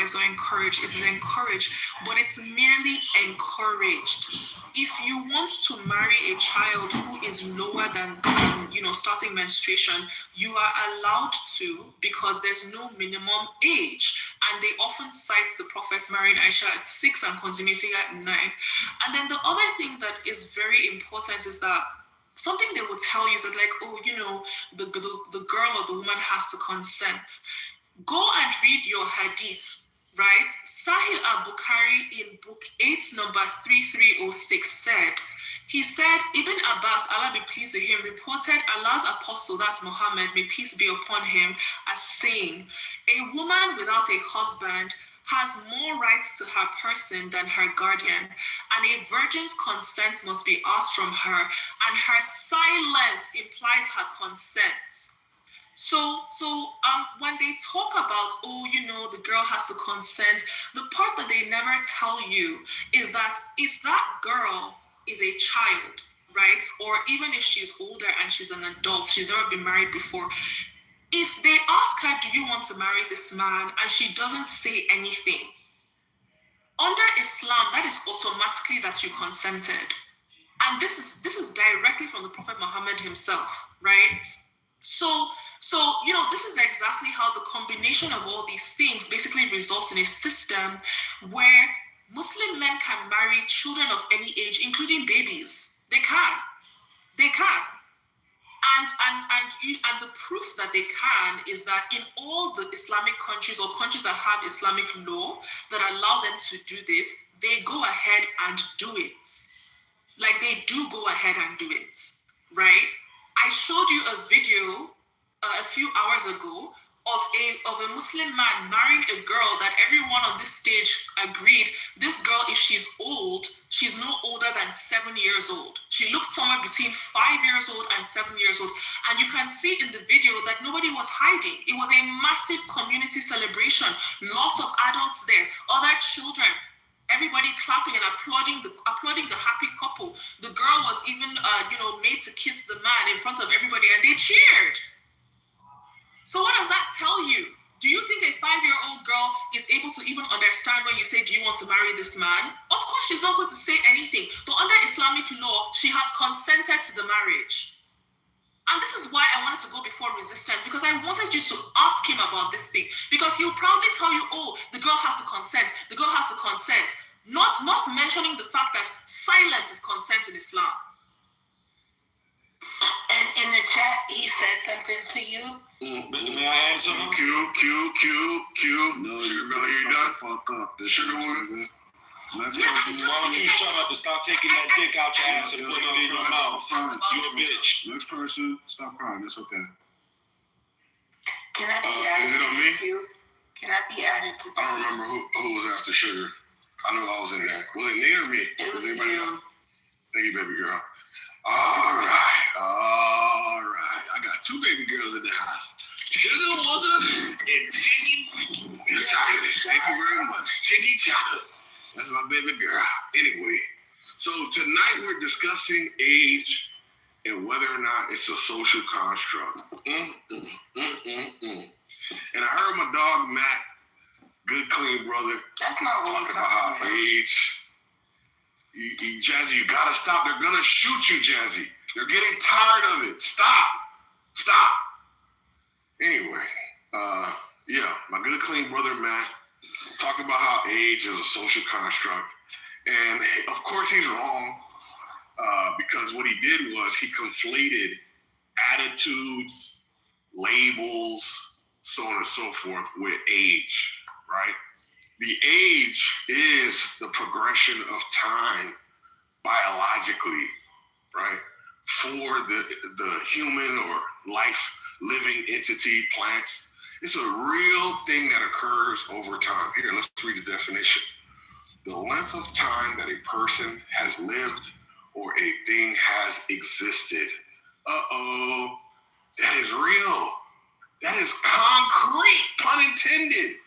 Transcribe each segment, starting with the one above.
advised or encouraged. It is encouraged, but it's merely encouraged. If you want to marry a child who is lower than starting menstruation, you are allowed to, because there's no minimum age. And they often cite the Prophet marrying Aisha at 6 and consummating at 9. And then the other thing that is very important is that something they will tell you is that, the girl or the woman has to consent. Go and read your hadith, right? Sahih al-Bukhari in book 8, number 3306 said, Ibn Abbas, Allah be pleased with him, reported Allah's apostle, that's Muhammad, may peace be upon him, as saying, a woman without a husband has more rights to her person than her guardian, and a virgin's consent must be asked from her, and her silence implies her consent. So when they talk about, the girl has to consent, the part that they never tell you is that if that girl is a child, right, or even if she's older and she's an adult, she's never been married before, if they ask her, do you want to marry this man, and she doesn't say anything, under Islam, that is automatically that you consented. And this is directly from the Prophet Muhammad himself, right? So this is exactly how the combination of all these things basically results in a system where Muslim men can marry children of any age, including babies. They can. And the proof that they can is that in all the Islamic countries or countries that have Islamic law that allow them to do this, they go ahead and do it. Like, they do go ahead and do it, right? I showed you a video a few hours ago of a Muslim man marrying a girl that everyone on this stage agreed, this girl, if she's old, she's no older than 7 years old. She looked somewhere between 5 years old and 7 years old. And you can see in the video that nobody was hiding. It was a massive community celebration. Lots of adults there, other children, everybody clapping and applauding the happy couple. The girl was even made to kiss the man in front of everybody, and they cheered. So what does that tell you? Do you think a 5-year-old girl is able to even understand when you say, do you want to marry this man? Of course, she's not going to say anything. But under Islamic law, she has consented to the marriage. And this is why I wanted to go before resistance, because I wanted you to ask him about this thing. Because he'll probably tell you, the girl has to consent. The girl has to consent. Not mentioning the fact that silence is consent in Islam. And in the chat, he said something to you. May I answer? Q. No, Sugar Billy, you done? Fuck up. Sugar Woods. Why don't you shut up and stop taking that dick out your ass and putting it in your mouth? You a bitch. Next person, stop crying. It's okay. Can I be added? Is it on me? Can I be added to? I don't remember who was after Sugar. I know I was in there. Was it Nate or me? It was anybody you. else? Thank you, baby girl. All right. I got 2 baby girls in the house. Sugar Woods and Chicky Chocolate. Thank you very much. Chicky Chocolate. That's my baby girl. Anyway, so tonight we're discussing age and whether or not it's a social construct. And I heard my dog Matt, good clean brother, That's not what talking about how age. Jazzy, you gotta stop. They're gonna shoot you, Jazzy. They're getting tired of it. Stop. Anyway, my good clean brother Matt talked about how age is a social construct, and of course he's wrong, because what he did was he conflated attitudes, labels, so on and so forth with age, right? The age is the progression of time biologically, right? For the human or life living entity, plants. It's a real thing that occurs over time. Here, let's read the definition. The length of time that a person has lived or a thing has existed. That is real. That is concrete, pun intended.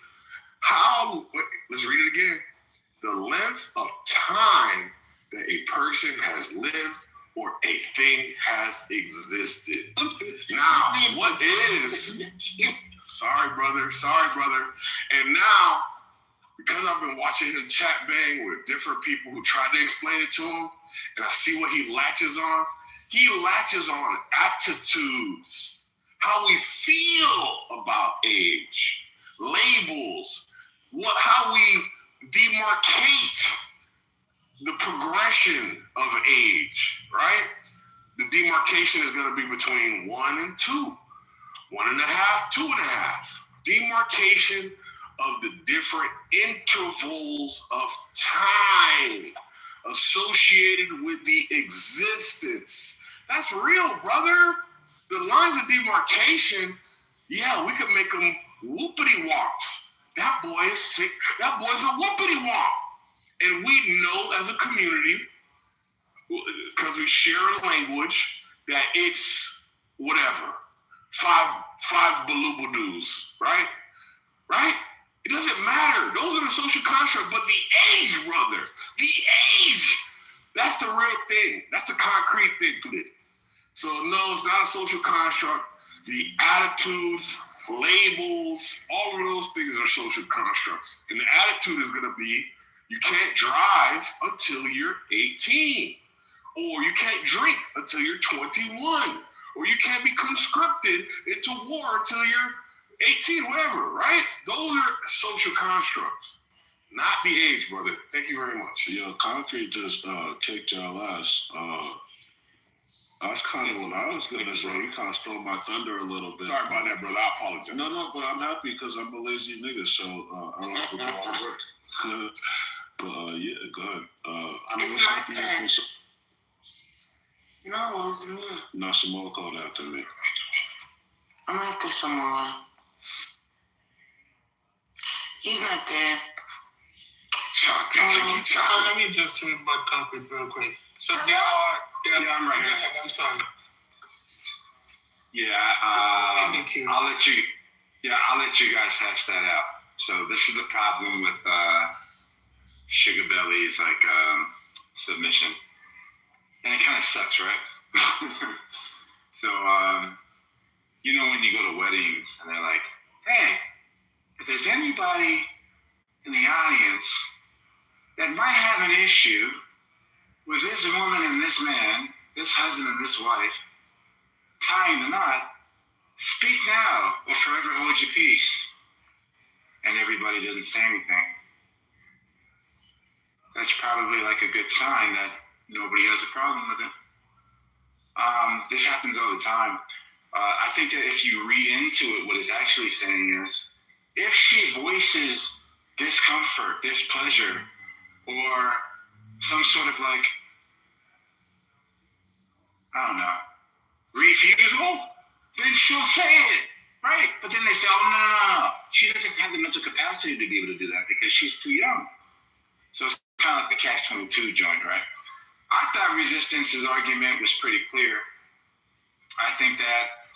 Let's read it again. The length of time that a person has lived or a thing has existed. Now, what is... Sorry, brother. And now, been watching him chat bang with different people who tried to explain it to him, and I see what he latches on. He latches on attitudes, how we feel about age, labels, how we demarcate the progression of age, right? The demarcation is going to be between 1 and 2, 1.5, 2.5. Demarcation of the different intervals of time associated with the existence. That's real, brother. The lines of demarcation, yeah, we could make them whoopity walks. That boy is sick. That boy's a whoopity walk. And we know as a community, because we share a language, that it's whatever. Five baloobadoos, right? Right? It doesn't matter. Those are the social construct, but the age, brother, the age, that's the real thing. That's the concrete thing to it. So no, it's not a social construct. The attitudes, labels, all of those things are social constructs. And the attitude is going to be, you can't drive until you're 18. Or you can't drink until you're 21. Or you can't be conscripted into war until you're 18, whatever, right? Those are social constructs, not the age, brother. Thank you very much. Yo, Concrete just kicked y'all ass. That's kind of what I was going to say. You kind of stole my thunder a little bit. Sorry about that, brother. I apologize. No, but I'm happy because I'm a lazy nigga, so I don't have to go to work. But yeah, go ahead. I mean, what's happening? No, it's me. Not Simone called after me. I'm after someone. He's not there. So let me just think about Concrete real quick. So there are. Yeah, I'm right Go here. ahead, I'm sorry. Yeah, I'll let you. I'll let you guys hash that out. So this is the problem with Sugar Belly's submission, and it kind of sucks, right? So you know when you go to weddings and they're like, hey, if there's anybody in the audience that might have an issue with this woman and this man, this husband and this wife, tying the knot, speak now or forever hold your peace. And everybody doesn't say anything. That's probably like a good sign that nobody has a problem with it. This happens all the time. I think that if you read into it, what it's actually saying is, if she voices discomfort, displeasure, or some sort of like, I don't know, refusal, then she'll say it, right? But then they say, oh, no. She doesn't have the mental capacity to be able to do that because she's too young. So it's kind of like the catch-22 joint, right? I thought Resistance's argument was pretty clear. I think that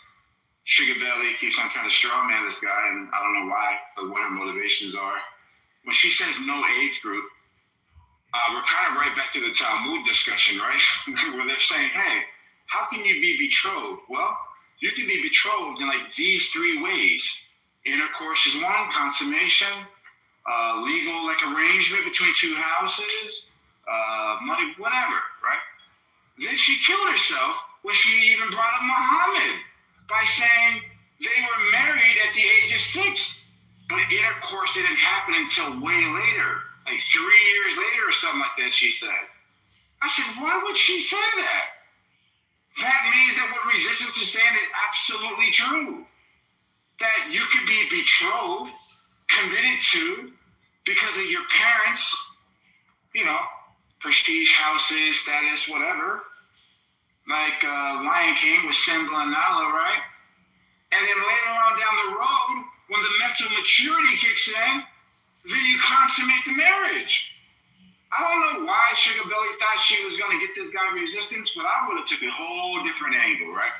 Sugar Belly keeps on trying to strawman this guy, and I don't know why, but what her motivations are. When she says no age group, we're kind of right back to the Talmud discussion, right? Where they're saying, hey, how can you be betrothed? Well, you can be betrothed in like these 3 ways. Intercourse is one, consummation, legal like arrangement between 2 houses, money, whatever, right? Then she killed herself when she even brought up Muhammad by saying they were married at the age of 6, but intercourse didn't happen until way later, like 3 years later or something like that, she said. I said, why would she say that? That means that what Resistance is saying is absolutely true. That you could be betrothed, committed to, because of your parents, you know, prestige houses, status, whatever. Like Lion King with Simba and Nala, right? And then later on down the road, when the mental maturity kicks in, then you consummate the marriage. I don't know why Sugar Belly thought she was going to get this guy Resistance, but I would have took a whole different angle, right?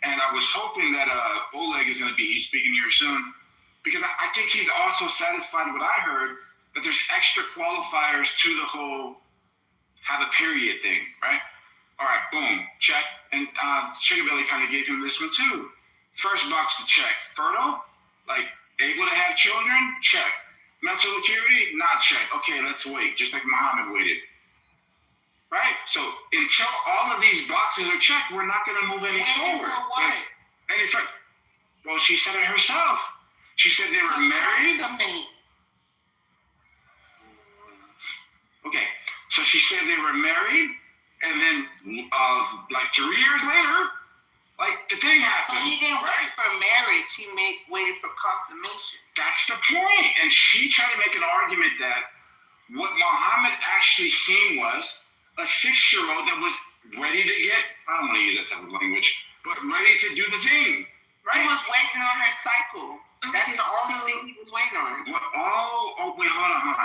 And I was hoping that Oleg is going to be speaking here soon, because I think he's also satisfied with what I heard, that there's extra qualifiers to the whole have a period thing, right? All right, boom, check. And Sugar Belly kind of gave him this one too. First box to check. Fertile, like able to have children, check. Mental acuity, not check. Okay, let's wait, just like Muhammad waited. Right? So until all of these boxes are checked, we're not going to move any forward. Any fact, well, she said it herself. She said they were married. Okay, so she said they were married, and then like 3 years later, like the thing happened. So he didn't wait for marriage. He waited for confirmation. That's the point. And she tried to make an argument that what Muhammad actually seen was a 6-year-old that was ready to get, I don't want to use that type of language, but ready to do the thing. Right? He was waiting on her cycle. That's the only thing he was waiting on. What, wait, hold on.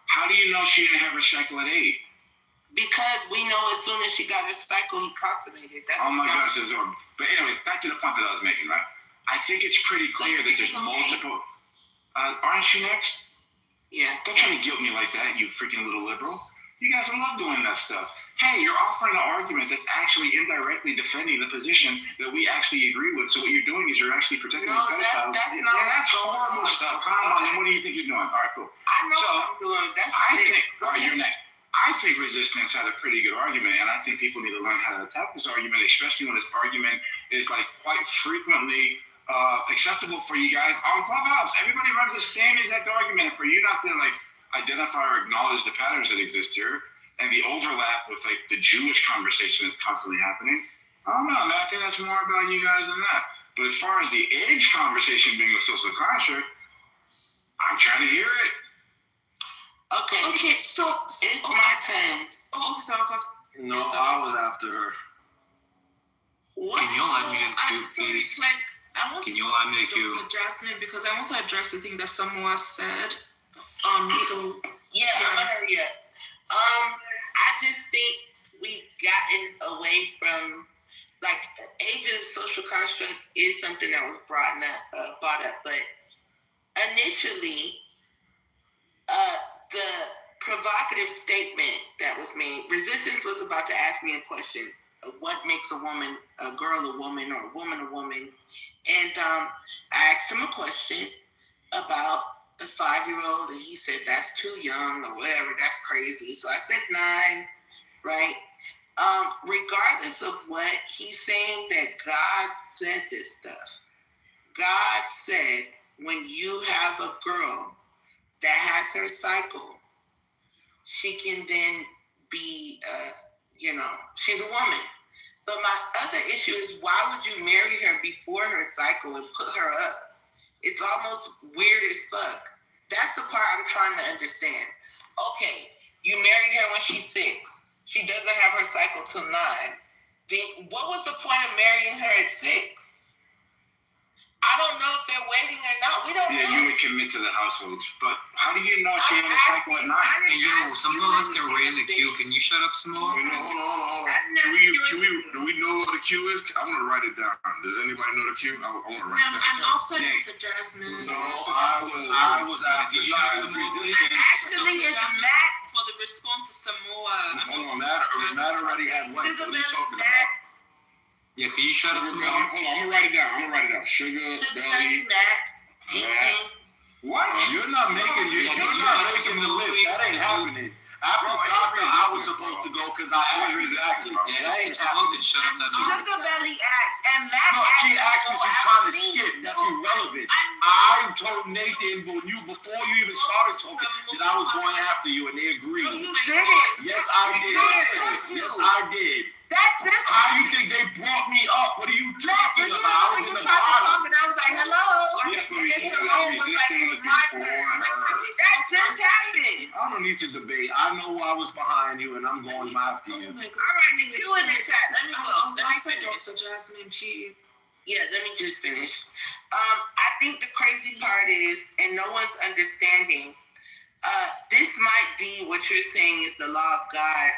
How do you know she didn't have her cycle at 8? Because we know as soon as she got her cycle, he consummated. Oh my gosh, that's horrible. But anyway, back to the point that I was making, right? I think it's pretty clear that there's multiple. Aren't you next? Yeah. Don't try to guilt me like that, you freaking little liberal. You guys love doing that stuff. Hey, you're offering an argument that's actually indirectly defending the position that we actually agree with. So what you're doing is you're actually protecting the pedophiles. That's horrible stuff. Come on, then what do you think you're doing? All right, cool. I know what I'm doing. All right, you're next. I think resistance had a pretty good argument, and I think people need to learn how to attack this argument, especially when this argument is like quite frequently accessible for you guys on Clubhouse. Everybody runs the same exact argument. For you not to like identify or acknowledge the patterns that exist here and the overlap with like the Jewish conversation that's constantly happening, I don't know, man. I think that's more about you guys than that. But as far as the age conversation being a social construct, I'm trying to hear it. Okay, so it's my turn. Oh, sorry, No, I was after her. What? Can you allow me to I'm sorry, like, I want Can to you allow me to go to Jasmine because I want to address the thing that Samoa said. So yeah, I'm gonna hurry up. I just think we've gotten away from like ageist social construct is something that was brought up, but initially, the provocative statement that was made, resistance was about to ask me a question of what makes a woman, a girl a woman, or a woman, and I asked him a question about a 5-year-old, and he said that's too young or whatever, that's crazy. So I said 9, right? Regardless of what he's saying, that God said this stuff. God said when you have a girl that has her cycle, she can then be, she's a woman. But my other issue is, why would you marry her before her cycle and put her up? It's almost weird as fuck. That's the part I'm trying to understand. Okay, you marry her when she's 6. She doesn't have her cycle till 9. Then what was the point of marrying her at 6? I don't know if they're waiting or not. We don't know. Yeah, you would commit to the households. But how do you know she had a cycle at 9? Hey, yo, some of us get way in the queue. Can you shut up some more? Wait, no, hold on. Do we know what the queue is? I want to write it down. Does anybody know the queue? I want to write it down. I'm also to Jasmine. So I was after Actually, it's Matt. For the response to Samoa. Hold on, Matt already had one. What are you talking about? Yeah, can you shut up some more? Hold on, I'm gonna write it down. Sugar, Belly, Matt. What? You're not making the list. That ain't happening. After doctor, I was supposed to go because I asked exactly. Yeah, That ain't someone happening. can shut up that door. Sugar Belly asked, and Matt No, she asked me, she's trying to skip. That's irrelevant. I told Nathan before you even started talking that I was going after you, and they agreed. You did it. Yes, I did. That's just How do you think they brought me up? What are you talking about? I was in the bottom. and I was like, hello. Yes, but And then hello was like, it's my turn. That just happened. I don't need to debate. I know I was behind you, and I'm going after you. Oh my God. All right, you in the chat. Let me go. So Jasmine, Yeah, let me just finish. I think the crazy part is, and no one's understanding, this might be what you're saying is the law of God,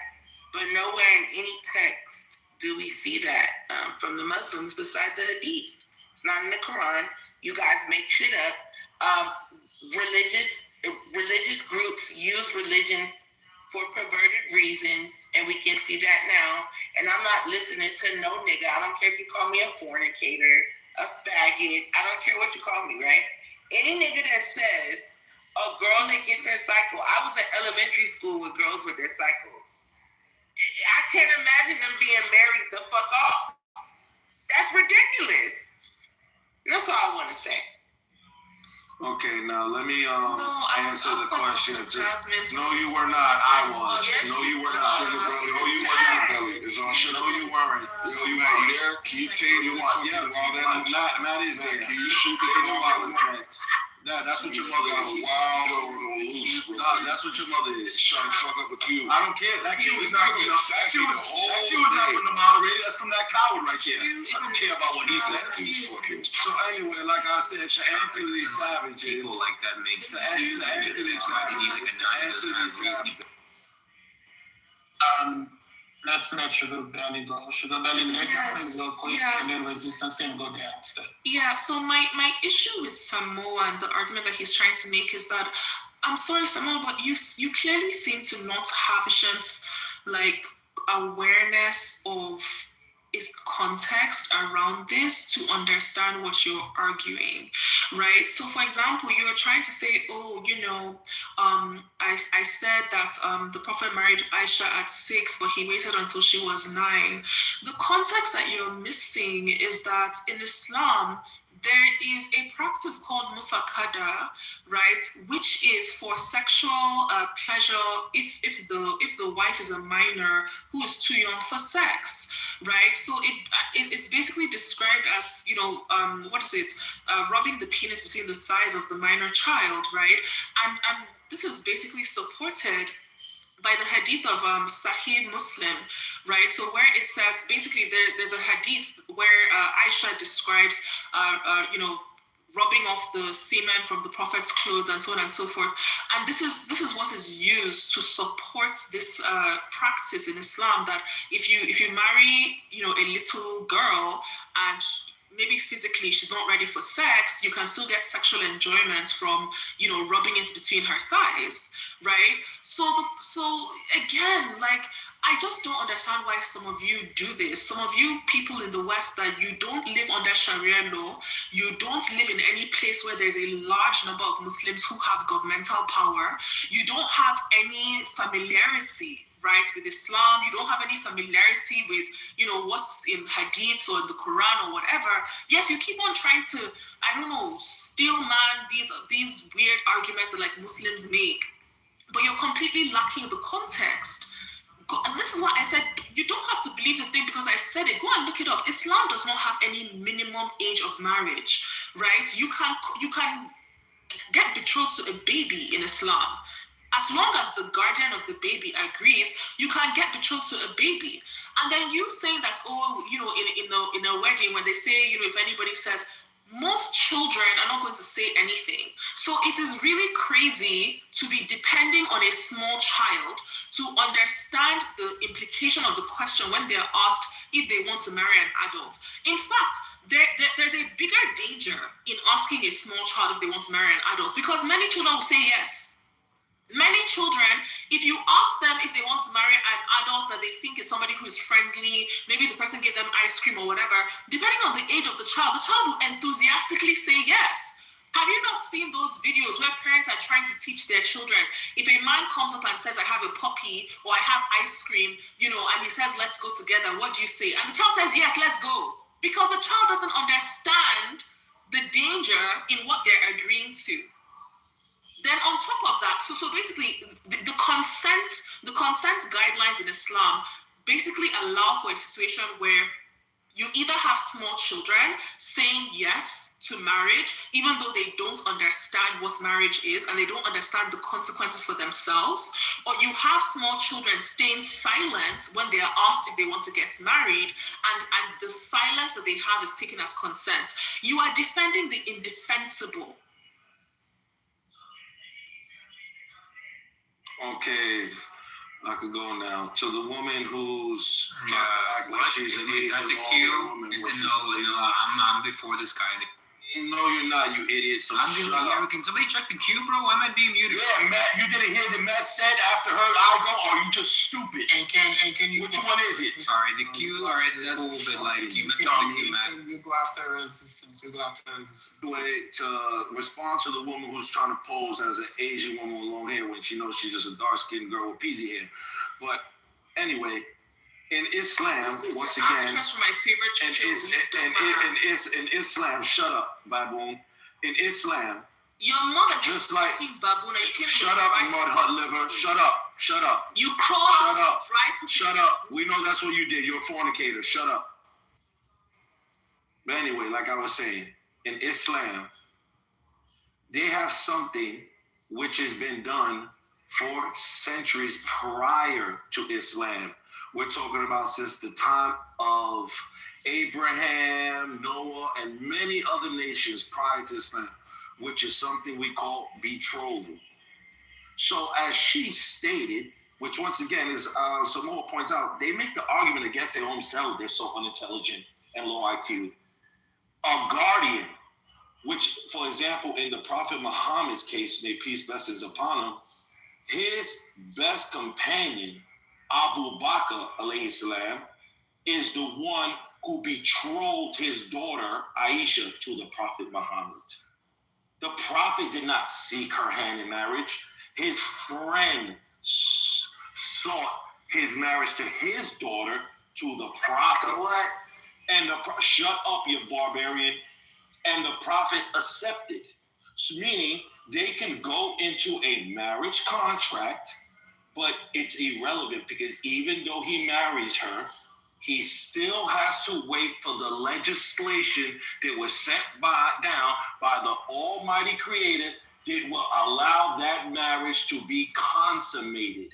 but nowhere in any text do we see that from the Muslims besides the Hadith. It's not in the Quran. You guys make shit up. Religious groups use religion for perverted reasons, and we can see that now. And I'm not listening to no nigga. I don't care if you call me a fornicator, a faggot. I don't care what you call me, right? Any nigga that says, a girl that gets her cycle. I was in elementary school with girls with their cycles. I can't imagine them being married the fuck off. That's ridiculous. That's all I want to say. Okay, now let me answer the question. Jasmine. No, you were not. I was. Yes, No, you were not. Sugar brother. No, you were not. Belly. It's all sugar. No, you weren't. Yo, No, you you out weren't. there? Can you take You this want? fucking Yeah. wild animal? Matt is there. Can you shoot the You know I dog? was next. That's what your You mother got a is. wild dog on loose, bro. No, that's what your mother is. Trying to fuck up a cube. I don't care. That kid was He's not not from gonna the sassy the whole That kid was not day. from the moderator. That's from that coward right there. I don't care about what he says. He's fucking. So anyway, like I said, to answer these savages, People like that make to answer these savages, to answer these savages. Let's make Sugar Belly go. Sugar Belly let Yes, go quick yeah. and then Resistance and go down. Yeah, so my issue with Samoa and the argument that he's trying to make is that I'm sorry, Samoa, but you clearly seem to not have sufficient like awareness of is context around this to understand what you're arguing, right? So for example, you were trying to say, oh, I said that the Prophet married Aisha at 6, but he waited until she was 9. The context that you're missing is that in Islam, there is a practice called mufakada, right, which is for sexual pleasure if the wife is a minor who is too young for sex, right? So it's basically described as rubbing the penis between the thighs of the minor child, right? And this is basically supported by the hadith of Sahih Muslim, right? So where it says, basically there's a hadith where Aisha describes, rubbing off the semen from the Prophet's clothes and so on and so forth. And this is what is used to support this practice in Islam, that if you marry, a little girl and maybe physically she's not ready for sex, you can still get sexual enjoyment from, rubbing it between her thighs, right? So again, like, I just don't understand why some of you do this. Some of you people in the West, that you don't live under Sharia law, you don't live in any place where there's a large number of Muslims who have governmental power, you don't have any familiarity, right, with Islam, you don't have any familiarity with, what's in hadith or in the Quran or whatever. Yes, you keep on trying to, steel man these weird arguments that like Muslims make, but you're completely lacking the context. And this is why I said you don't have to believe the thing because I said it. Go and look it up. Islam does not have any minimum age of marriage, right? You can get betrothed to a baby in Islam. As long as the guardian of the baby agrees, you can get betrothed to a baby. And then you saying that, in a wedding, when they say, if anybody says, most children are not going to say anything. So it is really crazy to be depending on a small child to understand the implication of the question when they are asked if they want to marry an adult. In fact, there's a bigger danger in asking a small child if they want to marry an adult, because many children will say yes. Many children, if you ask them if they want to marry an adult that they think is somebody who is friendly, maybe the person gave them ice cream or whatever, depending on the age of the child will enthusiastically say yes. Have you not seen those videos where parents are trying to teach their children? If a man comes up and says, I have a puppy or I have ice cream, and he says, let's go together, what do you say? And the child says, yes, let's go. Because the child doesn't understand the danger in what they're agreeing to. Then on top of that, so basically the consent guidelines in Islam basically allow for a situation where you either have small children saying yes to marriage, even though they don't understand what marriage is and they don't understand the consequences for themselves, or you have small children staying silent when they are asked if they want to get married, and the silence that they have is taken as consent. You are defending the indefensible. Okay, I could go now. To the woman who's What? Is that the cue? Is it no, I'm before this guy. No, you're not, you idiot. So I'm shut being up. yeah, can somebody check the queue, bro? Why am I being muted? Yeah, Matt, you didn't hear that Matt said after her I go, or you just stupid? And can you Which one is it? Sorry, the queue. All right, that's a little bit like you messed up the queue, Matt. Can you go after resistance? You go after resistance. Way to respond to the woman who's trying to pose as an Asian woman with long hair when she knows she's just a dark-skinned girl with peasy hair. But anyway, in Islam, once again, Actress from my favorite in Islam, shut up, baboon. In Islam, your mother just like baboon, and you came shut up, mud hut liver. Shut up. Shut up. You crawl Shut up. Right? Shut up. We know that's what you did. You're a fornicator. Shut up. But anyway, like I was saying, in Islam, they have something which has been done for centuries prior to Islam. We're talking about since the time of Abraham, Noah, and many other nations prior to Islam, which is something we call betrothal. So as she stated, which once again is, Samoa points out, they make the argument against their own selves. They're so unintelligent and low IQ. A guardian, which, for example, in the Prophet Muhammad's case, may peace blessings upon him, his best companion, Abu Bakr, alayhi salam, is the one who betrothed his daughter, Aisha, to the Prophet Muhammad. The Prophet did not seek her hand in marriage. His friend sought his marriage to his daughter to the Prophet. So what? And shut up, you barbarian. And the Prophet accepted. So meaning they can go into a marriage contract, but it's irrelevant because even though he marries her, he still has to wait for the legislation that was set down by the Almighty Creator that will allow that marriage to be consummated.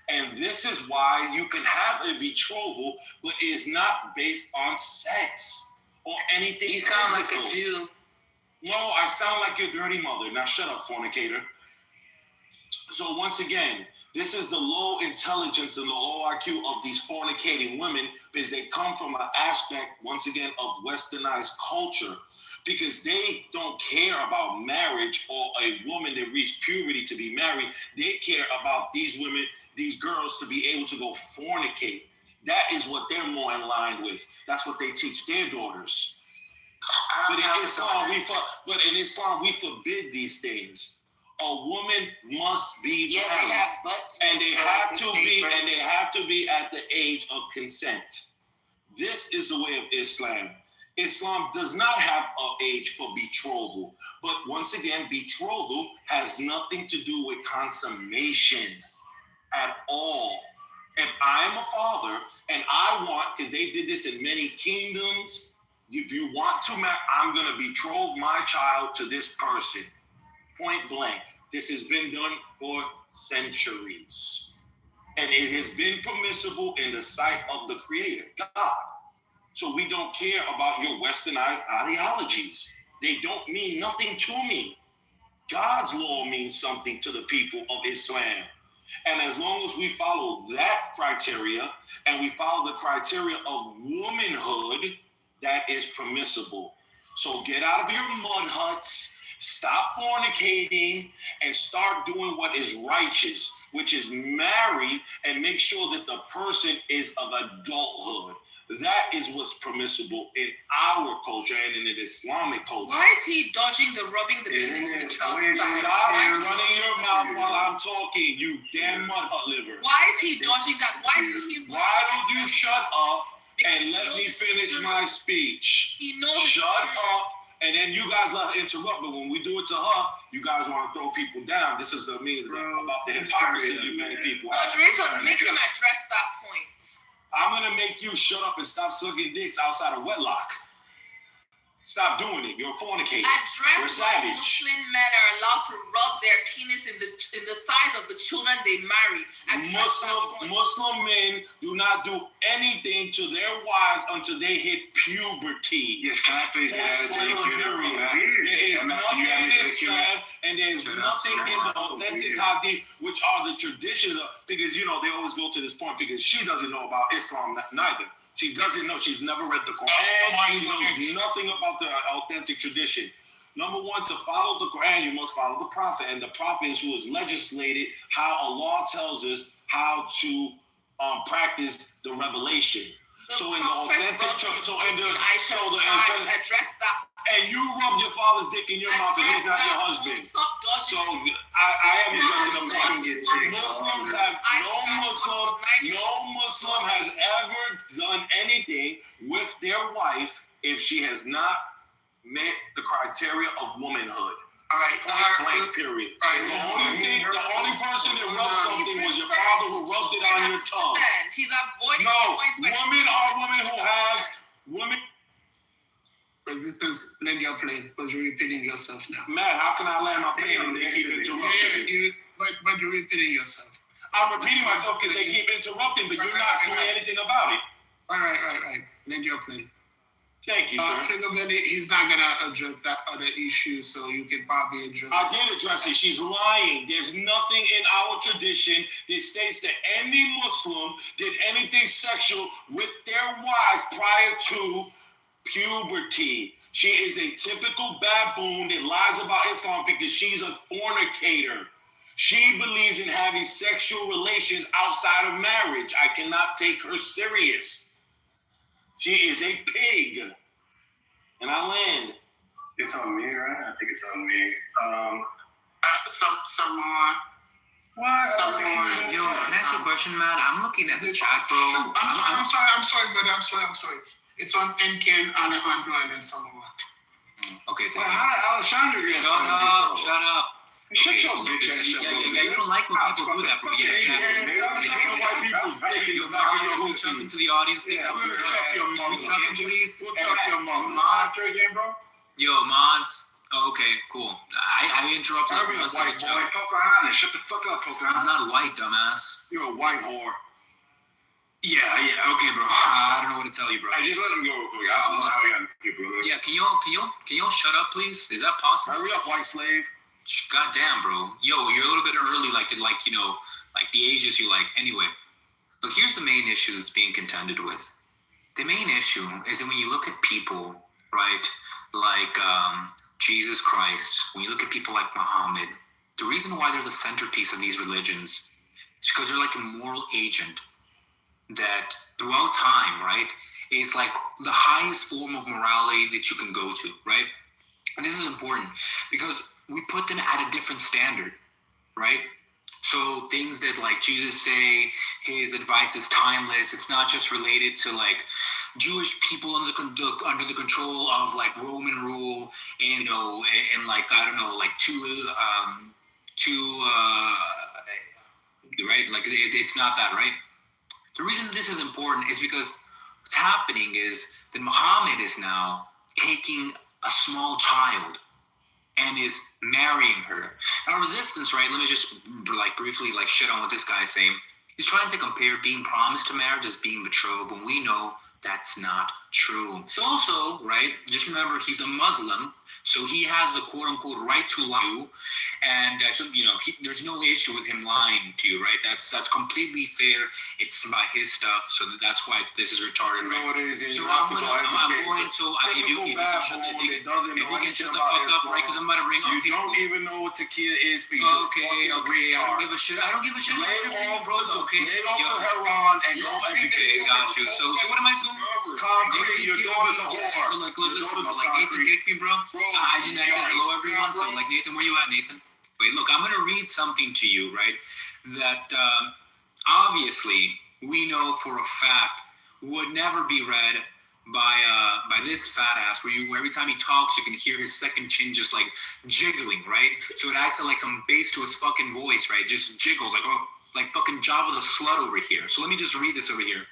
And this is why you can have a betrothal, but it is not based on sex or anything You sound physical. like a Jew. No, I sound like your dirty mother. Now shut up, fornicator. So once again, this is the low intelligence and the low IQ of these fornicating women because they come from an aspect, once again, of westernized culture because they don't care about marriage or a woman that reached puberty to be married. They care about these women, these girls to be able to go fornicate. That is what they're more in line with. That's what they teach their daughters. But in Islam, we forbid these things. A woman must be married, and they have to be at the age of consent. This is the way of Islam. Islam does not have an age for betrothal, but once again, betrothal has nothing to do with consummation at all. If I'm a father and I want, because they did this in many kingdoms, if you want to marry, I'm going to betroth my child to this person. Point blank. This has been done for centuries. And it has been permissible in the sight of the Creator, God. So we don't care about your westernized ideologies. They don't mean nothing to me. God's law means something to the people of Islam. And as long as we follow that criteria and we follow the criteria of womanhood, that is permissible. So get out of your mud huts, stop fornicating, and start doing what is righteous, which is marry and make sure that the person is of adulthood. That is what's permissible in our culture and in the Islamic culture. Why is he dodging the rubbing the penis in the child's side? Stop running your mouth while I'm talking, you damn mud hut liver. Why is he dodging that? Why don't you shut up and let me finish my speech? He knows. Shut up. And then you guys love to interrupt, but when we do it to her, you guys want to throw people down. This is the meaning about the hypocrisy that many people have. Moderator, make him address that point. I'm going to make you shut up and stop sucking dicks outside of wedlock. Stop doing it. You're a fornicator. You're savage. Muslim men are allowed to rub their penis in the thighs of the children they marry. Muslim men do not do anything to their wives until they hit puberty. Yes, can I please add? There is nothing in Islam and there is nothing in the authentic hadith, which are the traditions of, because, they always go to this point because she doesn't know about Islam neither. She doesn't know. She's never read the Quran. She knows nothing about the authentic tradition. Number one, to follow the Quran, you must follow the Prophet. And the Prophet is who has legislated how Allah tells us how to practice the revelation. So in the authentic church, address that. And you rub your father's dick in your mouth, and he's not your husband. So I am addressing the Muslims have no Muslim has ever done anything with their wife if she has not met the criteria of womanhood. All right, blank, period. The only person that rubbed something was your father who rubbed it on your tongue. He's avoiding women are women who have women. Resistance, land your plane, because you're repeating yourself now. Matt, how can I land my plane and they keep interrupting me? But you're repeating yourself. I'm repeating myself because they keep interrupting, but you're not doing anything about it. All right. Land your plane. Thank you, sir. Secondly, he's not going to address that other issue, so you can probably address it. I did address it. She's lying. There's nothing in our tradition that states that any Muslim did anything sexual with their wives prior to puberty. She is a typical baboon that lies about Islam because she's a fornicator. She believes in having sexual relations outside of marriage. I cannot take her serious. She is a pig. And I land. It's on me, right? I think it's on me. Something more. Yo, can I ask you a question, Matt? I'm looking at the chat, bro. I'm sorry, but I'm sorry. It's on NCAN, Alejandro, and then someone. Okay, Well, thank you. how Alexander Shut up. Shut your bitch ass up. Yeah, you don't like when people do that, bro. Yeah, We'll jump into the audience. check your mom. Please. We'll check your mom. Yo, mods. Oh, okay, cool. I interrupted. Pocahontas, shut the fuck up, Pocahontas. I'm not white, dumbass. You're a white whore. Yeah, okay, bro. I don't know what to tell you, bro. I just let him go real quick. I don't know how he got people. Yeah, can y'all shut up, please? Is that possible? Hurry up, white slave. God damn, bro. Yo, you're a little bit early, like the ages you like. Anyway, but here's the main issue that's being contended with. The main issue is that when you look at people, right, like Jesus Christ, when you look at people like Muhammad, the reason why they're the centerpiece of these religions is because they're like a moral agent that throughout time, right, is like the highest form of morality that you can go to, right? And this is important because we put them at a different standard, right? So things that like Jesus say, his advice is timeless. It's not just related to like Jewish people under the control of like Roman rule, and and like I don't know, like right? Like it's not that, right? The reason this is important is because what's happening is that Muhammad is now taking a small child and is marrying her. Now, resistance, right? Let me just like briefly like shit on what this guy is saying. He's trying to compare being promised to marriage as being betrothed, when we know that's not true. Also, right, just remember he's a Muslim, so he has the quote-unquote right to lie, and there's no issue with him lying to you, right? That's completely fair. It's by his stuff, so that's why this is retarded, right? So I'm going to if you can shut the fuck up, right? Because I'm about to bring up people. You don't even know what tequila is. Okay. I don't give a shit. Bro. Okay. Okay, got you. So what am I doing? Concrete, your daughter's a whore. So like Nathan kicked me, bro. I just said hello everyone. So like Nathan, where you at, Nathan? Wait, look, I'm gonna read something to you, right? That obviously we know for a fact would never be read by this fat ass, where every time he talks you can hear his second chin just like jiggling, right? So it acts like some bass to his fucking voice, right? Just jiggles like fucking Jabba the Slut over here. So let me just read this over here.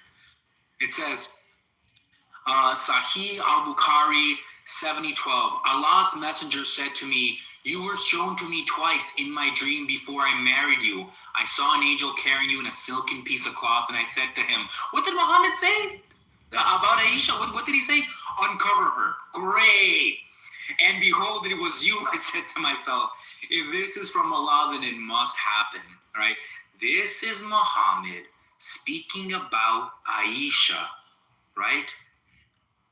It says, Sahih al-Bukhari 7012. Allah's messenger said to me, you were shown to me twice in my dream before I married you. I saw an angel carrying you in a silken piece of cloth, and I said to him, what did Muhammad say about Aisha? What did he say? Uncover her. Great. And behold, it was you. I said to myself, if this is from Allah, then it must happen. Right? This is Muhammad speaking about Aisha. right?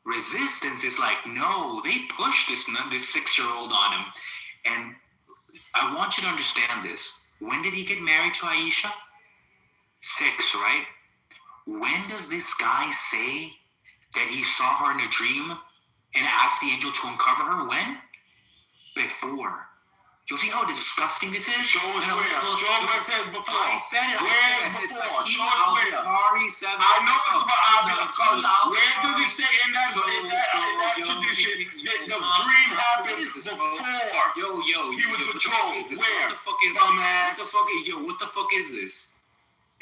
Resistance is like, no, they pushed this 6-year-old on him. And I want you to understand this. When did he get married to Aisha? 6, right? When does this guy say that he saw her in a dream and asked the angel to uncover her? When? Before. You'll see how disgusting this is? Show us where. Show us where it says before. I said it. Where It's before? like Show us where. I know it's about where does it say in that tradition that the dream happened before? Yo, he was betrothed? Where? What the fuck is dumbass? What the fuck is this?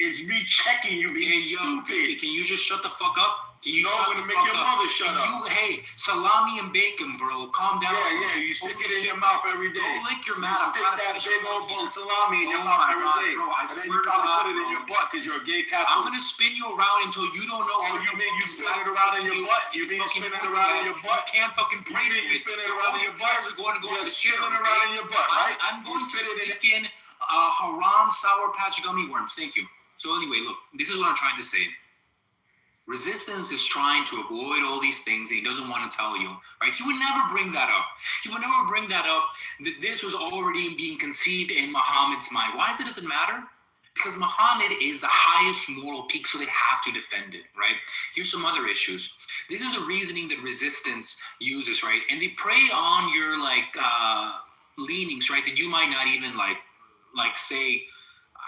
It's me checking you being stupid. Can you just shut the fuck up? Can you I'm gonna make your mother shut up. Hey, salami and bacon, bro. Calm down. Yeah, you stick it in your mouth every day. Don't lick your mouth. Stick that big old bowl of salami in your mouth every day. Bro, I and then swear you to probably God, put it in your butt because you're a gay Catholic. I'm gonna spin you around until you don't know. Oh, you mean you spin it around in your butt? You mean you spin it around in your butt? You can't fucking pray. You mean you spin it around in your butt? You're going to go You're to the spinning around in your butt, right? I'm going to stick in haram sour patch gummy worms. Thank you. So anyway, look, this is what I'm trying to say. Resistance is trying to avoid all these things, and he doesn't want to tell you, right? He would never bring that up. He would never bring that up, that this was already being conceived in Muhammad's mind. Why does it matter? Because Muhammad is the highest moral peak, so they have to defend it, right? Here's some other issues. This is the reasoning that resistance uses, right? And they prey on your, leanings, right? That you might not even, say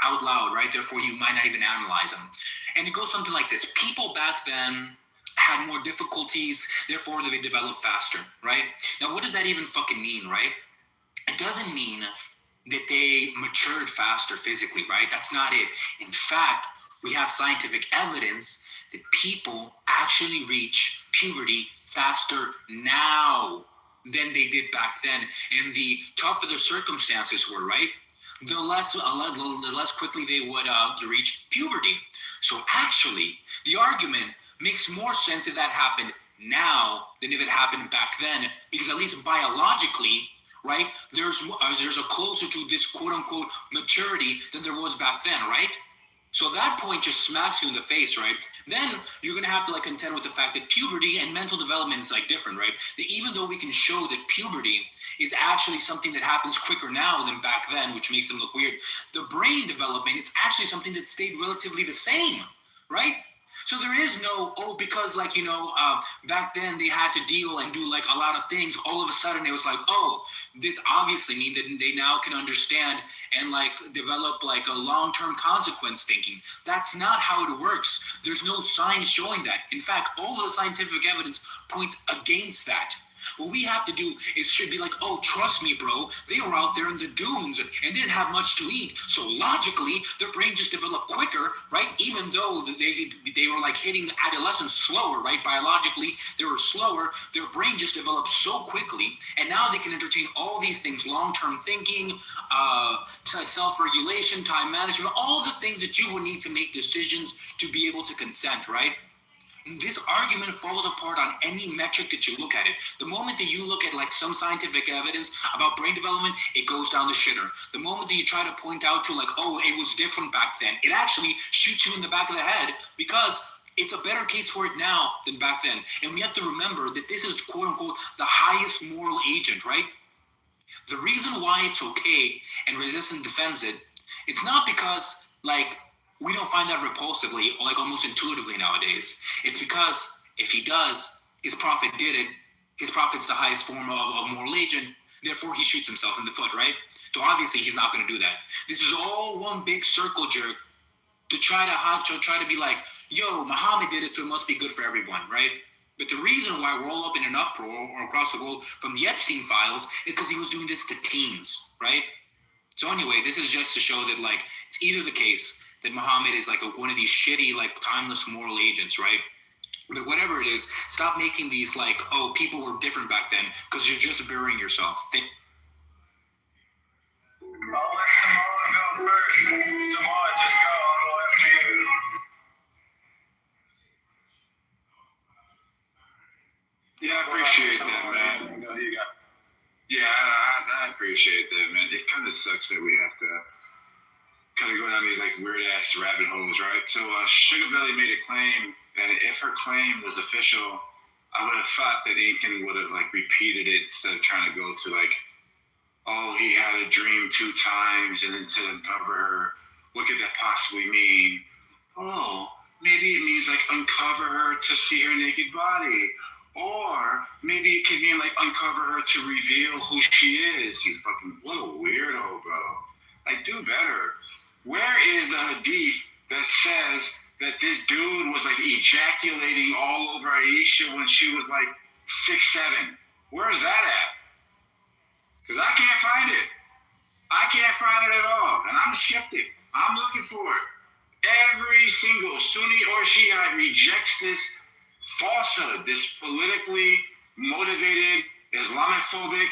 out loud, right? Therefore, you might not even analyze them. And it goes something like this. People back then had more difficulties, therefore they developed faster, right? Now, what does that even fucking mean, right? It doesn't mean that they matured faster physically, right? That's not it. In fact, we have scientific evidence that people actually reach puberty faster now than they did back then. And the tougher the circumstances were, right? The less quickly they would reach puberty. So actually, the argument makes more sense if that happened now than if it happened back then, because at least biologically, right, there's a closer to this quote-unquote maturity than there was back then, right? So that point just smacks you in the face, right? Then you're going to have to contend with the fact that puberty and mental development is different, right? That even though we can show that puberty is actually something that happens quicker now than back then, which makes them look weird, the brain development, it's actually something that stayed relatively the same, right? So there is no, because back then they had to deal and do a lot of things. All of a sudden it was this obviously means that they now can understand and develop a long-term consequence thinking. That's not how it works. There's no science showing that. In fact, all the scientific evidence points against that. What we have to do is should be trust me, bro. They were out there in the dunes and didn't have much to eat. So logically, their brain just developed quicker, right? Even though they were hitting adolescence slower, right? Biologically, they were slower. Their brain just developed so quickly. And now they can entertain all these things, long-term thinking, self-regulation, time management, all the things that you would need to make decisions to be able to consent, right? This argument falls apart on any metric that you look at it. The moment that you look at some scientific evidence about brain development, it goes down the shitter. The moment that you try to point out to it was different back then, it actually shoots you in the back of the head because it's a better case for it now than back then. And we have to remember that this is quote unquote the highest moral agent, right? The reason why it's okay and resistance defends it, it's not because we don't find that repulsively or almost intuitively nowadays. It's because if he does, his prophet did it. His prophet's the highest form of moral agent. Therefore, he shoots himself in the foot, right? So obviously, he's not going to do that. This is all one big circle jerk to try to be yo, Muhammad did it, so it must be good for everyone, right? But the reason why we're all up in an uproar or across the world from the Epstein files is because he was doing this to teens, right? So anyway, this is just to show that it's either the case that Muhammad is one of these shitty, timeless moral agents, right? But whatever it is, stop making these people were different back then, because you're just burying yourself. I'll let Samoa go first. Samoa, just go. I'll go after you. Yeah, I appreciate that, man. Yeah, I appreciate that, man. It kind of sucks that we have to kind of go down these like weird ass rabbit holes, right? So Sugar Belly made a claim that if her claim was official, I would have thought that Aiken would have like repeated it instead of trying to go to like, oh, he had a dream 2 times and then to uncover her. What could that possibly mean? Oh, maybe it means like uncover her to see her naked body. Or maybe it could mean like uncover her to reveal who she is. You fucking, what a weirdo, bro. Like, do better. Where is the hadith that says that this dude was like ejaculating all over Aisha when she was like 6, 7? Where's that at? Because I can't find it. I can't find it at all. And I'm a skeptic. I'm looking for it. Every single Sunni or Shiite rejects this falsehood, this politically motivated Islamophobic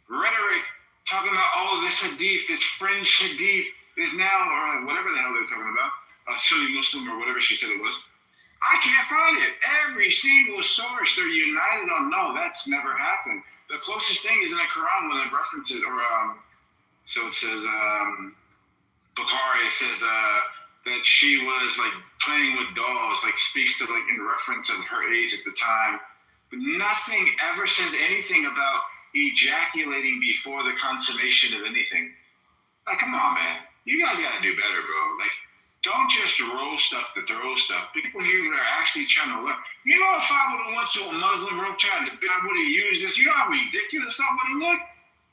rhetoric talking about all of this hadith, this fringe hadith is now, or whatever the hell they're talking about, Sunni Muslim or whatever she said it was. I can't find it. Every single source, they're united on no, that's never happened. The closest thing is in the Quran when it references, or so it says, Bukhari, it says that she was like playing with dolls, like speaks to like in reference of her age at the time. But nothing ever says anything about ejaculating before the consummation of anything. Like, come on, man. You guys gotta do better, bro. Like, don't just roll stuff to throw stuff. People here that are actually trying to learn. You know, if I would have went to a Muslim room trying to, I would have used this. You know how ridiculous I would have looked?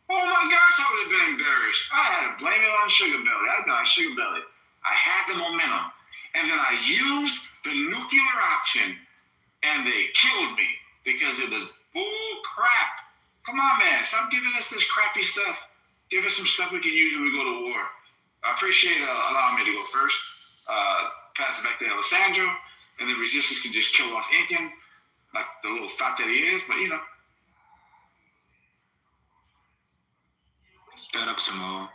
Oh my gosh, I would have been embarrassed. I had to blame it on Sugar Belly. I got Sugar Belly. I had the momentum. And then I used the nuclear option, and they killed me because it was bull crap. Come on, man. Stop giving us this crappy stuff. Give us some stuff we can use when we go to war. I appreciate allowing me to go first. Pass it back to Alessandro, and the resistance can just kill off Aiken, like the little thought that he is, but you know. Shut up, Samoa.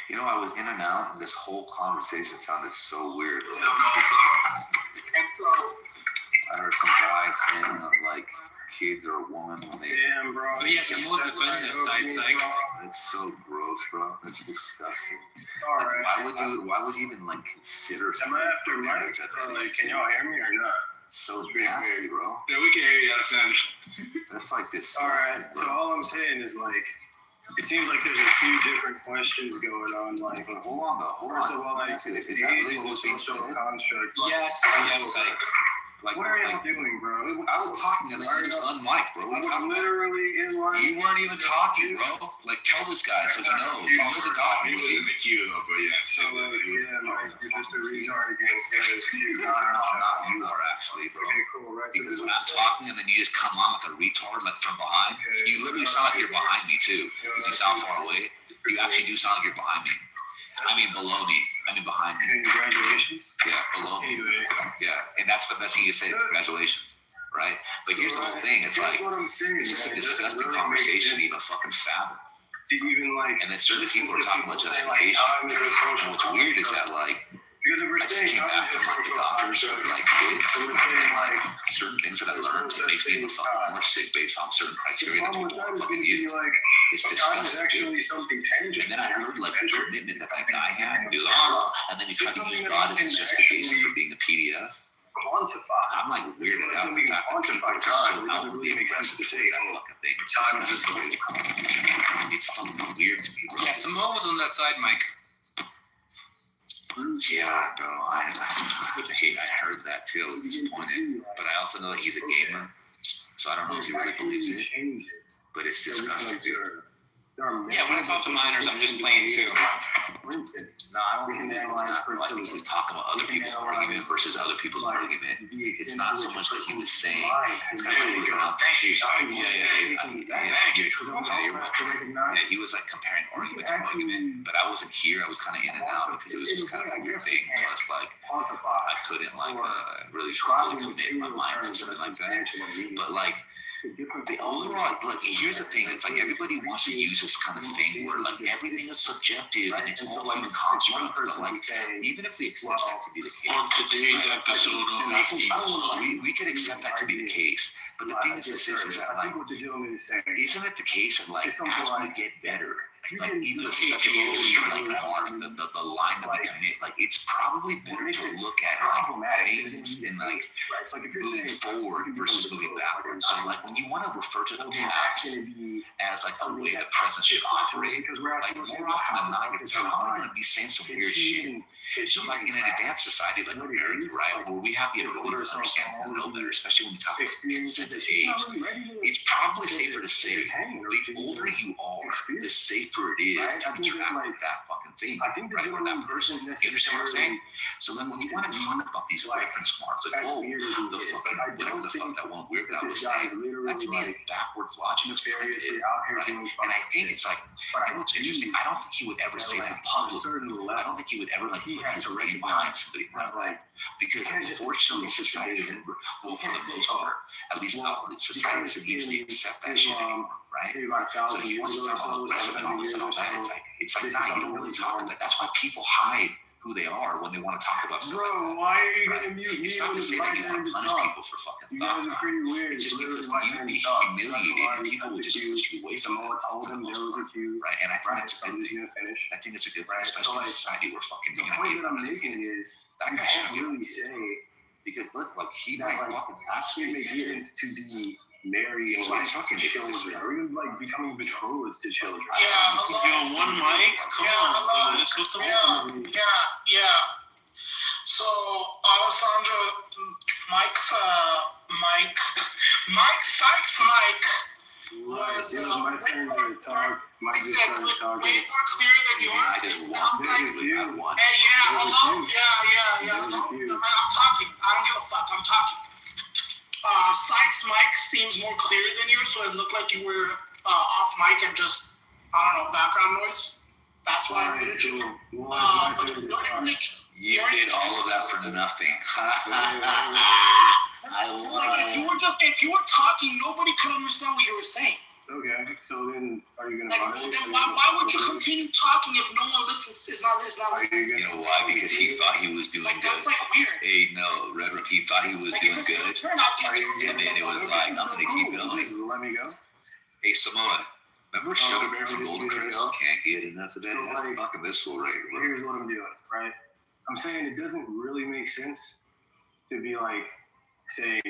You know, I was in and out, and this whole conversation sounded so weird. I heard some guy saying like kids are a woman when they. Damn, bro. Oh yeah, Samoa's defending that side, psych. That's so gross, bro. That's disgusting. All right. Why would you even like consider Am I after something marriage? Like, can y'all hear me or not? It's so nasty, bro. Yeah, we can hear you, Alessandro. That's like this. All right. So all I'm saying is like, it seems like there's a few different questions going on. Like, Hold on, though. first of all, like, Is that age really is a what's being social said? construct. Yes, psych. Like, What are y'all doing, bro? I was talking and then you just unmiked, bro. I What are you was talking about? literally in line. You weren't even talking, bro. Like, tell this guy so he knows. He wasn't talking. He was in the queue, but yeah. So, yeah, like, you're just a retard again. No, not you are actually, bro. Okay, cool, right? So Because this when I'm talking and then you just come on like a retard, like from behind, you literally sound like you're behind me too. Because you sound far away. You actually do sound like you're behind me. I mean below me. I mean behind me. Congratulations. Yeah, below me. Anyway. Yeah, and that's the best thing you say. Congratulations, right? But here's the whole thing. It's like what I'm saying, it's just a man. It disgusting doesn't really make conversation to sense even fucking fathom. To even like, And then certain listen people are to talking about people say, like, justification. time is a social And what's weird is construct. that like Because if we're I just saying came time back is a from like the social doctors for construct, like kids, so we're saying and like, like certain things that I learned that makes me even fucking more sick based on certain the criteria that problem with people that are is fucking going to be use. like, It's time is disgusting. actually something tangible. And then I heard like the Measured. commitment that that guy had, and he was like, oh, and then he tried to use God as his justification for being a PDF. Quantify. I'm like weirded out Doesn't the fact that quantify people are just so time. It doesn't outwardly really make sense impressed to say, with that oh, fucking thing. It's time is just just it's fucking weird to me, bro. Yeah, Samoa was on that side, Mike. Yeah, bro. I heard that too. I was disappointed, but I also know that he's a gamer, so I don't know if he really believes it. But it's disgusting, dude. Yeah, when I talk to minors, I'm just playing too. For instance, No, I don't think it's not. I think he's talking about other people's argument versus other people's argument. It's not so much that he was saying. It's kind of like he was on. Thank you, Simon. Yeah, he was like comparing argument to argument, but I wasn't here. I was kind of in and out because it was just kind of a weird thing. Plus, like, I couldn't like really fully commit my mind to something like that. But like. The overall, like, here's the thing. It's like everybody wants to use this kind of thing where like everything is subjective and it's all human construct. But like, even if we accept that to be the case, On today's episode of we could accept that to be the case. But the thing is that like, isn't it the case that like as we get better, like even the such a the line that we commit, like it's probably better to look at like things and like moving forward versus moving backwards. So like when you want to refer to the past as like a way the present should operate, like more often than not, you're probably going to be saying some weird shit. So like in an advanced society like America, right, where we have the ability to understand and know better, especially when you talk about consented age, it's probably safer to say the older you are, the safer it is to interact with that fucking thing, right, or that person. You understand what I'm saying? So then when you want to talk about these reference marks, like, oh, the fucking, whatever the fuck that one weird guy was saying, that to me is backwards logic. It's primitive, right? And I think it's like, you know what's interesting? I don't think he would ever say that in public. I don't think he would ever like put his name behind somebody, right? Because unfortunately, society doesn't, well, for the most part, at least outwardly, society doesn't usually accept that shit anymore, right? So if he wants to sound all aggressive and all this and all that, it's like, nah, you don't really talk about it. That's why people hide who they are when they want to talk about stuff. Bro, why are you gonna mute me? It's not to say that you want to punish people for fucking thought. It's just because you'd be humiliated and people would just push you away from that for the most part, right? And I think that's a good thing. I think it's a good thing, especially in a society where fucking being the point that I'm making is that guy should really say, because look, like he might fucking actually make sense to be marrying like fucking children, or even like becoming betrothed to children. Yeah, hello. Yo, one mic. Come on, hello. Yeah. So Alessandro, Mike's Mike Sykes' mic was my turn to talk. Mike just started talking. Way more clear than yours. I just want Hey, yeah, hello. Yeah. I'm talking. I don't give a fuck. I'm talking. Sykes' mic seems more clear than yours, so it looked like you were off mic and just, I don't know, background noise. That's why I muted you. But if you did all of that for nothing. If you were talking, nobody could understand what you were saying. Okay, so then are you gonna? Then why would you continue talking if no one listens? Is not listening. You know why? Because he thought he was doing good. That's like weird. Hey, no, Reverend, he thought he was doing good, and then it was like, I'm gonna keep going. Let me go. Hey, Samoa, remember Sugar Bear from Golden Crest? Can't get enough of that. That's fucking this fool right here. Here's what I'm doing, right? I'm saying it doesn't really make sense to be like, say,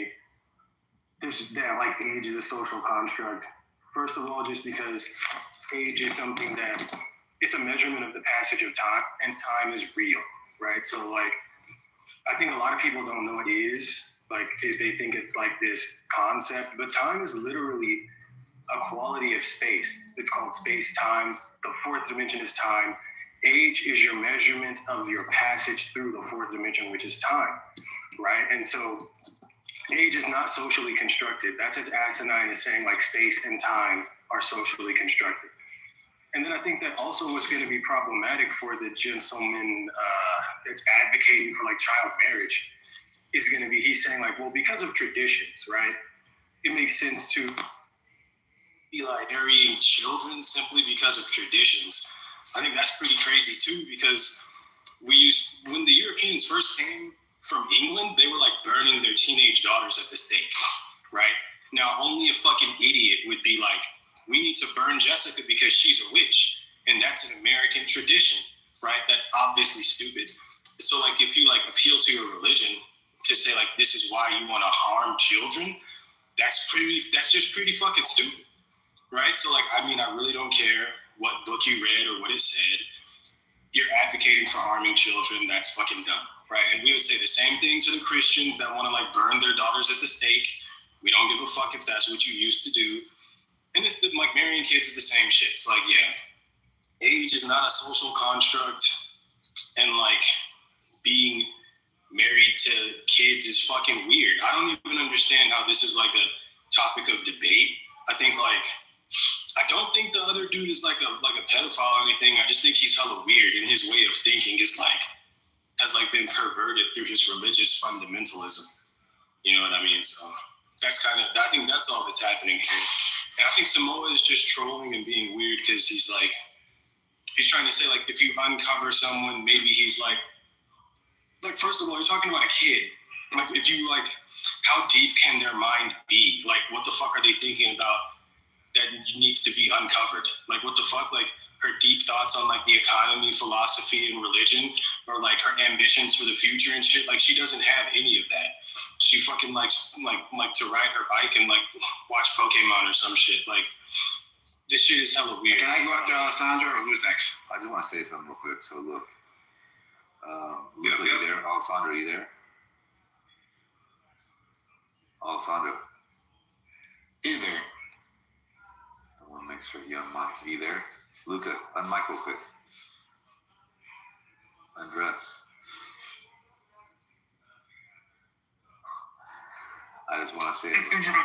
there's that like age is a social construct. First of all, just because age is something that it's a measurement of the passage of time, and time is real, right? So like, I think a lot of people don't know what it is. Like they think it's like this concept, but time is literally a quality of space. It's called space-time. The fourth dimension is time. Age is your measurement of your passage through the fourth dimension, which is time, right? And so age is not socially constructed. That's as asinine as saying like space and time are socially constructed. And then I think that also what's going to be problematic for the gentleman that's advocating for like child marriage is going to be, he's saying like, well, because of traditions, right? It makes sense to be like marrying children simply because of traditions. I think that's pretty crazy too, because when the Europeans first came from England, they were like burning their teenage daughters at the stake, right? Now, only a fucking idiot would be like, we need to burn Jessica because she's a witch. And that's an American tradition, right? That's obviously stupid. So like, if you like appeal to your religion to say like, this is why you want to harm children, that's just pretty fucking stupid, right? So like, I mean, I really don't care what book you read or what it said. You're advocating for harming children, that's fucking dumb. Right, and we would say the same thing to the Christians that want to like burn their daughters at the stake. We don't give a fuck if that's what you used to do. And it's like marrying kids is the same shit. It's like, yeah, age is not a social construct, and like being married to kids is fucking weird. I don't even understand how this is like a topic of debate. I don't think the other dude is like a pedophile or anything. I just think he's hella weird, and his way of thinking is like has like been perverted through his religious fundamentalism. You know what I mean? So that's I think that's all that's happening here. And I think Samoa is just trolling and being weird because he's trying to say like, if you uncover someone, maybe he's like first of all, you're talking about a kid. Like, if you, like, how deep can their mind be? Like, what the fuck are they thinking about that needs to be uncovered? Like, what the fuck? Like, her deep thoughts on, like, the economy, philosophy, and religion, or, like, her ambitions for the future and shit. Like, she doesn't have any of that. She fucking likes, like to ride her bike and, like, watch Pokemon or some shit. Like, this shit is hella weird. Can I go after Alessandro or who's next? I just want to say something real quick. So look, Luca, you there? Alessandro, you there? Alessandro. Is there? I want to make sure you unmic. You there? Luca, unmic real quick. Andres. I just want to say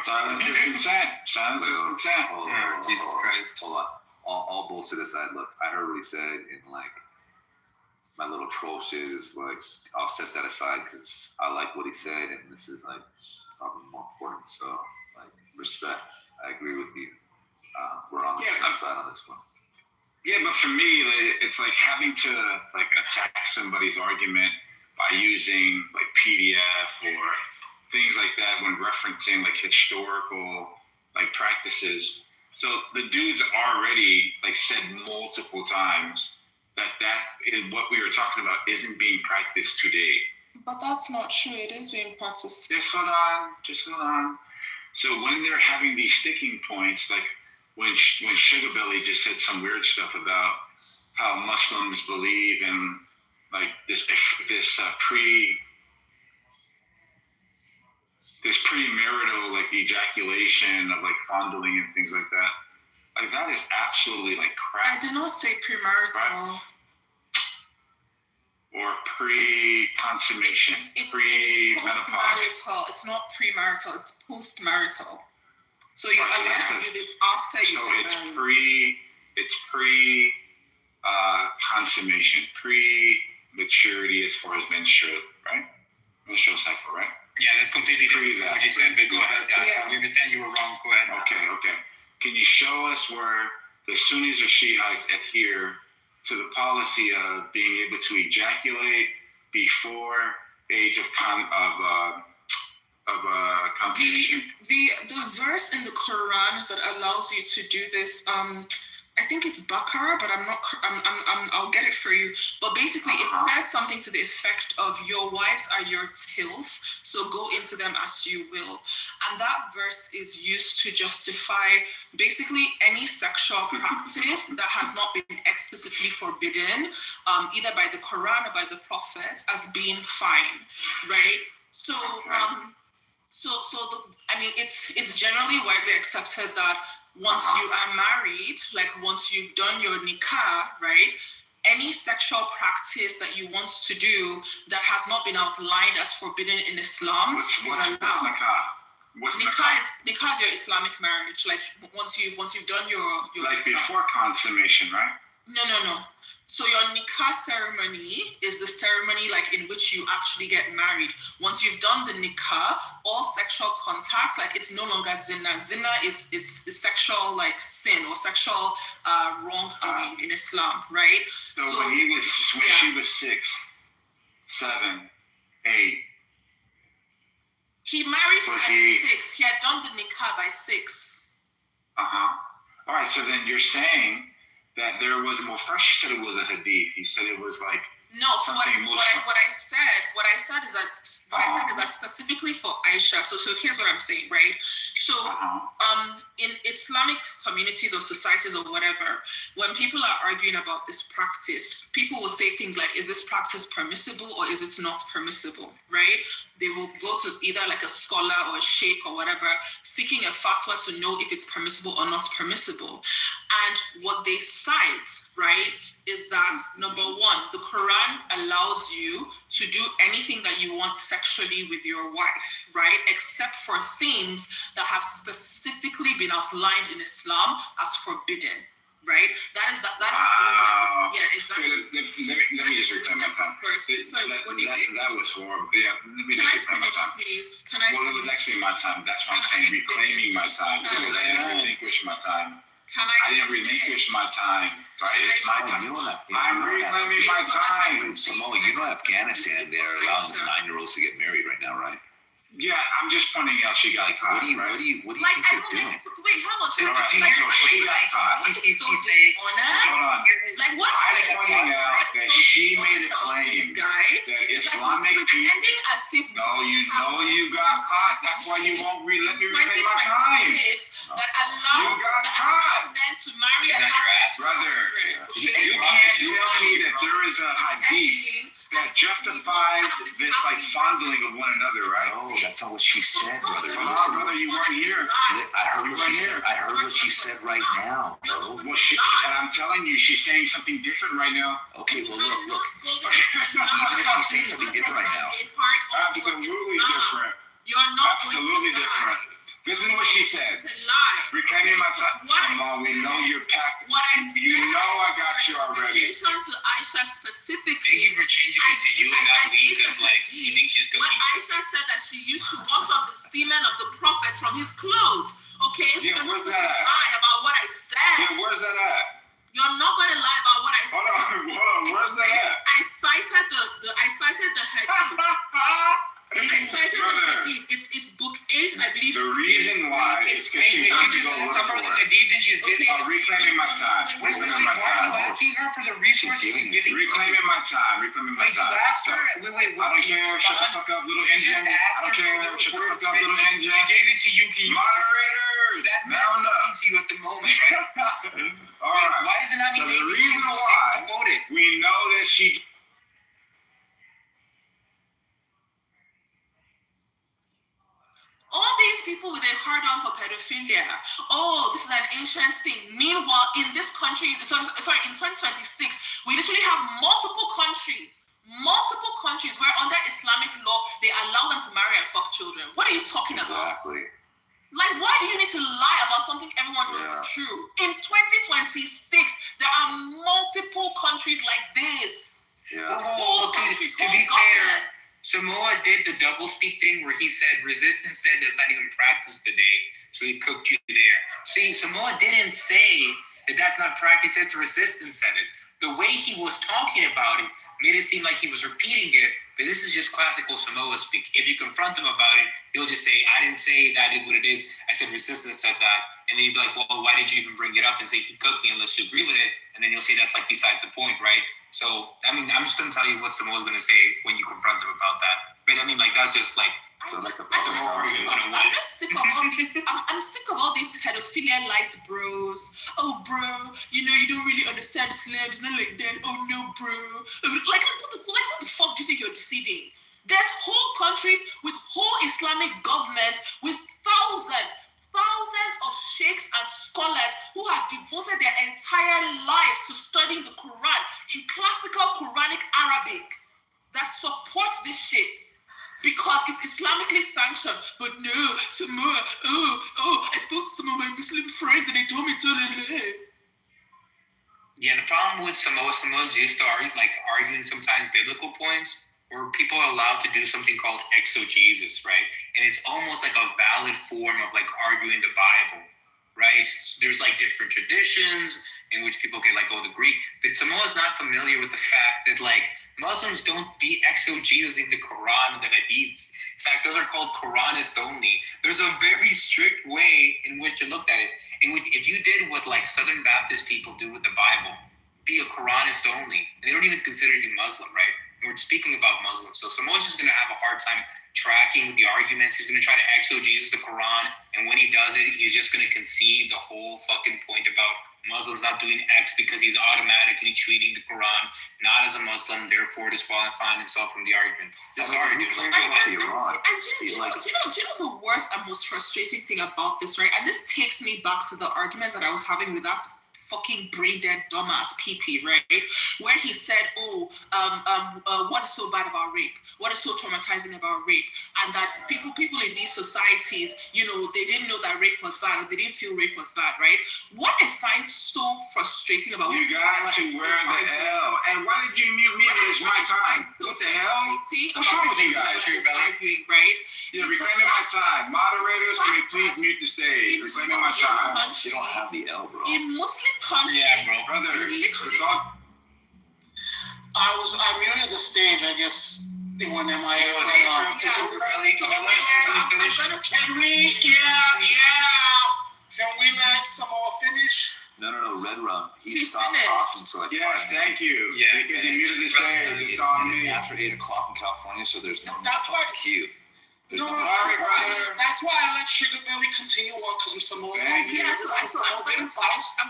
Silence is consent. Silence is consent. Hold Oh, on, Jesus Christ. Hold on. All bullshit aside, look, I heard what he said, and like my little troll shit is like, I'll set that aside because I like what he said, and this is like probably more important. So, like, respect. I agree with you. We're on the same side on this one. Yeah, but for me, it's like having to like attack somebody's argument by using like PDF or things like that when referencing like historical like practices. So the dude's already like said multiple times that is what we were talking about isn't being practiced today. But that's not true. It is being practiced. Just hold on. So when they're having these sticking points, like when Sugar Belly just said some weird stuff about how Muslims believe in like this premarital like ejaculation of like fondling and things like that. Like that is absolutely like crap. I did not say premarital. Or pre-consummation, It's pre-menopause. post-marital. It's not premarital. It's post-marital. So you're allowed to do this after you get married. It's pre-consummation, pre-maturity as far as menstrual, right? Menstrual cycle, right? Yeah, that's completely different from what you said, but go ahead. Yeah. You understand you were wrong. Go ahead. Okay. Can you show us where the Sunnis or Shiites adhere to the policy of being able to ejaculate before age of consummation? The verse in the Quran that allows you to do this, I think it's Baqarah, but I'll get it for you. But basically, it says something to the effect of your wives are your tilth, so go into them as you will. And that verse is used to justify basically any sexual practice that has not been explicitly forbidden, either by the Quran or by the Prophet, as being fine, right? So, it's generally widely accepted that once you are married, like once you've done your nikah, right, any sexual practice that you want to do that has not been outlined as forbidden in Islam is allowed. Nikah is your Islamic marriage. Like once you've done your like nikah. Before consummation, right? No. So your nikah ceremony is the ceremony like in which you actually get married. Once you've done the nikah, all sexual contacts, like it's no longer zina. Zina is sexual like sin or sexual wrongdoing in Islam, right? So when she was 6, 7, 8. He married her at 6. He had done the nikah by 6. All right, so then you're saying that there was, well, first you said it was a hadith. You said it was like no. So what I said is that specifically for Aisha. So here's what I'm saying, right? So in Islamic communities or societies or whatever, when people are arguing about this practice, people will say things like, "Is this practice permissible or is it not permissible?" Right? They will go to either like a scholar or a sheikh or whatever, seeking a fatwa to know if it's permissible or not permissible. And what they cite, right, is that number one, the Quran allows you to do anything that you want sexually with your wife, right, except for things that have specifically been outlined in Islam as forbidden. Right? That is wow. Yeah, exactly. Let me just return my time. Sorry, what do you think? That was horrible. Yeah, let me just return my time. Please? Well, it was actually my time. That's what I'm saying. Reclaiming my time. I relinquish my time I didn't relinquish my time, right? It's my time. I'm reclaiming my time. Samoa, you know Afghanistan, they're allowing 9-year-olds to get married right now, right? Yeah, I'm just pointing out she got caught. What do you Like, think they're doing? wait, how much? All right, she got caught. He's saying, Hold on. Like, what? I'm pointing out that she made a claim Guy, that it's like Islamic he's pretending as if No, you know you got caught. That's why you won't let me reclaim my time. that allows You got caught. men to marry She's and on your have ass, brother. children. You can't tell me that there is a hadith that justifies this like fondling of one another, right? No, that's not what she said, brother. No, Listen, brother, you weren't here. I heard what she said. I heard what she said right now, bro. Well, and I'm telling you, she's saying something different right now. Okay, well, look. Even if she's saying something different right now. Absolutely different. You're not Absolutely different. Listen to what she said. to lie. Reclaiming my time. Come on, we know you're packed. What I said, You know I got you in already. relation to Aisha specifically. thank you for changing it to you in that week, because like you think she's When cooking. Aisha said that she used to wash up the semen of the prophets from his clothes. Okay, so Yeah, you're where's not that gonna at? lie about what I said. Yeah, where's that at? You're not gonna lie about what I said. Hold on, where's that at? I cited the hadith. I cited the Brother, hadith. It's book 8, I believe. the reason why is because Hey, she you wants to just go asked her for look the for it. deed and she's getting Reclaiming my time. Wait, Reclaiming my why are you time. asking her for the resources she's giving? Reclaiming my time. Reclaiming my Wait, you time. asked her? Wait, I don't can you care. Shut the respond? fuck up, little You engine. just I asked don't her care. for the Shut the words, fuck up, right? little engine. I gave it to you. Can you Moderators. that meant Round up. something to you at the moment, right? All right. Why does it not So mean the anything reason to you? why Quote it. we know that she All these people with a hard on for pedophilia. Oh, this is an ancient thing. Meanwhile, in this country, in 2026, we literally have multiple countries where under Islamic law, they allow them to marry and fuck children. What are you talking about? Exactly. Like, why do you need to lie about something everyone knows is true? In 2026, there are multiple countries like this. Yeah. To be fair, Samoa did the doublespeak thing where he said resistance said that's not even practiced today, so he cooked you there. See, Samoa didn't say that that's not practiced, he said resistance said it. The way he was talking about it made it seem like he was repeating it, but this is just classical Samoa speak. If you confront him about it, he'll just say, I didn't say that is what it is. I said resistance said that. And then he'd be like, well, why did you even bring it up and say he cooked me unless you agree with it? And then you'll say that's like besides the point, right? So, I mean, I'm just going to tell you what Samoa's going to say when you confront him about that. But I mean, like, that's just like, I'm just sick of all this. I'm sick of all these pedophilia light bros. Oh, bro, you know you don't really understand Islam. It's not like that. Oh no, bro. Like what the fuck do you think you're deceiving? There's whole countries with whole Islamic governments with thousands of sheikhs and scholars who have devoted their entire lives to studying the Quran in classical Quranic Arabic that supports this shit. Because it's Islamically sanctioned. But no, Samoa, I spoke to some of my Muslim friends and they told me to. yeah, the problem with Samoa's used to arguing sometimes biblical points where people are allowed to do something called exegesis, right? And it's almost like a valid form of like arguing the Bible, right? There's like different traditions in which people get like, oh, the Greek. But Samoa's not familiar with the fact that like Muslims don't be exegesis in the Quran and the Hadiths. In fact, those are called Quranist only. There's a very strict way in which you looked at it. In which if you did what like Southern Baptist people do with the Bible, be a Quranist only, and they don't even consider you Muslim, right? And we're speaking about Muslims. So Samoa's just going to have a hard time tracking the arguments. He's going to try to exegesis the Quran. And when he does it, he's just going to concede the whole fucking point about Muslims not doing X because he's automatically treating the Quran not as a Muslim, therefore disqualifying himself from the argument. Sorry, dude. And do you know the worst and most frustrating thing about this, right? And this takes me back to the argument that I was having with that fucking brain dead dumbass PP, right? Where he said, what is so bad about rape? What is so traumatizing about rape? And that people in these societies, they didn't know that rape was bad, or they didn't feel rape was bad, right? What I find so frustrating about you got to wear the L. And why did you mute me? It's my time. What the hell? What's wrong with you guys? Right? You're reclaiming my time. Moderators, can you please mute the stage? Reclaiming my time. You don't have the L, bro. In Muslim countries, yeah, bro, brother. I muted the stage, I guess. When am I? Can we let Samoa finish? No, Red Rum. He stopped finished. talking, so Yes, thank you. Yeah, because he muted the stage. It's on me. after 8 o'clock in California, so there's no That's why- queue. No, Sorry, brother. that's why I let Sugar Belly continue on because I'm Samoa. Thank you. I'm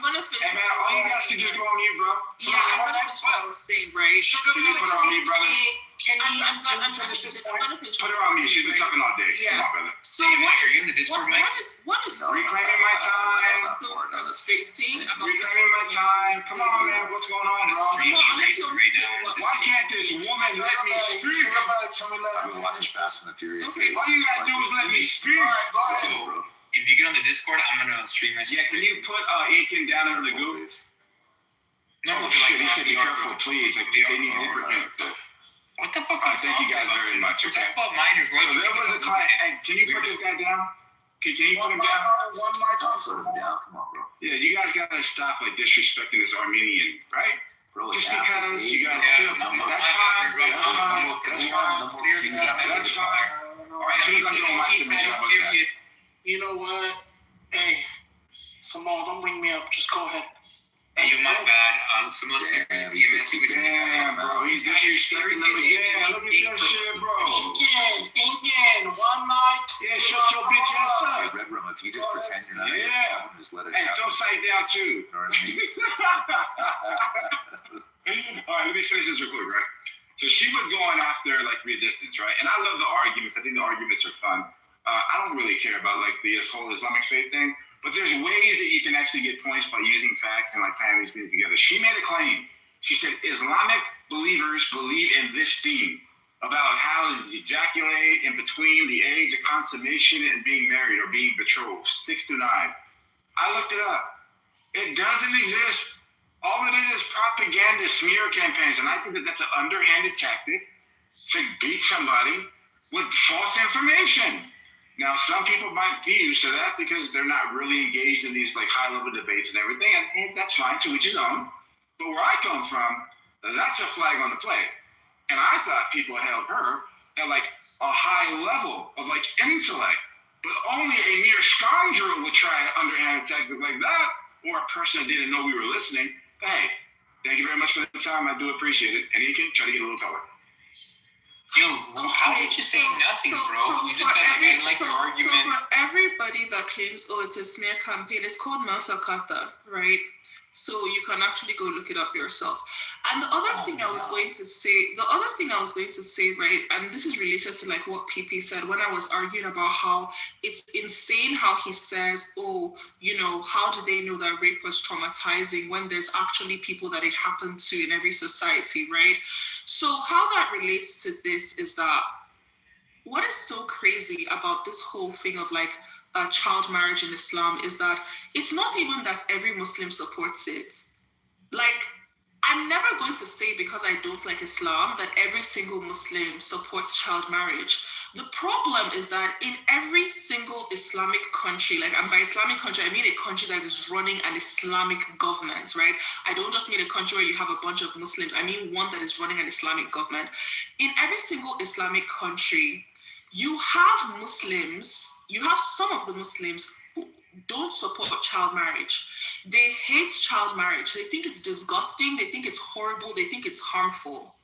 gonna finish. Hey, man, all you guys can just go on mute, bro. Yeah, I'm gonna finish what I was saying, right? Sugar Can you Belly, put her on mute, brother? I'm gonna finish this point. Put her on mute. She's been talking all day. Yeah. Come on, brother. So Hey, Mike, what are you in the is Discord, Mike? what is Reclaiming my time. so frustrating about Reclaiming my time. Come on, man. What's going on, bro? Stream racing right now. Why can't this woman let me speak? I've been watching Fast and the Furious. Okay. All you gotta do is let me speak. Go ahead. Bro. If you get on the Discord, I'm gonna stream my Yeah, can you put Aiken down under the goop? No, Oh shit, he said be careful, please. Like, they need to What the fuck are you thank you talking guys about? very much. We're Okay. talking about minors, So right? there was a client. Hey, can you put this guy down? Can you put him down? One mic on Put him down. Come on, bro. Yeah, you guys gotta stop like disrespecting this Armenian, right? Bro, Just it's after because 8. you guys Yeah, feel no, that's no, fine. no, That's no, fine. no, That's no, fine. As soon as I'm doing my submission, how about that? You know what? Hey, Samoa, don't bring me up. Just go ahead. Hey, you my bad. So most people Damn, DMS with me. Damn, bro, he's disrespecting them again. Look at that shit, bro. Again, one mic. Yeah, shut your bitch ass Hey, up. Red Rum, if you just pretend you're not on your Yeah. phone, just let it Hey, happen. throw sight down too. You know what I mean? All right, let me finish this real quick, right? So she was going after like resistance, right? And I love the arguments. I think the arguments are fun. I don't really care about like the whole Islamic faith thing, but there's ways that you can actually get points by using facts and like tying these things together. She made a claim. She said Islamic believers believe in this theme about how to ejaculate in between the age of consummation and being married or being betrothed, 6 to 9. I looked it up. It doesn't exist. All it is propaganda smear campaigns, and I think that that's an underhanded tactic to beat somebody with false information. Now, some people might be used to that because they're not really engaged in these like high-level debates and everything, and that's fine, to each his own. But where I come from, that's a flag on the play. And I thought people held her at like a high level of like intellect, but only a mere scoundrel would try an underhanded tactic like that, or a person that didn't know we were listening. Hey, thank you very much for the time. I do appreciate it. And you can try to get a little taller. Yo, how did you say nothing, bro? You just said I didn't like your argument. So for everybody that claims, it's a smear campaign, it's called Mafakata, right? So you can actually go look it up yourself. And the other thing I was going to say, right, and this is related to like what PP said when I was arguing about how it's insane how he says, how do they know that rape was traumatizing when there's actually people that it happened to in every society, right? So how that relates to this is that what is so crazy about this whole thing of like child marriage in Islam is that it's not even that every Muslim supports it. Like, I'm never going to say because I don't like Islam that every single Muslim supports child marriage. The problem is that in every single Islamic country, and by Islamic country, I mean a country that is running an Islamic government, right? I don't just mean a country where you have a bunch of Muslims. I mean one that is running an Islamic government. In every single Islamic country, you have some of the Muslims who don't support child marriage. They hate child marriage. They think it's disgusting. They think it's horrible. They think it's harmful.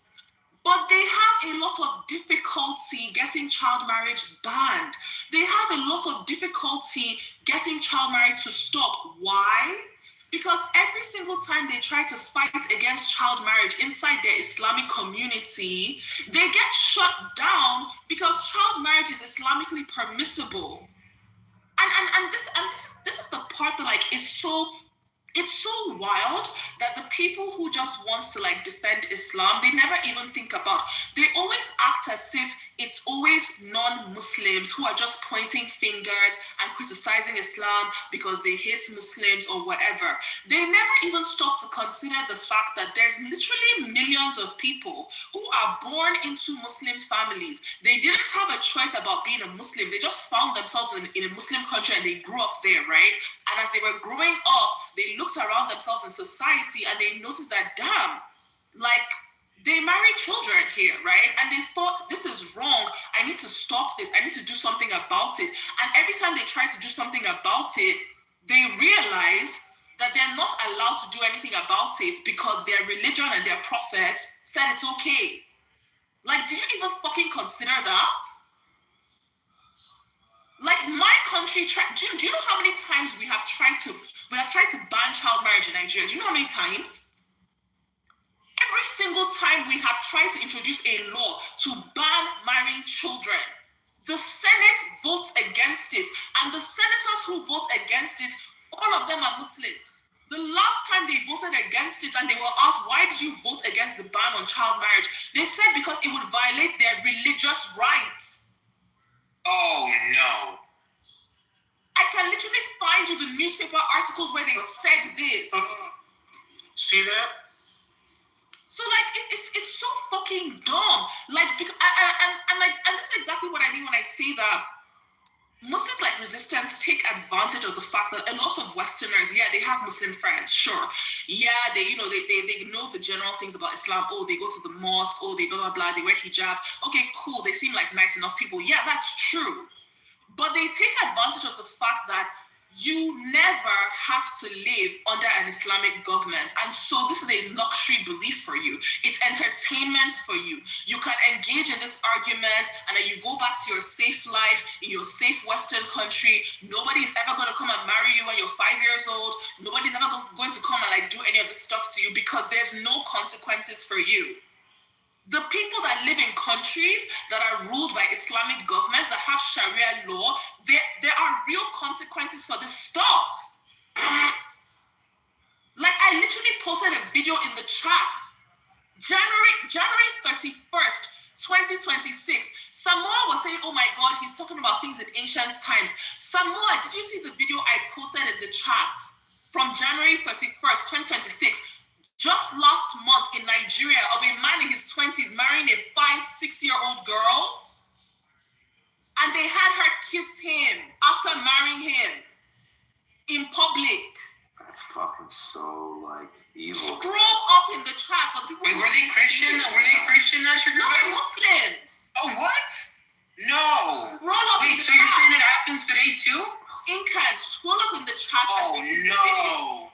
But they have a lot of difficulty getting child marriage banned. They have a lot of difficulty getting child marriage to stop. Why? Because every single time they try to fight against child marriage inside their Islamic community, they get shut down because child marriage is Islamically permissible. And this is the part that is so it's so wild that the people who just want to like defend Islam, they never even think about, they always act as if it's always non-Muslims who are just pointing fingers and criticizing Islam because they hate Muslims or whatever. They never even stop to consider the fact that there's literally millions of people who are born into Muslim families. They didn't have a choice about being a Muslim. They just found themselves in a Muslim country and they grew up there, right? And as they were growing up, they looked around themselves in society and they noticed that, damn, like, they marry children here, right? And they thought, this is wrong. I need to stop this. I need to do something about it. And every time they try to do something about it, they realize that they're not allowed to do anything about it because their religion and their prophets said it's okay. Like, did you even fucking consider that? Like, my country, do you know how many times we have tried to ban child marriage in Nigeria? Do you know how many times? Every single time we have tried to introduce a law to ban marrying children, the Senate votes against it. And the senators who vote against it, all of them are Muslims. The last time they voted against it and they were asked, why did you vote against the ban on child marriage? They said because it would violate their religious rights. Oh, no. I can literally find you the newspaper articles where they said this. See that? So like it's so fucking dumb. Like because and this is exactly what I mean when I say that Muslims like resistance take advantage of the fact that a lot of Westerners, yeah, they have Muslim friends, sure. Yeah, they know the general things about Islam. Oh, they go to the mosque, oh, they blah blah blah, they wear hijab. Okay, cool, they seem like nice enough people. Yeah, that's true. But they take advantage of the fact that you never have to live under an Islamic government. And so this is a luxury belief for you. It's entertainment for you. You can engage in this argument and then you go back to your safe life in your safe Western country. Nobody's ever going to come and marry you when you're 5 years old. Nobody's ever going to come and like do any of this stuff to you because there's no consequences for you. The people that live in countries that are ruled by Islamic governments that have Sharia law, there are real consequences for this stuff. Like I literally posted a video in the chat. January 31st, 2026. Samoa was saying, oh my God, he's talking about things in ancient times. Samoa, did you see the video I posted in the chat from January 31st, 2026? Just last month in Nigeria, of a man in his 20s marrying a 5-6-year-old girl, and they had her kiss him after marrying him in public. That's fucking so like evil. Scroll up in the chat for the people. Wait, were they Christian? Were they Christian? No, they're Muslims. Oh, what? No. Roll up in the so chat. You're saying it happens today too? Incan, scroll up in the chat. Oh no.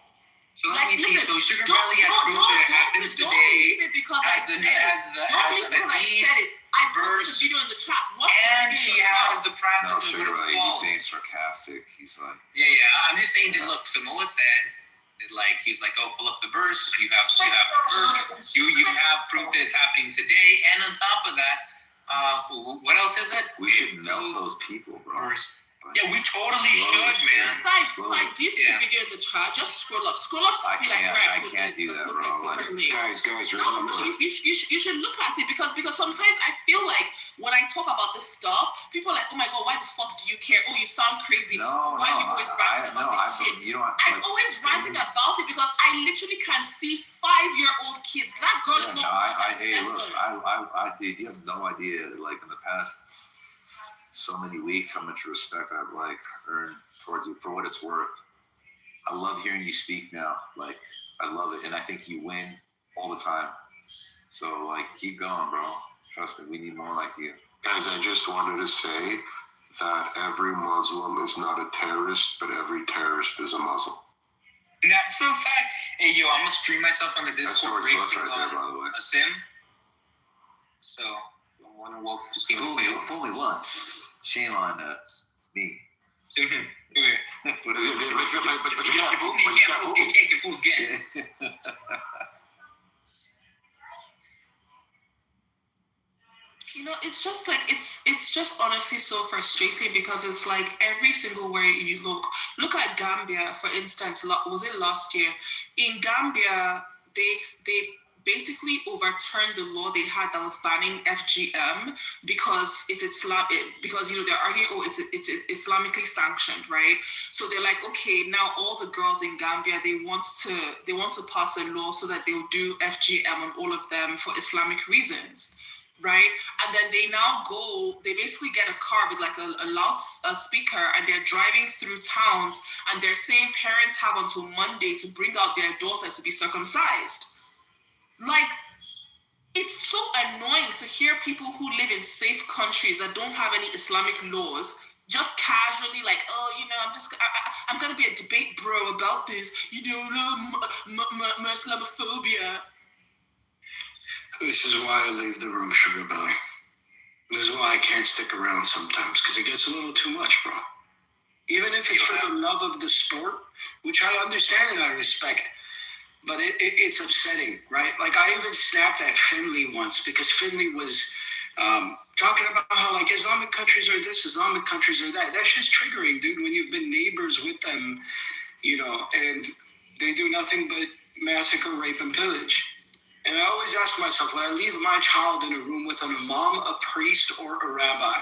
So let me see. So Sugar Valley has proved that it happens today as the hadith verse, video in the chat. And she has the practice of what it's called. He's being sarcastic. He's like, yeah. I'm just saying that. Look, Samoa said that, like, he's like, oh, pull up the verse. You have verse. You have proof that it's happening today. And on top of that, what else is it? We should know those people, bro. Yeah, we totally should, man. Like, do you see the video in the chat? Just scroll up. I can't do that, bro. Guys, no, you should look at it because sometimes I feel like when I talk about this stuff, people are like, oh my God, why the fuck do you care? Oh, you sound crazy. Why are you always ranting about this shit? I'm always ranting about it because I literally can see 5-year-old kids. That girl is not. Dude, you have no idea. Like in the past so many weeks, how much respect I've like earned towards you for what it's worth. I love hearing you speak now. Like I love it, and I think you win all the time. So like, keep going, bro. Trust me, we need more like you. Guys, I just wanted to say that every Muslim is not a terrorist, but every terrorist is a Muslim. That's a fact. Hey, yo, I'm gonna stream myself on the Discord racing right there, by the way. A sim. So I want to welcome to see Fully once. Shame on me. But you can't get food again. You know, it's just like it's just honestly so frustrating because it's like every single way you look at Gambia, for instance. Was it last year? In Gambia, they basically overturned the law they had that was banning FGM because it's because they're arguing, oh, it's Islamically sanctioned, right? So they're like, okay, now all the girls in Gambia, they want to pass a law so that they'll do FGM on all of them for Islamic reasons, right? And then they basically get a car with like a loud speaker, and they're driving through towns, and they're saying parents have until Monday to bring out their daughters to be circumcised. Like, it's so annoying to hear people who live in safe countries that don't have any Islamic laws just casually like, oh, I'm gonna be a debate bro about this, Islamophobia. This is why I leave the room, Sugar Belly. This is why I can't stick around sometimes, because it gets a little too much, bro. Even if it's for the love of the sport, which I understand and I respect, but it's upsetting, right? Like, I even snapped at Finley once because Finley was talking about how, like, Islamic countries are this, Islamic countries are that. That's just triggering, dude, when you've been neighbors with them, and they do nothing but massacre, rape, and pillage. And I always ask myself, would I leave my child in a room with an imam, a priest, or a rabbi?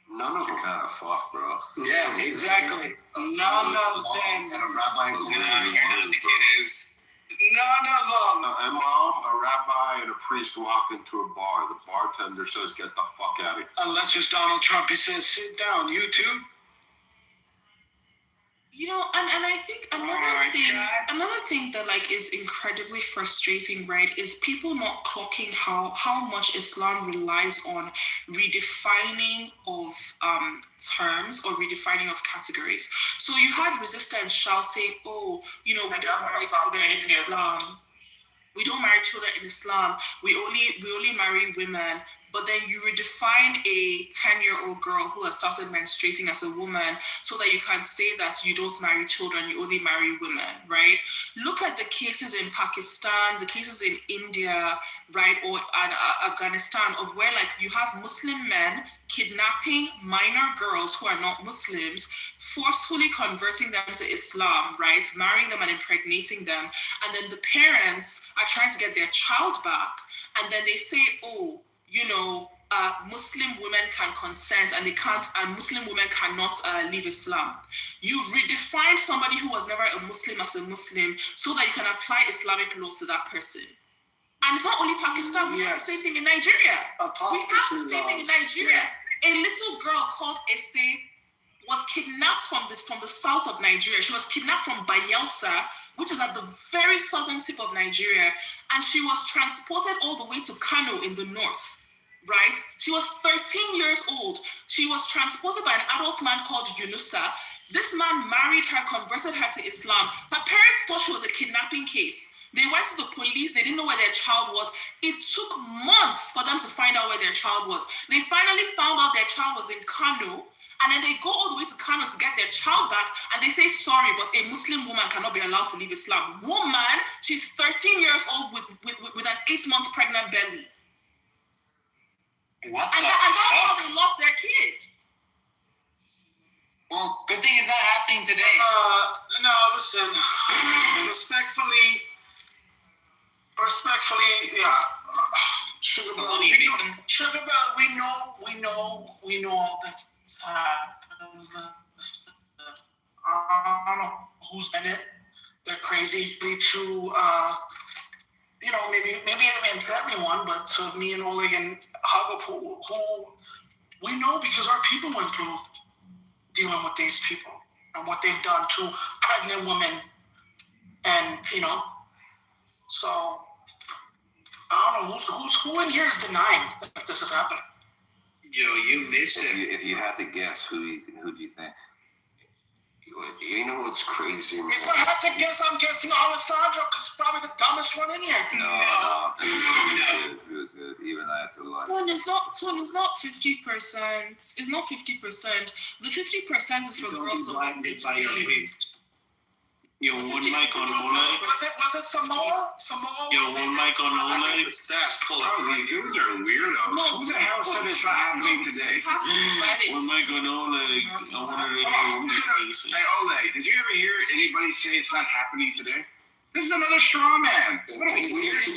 None of them kind of fuck, bro. Yeah, exactly. None of them. And a rabbi You know what the kid is. None of them. A imam, a rabbi, and a priest walk into a bar. The bartender says, "Get the fuck out of here." Unless it's Donald Trump, he says, "Sit down, you too." And I think another thing that like is incredibly frustrating, right, is people not clocking how much Islam relies on redefining of terms or redefining of categories. So you had resistance shouting, oh, we don't marry children in Islam. We don't marry children in Islam. We only marry women. But then you redefine a 10-year-old girl who has started menstruating as a woman so that you can say that you don't marry children, you only marry women, right? Look at the cases in Pakistan, the cases in India, right, or Afghanistan, of where like you have Muslim men kidnapping minor girls who are not Muslims, forcefully converting them to Islam, right, marrying them and impregnating them, and then the parents are trying to get their child back, and then they say, oh, Muslim women can consent and they can't, and Muslim women cannot leave Islam. You've redefined somebody who was never a Muslim as a Muslim so that you can apply Islamic law to that person. And it's not only Pakistan, we have the same thing in Nigeria. We have the same thing in Nigeria. A little girl called Ese was kidnapped from the south of Nigeria. She was kidnapped from Bayelsa, which is at the very southern tip of Nigeria, and she was transported all the way to Kano in the north, right? She was 13 years old. She was transported by an adult man called Yunusa. This man married her, converted her to Islam. Her parents thought she was a kidnapping case. They went to the police. They didn't know where their child was. It took months for them to find out where their child was. They finally found out their child was in Kano. And then they go all the way to Kano to get their child back, and they say, sorry, but a Muslim woman cannot be allowed to leave Islam. Woman, she's 13 years old with an 8 months pregnant belly. What and that's how they lost their kid. Well, good thing it's not happening today. No, listen. Respectfully, yeah. Sugar Bell, we know all this. I don't know who's in it. They're crazy. Me too. Maybe it meant to everyone, but to me and Oleg and Haga, who we know because our people went through dealing with these people and what they've done to pregnant women, and so I don't know who in here is denying that this is happening. Yo, you missed it. If you had to guess, who do you think? You know what's crazy, man? If I had to guess, I'm guessing Alessandro, because he's probably the dumbest one in here. No, he was good. Even that's a lie. Tone is not 50%. It's not 50%. The 50% is for girls. Yo, one mic on Oleg. Was it Samoa? Yo, one mic on Oleg. Stats pull up. Like, dudes are weirdos. No, Who the hell said it's not happening today? One mic on Oleg. I wanted to hear what you say. Hey, Oleg, did you ever hear anybody say it's not happening today? This is another straw man. What a weird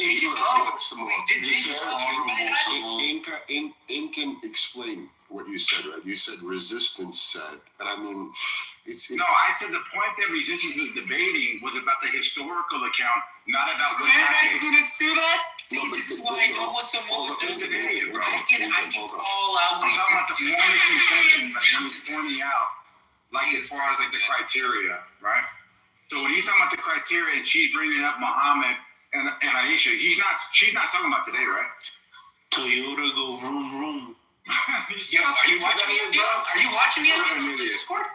Ink can explain what you said, right? You said resistance said, but I mean, it's no, I said the point that resistance was debating was about the historical account, not about what happened. Students do that? See, this is why I know what's a moment. I can call out I'm talking about the formation session that he was forming out, like as far as like the criteria, right? So when he's talking about the criteria and she's bringing up Muhammad and Aisha, she's not talking about today, right? Toyota go vroom vroom. Yo, are you watching me? Are you watching me on the Discord?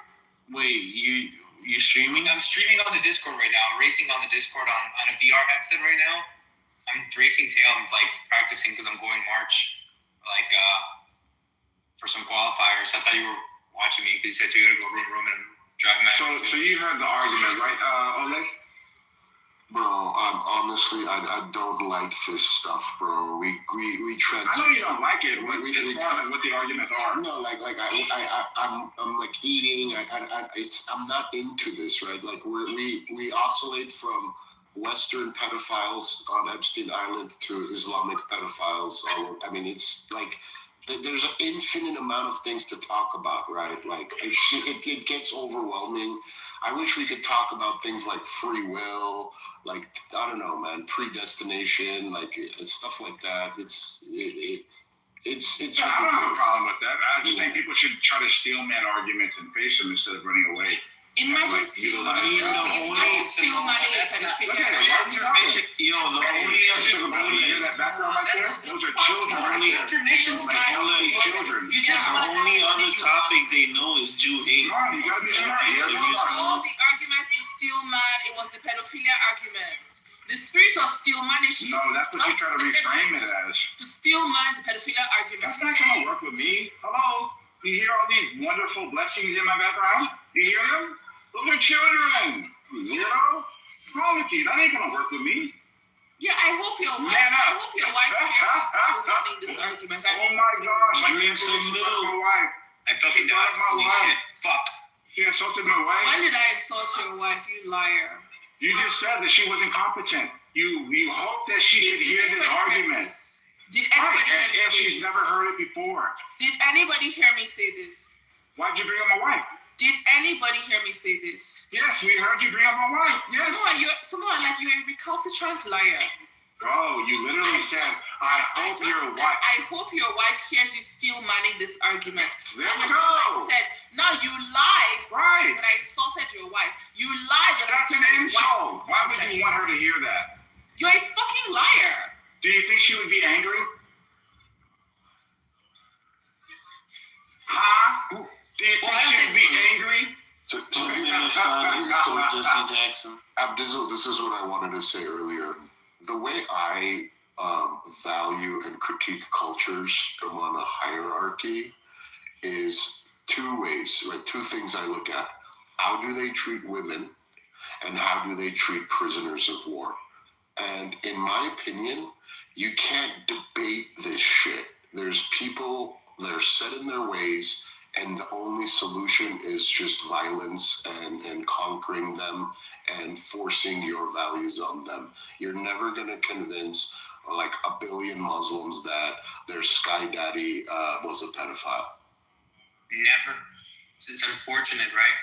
Wait, you streaming? I'm streaming on the Discord right now. I'm racing on the Discord on a VR headset right now. I'm racing today. I'm like practicing because I'm going March, like for some qualifiers. I thought you were watching me because you said Toyota go vroom vroom and drive mad. So you heard the argument, right, Oleg? Bro, honestly, I don't like this stuff, bro. We transition. I know you don't like it. What the arguments are? No, I'm like eating. I'm not into this, right? Like we oscillate from Western pedophiles on Epstein Island to Islamic pedophiles. I mean, it's like there's an infinite amount of things to talk about, right? Like it gets overwhelming. I wish we could talk about things like free will, like, I don't know, man, predestination, like stuff like that. It's Yeah, I don't have a problem with that. I just think people should try to steel man arguments and face them instead of running away. Imagine steal money. Yo, the only other topic they know is Jew hate. All the arguments to steal man, it was the pedophilia arguments. The spirit of steal man is no, that's what you try to reframe it as. To steal man, the pedophilia argument. That's not going to work with me. Hello? You hear all these wonderful blessings in my background? You hear them? Those are children. You know? What's wrong with you? That ain't going to work with me. Yeah, I hope your wife hears still running this argument. Oh my gosh. Drink some milk. I fucking died. Holy shit. Fuck. She insulted my wife. When did I insult your wife, you liar? You just said that she wasn't competent. You hope that she could hear this argument. Did anybody hear me if she's never heard it before. Did anybody hear me say this? Why'd you bring up my wife? Did anybody hear me say this? Yes, we heard you bring up my wife. Yes. You're a recalcitrant liar. Bro, you literally said, I hope your wife hears you still manning this argument. There we go. I said, no, you lied. Right. When I insulted your wife. You lied. That's an insult. Why would you want her to hear that? You're a fucking liar. Do you think she would be angry? Huh? Do you think she would be angry? Jesse Jackson. Abdizzle, this is what I wanted to say earlier. The way I value and critique cultures among a hierarchy is two ways, right? Two things I look at. How do they treat women and how do they treat prisoners of war? And in my opinion, you can't debate this shit. There's people that are set in their ways and the only solution is just violence and conquering them and forcing your values on them. You're never going to convince like 1 billion Muslims that their sky daddy was a pedophile. Never. It's unfortunate, right?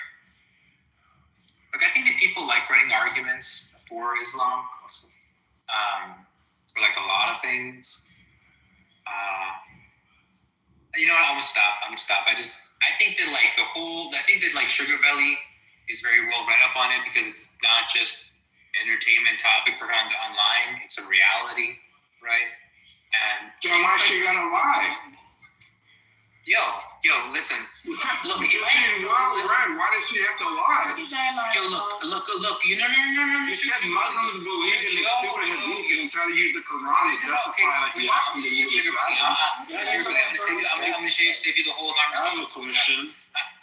Like, I think that people like running arguments for Islam, for like a lot of things. You know what? I'm gonna stop. I think that like Sugar Belly is very well read up on it because it's not just an entertainment topic for online. It's a reality, right? And so why she gonna lie? Yo, listen. Look, why does she have to lie? Yo, look. You no. You said Muslims believe in the stupid hadith and try to use the Quran to justify like the action to use it. I'm gonna save you the whole conversation. I have a question.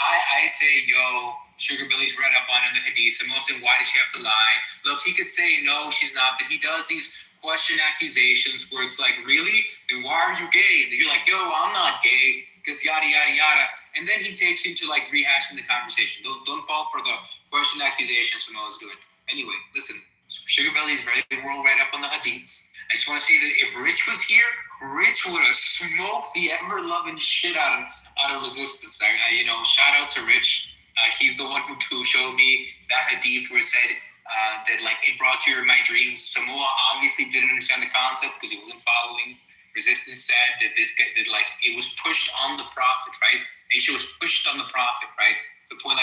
I say, yo, Sugar Billy's read up on in the Hadith. So mostly, why does she have to lie? Look, he could say no, she's not, but he does these question accusations where it's like, really? Then why are you gay? And you're like, yo, I'm not gay, because yada yada yada. And then he takes you to like rehashing the conversation. Don't fall for the question accusations Samoa's doing. Anyway, listen, Sugar Belly is very well read up on the Hadiths. I just want to say that if Rich was here, Rich would have smoked the ever-loving shit out of Resistance. Shout out to Rich. He's the one who showed me that Hadith where it said that like it brought to my dreams. Samoa obviously didn't understand the concept because he wasn't following. Resistance said that it was pushed on the Prophet, right? Aisha was pushed on the Prophet, right? The point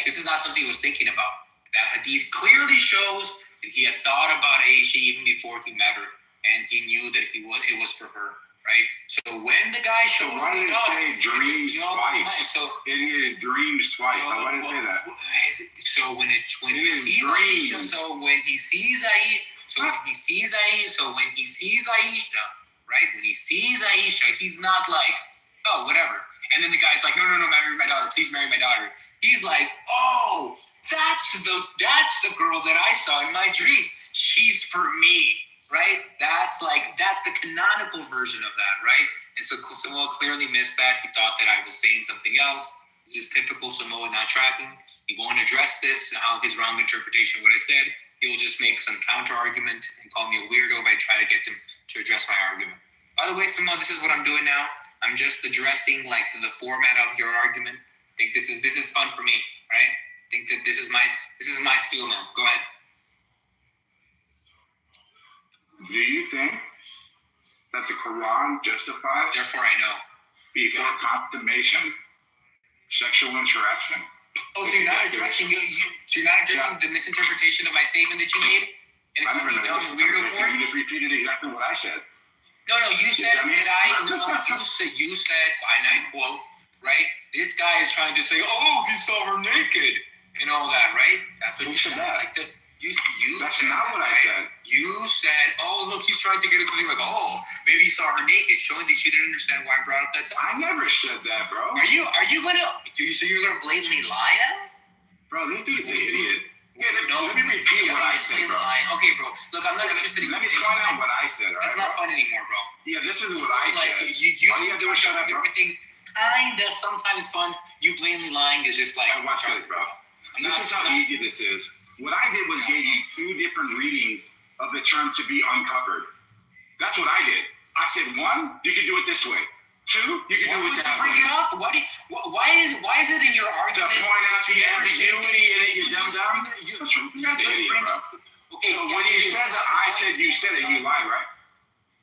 this is not something he was thinking about. That Hadith clearly shows that he had thought about Aisha even before he met her, and he knew that it was for her, right? So when the guy showed why did it say dreams twice? So it is dreams twice. Why did it say that? So when he sees Aisha, so when he sees Aisha, right? When he sees Aisha, he's not like, oh, whatever. And then the guy's like, no, marry my daughter. Please marry my daughter. He's like, oh, that's the girl that I saw in my dreams. She's for me, right? That's the canonical version of that, right? And so Samoa clearly missed that. He thought that I was saying something else. This is typical Samoa not tracking. He won't address this, his wrong interpretation of what I said. He'll just make some counter argument and call me a weirdo if I try to get him to address my argument. By the way, Samoa, this is what I'm doing now. I'm just addressing the format of your argument. I think this is fun for me, right? I think that this is my steel now. Go ahead. Do you think that the Quran justifies? Therefore, I know. Before consummation, sexual interaction. Oh, so you're not addressing the misinterpretation of my statement that you made? And it could be dumb and weirdo for you just repeated exactly what I said. No, you said that you said, and I quote, right? This guy is trying to say, oh, he saw her naked and all that, right? That's what you said. That's not what I said. You said, oh, look, he's trying to get us something like, oh, maybe he saw her naked, showing that she didn't understand why I brought up that topic. I never said that, bro. So you're gonna blatantly lie now? Bro, this dude's an idiot. Yeah, let me repeat what I said, bro. Okay, bro. Look, I'm not interested in. Let me point out what I said, all right? It's not fun anymore, bro. Yeah, this is what I said. All you have to do is shut up, bro. Everything kinda sometimes fun. You blatantly lying is just like. Watch this, bro. This is how easy this is. What I did was gave you two different readings of the term to be uncovered. That's what I did. I said, one, you can do it this way. Two, you can do it that way. Bring it up. Why is it in your argument? To point out the ambiguity in it, you dumb. You're an idiot, bro. Okay, so when you said that I said you said it, you lied, right?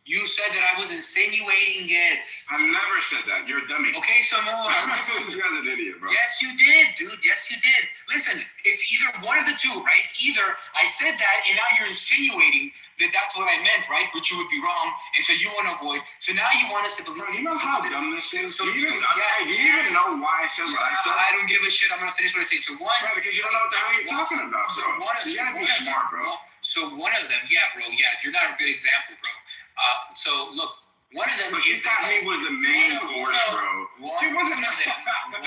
You said that I was insinuating it. I never said that. You're a dummy. Okay, Samoa. You guys are an idiot, bro. Yes, you did, dude. Yes, you did. Listen, it's either one of the two, right? Either I said that and now you're insinuating that that's what I meant, right? Which you would be wrong, and so you want to avoid. So now you want us to believe. Bro, you know how dumb this is? Do you even know why I said what I said? I don't give a shit. I'm going to finish what I say. So one. Bro, because you don't know what the hell you're talking about, bro. You got to be smart, bro. So one of them, yeah, bro, yeah, you're not a good example, bro. So look, one of them is that he was the main force, bro. One of them is that I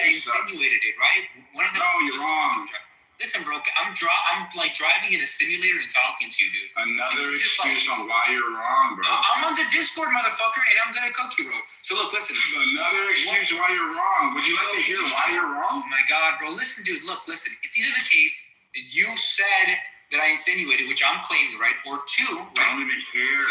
insinuated it, right? One of them. No, you're wrong. Listen, bro, I'm driving in a simulator and talking to you, dude. Another excuse on why you're wrong, bro. I'm on the Discord, motherfucker, and I'm gonna cook you, bro. So look, listen. Another excuse why you're wrong. Would you like to hear why you're wrong? Oh my God, bro. Listen, dude. Look, listen. It's either the case that you said that I insinuated, which I'm claiming, right, or two, right? I don't even care.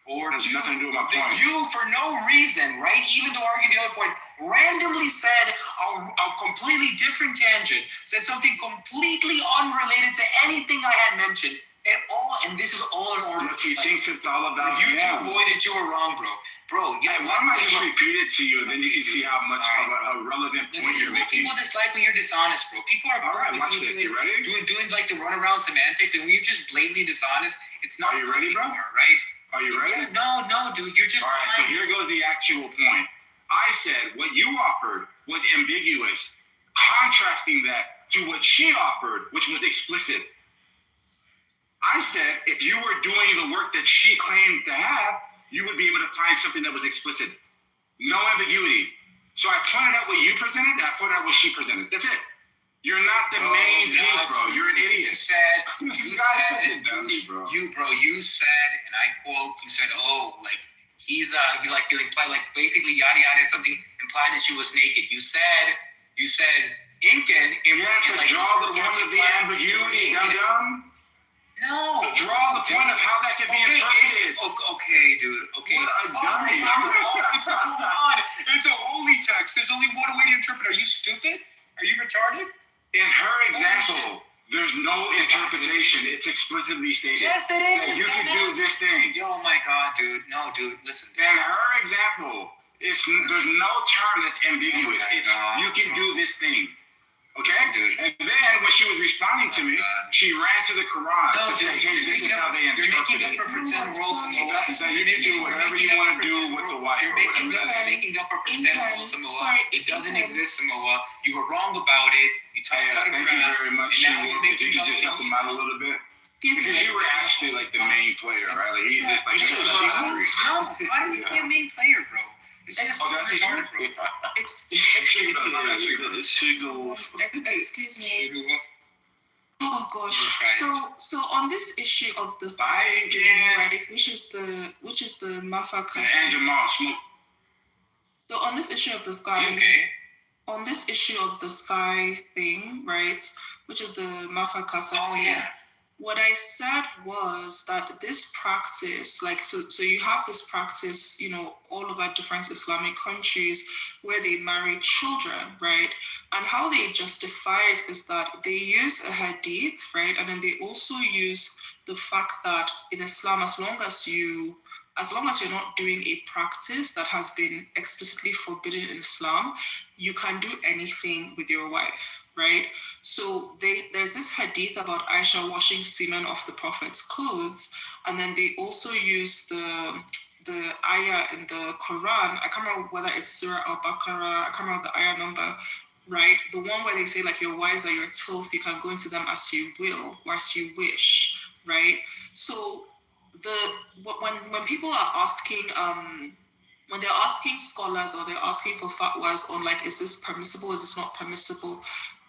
Or has two, nothing to do with my point. You, for no reason, right, even though arguing the other point, randomly said a completely different tangent, said something completely unrelated to anything I had mentioned, and this is all in order to think it's all about you to avoid it. You were wrong, bro. Bro, yeah. Why don't I just repeat it to you, and then you can see how much of a relevant point you're making. People dislike when you're dishonest, bro. People are all right. Watch this. You ready? Doing like the runaround semantic, and when you're just blatantly dishonest, it's not. Are you ready, bro? Right? Are you ready? No, dude. You're just. All right. So here goes the actual point. I said what you offered was ambiguous, contrasting that to what she offered, which was explicit. I said if you were doing the work that she claimed to have, you would be able to find something that was explicit. No ambiguity. So I pointed out what you presented, and I pointed out what she presented. That's it. You're not the main piece, bro. You're an idiot. You said, You guys said dummy, bro. You said, and I quote, you said, oh, like, he implied, like, basically, yada, yada, something implied that she was naked. You said, Incan, like, draw the point of the ambiguity, dum-dum. No. To draw the point of how that could be interpreted. Okay, dude. Okay. What a dummy. Come on. It's a holy text. There's only one way to interpret. Are you stupid? Are you retarded? In her example, there's no interpretation. It's explicitly stated. Yes, it is. That you can do this thing. Oh my God, dude. No, dude. Listen. In her example, there's no term that's ambiguous. You can do this thing. Okay? Dude. And then when she was responding to me, she ran to the Quran to say, hey, this is how they interpret it. You're making up a pretend world from Samoa. So you can do whatever you want to do with the wife. You're making up a pretend world Samoa. It doesn't exist, Samoa. You were wrong about it. You talked about it. Thank you very much. If you could just help him out a little bit. Because you were actually like the main player, right? Like he's just like no, why do you be a main player, bro? Excuse me. Oh gosh. So on this issue of the thigh, which is the mafaka. And Jamal smoke. So on this issue of the thigh. Okay. On this issue of the thigh thing, right? Which is the mafaka. Oh yeah. What I said was that this practice, like, so you have this practice, all over different Islamic countries where they marry children, right? And how they justify it is that they use a hadith, right? And then they also use the fact that in Islam, as long as you're not doing a practice that has been explicitly forbidden in Islam, you can do anything with your wife, right? So there's this hadith about Aisha washing semen off the Prophet's clothes, and then they also use the ayah in the Quran. I can't remember whether it's Surah Al-Baqarah, I can't remember the ayah number, right? The one where they say, like, your wives are your tilth, you can go into them as you will or as you wish, right? So when people are asking, when they're asking scholars or they're asking for fatwas on, like, is this permissible, is this not permissible,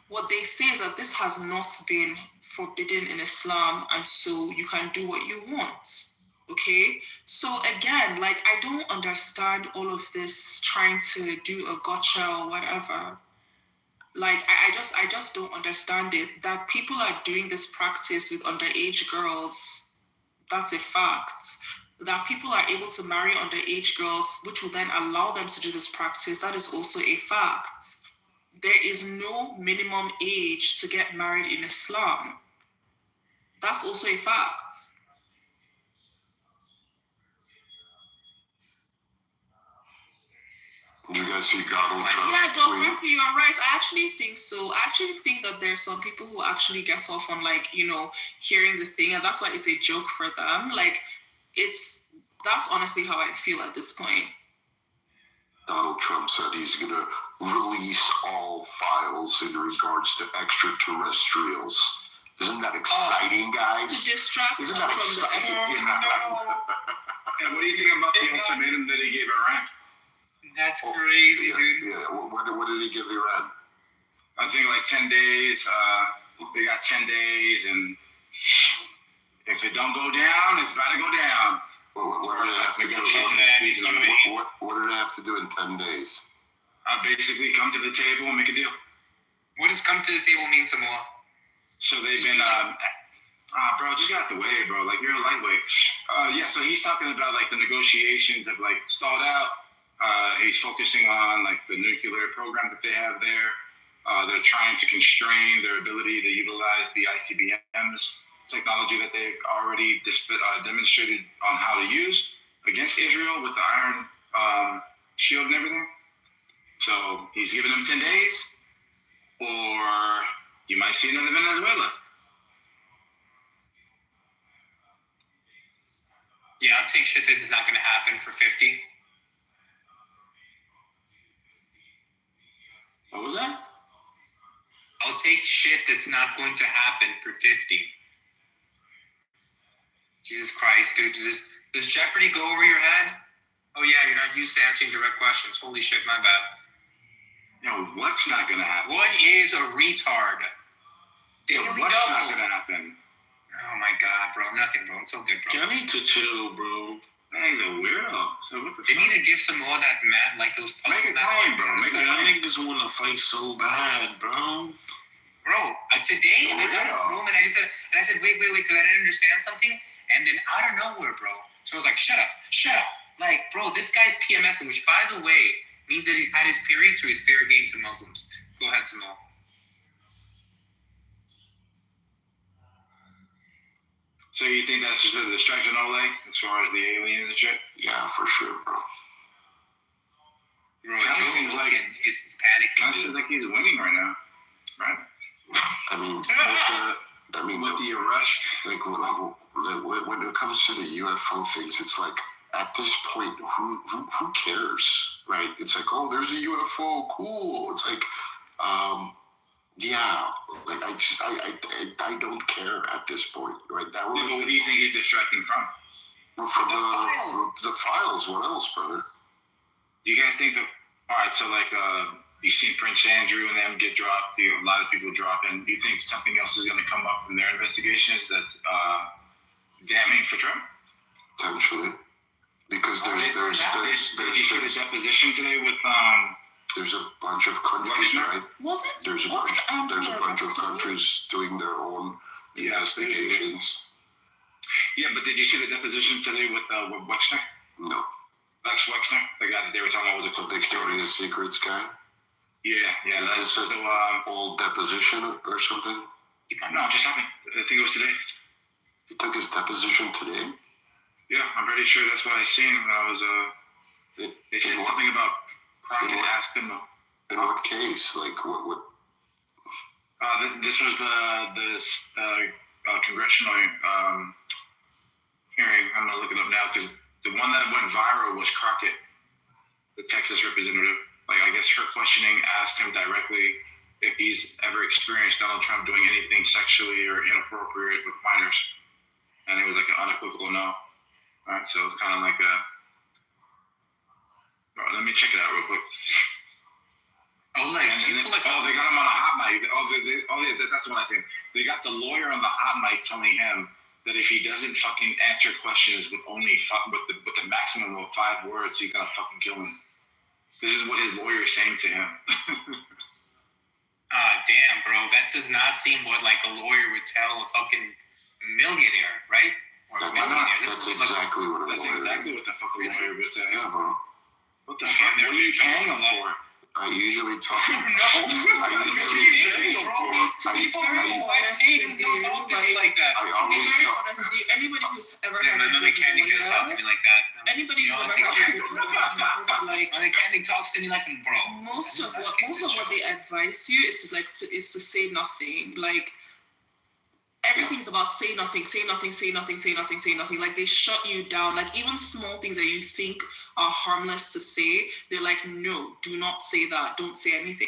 what they say is that this has not been forbidden in Islam, and so you can do what you want. Okay, so again, like, I don't understand all of this trying to do a gotcha or whatever. Like, I just don't understand it. That people are doing this practice with underage girls, that's a fact. That people are able to marry underage girls, which will then allow them to do this practice, that is also a fact. There is no minimum age to get married in Islam. That's also a fact. You guys see Donald Trump? Yeah, Dr. You're right. I actually think so. I actually think that there's some people who actually get off on, like, hearing the thing, and that's why it's a joke for them. Like, that's honestly how I feel at this point. Donald Trump said he's going to release all files in regards to extraterrestrials. Isn't that exciting, guys? To distract us from the And what do you think about the ultimatum that he gave Iran? That's crazy, dude. Yeah, what did he give Iran? I think like 10 days. They got 10 days, and if it don't go down, it's about to go down. What did it have to do? What did it have to do in 10 days? Basically, come to the table and make a deal. What does come to the table mean, Samoa? So they've been, bro, just got out the way, bro. Like, you're a lightweight. Yeah, so he's talking about, like, the negotiations have, like, stalled out. He's focusing on, like, the nuclear program that they have there. They're trying to constrain their ability to utilize the ICBMs technology that they've already demonstrated on how to use against Israel with the Iron Shield and everything. So he's giving them 10 days, or you might see another Venezuela. Yeah, I'll take shit that's not going to happen for 50. What was that? I'll take shit that's not going to happen for 50. Jesus Christ, dude. Does Jeopardy go over your head? Oh, yeah, you're not used to answering direct questions. Holy shit, my bad. No, what's not gonna happen? What is a retard? Daily What's double. not gonna happen? Oh my god, bro. Nothing, bro. It's so good, bro. I need to chill, bro. That ain't a weirdo. So what the They fuck? need to give some more of that mad, like those puzzle Make it maps. plain, bro. Make it Y'all plain. niggas want to fight so bad, bro. Bro, today I got in a room and I said, wait, because I didn't understand something, and then out of nowhere, bro. So I was like, shut up. Like, bro, this guy's PMSing, which by the way means that he's had his period, so he's fair game to Muslims. Go ahead, Samal. So you think that's just a distraction, Ole, as far as the aliens and shit? Yeah, for sure, bro. Bro, Kinda Joe seems Rogan like- is panicking. Kind of seems like he's winning right now, right? I mean, With the arrest. like when it comes to the UFO things, it's like at this point, who cares, right? It's like, oh, there's a UFO, cool. It's like, yeah, like I don't care at this point, right? That Yeah, would but what do you think he's distracting from? for the files. What else, brother? Do you guys think that? All right, so like you've seen Prince Andrew and them get dropped. A lot of people drop in. Do you think something else is going to come up from their investigations that's damning for Trump? Potentially, because Did you see the deposition today with there's a bunch of countries, right? There's a bunch of countries doing their own investigations. Yeah, but did you see the deposition today with Wexner? No. Lex Wexner, the guy that they were talking about with The Victoria's Secrets guy? Yeah. Is this So old deposition or something? no, it just happened. I think it was today. He took his deposition today? Yeah, I'm pretty sure that's what I seen when I was they said something about Crockett asked him. In what case? Like what? This was the congressional hearing. I'm gonna look it up now because the one that went viral was Crockett, the Texas representative. Like I guess her questioning asked him directly if he's ever experienced Donald Trump doing anything sexually or inappropriate with minors, and it was like an unequivocal no. All right, so it's kind of like a. Let me check it out real quick. They got him on a hot mic. That's what I think. They got the lawyer on the hot mic telling him that if he doesn't fucking answer questions with with the maximum of 5 words, he's gonna fucking kill him. This is what his lawyer is saying to him. Damn, bro. That does not seem what like a lawyer would tell a fucking millionaire, right? That's exactly what a lawyer. That's exactly what the fucking lawyer would say. Yeah, bro. What the fuck? What are you paying him for? I usually talk. People don't talk to me like that. Anybody who's ever had My mechanic does talk to me like that. Anybody who's ever had a good like my mechanic talks to me like, bro. Most of what they advise you is to say nothing. Like everything's about say nothing. Like they shut you down. Like even small things that you think are harmless to say, they're like, no, do not say that. Don't say anything.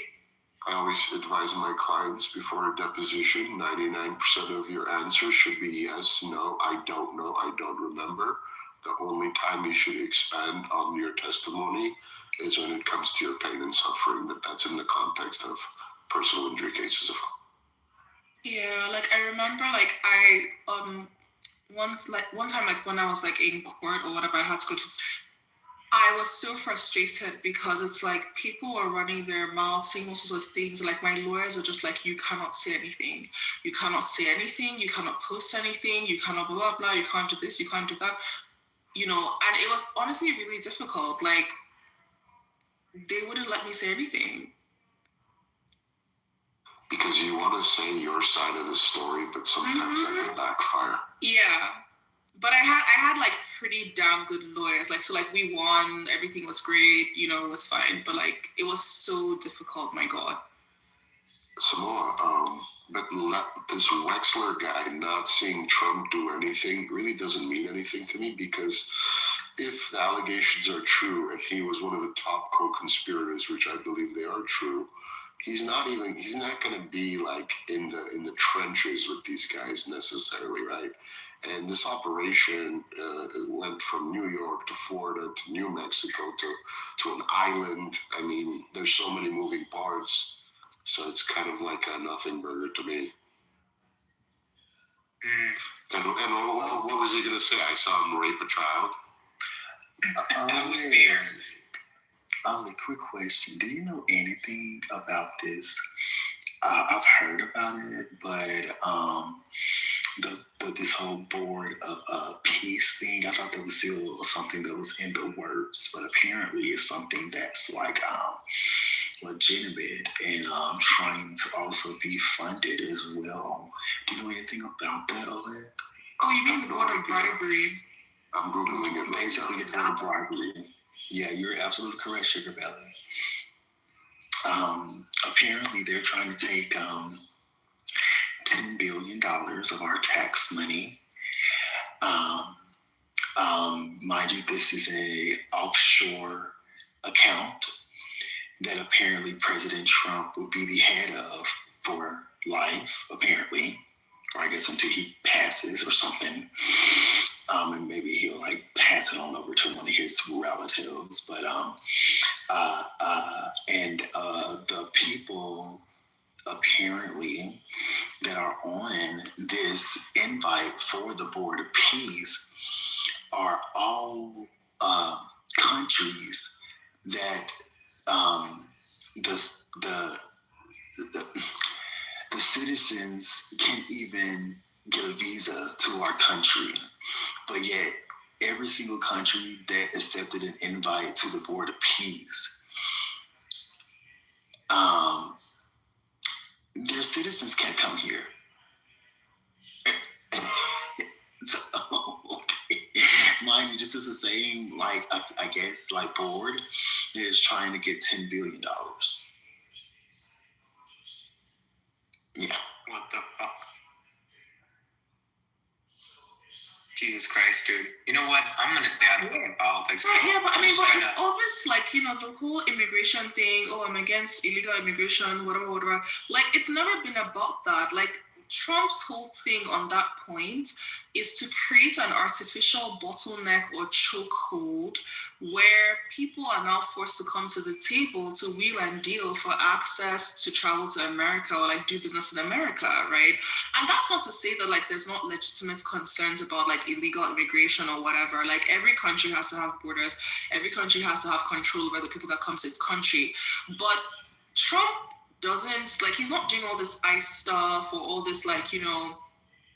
I always advise my clients before a deposition, 99% of your answers should be yes, no, I don't know, I don't remember. The only time you should expand on your testimony is when it comes to your pain and suffering, but that's in the context of personal injury cases. Yeah, like I remember like I one time like when I was like in court or whatever, I had to go to, I was so frustrated because it's like people were running their mouths saying all sorts of things. Like my lawyers were just like, you cannot say anything. You cannot say anything. You cannot post anything. You cannot blah, blah, blah. You can't do this. You can't do that. You know, and it was honestly really difficult. Like they wouldn't let me say anything. Because you want to say your side of the story, but sometimes that can backfire. Yeah. But I had like pretty damn good lawyers. Like, so like we won, everything was great, you know, it was fine. But like, it was so difficult, my God. Samoa, but this Wexler guy not seeing Trump do anything really doesn't mean anything to me, because if the allegations are true and he was one of the top co-conspirators, which I believe they are true, he's not going to be like in the trenches with these guys necessarily, right? And this operation went went from New York to Florida to New Mexico to an island. I mean, there's so many moving parts. So it's kind of like a nothing burger to me. And what was he going to say? I saw him rape a child. Only quick question. Do you know anything about this? I've heard about it, but this whole board of peace thing, I thought that was still something that was in the works, but apparently it's something that's like legitimate and trying to also be funded as well. Do you know anything about that, Oleg? Oh, you mean the board of bribery? I'm Googling it. Basically, the board of bribery. Yeah, you're absolutely correct, Sugar Belly. Apparently, they're trying to take $10 billion of our tax money. Mind you, this is a offshore account that apparently President Trump would be the head of for life, apparently, or I guess until he passes or something. And maybe he'll like pass it on over to one of his relatives. But the people apparently that are on this invite for the Board of Peace are all countries that the citizens can't even get a visa to our country. But yet, every single country that accepted an invite to the Board of Peace, their citizens can't come here. So, mind you, this is the same, like, I guess, like, board that is trying to get $10 billion. Yeah. What the fuck? Jesus Christ, dude. You know what? I'm going to stay out of fucking politics. Yeah, but I mean, but it's obvious, like, you know, the whole immigration thing, oh, I'm against illegal immigration, whatever. Like, it's never been about that. Like, Trump's whole thing on that point is to create an artificial bottleneck or chokehold where people are now forced to come to the table to wheel and deal for access to travel to America or like do business in America, right? And that's not to say that like there's not legitimate concerns about like illegal immigration or whatever. Like every country has to have borders, every country has to have control over the people that come to its country. But Trump doesn't, like, he's not doing all this ICE stuff or all this, like, you know,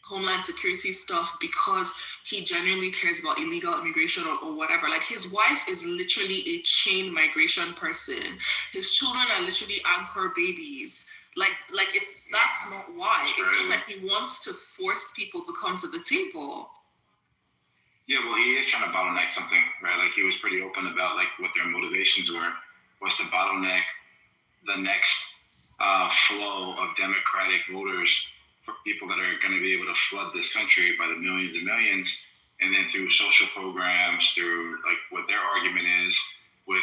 Homeland Security stuff because he genuinely cares about illegal immigration or whatever. Like, his wife is literally a chain migration person. His children are literally anchor babies. Like it's that's not why. It's just like he wants to force people to come to the table. Yeah, well, he is trying to bottleneck something, right? Like, he was pretty open about, like, what their motivations were, was to bottleneck the next flow of Democratic voters for people that are going to be able to flood this country by the millions and millions, and then through social programs, through like what their argument is with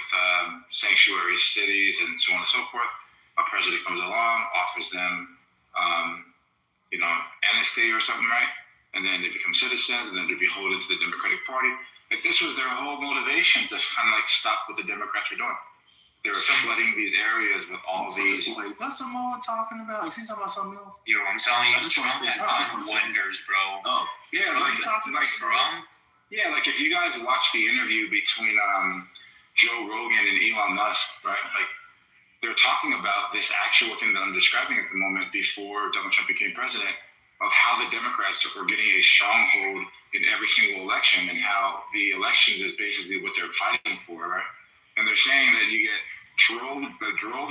sanctuary cities and so on and so forth. A president comes along, offers them, amnesty or something, right? And then they become citizens, and then they're beholden to the Democratic Party. Like, this was their whole motivation to kind of like stop what the Democrats were doing. They were flooding these areas with all these. Wait, what's Samoa talking about? Is he talking about something else? Yo, I'm telling you, Trump has done wonders, bro. Oh, yeah, like Trump. Yeah, like if you guys watch the interview between Joe Rogan and Elon Musk, right? Like, they're talking about this actual thing that I'm describing at the moment before Donald Trump became president, of how the Democrats are getting a stronghold in every single election, and how the elections is basically what they're fighting for, right? And they're saying that you get droves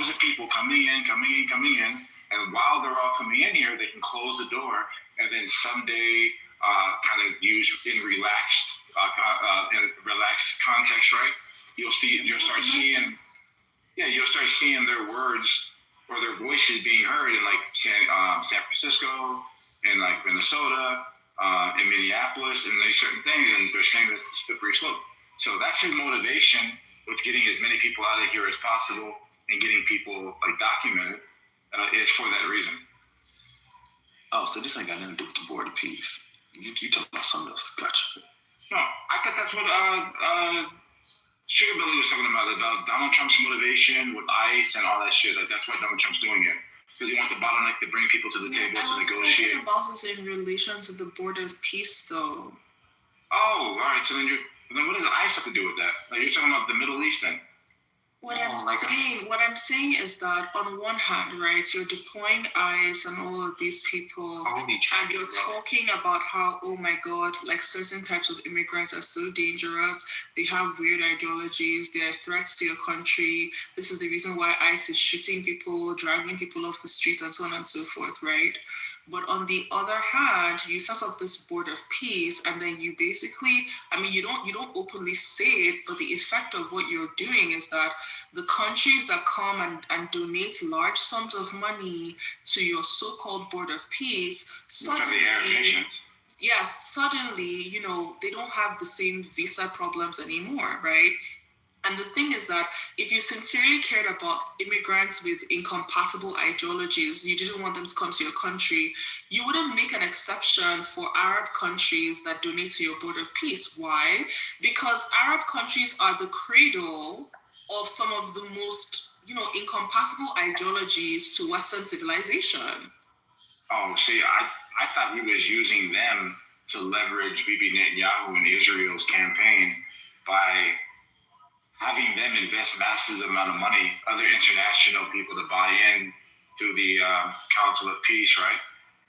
of people coming in, and while they're all coming in here, they can close the door, and then someday kind of use in relaxed context, right? You'll start seeing their words or their voices being heard in like San Francisco, in like Minnesota, in Minneapolis, and these certain things, and they're saying this is the free slope. So that's his motivation with getting as many people out of here as possible and getting people like documented is for that reason. Oh, so this ain't got nothing to do with the Board of Peace. You talking about something else? Gotcha. No, I thought that's what Sugar Billy was talking about Donald Trump's motivation with ICE and all that shit. Like that's why Donald Trump's doing it, because he wants the bottleneck to bring people to the table to negotiate. I was talking about this in relation to the Board of Peace, though. Oh, all right. So then what does ICE have to do with that? Like you're talking about the Middle East then? What I'm saying is that on one hand, right, you're deploying ICE and all of these people, and you're talking about how, oh my God, like certain types of immigrants are so dangerous. They have weird ideologies. They are threats to your country. This is the reason why ICE is shooting people, dragging people off the streets, and so on and so forth, right? But on the other hand, you set up this Board of Peace, and then you basically, I mean, you don't openly say it, but the effect of what you're doing is that the countries that come and donate large sums of money to your so-called Board of Peace, suddenly, you know, they don't have the same visa problems anymore, right? And the thing is that if you sincerely cared about immigrants with incompatible ideologies, you didn't want them to come to your country, you wouldn't make an exception for Arab countries that donate to your Board of Peace. Why? Because Arab countries are the cradle of some of the most, you know, incompatible ideologies to Western civilization. Oh, see, I thought he was using them to leverage Bibi Netanyahu and Israel's campaign by having them invest massive amount of money, other international people to buy in to the Council of Peace, right?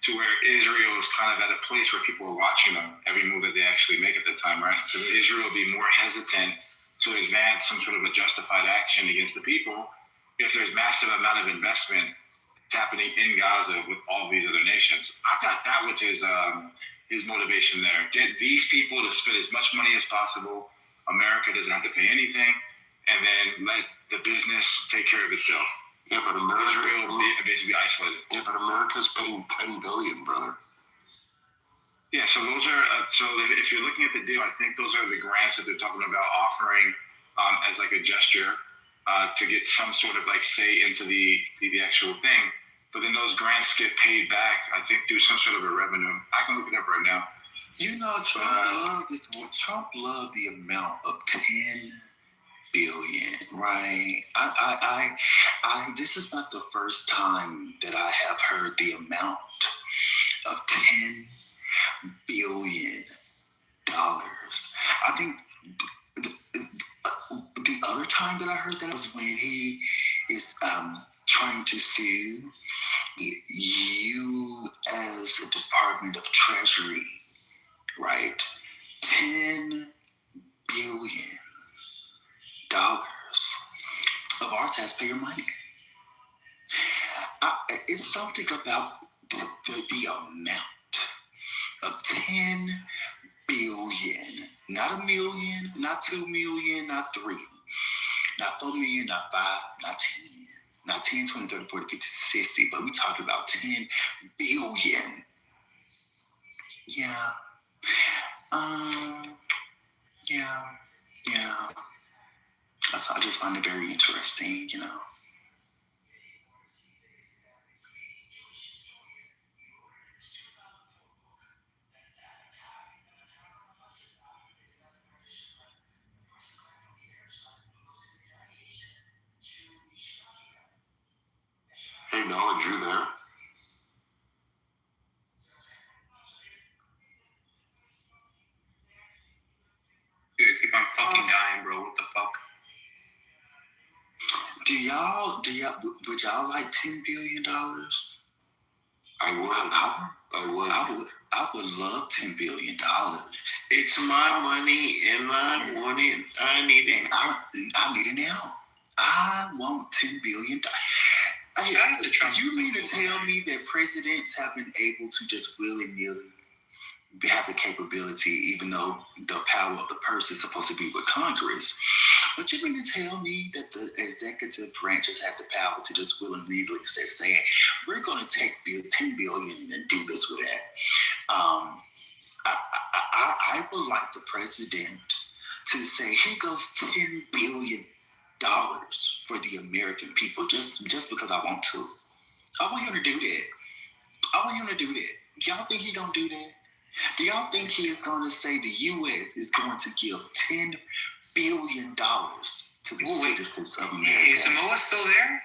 To where Israel is kind of at a place where people are watching them, every move that they actually make at the time, right? So Israel will be more hesitant to advance some sort of a justified action against the people if there's massive amount of investment happening in Gaza with all these other nations. I thought that was his motivation there. Get these people to spend as much money as possible. America doesn't have to pay anything, and then let the business take care of itself. Yeah, but Israel is basically isolated. Yeah, but America's paying $10 billion, brother. Yeah, so those are so if you're looking at the deal, I think those are the grants that they're talking about offering as like a gesture to get some sort of like say into the actual thing. But then those grants get paid back, I think, through some sort of a revenue. I can look it up right now. You know, Trump loved this one. Trump loved the amount of 10 billion, right? I this is not the first time that I have heard the amount of $10 billion. I think the other time that I heard that was when he is trying to sue you as a Department of Treasury. Right, $10 billion of our taxpayer money. It's something about the amount of 10 billion, not a million, not 2 million, not 3, not 4 million, not 5, not 10, not 10, 20, 30, 40, 50, 60, but we talking about 10 billion. Yeah. Yeah. I just find it very interesting, you know. Hey, Knowledge, you there? Dude, keep on fucking dying, bro. What the fuck? Would y'all like $10 billion? I would love $10 billion. It's my money, and I want it. I need it. And I need it now. I want $10 billion. You mean to tell me that presidents have been able to just willy-nilly have the capability, even though the power of the purse is supposed to be with Congress? But you mean to tell me that the executive branches have the power to just willy-nilly say, we're going to take $10 billion and do this with that? I would like the president to say, here goes $10 billion for the American people, just because I want to. I want him to do that. Y'all think he gonna do that? Do y'all think he is going to say the U.S. is going to give $10 billion to the citizens of America? Is Samoa still there?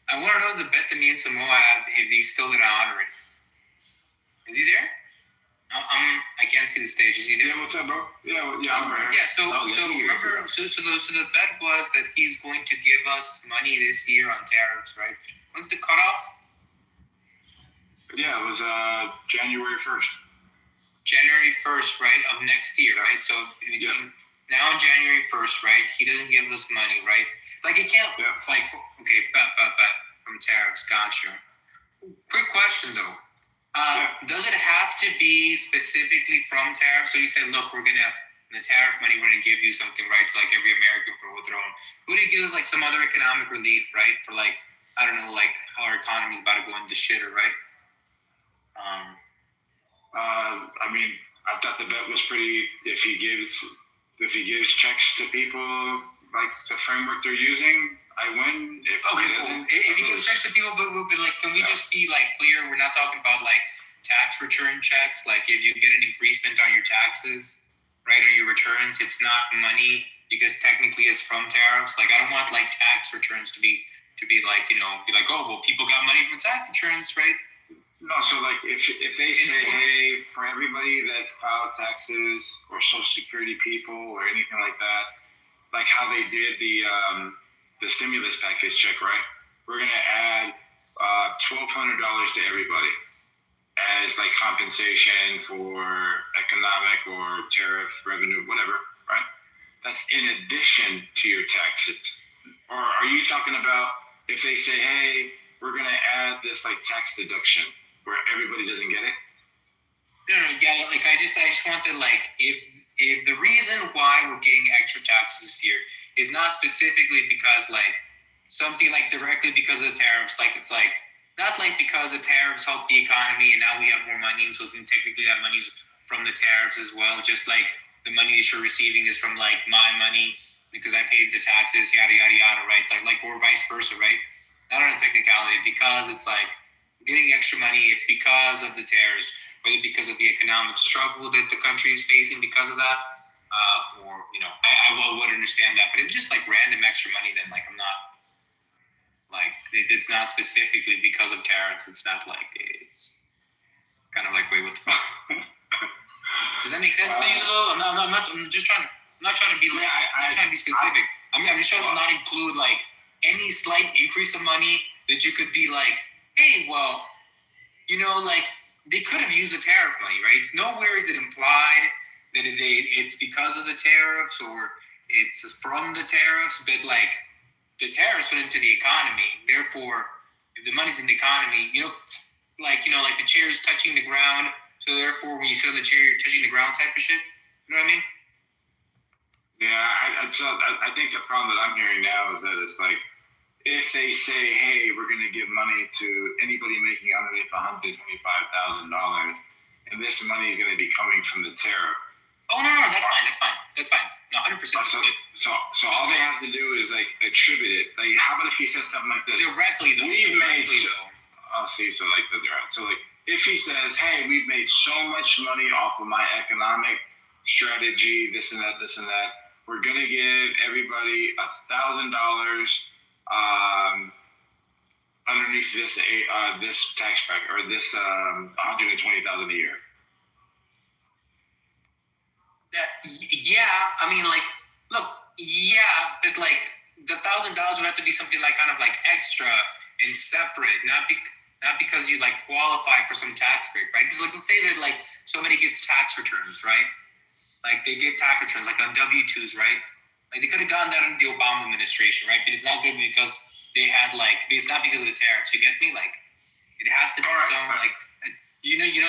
I want to know the bet that me and Samoa have, if he's still going to honor it. Is he there? I can't see the stage. Is he there? Yeah, what's up, bro? Yeah, I'm right. Yeah, so remember, so the bet was that he's going to give us money this year on tariffs, right? When's the cutoff? Yeah, it was January 1st. January 1st, right, of next year, right? So between now and January 1st, right, he doesn't give us money, right? Like, it can't, like, okay, bet from tariffs, gotcha. Quick question, though. Does it have to be specifically from tariffs? So you said, look, the tariff money, we're going to give you something, right, to, like, every American for what they're own. Would it give us, like, some other economic relief, right, for, like, I don't know, like, how our economy's about to go into shitter, right? I mean, I thought the bet was pretty. If he gives checks to people like the framework they're using, I win. If okay, cool. If he gives checks to people, but like, can we just be like clear? We're not talking about like tax return checks. Like, if you get an increasement on your taxes, right, or your returns, it's not money because technically it's from tariffs. Like, I don't want like tax returns to be like, be like, oh, well, people got money from tax returns, right? No, so like if they say, hey, for everybody that filed taxes or Social Security people or anything like that, like how they did the stimulus package check, right? We're gonna add $1,200 to everybody as like compensation for economic or tariff revenue, whatever, right? That's in addition to your taxes. Or are you talking about if they say, hey, we're gonna add this like tax deduction where everybody doesn't get it? No, yeah, like I just wanted, like, if the reason why we're getting extra taxes this year is not specifically because like something like directly because of the tariffs, like it's like not like because the tariffs help the economy and now we have more money and so technically that money's from the tariffs as well, just like the money that you're receiving is from like my money because I paid the taxes, yada yada yada, right? Like or vice versa, right? Not on a technicality, because it's like getting extra money, it's because of the tariffs, whether because of the economic struggle that the country is facing because of that, or, I would understand that. But if it's just like random extra money, then like I'm not, like, it's not specifically because of tariffs. It's not like, it's kind of like, wait, what the fuck? Does that make sense to you though? I'm not trying to be like, I'm not trying to be specific. I'm just trying to not include like any slight increase of money that you could be like, hey, well, like they could have used the tariff money, right? It's nowhere is it implied that it's because of the tariffs or it's from the tariffs, but like the tariffs went into the economy. Therefore, if the money's in the economy, like the chair's touching the ground. So therefore, when you sit on the chair, you're touching the ground type of shit. You know what I mean? Yeah, I think the problem that I'm hearing now is that it's like, if they say, hey, we're going to give money to anybody making underneath $125,000, and this money is going to be coming from the tariff. Oh, no, that's fine. No, 100%. So all they have to do is like attribute it. Like, how about if he says something like this? Directly, though. So like if he says, hey, we've made so much money off of my economic strategy, this and that, we're going to give everybody $1,000 underneath this tax bracket or this $120,000 a year. Yeah, I mean, like, look, yeah, but like the $1,000 would have to be something like kind of like extra and separate, not because you like qualify for some tax break, right? Because like let's say that like somebody gets tax returns, right? Like they get tax returns like on W-2s, right? Like they could have gotten that under the Obama administration, right? But it's not good because they had like, it's not because of the tariffs. You get me? Like it has to be some like,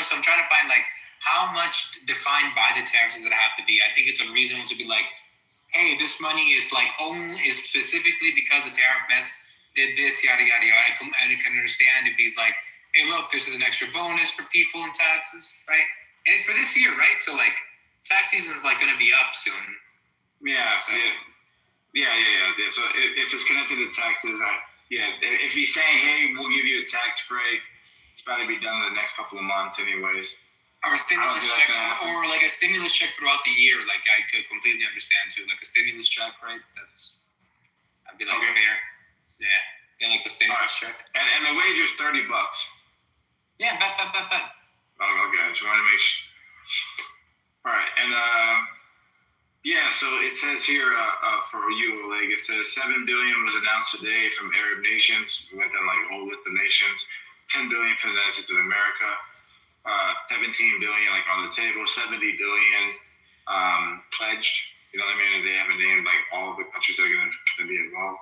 so I'm trying to find like how much defined by the tariffs does it have to be? I think it's unreasonable to be like, hey, this money is like is specifically because the tariff mess did this, yada, yada, yada. I can understand if he's like, hey, look, this is an extra bonus for people in taxes, right? And it's for this year, right? So like tax season is like going to be up soon. Yeah. So if it's connected to taxes, if he's saying, hey, we'll give you a tax break, it's got to be done in the next couple of months anyways. Or a stimulus check, or like a stimulus check throughout the year. Like I could completely understand too. Like a stimulus check, right? I'd be like, fair. Yeah. Get like a stimulus check. And the wage is $30. Yeah, bet. Oh, okay. I just want to make sure. All right, and yeah. So it says here for you, Oleg, it says $7 billion was announced today from Arab nations. We went down like a whole list of nations. $10 billion for the United States of America. 17 billion like on the table. 70 billion pledged. You know what I mean? And they haven't named like all of the countries that are going to be involved.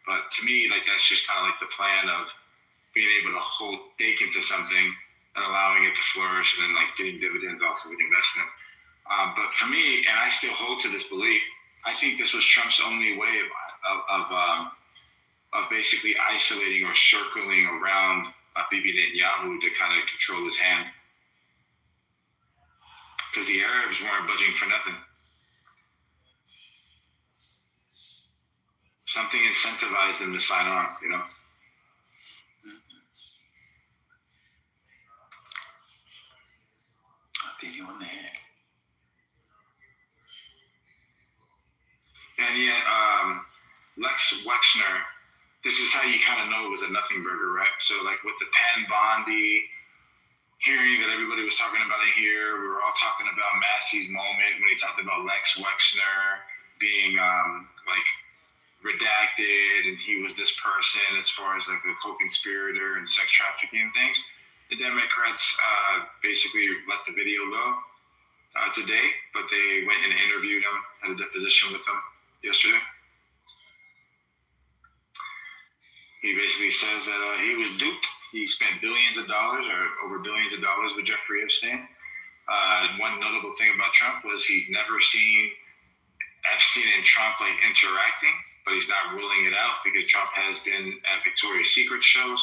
But to me, like that's just kind of like the plan of being able to hold stake into something and allowing it to flourish, and then like getting dividends off of an investment. But for me, and I still hold to this belief, I think this was Trump's only way of basically isolating or circling around Bibi Netanyahu to kind of control his hand. Because the Arabs weren't budging for nothing. Something incentivized them to sign on, you know? I'll beat you on the head. And yet, Lex Wexner, this is how you kind of know it was a nothing burger, right? So, like with the Penn Bondi hearing that everybody was talking about it here, we were all talking about Massey's moment when he talked about Lex Wexner being like redacted, and he was this person as far as like a co-conspirator and sex trafficking and things. The Democrats basically let the video go today, but they went and interviewed him, had a deposition with him yesterday. He basically says that he was duped. He spent billions of dollars or over billions of dollars with Jeffrey Epstein. One notable thing about Trump was he'd never seen Epstein and Trump like interacting, but he's not ruling it out because Trump has been at Victoria's Secret shows.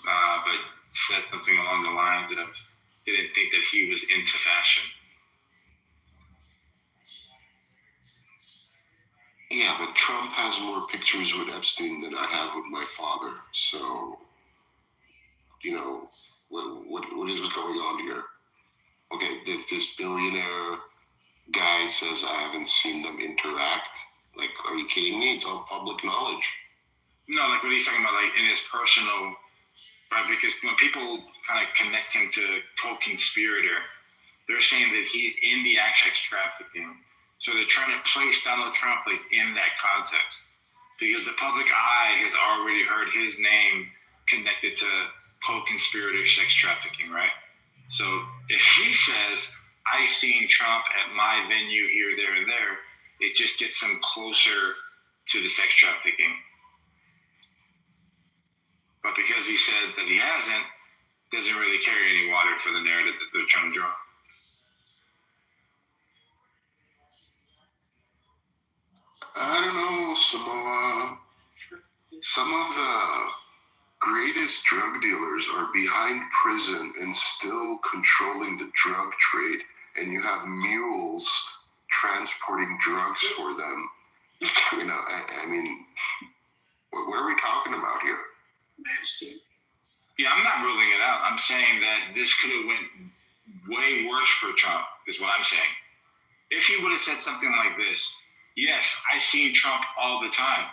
But said something along the lines of he didn't think that he was into fashion. Yeah, but Trump has more pictures with Epstein than I have with my father. So, you know, what is going on here? Okay, this billionaire guy says I haven't seen them interact. Like, are you kidding me? It's all public knowledge. No, like what he's talking about, like in his personal, right? Because when people kind of connect him to co-conspirator, they're saying that he's in the sex trafficking. So they're trying to place Donald Trump like in that context because the public eye has already heard his name connected to co-conspirator sex trafficking, right? So if he says, I seen Trump at my venue here, there, and there, it just gets him closer to the sex trafficking. But because he said that he hasn't, doesn't really carry any water for the narrative that they're trying to draw. I don't know, some of the greatest drug dealers are behind prison and still controlling the drug trade, and you have mules transporting drugs for them. You know, I mean, what are we talking about here? Yeah, I'm not ruling it out. I'm saying that this could have went way worse for Trump, is what I'm saying. If he would have said something like this, yes, I seen Trump all the time.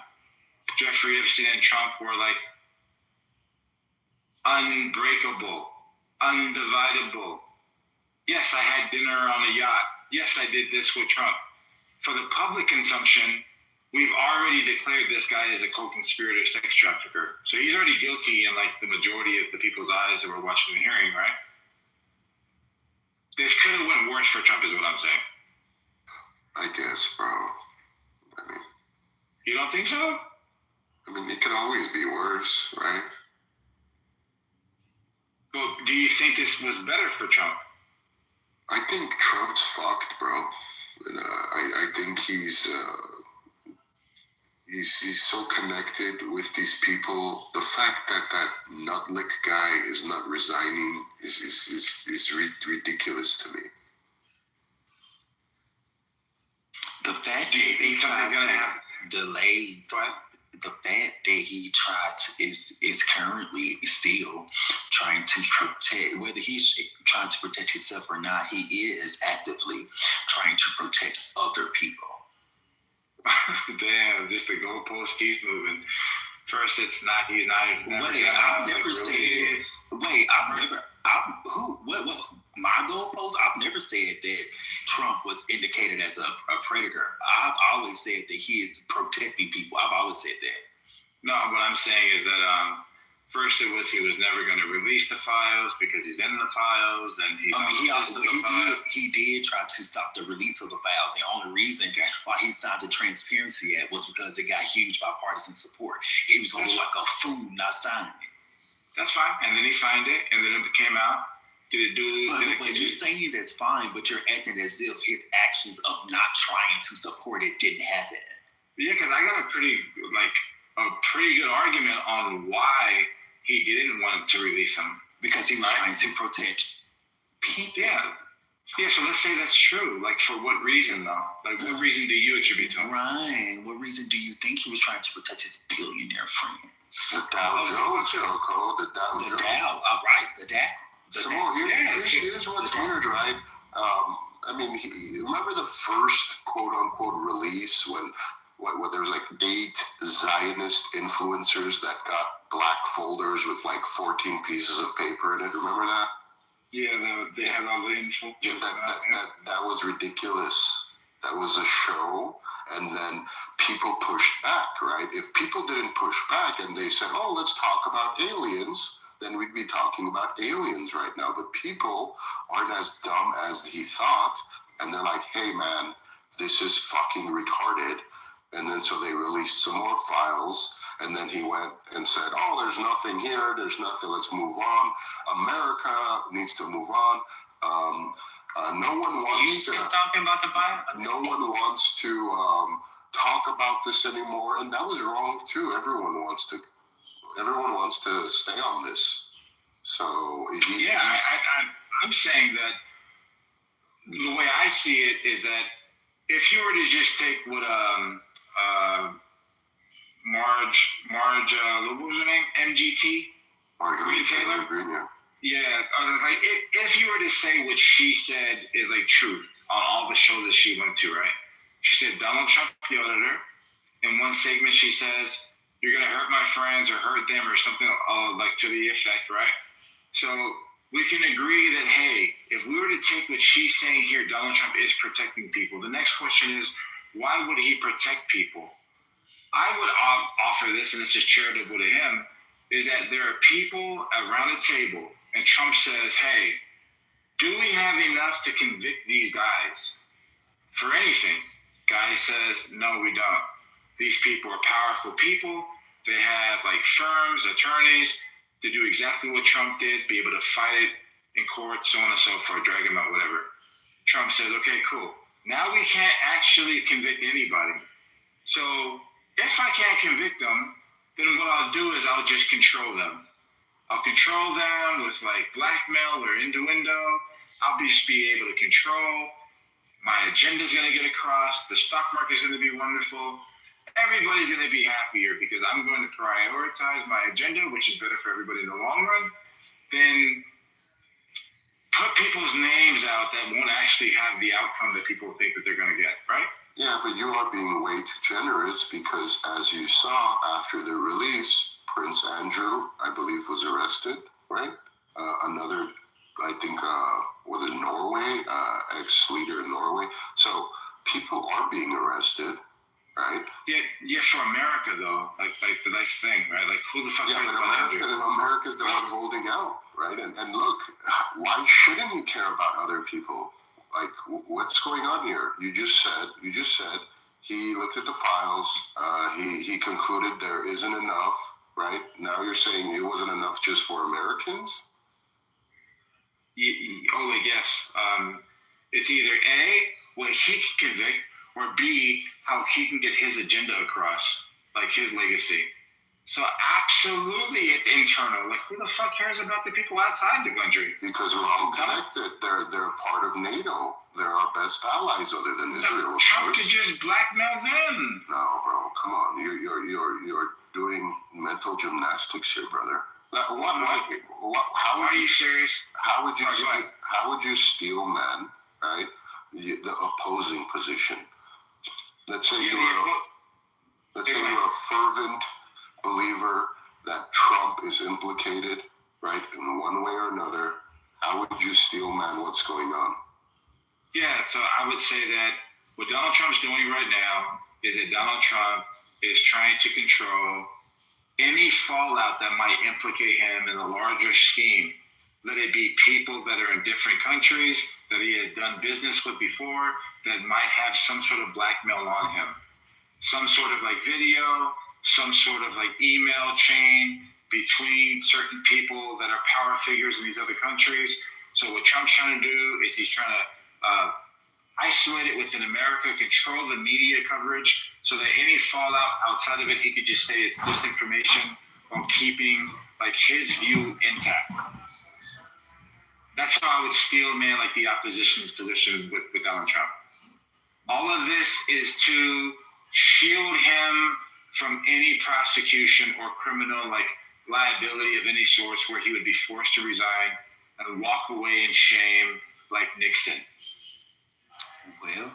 Jeffrey Epstein and Trump were like unbreakable, undividable. Yes, I had dinner on a yacht. Yes, I did this with Trump. For the public consumption, we've already declared this guy as a co-conspirator sex trafficker. So he's already guilty in like the majority of the people's eyes that were watching the hearing, right? This could have went worse for Trump is what I'm saying. I guess, bro. I mean, you don't think so? I mean, it could always be worse, right? Well, do you think this was better for Trump? I think Trump's fucked, bro. And I think he's so connected with these people. The fact that nutlick guy is not resigning is ridiculous to me. The fact that they tried to delay the fact that he is currently still trying to protect, whether he's trying to protect himself or not, he is actively trying to protect other people. Damn, just the goalpost keeps moving. First, it's not. He's not. I've never said. My goalpost? I've never said that Trump was indicated as a predator. I've always said that he is protecting people. I've always said that. No, what I'm saying is that first he was never going to release the files because he's in the files. Then he did try to stop the release of the files. The only reason why he signed the Transparency Act was because it got huge bipartisan support. He was going to look like a fool not signing it. That's fine. And then he signed it, and then it came out. But you're saying that's fine, but you're acting as if his actions of not trying to support it didn't happen. Yeah, because I got a pretty good argument on why he didn't want to release him. Because he was trying to protect people. Yeah, so let's say that's true. Like, for what reason, though? Like, what reason do you attribute to him? Right. What reason do you think he was trying to protect his billionaire friends? The Dow Jones, Coco. The Dow Jones. The Dow. Here's what's weird, right? Remember the first quote-unquote release when there was like 8 Zionist influencers that got black folders with like 14 pieces of paper in it? Remember that? Yeah, they had all the info. Yeah, that was ridiculous. That was a show, and then people pushed back, right? If people didn't push back and they said, "Oh, let's talk about aliens," then we'd be talking about aliens right now. But people aren't as dumb as he thought, and they're like, "Hey, man, this is fucking retarded." And then so they released some more files, and then he went and said, "Oh, there's nothing here. There's nothing. Let's move on. America needs to move on." No one wants you still talking about the file? No one wants to talk about this anymore, and that was wrong too. Everyone wants to stay on this. So I'm saying that the way I see it is that if you were to just take what Marge, what was her name? MGT? Marjorie Taylor Green, yeah. Yeah, like if you were to say what she said is like truth on all the shows that she went to, right? She said Donald Trump yelled at her. In one segment, she says, "You're gonna hurt my friends or hurt them," or something like to the effect, right? So we can agree that, hey, if we were to take what she's saying here, Donald Trump is protecting people. The next question is, why would he protect people? I would offer this, and it's just charitable to him, is that there are people around the table, and Trump says, hey, do we have enough to convict these guys for anything? Guy says, no, we don't. These people are powerful people. They have like firms, attorneys to do exactly what Trump did, be able to fight it in court, so on and so forth, drag him out, whatever. Trump says, okay, cool. Now we can't actually convict anybody. So if I can't convict them, then what I'll do is I'll just control them. I'll control them with like blackmail or innuendo. I'll just be able to control. My agenda's going to get across. The stock market's going to be wonderful. Everybody's going to be happier because I'm going to prioritize my agenda, which is better for everybody in the long run, than put people's names out that won't actually have the outcome that people think that they're going to get, right? Yeah, but you are being way too generous because, as you saw after the release, Prince Andrew, I believe, was arrested, right? Another, I think, was it Norway, ex-leader in Norway. So people are being arrested, right? Yeah, for America, though, like the nice thing, right? Like, who the fuck? Yeah, but America's the one holding out, right? And look, why shouldn't you care about other people? Like, what's going on here? You just said he looked at the files. He concluded there isn't enough, right? Now you're saying it wasn't enough just for Americans? Yes. It's either A, what he can convict, or B, how he can get his agenda across, like his legacy. So absolutely it's internal. Like, who the fuck cares about the people outside the country? Because we're all connected. They're part of NATO. They're our best allies other than Israel. Trump could just blackmail them. No, bro, come on. You're doing mental gymnastics here, brother. How Are you serious? How would you steel man, right? The opposing position. Let's say you're a fervent believer that Trump is implicated, right, in one way or another. How would you steel man what's going on? Yeah, so I would say that what Donald Trump's doing right now is that Donald Trump is trying to control any fallout that might implicate him in a larger scheme. Let it be people that are in different countries that he has done business with before that might have some sort of blackmail on him. Some sort of like video, some sort of like email chain between certain people that are power figures in these other countries. So what Trump's trying to do is he's trying to isolate it within America, control the media coverage so that any fallout outside of it, he could just say it's disinformation while keeping like his view intact. That's how I would steel man like the opposition's position with Donald Trump. All of this is to shield him from any prosecution or criminal like liability of any sort where he would be forced to resign and walk away in shame like Nixon. Well,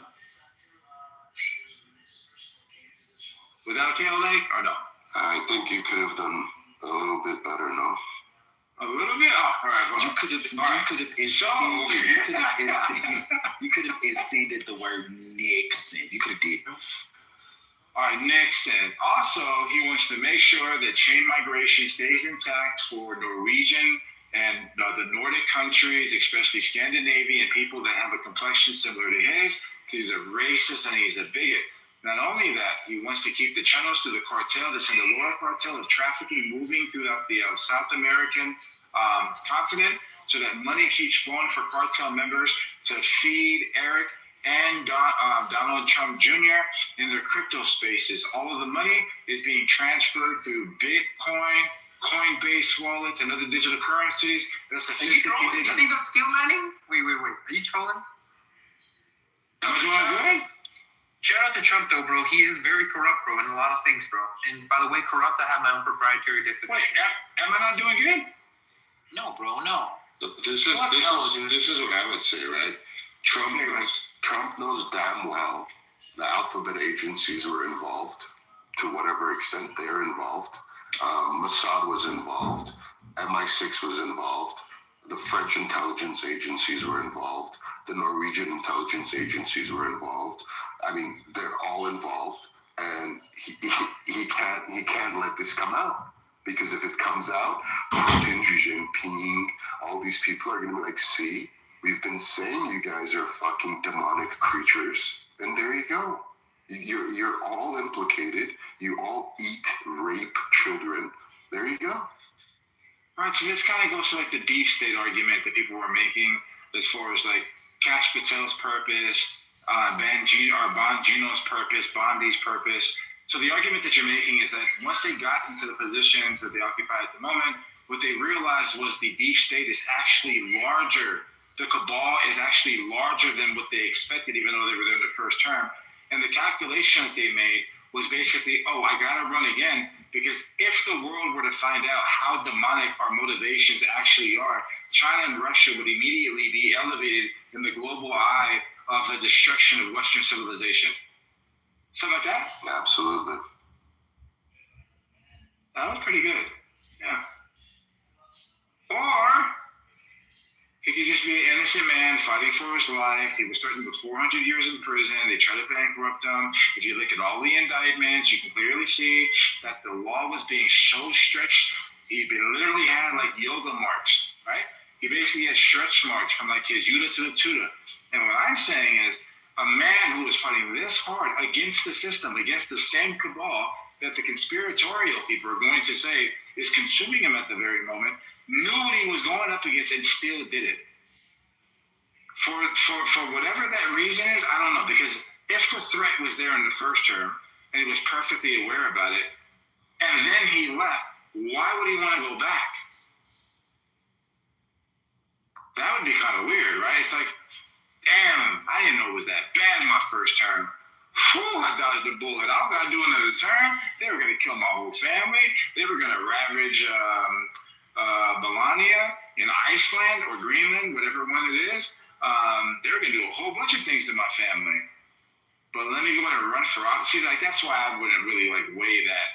was that okay, Oleg, or no? I think you could have done a little bit better, no? A little bit? Oh, all right. Well, you could have extended the word Nixon. You could have did. All right, Nixon. Also, he wants to make sure that chain migration stays intact for Norwegian and the Nordic countries, especially Scandinavian people that have a complexion similar to his. He's a racist and he's a bigot. Not only that, he wants to keep the channels to the cartel, the Sinaloa cartel of trafficking moving throughout the South American continent so that money keeps flowing for cartel members to feed Eric and Donald Trump Jr. in their crypto spaces. All of the money is being transferred through Bitcoin, Coinbase wallets, and other digital currencies. That's sophisticated. Do you think that's steel manning? Wait. Are you trolling? Am I doing good? Shout out to Trump, though, bro. He is very corrupt, bro, in a lot of things, bro. And by the way, corrupt, I have my own proprietary definition. Wait, am I not doing good? No, bro, no. This is what I would say, right? Trump knows damn well the alphabet agencies were involved to whatever extent they're involved. Mossad was involved. MI6 was involved. The French intelligence agencies were involved. The Norwegian intelligence agencies were involved. I mean, they're all involved, and he can't let this come out, because if it comes out, Putin, Xi Jinping, all these people are going to be like, see, we've been saying you guys are fucking demonic creatures, and there you go. You're all implicated. You all eat, rape children. There you go. All right, so this kind of goes to like the deep state argument that people were making as far as like Kash Patel's purpose, Bongino's purpose, Bondi's purpose. So the argument that you're making is that once they got into the positions that they occupy at the moment, what they realized was the deep state is actually larger. The cabal is actually larger than what they expected, even though they were there in the first term. And the calculation that they made was basically, I got to run again, because if the world were to find out how demonic our motivations actually are, China and Russia would immediately be elevated in the global eye of the destruction of Western civilization. Something like that? Absolutely. That was pretty good. Yeah. Or he could just be an innocent man fighting for his life. He was threatened with 400 years in prison. They tried to bankrupt him. If you look at all the indictments, you can clearly see that the law was being so stretched. He literally had like yoga marks, right? He basically had stretch marks from like his Yuta to the Tuta. And what I'm saying is, a man who was fighting this hard against the system, against the same cabal that the conspiratorial people are going to say is consuming him at the very moment, knew what he was going up against and still did it. For whatever that reason is, I don't know, because if the threat was there in the first term and he was perfectly aware about it, and then he left, why would he want to go back? That would be kind of weird, right? It's like, damn, I didn't know it was that bad my first term. Whew, I dodged a bullet. I got to do another term. They were going to kill my whole family. They were going to ravage Melania in Iceland or Greenland, whatever one it is. They were going to do a whole bunch of things to my family. But let me go and run for office. See, like, that's why I wouldn't really, like, weigh that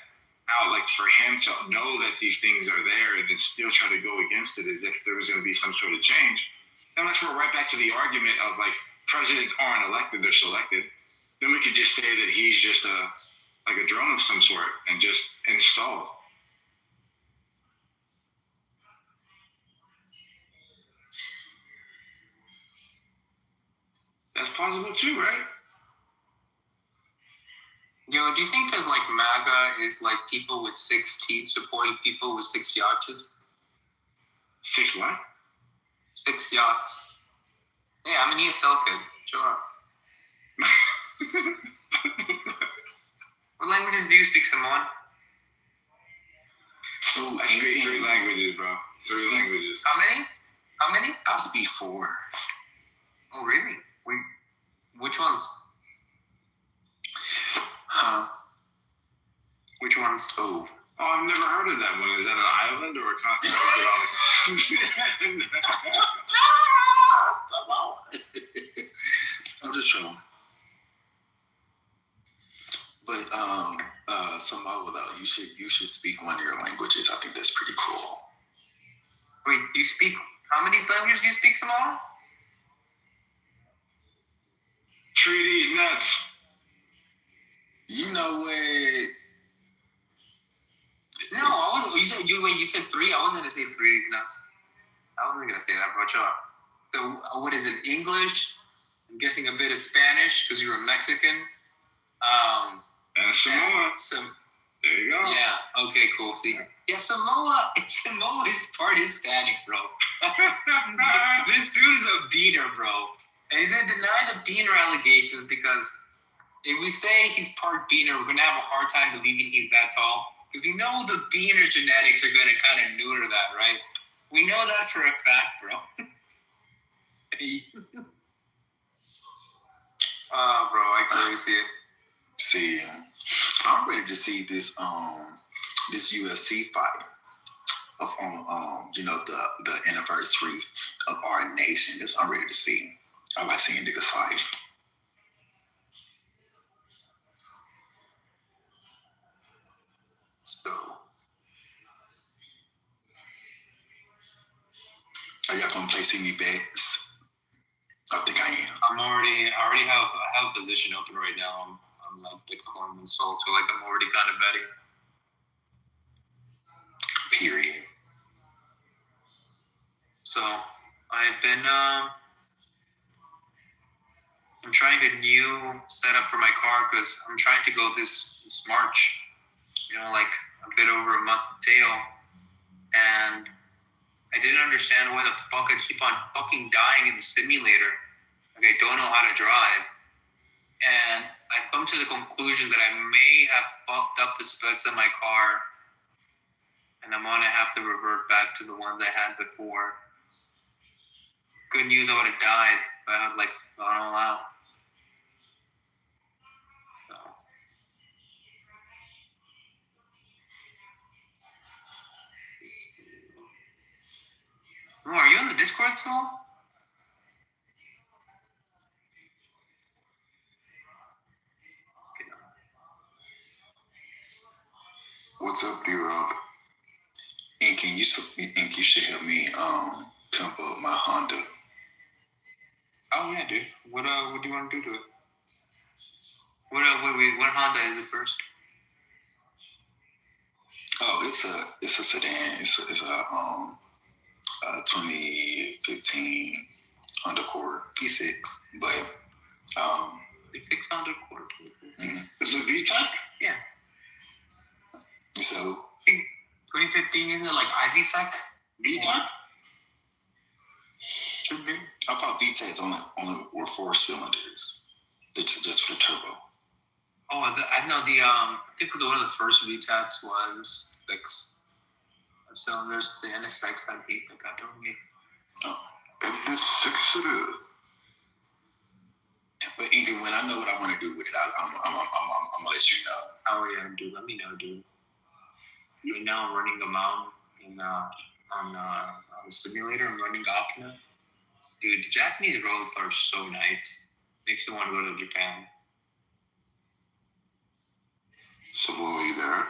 out. Like, for him to know that these things are there and then still try to go against it as if there was going to be some sort of change. And let's go right back to the argument of, like, presidents aren't elected, they're selected. Then we could just say that he's just a drone of some sort and just installed. That's possible too, right? Yo, do you think that like MAGA is like people with 6 teeth supporting people with 6 yachts? 6 what? 6 yachts. Yeah, I'm an ESL kid. Sure. What languages do you speak, Samoan? I speak 3 languages, bro. 3 languages. How many? I speak 4. Oh, really? Which ones? Huh? Which ones? Oh. Oh, I've never heard of that one. Is that an island or a continent? I'm just trolling. But Samoa though, you should speak one of your languages. I think that's pretty cool. Wait, you speak how many languages do you speak, Samoa? Treaties nuts. You know what? No, you said 3. I wasn't gonna say 3 nuts. I wasn't gonna say that, but sure. So what is it? English? I'm guessing a bit of Spanish because you're a Mexican. And Samoa. There you go. Yeah. Okay. Cool. See. Yeah. Samoa is part Hispanic, bro. This dude is a beaner, bro, and he's gonna deny the beaner allegations because if we say he's part beaner, we're gonna have a hard time believing he's that tall because we know the beaner genetics are gonna kind of neuter that, right? We know that for a fact, bro. Oh, bro, I can see it. See, I'm ready to see this this UFC fight of the anniversary of our nation. That's what I'm ready to see. I like seeing niggas fight. So, are y'all gonna place any bets? I think I am. I already have a position open right now. I'm like Bitcoin and Sol, so like I'm already kind of betting. Period. So I've been I'm trying a new setup for my car because I'm trying to go this March. You know, like a bit over a month tail, and I didn't understand why the fuck I keep on fucking dying in the simulator. Like I don't know how to drive. And I've come to the conclusion that I may have fucked up the specs of my car and I'm gonna have to revert back to the ones I had before. Good news, I would have died if I had like gone all out. So. Oh, are you on the Discord still? What's up, D-Rob? Ink, you should help me pimp up my Honda. Oh yeah, dude. What do you want to do to it? What Honda is it first? Oh, it's a sedan. It's a 2015 Honda Accord P6, but P6 Honda Accord. Mm-hmm. Is it VTEC? Yeah. So 2015 isn't it like IVSEC? VTEC? Should be. I thought VTECs only were 4 cylinders. They're just for the turbo. I know I think one of the first VTAPs was 6 cylinders. The NSX had 8 that got to me. NS6. But even when I know what I want to do with it, I'm gonna let you know. Oh yeah, dude. Let me know, dude. Right now I'm running a mount on the simulator. I'm running Optima. Dude, the Japanese roads are so nice. Makes me want to go to Japan. Samoa, are you there?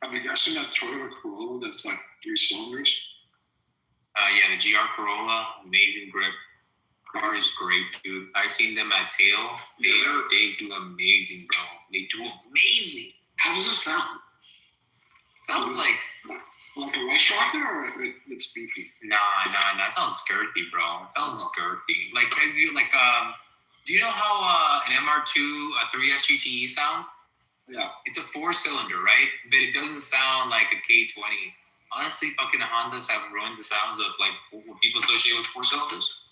Have you guys seen that Toyota Corolla that's like 3 cylinders? Yeah, the GR Corolla, amazing grip. Car is great, dude. I've seen them at Tail. They do amazing, bro. They do amazing. How does it sound? Sounds like a race rocket, or it's beefy? Nah, that sounds girthy, bro. It sounds girthy. Like, have you do you know how an MR2, a 3S GTE sound? Yeah. It's a 4-cylinder, right? But it doesn't sound like a K20. Honestly, fucking Hondas have ruined the sounds of like what people associate with 4 cylinders.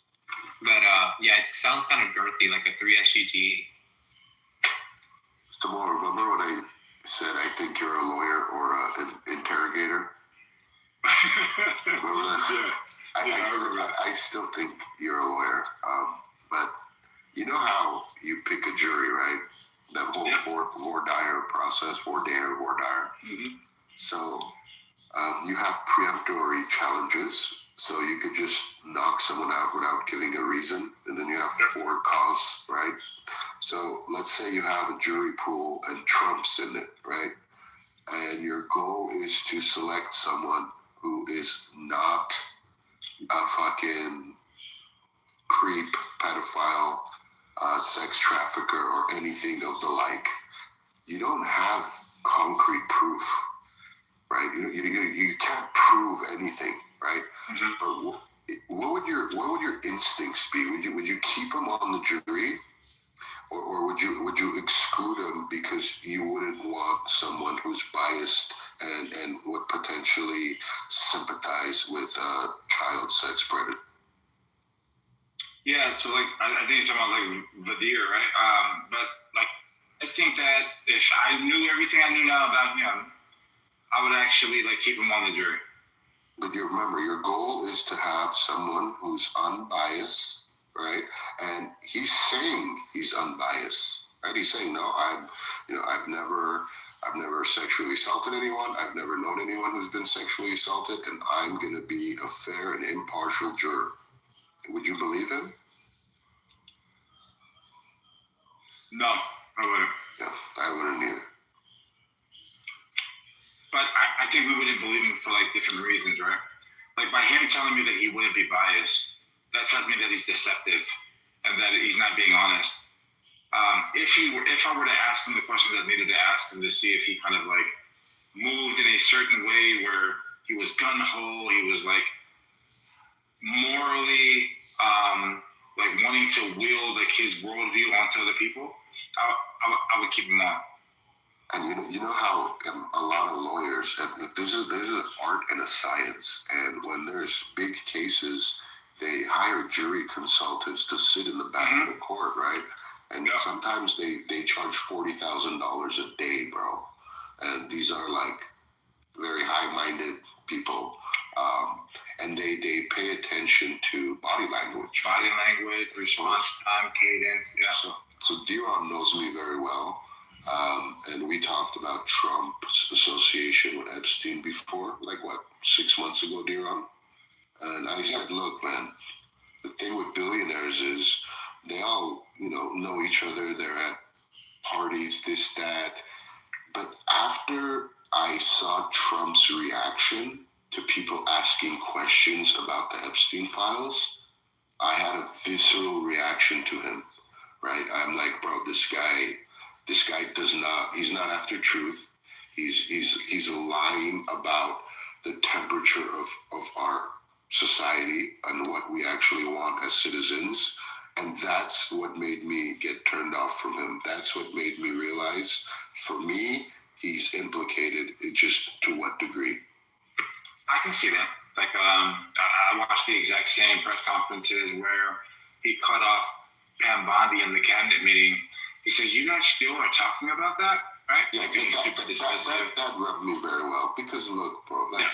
But yeah, it sounds kind of girthy, like a 3S GTE. Samoa, remember when I said I think you're a lawyer or an interrogator? Remember that? Yeah. I still think you're a lawyer. But you know how you pick a jury, right? That whole voir dire process, voir dire. Mm-hmm. So you have preemptory challenges. So you could just knock someone out without giving a reason. And then you have for cause, right? So let's say you have a jury pool and Trump's in it, right? And your goal is to select someone who is not a fucking creep, pedophile, sex trafficker, or anything of the like. You don't have concrete proof, right? You can't prove anything, right? Mm-hmm. But what would your instincts be? Would you keep them on the jury, or would you exclude them because you wouldn't want someone who's biased and would potentially sympathize with child sex predator? Yeah, so like I think you're talking about like Vadir, right? But like I think that if I knew everything I knew now about him, I would actually like keep him on the jury. But you remember, your goal is to have someone who's unbiased, right? And he's saying he's unbiased, right? He's saying, no, I've never sexually assaulted anyone. I've never known anyone who's been sexually assaulted, and I'm going to be a fair and impartial juror. Would you believe him? No, I wouldn't. Yeah, I wouldn't either. But I think we wouldn't believe him for like different reasons, right? Like by him telling me that he wouldn't be biased, that tells me that he's deceptive and that he's not being honest. If I were to ask him the questions I needed to ask him to see if he kind of like moved in a certain way where he was gun ho, he was like morally like wanting to wield like his worldview onto other people, I would keep him on. And you know how a lot of lawyers, and there's an art and a science, and when there's big cases, they hire jury consultants to sit in the back of the court, right? And sometimes they charge $40,000 a day, bro. And these are like very high-minded people, and they pay attention to body language, response time, cadence. Yeah. So Diron knows me very well. And we talked about Trump's association with Epstein before, like 6 months ago, Diron? And I said, look, man, the thing with billionaires is they all, know each other. They're at parties, this, that. But after I saw Trump's reaction to people asking questions about the Epstein files, I had a visceral reaction to him, right? I'm like, bro, this guy he's not after truth. He's lying about the temperature of our society and what we actually want as citizens. And that's what made me get turned off from him. That's what made me realize, for me, he's implicated. Just to what degree? I can see that. Like, I watched the exact same press conferences where he cut off Pam Bondi in the cabinet meeting. He says, "You guys still are talking about that, right?" Yeah, that rubbed me very well because look, bro, like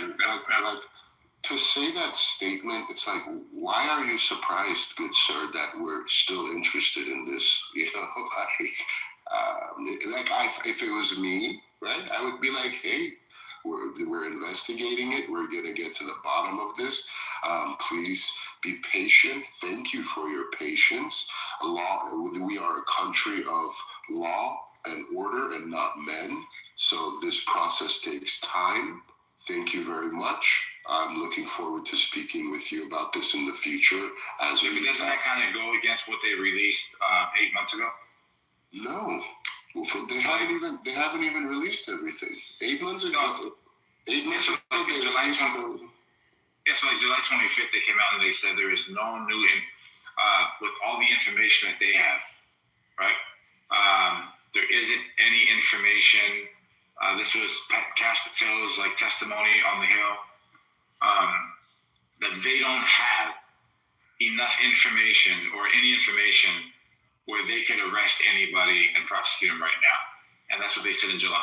to say that statement, it's like, why are you surprised, good sir, that we're still interested in this? You know, if it was me, right, I would be like, hey, we're investigating it. We're gonna get to the bottom of this. Please be patient. Thank you for your patience. We are a country of law and order and not men. So this process takes time. Thank you very much. I'm looking forward to speaking with you about this in the future. Doesn't that kind of go against what they released 8 months ago? No, they haven't even released everything. 8 months ago. 8 months ago, they released. Yeah, so like July 25th, they came out and they said there is no new, with all the information that they have, right? There isn't any information. This was Cash Patel's like testimony on the Hill, that they don't have enough information or any information where they could arrest anybody and prosecute them right now. And that's what they said in July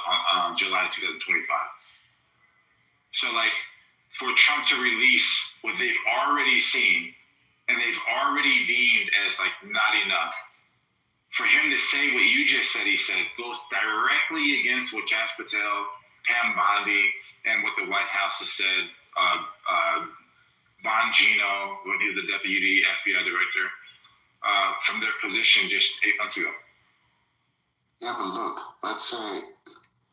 2025. So like for Trump to release what they've already seen and they've already deemed as like not enough, for him to say what you just said, he said, goes directly against what Cash Patel, Pam Bondi, and what the White House has said. Bongino, when he was the deputy FBI director, from their position just 8 months ago. Yeah, but look, let's say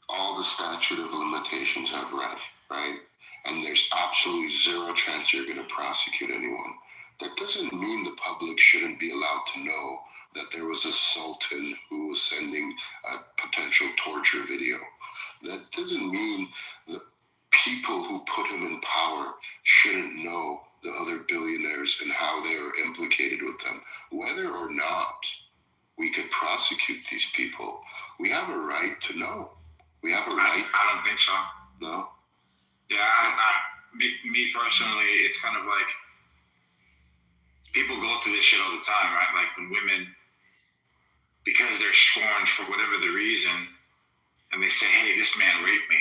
all the statute of limitations have run, right? And there's absolutely zero chance you're going to prosecute anyone. That doesn't mean the public shouldn't be allowed to know that there was a sultan who was sending a potential torture video. That doesn't mean the people who put him in power shouldn't know the other billionaires and how they are implicated with them. Whether or not we could prosecute these people, we have a right to know. We have a right. I don't think so. No? Yeah, me personally, it's kind of like people go through this shit all the time, right? Like when women, because they're scorned for whatever the reason, and they say, "Hey, this man raped me."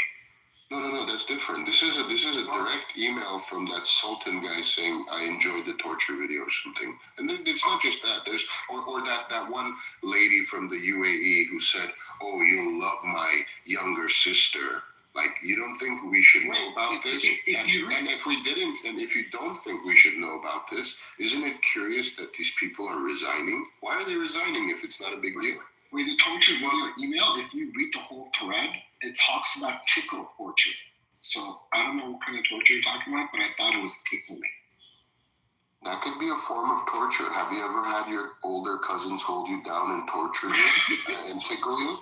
No, that's different. This is a direct email from that Sultan guy saying, "I enjoyed the torture video" or something. And then it's not just that. There's or that one lady from the UAE who said, "Oh, you'll love my younger sister." Like, you don't think we should know about this? And if we didn't, and if you don't think we should know about this, isn't it curious that these people are resigning? Why are they resigning if it's not a big deal? With the torture video email, if you read the whole thread, it talks about tickle torture. So I don't know what kind of torture you're talking about, but I thought it was tickling. That could be a form of torture. Have you ever had your older cousins hold you down and torture you and tickle you?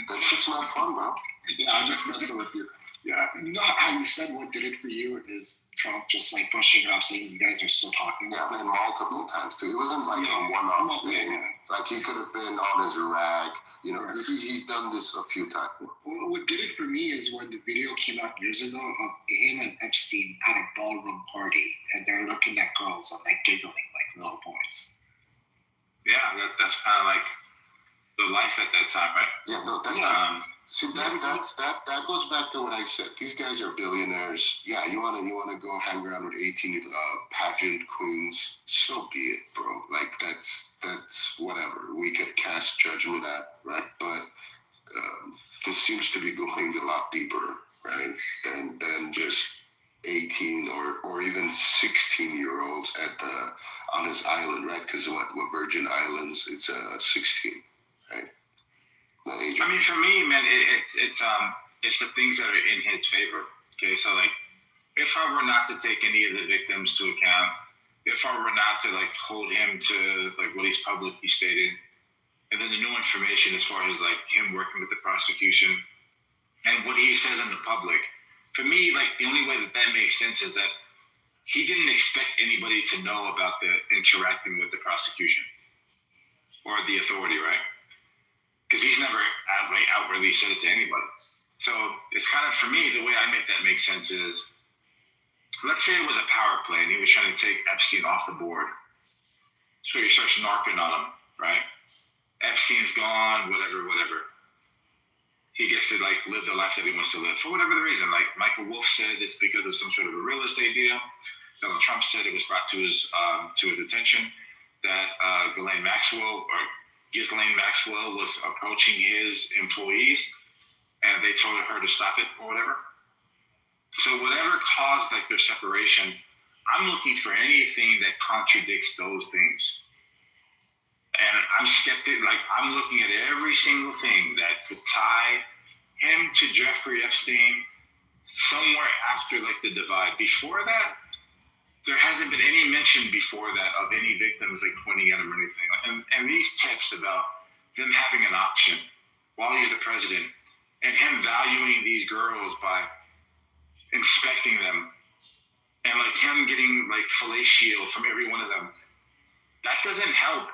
That shit's not fun, bro. Yeah, I'm just messing with you. Yeah, you know how you said what did it for you is Trump just like brushing it off, saying you guys are still talking about this. Yeah, multiple times too. It wasn't like a one-off thing. Yeah. Like he could have been on his rag. You know, he's done this a few times. What did it for me is when the video came out years ago of him and Epstein at a ballroom party, and they're looking at girls and like giggling like little boys. Yeah, that's kind of like the life at that time, right? Yeah, no, that's see that goes back to what I said. These guys are billionaires. Yeah, you wanna go hang around with 18 pageant queens, so be it, bro. Like that's whatever. We could cast judgment at, right? But this seems to be going a lot deeper, right? Than just 18 or even 16-year-olds on his island, right? Because what Virgin Islands, it's 16. Right. I mean, for me, man, it's the things that are in his favor. Okay, so like, if I were not to take any of the victims to account, if I were not to like hold him to like what he's publicly stated, and then the new information as far as like him working with the prosecution and what he says in the public, for me, like the only way that makes sense is that he didn't expect anybody to know about the interacting with the prosecution or the authority, right? Because he's never outwardly said it to anybody. So it's kind of, for me, the way I make that make sense is, let's say it was a power play and he was trying to take Epstein off the board. So he starts narking on him, right? Epstein's gone, whatever. He gets to like live the life that he wants to live for whatever the reason. Like Michael Wolff said, it's because of some sort of a real estate deal. Donald Trump said it was brought to his attention that Ghislaine Maxwell was approaching his employees, and they told her to stop it or whatever. So whatever caused like their separation, I'm looking for anything that contradicts those things. And I'm skeptic, like I'm looking at every single thing that could tie him to Jeffrey Epstein somewhere after like the divide. Before that, there hasn't been any mention before that of any victims like pointing at him or anything. And these tips about them having an option while he's the president and him valuing these girls by inspecting them and like him getting like fellatio from every one of them, that doesn't help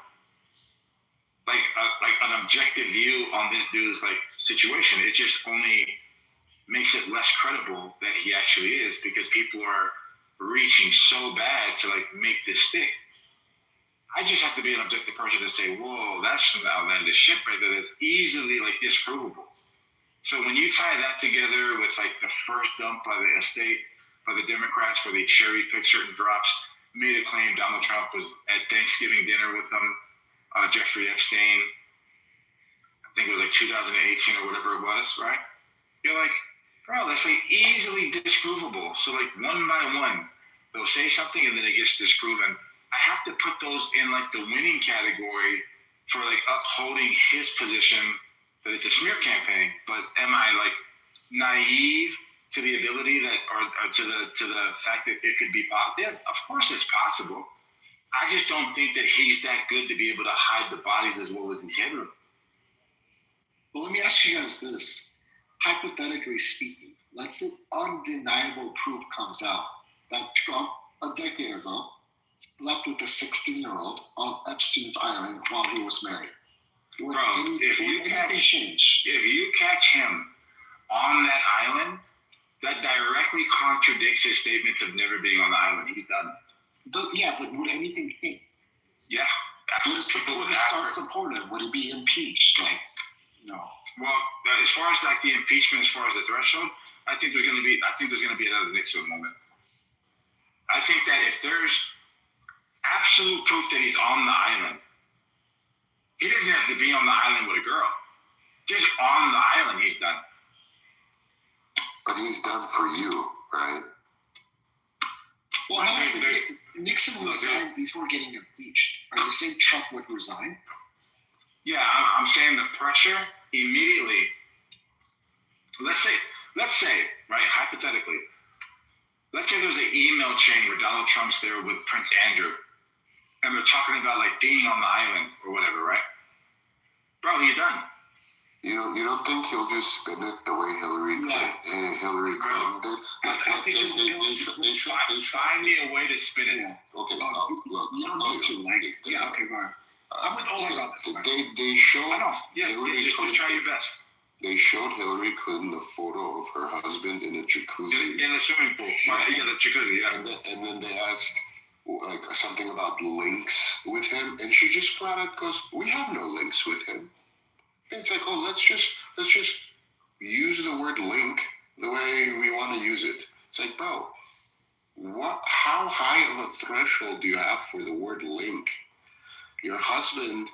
like an objective view on this dude's like situation. It just only makes it less credible that he actually is, because people are reaching so bad to like make this stick. I just have to be an objective person to say, whoa, that's some outlandish shit right there that's easily like disprovable. So when you tie that together with like the first dump by the estate, by the Democrats, where they cherry picked certain drops, made a claim Donald Trump was at Thanksgiving dinner with them, Jeffrey Epstein, I think it was like 2018 or whatever it was, right? You're like, bro, that's like easily disprovable. So like one by one, they'll say something and then it gets disproven. I have to put those in like the winning category for like upholding his position that it's a smear campaign. But am I like naive to the ability that, or to the fact that it could be possible? Yeah, of course it's possible. I just don't think that he's that good to be able to hide the bodies as well as he's hidden them. Well, let me ask you guys this. Hypothetically speaking, let's say undeniable proof comes out that Trump, a decade ago, slept with a 16-year-old on Epstein's Island while he was married. Bro, if you catch him on that island, that directly contradicts his statements of never being on the island. He's done. Yeah, but would anything change? Yeah. Would he start supporting? Would he be impeached? Like, no. Well, as far as like the impeachment, as far as the threshold, I think there's going to be another Nixon moment. I think that if there's absolute proof that he's on the island, he doesn't have to be on the island with a girl. Just on the island, he's done. But he's done for you, right? Well, Nixon resigned before getting impeached. Are you saying Trump would resign? Yeah, I'm saying the pressure immediately. Let's say, right, hypothetically, let's say there's an email chain where Donald Trump's there with Prince Andrew, and they're talking about like being on the island or whatever, right? Bro, he's done. You don't think he'll just spin it the way Hillary Clinton did? They should find me a way to spin it. Okay, look. You don't need to, like, yeah, okay, right. I'm with all about this. They showed Hillary Clinton. Try your best. They showed Hillary Clinton a photo of her husband in a jacuzzi. In a swimming pool. Yeah, the jacuzzi, yeah. And then they asked like something about links with him, and she just flat out goes, "We have no links with him." And it's like, oh, let's just use the word link the way we want to use it. It's like, bro, how high of a threshold do you have for the word link? Your husband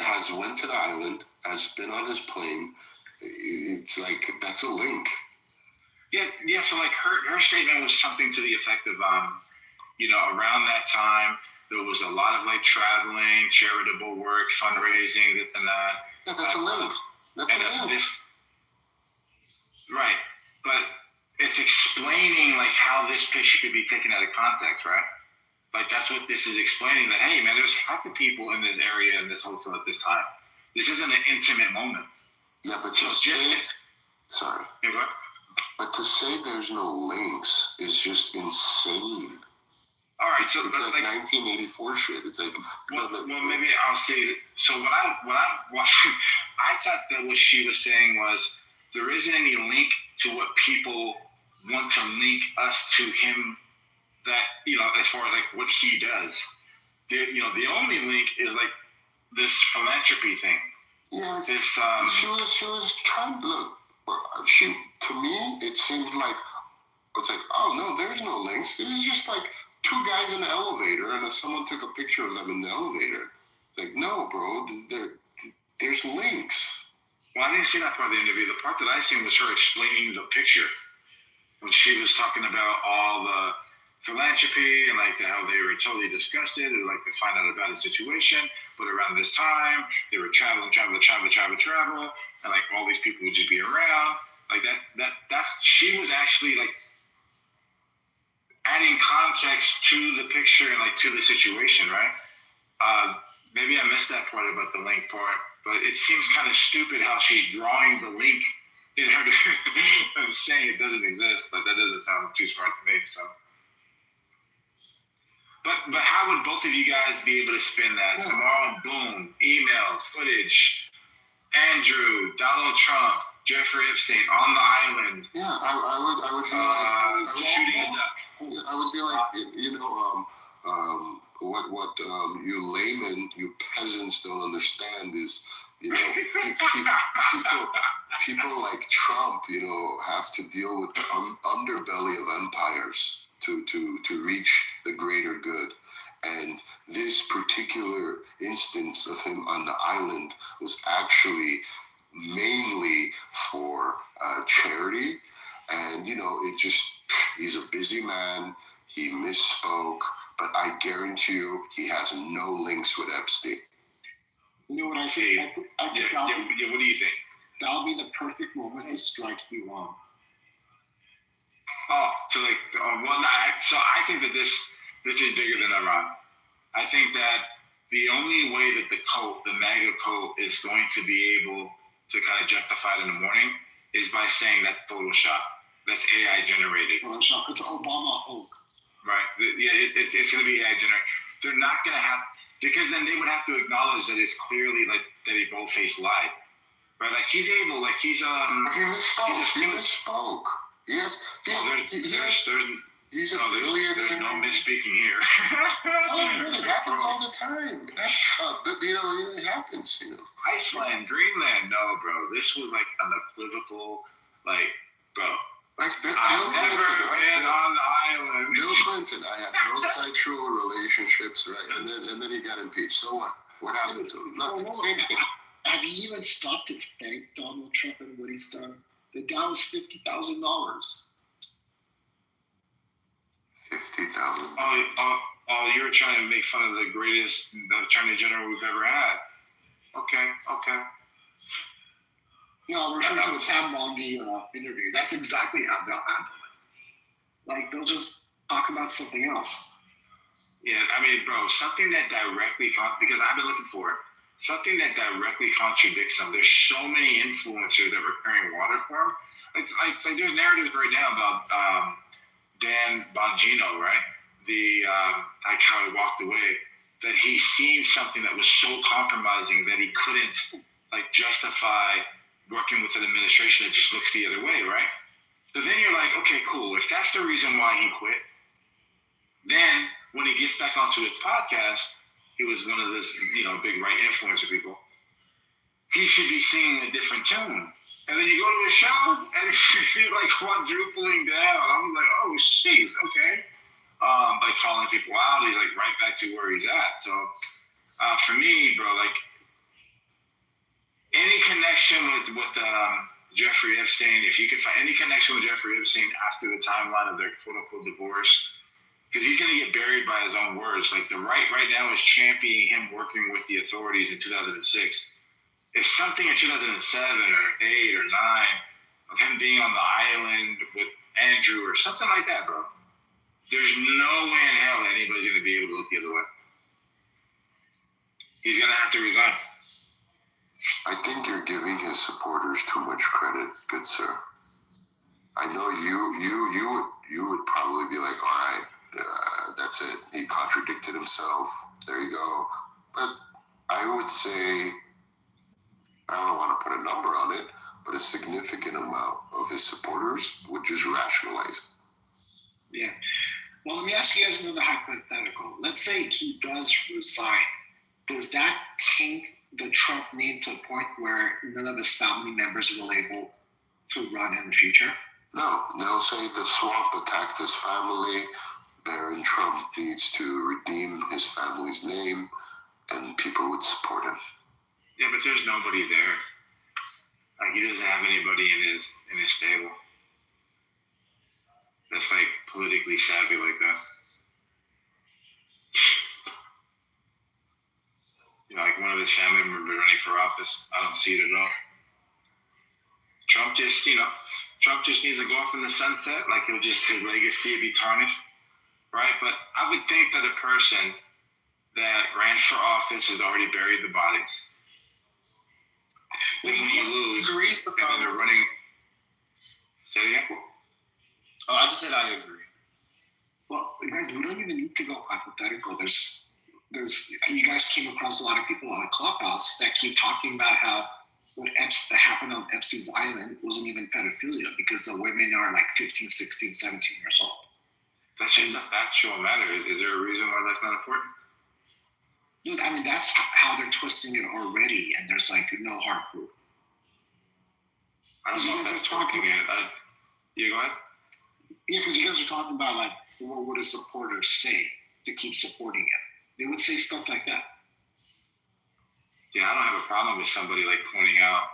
has went to the island, has been on his plane. It's like, that's a link. Yeah. So like her statement was something to the effect of, around that time there was a lot of like traveling, charitable work, fundraising, this and that. Yeah, that's a link. That's a link. Right, but it's explaining like how this picture could be taken out of context, right? Like that's what this is explaining. That hey, man, there's half the people in this area in this hotel at this time. This isn't an intimate moment. Yeah, but sorry. Hey, what? But to say there's no links is just insane. All right, it's like 1984 shit. It's like well, maybe I'll say. So when I watched, I thought that what she was saying was there isn't any link to what people want to link us to him. That as far as like what he does, the only link is like this philanthropy thing. Yeah, This she was trying to look. To me, it seemed like it's like, oh no, there's no links. This is just like two guys in the elevator, and if someone took a picture of them in the elevator, like, no, bro, there's links. Well, I didn't see that part of the interview. The part that I seen was her explaining the picture when she was talking about all the philanthropy and like how they were totally disgusted and like to find out about the situation. But around this time, they were traveling, and like all these people would just be around. Like that's she was actually like adding context to the picture and like to the situation, right? Maybe I missed that part about the link part, but it seems kind of stupid how she's drawing the link in her. I'm saying it doesn't exist, but that doesn't sound too smart to me. So, but how would both of you guys be able to spin that? Yeah. Tomorrow, boom, email, footage, Andrew, Donald Trump, Jeffrey Epstein on the island. Yeah, I would feel like shooting it up. I would feel like what you laymen, you peasants don't understand is, people like Trump, have to deal with the underbelly of empires to reach the greater good. And this particular instance of him on the island was actually mainly for charity. And, he's a busy man. He misspoke, but I guarantee you he has no links with Epstein. You know what I think? I think what do you think? That'll be the perfect moment to strike you wrong. Oh, so I think that this is bigger than Iran. I think that the only way that the MAGA cult is going to be able to kind of justify it in the morning is by saying that Photoshop. That's AI generated. Photoshop. It's Obama Hulk. Right. Yeah, it's going to be AI generated. They're not going to have, because then they would have to acknowledge that it's clearly like that he boldface lied. Right. Like he's able. Like he's He misspoke. Yes. He's a billionaire. There's no misspeaking here. It happens all the time. It happens. Iceland, Greenland. No, bro. This was like unequivocal. Like, bro. Like I've never been on the island. Bill Clinton, I had no sexual relationships, right? And then he got impeached. So what? What happened to him? Nothing. Same thing. Have you even stopped to thank Donald Trump and what he's done? The down was $50,000. $50,000. Oh, you're trying to make fun of the greatest attorney general we've ever had. Okay. No, I'm referring to the Pam Bondi interview. That's exactly how they'll handle it. Like, they'll just talk about something else. Yeah, I mean, bro, something that directly, because I've been looking for it, something that directly contradicts them. There's so many influencers that were carrying water for him. Like there's narratives right now about Dan Bongino, right? Like how he walked away, that he seen something that was so compromising that he couldn't like justify working with an administration that just looks the other way, right? So then you're like, okay, cool. If that's the reason why he quit, then when he gets back onto his podcast, he was one of those, big right influencer people. He should be singing a different tune. And then you go to his show, and he's like quadrupling down. I'm like, oh, jeez, okay. Like calling people out, he's like right back to where he's at. So for me, bro, like any connection with Jeffrey Epstein, if you could find any connection with Jeffrey Epstein after the timeline of their quote unquote divorce, because he's going to get buried by his own words. Like the right now is championing him working with the authorities in 2006. If something in 2007 or 8 or 9 of him being on the island with Andrew or something like that, bro, there's no way in hell that anybody's going to be able to look the other way. He's going to have to resign. I think you're giving his supporters too much credit, good sir. I know you would probably be like, all right, that's it. He contradicted himself. There you go. But I would say, I don't want to put a number on it, but a significant amount of his supporters would just rationalize it. Yeah. Well, let me ask you guys another hypothetical. Let's say he does resign. Does that taint the Trump name to a point where none of his family members will able to run in the future? No, they'll say the swamp attacked his family. Barron Trump needs to redeem his family's name, and people would support him. Yeah, but there's nobody there. Like, he doesn't have anybody in his stable that's like politically savvy like that. You know, like one of his family members running for office. I don't see it at all. Trump just needs to go off in the sunset. Like, his legacy be tarnished, right? But I would think that a person that ran for office has already buried the bodies. Then when you lose, and then they're running. Say it again? Oh, I just said I agree. Well, guys, we don't even need to go hypothetical. There's, and you guys came across a lot of people on Clubhouse that keep talking about how what happened on Epstein's Island wasn't even pedophilia because the women are like 15, 16, 17 years old. That's just a factual matter. Is there a reason why that's not important? Look, I mean, that's how they're twisting it already, and there's like no hard proof. I don't know if that's talking it. Yeah, go ahead. Yeah, because you guys are talking about like, what would a supporter say to keep supporting it? They would say stuff like that. Yeah, I don't have a problem with somebody like pointing out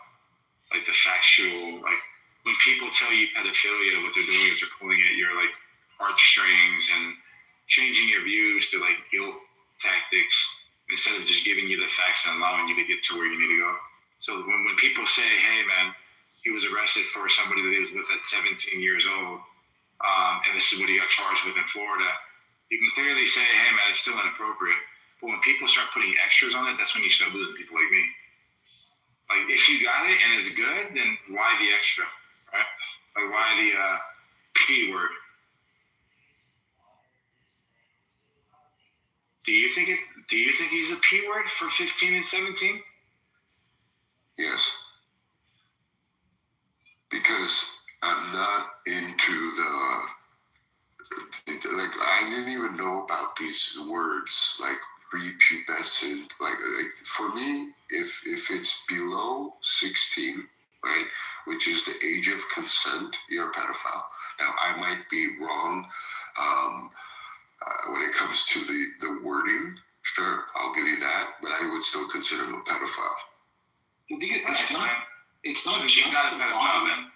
like the factual, like when people tell you pedophilia, what they're doing is they're pulling at your like heartstrings and changing your views to like guilt tactics instead of just giving you the facts and allowing you to get to where you need to go. So when people say, hey man, he was arrested for somebody that he was with at 17 years old, and this is what he got charged with in Florida, you can clearly say, hey man, it's still inappropriate. But when people start putting extras on it, that's when you start losing people like me. Like, if you got it and it's good, then why the extra, right? Like, why the P word? Do you think he's a P word for 15 and 17? Yes. Because I'm not into like, I didn't even know about these words, like prepubescent. Like for me, if it's below 16, right, which is the age of consent, you're a pedophile. Now, I might be wrong when it comes to the wording. Sure, I'll give you that, but I would still consider him a pedophile. It's not he's just not a pedophile,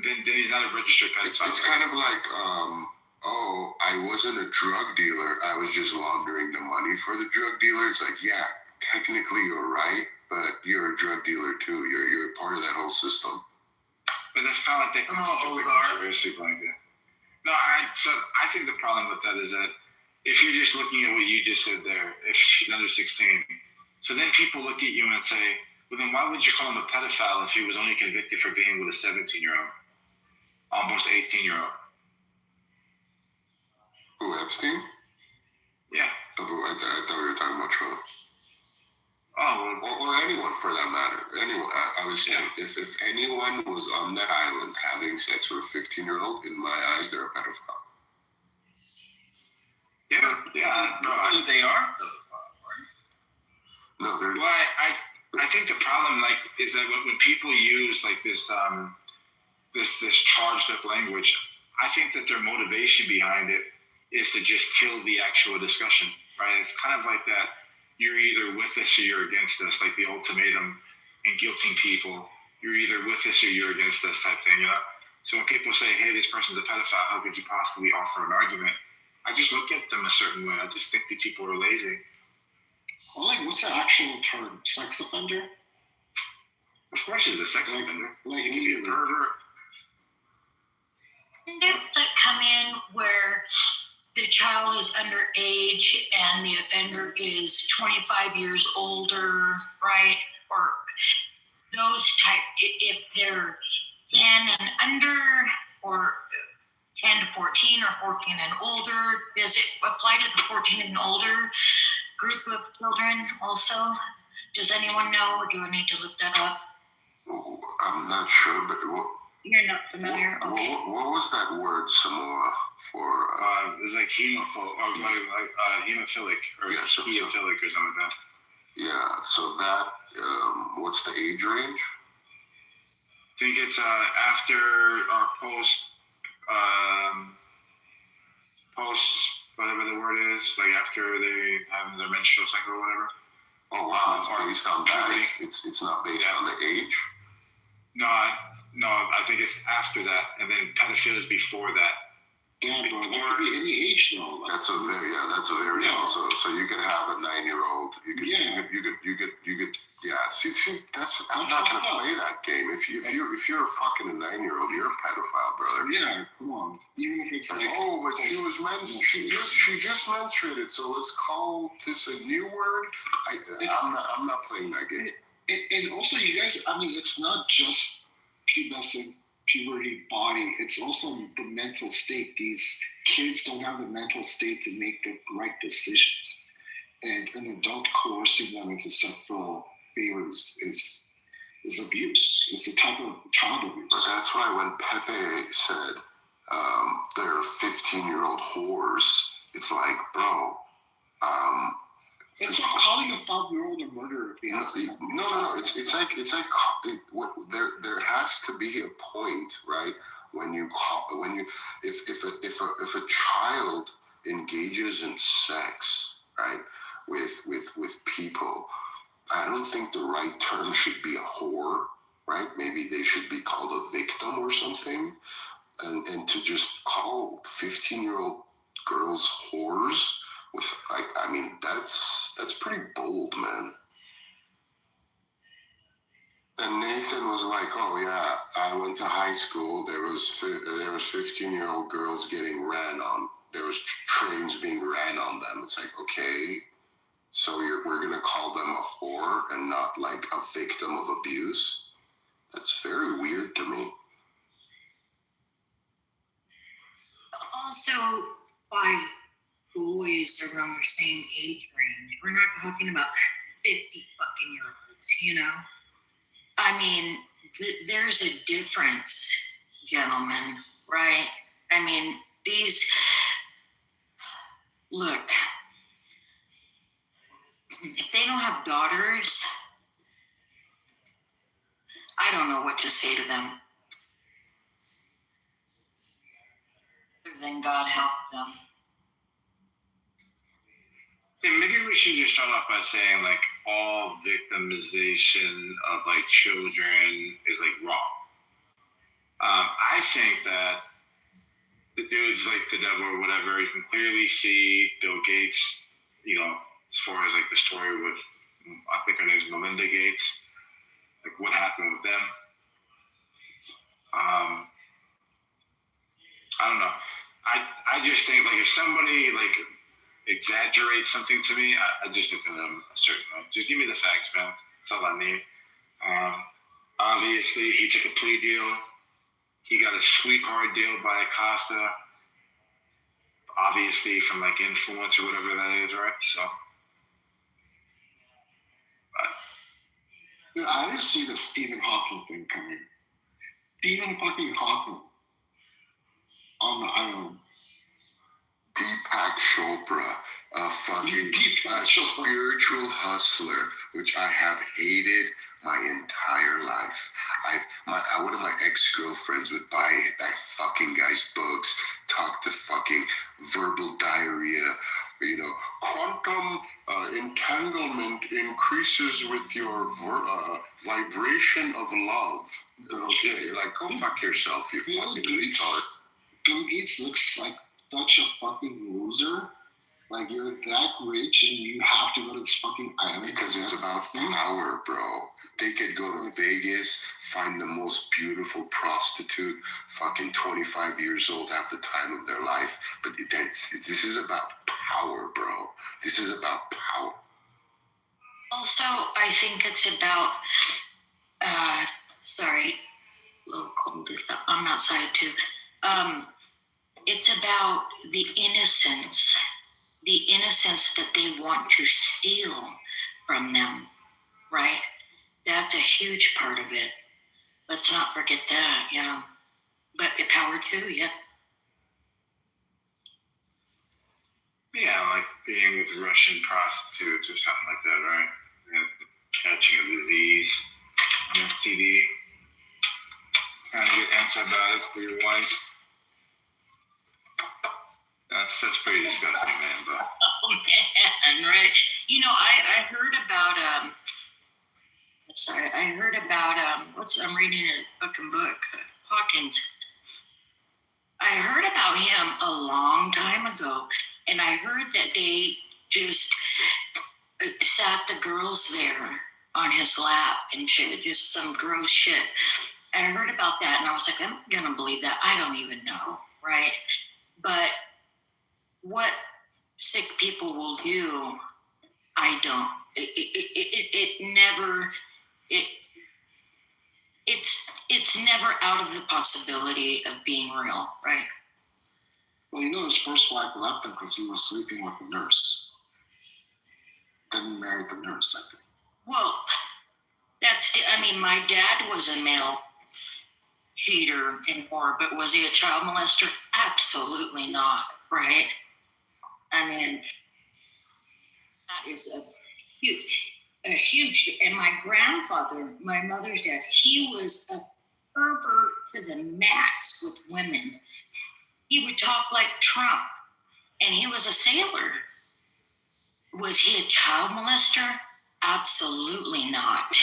then he's not a registered pedophile. It's kind of like, I wasn't a drug dealer. I was just laundering the money for the drug dealer. It's like, yeah, technically you're right, but you're a drug dealer too. You're a part of that whole system. But that's kind of like conspiracy blanket. No, I think the problem with that is that if you're just looking at what you just said there, if she's under 16, so then people look at you and say, well, then why would you call him a pedophile if he was only convicted for being with a 17-year-old, almost 18-year-old? Who, Epstein? Yeah. I thought we were talking about Trump. Oh, well. Or anyone for that matter. Anyone. I was saying, if anyone was on that island having sex with a 15-year-old, in my eyes, they're a pedophile. Yeah. No, they are pedophile, right? No, they're. Well, I think the problem, like, is that when people use like this this charged up language, I think that their motivation behind it is to just kill the actual discussion, right? It's kind of like that. You're either with us or you're against us, like the ultimatum and guilting people. You're either with us or you're against us type thing, you know? So when people say, hey, this person's a pedophile, how could you possibly offer an argument? I just look at them a certain way. I just think that people are lazy. Well, like, what's the actual term? Sex offender? Of course he's a sex offender. Like, a pervert. There's like come in where the child is underage and the offender is 25 years older, right? Or those type, if they're 10 and under, or 10 to 14 or 14 and older, does it apply to the 14 and older group of children also? Does anyone know, or do I need to look that up? I'm not sure, but You're not familiar? Okay. What was that word, Samoa? It's like hemophilic or Yeah, so- heophilic or something like that. Yeah, so that, what's the age range? I think it's after or post whatever the word is, like after they have their menstrual cycle or whatever. Oh wow, it's based on that. It's not based on the age? No, I think it's after that, and then pedophilia is before that. Yeah, bro, that could be any age though. Like, That's a very also. So you could have a 9-year-old. You could. Yeah. See, that's. I'm not gonna play that game. If you're fucking a 9-year-old, you're a pedophile, brother. Yeah, come on. Even if it's like, oh, but she just menstruated. So let's call this a new word. I'm not playing that game. And also, you guys. I mean, it's not just pubescent puberty body, it's also the mental state. These kids don't have the mental state to make the right decisions, and an adult coercing them into sexual favors is abuse. It's a type of child abuse. But that's why when Pepe said they're 15-year-old whores, it's like, bro, it's like calling a 5-year-old a murderer. No. It's like there has to be a point, right? If a child engages in sex, right, with people, I don't think the right term should be a whore, right? Maybe they should be called a victim or something, and to just call 15-year-old girls whores. That's pretty bold, man. And Nathan was like, "Oh yeah, I went to high school. There was 15-year-old girls getting ran on. There was trains being ran on them." It's like, okay, so we're gonna call them a whore and not like a victim of abuse. That's very weird to me. Also, by boys around the same age range. We're not talking about 50-fucking-year-olds, you know? I mean, there's a difference, gentlemen, right? I mean, look, if they don't have daughters, I don't know what to say to them. Other than God help them. Maybe we should just start off by saying like all victimization of like children is like wrong. I think that the dude's like the devil or whatever. You can clearly see Bill Gates, you know, as far as like the story with, I think her name's Melinda Gates, like what happened with them. I don't know. I just think like if somebody like exaggerate something to me, I just look at them a certain way. Just give me the facts, man. That's all I need. Obviously, he took a plea deal. He got a sweetheart deal by Acosta. Obviously, from like influence or whatever that is, right? So, dude, I didn't see the Stephen Hawking thing coming. Stephen fucking Hawking on the island. Deepak Chopra, a fucking spiritual hustler, which I have hated my entire life. One of my ex-girlfriends would buy that fucking guy's books, talk to fucking verbal diarrhea, you know, quantum entanglement increases with your vibration of love. Okay, you're like, go fuck yourself, you fucking retard. Bill Gates looks like such a fucking loser. Like, you're that rich and you have to go to this fucking island. Because it's about power, bro. They could go to Vegas, find the most beautiful prostitute, fucking 25 years old, have the time of their life. But this is about power, bro. This is about power. Also, I think it's about, sorry, a little cold. I'm outside too. It's about the innocence that they want to steal from them, right? That's a huge part of it. Let's not forget that, yeah. But the power too, yeah. Yeah, like being with Russian prostitutes or something like that, right? And catching a disease, an STD, trying to get antibiotics for your wife. That's pretty disgusting, man. But Oh man, right? You know, I heard about I'm reading a fucking book, Hawkins. I heard about him a long time ago, and I heard that they just sat the girls there on his lap and shit, just some gross shit. I heard about that, and I was like, I'm gonna believe that. I don't even know, right? But what sick people will do, I don't. It's never out of the possibility of being real, right? Well, you know, his first wife left him because he was sleeping with the nurse. Then he married the nurse, I think. Well, my dad was a male cheater and whore, but was he a child molester? Absolutely not, right? I mean, that is a huge, and my grandfather, my mother's dad, he was a pervert to the max with women. He would talk like Trump, and he was a sailor. Was he a child molester? Absolutely not.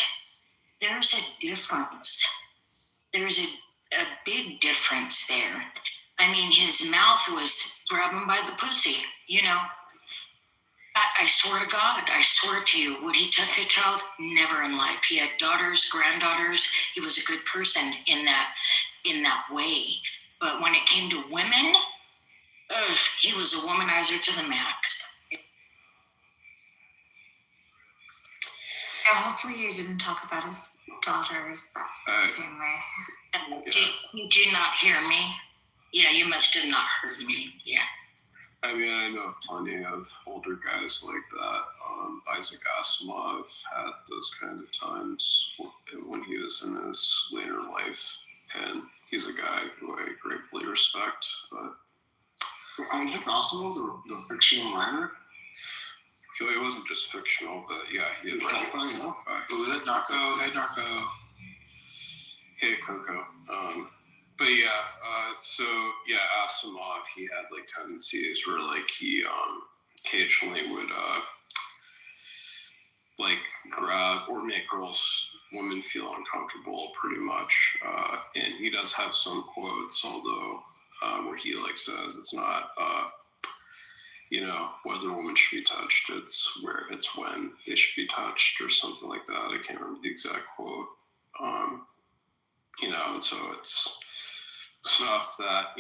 There's a difference. There's a big difference there. I mean, his mouth was grabbing by the pussy, you know. I swear to God, I swear to you, would he touch a child? Never in life. He had daughters, granddaughters. He was a good person in that way. But when it came to women, he was a womanizer to the max. Yeah, hopefully you didn't talk about his daughters that same way. You do not hear me? Yeah, you must have not heard me. Yeah. I mean, I know plenty of older guys like that. Isaac Asimov had those kinds of times when he was in his later life, and he's a guy who I greatly respect. But Isaac Asimov, the fictional writer? It wasn't just fictional, but yeah, he had sci-fi. Was it Narco? Hey, Narco. Hey, Coco. But yeah, Asimov, he had like tendencies where like he occasionally would like grab or make women feel uncomfortable pretty much. And he does have some quotes, although where he like says it's not whether a woman should be touched, it's when they should be touched or something like that. I can't remember the exact quote. And so it's stuff that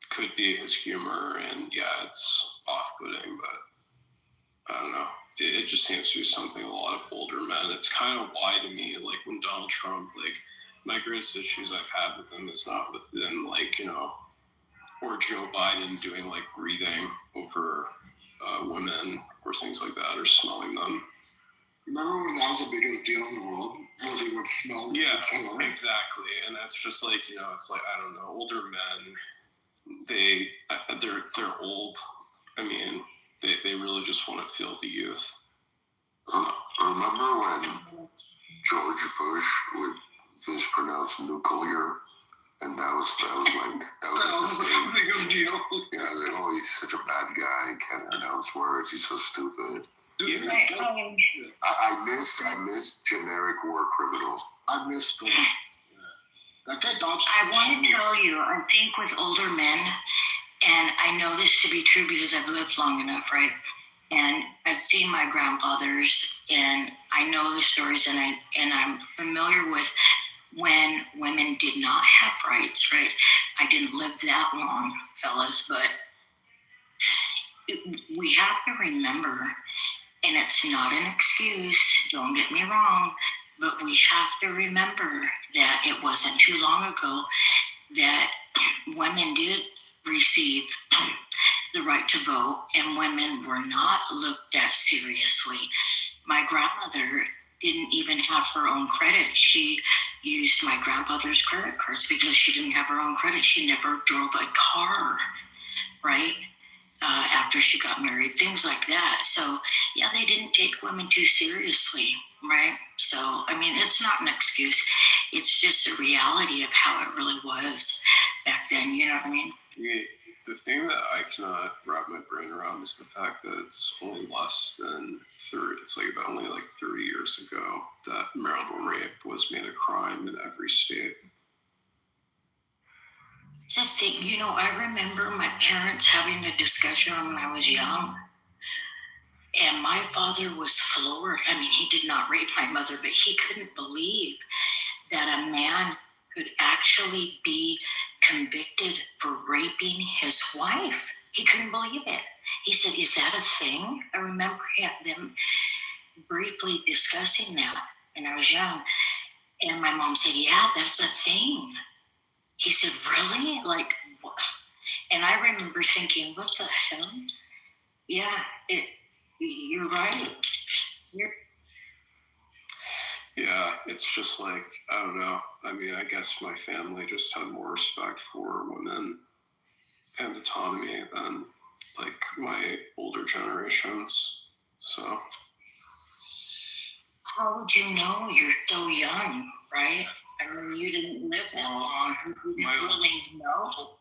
could be his humor, and yeah, it's off-putting, but I don't know. It just seems to be something a lot of older men. It's kind of why to me, like when Donald Trump, like my greatest issues I've had with him is not with them, like or Joe Biden doing like breathing over women or things like that, or smelling them. Remember when that was the biggest deal in the world? Where they would smell? Yeah, exactly. And that's just like, it's like, I don't know, older men, they're old. I mean, they really just want to feel the youth. Remember when George Bush would mispronounce nuclear? And that was the biggest deal. Yeah, like, oh, he's such a bad guy. He can't pronounce words. He's so stupid. Dude, I miss generic war criminals. I miss them. That guy dodged. I want to tell you, I think with older men, and I know this to be true because I've lived long enough, right? And I've seen my grandfathers, and I know the stories, and I'm familiar with when women did not have rights, right? I didn't live that long, fellas, but we have to remember, and it's not an excuse, don't get me wrong, but we have to remember that it wasn't too long ago that women did receive the right to vote, and women were not looked at seriously. My grandmother didn't even have her own credit. She used my grandfather's credit cards because she didn't have her own credit. She never drove a car. right? After she got married, things like that. So, yeah, they didn't take women too seriously, right? So, I mean, it's not an excuse. It's just a reality of how it really was back then, you know what I mean? Yeah, the thing that I cannot wrap my brain around is the fact that it's only less than 30, it's like about only like 30 years ago that marital rape was made a crime in every state. It's the thing, you know, I remember my parents having a discussion when I was young, and my father was floored. I mean, he did not rape my mother, but he couldn't believe that a man could actually be convicted for raping his wife. He couldn't believe it. He said, "Is that a thing?" I remember them briefly discussing that when I was young. And my mom said, "Yeah, that's a thing." He said, "Really? Like, what?" And I remember thinking, what the hell? Yeah, you're right. Yeah, it's just like, I don't know. I mean, I guess my family just had more respect for women and autonomy than like my older generations. So. How would you know? You're so young, right? I mean, you didn't live that long. You didn't really know.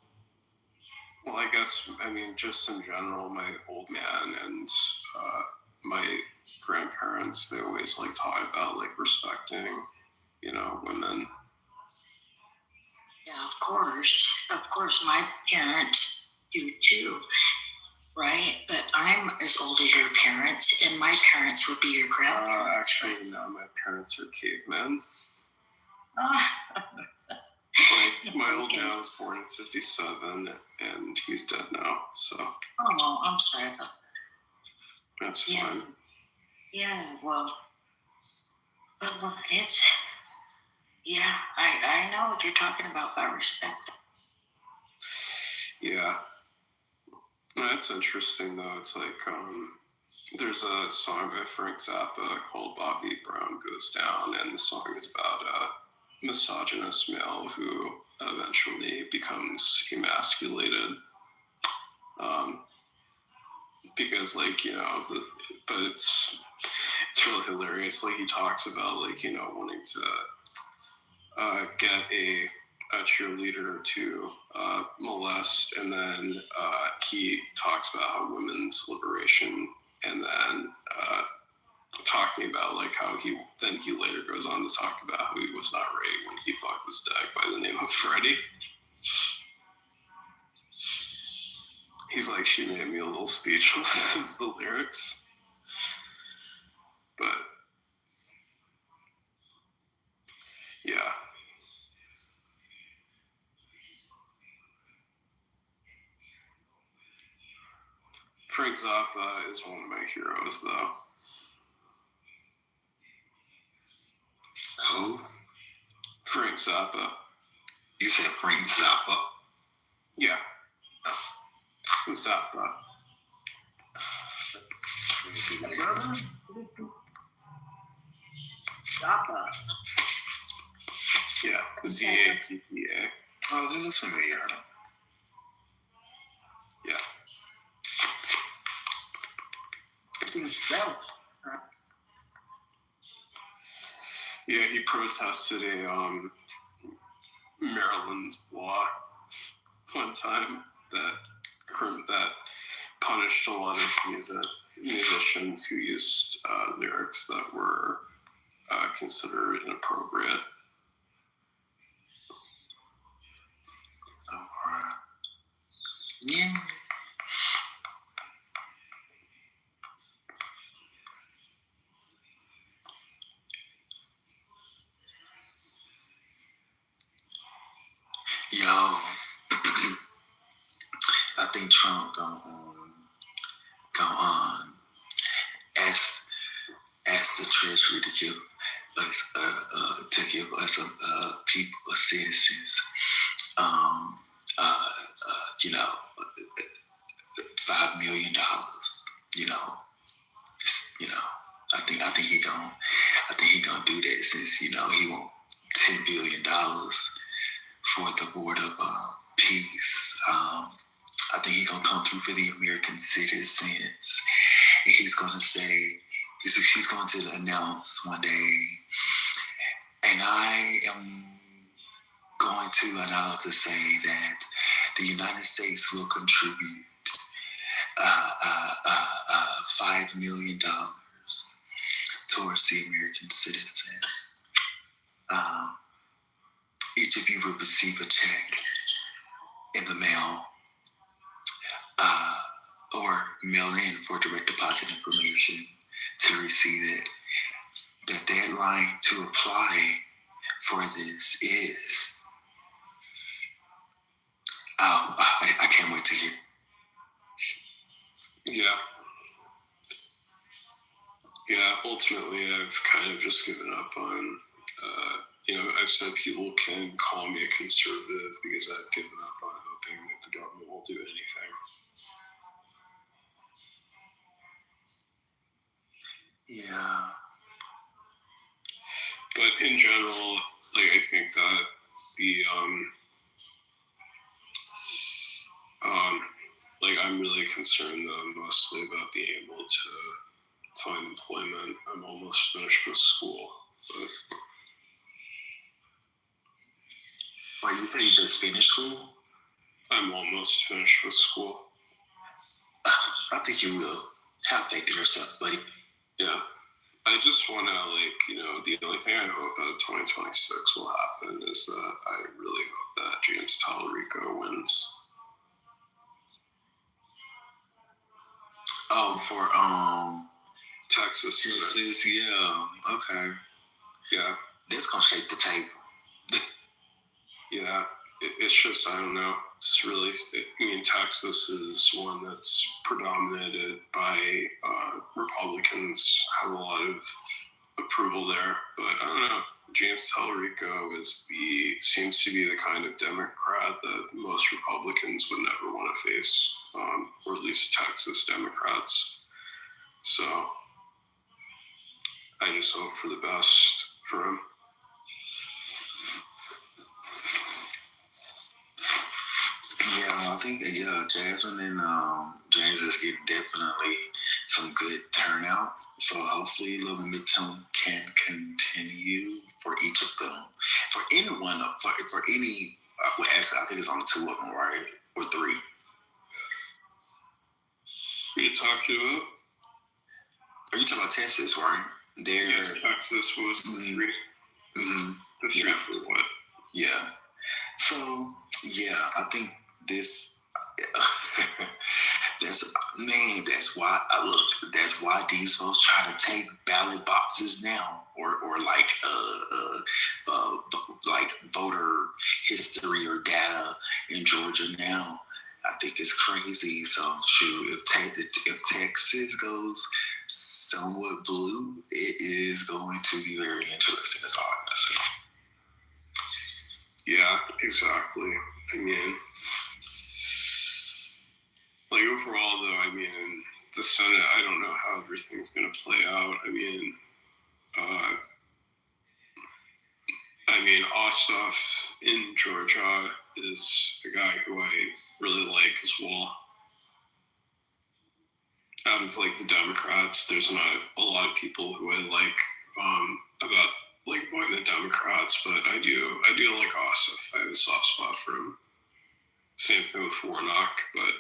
Well, I guess, I mean, just in general, my old man and my grandparents, they always like taught about like respecting, you know, women. Yeah, of course. Of course, my parents do too, right? But I'm as old as your parents, and my parents would be your grandparents. Actually, no, my parents are cavemen. My old man was born in 1957, and he's dead now, so. Oh, I'm sorry about that. That's fine. Yeah, well, it's, yeah, I know what you're talking about respect. Yeah. That's interesting, though. It's like, there's a song by Frank Zappa called Bobby Brown Goes Down, and the song is about a misogynist male who eventually becomes emasculated. Because, like, you know, but it's really hilarious. Like, he talks about, like, you know, wanting to get a cheerleader to molest, and then he talks about how women's liberation, and then talking about like how he later goes on to talk about how he was not raped when he fucked this dick by the name of Freddie. He's like, she made me a little speechless. It's the lyrics. But yeah. Frank Zappa is one of my heroes, though. Who? Frank Zappa. You said Frank Zappa? Yeah. Zappa. Let me see that. Brother? Zappa. Yeah, Z-A-P-P-A. Oh, that looks familiar. Yeah. It's even spelled. Yeah, he protested a Maryland law one time that punished a lot of musicians who used lyrics that were considered inappropriate. Yeah. Yo, I think Trump gonna ask the Treasury to give us people, citizens, you know, $5 million. You know, I think he gonna do that, since you know he want $10 billion for the board of peace. I think he's gonna come through for the American citizens, and he's gonna say he's going to announce one day, and I am going to allow to say that the United States will contribute $5 million towards the American citizen. Each of you will receive a check in the mail or mail in for direct deposit information to receive it. The deadline to apply for this is, I can't wait to hear. Yeah, ultimately, I've kind of just given up on, I've said people can call me a conservative because I've given up on hoping that the government will do anything. Yeah. But in general, I think that the, I'm really concerned though mostly about being able to find employment. I'm almost finished with school, but. Wait, you say you just finished school? I'm almost finished with school. I think you will. Have faith in yourself, buddy. Yeah. I just want to, the only thing I hope out of 2026 will happen is that I really hope that James Tallarico wins. Oh, for Texas, yeah. Okay. Yeah. That's gonna shake the table. Yeah. It's just, I don't know. It's really, Texas is one that's predominated by Republicans, have a lot of approval there, but I don't know. James Tallarico seems to be the kind of Democrat that most Republicans would never want to face, or at least Texas Democrats. So I just hope for the best for him. Yeah, I think Jasmine and James is getting definitely some good turnout. So hopefully the momentum can continue for each of them. For anyone, for any, well, actually, I think it's only two of them, right? Or three. What are you talking about? Are you talking about Texas, right? Texas was the three. Mm-hmm. The three for what? Yeah. So, yeah, I think this, that's why these folks try to take ballot boxes now, or voter history or data in Georgia now. I think it's crazy. So, shoot, if Texas goes somewhat blue, it is going to be very interesting. That's all I'm gonna say. Yeah, exactly. Overall, though, the Senate, I don't know how everything's going to play out. Ossoff in Georgia is a guy who I really like as well. Out of the Democrats, there's not a lot of people who I like about voting the Democrats, but I do like Ossoff. I have a soft spot for him. Same thing with Warnock, but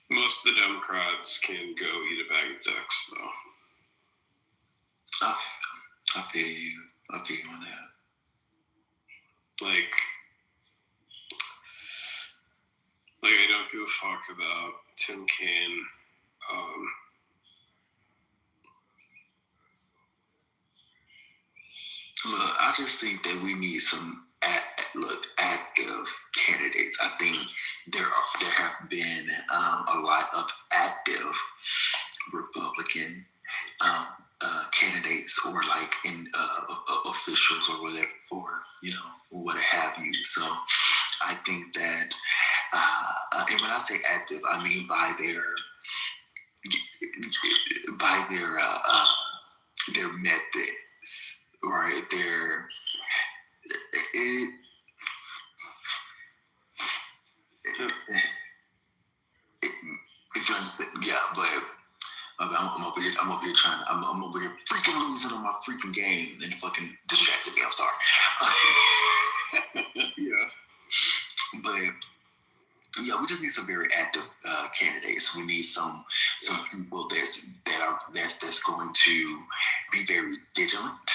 most of the Democrats can go eat a bag of dicks, though. I feel you. I feel you on that. I don't give a fuck about Tim Kaine. Look, I just think that we need some active candidates. I think there have been a lot of active Republican candidates, or in officials or whatever, or what have you. So I think that, and when I say active, I mean by their methods, right? I'm over here trying. I'm over here freaking losing on my freaking game, and it fucking distracted me. I'm sorry. Yeah. But yeah, we just need some very active candidates. We need some people that's going to be very vigilant.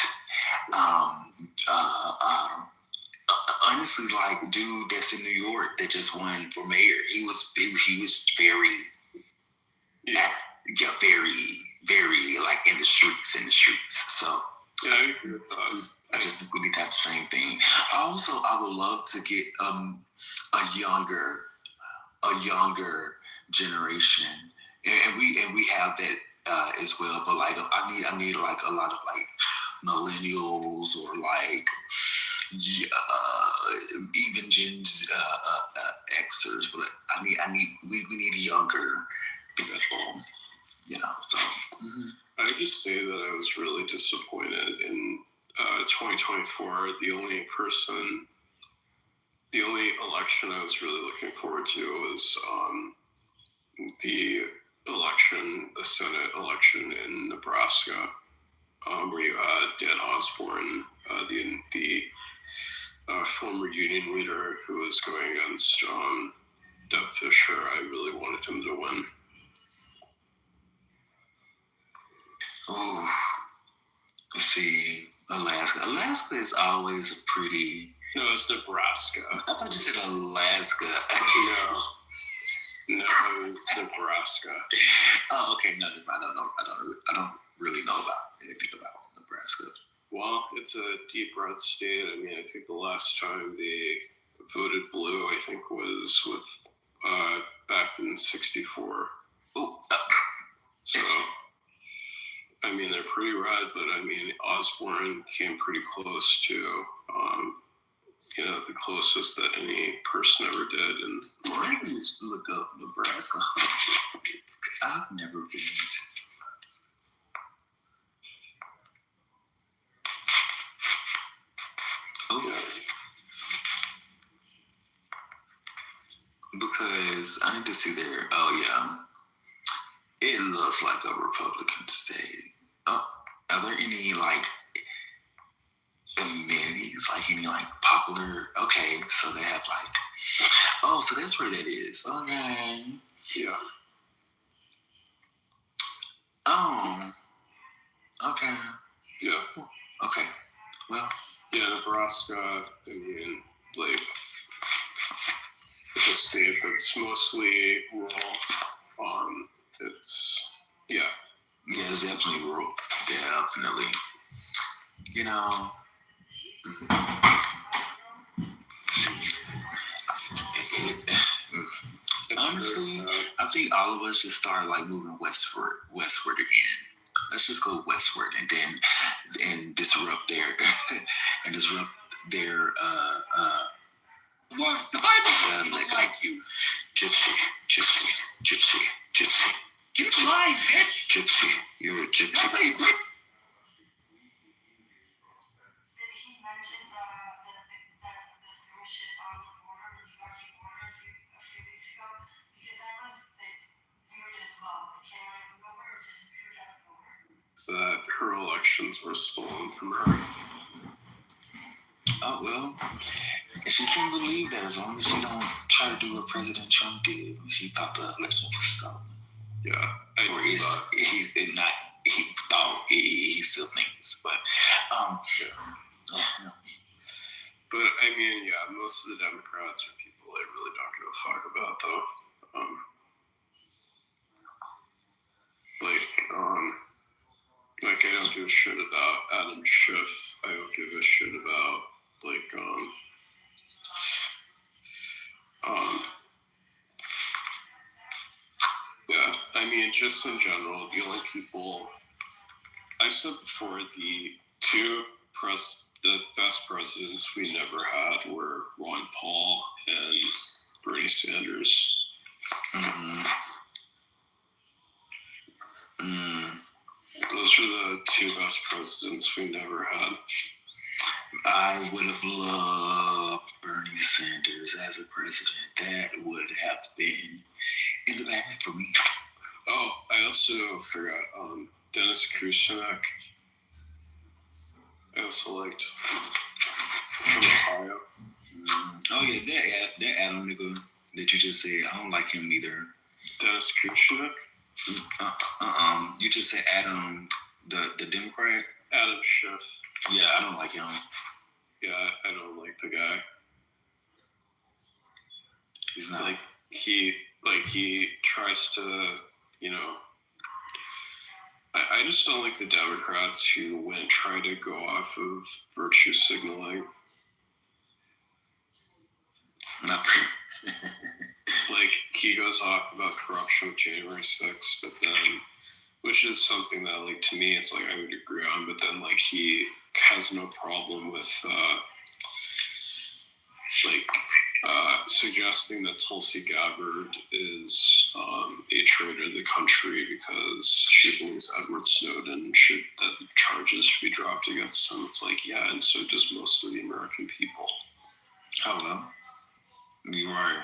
Honestly, like the dude that's in New York that just won for mayor, he was very, very like in the streets. So yeah, I agree with that. I just think we need to have the same thing. I would love to get a younger generation, and we have that as well. But like I need like a lot of like millennials or like even Gen Xers. But we need younger people. So. Mm-hmm. I would just say that I was really disappointed in 2024. The only election I was really looking forward to was the Senate election in Nebraska, where you had Dan Osborne, the former union leader who was going against Deb Fisher. I really wanted him to win. Oh, let's see, Alaska. Alaska is always a pretty. No, it's Nebraska. I thought you said Alaska. No, it's Nebraska. Oh, okay. No, I don't really know anything about Nebraska. Well, it's a deep red state. I mean, I think the last time they voted blue, I think, was with back in '64. Oh. So. I mean, they're pretty red, but I mean, Osborne came pretty close to, the closest that any person ever did. And let me just look up Nebraska. I've never been to Nebraska. Oh, yeah. Because I need to see their. Oh yeah. It looks like a Republican state. Are there any like amenities, like any like popular? Okay, so they have like. Oh, so that's where that is. Okay. Yeah. Okay. Yeah. Okay. Well. Yeah, Nebraska. I mean, like, it's a state that's mostly rural. It's it's definitely rural. Definitely. Honestly, I think all of us should start like moving westward again. Let's just go westward and disrupt their What? The Bible says like you. Gypsy. You lying, bitch. Gypsy. You're a gypsy. Did he mention that this bush is on the border, the Iraqi border, a few weeks ago? Because I was weird as well. It came out of nowhere or disappeared out of nowhere. That her elections were stolen from her. Oh well, she can believe that as long as she don't try to do what President Trump did when she thought the election was stolen. Yeah, he still thinks, but But I mean, yeah, most of the Democrats are people I really don't give a fuck about, though. Like I don't give a shit about Adam Schiff. I don't give a shit about yeah, I mean, just in general, the only people I've said before, the best presidents we never had were Ron Paul and Bernie Sanders. Mm-hmm. Those were the two best presidents we never had. I would have loved Bernie Sanders as a president. That would have been in the bag for me. Oh, I I also forgot Dennis Kushniak. I also liked from Ohio. Oh yeah, that Adam nigga that you just said. I don't like him either. Dennis Kushniak. You just said Adam, the Democrat. Adam Schiff. Yeah, I don't like him. Yeah, I don't like the guy. He's not like he tries to, you know. I just don't like the Democrats who try to go off of virtue signaling. Like he goes off about corruption with January 6th, but then, which is something that, like, to me, it's like I would agree on, but then, like, he has no problem with, suggesting that Tulsi Gabbard is a traitor to the country because she believes Edward Snowden that the charges should be dropped against him. It's like, yeah, and so does most of the American people. Oh, well. You're right.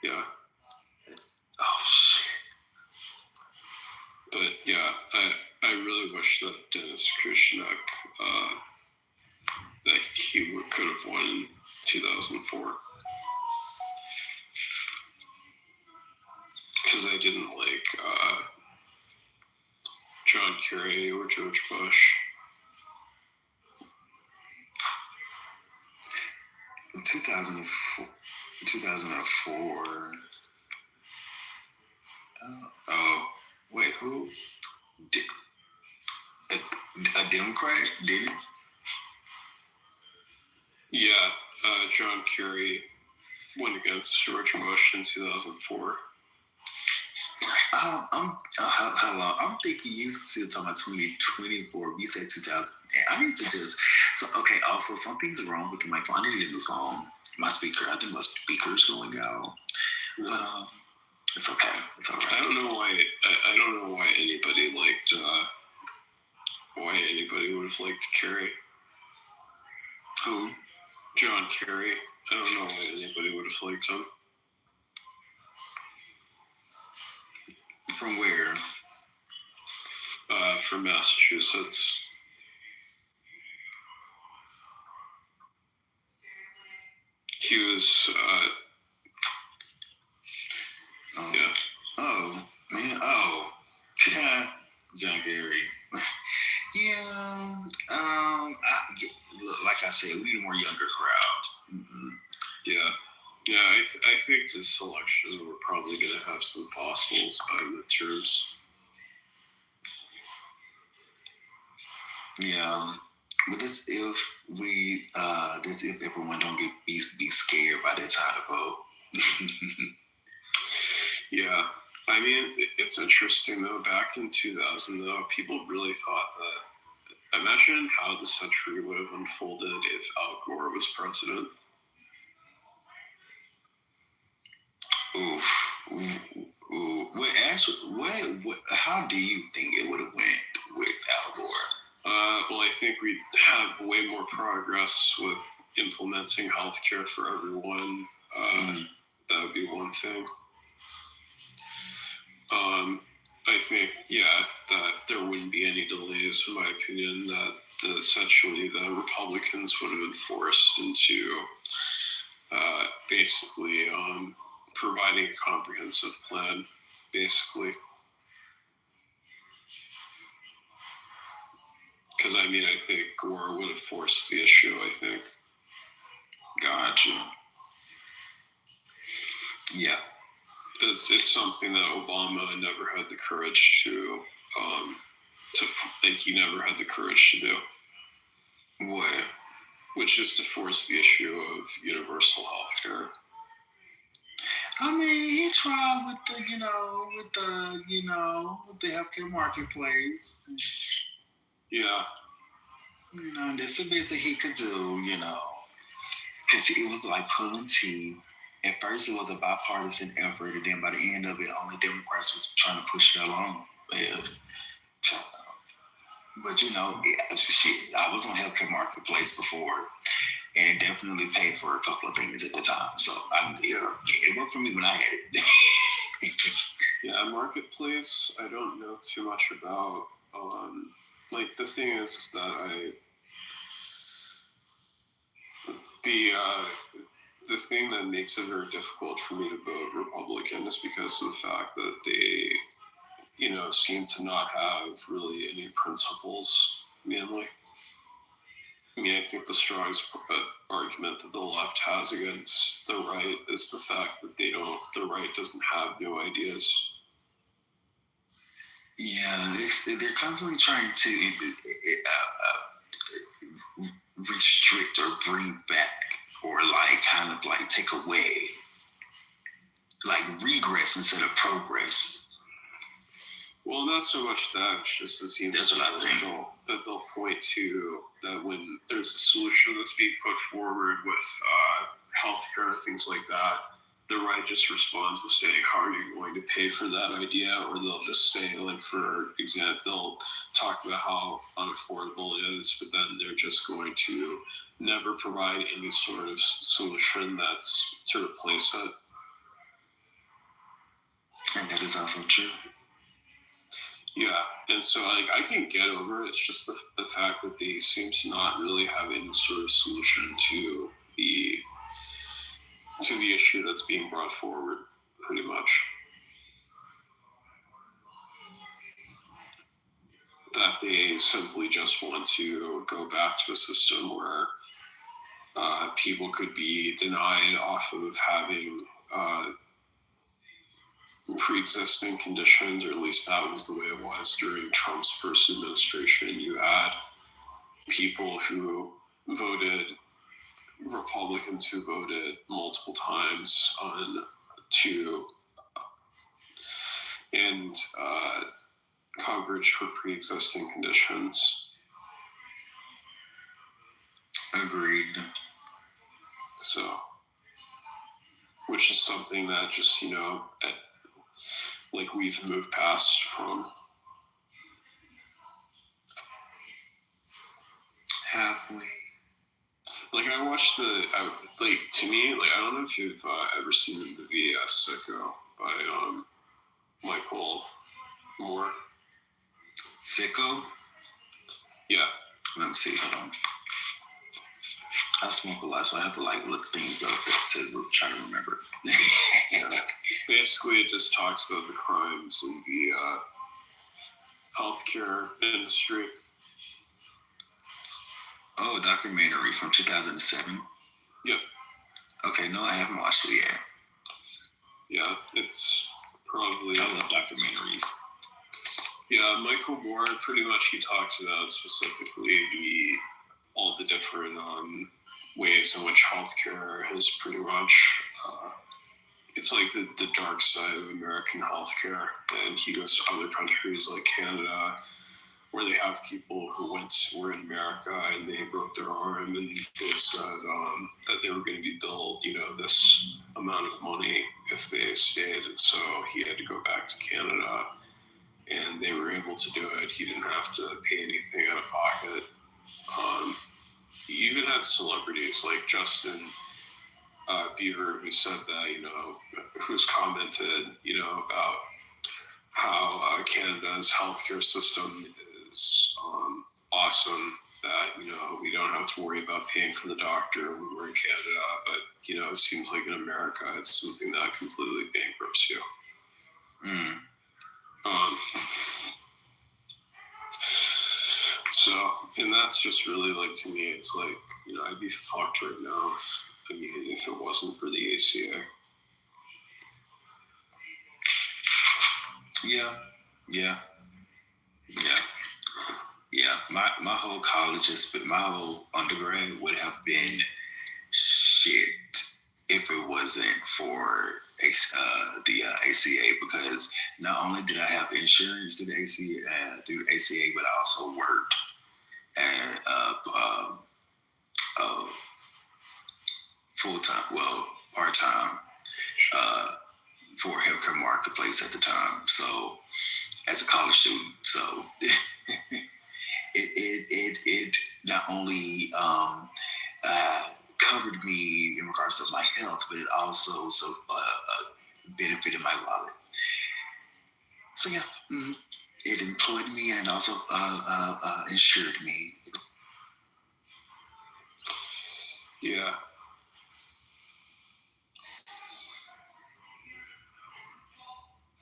Yeah. Oh, shit. But yeah, I really wish that Dennis Kushniak, that he could have won in 2004. Because I didn't like John Kerry or George Bush. In 2004. Wait, who? A Democrat? Dennis? Yeah, John Kerry went against George Bush in 2004. Hello. I'm thinking you still talking about 2024. You said 2000. I need to just. So, okay, also, something's wrong with the microphone. I need a new phone. I think my speaker's going out. But, it's okay. It's all right. I don't know why anybody liked. Why anybody would have liked Kerry. Who? John Kerry. I don't know why anybody would have liked him. From where? From Massachusetts. He was. Yeah. Oh man. Oh. John Kerry. Yeah. Like I said, we the more younger crowd. Mm-hmm. Yeah. Yeah, I think this election we're probably going to have some fossils by midterms. Yeah, but this if everyone don't be scared by that time to vote. Yeah, I mean it's interesting though. Back in 2000, though, people really thought that. Imagine how the century would have unfolded if Al Gore was president. Oof. Well, actually, how do you think it would have went with Al Gore? Well, I think we'd have way more progress with implementing healthcare for everyone. That would be one thing. I think, that there wouldn't be any delays, in my opinion, that essentially the Republicans would have been forced into basically providing a comprehensive plan, basically. Because, I mean, I think Gore would have forced the issue, I think. Gotcha. Yeah. It's something that Obama never had the courage to he never had the courage to do. What? Which is to force the issue of universal health care. I mean, he tried with the healthcare marketplace. Yeah. That's the best that he could do, because it was like pulling teeth. At first, it was a bipartisan effort, and then by the end of it, only Democrats was trying to push it along. But shit, I was on healthcare marketplace before, and definitely paid for a couple of things at the time. So it worked for me when I had it. Yeah, marketplace, I don't know too much about. Like, the thing is that the thing that makes it very difficult for me to vote Republican is because of the fact that they, seem to not have really any principles, mainly. I mean, I think the strongest argument that the left has against the right is the fact that the right doesn't have new ideas. Yeah, they're constantly trying to restrict or bring back or kind of take away, regress instead of progress. Well, not so much that. It's just it seems that they'll point to that when there's a solution that's being put forward with healthcare, things like that, the right just responds with saying, how are you going to pay for that idea? Or they'll just say, for example, they'll talk about how unaffordable it is, but then they're just going to never provide any sort of solution that's to replace it. And that is also true. Yeah, and so I can get over it. It's just the fact that they seem to not really have any sort of solution to the issue that's being brought forward, pretty much. That they simply just want to go back to a system where people could be denied off of having pre-existing conditions, or at least that was the way it was during Trump's first administration. You had people who voted, Republicans who voted multiple times and coverage for pre-existing conditions. Agreed. So, which is something that just, we've moved past from. Halfway. I watched to me, I don't know if you've ever seen the movie Sicko by Michael Moore. Sicko? Yeah. Let me see, hold on. I smoke a lot, so I have to look things up to try to remember. Yeah. Basically, it just talks about the crimes in the healthcare industry. Oh, a documentary from 2007? Yep. Okay, no, I haven't watched it yet. Yeah, it's probably... I love documentaries. Yeah, Michael Moore, pretty much he talks about specifically all the different ways in which healthcare has pretty much... it's the dark side of American healthcare, and he goes to other countries like Canada, where they have people who were in America and they broke their arm, and they said that they were going to be billed, this amount of money if they stayed, and so he had to go back to Canada, and they were able to do it. He didn't have to pay anything out of pocket. He even had celebrities like Justin Bieber, who said that, who's commented, about how Canada's healthcare system is awesome, that, we don't have to worry about paying for the doctor when we're in Canada, but, it seems like in America, it's something that completely bankrupts you. So, and that's just really, to me, it's I'd be fucked right now if it wasn't for the ACA. Yeah. My whole college, my whole undergrad would have been shit if it wasn't for the ACA, because not only did I have insurance through the ACA, but I also worked at full-time, part-time, for a healthcare marketplace at the time. So, as a college student, so it not only covered me in regards to my health, but it also benefited my wallet. So yeah, it employed me and it also insured me. Yeah.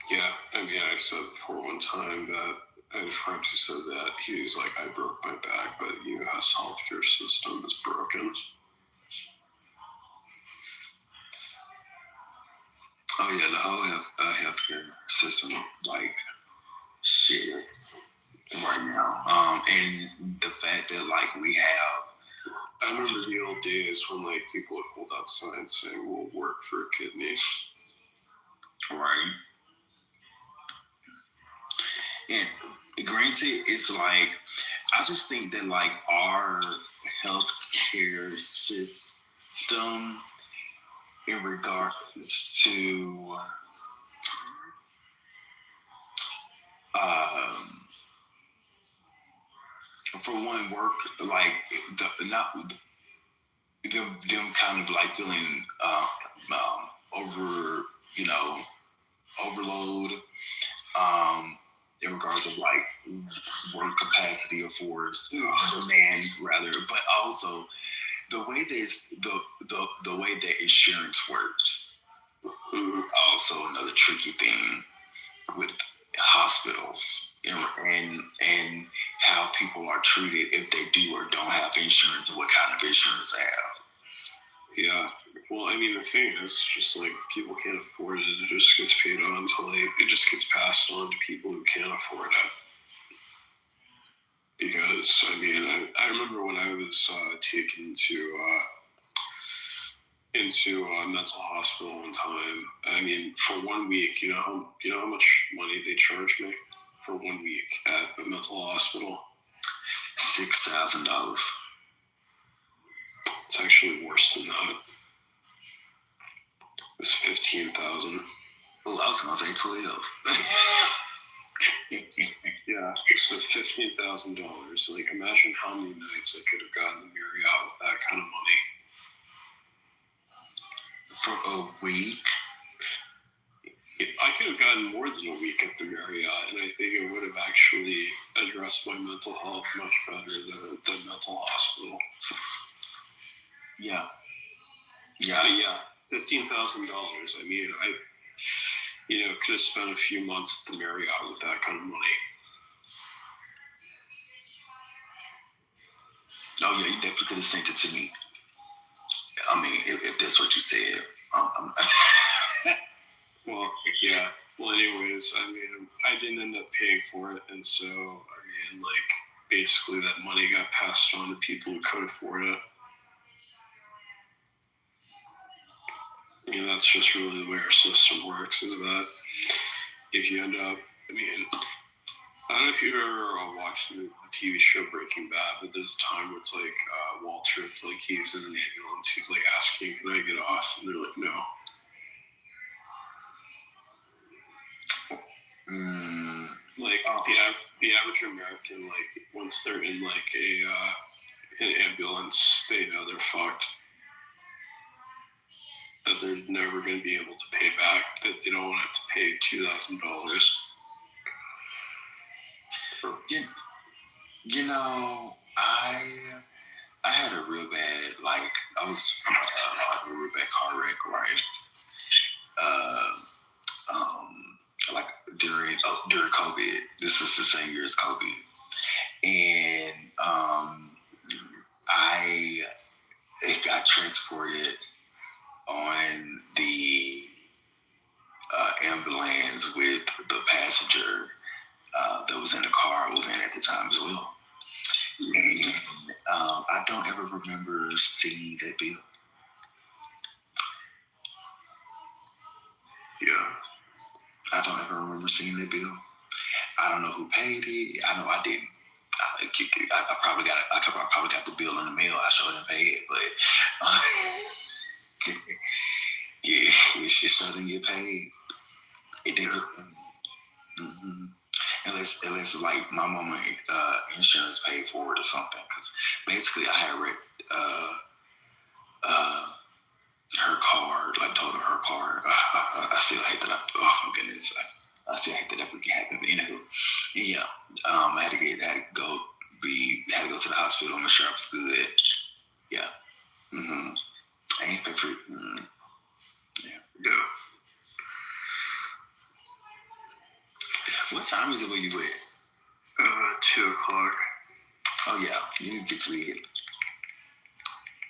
Yeah, I mean, I said before one time that I had a friend who said that he was like, I broke my back, but the U.S. healthcare system is broken. Oh yeah, the whole healthcare system is like shit right now. And the fact that like we have, I remember the old days when like people would hold out signs saying we'll work for a kidney. Right. And granted, it's like I just think that like our healthcare system in regards to for one, work like not them kind of like feeling over, overload in regards of like work capacity of force, demand rather, but also the way the way that insurance works. Also another tricky thing with hospitals and how people are treated if they do or don't have insurance and what kind of insurance they have. Yeah. Well, I mean, the thing is, just like people can't afford it. It just gets paid on to like, it just gets passed on to people who can't afford it. Because, I mean, I remember when I was taken into a mental hospital one time. I mean, for 1 week, you know how much money they charged me for 1 week at a mental hospital? $6,000. It's actually worse than that. It was $15,000. Oh, I was gonna say 12. Yeah, so $15,000. Like, imagine how many nights I could have gotten the Marriott with that kind of money. For a week? I could have gotten more than a week at the Marriott, and I think it would have actually addressed my mental health much better than the mental hospital. Yeah. Yeah. But yeah, $15,000. I mean, I could have spent a few months at the Marriott with that kind of money. Oh yeah, you definitely could have sent it to me. I mean, if that's what you said. Well, yeah. Well, anyways, I mean, I didn't end up paying for it, and so, I mean, like, basically that money got passed on to people who could afford it. I mean, that's just really the way our system works, is that if you end up, I mean, I don't know if you've ever watched the TV show Breaking Bad, but there's a time where it's like Walter, it's like he's in an ambulance, he's like asking, can I get off? And they're like, no. Like the average American, like once they're in like an ambulance, they know they're fucked. That they're never going to be able to pay back. That they don't want to have to pay $2,000. I had a real bad, like, I was a real bad car wreck, right? Like during COVID. This was the same year as COVID, and I got transported on the ambulance with the passenger that was in the car I was in at the time as well. And I don't ever remember seeing that bill. Yeah. I don't ever remember seeing that bill. I don't know who paid it. I know I didn't. I probably got the bill in the mail. I sure didn't pay it, but yeah, it sure didn't get paid. It didn't get paid. Unless like my mama insurance paid for it or something. Because basically I had wrecked her car, like totaled her car. I still hate that. Oh my goodness. I see I hate that ever happen. But anywho, yeah, I had to go to the hospital. My sure I was good. Yeah. Mm-hmm. I ain't been for. Yeah. What time is it where you at? 2 o'clock. Oh yeah, you need to get to bed.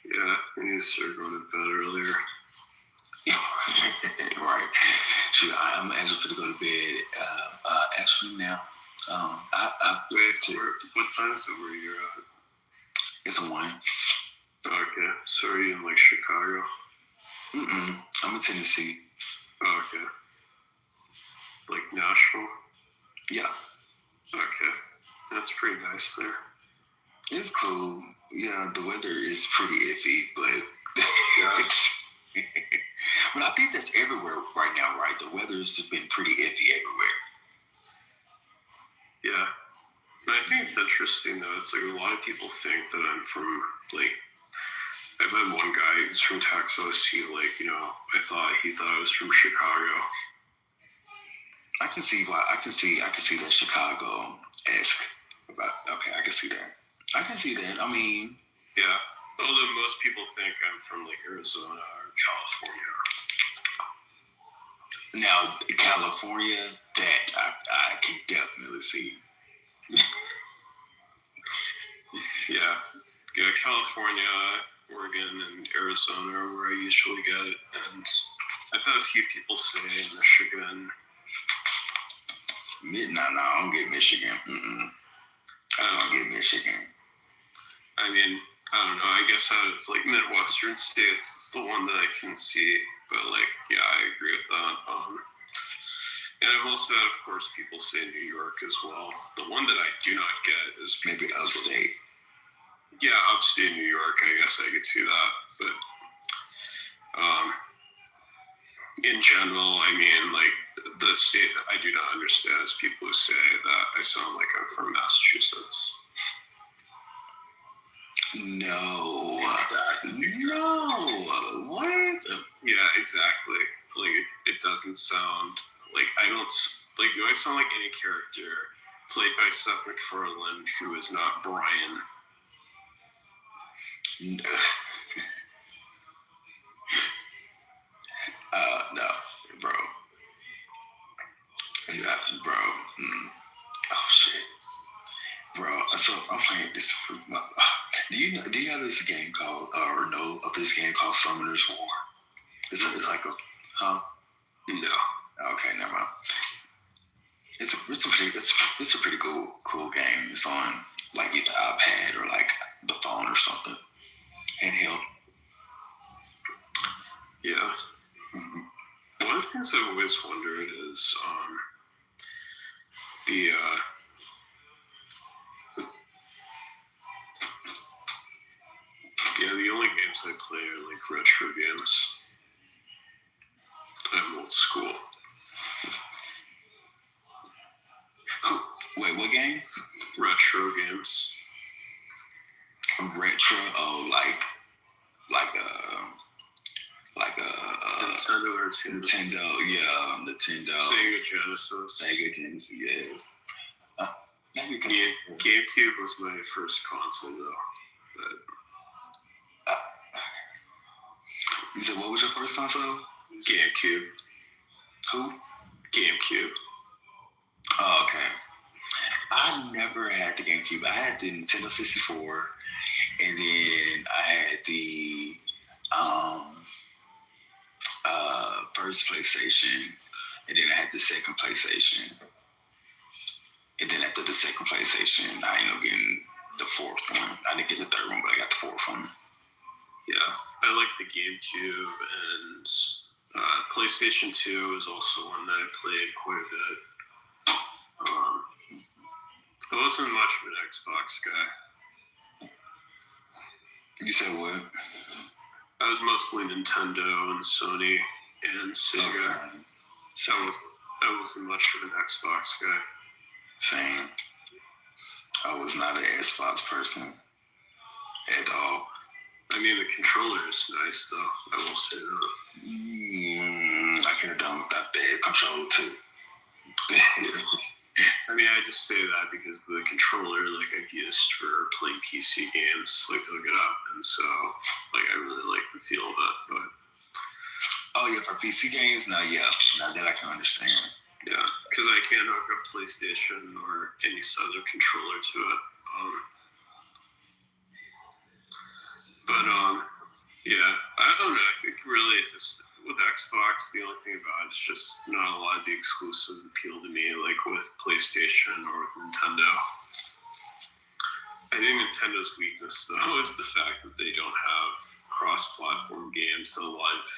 Yeah, I need to start going to bed earlier. Right. Shoot, I'm actually going to go to bed. Actually now. Wait, what time is it where you're at? It's a 1. Okay, so are you in like Chicago? I'm in Tennessee. Oh, okay. Like Nashville? Yeah. Okay. That's pretty nice there. It's cool. Yeah, the weather is pretty iffy, but but I think that's everywhere right now, right? The weather has just been pretty iffy everywhere. Yeah. And I think it's interesting though. It's like a lot of people think that I'm from like I've had one guy who's from Texas. He he thought I was from Chicago. I can see why. I can see that Chicago-esque. Okay, I can see that. I can see that. I mean, yeah. Although most people think I'm from like Arizona or California. Now, California, that I can definitely see. Yeah, California, Oregon, and Arizona are where I usually get it. And I've had a few people say Michigan. No, I don't get Michigan. I don't get Michigan. I mean, I don't know. I guess out of like Midwestern states, it's the one that I can see. But like, yeah, I agree with that. And I've also had, of course, people say New York as well. The one that I do not get is maybe upstate. Yeah, upstate New York. I guess I could see that. But in general, I mean, like the state that I do not understand is people who say that I sound like I'm from Massachusetts. No. What? Yeah, exactly. Like it doesn't sound like I don't like. Do I sound like any character played by Seth MacFarlane who is not Brian? No, bro. Yeah, bro. Oh shit, bro. So I'm playing this. Do you have this game called or know of this game called Summoner's War? It's like a No. Okay, never mind. It's a pretty cool game. It's on like either iPad or like the phone or something. Handheld. Yeah. One of the things I've always wondered is the only games I play are like retro games. I'm old school. Wait, what games? Retro games. Retro? Oh, like Nintendo, yeah, Nintendo. Sega Genesis, yes. GameCube was my first console, though. But you said what was your first console? GameCube. Who? GameCube. Oh, okay. I never had the GameCube. I had the Nintendo 64, and then I had the first PlayStation, and then I had the second PlayStation. And then after the second PlayStation, I ended up getting the fourth one. I didn't get the third one, but I got the fourth one. Yeah, I like the GameCube, and PlayStation 2 is also one that I played quite a bit. I wasn't much of an Xbox guy. You said what? I was mostly Nintendo and Sony and Sega. So I wasn't much of an Xbox guy. Same. I was not an Xbox person at all. I mean, the controller is nice, though. I will say that. I could have done with that bad controller, too. I mean, I just say that because the controller, like, I've used for playing PC games, like, to hook it up, and so, like, I really like the feel of it, but... Oh, yeah, for PC games? No, yeah. Now that I can understand. Yeah, because I can't hook up PlayStation or any other controller to it. Yeah, I don't know. I think really just with Xbox, the only thing about it is just not a lot of the exclusives appeal to me, like with PlayStation or with Nintendo. I think Nintendo's weakness, though, is the fact that they don't have cross-platform games that a lot of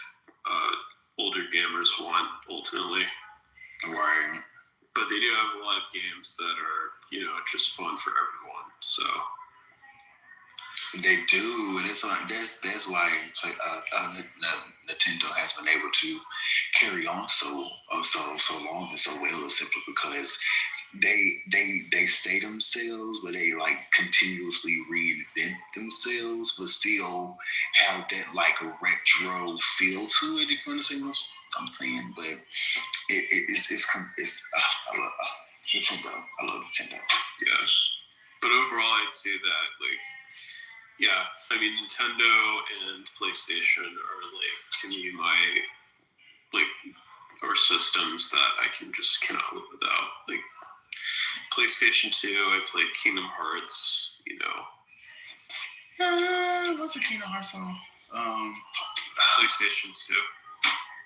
older gamers want, ultimately. Right. But they do have a lot of games that are, just fun for everyone, so... They do, and that's why Nintendo has been able to carry on so long and so well, is simply because they stay themselves, but they like continuously reinvent themselves, but still have that like retro feel to it. If you understand what I'm saying, but it's I love Nintendo. I love Nintendo. Yeah, but overall, I'd say that like. Yeah, I mean, Nintendo and PlayStation are, like, to me, or systems that I cannot live without. Like, PlayStation 2, I played Kingdom Hearts, What's a Kingdom Hearts song? PlayStation 2.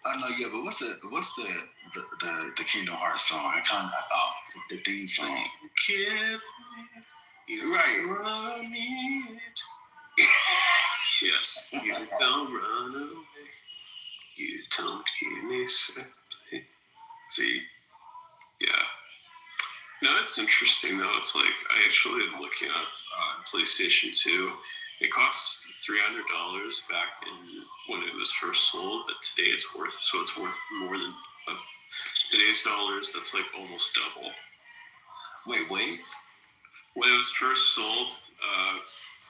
I know, yeah, but what's the Kingdom Hearts song? The theme song. Kiss me. Right. Yes, you don't run away. You don't keep me separate. See? Yeah. No, it's interesting though. It's like I actually am looking up PlayStation 2. It cost $300 back when it was first sold, but today it's worth more than today's dollars. That's like almost double. Wait. When it was first sold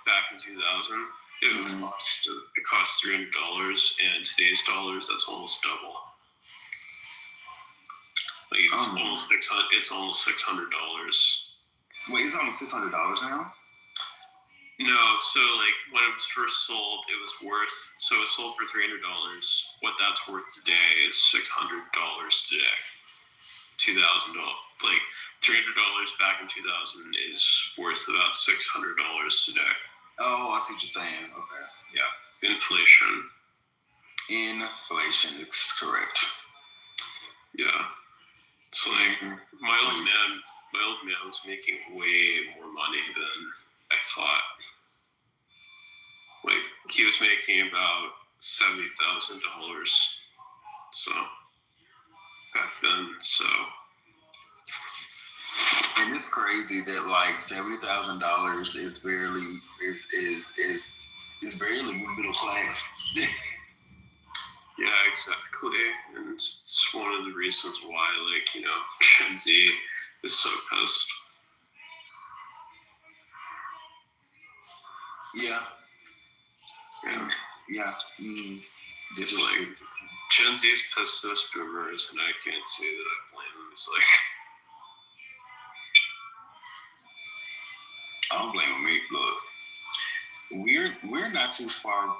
back in 2000. It cost $300, and today's dollars, that's almost double. Like it's almost $600. Wait, it's almost $600 now? No, so like when it was first sold, it was worth. So it was sold for $300. What that's worth today is $600 today. $2,000. Like $300 back in 2000 is worth about $600 today. Oh, I see what you're saying. Okay. Yeah. Inflation. Inflation is correct. Yeah. So like my old man was making way more money than I thought. Like he was making about $70,000. So back then, so. And it's crazy that like $70,000 is barely middle class. Yeah, exactly. And it's one of the reasons why, like, Gen Z is so pissed. Yeah. It's like Gen Z is pissed at us boomers, and I can't say that I blame them. It's like. I don't blame me. Look, we're not too far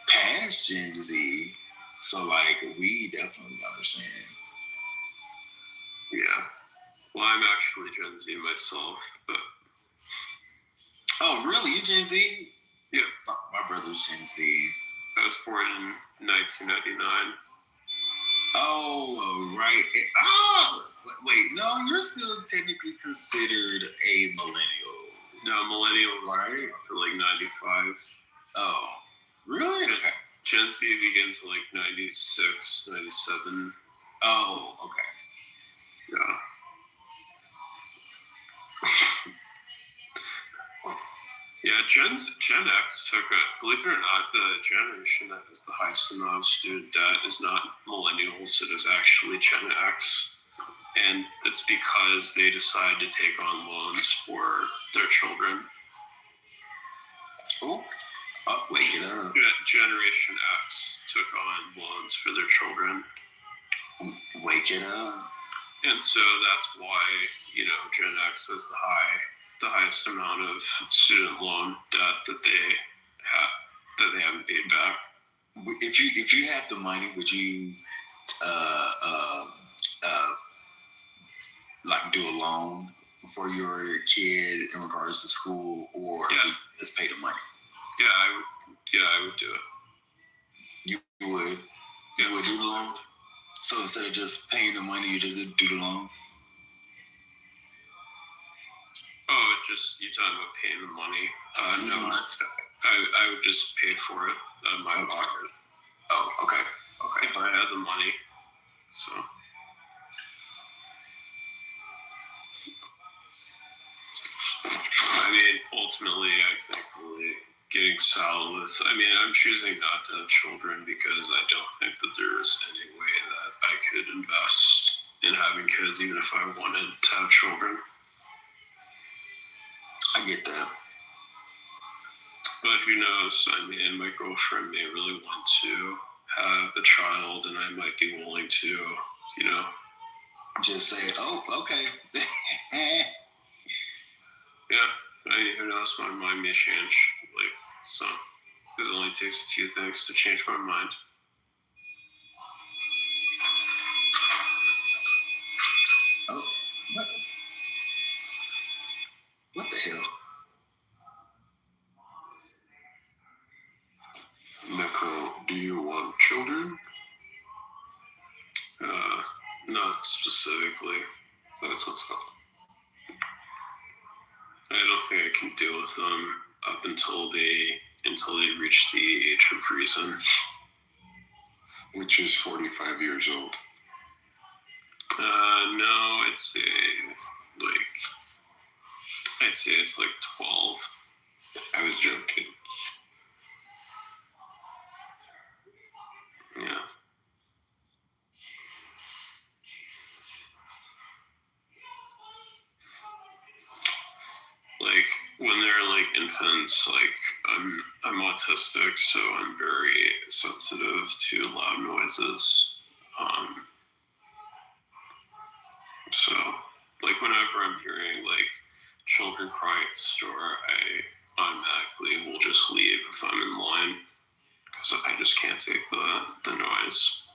past Gen Z, so like we definitely understand. Yeah. Well, I'm actually Gen Z myself, but. Oh, really? You Gen Z? Yeah. My brother's Gen Z. I was born in 1999. Oh, right. Wait, no, you're still technically considered a millennial. No, millennial was right for like 95. Oh, really? Okay. Gen Z begins at like 96, 97. Oh, okay. Yeah. Yeah, Gen X took believe it or not, the generation that has the highest amount of student debt is not millennials, it is actually Gen X. And it's because they decide to take on loans for their children. Oh, wait, Generation X took on loans for their children. Wake it up. And so that's why, Gen X has the highest amount of student loan debt that they haven't paid back. If you have the money, would you like do a loan for your kid in regards to school, or would you just pay the money? I would do it. You would? Yeah. You would do the loan? So instead of just paying the money, you just do the loan? Oh, you're talking about paying the money? No, I would just pay for it out of my pocket. Oh, okay. If I had the money. So. I mean, ultimately, I think really getting settled with, I'm choosing not to have children because I don't think that there is any way that I could invest in having kids, even if I wanted to have children. I get that. But who knows? My girlfriend may really want to have a child, and I might be willing to, just say, oh, okay. Who knows? My mind may change. So it only takes a few things to change my mind. Oh, what the hell? Nicole, do you want children? Not specifically. That's what's up. I don't think I can deal with them up until they reach the age of reason. Which is 45 years old. No, I'd say it's like 12. I was joking. Yeah. When they're infants, I'm autistic, so I'm very sensitive to loud noises. So whenever I'm hearing children crying at the store, I automatically will just leave if I'm in line because I just can't take the noise.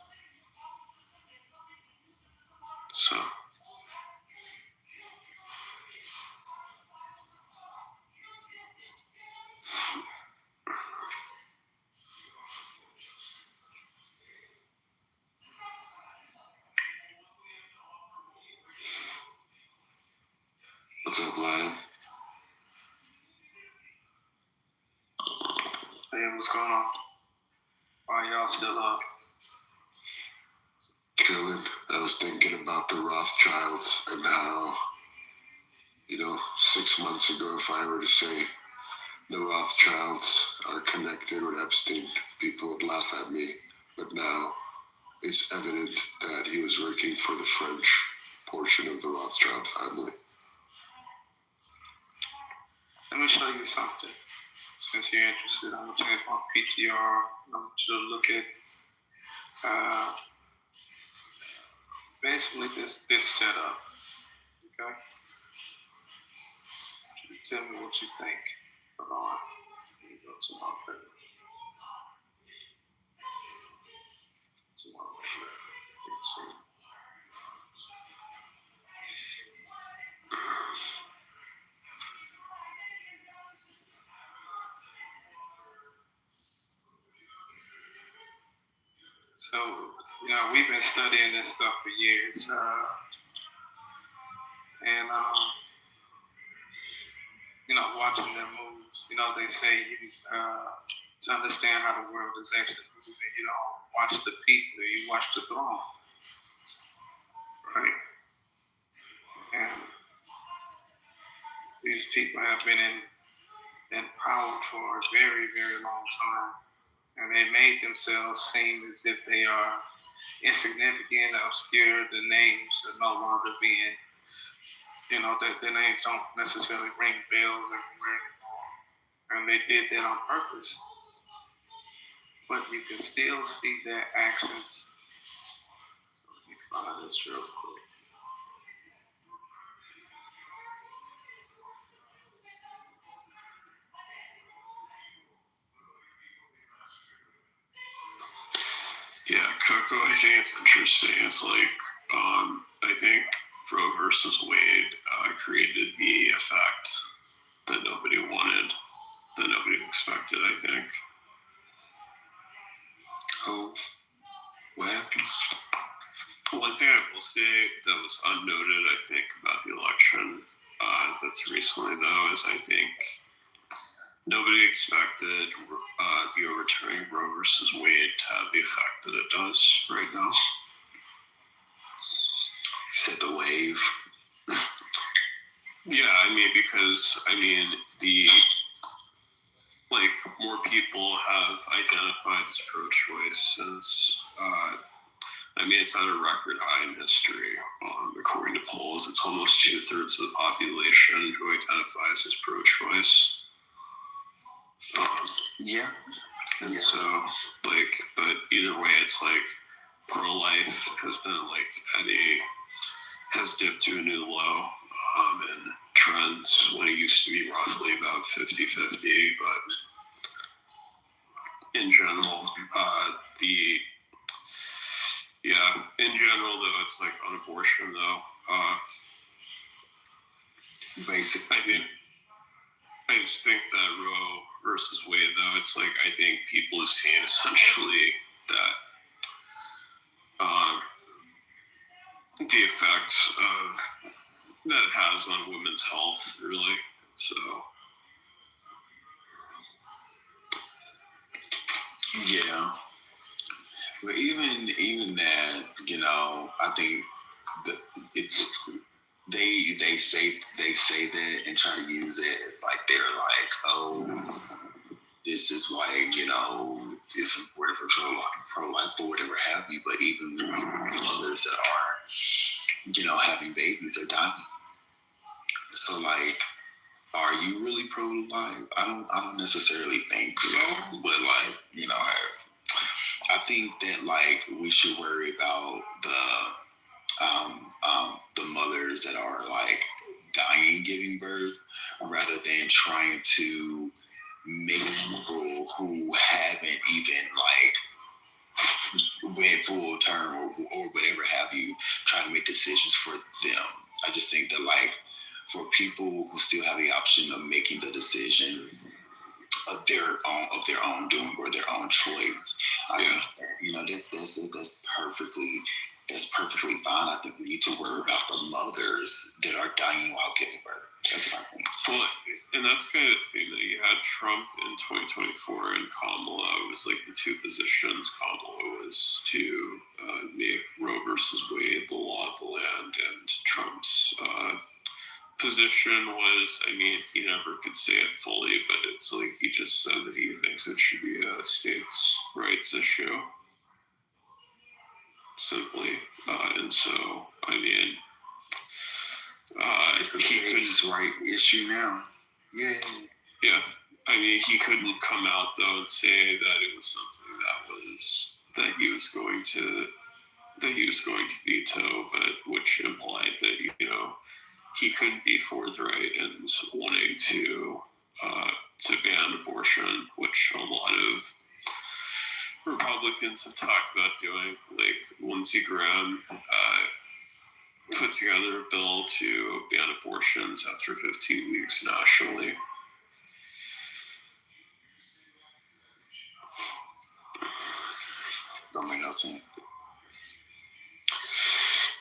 So. What's up, Lion? Hey, what's going on? Why y'all still up? Chilling. I was thinking about the Rothschilds and how, 6 months ago, if I were to say the Rothschilds are connected with Epstein, people would laugh at me. But now it's evident that he was working for the French portion of the Rothschild family. Let me show you something. Since you're interested, I'm going to change my PTR. I want you to look at basically this setup. Okay? Tell me what you think. Hold on. Let me go to my favorite. So, we've been studying this stuff for years. And watching their moves. They say to understand how the world is actually moving, you don't watch the people, you watch the throne. Right? And these people have been in power for a very, very long time. And they made themselves seem as if they are insignificant, obscure. The names are no longer being, their names don't necessarily ring bells everywhere anymore. And they did that on purpose. But you can still see their actions. So you find this real quick. Yeah, Coco, I think it's interesting. It's like, I think Roe versus Wade created the effect that nobody wanted, that nobody expected, I think. Oh, what happened? One thing I will say that was unnoted, I think, about the election that's recently, though, is I think nobody expected the overturning of Roe versus Wade to have the effect that it does right now. You said the wave. Yeah, I mean, because, more people have identified as pro-choice since, it's at a record high in history. According to polls, it's almost 2/3 of the population who identifies as pro-choice. Yeah. And so, but either way, it's like pro-life has been has dipped to a new low in trends when it used to be roughly about 50-50, but in general, in general, though, it's like on abortion, though. Basically. I just think that Roe versus Wade, though, it's like, I think people have seen essentially that the effects that it has on women's health, really. So. Yeah. But even that, I think they say that and try to use it as like they're like, oh, this is why it's important for pro-life or whatever have you. But even mothers that are having babies are dying. So like, are you really pro-life? I don't necessarily think so, but I think that we should worry about the mothers that are dying giving birth, rather than trying to make people who haven't even went full term or whatever have you, try to make decisions for them. I just think that for people who still have the option of making the decision of their own doing or their own choice, I think that's perfectly fine. I think we need to worry about the mothers that are dying while giving birth. That's what I think. Well, and that's kind of the thing that you had Trump in 2024 and Kamala was the two positions. Kamala was to make Roe versus Wade the law of the land, and Trump's position was, he never could say it fully, but it's he just said that he thinks it should be a states' rights issue. Simply. And so, it's a states' right issue now. Yeah. Yeah. He couldn't come out, though, and say that it was something that he was going to veto, but which implied that, he couldn't be forthright in wanting to ban abortion, which a lot of Republicans have talked about doing. Lindsey Graham put together a bill to ban abortions after 15 weeks nationally. Don't make no sense.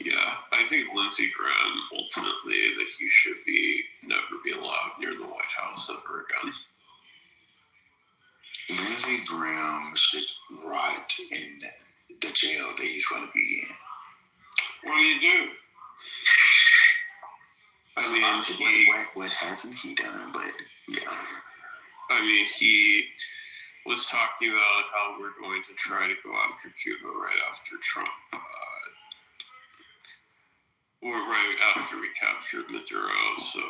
Yeah, I think Lindsey Graham ultimately that he should never be allowed near the White House ever again. Lindsey Graham should rot in the jail that he's going to be in. What do you do? What hasn't he done? But yeah. He was talking about how we're going to try to go after Cuba right after Trump, or right after we captured Maduro. So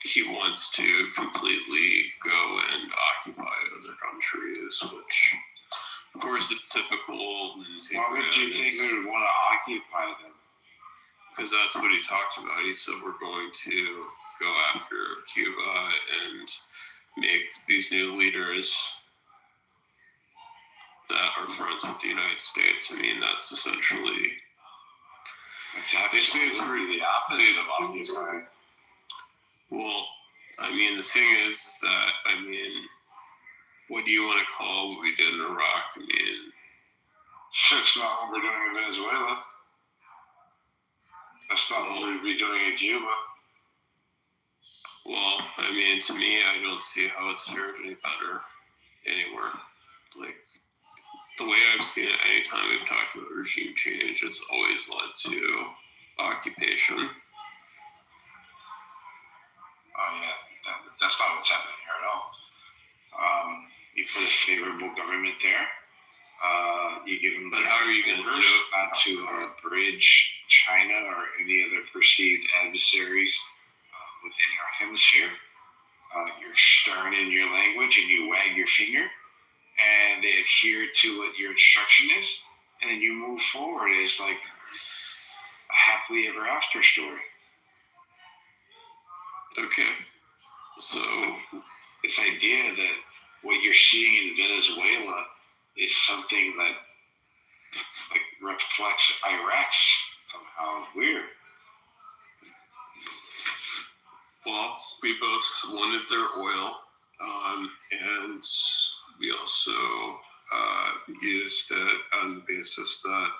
he wants to completely go and occupy other countries, which Of course, it's typical. Why would you think they would want to occupy them? Because that's what he talked about. He said we're going to go after Cuba and make these new leaders that are friends with the United States. I mean, that's essentially. They say it's really the opposite of occupy. Well, I mean, the thing is that, I mean, what do you want to call what we did in Iraq? I mean, that's not what we're doing in Venezuela. That's not what we'd be doing in Cuba. Well, I mean, to me, I don't see how it's fared any better anywhere. Like, the way I've seen it, anytime we've talked about regime change, it's always led to occupation. Oh, yeah. That's not what's happening here at all. You put a favorable government there. You give them. But how are you going to do it? Not to bridge China or any other perceived adversaries within our hemisphere. You're stern in your language and you wag your finger, and they adhere to what your instruction is, and then you move forward as like a happily ever after story. Okay. So this idea that what you're seeing in Venezuela is something that like reflects Iraq's somehow weird. Well, we both wanted their oil, and we also used it on the basis that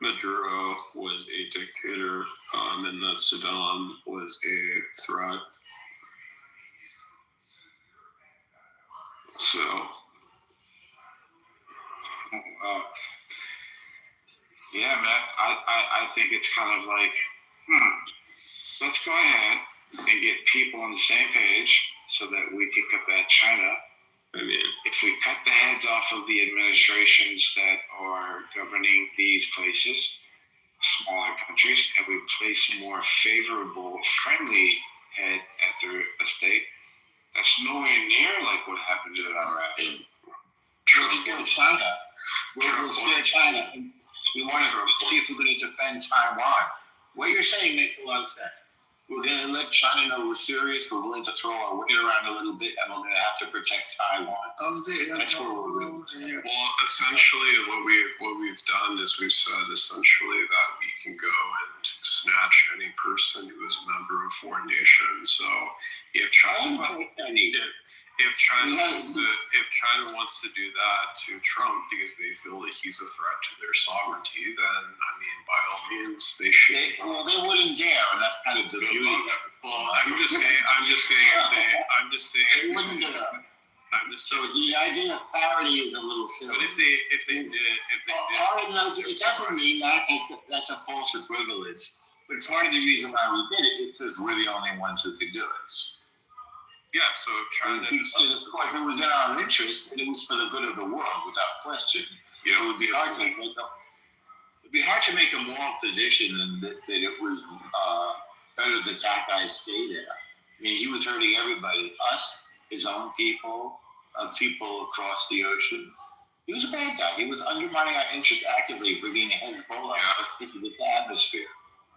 Maduro was a dictator, and that Saddam was a threat. So, yeah, man, I think it's kind of like, let's go ahead and get people on the same page so that we can combat China. I mean, if we cut the heads off of the administrations that are governing these places, smaller countries, and we place a more favorable, friendly head at the state, that's nowhere near like what happened to Iraq. We're still China. We're still China. We want to see if we're going to defend Taiwan. What you're saying makes a lot of sense. We're going to let China know we're serious. We're willing to throw our weight around a little bit, and we're going to have to protect Taiwan. That's where we're going. well, essentially, what we've done is we've said essentially that we can go and snatch any person who is a member of a foreign nation. So, if China wants to do that to Trump because they feel that he's a threat to their sovereignty, then I mean, by all means, they should. They wouldn't dare, and that's kind of the beauty of it. Well, I'm just saying. They wouldn't do that. So the idea of parity is a little silly. But if they did, it doesn't mean that that's a false equivalence. But part of the reason why we did it is because we're the only ones who could do it. Yeah, so China. Of course, it was in our interest, and it was for the good of the world, without question. You know, it would be hard to make a moral position that it was better that that guy stay there. I mean, he was hurting everybody, us, his own people, people across the ocean. He was a bad guy. He was undermining our interest actively, bringing Hezbollah into this atmosphere.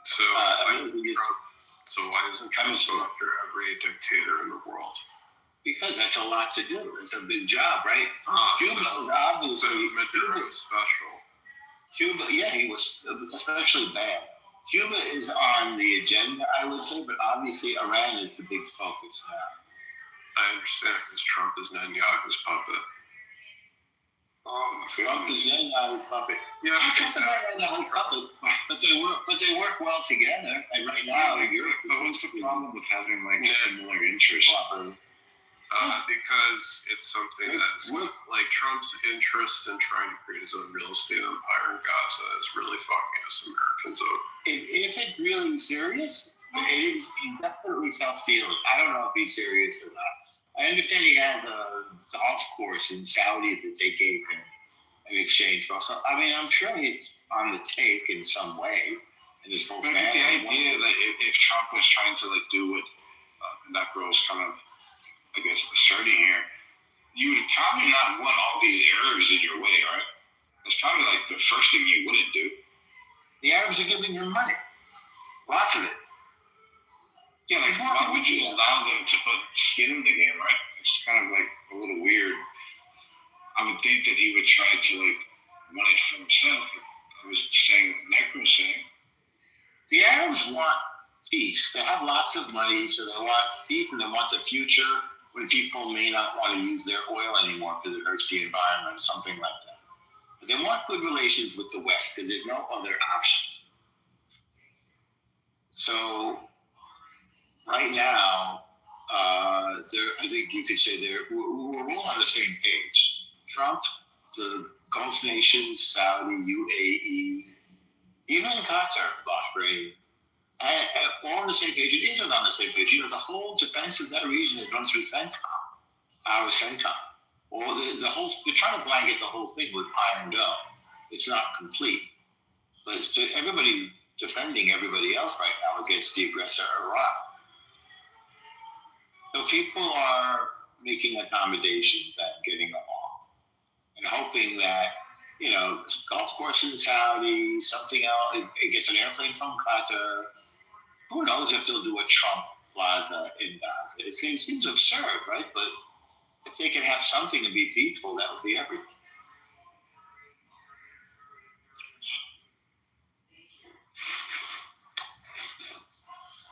So why doesn't Trump go after every dictator in the world? Because that's a lot to do. It's a big job, right? Cuba was obviously Maduro was special. Cuba, yeah, he was especially bad. Cuba is on the agenda, I would say, but obviously Iran is the big focus now. I understand because Trump is Netanyahu's puppet. Trump is Netanyahu's puppet. Yeah, Netanyahu's puppet, but they work well together. And right now, but what's the problem with having like similar interests? Because it's something that's like Trump's interest in trying to create his own real estate empire in Gaza is really fucking us Americans up. If it's really serious, he's definitely self-dealing. I don't know if he's serious or not. I understand he has a golf course in Saudi that they gave him in exchange for. So, I mean, I'm sure he's on the take in some way. And his whole family. The idea that if Trump was trying to like do what that girl's kind of, I guess, asserting here, you would probably not want all these Arabs in your way, right? That's probably like the first thing you wouldn't do. The Arabs are giving him money. Lots of it. Yeah, like why would you allow them to put skin in the game, right? It's kind of like a little weird. I would think that he would try to like want it for himself. I was saying, Nick was saying. The Arabs want peace. They have lots of money, so they want peace and they want the future when people may not want to use their oil anymore because it hurts the environment, something like that. But they want good relations with the West because there's no other option. So right now, I think you could say we're all on the same page. Trump, the Gulf nations, Saudi, UAE, even Qatar, Bahrain, all on the same page. It isn't on the same page. The whole defense of that region is run through CENTCOM, our CENTCOM. Or the whole, we're trying to blanket the whole thing with Iron Dome. It's not complete. But it's everybody defending everybody else right now against the aggressor Iran. So people are making accommodations and getting along and hoping that, golf course in Saudi, something else, it gets an airplane from Qatar. Who knows if they'll do a Trump Plaza in Gaza? It seems absurd, right? But if they can have something and be peaceful, that would be everything.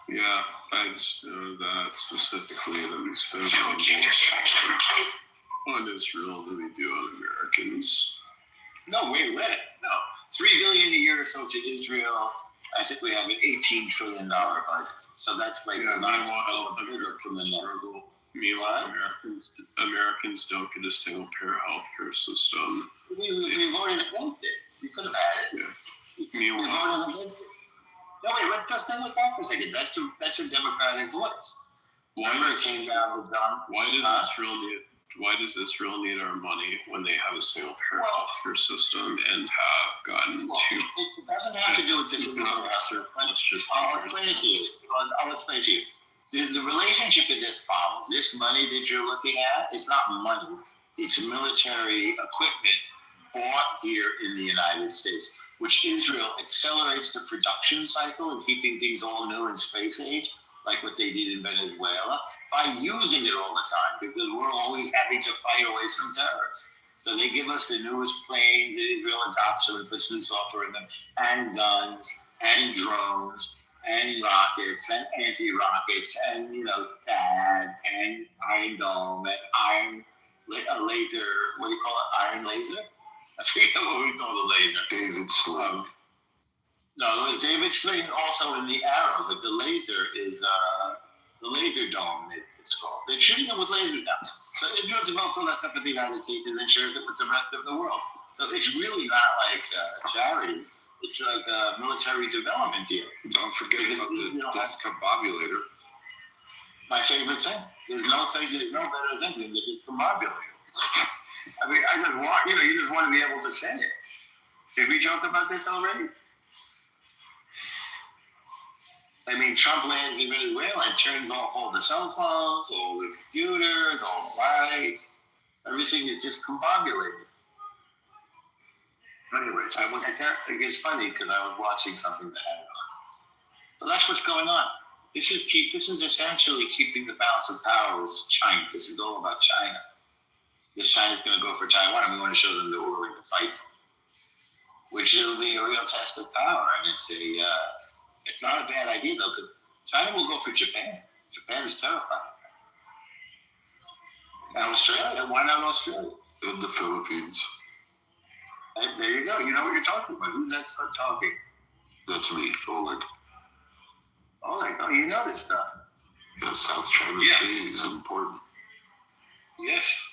Yeah, I just know that specifically that we spend on Israel than we do on Americans. No, wait. No. $3 billion a year or so to Israel. I think we have an $18 trillion budget. So that's like meanwhile, Americans don't get a single pair healthcare system. We voted against it. We could have had it. Yeah. Meanwhile, we voted against it. No, wait, let's stay with that for a second. That's a Democratic voice. Remember, it came down with Don. Why does Israel need our money when they have a single payer healthcare system and have gotten to? It doesn't have to do with this. I'll explain it to you. I'll explain to you. The relationship is as follows. This money that you're looking at is not money. It's military equipment bought here in the United States, which Israel accelerates the production cycle and keeping things all new in space age, like what they did in Venezuela, by using it all the time, because we're always having to fight away some terrorists. So they give us the newest planes that Israel adopts and puts new software in them, and guns, and drones, and rockets, and anti-rockets, and, THAAD, and Iron Dome, and laser, what do you call it, Iron Laser? I forget what we call the laser. David Sling. No, there was David Sling also in the Arrow, but the laser is the laser dome, it's called. They're shooting it with laser guns. So Israel's about to left up in the United States and then shares it with the rest of the world. So it's really not like charity. It's like a military development deal. Don't forget about the discombobulator. My favorite thing. There's no better thing than the discombobulator. I mean, I just want, you just want to be able to say it. Did we talk about this already? I mean, Trump lands in Venezuela and turns off all the cell phones, all the computers, all the lights. Everything is discombobulated. Anyways, I think it's funny because I was watching something that had it on. So that's what's going on. This is essentially keeping the balance of power with China. This is all about China. Because China's going to go for Taiwan, and we want to show them that we're willing to fight them. Which will be a real test of power, and it's not a bad idea though, because China will go for Japan. Japan's terrifying. And Australia, why not Australia? And the Philippines. And there you go. You know what you're talking about. Who's that start talking? That's me, Oleg. Oleg, oh, you know this stuff. Yeah, South China Sea is important. Yes.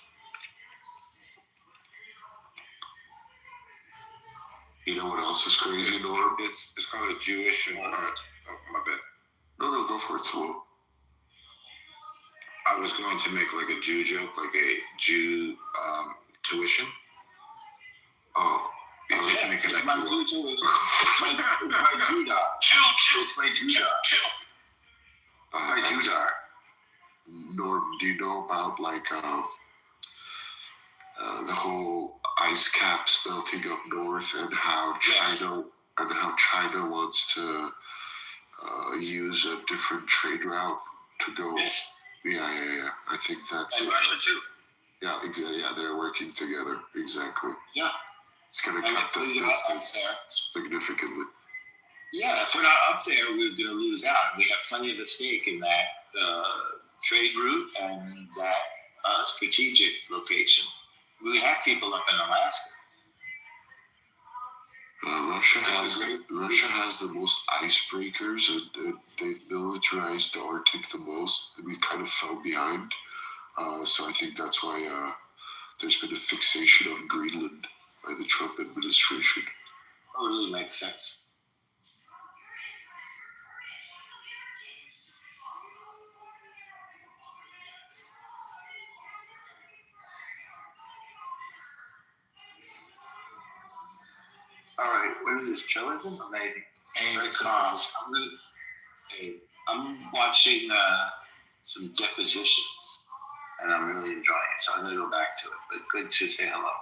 You know what else is crazy, Norm? It's kind of Jewish. And, my bad. No, go for it, Slow. I was going to make like a Jew joke, like a Jew tuition. Oh, I was going to connect my Jew tuition. It's my Judar. It's my Judar. My Judar. Norm, do you know about the whole ice caps melting up north, and how China wants to use a different trade route to go. Yes. Yeah. I think that's And Russia too. Yeah, exactly. Yeah, they're working together. Exactly. Yeah. It's going to cut the distance significantly. Yeah, if we're not up there, we're going to lose out. We have plenty of at stake in that trade route and that strategic location. We have people up in Alaska. Russia has the most icebreakers, and they've militarized the Arctic the most. We kind of fell behind, so I think that's why there's been a fixation on Greenland by the Trump administration. Totally makes sense. All right, what is this? Chillism? Amazing. Very calm. I'm watching some depositions, and I'm really enjoying it. So I'm gonna go back to it. But good to say hello.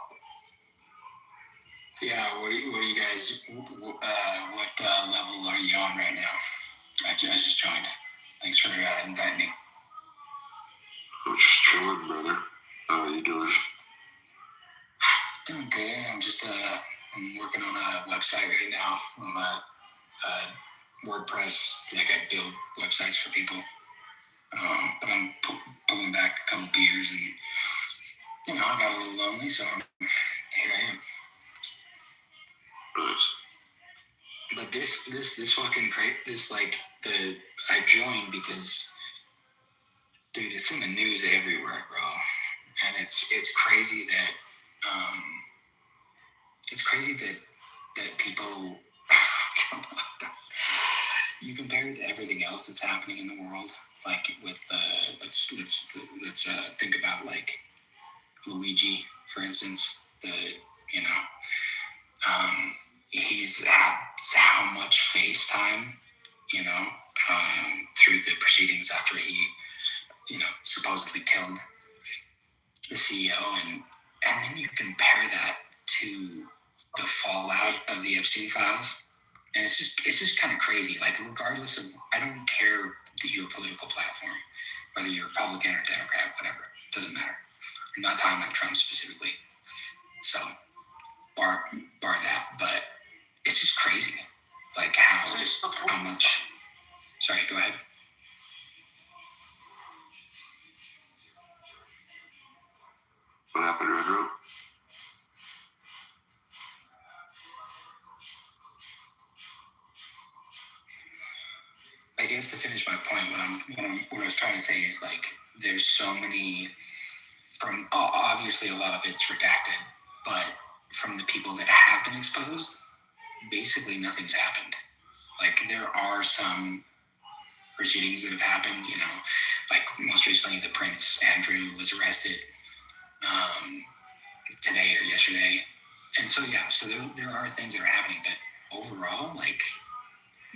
Yeah, what are you guys? What level are you on right now? I just joined. Thanks for inviting me. I'm just chilling, brother. How are you doing? Doing good. I'm working on a website right now. On a WordPress. Like I build websites for people. But I'm pulling back a couple beers, and I got a little lonely, so here I am. Nice. But this fucking I joined because, dude, it's in the news everywhere, bro, and it's crazy that people you compare it to everything else that's happening in the world, like with let's think about like Luigi, for instance. He's had how much face time, through the proceedings after he, supposedly killed the CEO, and then you compare that to the fallout of the Epstein files, and it's just kind of crazy. Like, regardless of, I don't care your political platform, whether you're Republican or Democrat, whatever, it doesn't matter. I'm not talking about Trump specifically, so bar that, but it's just crazy, like how much. Sorry, go ahead. What happened, Andrew? I guess to finish my point, what I was trying to say is, like, there's so many, from obviously a lot of it's redacted, but from the people that have been exposed, basically nothing's happened. Like, there are some proceedings that have happened, like most recently the Prince Andrew was arrested today or yesterday, and so there are things that are happening, but overall, like,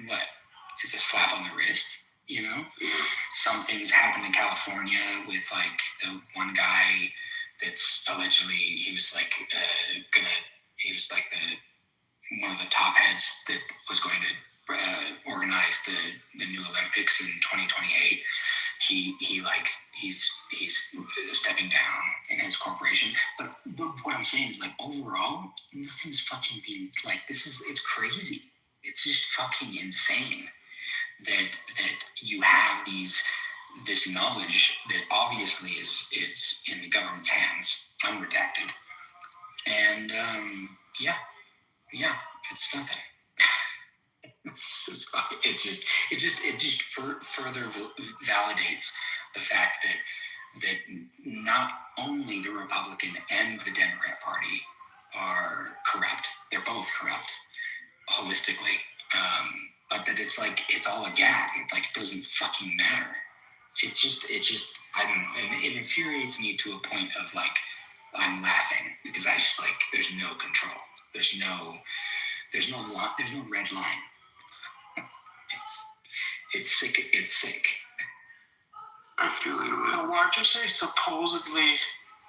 what is a slap on the wrist? Some things happened in California with, like, the one guy that's allegedly he was like one of the top heads that was going to organize the new Olympics in 2028. He's stepping down in his corporation. But what I'm saying is, like, overall, nothing's fucking being, like, it's crazy. It's just fucking insane that you have this knowledge that obviously is in the government's hands, unredacted, and it's nothing. It just further validates the fact that not only the Republican and the Democrat Party are corrupt; they're both corrupt holistically. But that it's all a gag. It doesn't fucking matter. It just I don't know, and it infuriates me to a point of, like, I'm laughing because I just, like, there's no control. There's no red line. It's sick. It's sick. I feel it. Why'd you say supposedly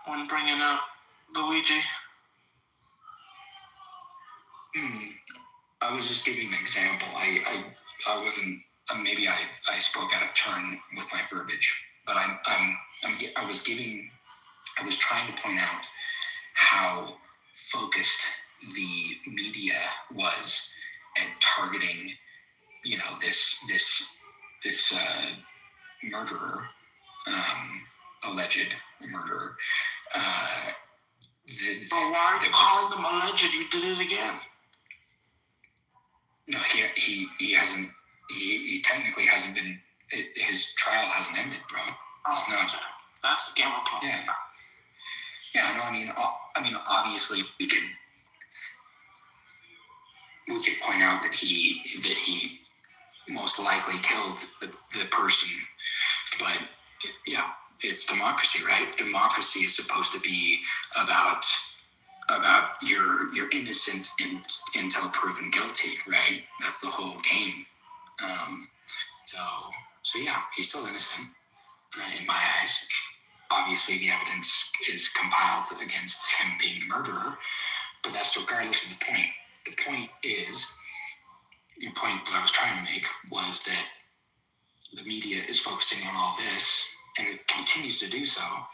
when bringing up Luigi? I was just giving an example. I wasn't. Maybe I spoke out of turn with my verbiage, but I was trying to point out how focused the media was at targeting, this murderer, alleged murderer. But why are you calling them alleged? You did it again. No, he hasn't. He technically hasn't been. His trial hasn't ended, bro. It's not. That's Game of Thrones. Yeah. Yeah. No, I mean, obviously we could point out that he most likely killed the person, but yeah, it's democracy, right? Democracy is supposed to be about you're innocent until proven guilty, right? That's the whole game. So yeah, he's still innocent in my eyes. Obviously, the evidence is compiled against him being the murderer, but that's regardless of the point. The point that I was trying to make was that the media is focusing on all this, and it continues to do so,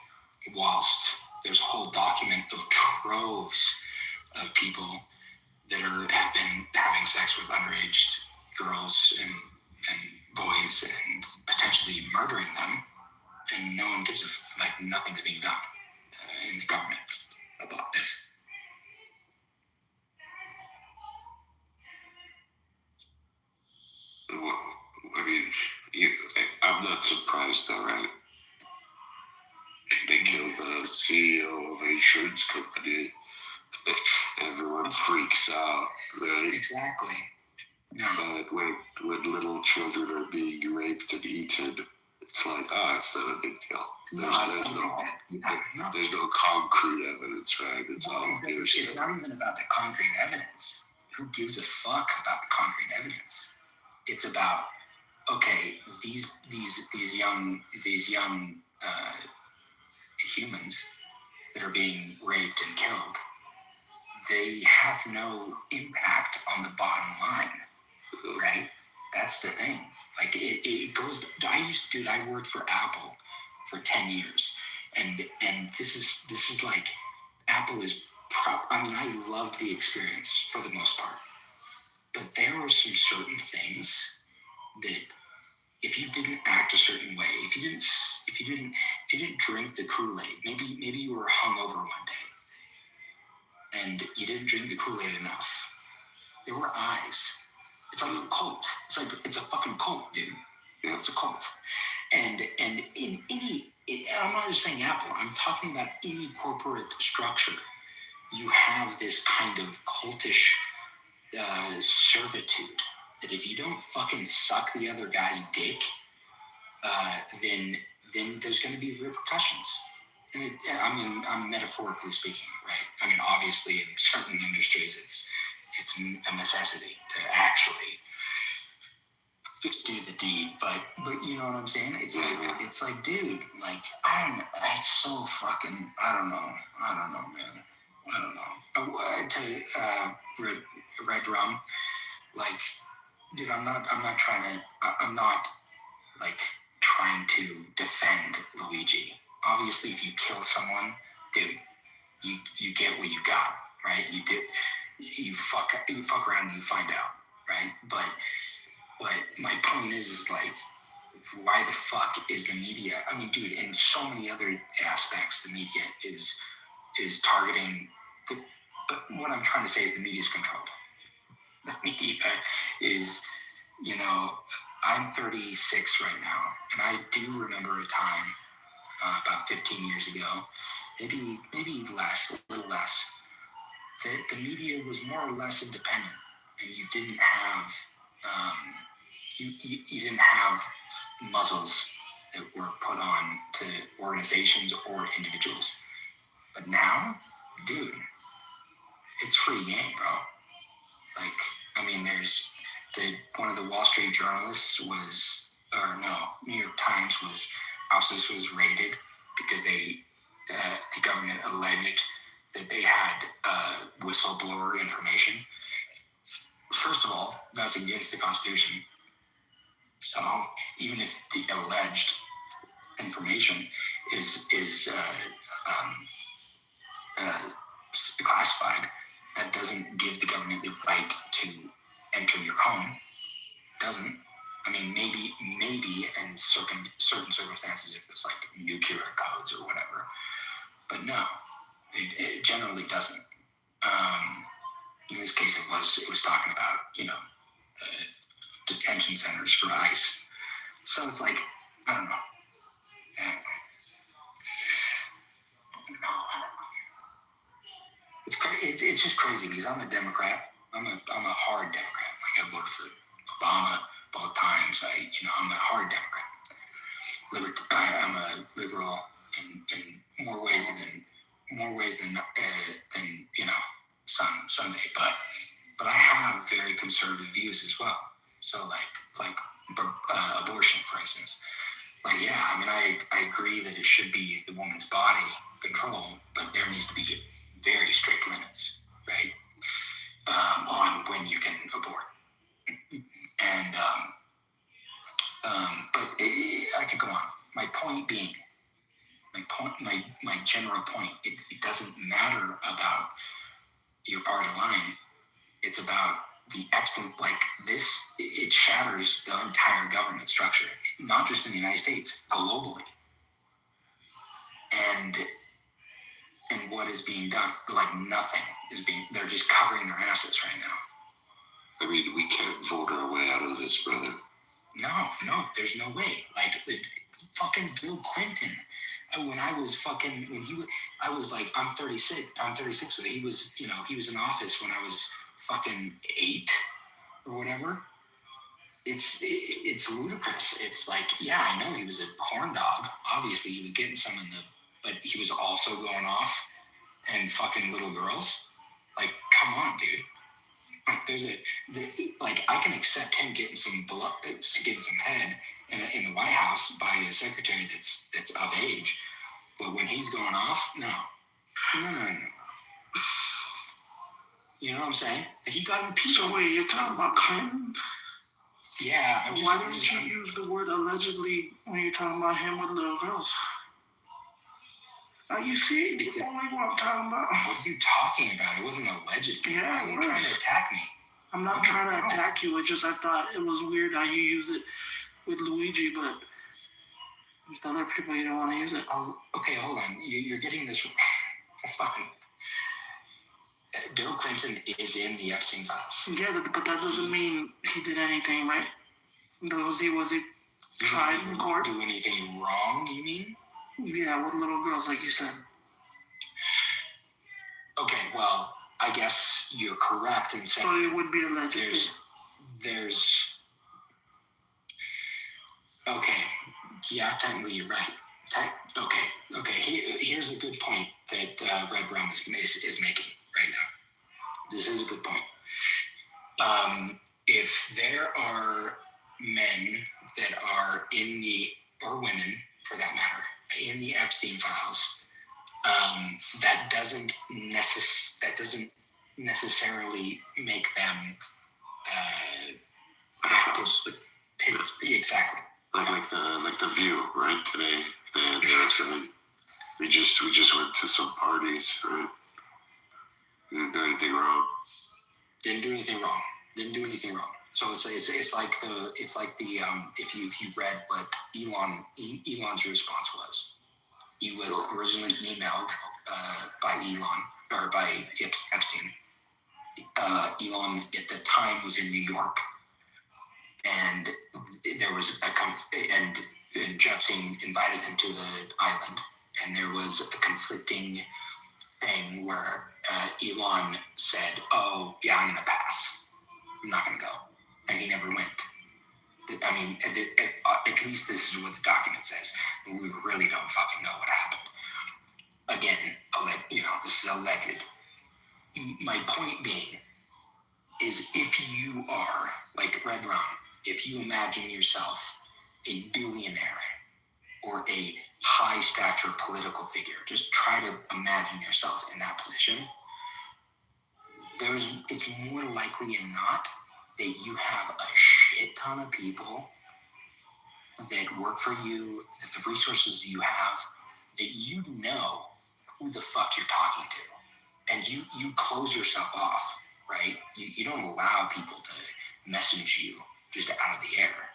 whilst there's a whole document of troves of people that have been having sex with underage girls and boys and potentially murdering them, and no one gives nothing's being done in the government about this. Well, I mean, I'm not surprised, all right? They killed the CEO of an insurance company. Everyone freaks out, right? Exactly. Yeah. But when little children are being raped and eaten, it's like, it's not a big deal. There's no concrete evidence, right? It's not even about the concrete evidence. Who gives a fuck about the concrete evidence? It's about, okay, these young humans that are being raped and killed, they have no impact on the bottom line, right? That's the thing. Like it goes. I worked for Apple for 10 years, and this is like Apple is. I loved the experience for the most part, but there were some certain things that if you didn't act a certain way, if you didn't drink the Kool-Aid, maybe you were hungover one day, and you didn't drink the Kool-Aid enough, there were eyes. It's like a cult. It's a fucking cult, dude. It's a cult. And in any, I'm not just saying Apple. I'm talking about any corporate structure. You have this kind of cultish servitude that if you don't fucking suck the other guy's dick, then there's going to be repercussions. And I'm metaphorically speaking, right? Obviously in certain industries, it's a necessity to actually do the deed, but you know what I'm saying? It's like, dude, it's so fucking, I don't know, man. I don't know. To Red Drum, dude, I'm not trying to defend Luigi. Obviously, if you kill someone, dude, you get what you got, right? You fuck around and you find out, right? But my point is why the fuck is the media? Dude, in so many other aspects, the media is targeting. But what I'm trying to say is the media is controlled. The media is, I'm 36 right now, and I do remember a time about 15 years ago, maybe less, a little less, that the media was more or less independent, and you didn't have you didn't have muzzles that were put on to organizations or individuals. But now, dude, it's free game, bro. There's one of the Wall Street journalists New York Times houses was raided because the government alleged that they had whistleblower information. First of all, that's against the Constitution. So even if the alleged information is classified, that doesn't give the government the right to enter your home. Doesn't. I mean, maybe in certain circumstances, if there's like nuclear codes or whatever, but no, it generally doesn't. In this case, it was talking about detention centers for ICE. So it's like, I don't know. It's just crazy because I'm a Democrat. I'm a hard Democrat. Like I voted for Obama both times. I'm a hard Democrat. I'm a liberal in more ways than Sunday. But I have very conservative views as well. So like abortion, for instance. Like I agree that it should be the woman's body control, but there needs to be very strict limits, right? On when you can abort. And but I could go on. My point being, my general point, it doesn't matter about your party line. It's about the extent, like this, it shatters the entire government structure, not just in the United States, globally. And what is being done, like nothing is they're just covering their asses right now. I mean, we can't vote our way out of this, brother. No, there's no way. Like, fucking Bill Clinton, when I was I was like, I'm 36, so he was in office when I was fucking 8 or whatever. It's ludicrous. It's like, yeah, I know he was a horn dog. Obviously, he was getting some but he was also going off and fucking little girls. Like, come on, dude. Like, I can accept him getting some blood, getting some head in the White House by a secretary that's of age, but when he's going off, no. You know what I'm saying? He got impeached. So wait, you're talking about Clinton? Yeah. Why didn't you use the word allegedly when you're talking about him with little girls? You see, you only what I'm talking about. What are you talking about? It wasn't alleged. Yeah, You're trying to attack me. I'm not trying to attack you. It's just I thought it was weird how you use it with Luigi, but with other people you don't want to use it. Okay, hold on. You're getting this. Bill Clinton is in the Epstein files. Yeah, but that doesn't mean he did anything, right? Was he tried in court? Do anything wrong, you mean? Yeah, with little girls, like you said. Okay, well, I guess you're correct in saying... So it would be alleged. There's... Okay, yeah, technically you're right. Okay, here's a good point that Red Rum is making right now. This is a good point. If there are men that are or women, for that matter, in the Epstein files, that doesn't necessarily make them active. Exactly. Like the View, right? Today, we just went to some parties, right? Didn't do anything wrong. Didn't do anything wrong. So it's like the if you read what Elon's response was. He was originally emailed by Elon or by Epstein. Elon at the time was in New York, and there was and Epstein invited him to the island, and there was a conflicting thing where Elon said, "Oh yeah, I'm gonna pass. I'm not gonna go," and he never went. I mean, at least this is what the document says. We really don't fucking know what happened. Again, this is alleged. My point being is, if you are like Red Rum, if you imagine yourself a billionaire or a high stature political figure, just try to imagine yourself in that position. It's more likely than not that you have a shit ton of people that work for you, that the resources you have, that you know who the fuck you're talking to. And you close yourself off, right? You don't allow people to message you just out of the air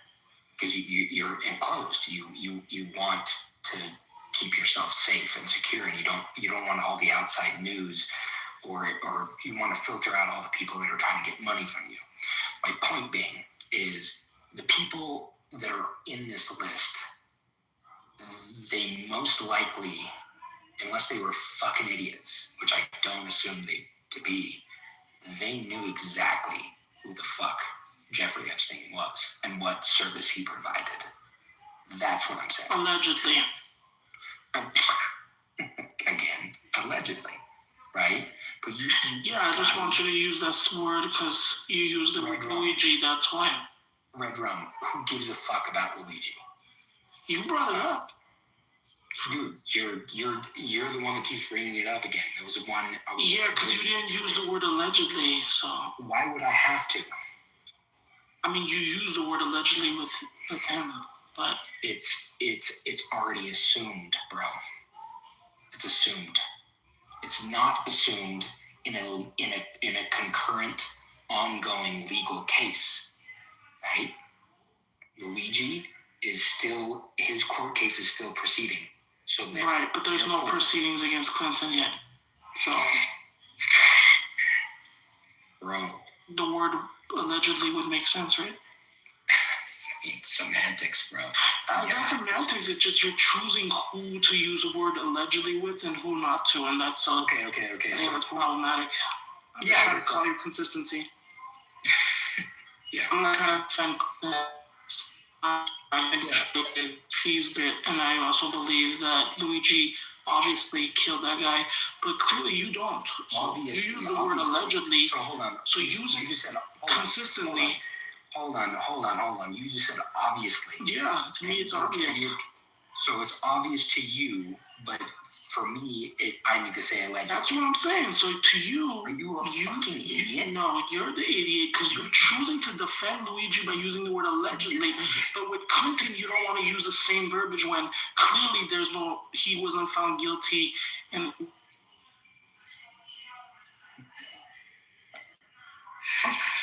because you're enclosed. You want to keep yourself safe and secure, and you don't want all the outside news, or you want to filter out all the people that are trying to get money from you. My point being is the people that are in this list, they most likely, unless they were fucking idiots, which I don't assume they to be, they knew exactly who the fuck Jeffrey Epstein was and what service he provided. That's what I'm saying. Allegedly. Again, allegedly, right? But I just want you to use that word because you used the word Luigi, that's why. Red Rum, who gives a fuck about Luigi? You brought it up. Dude, you're the one that keeps bringing it up again. It was the one. Because you didn't use the word allegedly, so. Why would I have to? I mean, you used the word allegedly with him, but it's already assumed, bro. It's assumed. It's not assumed in a concurrent, ongoing legal case, right? Luigi is still, his court case is still proceeding. So right, but there's no proceedings against Clinton yet. So, bro, the word allegedly would make sense, right? It's semantics, bro. It's not semantics. It's just you're choosing who to use the word allegedly with and who not to, and that's okay. So it's problematic. I'm just trying to call you consistency. Yeah. I'm not trying to defend. He's bit, and I also believe that Luigi obviously killed that guy, but clearly you don't. So you use the word allegedly. So hold on. So use it consistently. Hold on. You just said obviously. Yeah, to me it's obvious. So it's obvious to you, but for me, I need to say allegedly. That's what I'm saying. So to you, are you a fucking idiot? No, you're the idiot because you're choosing to defend Luigi by using the word allegedly. But with Clinton, you don't want to use the same verbiage when clearly he wasn't found guilty. And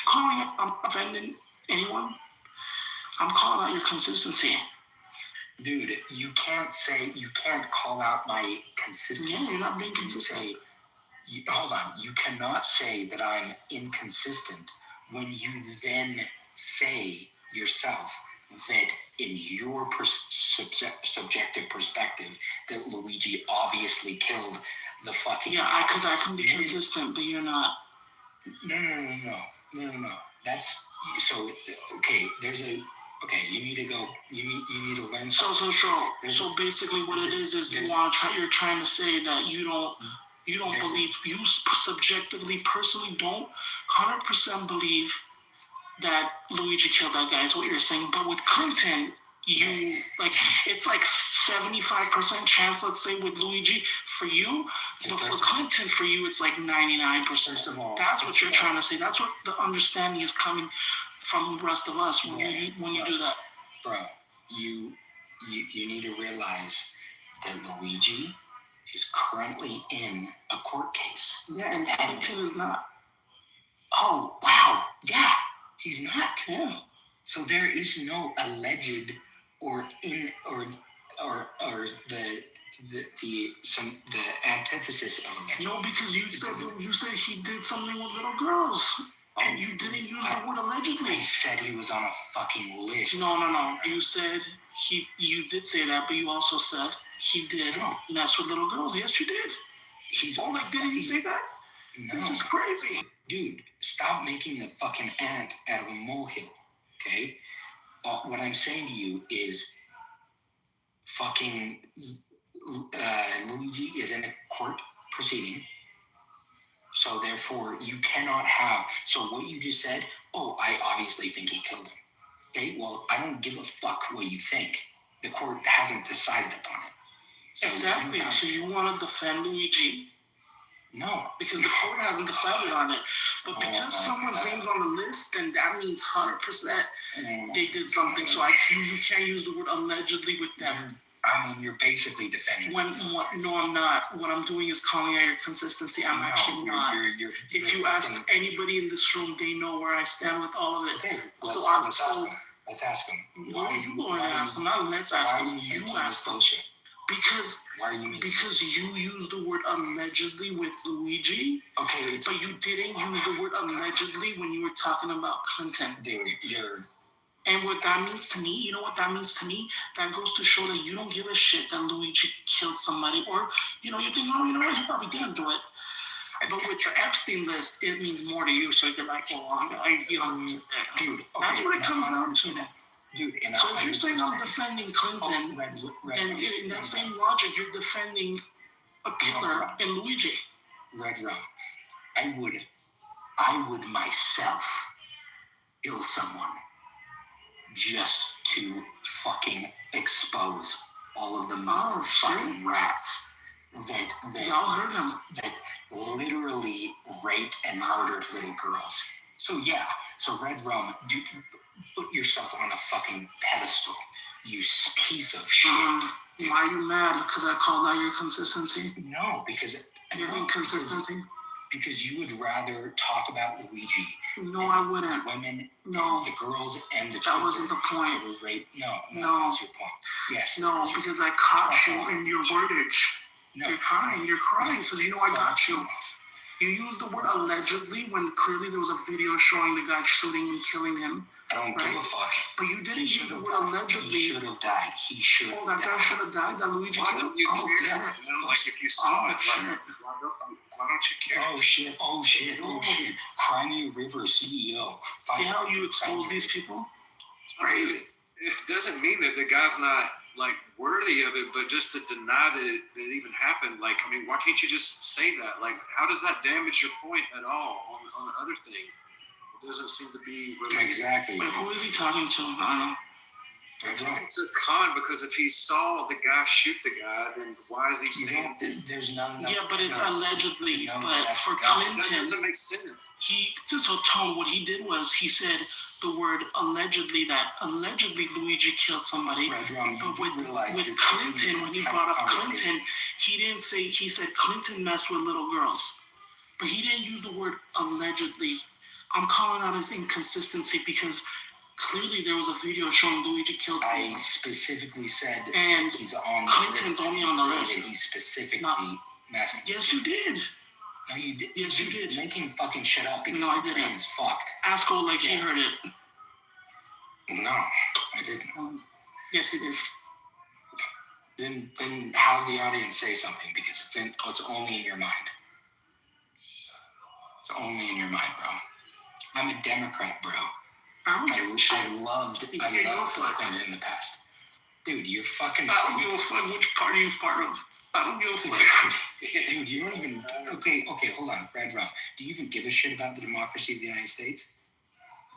I'm offending anyone. I'm calling out your consistency. Dude, you can't call out my consistency. Yeah, you're not being consistent. Hold on, you cannot say that I'm inconsistent when you then say yourself that in your subjective perspective that Luigi obviously killed the fucking... Yeah, because I can be consistent, but you're not. No. That's... So, okay, there's a... Okay, you need to go. You need to learn something. So basically, what it is you're trying to say that you don't believe, you subjectively, personally don't 100% believe that Luigi killed that guy. Is what you're saying. But with Clinton, it's like 75% chance, let's say, with Luigi for you, but for Clinton, for you, it's like 99%. First of all, that's what you're trying to say. That's what the understanding is coming from the rest of us when you do that. Bro, you need to realize that Luigi is currently in a court case. Yeah, and Clinton is not. Oh, wow. Yeah, he's not. Yeah. So there is no alleged or the antithesis of alleged. No, because you said he did something with little girls. And you didn't use the word allegedly. I said he was on a fucking list. No. You said you did say that, but you also said he did mess with little girls. Yes, you did. Didn't you say that? No. This is crazy. Dude, stop making a fucking ant out of a molehill, okay? What I'm saying to you is fucking Luigi is in a court proceeding. So therefore, you cannot have... So what you just said, I obviously think he killed him. Okay, well, I don't give a fuck what you think. The court hasn't decided upon it. So exactly. So you want to defend Luigi? No. Because the court hasn't decided on it. But because someone's name's on the list, then that means 100% they did something. So you can't use the word allegedly with them. I mean, you're basically defending. No, I'm not. What I'm doing is calling out your consistency. I'm actually not. If you ask anybody in this room, they know where I stand with all of it. Okay, let's ask them. Why are you going to ask them? Not let's ask them. You ask them. Because you used the word allegedly with Luigi. Okay, but you didn't use the word allegedly when you were talking about Clinton. Dude, and what that means to me, you know what that means to me? That goes to show that you don't give a shit that Luigi killed somebody, or you think, oh, you know what, he probably didn't do it. But with your Epstein list, it means more to you. So you're like, well, dude, that's what it comes down to. Dude, so if you're saying I'm defending Clinton, then in that same logic, you're defending a killer in Luigi. Red Rum, I would myself kill someone just to fucking expose all of the motherfucking rats that literally raped and murdered little girls. So Red Rum, put yourself on a fucking pedestal, you piece of shit. Why are you mad? Because I called out your consistency? No, because your inconsistency. Because you would rather talk about Luigi. No, I wouldn't. The women, no, the girls, and the children. That wasn't the point. Were raped. No, that's your point. Yes. No, because I caught you in your wordage. No. You're crying because you know I got you. You used the word allegedly when clearly there was a video showing the guy shooting and killing him. I don't give a fuck. But you didn't use the word allegedly. He should have died. That guy should have died. That Luigi killed. Like if you saw it, why don't you care? Oh shit. Crimea River CEO. See how you expose these people? It's crazy. It doesn't mean that the guy's not worthy of it, but just to deny that it even happened, why can't you just say that? How does that damage your point at all on the other thing? It doesn't seem to be related. Exactly. Wait, who is he talking to? I don't know. It's a con because if he saw the guy shoot the guy, then why is he saying there's none? Yeah, but it's allegedly. But for Clinton, that doesn't make sense. Tone, what he did was he said the word allegedly, that allegedly Luigi killed somebody. But with Clinton, when he brought up Clinton, he said Clinton messed with little girls. But he didn't use the word allegedly. I'm calling out his inconsistency because clearly there was a video showing Luigi killed someone. I specifically said and he's on the Clinton's list. only on the list. He specifically messed. Yes, you did. No, you did. Yes, you did. Making fucking shit up because I didn't. It's fucked. Ask Cole he heard it. No, I didn't. Yes, he did. Then have the audience say something because it's only in your mind. It's only in your mind, bro. I'm a Democrat, bro. I loved Clinton in the past. Dude, you're fucking. I don't give a fuck which party you're part of. I don't give a fuck. Dude, you don't even. Okay, hold on, Red Rum. Do you even give a shit about the democracy of the United States?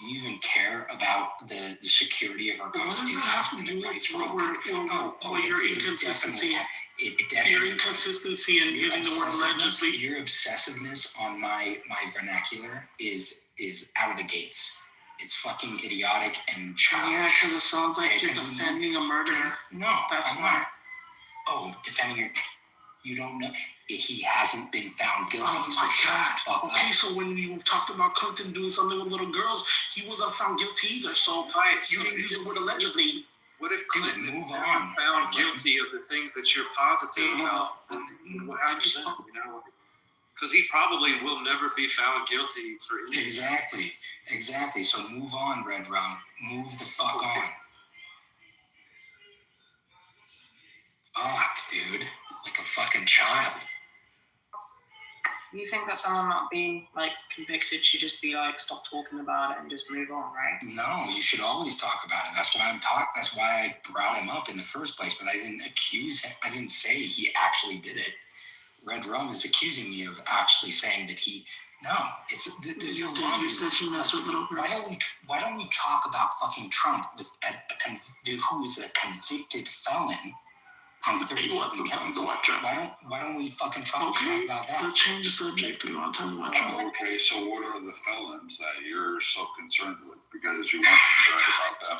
Do you even care about the security of our constitution? What does that have to do with your inconsistency? Your inconsistency in using the word allegedly. Your obsessiveness on my vernacular is out of the gates. It's fucking idiotic and childish. Yeah, because it sounds like you're defending a murderer. No, that's why. Oh, defending you don't know. He hasn't been found guilty. Oh so shut the fuck up. Okay, so when you talked about Clinton doing something with little girls, he wasn't found guilty either. So you didn't use the word allegedly. What if Clinton is found guilty of the things that you're positive about? What happens then? Because he probably will never be found guilty for anything. Exactly. So move on, Red Rum. Move the fuck on. Fuck, dude. Like a fucking child. You think that someone not being convicted should just be stop talking about it and just move on, right? No, you should always talk about it. That's why That's why I brought him up in the first place. But I didn't accuse him. I didn't say he actually did it. Red Rum is accusing me of actually saying that he No, it's there's You no did. You said she messed with little girls. Why don't we talk about fucking Trump with who is a convicted felon on the 37 counts? Why don't we fucking talk about that? Let's change the subject. We want to talk about Trump. Okay, so what are the felons that you're so concerned with? Because you weren't concerned about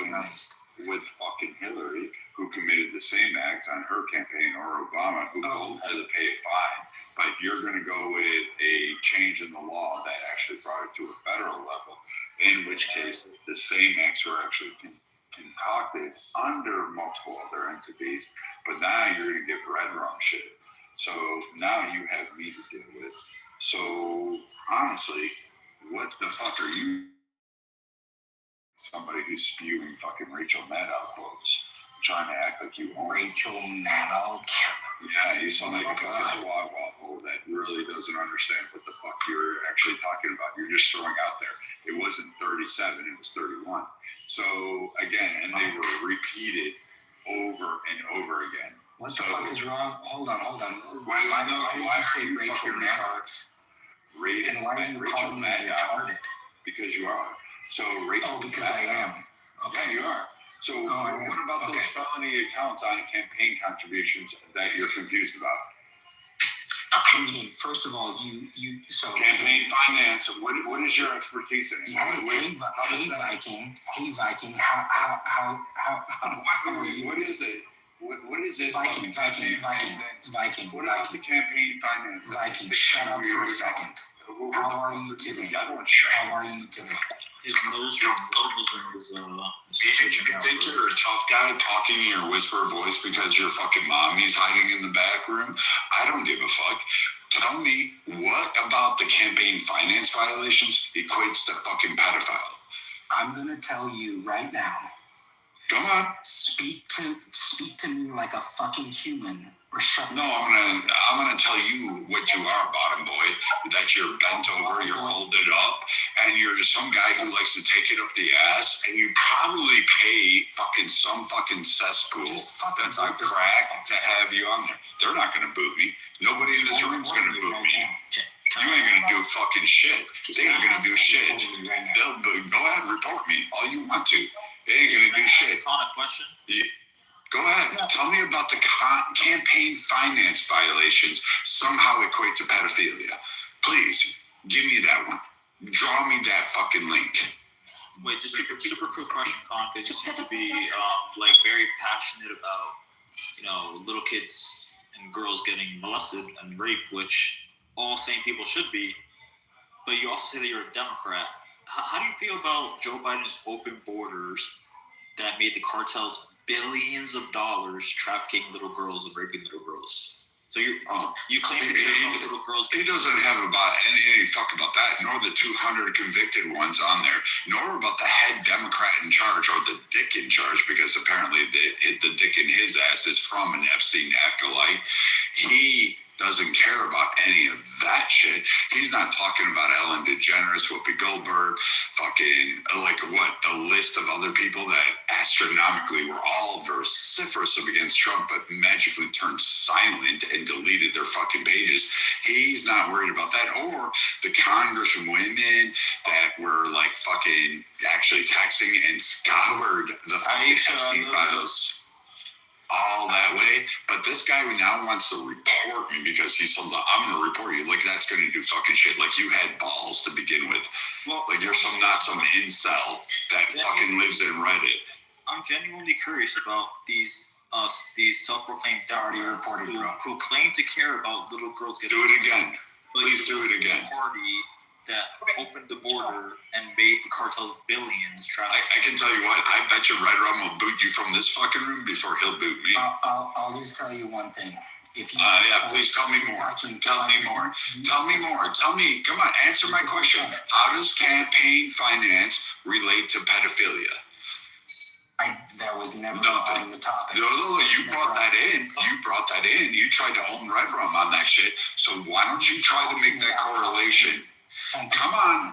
them with fucking Hillary, who committed the same act on her campaign, or Obama, who both had to pay a fine. But you're going to go with a change in the law that actually brought it to a federal level, in which case the same acts were actually concocted under multiple other entities, but now you're going to get red rum shit. So now you have me to deal with. So honestly, what the fuck are you? Somebody who's spewing fucking Rachel Maddow quotes, trying to act like you own Rachel Maddow. Yeah, you sound like a fucking waffle that really doesn't understand what the fuck you're actually talking about. You're just throwing out there. It wasn't 37, it was 31. So again, and they were repeated over and over again. What the fuck is wrong? Hold on. Why did you say Rachel Maddow? And why are you calling me retarded? Because you are. So Rachel. Oh, because I am. Okay, you are. So what about those felony accounts on campaign contributions that you're confused about? I mean, first of all, you campaign finance. What is your expertise in? Hey, Viking. How are you? What is it? What is it? Viking. What about the campaign finance? Viking, shut up for a second. How are you today? His nose was You think you're a tough guy talking in your whisper voice because your fucking mommy's hiding in the back room? I don't give a fuck. Tell me, what about the campaign finance violations equates to fucking pedophile? I'm gonna tell you right now. Come on. Speak to me like a fucking human. Or shut No, I'm gonna tell you what you are, bottom boy. That you're bent over, you're folded up, and you're just some guy who likes to take it up the ass, and you probably pay some fucking cesspool that's on crack to have you on there. They're not gonna boot me. Nobody in this room's gonna boot me. You ain't gonna do fucking shit. They ain't gonna do shit. They'll go ahead and report me all you want to. They ain't gonna do shit. Question? Yeah. Go ahead. Tell me about the campaign finance violations somehow equate to pedophilia. Please, give me that one. Draw me that fucking link. Wait, just super quick question, Con, because you seem to be very passionate about, little kids and girls getting molested and raped, which all sane people should be. But you also say that you're a Democrat. How do you feel about Joe Biden's open borders that made the cartels billions of dollars trafficking little girls and raping little girls? So you claim that there's no little girls. He doesn't have about any fuck about that, nor the 200 convicted ones on there, nor about the head Democrat in charge or the dick in charge, because apparently the dick in his ass is from an Epstein acolyte. He doesn't care about any of that shit. He's not talking about Ellen DeGeneres, Whoopi Goldberg, the list of other people that astronomically were all vociferous against Trump, but magically turned silent and deleted their fucking pages. He's not worried about that. Or the congresswomen that were fucking actually texting and scoured the fucking Epstein files all that way. But this guy now wants to report me because he's something. I'm going to report you. That's going to do fucking shit. You had balls to begin with. Well, you're not some incel that fucking lives in Reddit. I'm genuinely curious about these self-proclaimed Democrats who claim to care about little girls getting. Do it again. Please do it again. Party that opened the border and made the cartel billions traffic. I can tell you what, I bet you Red Rum will boot you from this fucking room before he'll boot me. I'll just tell you one thing. If you please tell me more. Tell me more. Tell me, come on, answer my question. How does campaign finance relate to pedophilia? That was never on the topic. No, you brought that in. You tried to own Red Rum on that shit. So why don't you try to make that correlation? Come on.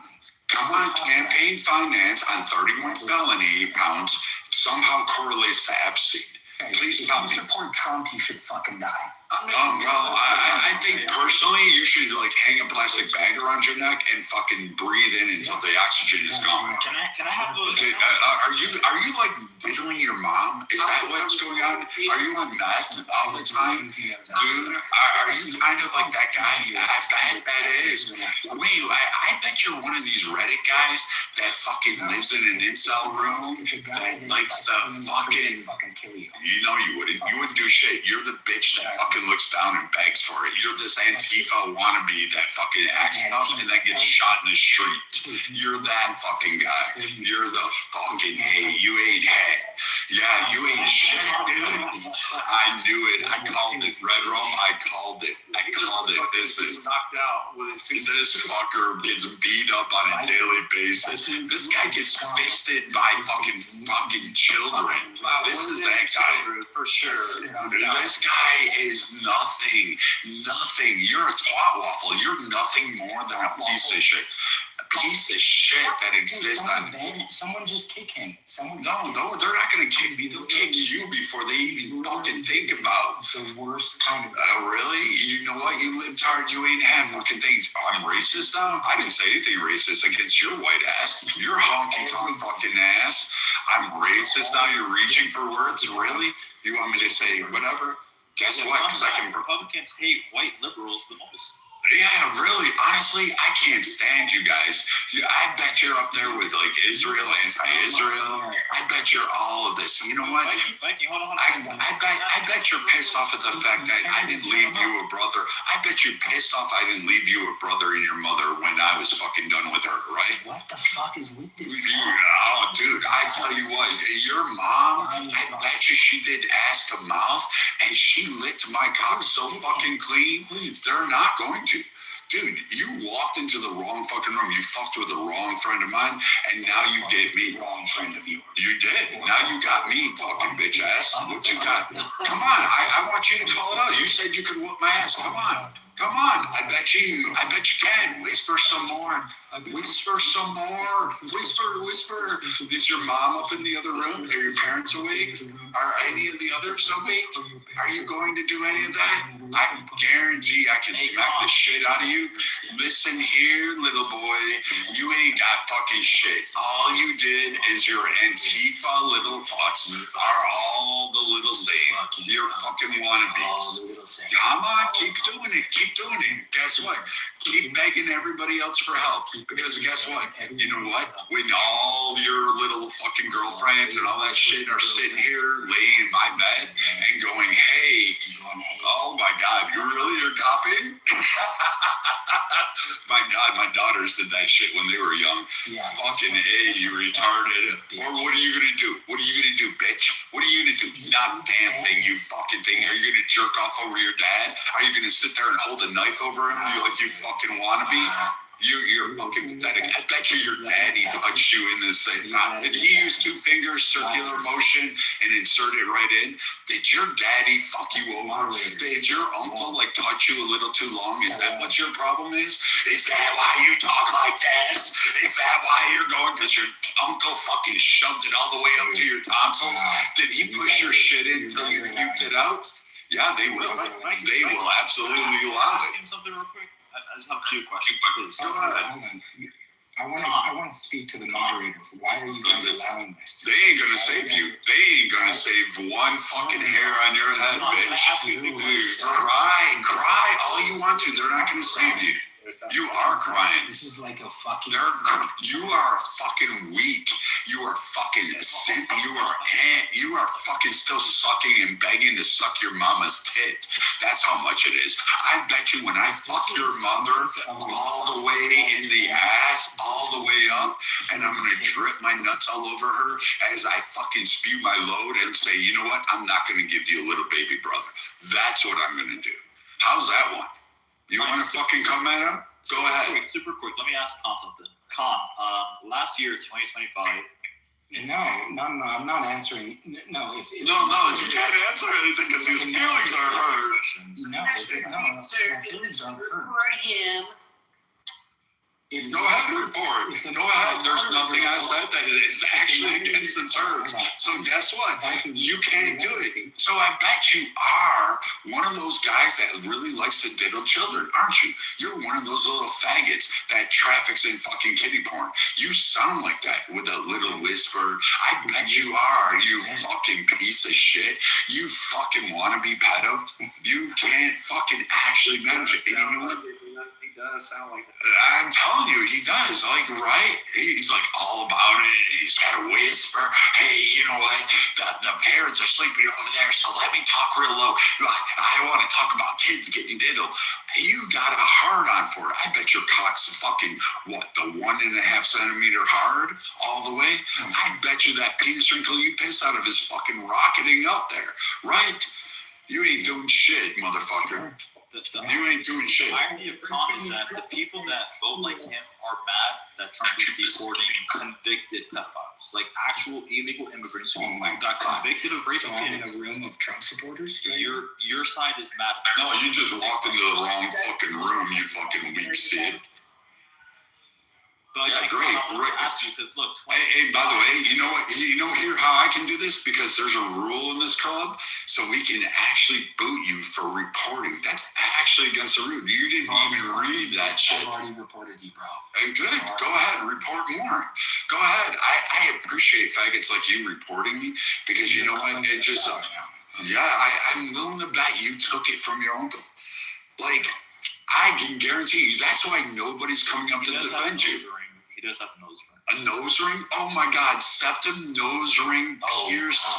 Campaign finance on 31 felony counts somehow correlates to Epstein. Please tell me. If you support Trump, you should fucking die. Well, I think personally you should like hang a plastic bag around your neck and fucking breathe in until the oxygen is gone. Can I have a? Are you like whittling your mom? Is that what's going on? Are you on meth all the time, dude? Are you kind of like that guy? I bet it is. Wait, I bet you're one of these Reddit guys that fucking lives in an incel room that likes to fucking kill you. You know you wouldn't. You wouldn't do shit. You're the bitch that fucking looks down and begs for it. You're this Antifa wannabe that fucking acts tough and then gets shot in the street. You're that fucking guy. You're the fucking hey, you ain't head. Yeah, you ain't shit, dude. I knew it. I called it. Red Room, I called it. This is knocked out within 2 seconds. This fucker gets beat up on a daily basis. This guy gets fisted by fucking children. This is that guy for sure. This guy is nothing. You're a twat waffle. You're nothing more than a piece of shit. A piece of shit that exists on. Someone just kick him. No, they're not gonna kick me. They'll kick you before they even fucking think about the worst kind of. Really? You know what? You lived hard. You ain't had fucking things. I'm racist now. I didn't say anything racist against your white ass. Your honky tonk fucking ass. I'm racist now. You're reaching for words. Really? You want me to say whatever? Guess what? Because I can. Republicans hate white liberals the most. Yeah, really. Honestly, I can't stand you guys. I bet you're up there with like Israel, anti-Israel. I bet you're all of this. You know what? I bet you're pissed off at the fact that I didn't leave you a brother. I bet you're pissed off I didn't leave you a brother and your mother when I was fucking done with her, right? What the fuck is with this? Oh, dude, I tell you what, your mom, I bet you she did ass to mouth and she licked my cock so fucking clean. They're not going to. Dude, you walked into the wrong fucking room. You fucked with the wrong friend of mine, and now you get me. Wrong friend of yours. You did. Now you got me, fucking bitch ass. What you got? Come on, I want you to call it out. You said you could whoop my ass. Come on. I bet you can. Whisper some more. Whisper. Is your mom up in the other room? Are your parents awake? Are any of the others awake? Are you going to do any of that? I guarantee I can smack the shit out of you. Listen here, little boy. You ain't got fucking shit. All you did is your Antifa little fucks are all the little same. You're fucking wannabes. Come on, keep doing it. Guess what? Keep begging everybody else for help. Because guess what? You know what? When all your little fucking girlfriends and all that shit are sitting here laying in my bed and going, hey, oh my God, you're copying? My God, my daughters did that shit when they were young. Yeah. Fucking A, you retarded. Or what are you gonna do? What are you gonna do, bitch? What are you gonna do? Not a damn thing, you fucking thing. Are you gonna jerk off over your dad? Are you gonna sit there and hold a knife over him like you fucking wannabe? You're fucking pathetic. I bet you your daddy touched you in the same. Did he use 2 fingers, circular motion, and insert it right in? Did your daddy fuck you over? Did your uncle like touch you a little too long? Is that what your problem is? Is that why you talk like this? Is that why you're going? Because your uncle fucking shoved it all the way up to your tonsils? Did he push your shit in until you puked it out? Yeah, they will. They will absolutely allow it. Something real quick. I just have 2 questions, please. Go ahead. I want to speak to the moderators. Why are you guys allowing this? They ain't gonna save you. They ain't gonna save one fucking hair on your head, bitch. Cry all you want to. They're not gonna save you. You are crying. This is like a fucking. You are fucking weak. You are fucking a simp. You are fucking still sucking and begging to suck your mama's tit. That's how much it is. I bet you when I fuck your mother all the way in the ass, all the way up, and I'm gonna drip my nuts all over her as I fucking spew my load and say, you know what? I'm not gonna give you a little baby brother. That's what I'm gonna do. How's that one? You want to fucking come at him? Go ahead. Super quick. Let me ask Con something. Con, last year, 2025. No, I'm not answering. No, if you can't answer anything because his feelings are hurt. No, my feelings aren't hurt. Go ahead and report. Go ahead. There's nothing I said that is actually against the terms. So guess what? You can't do it. So I bet you are one of those guys that really likes to diddle children, aren't you? You're one of those little faggots that traffics in fucking kiddie porn. You sound like that with a little whisper. I bet you are, you fucking piece of shit. You fucking wannabe pedo. You can't fucking actually manage it. And you know what? He does sound like that. I'm telling you, he does. Like, right? He's like all about it. He's got a whisper. Hey, you know what? The parents are sleeping over there, so let me talk real low. I want to talk about kids getting diddled. You got a hard on for it. I bet your cock's fucking, what, the 1.5 centimeter hard all the way? I bet you that penis wrinkle you piss out of is fucking rocketing up there, right? You ain't doing shit, motherfucker. You ain't doing shit. The irony of Khan is that the people that vote like him are mad that Trump is deporting convicted pedophiles, like actual illegal immigrants who got convicted of raping kids. In a room of Trump supporters. Right? Your side is mad. No, you just walked into the wrong fucking room, you fucking weak shit. But yeah, great. Look, hey, by the way, you know what? You know here how I can do this? Because there's a rule in this club, so we can actually boot you for reporting. That's actually against the rule. You didn't even read that shit. I've already reported you, bro. Good. Go ahead. Report more. Go ahead. I appreciate faggots like you reporting me because you know what? It just yeah. I'm willing to bet you took it from your uncle. Like I can guarantee you. That's why nobody's coming up to defend you. He does have a nose ring. A nose ring? Oh my God! Septum, nose ring, pierced,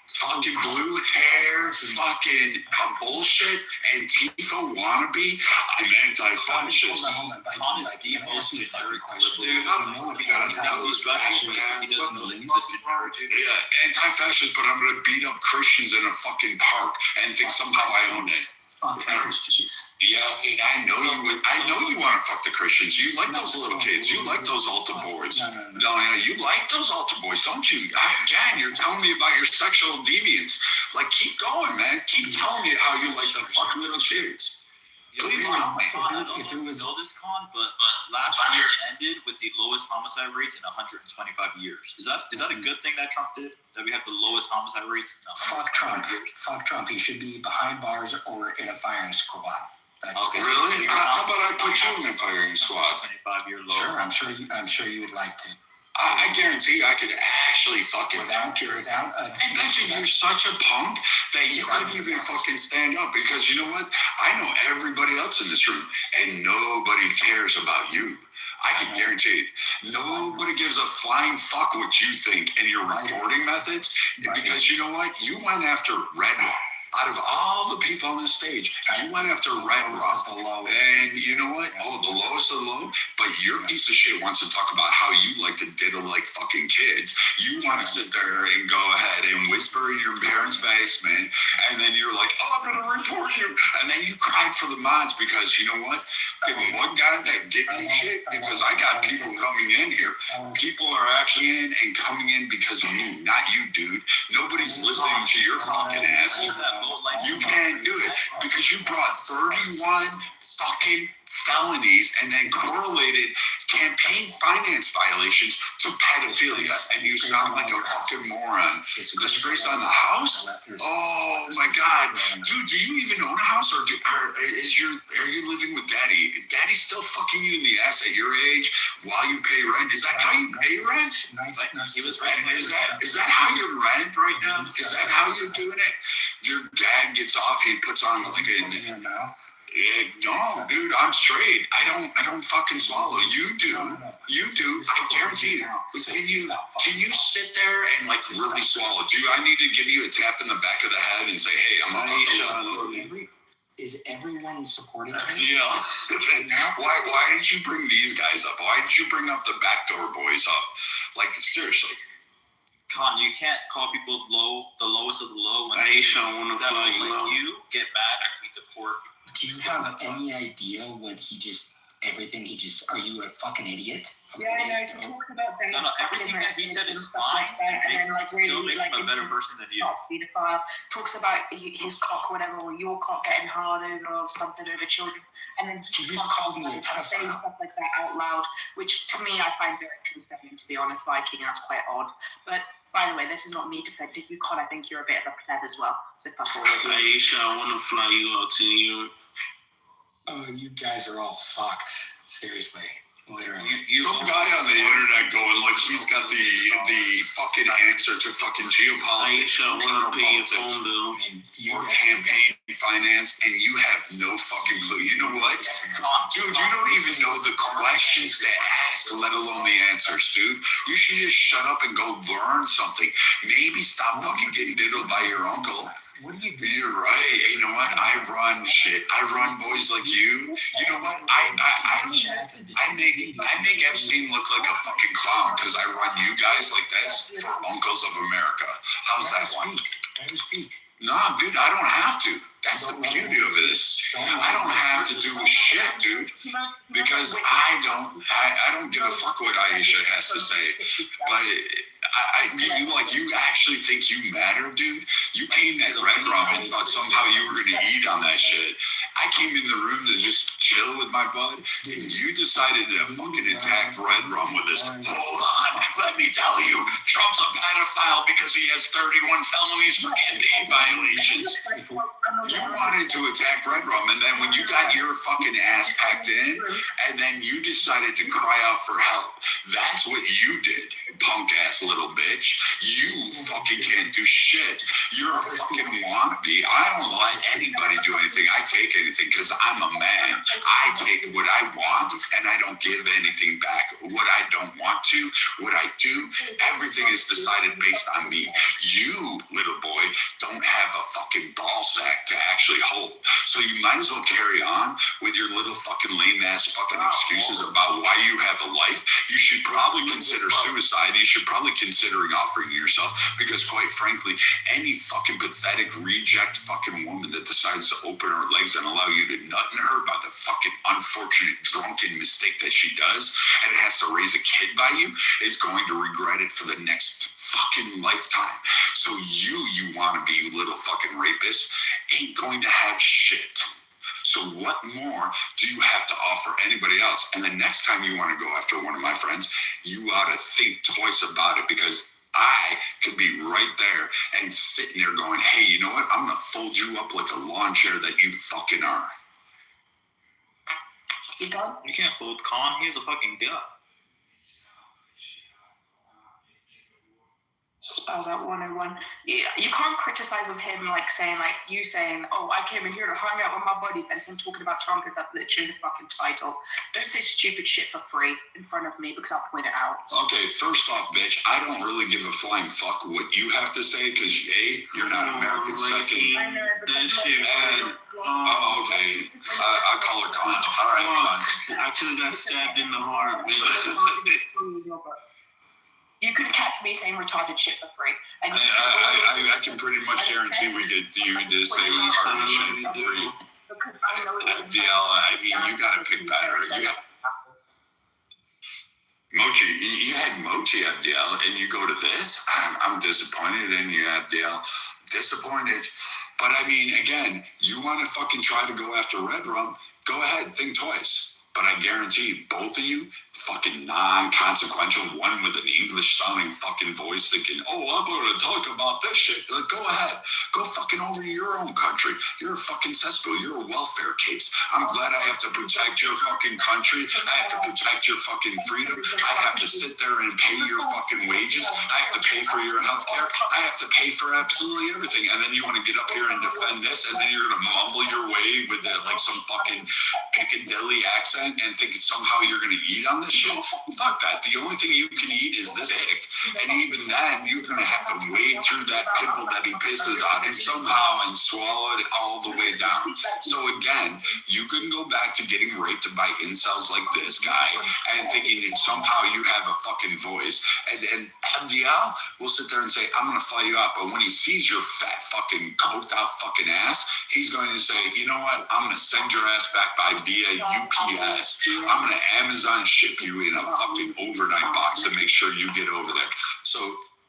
fucking blue hair, fucking bullshit, Antifa wannabe. I'm anti-fascist. Khan is the most generic liberal. Dude, yeah, anti-fascist, but I'm gonna beat up Christians in a fucking park and think somehow I own it. Fuck Christians. Yeah, I know you would. I know you want to fuck the Christians. You like those little kids. You like those altar boys. No, you like those altar boys, don't you? Again, you're telling me about your sexual deviance. Like, keep going, man. Keep telling me how you like to fuck little kids. Please tell me. I don't know if you know this, Con, but last year ended with the lowest homicide rates in 125 years. Is that a good thing that Trump did? That we have the lowest homicide rates? Fuck Trump. Fuck Trump. He should be behind bars or in a firing squad. That's okay. Really? How about I put you in the firing squad? 25-year low. Sure, I'm sure you would like to. I guarantee I could actually fucking I bet you're such a punk that you couldn't even fucking stand up because you know what? I know everybody else in this room and nobody cares about you. I can guarantee it. Nobody gives a flying fuck what you think and your reporting methods because you know what? You went after Red Rock. Out of all the people on the stage, you went after Red Rock. And you know what? Oh, the lowest of the low? But your piece of shit wants to talk about how you like to diddle like fucking kids. You want to sit there and go ahead and whisper in your parents' basement, and then you're like, oh, I'm going to report you. And then you cried for the mods because you know what? Give me one guy that give me shit because I got people coming in here. People are actually in and coming in because of me, not you, dude. Nobody's listening to your fucking ass. You can't do it because you brought 31 fucking felonies and then correlated campaign finance violations to pedophilia, and you sound like a fucking moron. Disgrace on the house? Oh my God, dude! Do you even own a house, or are you living with daddy? Daddy's still fucking you in the ass at your age while you pay rent. Is that how you pay rent? Is that how you rent right now? Is that how you're doing it? Your dad gets off, he puts on like a. No, dude, I'm straight. I don't fucking swallow. You do. I guarantee you. Can you sit there and like really swallow? Do I need to give you a tap in the back of the head and say, hey, I'm on Is everyone supporting him? Yeah. Why did you bring these guys up? Why did you bring up the backdoor boys up? Like, seriously. Con, you can't call people the lowest of the low when you get mad and we deport. Do you have any idea what he just everything he just, are you a fucking idiot? Yeah, I know. He talks about things. No, everything that he said is fine. And then, like, really, still makes like, him a better person than you. Pedophile. Talks about his cock, or whatever, or your cock getting hardened or something over children. And then he just called me a pedophile. saying stuff like that out loud, which to me I find very concerning, to be honest, Viking. That's quite odd. But by the way, this is not me defending you, Con. I think you're a bit of a pleb as well. So fuck all of you. Aisha, I want to fly you out to New York. Oh, you guys are all fucked. Seriously. Literally. Some guy on the internet going like he's got the fucking answer to fucking geopolitics, Aisha, I want to pay your phone bill. Or campaign finance, and you have no fucking clue. You know what? Dude, you don't even know the questions to ask, let alone the answers, dude. You should just shut up and go learn something. Maybe stop fucking getting diddled by your uncle. What do you do? You're right. You know what? I run shit. I run boys like you. You know what? I make Epstein look like a fucking clown because I run you guys like this for Uncles of America. How's that one? Nah, dude, I don't have to. That's the beauty of this. I don't have to do shit, dude, because I don't give a fuck what Aisha has to say. But you actually think you matter, dude? You came at Red Rum and thought somehow you were gonna eat on that shit. I came in the room to just chill with my bud, and you decided to fucking attack Red Rum with this. Hold on, let me tell you, Trump's a pedophile because he has 31 felonies for campaign violations. You wanted to attack Red Rum, and then when you got your fucking ass packed in, and then you decided to cry out for help, that's what you did, punk ass little bitch. You fucking can't do shit. You're a fucking wannabe. I don't let anybody do anything. I take anything because I'm a man. I take what I want, and I don't give anything back. What I don't want to, what I do, everything is decided based on me. You, little boy, don't have a fucking ball sack to actually hold. So you might as well carry on with your little fucking lame ass fucking excuses about why you have a life. You should probably consider suicide. You should probably consider offering yourself, because quite frankly, any fucking pathetic reject fucking woman that decides to open her legs and allow you to nut in her by the fucking unfortunate drunken mistake that she does, and has to raise a kid by you, is going to regret it for the next fucking lifetime. So you wannabe little fucking rapist ain't going to have shit. So what more do you have to offer anybody else? And the next time you want to go after one of my friends, you ought to think twice about it, because I could be right there and sitting there going, hey, you know what? I'm going to fold you up like a lawn chair that you fucking are. You done? You can't fold Con. He has a fucking gut. Spells out 101. You can't criticize of him like saying, oh, I came in here to hang out with my buddies, and him talking about Trump, if that's literally the fucking title. Don't say stupid shit for free in front of me, because I'll point it out. Okay, first off, bitch, I don't really give a flying fuck what you have to say, because A, you're not American, second. I know, but And, okay, I call her cunt. All right, cunt. I just got stabbed in the heart, man. You couldn't catch me saying retarded shit for free. And I can pretty much guarantee we get you to say retarded shit for free. FDL, I mean, you gotta pick better. Mochi, you had Mochi FDL, and you go to this? I'm disappointed in you, FDL. Disappointed. But I mean, again, you want to fucking try to go after Red Rum, go ahead, think twice. But I guarantee both of you, fucking non-consequential, one with an English-sounding fucking voice thinking, oh, I'm going to talk about this shit. Like, go ahead. Go fucking over to your own country. You're a fucking cesspool. You're a welfare case. I'm glad I have to protect your fucking country. I have to protect your fucking freedom. I have to sit there and pay your fucking wages. I have to pay for your health care. I have to pay for absolutely everything. And then you want to get up here and defend this, and then you're going to mumble your way with like some fucking Piccadilly accent and think somehow you're going to eat on this this shit. Fuck that. The only thing you can eat is this dick. And even then, you're going to have to wade through that pimple that he pisses on and somehow and swallow it all the way down. So again, you can go back to getting raped by incels like this guy and thinking that somehow you have a fucking voice. And MDL will sit there and say, I'm going to fly you out. But when he sees your fat fucking coked out fucking ass, he's going to say, you know what? I'm going to send your ass back by via UPS. I'm going to Amazon ship you in a fucking overnight box to make sure you get over there. So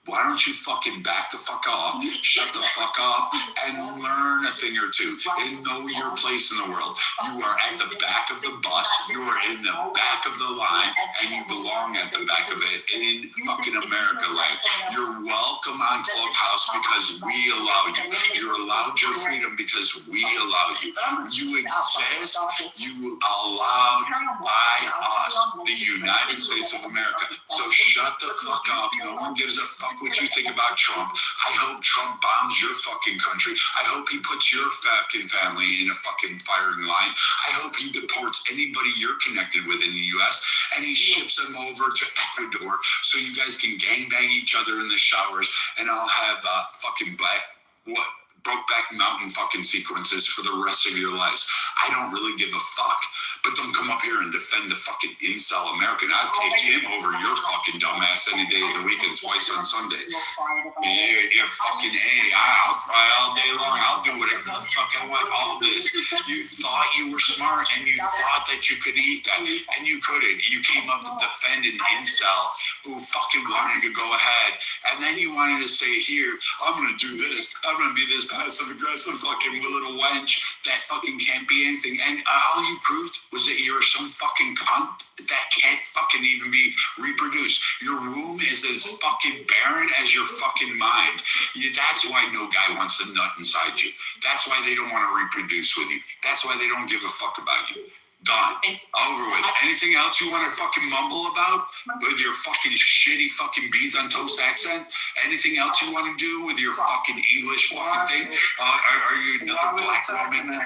why don't you fucking back the fuck off, shut the fuck up, and learn a thing or two, and know your place in the world. You are at the back of the bus, you are in the back of the line, and you belong at the back of it in fucking America land. You're welcome on Clubhouse because we allow you. You're allowed your freedom because we allow you. You exist, you are allowed by us, the United States of America. So shut the fuck up. No one gives a fuck what you think about Trump. I hope Trump bombs your fucking country. I hope he puts your fucking family in a fucking firing line. I hope he deports anybody you're connected with in the U.S. and he ships them over to Ecuador so you guys can gangbang each other in the showers and I'll have fucking Brokeback Mountain fucking sequences for the rest of your lives. I don't really give a fuck. But don't come up here and defend the fucking incel American. I'd take him over your fucking dumbass any day of the week and twice on Sunday. Yeah, fucking A. I'll cry all day long. I'll do whatever the fuck I want. All this. You thought you were smart and you thought that you could eat that and you couldn't. You came up to defend an incel who fucking wanted to go ahead and then you wanted to say, here, I'm going to do this. I'm going to be this passive aggressive fucking little wench that fucking can't be anything. And all you proved was that you're some fucking cunt that can't fucking even be reproduced. Your womb is as fucking barren as your fucking mind. That's why no guy wants to nut inside you. That's why they don't want to reproduce with you. That's why they don't give a fuck about you. Done. Over with. Anything else you want to fucking mumble about with your fucking shitty fucking beans on toast accent? Anything else you want to do with your fucking English fucking thing? Are you another black woman?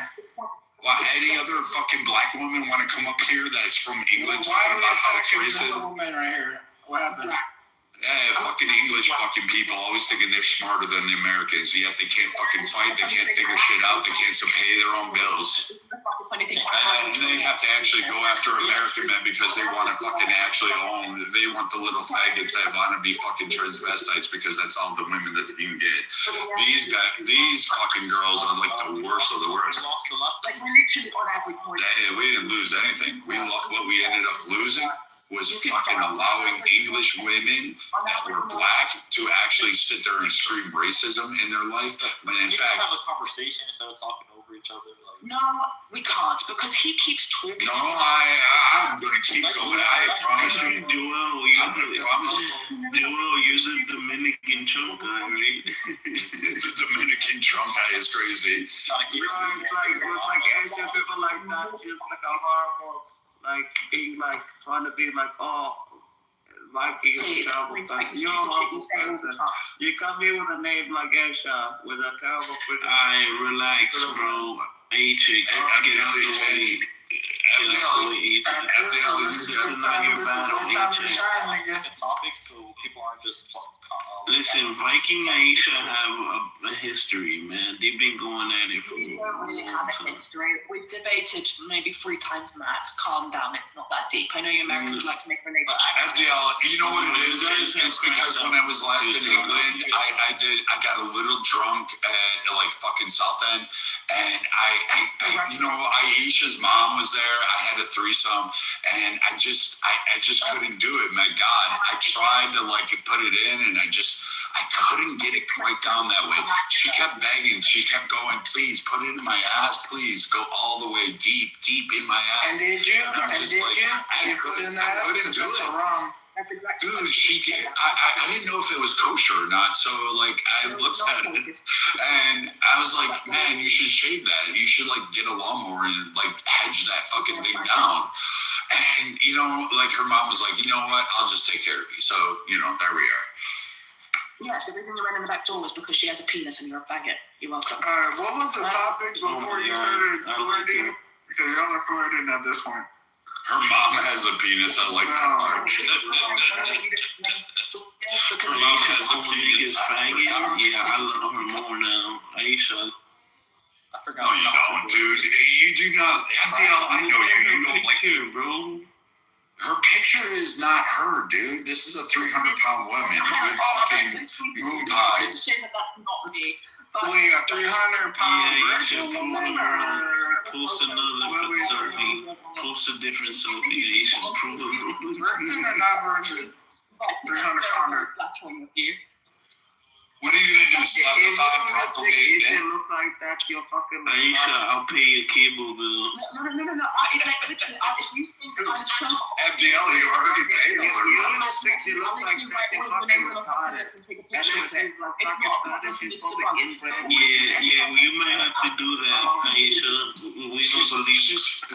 Well, any other fucking black woman want to come up here that's from England talking about how it's racist? Right here. What happened? Fucking English fucking people always thinking they're smarter than the Americans, yet they can't fucking fight, they can't figure shit out, they can't pay their own bills. And they have to actually go after American men because they want to fucking actually own, they want the little faggots that want to be fucking transvestites because that's all the women that you can get. These fucking girls are like the worst of the worst. We didn't lose anything. What we ended up losing was fucking allowing English women that were black to actually sit there and scream racism in their life. When in fact, have a conversation instead of talking over each other. No, we can't because he keeps talking. No, I'm going to keep going. I promise you. Joel, you're the Dominican Trump guy, right? The Dominican Trump guy is crazy. It's like Asian people like that, just like a horrible. Like being like trying to be like, oh, like he's a terrible person. You're a horrible person. You come here with a name like Aisha with a terrible person. Relax, bro. H-chick, get out of the way. Topic so people aren't just listen, Viking Aisha have a history, man. They've been going at it for we don't really have a history. We've debated maybe 3 times max. Calm down, it's not that deep. I know you Americans like to make relationships. You know what it is? It's because when I was last in England, I got a little drunk at like fucking South End, and Aisha's mom was there. I had a threesome, and I just couldn't do it. My God, I tried to like put it in, and I couldn't get it quite down that way. She kept begging. She kept going, please put it in my ass. Please go all the way deep in my ass. And did you? I couldn't do it. Dude, I didn't know if it was kosher or not, so like I looked at it and I was like, man, you should shave that. You should like get a lawnmower and like hedge that fucking thing down. And like her mom was like, you know what? I'll just take care of you. So there we are. Yes, the reason you ran in the back door was because she has a penis and you're a faggot. You're welcome. Alright, what was the topic before you started flirting? Because y'all are flirting at this point. Her mom has a penis. I like that part. Her mom has a penis. Faggot. Yeah, I love her more now. Aisha. I forgot. No, you don't, dude. You do not. MDL, I know you. You don't like her, bro. Her picture is not her, dude. This is a 300-pound woman with fucking moon pies. Wait, a 300-pound virgin woman? Post another selfie. Post a different selfie, Asian. Prove it. Virgin or not virgin? 300-pounder. What are you gonna do? Slap the thigh and propagate it? It looks like that's your fucking. Aisha, I'll pay your cable bill. No. It's like literally, you think I'm so. MDL, you already paid all their bills. You look like that. You fucking retarded. And then she's like fucking fat and she's probably inbred. Yeah, well, you might have to do that, Aisha. We don't believe.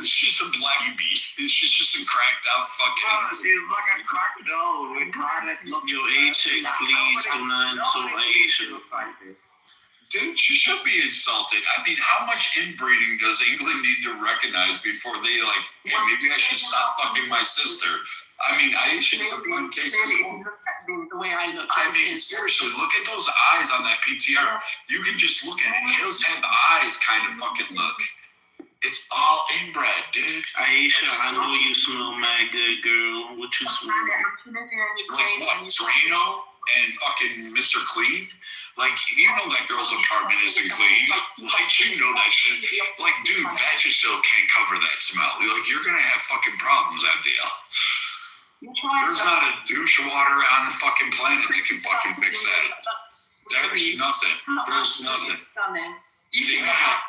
She's a black bee. She's just a cracked out fucking. She's like a cracked doll. Retarded. Your A-check, please do not insult Aisha. Dude, she should be insulted. I mean, how much inbreeding does England need to recognize before they like, hey, maybe I should stop fucking my sister? I mean, Aisha is a one case of the way I look. I mean, seriously, look at those eyes on that PTR. You can just look at it. Hills have eyes kind of fucking look. It's all inbred, dude. Aisha, I know you smell mad good, girl. What you smell? Like what? Drano and fucking Mr. Clean? Like, you know that girl's apartment isn't clean. Like, you know that shit. Like, dude, Vagisil can't cover that smell. Like, you're gonna have fucking problems, MDL. There's not a douche water on the fucking planet that can fucking fix that. There's nothing. There's nothing. Yeah.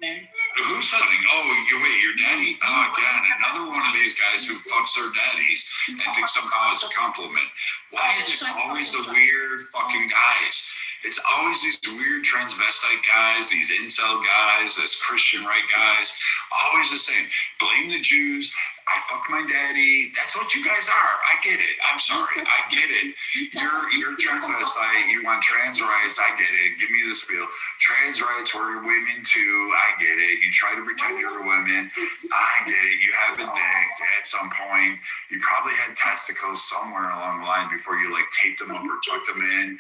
Who's something? Oh, wait, your daddy? Oh, again, another one of these guys who fucks their daddies and thinks somehow it's a compliment. Why is it always the weird fucking guys? It's always these weird transvestite guys, these incel guys, this Christian right guys, always the same. Blame the Jews. I fucked my daddy. That's what you guys are. I get it. I'm sorry. I get it. You're transvestite. You want trans rights. I get it. Give me the spiel. Trans rights were women too. I get it. You try to pretend you're a woman. I get it. You have a dick at some point. You probably had testicles somewhere along the line before you like taped them up or tucked them in.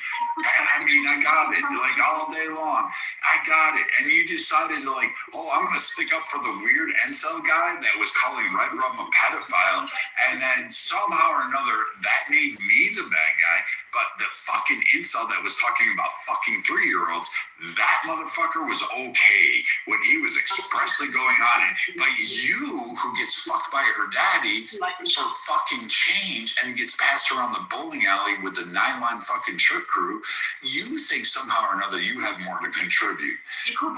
I mean, I got it. Like all day long. I got it. And you decided to like, oh, I'm gonna stick up for the weird incel guy that was calling Red Rum a pedophile, and then somehow or another that made me the bad guy. But the fucking incel that was talking about fucking 3-year-olds, that motherfucker was okay when he was expressly going on it. But you, who gets fucked by her daddy for fucking change and gets passed around the bowling alley with the 9-line fucking trick crew, you think somehow or another you have more to contribute.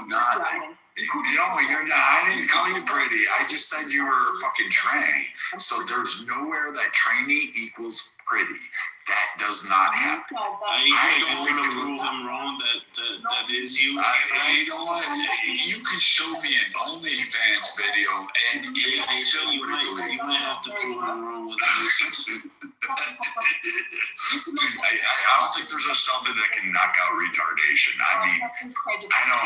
Nothing. No, you're not. I didn't call you pretty. I just said you were a fucking tranny. So there's nowhere that tranny equals pretty. That does not happen. I don't want to prove I'm wrong. That is you. You know what? You could show me an OnlyFans video, and I still wouldn't believe. You might have to prove I'm wrong with this. Dude, I don't think there's a something that can knock out retardation. I mean, I know.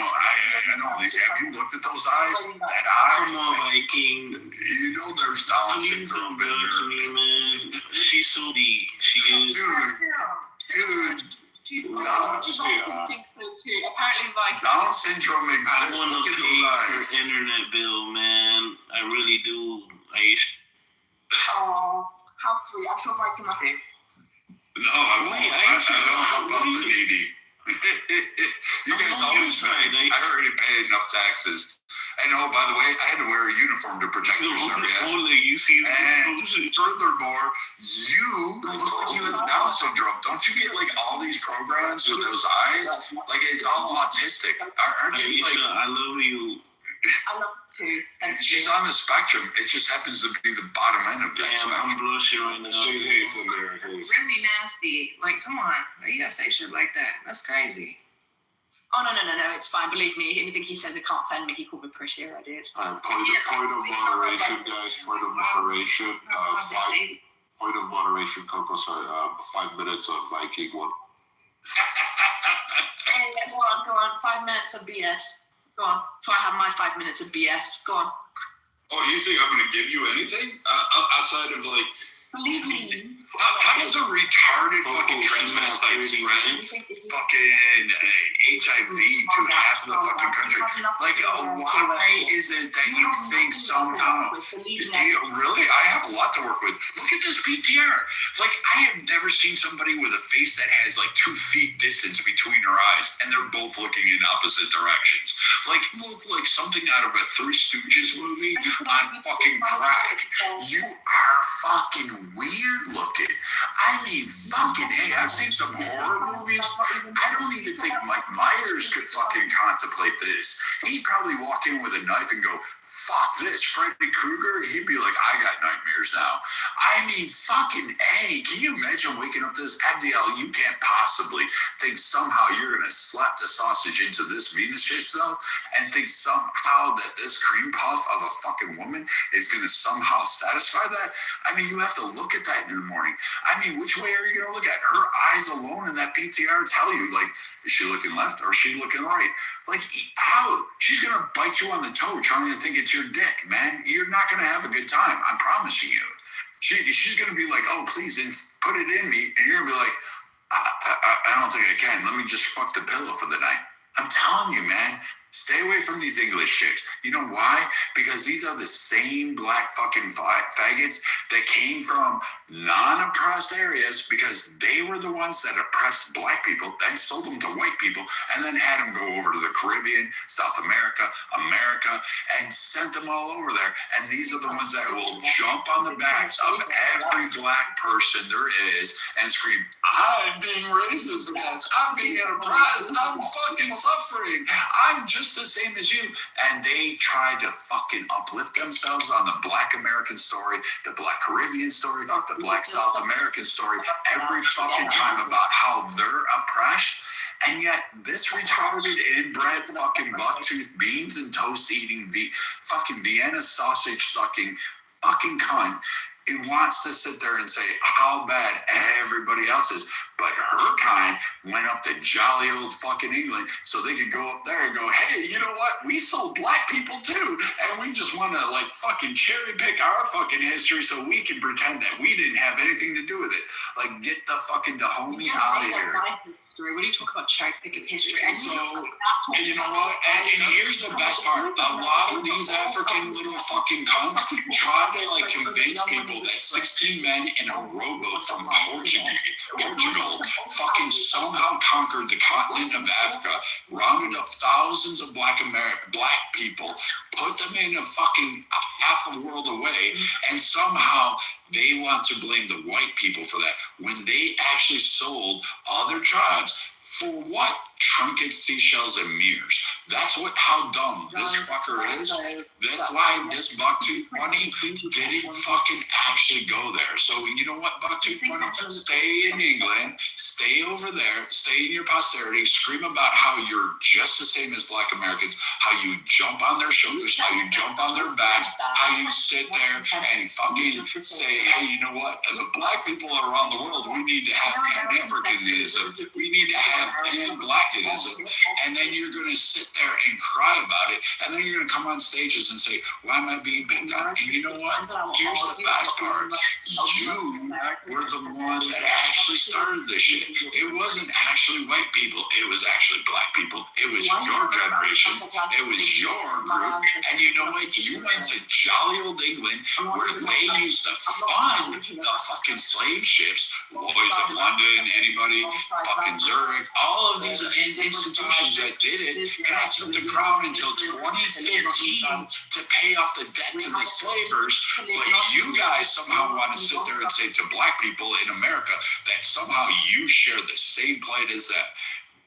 Have you looked at those eyes? That eye. Come on, Viking. You know there's Down syndrome in there. Man. She's so deep. She is. Dude. Apparently, Down syndrome exists. I want Look to at pay those eyes. her internet bill, man. I really do. oh, how sweet. I'm so Viking my thing. No, I won't. I don't help out the needy. You guys always pay. I already pay enough taxes. And oh, by the way, I had to wear a uniform to protect your serviette. You see and furthermore, you look like you have Down syndrome. Don't you get like all these programs with those eyes? Like it's all autistic. Aren't you like? I love you. I love you too. She's on the spectrum. It just happens to be the bottom end of that spectrum. I'm blushing right now. She hates Americans. Really nasty. Like, come on. You gotta say shit like that. That's crazy. Oh, no, it's fine. Believe me, anything he says, it can't offend me. He called me pretty already. It's fine. Point of moderation, guys. Point of moderation. Point of moderation, Coco. Sorry. 5 minutes of Viking one. Go on. 5 minutes of BS. Go on. So I have my 5 minutes of BS. Go on. Oh, you think I'm going to give you anything outside of like? Believe me. How does a retarded fucking transvestite spread fucking HIV to half of the fucking country? Like, why is it that you think somehow? Really, I have a lot to work with. Look at this PTR. Like, I have never seen somebody with a face that has like 2 feet distance between their eyes, and they're both looking in opposite directions. Like, look like something out of a Three Stooges movie on fucking crack. You are fucking weird looking. I mean, fucking hey, I've seen some horror movies. I don't even think Mike Myers could fucking contemplate this. He'd probably walk in with a knife and go, fuck this, Freddy Krueger. He'd be like, I got nightmares now. I mean, fucking hey, can you imagine waking up to this? Abdiel, you can't possibly think somehow you're going to slap the sausage into this Venus shit cell and think somehow that this cream puff of a fucking woman is going to somehow satisfy that. I mean, you have to look at that in the morning. I mean, which way are you going to look at? Her eyes alone in that PTR tell you, like, is she looking left or is she looking right? Like, how? She's going to bite you on the toe trying to think it's your dick, man. You're not going to have a good time. I'm promising you. She's going to be like, oh, please put it in me. And you're going to be like, I don't think I can. Let me just fuck the pillow for the night. I'm telling you, man. Stay away from these English chicks. You know why? Because these are the same black fucking faggots that came from non-oppressed areas because they were the ones that oppressed black people, then sold them to white people, and then had them go over to the Caribbean, South America, and sent them all over there. And these are the ones that will jump on the backs of every black person there is and scream, I'm being racist against, I'm being oppressed, I'm fucking suffering, I'm just the same as you. And they try to fucking uplift themselves on the black American story, the black Caribbean story, the black South American story, every fucking time about how they're oppressed. And yet this retarded inbred fucking bucktooth beans and toast eating fucking Vienna sausage sucking fucking cunt, it wants to sit there and say how bad everybody else is. But her kind went up to jolly old fucking England so they could go up there and go, hey, you know what? We sold black people too. And we just want to like fucking cherry pick our fucking history so we can pretend that we didn't have anything to do with it. Like, get the fucking Dahomey out of here. When you talk about cherry picking history, and so, and you know what? And here's the best part: a lot of these African little fucking cunts try to like convince people that 16 men in a rowboat from Portugal fucking somehow conquered the continent of Africa, rounded up thousands of black people, put them in a fucking half a world away, and somehow they want to blame the white people for that when they actually sold other tribes for what? Trinkets, seashells, and mirrors. That's how dumb this fucker is. That's why this Bucktooth Bunny didn't fucking actually go there. So you know what, Bucktooth Bunny? Stay in England, stay over there, stay in your posterity, scream about how you're just the same as black Americans, how you jump on their shoulders, how you jump on their backs, how you sit there and fucking say, hey, you know what? The black people around the world, we need to have Pan-Africanism, we need to have Pan-Blackinism, and then you're going to sit there and cry about it, and then you're going to come on stages and say, why am I being picked on? And you know what? Here's the best part. You were the one that actually started this shit. It wasn't actually white people. It was actually black people. It was your generation. It was your group. And you know what? You went to jolly old England where they used to fund the fucking slave ships. Lloyd's of London, anybody, fucking Zurich, all of these institutions that did it, and it took the crown until 2015 to pay off the debt to the slavers. But you guys somehow want to sit there and say to black people in America that somehow you share the same plight as them.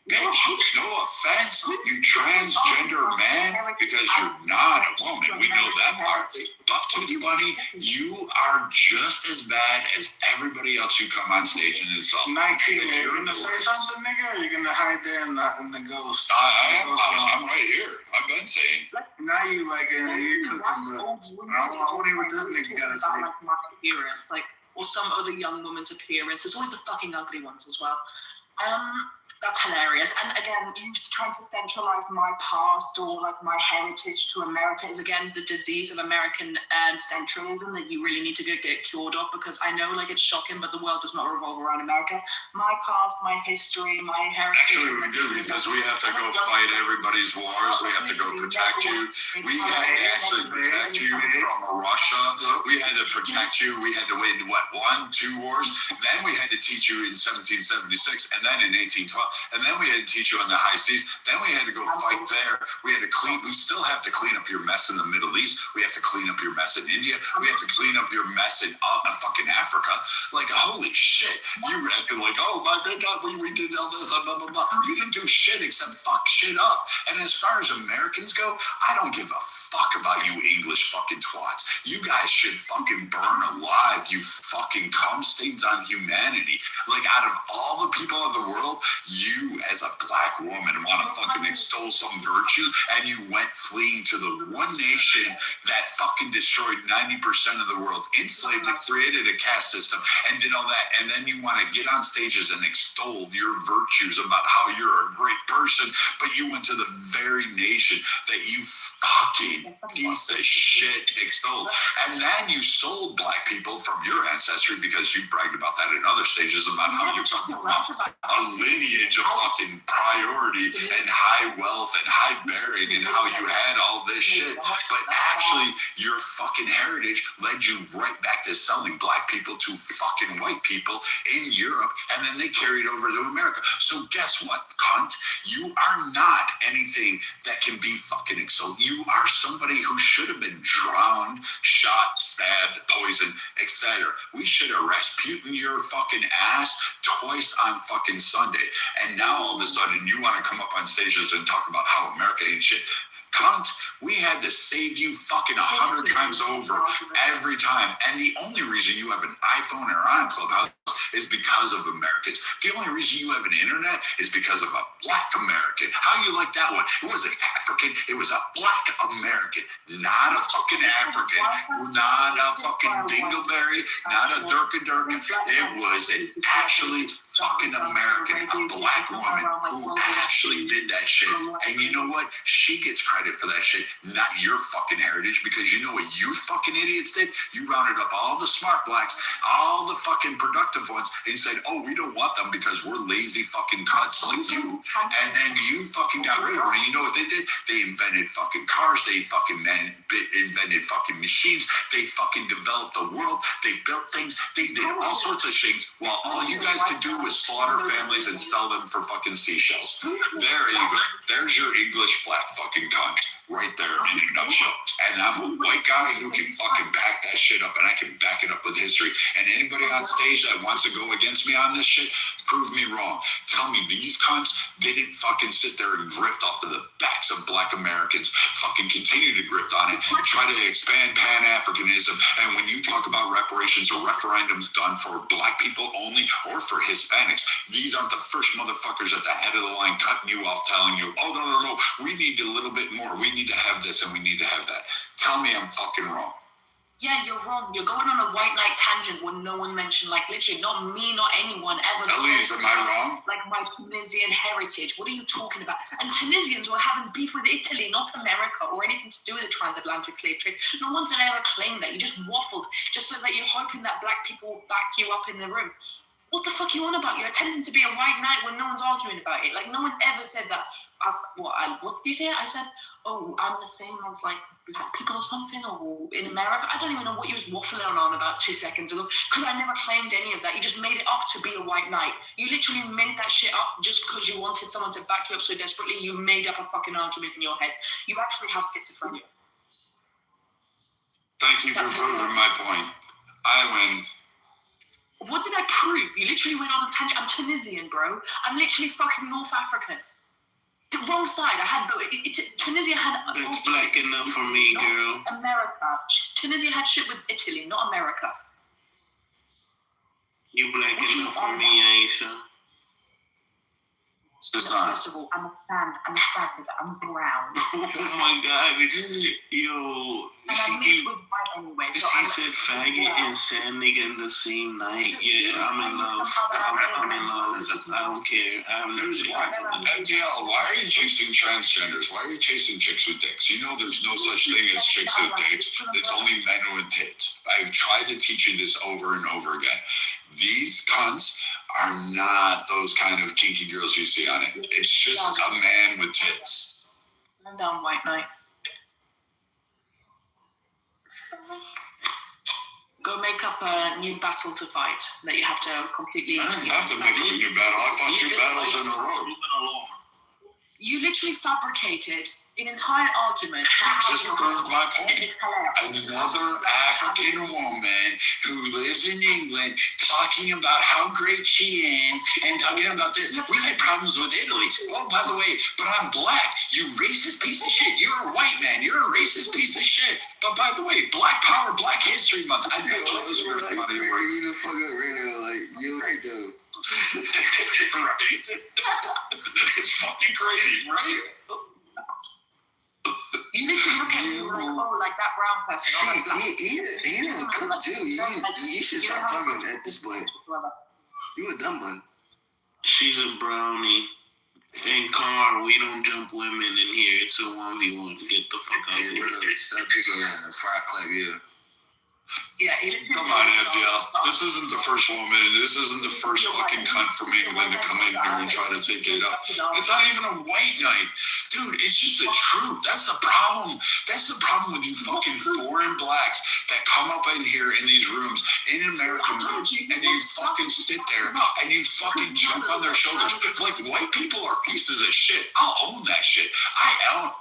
Bitch, no offense, you transgender man, because you're not a woman. We know that part. Bucktooth Bunny, you are just as bad as everybody else who come on stage and insult. Nike, you're gonna say something, nigga, or you're gonna hide there in the ghost? I'm right here. I've been saying. Now you you're cooking, but I want to hear what this nigga gotta say. My appearance, or some other young woman's appearance. It's always the fucking ugly ones as well. That's hilarious. And again, you just trying to centralize my past or like my heritage to America is again the disease of American centralism that you really need to get cured of, because I know like it's shocking, but the world does not revolve around America. My past, my history, my heritage. Actually, we do, because we have to go fight everybody's wars. We have to go protect you. We had to actually protect you from Russia. We had to protect you. We had to win, what, 1, 2 wars? Then we had to teach you in 1776, and then in 1812. And then we had to teach you on the high seas. Then we had to go fight there. We had to we still have to clean up your mess in the Middle East. We have to clean up your mess in India. We have to clean up your mess in fucking Africa. Like, holy shit. You acted like, oh my God, we did all this, blah, blah, blah. You didn't do shit except fuck shit up. And as far as Americans go, I don't give a fuck about you English fucking twats. You guys should fucking burn alive, you fucking cum stains on humanity. Like, out of all the people of the world, you as a black woman want to fucking extol some virtue, and you went fleeing to the one nation that fucking destroyed 90% of the world, enslaved it, created a caste system, and did all that, and then you want to get on stages and extol your virtues about how you're a great person, but you went to the very nation that you fucking piece of shit extolled, and then you sold black people from your ancestry, because you bragged about that in other stages about how you come from a lineage of fucking priority and high wealth and high bearing, and how you had all this shit, but actually your fucking heritage led you right back to selling black people to fucking white people in Europe, and then they carried over to America. So guess what, cunt? You are not anything that can be fucking extolled. You are somebody who should have been drowned, shot, stabbed, poisoned, etc. We should have Rasputin your fucking ass twice on fucking Sunday. And now all of a sudden you want to come up on stages and talk about how America ain't shit. Cunt, we had to save you fucking 100 times over every time. And the only reason you have an iPhone or on Clubhouse is because of Americans. The only reason you have an internet is because of a black American. How you like that one? It wasn't African, it was a black American. Not a fucking African, not a fucking dingleberry, not a durka. It was an actually fucking American, a black woman who actually did that shit. And you know what? She gets credit for that shit, not your fucking heritage, because you know what you fucking idiots did? You rounded up all the smart blacks, all the fucking productive ones, and said, oh, we don't want them because we're lazy fucking cunts like you. And then you fucking got rid of them. And you know what they did? They invented fucking cars. They fucking invented fucking machines. They fucking developed the world. They built things. They did all sorts of things, while all you guys could do was slaughter families and sell them for fucking seashells. There you go. There's your English black fucking cunt right there in a nutshell. And I'm a white guy who can fucking back that shit up, and I can back it up with history. And anybody on stage that wants to go against me on this shit, prove me wrong. Tell me these cunts didn't fucking sit there and grift off of the backs of black Americans, fucking continue to grift on it, try to expand Pan-Africanism. And when you talk about reparations or referendums done for black people only or for Hispanics, these aren't the first motherfuckers at the head of the line cutting you off, telling you, oh, no, we need a little bit more. We need to have this and we need to have that. Tell me I'm fucking wrong. Yeah, you're wrong. You're going on a white knight tangent when no one mentioned, like, literally, not me, not anyone ever. Elise, am I wrong? Like, my Tunisian heritage. What are you talking about? And Tunisians were having beef with Italy, not America, or anything to do with the transatlantic slave trade. No one's ever claimed that. You just waffled, just so that you're hoping that black people back you up in the room. What the fuck are you on about? You're attempting to be a white knight when no one's arguing about it. Like, no one's ever said that. What did you say? I said, oh, I'm the same as, like, black people or something, or in America. I don't even know what you was waffling on about 2 seconds ago, because I never claimed any of that. You just made it up to be a white knight. You literally made that shit up just because you wanted someone to back you up so desperately. You made up a fucking argument in your head. You actually have schizophrenia. Thank you for proving my point. I win. What did I prove? You literally went on a tangent. I'm Tunisian, bro. I'm literally fucking North African. The wrong side. Tunisia had. That's black enough for me, girl. America. Tunisia had shit with Italy, not America. You black enough for me, Aisha. First of all, I'm a sand nigga. I'm brown. Oh my God, yo, And I live with white anyway. So she I'm said faggot and sand nigga in the same night. Yeah, I'm in love. I'm in love. I don't care. I've never seen MDL, why are you chasing transgenders? Why are you chasing chicks with dicks? You know there's no such thing as chicks with dicks. It's only men with tits. I've tried to teach you this over and over again. These cunts are not those kind of kinky girls you see on it. It's just a man with tits. I'm down white knight. Go make up a new battle to fight that you have to completely. I don't have to make up a new battle. I fought 2 battles in a row. You literally fabricated an entire argument. Just proved my point. Another African woman who lives in England talking about how great she is and talking about this. We had problems with Italy. Oh, by the way, but I'm black. You racist piece of shit. You're a white man. You're a racist piece of shit. But by the way, Black Power, Black History Month. I know those were like, out of your words. You the fuck up right now, like, you right though. It's fucking crazy, right? You need to look at me like, oh, like that brown person. Oh, that's black. He didn't cook too. You should stop talking at this point. You a dumb one. She's a brownie. And Carl, we don't jump women in here. It's a 1v1. Get the fuck out of here. Stop picking around the fry clap, yeah. Yeah, come on, MDL. This isn't the first woman. This isn't the first fucking cunt from England to come in here and try to think it up. It's not even a white knight. Dude, it's just the truth. That's the problem. That's the problem with you fucking foreign blacks that come up in here in these rooms, in American rooms, and you fucking sit there and you fucking jump on their shoulders. It's like white people are pieces of shit. I'll own that shit. I'm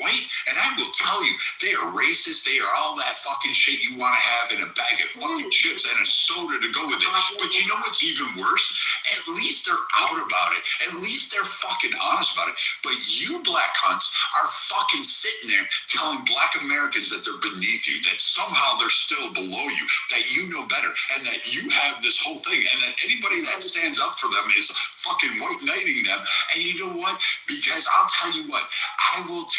white, and I will tell you, they are racist. They are all that fucking shit you want to have in a bag of fucking chips and a soda to go with it. But you know what's even worse? At least they're out about it. At least they're fucking honest about it. But you black cunts are fucking sitting there telling black Americans that they're beneath you, that somehow they're still below you, that you know better, and that you have this whole thing, and that anybody that stands up for them is fucking white knighting them. And you know what? Because I'll tell you what, I don't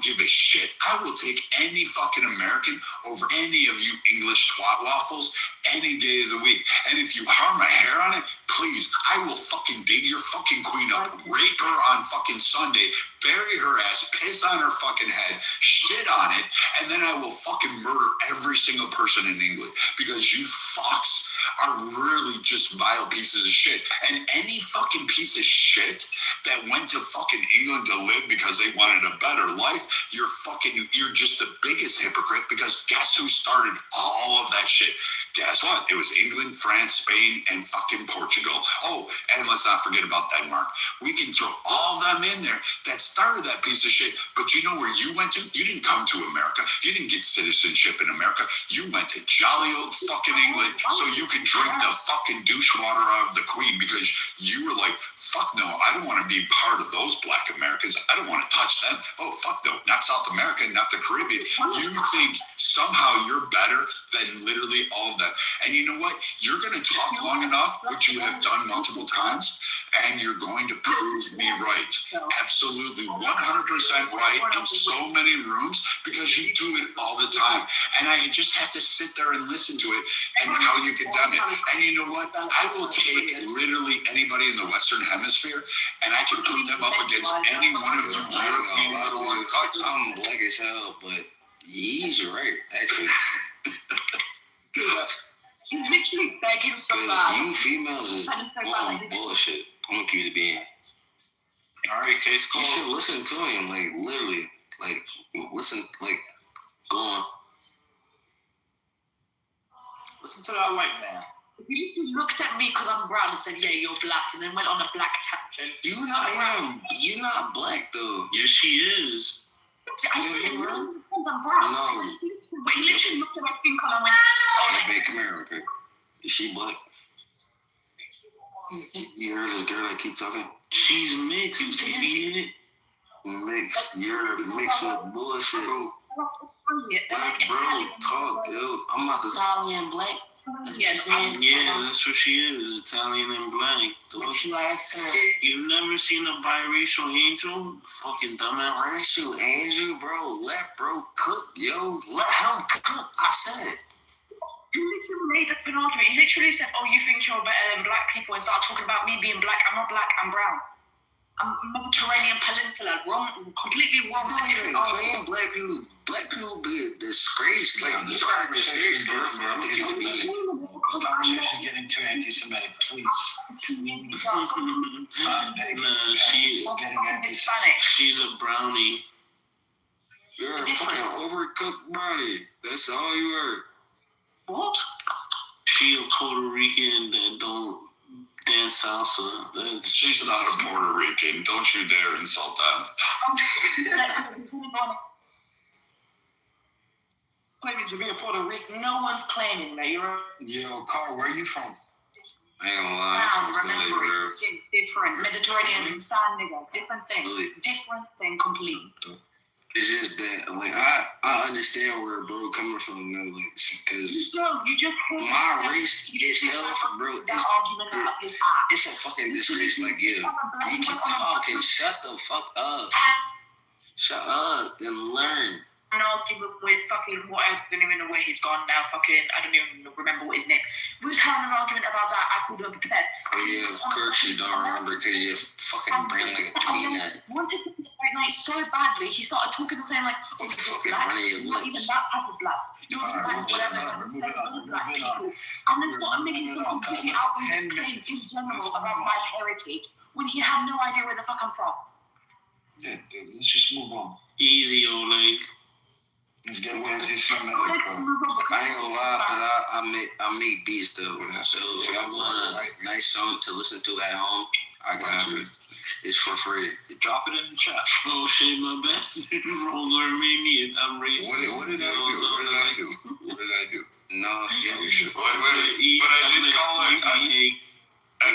give a shit. I will take any fucking American over any of you English twat waffles any day of the week. And if you harm a hair on it, please, I will fucking dig your fucking queen up, rape her on fucking Sunday, bury her ass, piss on her fucking head, shit on it, and then I will fucking murder every single person in England because you fucks are really just vile pieces of shit. And any fucking piece of shit that went to fucking England to live because they wanted a better life, you're just the biggest hypocrite, because guess who started all of that shit? Guess what? It was England, France, Spain, and fucking Portugal. Oh, and let's not forget about Denmark. We can throw all of them in there that started that piece of shit. But you know where you went to? You didn't come to America. You didn't get citizenship in America. You went to jolly old fucking England so you could drink the fucking douche water out of the Queen, because you were like, fuck no, I don't want to be part of those black Americans. I don't want to touch them. Oh, fuck no, not South America, not the Caribbean. You think somehow you're better than literally all of them. And you know what? You're going to talk long enough, which you have done multiple times, and you're going to prove me right. Absolutely 100% right in so many rooms, because you do it all the time. And I just have to sit there and listen to it and how you condemn it. And you know what? I will take literally anybody in the Western Hemisphere, and I can put them up against any one of you European little cuts. I'm black as hell, but he's right, actually. He's literally begging so bad. You females is bullshit. I'm gonna keep it being. Alright, case closed. You should listen to him, like, literally. Like, listen, like, go on. Listen to that white man. He looked at me because I'm brown and said, yeah, you're black, and then went on a black tangent. You're not black, though. Yes, she is. I said, because I'm brown. No. But he literally looked at my skin color and went, Hey, babe, come here, okay? Is she black? You heard this girl that keep talking? She's mixed, you idiot. Mixed. You're mixed with bullshit. Black, bro, talk, yo. I'm about to Italian black. Yes, Yeah, that's what she is, Italian and black. You've never seen a biracial angel? Fucking dumbass. Biracial angel, bro. Let bro cook, yo. Let him cook. I said it. He literally made up an argument. He literally said, "Oh, you think you're better than black people?" and started talking about me being black. I'm not black. I'm brown. I'm Mediterranean Peninsula. Wrong, completely wrong. Black people be disgraced. Like you are disgraced, bro. This conversation's getting too anti-Semitic. Please. She's a brownie. You're a fucking overcooked brownie. That's all you are. What? She a Puerto Rican that don't dance salsa. She's not a Puerto Rican. Don't you dare insult them. Claiming to be a Puerto Rican. No one's claiming that you're. Yo, Carl, where are you from? I ain't gonna Wow, lie. remember, it's different. Mediterranean sand nigga. Different thing. Really? Different thing completely. It's just that, like, I understand where bro coming from, you know, like, because my race itself, bro, it's a fucking disgrace. Like, yeah, you keep talking, shut the fuck up. Shut up and learn. An argument with fucking what I don't even know where he's gone now. Fucking, I don't even remember what his name. We was having an argument about that. I called him a pet. Oh yeah, of course you don't remember because you fucking brain like a peanut. Wanted to be that night so badly, he started talking the same like, oh, you're black. Not even that type of black. You're black, whatever. And then started making some completely outrageous claims in general about my heritage when he had no idea where the fuck I'm from. Yeah, dude, let's just move on. Easy, Oleg. Let's get anti-Semitic, bro. I ain't gonna lie, but I make beats though. So if y'all want a nice song to listen to at home, I got you. It's for free. Drop it in the chat. Oh shit, my bad. Wrong Armenian. I'm racist. What did I do? What did I do? No, yeah, we should. But I didn't call it. I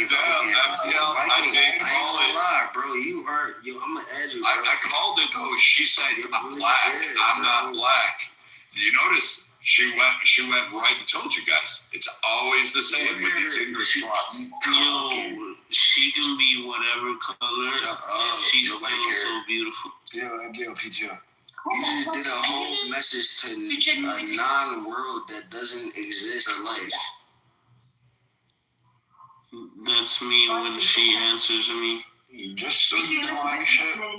did call it. Lie, bro. You heard. Yo, I'm gonna add you. I called it though. She said I'm black. I'm not black. You notice she went right and told you guys. It's always the same with these English spots. Yo, she can be whatever color. She's still so beautiful. Yo, PTO. You just did a whole message to a non-world that doesn't exist in life. That's me when she answers me. Just so you know, Aisha, your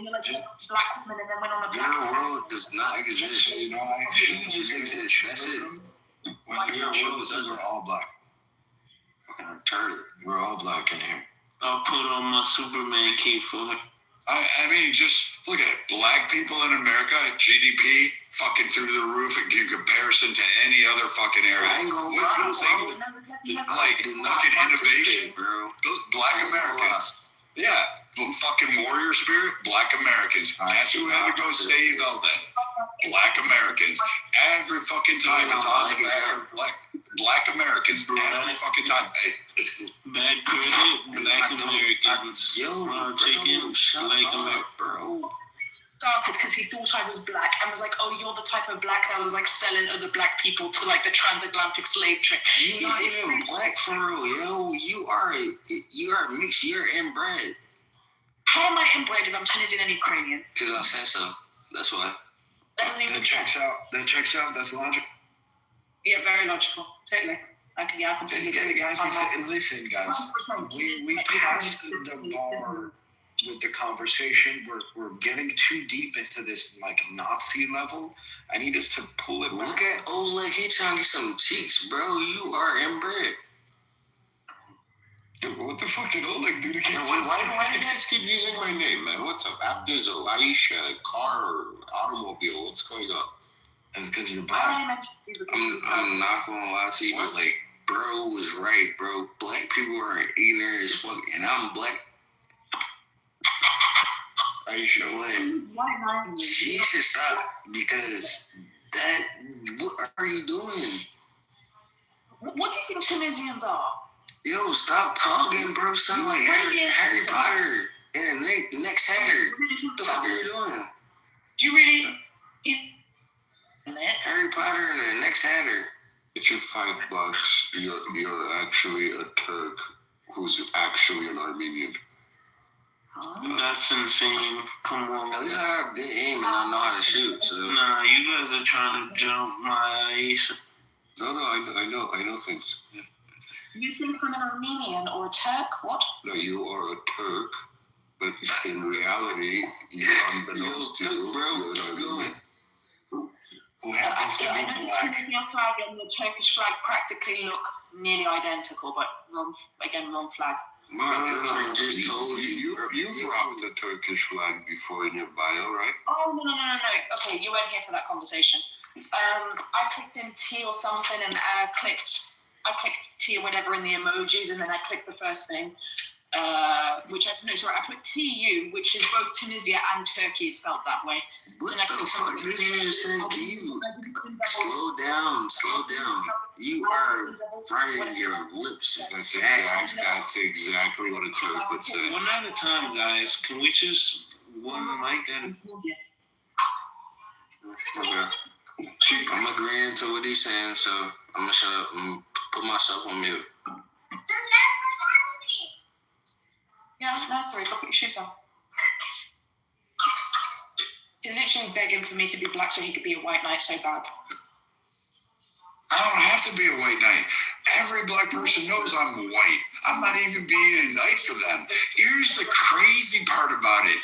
world does not exist. You just exist. That's it. When your world is we're all black. Fucking retarded. We're all black in here. I'll put on my Superman cape for her. I mean, just look at it. Black people in America, GDP, fucking through the roof in comparison to any other fucking area. I ain't gonna lie, like fucking innovation, bro. Black Americans. Yeah, the fucking warrior spirit, Black Americans. Guess who had to go save all that? Black Americans. Every fucking time it's on the back. Black Americans. Every fucking time. Bad credit, Black Americans. Chicken, Black Americans. Bro. Started because he thought I was black and was like, oh, you're the type of black that was like selling other black people to like the transatlantic slave trade. You're not even black for real, yo. You are mixed. You're inbred. How am I inbred if I'm Tunisian and Ukrainian? Because I said so. That's why. That checks out. That checks out. That's logical. Yeah, very logical. Totally. I completely listen, guys. We passed the bar with the conversation. We're getting too deep into this like Nazi level. I need us to pull it back. Look at Oleg. He trying to get some cheeks, bro. You are inbred. Dude, what the fuck did Oleg do to Why do you guys keep using my name, man? What's up? Abdizel, Aisha, car, automobile. What's going on? It's because you're black. I'm not gonna lie to you, but like, bro was right, bro. Black people are ignorant as fuck, and I'm black. Aisha, she should stop because that. What are you doing? What do you think Tunisians are? Yo, stop talking, bro. Sound like Harry Potter and the next Hatter. What the fuck are you doing? Do you really? Harry Potter and the next Hatter. Get you $5. You're actually a Turk who's actually an Armenian. That's insane. Come on. At least I have good aim and I know how to shoot. So Nah, you guys are trying to jump my ice. No, I know things. You think I'm an Armenian or a Turk? What? No, you are a Turk, but in reality, unbeknownst to you, you're an Armenian. Who happens to I be know the black. Tunisian flag and the Turkish flag practically look nearly identical, but wrong flag. My girlfriend just told you rocked the Turkish flag before in your bio, right? Oh, no. Okay, you weren't here for that conversation. I clicked in T or something and I clicked T or whatever in the emojis, and then I clicked the first thing, I clicked TU, which is both Tunisia and Turkey spelled that way. What and I the clicked fuck did you just say? Can you slow down? You are frying your lips. That's exactly what a Turk would say. One at a time, guys. Can we just one mic at a I'm agreeing to what he's saying, so I'm gonna shut up and put myself on mute. Yeah, no, sorry, go put your shoes on. He's literally begging for me to be black so he could be a white knight so bad. I don't have to be a white knight. Every black person knows I'm white. I'm not even being a knight for them. Here's the crazy part about it.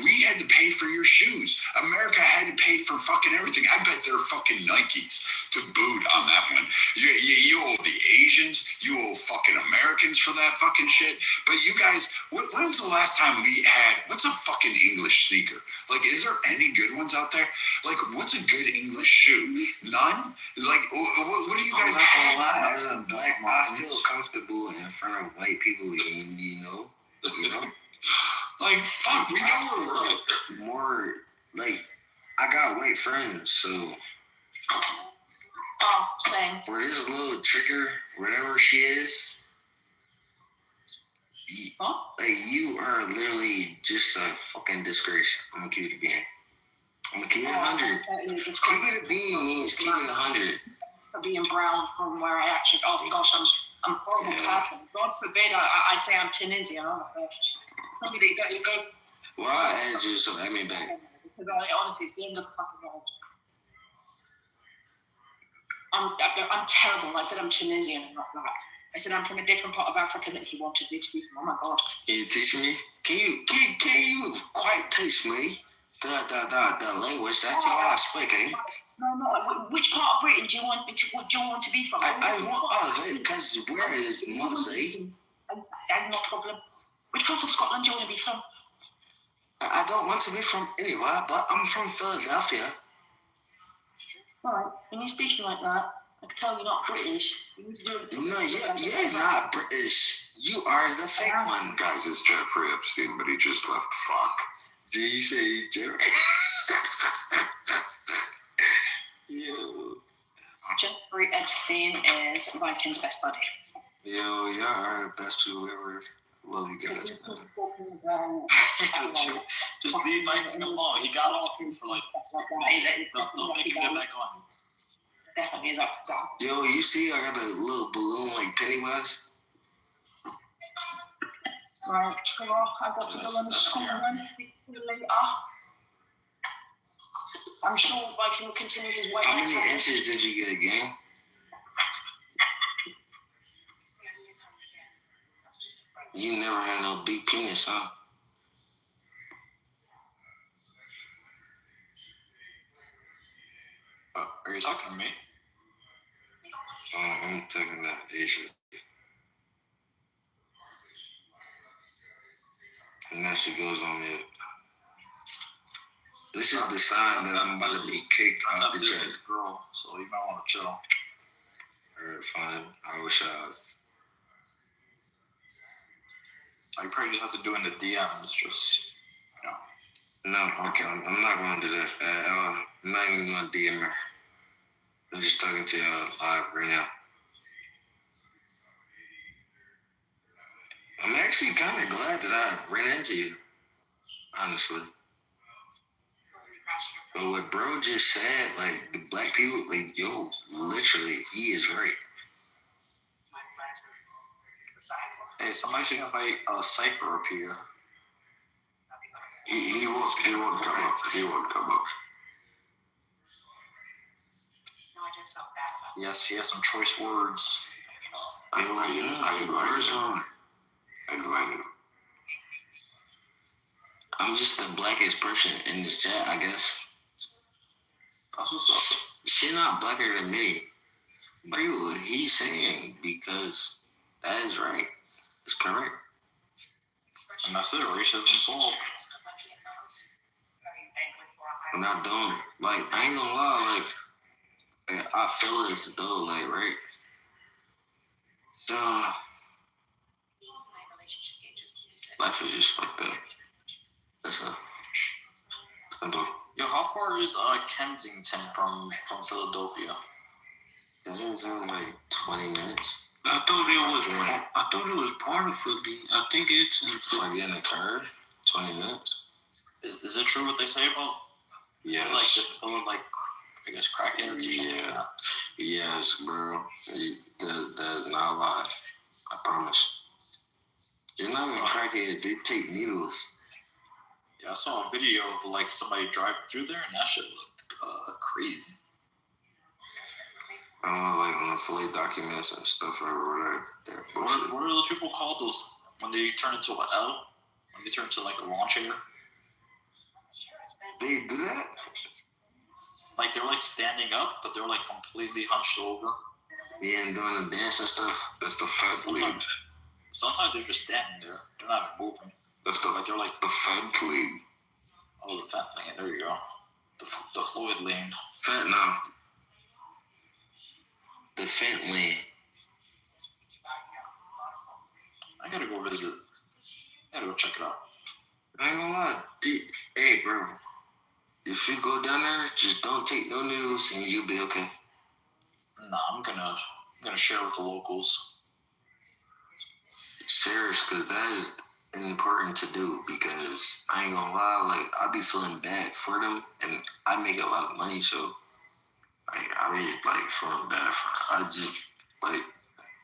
We had to pay for your shoes. America had to pay for fucking everything. I bet they're fucking Nikes to boot on that one. You owe the Asians. You owe fucking Americans for that fucking shit. But you guys, when was the last time we had, what's a fucking English sneaker? Like, is there any good ones out there? Like, what's a good English shoe? None? Like, what do you guys have? As a black man, I feel comfortable in front of white people, you know? Like, fuck, we know we're more, like, I got white friends, so. Oh, same. For this little tricker, whatever she is, you are literally just a fucking disgrace. I'm gonna keep it a bean. I'm gonna keep it 100. Keep it a bean means keep it 100. For being brown from where I actually, oh gosh, I'm a horrible person. God forbid I say I'm Tunisian. Oh my gosh. Somebody go. Well, I added you, so add me back. Because honestly, it's the end of the fucking world. I'm terrible. I said I'm Tunisian and not black. I said I'm from a different part of Africa that he wanted me to be from. Oh my god. Can you teach me? Can you quite teach me the language that you are speaking? No. Which part of Britain do you want to be from? I want all of it, because where is Mumsy? No problem. Which part of Scotland do you want to be from? I don't want to be from anywhere, but I'm from Philadelphia. Alright, when you're speaking like that, I can tell you're not British. You need to do it. No, you're not British. You are the fake one. Guys, it's Jeffrey Epstein, but he just left. Fuck. Did you say Jeffrey? Yo. Jeffrey Epstein is Viking's best buddy. Yo, y'all are the best people ever. Love you guys. Just leave Viking alone. He got off you for like. Don't make him get back on. Definitely is up. Yo, you see, I got a little balloon like Pennywise. Right, I got to go on the school run later. I'm sure Viking will continue his way. How many inches did you get again? You never had no big penis, huh? Are you talking to me? I'm talking to Asia. And then she goes on mute. This is the sign that I'm about to be kicked out the chat. Girl, so you might want to chill. Alright, fine. I wish I was. You probably just have to do in the DMs, just, you know. No, okay, I'm not going to do that. I'm not even going to DM her. I'm just talking to y'all live right now. I'm actually kind of glad that I ran into you, honestly. But what bro just said, like the black people, like yo, literally, he is right. Hey, somebody should invite Cypher up here. He won't come up. He won't come up. Yes, he has some choice words. I invited him. I'm just the blackest person in this chat, I guess. That's what's up. She not blacker than me. But he's saying because that is right. It's correct. And that's it, racism solved. I'm not doing it. Like, I ain't gonna lie, like I feel this though, like, right? So, life is just fucked up. That's all. Yo, how far is Kensington from Philadelphia? Kensington, like 20 minutes. I thought it was part of Philly. I think it's like in the car, 20 minutes. Is it true what they say about? Yes. Like the Philly, like I guess crackheads. Yeah. Yes, bro. That's not a lie. I promise. It's not even crackheads. They take needles. Yeah, I saw a video of like somebody driving through there, and that shit looked crazy. I don't know, like on the Philly documents and stuff or whatever. What are those people called? Those when they turn into an L? When they turn into like a lawn chair? They do that? Like they're like standing up, but they're like completely hunched over. Yeah, and doing the dance and stuff. That's the Fed lead. Sometimes they're just standing there. They're not even moving. That's they're like the Fed lead. Oh, the Fed lane. There you go. The Floyd lane. Fed no. The Fent lane. I gotta go visit. I gotta go check it out. I ain't gonna lie. Hey, bro. If you go down there, just don't take no news and you'll be okay. Nah, I'm gonna share with the locals. Serious, because that is important to do, because I ain't gonna lie, like I be feeling bad for them and I make a lot of money, so I be like feeling bad for them. I just like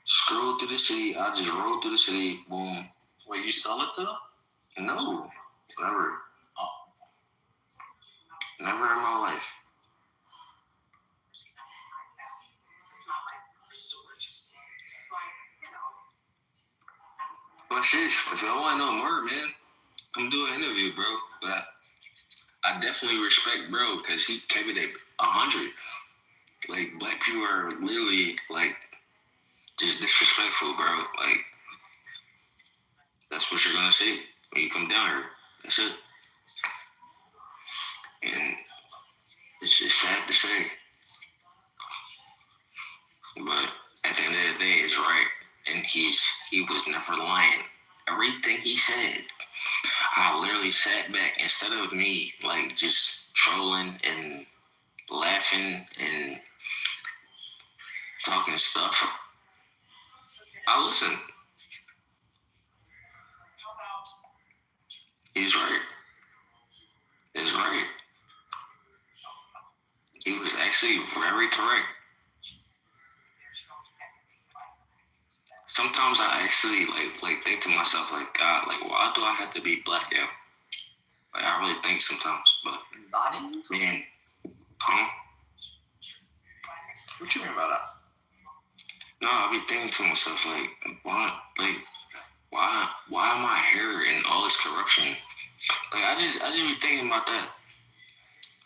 scroll through the city, I just roll through the city, boom. Wait, you sell it to them? No, never. Oh. Never in my life. But shit, if y'all want to know more, man, come do an interview, bro. But I definitely respect bro, because he kept it at 100. Like, black people are literally, like, just disrespectful, bro. Like, that's what you're going to see when you come down here. That's it. And it's just sad to say. But at the end of the day, it's right. And he was never lying. Everything he said, I literally sat back instead of me like just trolling and laughing and talking stuff. I listened. He's right. He's right. He was actually very correct. Sometimes I actually like think to myself, like, God, like, why do I have to be black, yo? Like, I really think sometimes, but man, huh? What you mean by that? No, I be thinking to myself, like, why am I here in all this corruption? Like, I just be thinking about that.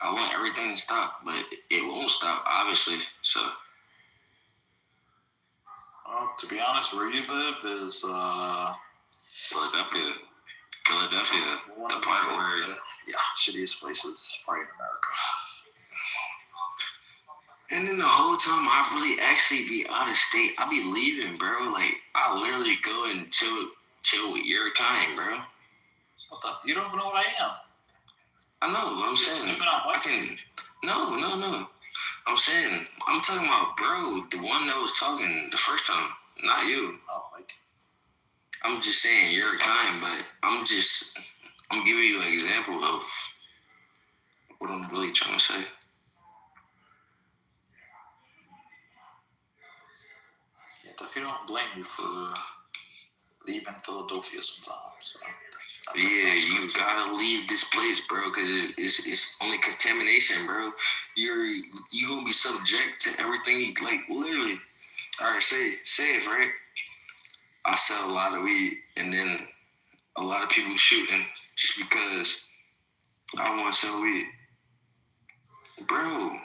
I want everything to stop, but it won't stop, obviously. So. To be honest, where you live is Philadelphia, the part where shittiest places probably in America. And then the whole time I really actually be out of state. I be leaving, bro. Like I literally go and chill with your kind, bro. What the? You don't even know what I am. I know what I'm saying. I can. No. I'm saying, I'm talking about bro, the one that was talking the first time, not you. Oh, like. I'm just saying you're kind, but I'm giving you an example of what I'm really trying to say. Yeah, definitely don't blame you for leaving Philadelphia sometimes. So yeah, you gotta leave this place, bro, because it's only contamination, bro. You gonna be subject to everything. Like literally, all right, say it right. I sell a lot of weed, and then a lot of people shooting just because I want to sell weed, bro.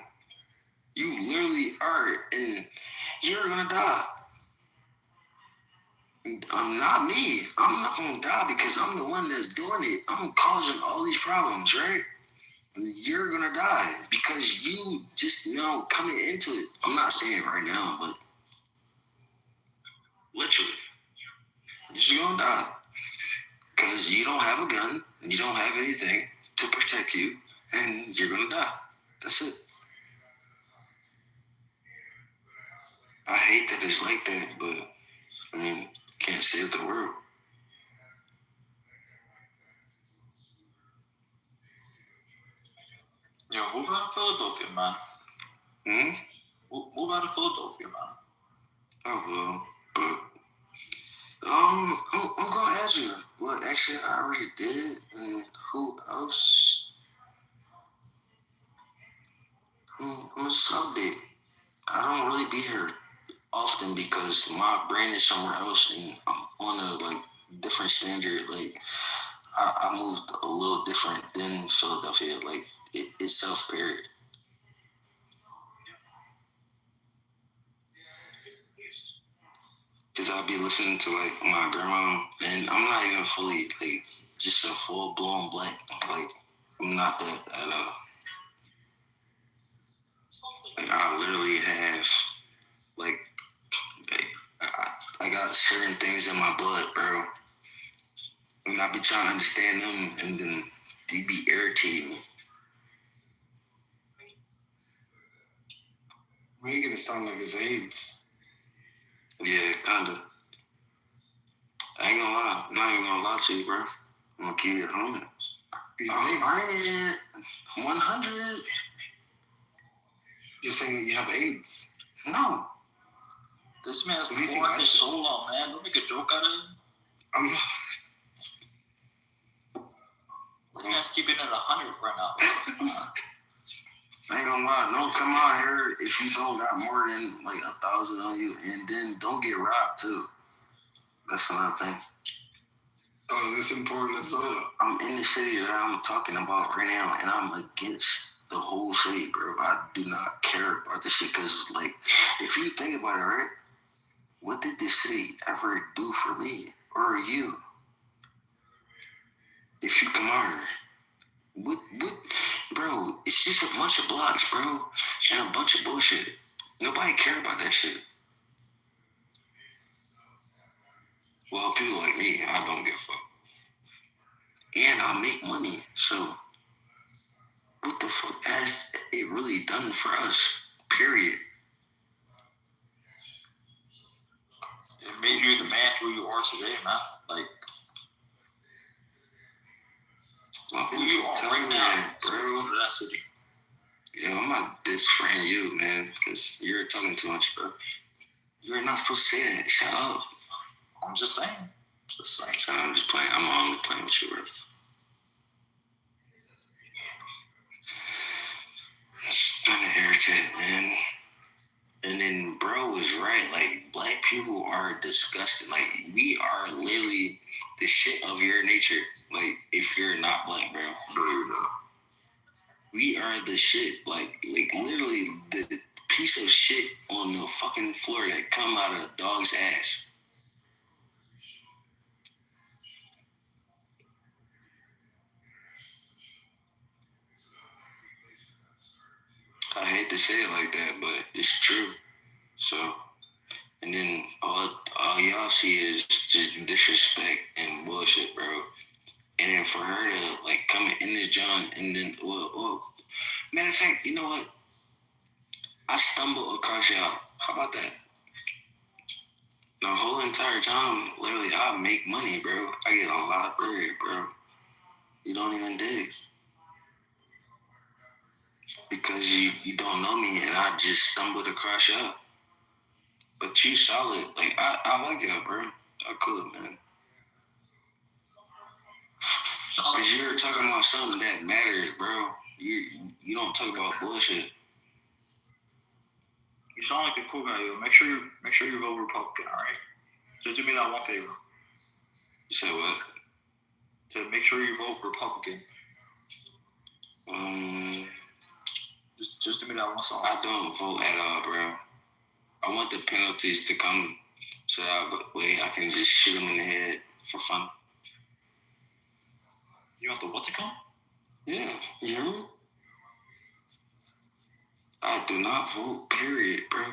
You literally are, and you're gonna die. I'm not me. I'm not gonna die because I'm the one that's doing it. I'm causing all these problems, right? You're gonna die because you just coming into it. I'm not saying it right now, but literally, you're gonna die because you don't have a gun, you don't have anything to protect you, and you're gonna die. That's it. I hate that it's like that, but I mean, can't save the world. Yo, move out of Philadelphia, man. Move out of Philadelphia, man. Oh well, but I'm gonna ask you. Well, actually, I already did. And who else? I'm a sub it. I don't really be here often because my brain is somewhere else, and I'm on a different standard. Like I moved a little different than Philadelphia. Like it's self-buried. Cause I'll be listening to my grandma, and I'm not even fully just a full blown black. Like I'm not that at all. Like I literally have I got certain things in my blood, bro. And I be trying to understand them, and then they be irritating me. You're gonna sound like it's AIDS. Yeah, kinda. I ain't gonna lie. I'm not even gonna lie to you, bro. I'm gonna keep it home. I'm 100. You're saying that you have AIDS? No. This man's pouring his soul out, man. Don't make a joke out of it. This man's keeping it 100 right now. I ain't gonna lie, don't come out here if you don't got more than 1,000 on you, and then don't get robbed too. That's another thing. Oh, is this important as well? I'm in the city that I'm talking about right now, and I'm against the whole city, bro. I do not care about this shit, because if you think about it, right? What did this city ever do for me or you? If you come out here, what, bro? It's just a bunch of blocks, bro, and a bunch of bullshit. Nobody care about that shit. Well, people like me, I don't give a fuck, and I make money. So, what the fuck has it really done for us? Period. It made you the man who you are today, man. Who you are right now, bro. For that city. Yo, I'm not disfriending you, man, because you're talking too much, bro. You're not supposed to say that. Shut up. I'm just saying. So I'm just playing. I'm only playing with you, bro. It's kind of irritating, man. And then bro was right. Black people are disgusting. We are literally the shit of your nature. If you're not black, bro. We are the shit. Literally the piece of shit on the fucking floor that come out of a dog's ass. I hate to say it like that, but it's true. So, and then all y'all see is just disrespect and bullshit, bro. And then for her to come in this John, and then matter of fact, you know what? I stumbled across y'all. How about that? The whole entire time, literally, I make money, bro. I get a lot of bread, bro. You don't even dig. because you don't know me and I just stumbled across you. But you solid. Like, I like you, bro. I could, man. Because you're talking about something that matters, bro. You don't talk about bullshit. You sound like a cool guy, yo. Make sure you vote Republican, all right? Just do me that one favor. You said what? To make sure you vote Republican. Just do me that one song. I don't vote at all, bro. I want the penalties to come so that way I can just shoot them in the head for fun. You want the what to come? Yeah, you know? I do not vote, period, bro.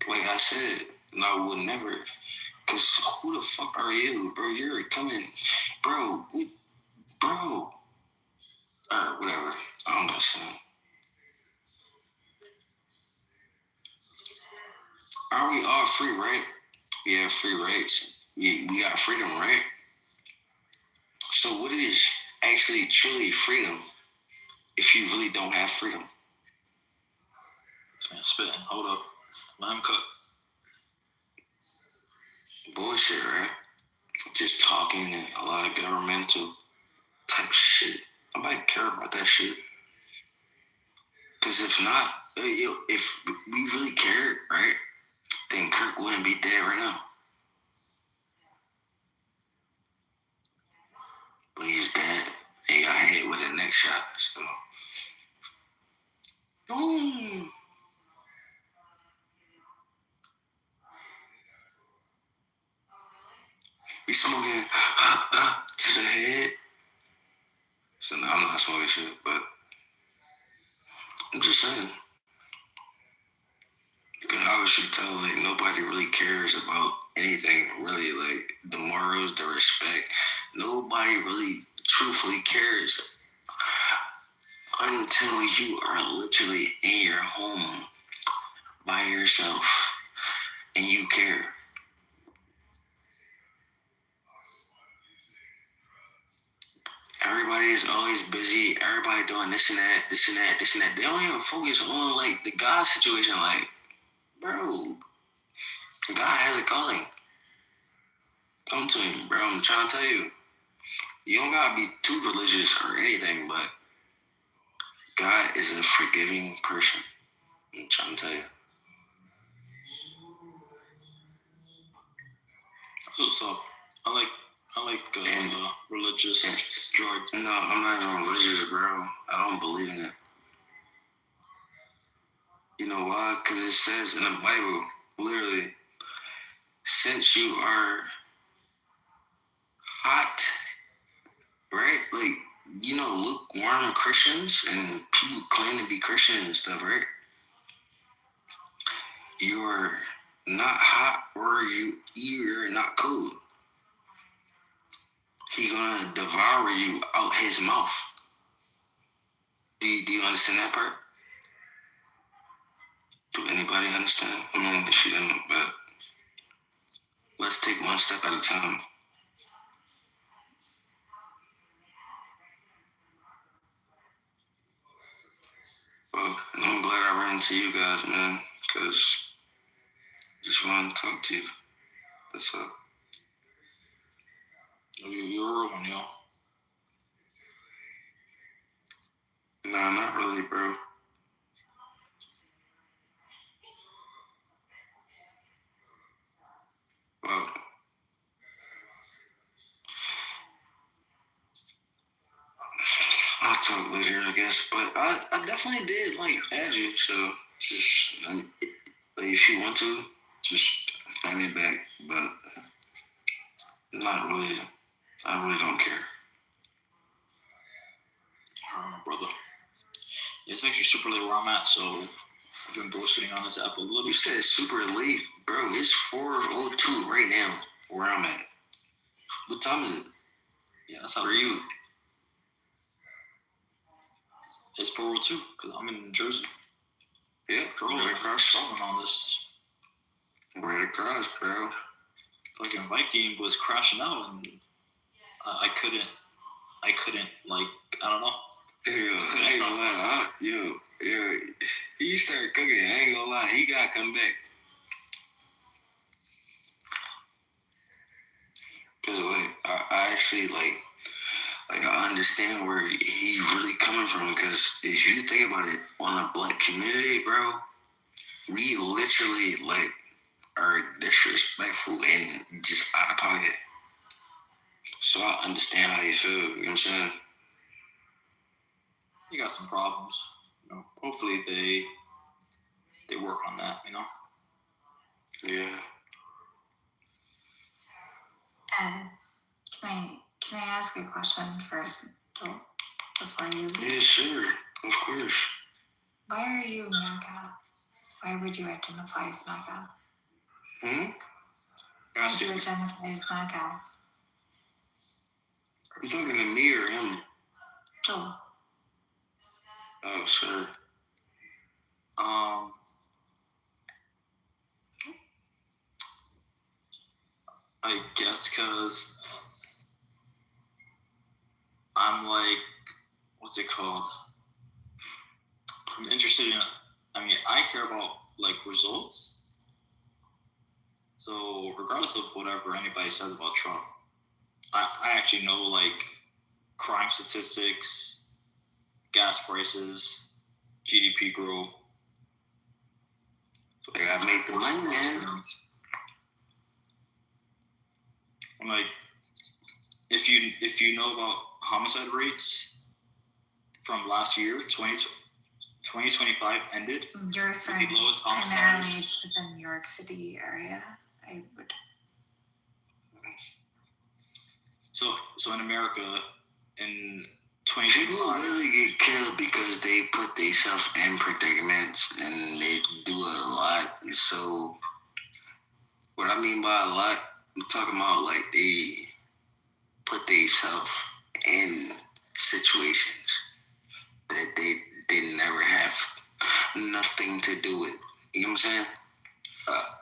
Like I said, and I would never. Because who the fuck are you, bro? You're coming. Bro, bro. Alright, whatever. I don't got something. Are we all free, right? We have free rights. We got freedom, right? So what is actually truly freedom if you really don't have freedom? This man's spitting. Hold up. Let him cook. Bullshit, right? Just talking and a lot of governmental type shit. Nobody care about that shit. Because if not, if we really cared, right, then Kirk wouldn't be dead right now. But he's dead. And he got hit with the next shot. So, boom. We smoking to the head. So no, I'm not smoking shit, but I'm just saying. You can obviously tell like nobody really cares about anything, really, like the morals, the respect. Nobody really truthfully cares until you are literally in your home by yourself and you care. Everybody is always busy. Everybody doing this and that, this and that, this and that. They don't even focus on like the God situation. Like, bro, God has a calling. Come to him, bro. I'm trying to tell you. You don't gotta be too religious or anything, but God is a forgiving person. I'm trying to tell you. So I like religious drugs. No, I'm not even religious, bro. I don't believe in it. You know why? Because it says in the Bible, literally, since you are hot, right? Like, you know, lukewarm Christians and people claim to be Christian and stuff, right? You're not hot or you're not cold. He gonna devour you out his mouth. Do you understand that part? Do anybody understand? I mean, if you don't, but let's take one step at a time. Well, I'm glad I ran into you guys, man, because I just wanted to talk to you. That's all. You're a real one, yo. Nah, not really, bro. Well, I'll talk later, I guess. But I definitely did like add you, so just like, if you want to, just add me back. But not really. I really don't care. Brother. Yeah, it's actually super late where I'm at, so I've been bullshitting on this app a little. You said super late, bro. It's 4:02 right now where I'm at. What time is it? Yeah, that's how. Where you? It's 4:02 because I'm in Jersey. Yeah, right across. On this. Right across, bro. Fucking Viking was crashing out, and I couldn't, like, I don't know. I ain't gonna lie. He started cooking. I ain't gonna lie. He gotta come back. Cause I actually I understand where he's really coming from. Cause if you think about it, on a black community, bro, we literally are disrespectful and just out of pocket. So I understand how you feel. You know what I'm saying? You got some problems. Hopefully they work on that. Yeah. And can I ask a question for Joel before you leave? Yeah, sure. Of course. Why are you MAGA? Why would you identify as MAGA? Hmm? Why would you identify as MAGA? Are you talking to me or him? Joel. Oh, sir. I guess because I'm what's it called? I'm interested in, I care about results. So regardless of whatever anybody says about Trump, I actually know crime statistics, gas prices, GDP growth. So they gotta make the money, man. If you know about homicide rates from last year, 2025 ended. You're referring primarily to the New York City area, I would. So in America, in people literally get killed because they put themselves in predicaments and they do a lot. So what I mean by a lot, I'm talking about they put themselves in situations that they never have nothing to do with. You know what I'm saying?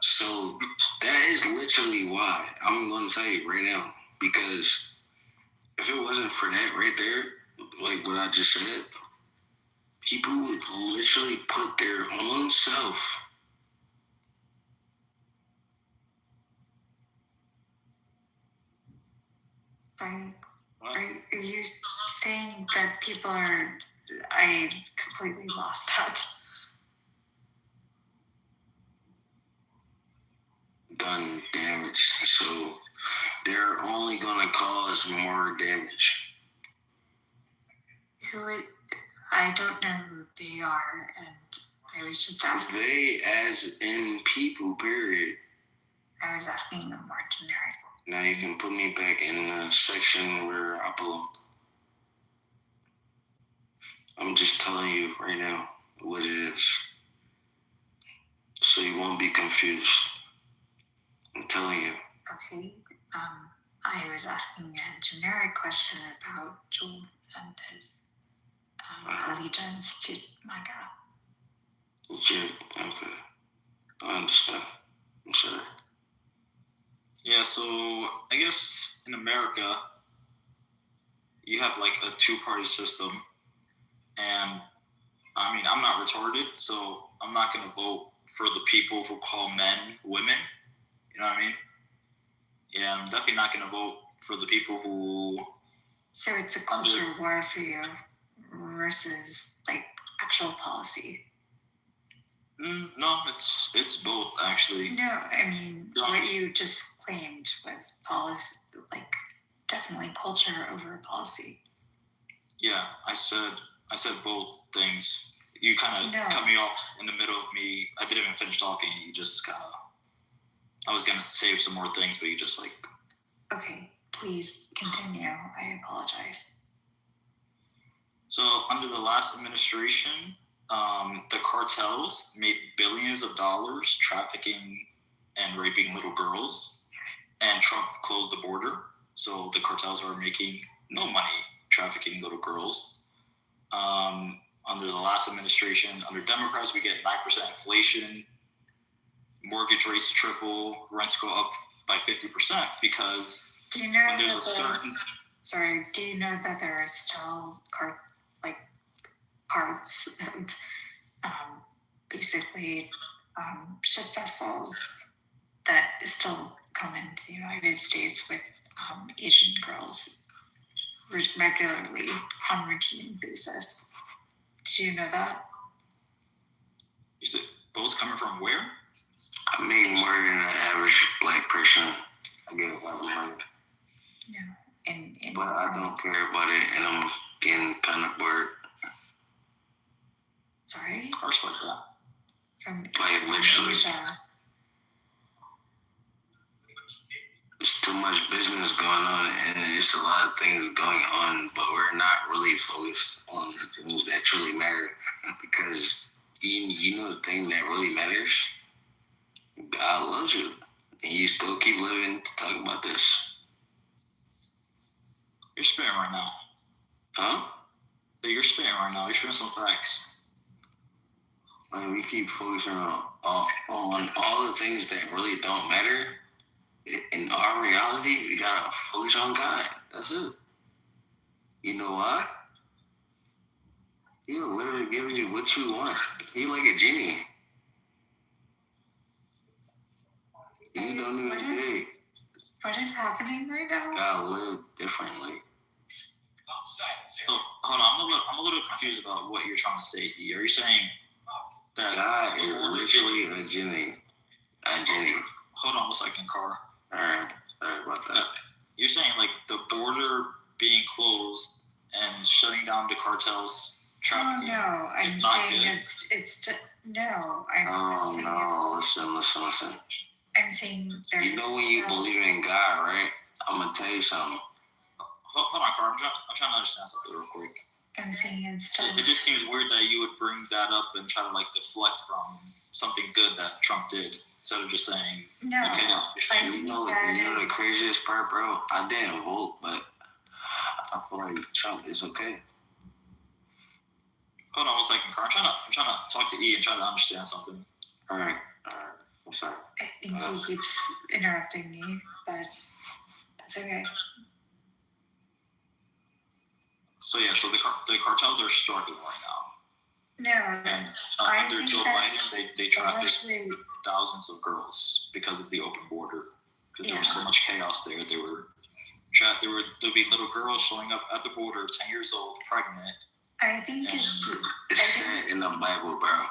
So that is literally why. I'm going to tell you right now, because if it wasn't for that right there, what I just said, people would literally put their own self Are you saying that people are... I completely lost that. Done damage, so they're only gonna cause more damage. I don't know who they are, and I was just asking. They, as in people, period. I was asking a more generic. Now you can put me back in the section where I belong. I'm just telling you right now what it is, so you won't be confused. I'm telling you. Okay. I was asking a generic question about Joel and his allegiance to MAGA. Okay. I understand. I'm sorry. Yeah, so I guess in America, you have a two-party system. And I'm not retarded, so I'm not going to vote for the people who call men women. You know what I mean? Yeah, I'm definitely not going to vote for the people who... So it's a culture war for you versus actual policy. No, it's both, actually. No, what you just claimed was policy, definitely culture over policy. Yeah, I said both things. You kind of cut me off in the middle of me. I didn't even finish talking. You just kind of... I was going to save some more things, but you just Okay, please continue. I apologize. So under the last administration, the cartels made billions of dollars trafficking and raping little girls, and Trump closed the border. So the cartels are making no money trafficking little girls. Under the last administration, under Democrats, we get 9% inflation, mortgage rates triple, rents go up by 50% because do you know that there are still parts of basically ship vessels that still come into the United States with Asian girls regularly on routine basis. Do you know that? You said boats coming from where? I make more than an average black person. I get a lot of money. Yeah. But I don't care about it, and I'm getting kind of bored. Sorry? I respect that. Like, literally. There's too much business going on, and there's a lot of things going on, but we're not really focused on the things that truly matter. Because you know the thing that really matters? God loves you, and you still keep living to talk about this. You're spitting right now. Huh? So you're spitting right now. You're spitting some facts. Like, we keep focusing on all the things that really don't matter. In our reality, we gotta focus on God. That's it. You know why? He'll literally give you what you want. He like a genie. You don't even think. What is happening right now? God live differently. So hold on, I'm a little confused about what you're trying to say. E. Are you saying that God is literally a genie? A genie. Hold on a second, Carr. Alright, sorry about that. You're saying like the border being closed and shutting down the cartels trafficking? No, I'm saying it's no. I'm saying Listen. I'm saying there's. You know when you believe in God, right? I'm gonna tell you something. Hold on, Carr. I'm trying to understand something real quick. I'm saying it's still. It just seems weird that you would bring that up and try to like deflect from something good that Trump did. Instead of just saying, no, okay, you know the craziest part, bro? I didn't vote, but I feel like Trump is okay. Hold on 1 second, Carl. I'm trying to talk to E and try to understand something. All right. I'm sorry. I think he keeps interrupting me, but that's okay. So yeah, so the cartels are struggling right now. No, and under Joe Biden, they trafficked thousands of girls because of the open border. Because there was so much chaos there. There'll be little girls showing up at the border, 10 years old, pregnant. I think it's said in the Bible, bro.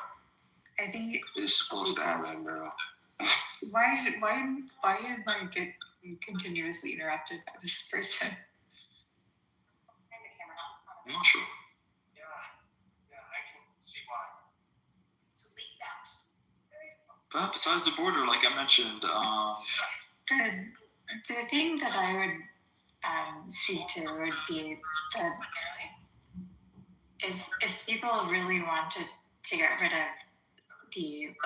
I think it's supposed to happen, bro. Why am I get continuously interrupted by this person? I'm not sure. But besides the border, like I mentioned, the thing that I would speak to would be that if people really wanted to get rid of the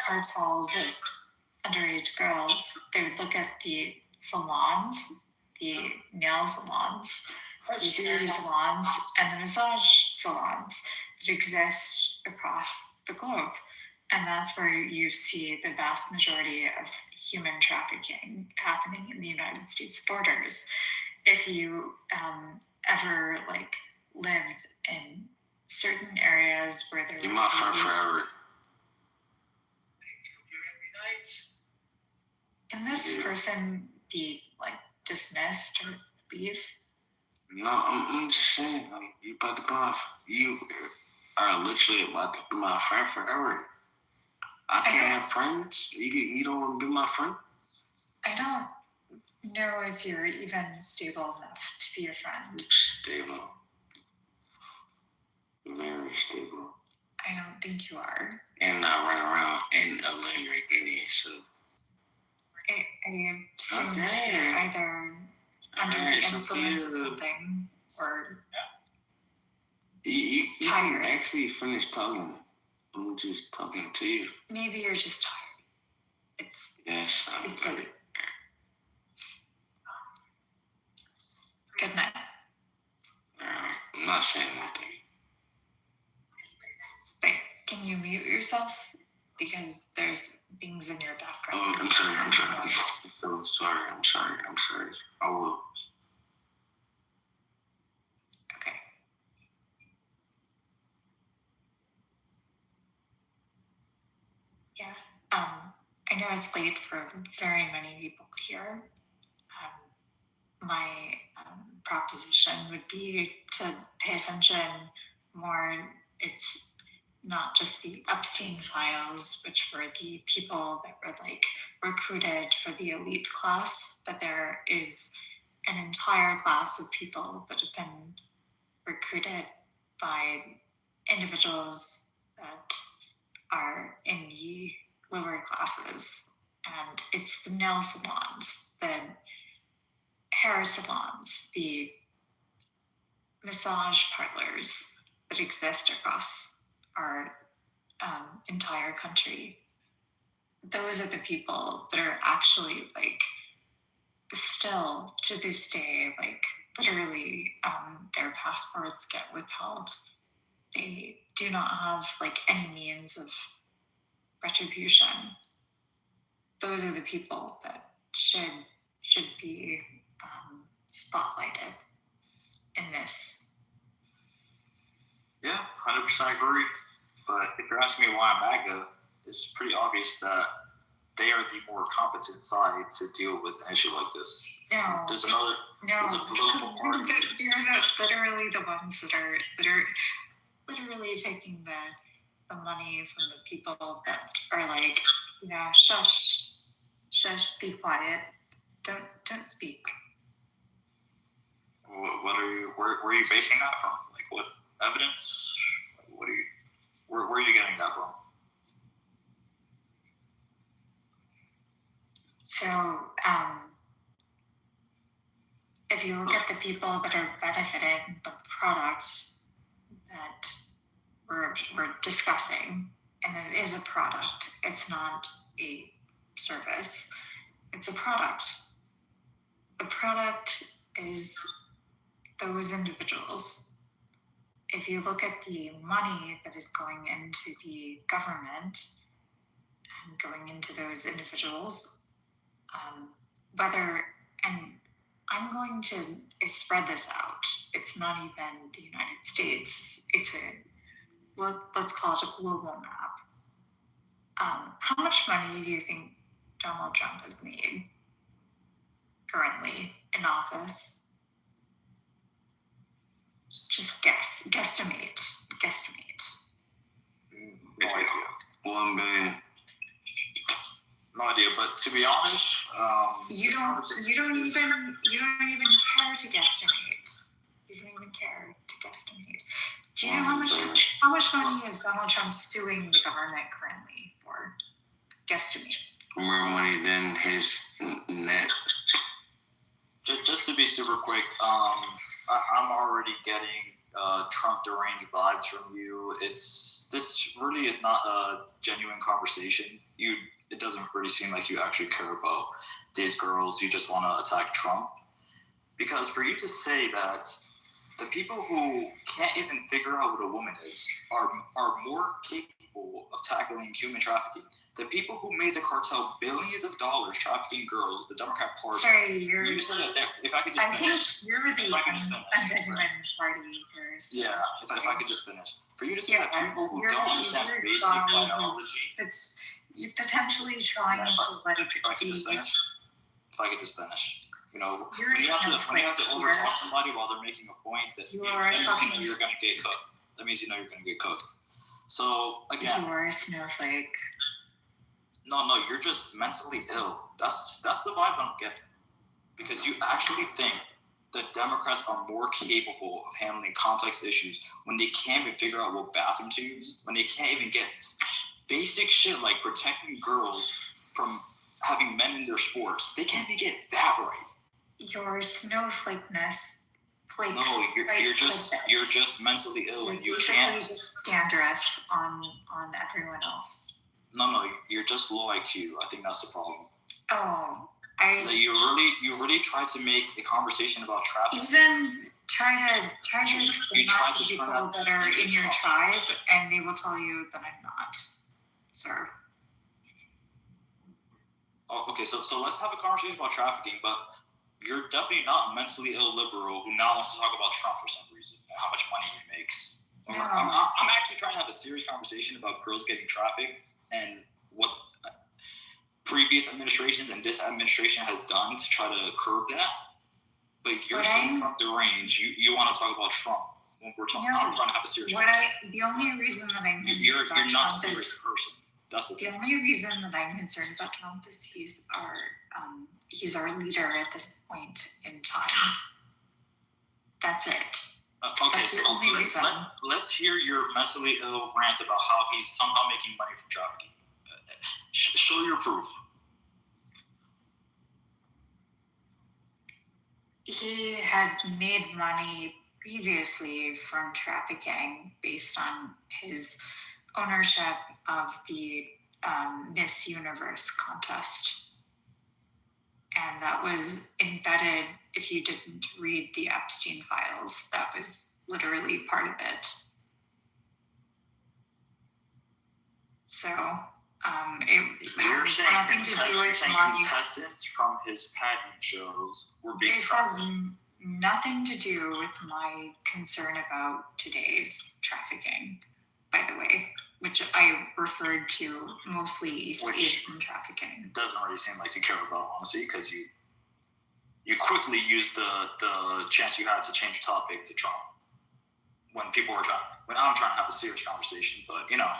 cartels of underage girls, they would look at the salons, the nail salons, the beauty salons, and the massage salons that exist across the globe. And that's where you see the vast majority of human trafficking happening in the United States borders. If you ever lived in certain areas where there you're my friend forever. Can this person be dismissed or leave? No, I'm just saying, you about to you are literally about to be my friend forever. I can't have friends. You don't want to be my friend? I don't know if you're even stable enough to be a friend. Stable. Very stable. I don't think you are. And I run around in a Lamborghini, so. I assume you're either under the influence of something or you can actually finish talking. I'm just talking to you. Maybe you're just tired. Yes, I'm good. Good night. I'm not saying anything. Wait, can you mute yourself? Because there's things in your background. Oh, I'm sorry. I'm sorry. I will. Okay. Yeah. I know it's late for very many people here. My proposition would be to pay attention more. It's not just the Epstein files, which were the people that were like recruited for the elite class, but there is an entire class of people that have been recruited by individuals that are in the lower classes. And it's the nail salons, the hair salons, the massage parlors that exist across our entire country. Those are the people that are actually like still to this day, like literally their passports get withheld. They do not have like any means of retribution. Those are the people that should be spotlighted in this. Yeah, 100% agree. But if you're asking me why I'm MAGA, it's pretty obvious that they are the more competent side to deal with an issue like this. No. There's a political party. They're literally the ones that are literally taking the money from the people that are like, shush, be quiet, don't speak. What are you? Where are you basing that from? Like, what evidence? What are you? Where are you getting that from? So, if you look at the people that are benefiting the product that we're discussing, and it is a product, it's not a service, it's a product. The product is those individuals. If you look at the money that is going into the government and going into those individuals, and I'm going to spread this out. It's not even the United States. It's let's call it a global map. How much money do you think Donald Trump has made currently in office? Just guesstimate. No idea. $1 billion. No idea, but to be honest, you don't even care to guesstimate. You don't even care to guesstimate. Do you know how much money is Donald Trump suing the government currently for? Guesstimate. More money than his net. Just to be super quick, I'm already getting Trump deranged vibes from you. This really is not a genuine conversation. It doesn't really seem like you actually care about these girls. You just want to attack Trump. Because for you to say that the people who can't even figure out what a woman is are more capable of tackling human trafficking. The people who made the cartel billions of dollars trafficking girls, the Democrat Party. Sorry, you said that if I could just I finish. think you're the ungenuine party here. So. Yeah, if I could just finish. For you to say that people who don't understand basic biology. You're potentially trying to like if I could just finish. You know, when you have to overtalk somebody while they're making a point, that you know you're going to get cooked. That means you know you're going to get cooked. So again, you are a snowflake. No, you're just mentally ill. That's the vibe I'm getting. Because you actually think that Democrats are more capable of handling complex issues when they can't even figure out what bathroom to use, when they can't even get basic shit like protecting girls from having men in their sports. They can't even get that right. Your snowflakeness flakes. No, you're just mentally ill, and you can't just dandruff on everyone else. No, you're just low IQ. I think that's the problem. Oh, you really tried to make a conversation about trafficking. Even try to explain that to people that are in your tribe, and they will tell you that I'm not, sir. Oh, okay, so let's have a conversation about trafficking, but you're definitely not a mentally ill liberal who now wants to talk about Trump for some reason and how much money he makes. No. I'm actually trying to have a serious conversation about girls getting trafficked and what previous administrations and this administration has done to try to curb that. But you're saying from the range, you want to talk about Trump when we're talking. I'm trying to have a serious conversation. The only reason that I'm concerned You're about not Trump a serious is person. That's the only reason that I'm concerned about Trump is he's our leader at this point in time. That's it. Okay, That's the so only reason. Let's hear your mentally ill rant about how he's somehow making money from trafficking. Show your proof. He had made money previously from trafficking based on his ownership of the Miss Universe contest. And that was embedded, if you didn't read the Epstein files, that was literally part of it. So it has nothing to do with money. Contestants from his pageant shows were being This has nothing to do with my concern about today's trafficking, by the way, which I referred to mostly East Asian trafficking. It doesn't really seem like you care about, honestly, because you quickly used the chance you had to change the topic to Trump when I'm trying to have a serious conversation, but you know.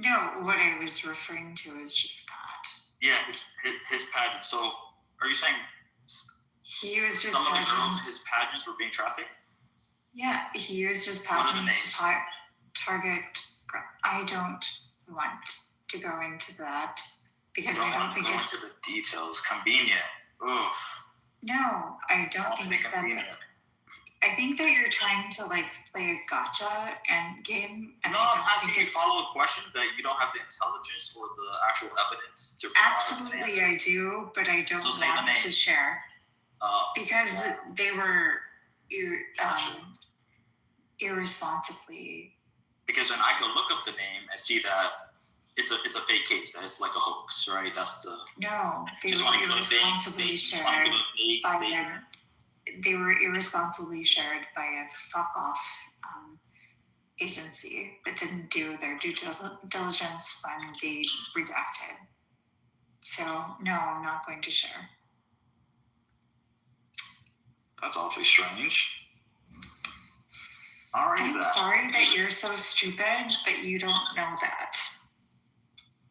No, what I was referring to is just that. Yeah, his pageant. So, are you saying he used his some of the girls in pageants? his pageants were being trafficked? Yeah, he used his pageants to target. I don't want to go into that because I don't think it's. Go into the details. Convenient. Ugh. No, I don't think that. I think that you're trying to play a gotcha and game. And no, I'm asking you follow-up questions that you don't have the intelligence or the actual evidence to. Absolutely, I do, but I don't want to share because they were irresponsibly. Because then I could look up the name and see that it's a fake case, that it's like a hoax, right? That's the. No, they just were want to give a irresponsibly shared by They were irresponsibly shared by a fuck-off agency that didn't do their due diligence when they redacted. So, no, I'm not going to share. That's awfully strange. I'm sorry that you're so stupid that you don't know that.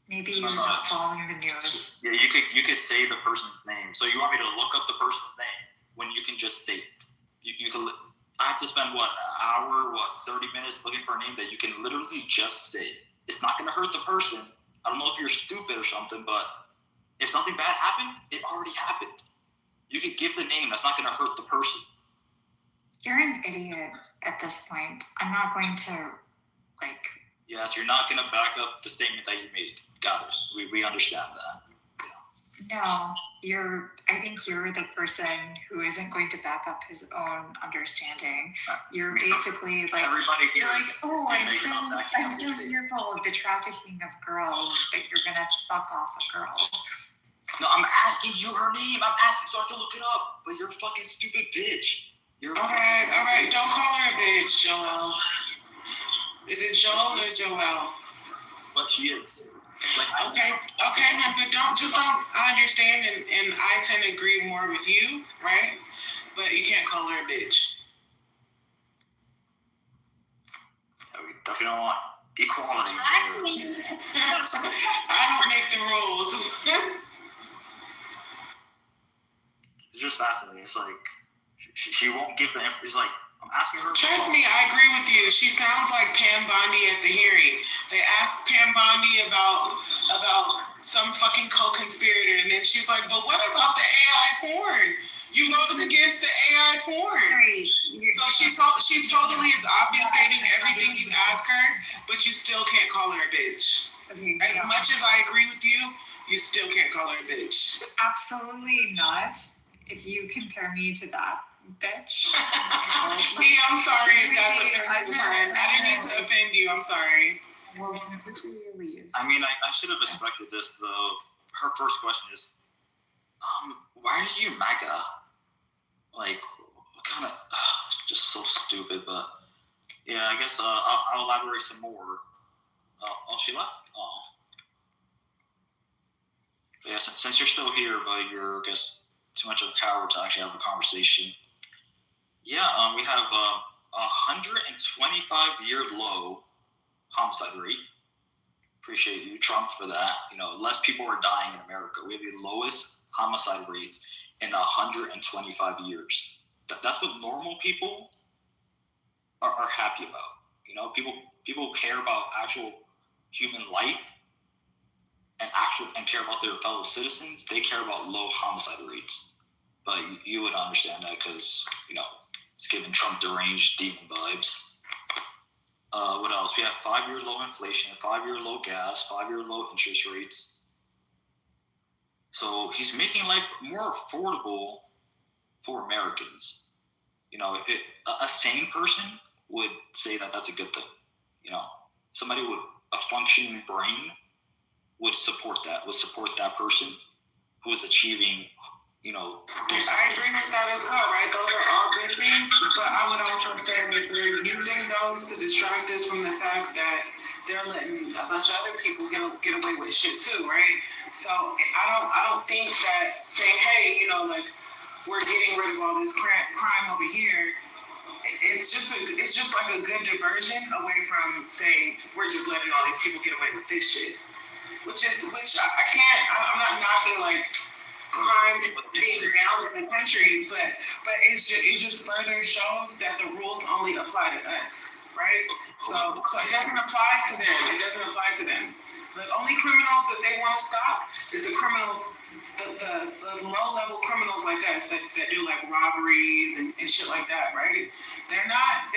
Maybe you're not following the news. Yeah, you could say the person's name. So you want me to look up the person's name when you can just say it? You can. I have to spend an hour, 30 minutes looking for a name that you can literally just say. It's not going to hurt the person. I don't know if you're stupid or something, but if something bad happened, it already happened. You can give the name. That's not going to hurt the person. You're an idiot at this point. I'm not going to, Yes, you're not going to back up the statement that you made. Got it. We understand that. No, I think you're the person who isn't going to back up his own understanding. You're basically you're like, oh, I'm so fearful of the trafficking of girls that you're gonna fuck off a girl. No, I'm asking you her name. I'm asking so I can look it up. But you're a fucking stupid bitch. All right. Don't call her a bitch, Joel. Is it Joel or Joel? But she is. Okay, man, but I understand, and I tend to agree more with you, right? But you can't call her a bitch. Yeah, we definitely don't want equality. I don't make the rules. It's just fascinating. It's like she won't give the information. It's like, I'm asking her. Trust me, I agree with you. She sounds like Pam Bondi at the hearing. They asked Pam Bondi about some fucking co-conspirator, and then she's like, "But what about the AI porn? You voted against the AI porn." So she totally is obfuscating everything you ask her, but you still can't call her a bitch. As much as I agree with you, you still can't call her a bitch. Absolutely not. If you compare me to that bitch. Me, I'm sorry if that's offensive. I didn't mean to offend you. I'm sorry. Well, completely leave. I mean, I should have expected this, though. Her first question is, why are you MAGA? Like, what kind of, just so stupid, but yeah, I guess I'll elaborate some more. Oh, she left? Oh. Yeah, since you're still here, but you're, I guess, too much of a coward to actually have a conversation. Yeah, we have a 125-year low homicide rate. Appreciate you, Trump, for that. Less people are dying in America. We have the lowest homicide rates in 125 years. That's what normal people are happy about. People care about actual human life and care about their fellow citizens. They care about low homicide rates. But you would understand that because, it's giving Trump deranged demon vibes. What else? We have 5-year low inflation, 5-year low gas, 5-year low interest rates. So he's making life more affordable for Americans. A sane person would say that that's a good thing. Somebody with a functioning brain would support that person who is achieving, I agree with that as well, right? Those are all good things, but I would also say that they're using those to distract us from the fact that they're letting a bunch of other people get away with shit too, right? So I don't think that saying, hey, we're getting rid of all this crime over here, it's just like a good diversion away from saying we're just letting all these people get away with this shit, which I'm not knocking like crime being down in the country, but it just further shows that the rules only apply to us, right? So it doesn't apply to them. The only criminals that they want to stop is the criminals, the low-level criminals like us that do like robberies and shit like that, right? They're not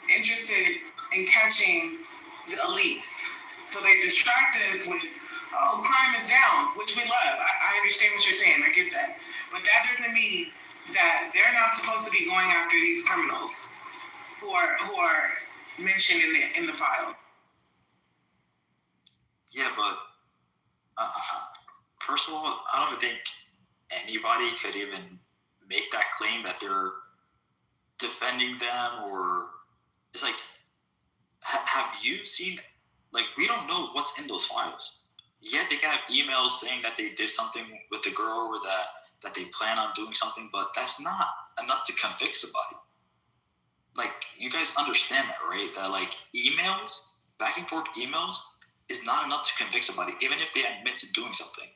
interested in catching the elites. So they distract us with, oh, crime is down, which we love. I understand what you're saying. I get that. But that doesn't mean that they're not supposed to be going after these criminals who are mentioned in the file. Yeah, but first of all, I don't think anybody could even make that claim that they're defending them, or it's like, have you seen, like, we don't know what's in those files. Yeah, they can have emails saying that they did something with the girl or that they plan on doing something, but that's not enough to convict somebody. Like, you guys understand that, right? That, like, emails, back and forth emails, is not enough to convict somebody, even if they admit to doing something.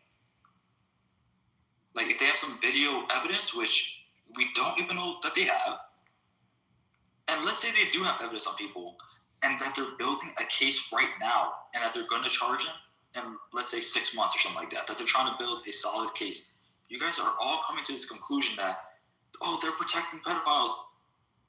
Like, if they have some video evidence, which we don't even know that they have, and let's say they do have evidence on people, and that they're building a case right now, and that they're going to charge them in, let's say, 6 months or something like that they're trying to build a solid case. You guys are all coming to this conclusion that, oh, they're protecting pedophiles.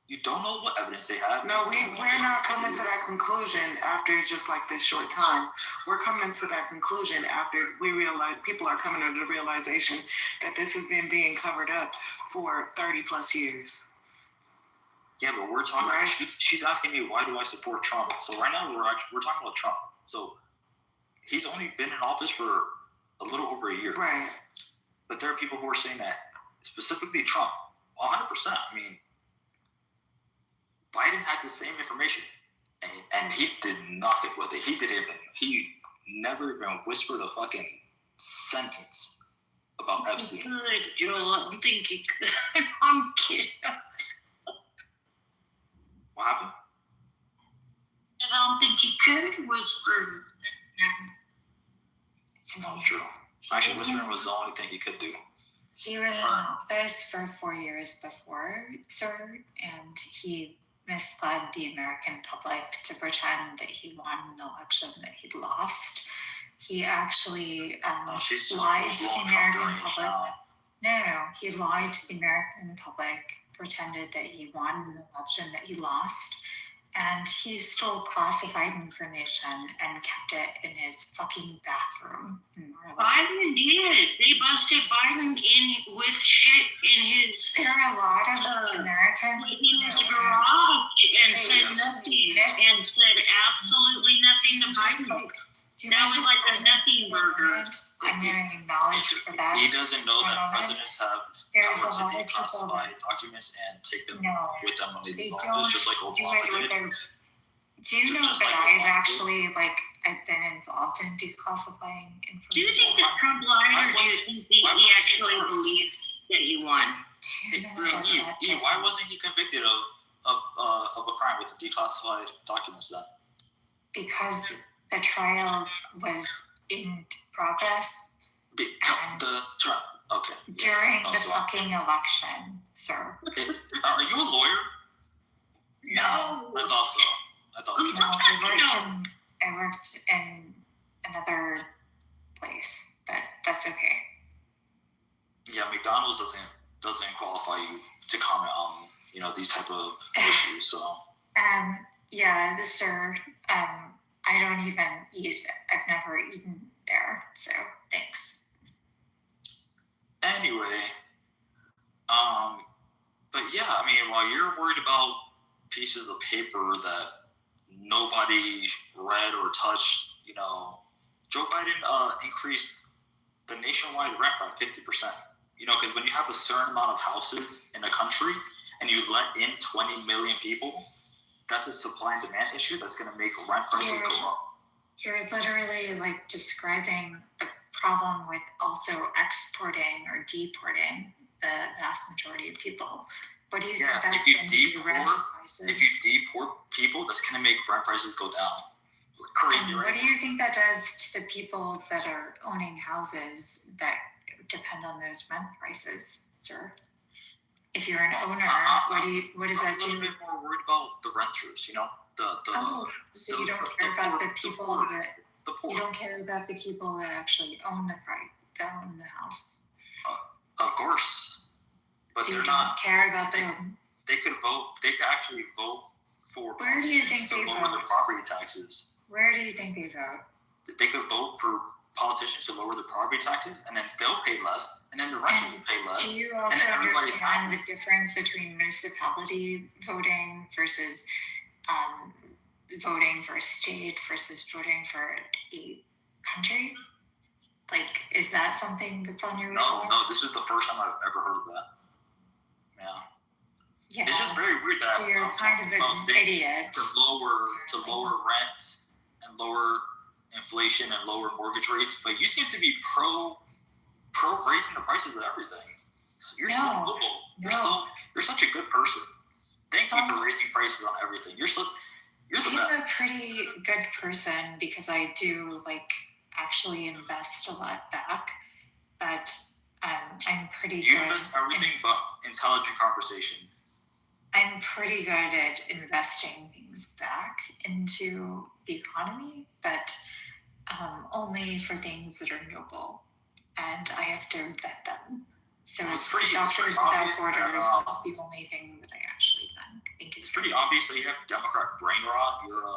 You don't know what evidence they have. No, we're not coming to that conclusion after just like this short time. We're coming to that conclusion after we realize people are coming to the realization that this has been being covered up for 30 plus years. Yeah, but we're talking. Right? She's asking me, why do I support Trump? So right now we're talking about Trump. So he's only been in office for a little over a year. Right. But there are people who are saying that specifically Trump, 100%. I mean, Biden had the same information, and he did nothing with it. He never even whispered a fucking sentence about Epstein. Good, Joel. I'm thinking. I'm kidding. What happened? I don't think he could whisper. It's not true. Actually, whispering was the only thing he could do. He was in office for 4 years before, sir, and he misled the American public to pretend that he won an election that he'd lost. He actually lied to the American public. No, he lied to the American public, pretended that he won an election that he lost, and he stole classified information and kept it in his fucking bathroom. Biden did. They busted Biden in with shit in his. There are a lot of Americans in his garage and said nothing, and said absolutely nothing to Biden. That was like a nothing burger. I'm going to acknowledge for that. He doesn't know that presidents have There's power a to lot of people declassify documents and take them with them when they they leave don't office, just like do Obama it with did. their. Do you know that I've actually I've been involved in declassifying information. Do you think that Trump lied, or do you think that he actually believed that he won? Why wasn't he convicted of a crime with the declassified documents then? Because the trial was in progress. Okay. During the fucking election, sir. Are you a lawyer? No. I thought so. No, I worked in another place, but that's okay. Yeah, McDonald's doesn't qualify you to comment on these type of issues. So. Yeah, sir. I don't even eat. I've never eaten there, so thanks. Anyway, but yeah, I mean, while you're worried about pieces of paper that nobody read or touched, Joe Biden increased the nationwide rent by 50%. Because when you have a certain amount of houses in a country and you let in 20 million people, that's a supply and demand issue that's going to make rent prices go up. You're literally like describing the problem with also exporting or deporting the vast majority of people. What do you think that's going to do rent prices? If you deport people, that's going to make rent prices go down. Crazy, and right? What do you think that does to the people that are owning houses that depend on those rent prices, sir? If you're an owner, what does that do? I'm a little bit more worried about the renters, so you don't care about the people that you don't care about the people that actually own the house. Of course, but so they're you not. Don't care about them. They could vote. They could actually vote for. Where do you think they lower vote? the property taxes. Where do you think they vote? They could vote for politicians to lower the property taxes, and then they'll pay less, and then the renters will pay less. Do you also understand the difference between municipality voting versus voting for a state versus voting for a country? Like, is that something that's on your radar? No, this is the first time I've ever heard of that. Yeah. It's just very weird that so you're kind of an idiot. To lower rent and lower inflation and lower mortgage rates, but you seem to be pro raising the prices of everything. You're so noble. You're such a good person. Thank you for raising prices on everything. You're the best. I'm a pretty good person because I do actually invest a lot back, but I'm pretty good. You invest everything but intelligent conversation. I'm pretty good at investing things back into the economy, but only for things that are noble, and I have to vet them. So it's Doctors Without Borders is the only thing that I actually think is pretty obvious that you have Democrat brain rot. You're a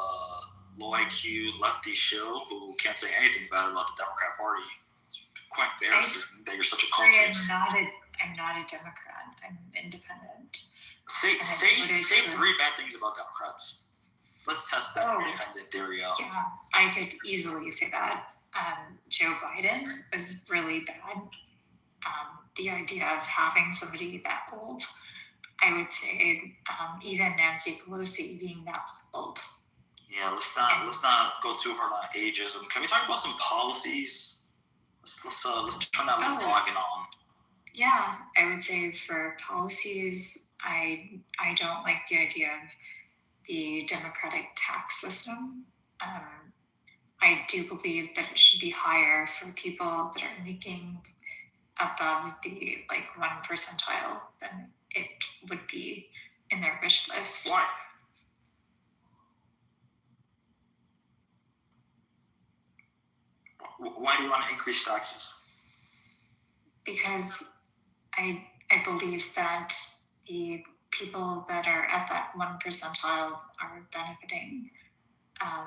low IQ lefty shill who can't say anything bad about the Democrat Party. It's quite embarrassing that you're such a culturist. I'm not a Democrat. I'm independent. Say 3 bad things about Democrats. Let's test that independent theory out. Yeah, I could easily say that. Joe Biden was really bad. The idea of having somebody that old, I would say, even Nancy Pelosi being that old. Yeah, let's not go too hard on ageism. Can we talk about some policies? Let's turn that little noggin on. Yeah, I would say for policies, I don't like the idea of the democratic tax system. I do believe that it should be higher for people that are making above the 1 percentile than it would be in their wish list. Why? Why do you want to increase taxes? Because I believe that the people that are at that 1 percentile are benefiting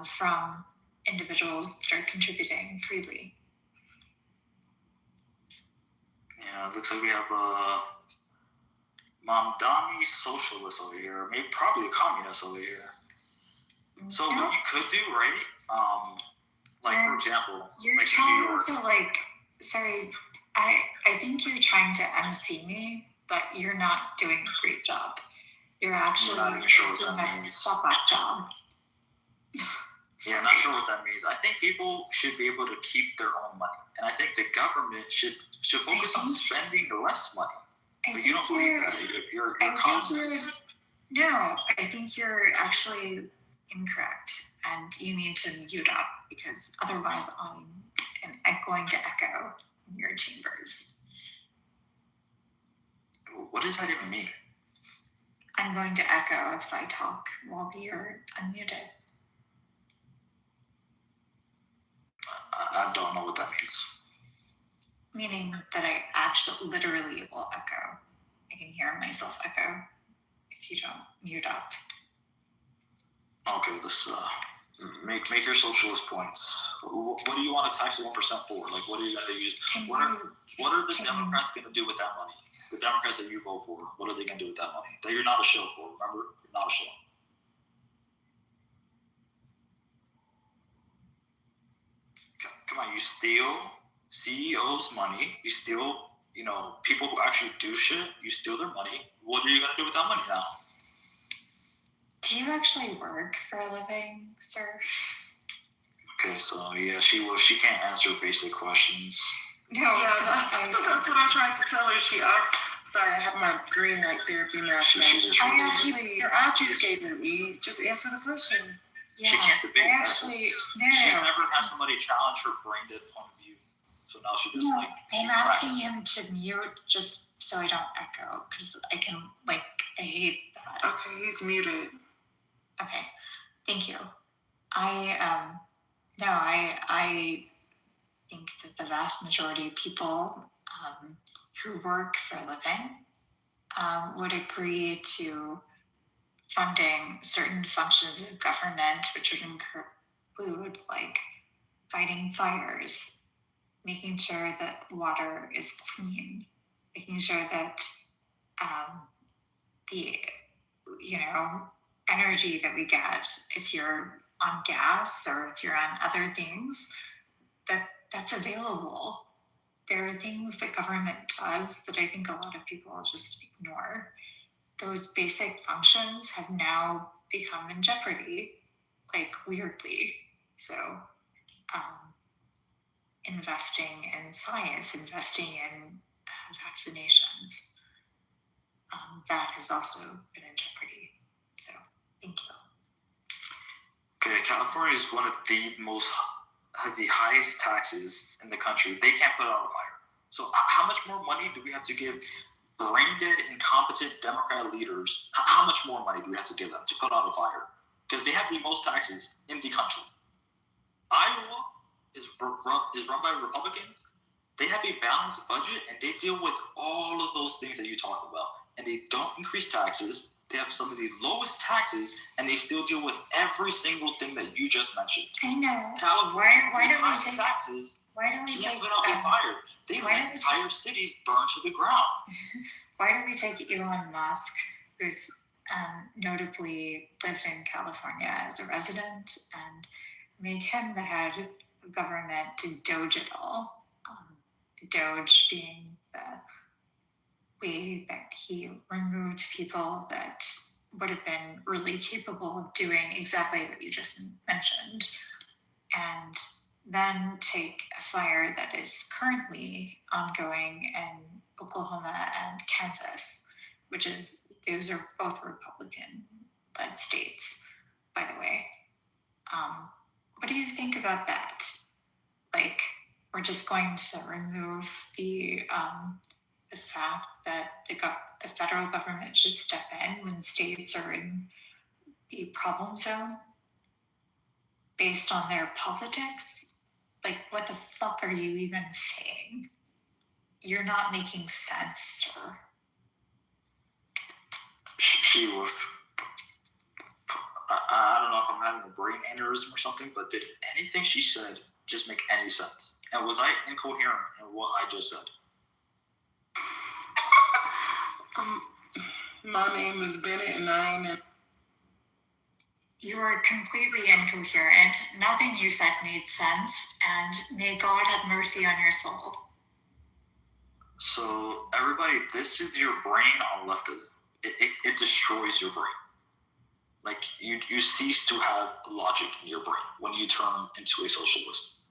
from individuals that are contributing freely. Yeah, it looks like we have a Mamdani socialist over here, maybe probably a communist over here. So what you could do, right? For example, you're trying to sorry, I think you're trying to MC me, but you're not doing a great job. You're actually doing a fuck up job. Yeah, I'm not sure what that means. I think people should be able to keep their own money, and I think the government should focus on spending less money. But you don't believe that. You're communist. No, I think you're actually incorrect, and you need to mute up because otherwise I'm going to echo in your chambers. What does that even mean? I'm going to echo if I talk while you're unmuted. I don't know what that means. Meaning that I actually literally will echo. I can hear myself echo if you don't mute up. Okay, let's make your socialist points. What do you want to tax 1% for? Like, what are you going to use? What are the Democrats going to do with that money? The Democrats that you vote for, what are they going to do with that money? That you're not a shill for, remember? You're not a shill. Come on, you steal CEOs' money. You steal, people who actually do shit. You steal their money. What are you going to do with that money now? Do you actually work for a living, sir? Okay, so yeah, she can't answer basic questions. No, yeah, that's what I tried to tell her. Sorry, I have my green light therapy mask. You're obfuscating me. Just answer the question. Yeah, she can't debate. She's never had somebody challenge her brain dead point of view. So now she just I'm asking him to mute just so I don't echo because I hate that. Okay, he's muted. Okay, thank you. I think that the vast majority of people who work for a living would agree to funding certain functions of government, which would include fighting fires, making sure that water is clean, making sure that the energy that we get, if you're on gas or if you're on other things, that's available. There are things that government does that I think a lot of people just ignore. Those basic functions have now become in jeopardy, weirdly. So, investing in science, investing in vaccinations, that has also been in jeopardy. So, thank you. Okay, California is one of has the highest taxes in the country. They can't put it on fire. So how much more money do we have to give brain-dead, incompetent Democrat leaders? How much more money do we have to give them to put out a fire? Because they have the most taxes in the country. Iowa is run by Republicans. They have a balanced budget, and they deal with all of those things that you talked about. And they don't increase taxes. They have some of the lowest taxes, and they still deal with every single thing that you just mentioned. I know. California, why don't we take taxes? Why don't we take put out a fire? They let entire cities burn to the ground. Why don't we take Elon Musk, who's notably lived in California as a resident, and make him the head of government to Doge it all? Doge being the way that he removed people that would have been really capable of doing exactly what you just mentioned, and then take a fire that is currently ongoing in Oklahoma and Kansas, those are both Republican-led states, by the way. What do you think about that? We're just going to remove the fact that the federal government should step in when states are in the problem zone based on their politics? What the fuck are you even saying? You're not making sense, sir. I don't know if I'm having a brain aneurysm or something, but did anything she said just make any sense? And was I incoherent in what I just said? My name is Bennett, and I am. You are completely incoherent. Nothing you said made sense, and may God have mercy on your soul. So, everybody, this is your brain on leftism. It destroys your brain. you cease to have logic in your brain when you turn into a socialist.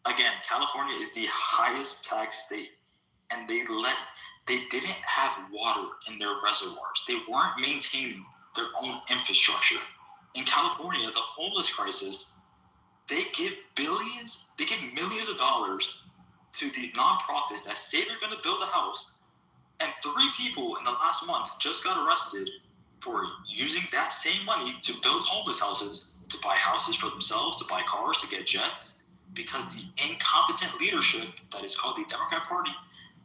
Again, California is the highest tax state, and they didn't have water in their reservoirs. They weren't maintaining their own infrastructure. In California, the homeless crisis, they give millions of dollars to these nonprofits that say they're going to build a house, and 3 people in the last month just got arrested for using that same money to build homeless houses, to buy houses for themselves, to buy cars, to get jets, because the incompetent leadership that is called the Democrat Party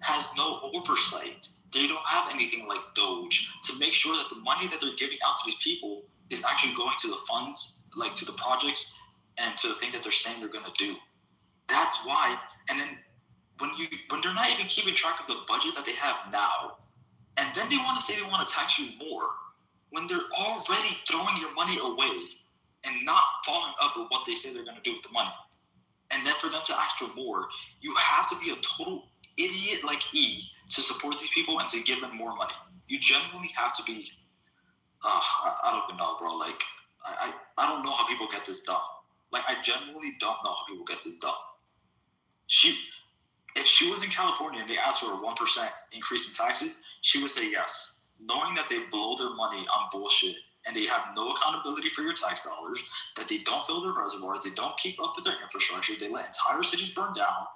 has no oversight. They don't have anything like Doge to make sure that the money that they're giving out to these people is actually going to the funds, like to the projects and to the things that they're saying they're going to do. That's why. And then when they're not even keeping track of the budget that they have now, and then they want to say they want to tax you more, when they're already throwing your money away and not following up with what they say they're going to do with the money. And then for them to ask for more, you have to be a total idiot like E to support these people and to give them more money. You genuinely have to be, I don't even know, bro. Like, I don't know how people get this done. Like, I genuinely don't know how people get this done. If she was in California and they asked for a 1% increase in taxes, she would say yes, knowing that they blow their money on bullshit and they have no accountability for your tax dollars, that they don't fill their reservoirs, they don't keep up with their infrastructure, they let entire cities burn down.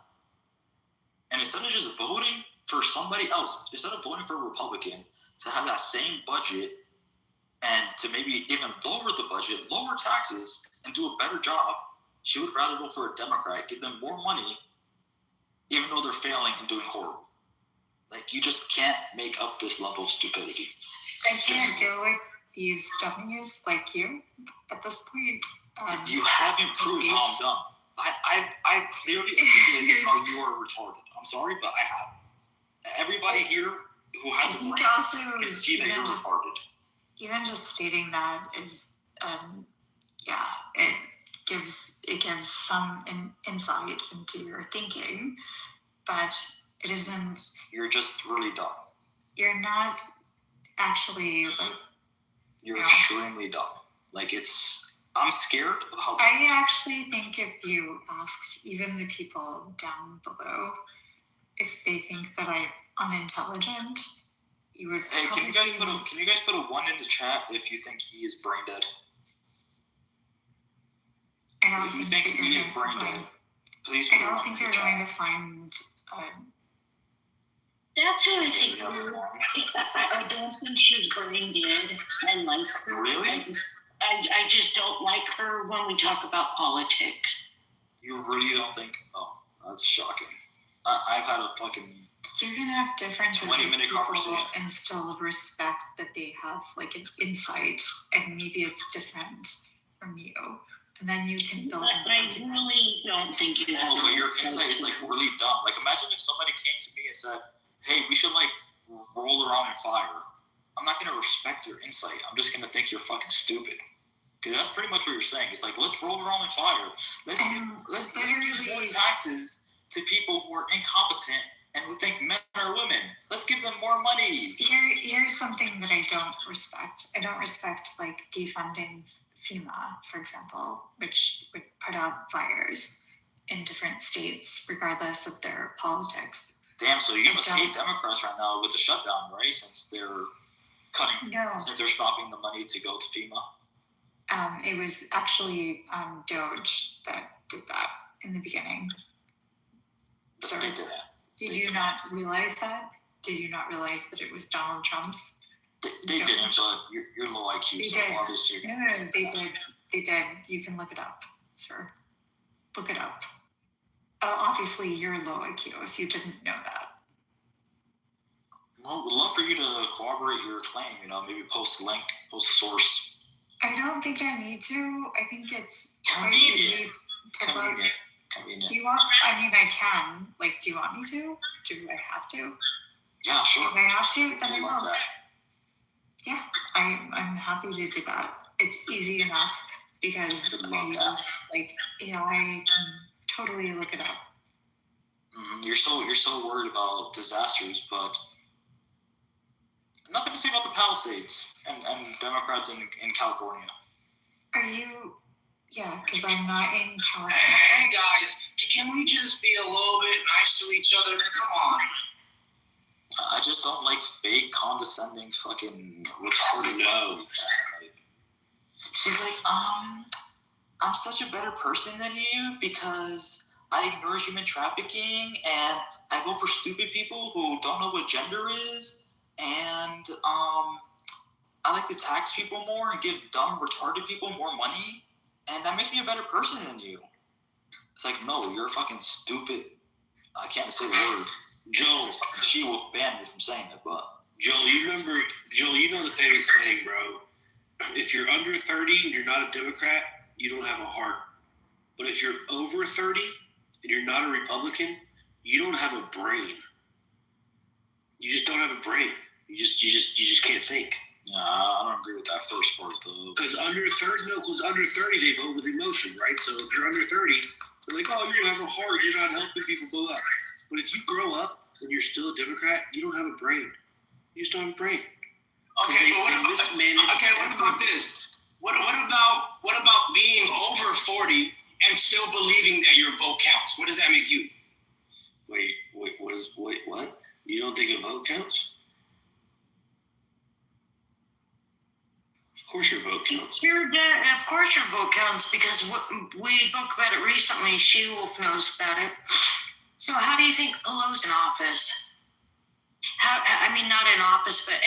And instead of just voting for somebody else, instead of voting for a Republican to have that same budget and to maybe even lower the budget, lower taxes, and do a better job, she would rather vote for a Democrat, give them more money, even though they're failing and doing horrible. Like, you just can't make up this level of stupidity. I can't deal with these dummies like you at this point. You haven't proved how I'm dumb. I clearly articulated how you are retarded. I'm sorry, but I have. Everybody here who has a brain can see that you're retarded. Even just stating that is, it gives some insight into your thinking, but it isn't. You're just really dumb. You're not actually like. You're extremely dumb. Like, I'm scared of how. I actually think if you asked even the people down below if they think that I'm unintelligent, you would. Hey, can you guys put a 1 in the chat if you think he is brain dead? If you think he is brain dead, please. I don't think you're going to find. That's how I think. I don't think she's brain dead. I like her. Really? I just don't like her when we talk about politics. You really don't think? Oh, that's shocking. I've had a fucking. You can have differences 20-minute conversation and still respect that they have like an insight, and maybe it's different from you, and then you can build. But I really don't think you have. Oh, but your insight is like really dumb. Like, imagine if somebody came to me and said, "Hey, we should like roll around in fire." I'm not gonna respect your insight. I'm just gonna think you're fucking stupid. Because that's pretty much what you're saying. It's like, let's roll around in fire. Let's give more taxes to people who are incompetent and who think men are women. Let's give them more money. Here's something that I don't respect. I don't respect like defunding FEMA, for example, which would put out fires in different states, regardless of their politics. Damn, so you must hate Democrats right now with the shutdown, right? Since they're since they're stopping the money to go to FEMA. It was actually Doge that did that in the beginning. So, did you not realize that? Did you not realize that it was Donald Trump's? They didn't, but you're low IQ. They did. No, they did. They did. You can look it up, sir. Look it up. Obviously, you're low IQ if you didn't know that. Well, we'd love for you to corroborate your claim. Maybe post a link, post a source. I don't think I need to. I think it's quite easy to look. Convenient. Do you want? I mean, I can. Like, do you want me to? Do I have to? Yeah, sure. If I have to, then I will. Yeah, I'm happy to do that. It's easy enough because I use like AI can totally look it up. You're so worried about disasters, but nothing to say about the Palisades and Democrats in California. Are you? Yeah, because I'm not in California. Hey guys, can we just be a little bit nice to each other? Come on. I just don't like fake, condescending, fucking retarded love. She's like, I'm such a better person than you because I ignore human trafficking and I vote for stupid people who don't know what gender is, and I like to tax people more and give dumb, retarded people more money, and that makes me a better person than you. It's like, no, you're fucking stupid. I can't say the word. Joel, she will ban me from saying it, but Joel, you know the famous saying, bro. If you're under 30 and you're not a Democrat, you don't have a heart. But if you're over 30 and you're not a Republican, you don't have a brain. You just don't have a brain. You just can't think. Yeah, I don't agree with that first part though. Because under 30 they vote with emotion, right? So if you're under 30, they're like, oh, you don't have a heart, you're not helping people go up. But if you grow up and you're still a Democrat, you don't have a brain. You just don't have a brain. Okay, but what about this? What about being over 40 and still believing that your vote counts? What does that make you? Wait, what? You don't think a vote counts? Of course your vote counts. Of course your vote counts because we spoke about it recently. She-Wolf knows about it. So how do you think Pelosi's in office? Not in office, but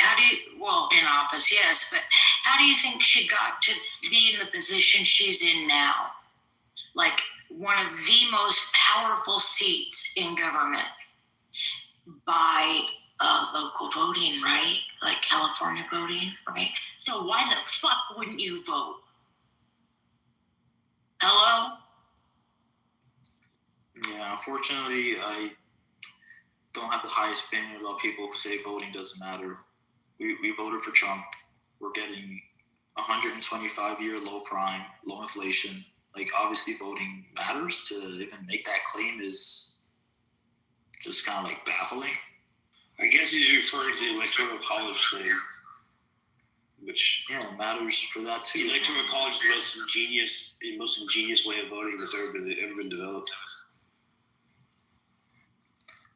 in office, yes, but how do you think she got to be in the position she's in now? Like one of the most powerful seats in government by local voting, right? Like California voting, right? So why the fuck wouldn't you vote? Hello? Yeah, unfortunately, I don't have the highest opinion about people who say voting doesn't matter. We voted for Trump. We're getting 125-year low crime, low inflation. Like, obviously voting matters. To even make that claim is just kind of like baffling. I guess he's referring to the electoral college thing, which matters for that too. The electoral college is the most ingenious way of voting that's ever been developed.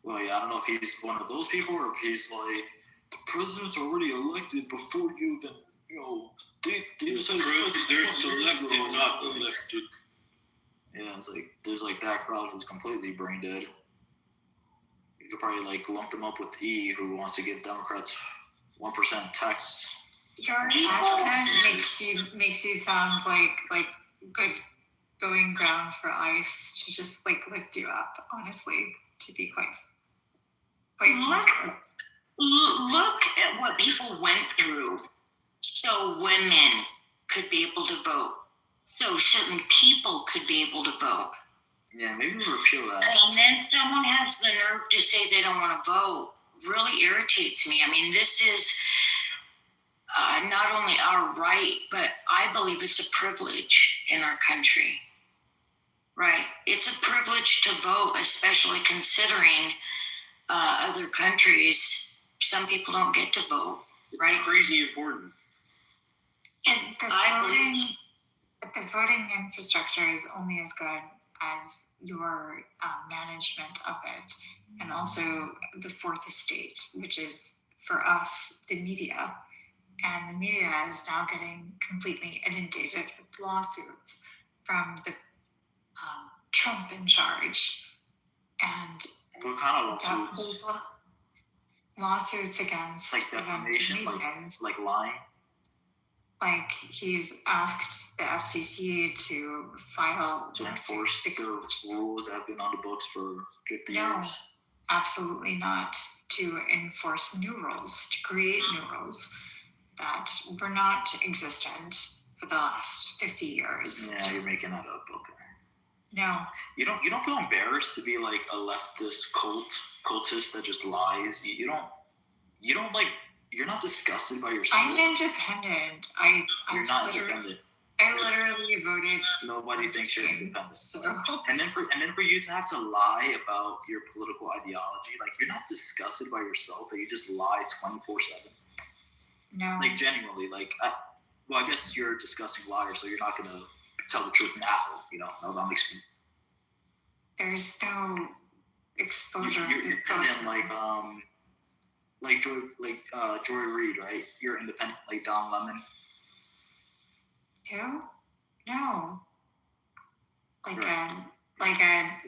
Well, yeah, I don't know if he's one of those people or if he's like, the president's already elected before you even, they decided they're selected, not elected. Yeah, it's like, there's like that crowd who's completely brain dead. You could probably like lump them up with E, who wants to give Democrats 1% tax. Your accent makes you sound like good going ground for ice to just like lift you up, honestly, to be quite Look at what people went through so women could be able to vote, so certain people could be able to vote. Yeah, maybe we repeal that. And then someone has the nerve to say they don't want to vote. Really irritates me. I mean, this is not only our right, but I believe it's a privilege in our country. Right? It's a privilege to vote, especially considering other countries. Some people don't get to vote, right? It's crazy important. And the voting infrastructure is only as good as your management of it, and also the fourth estate, which is for us the media. And the media is now getting completely inundated with lawsuits from the Trump in charge. And what kind of lawsuits? Lawsuits against like defamation, like lying. Like he's asked the FCC to file to enforce the rules that have been on the books for 50 years. No, absolutely not. To enforce new rules, to create new rules that were not existent for the last 50 years. Yeah, you're making that up. Okay. No. You don't feel embarrassed to be like a leftist cultist that just lies. You don't like, you're not disgusted by yourself. I'm independent. You're not independent. I literally voted. Nobody thinks you're independent. So. And then for you to have to lie about your political ideology, like you're not disgusted by yourself that you just lie 24/7. No. Like genuinely, like Well, I guess you're a disgusting liar, so you're not gonna tell the truth now. No, that makes me. There's no exposure. You're independent, like Joy Reid, right? You're independent, like Don Lemon. Who? No. Like a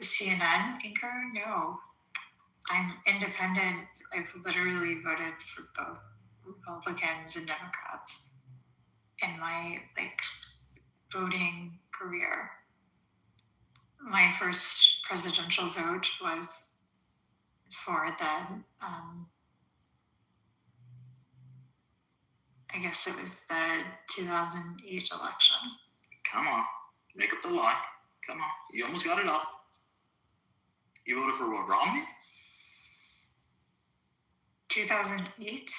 CNN anchor? No. I'm independent. I've literally voted for both Republicans and Democrats in my voting career. My first presidential vote was for the I guess it was the 2008 election. Come on, make up the lie. Come on, you almost got it up. You voted for what, Romney? 2008?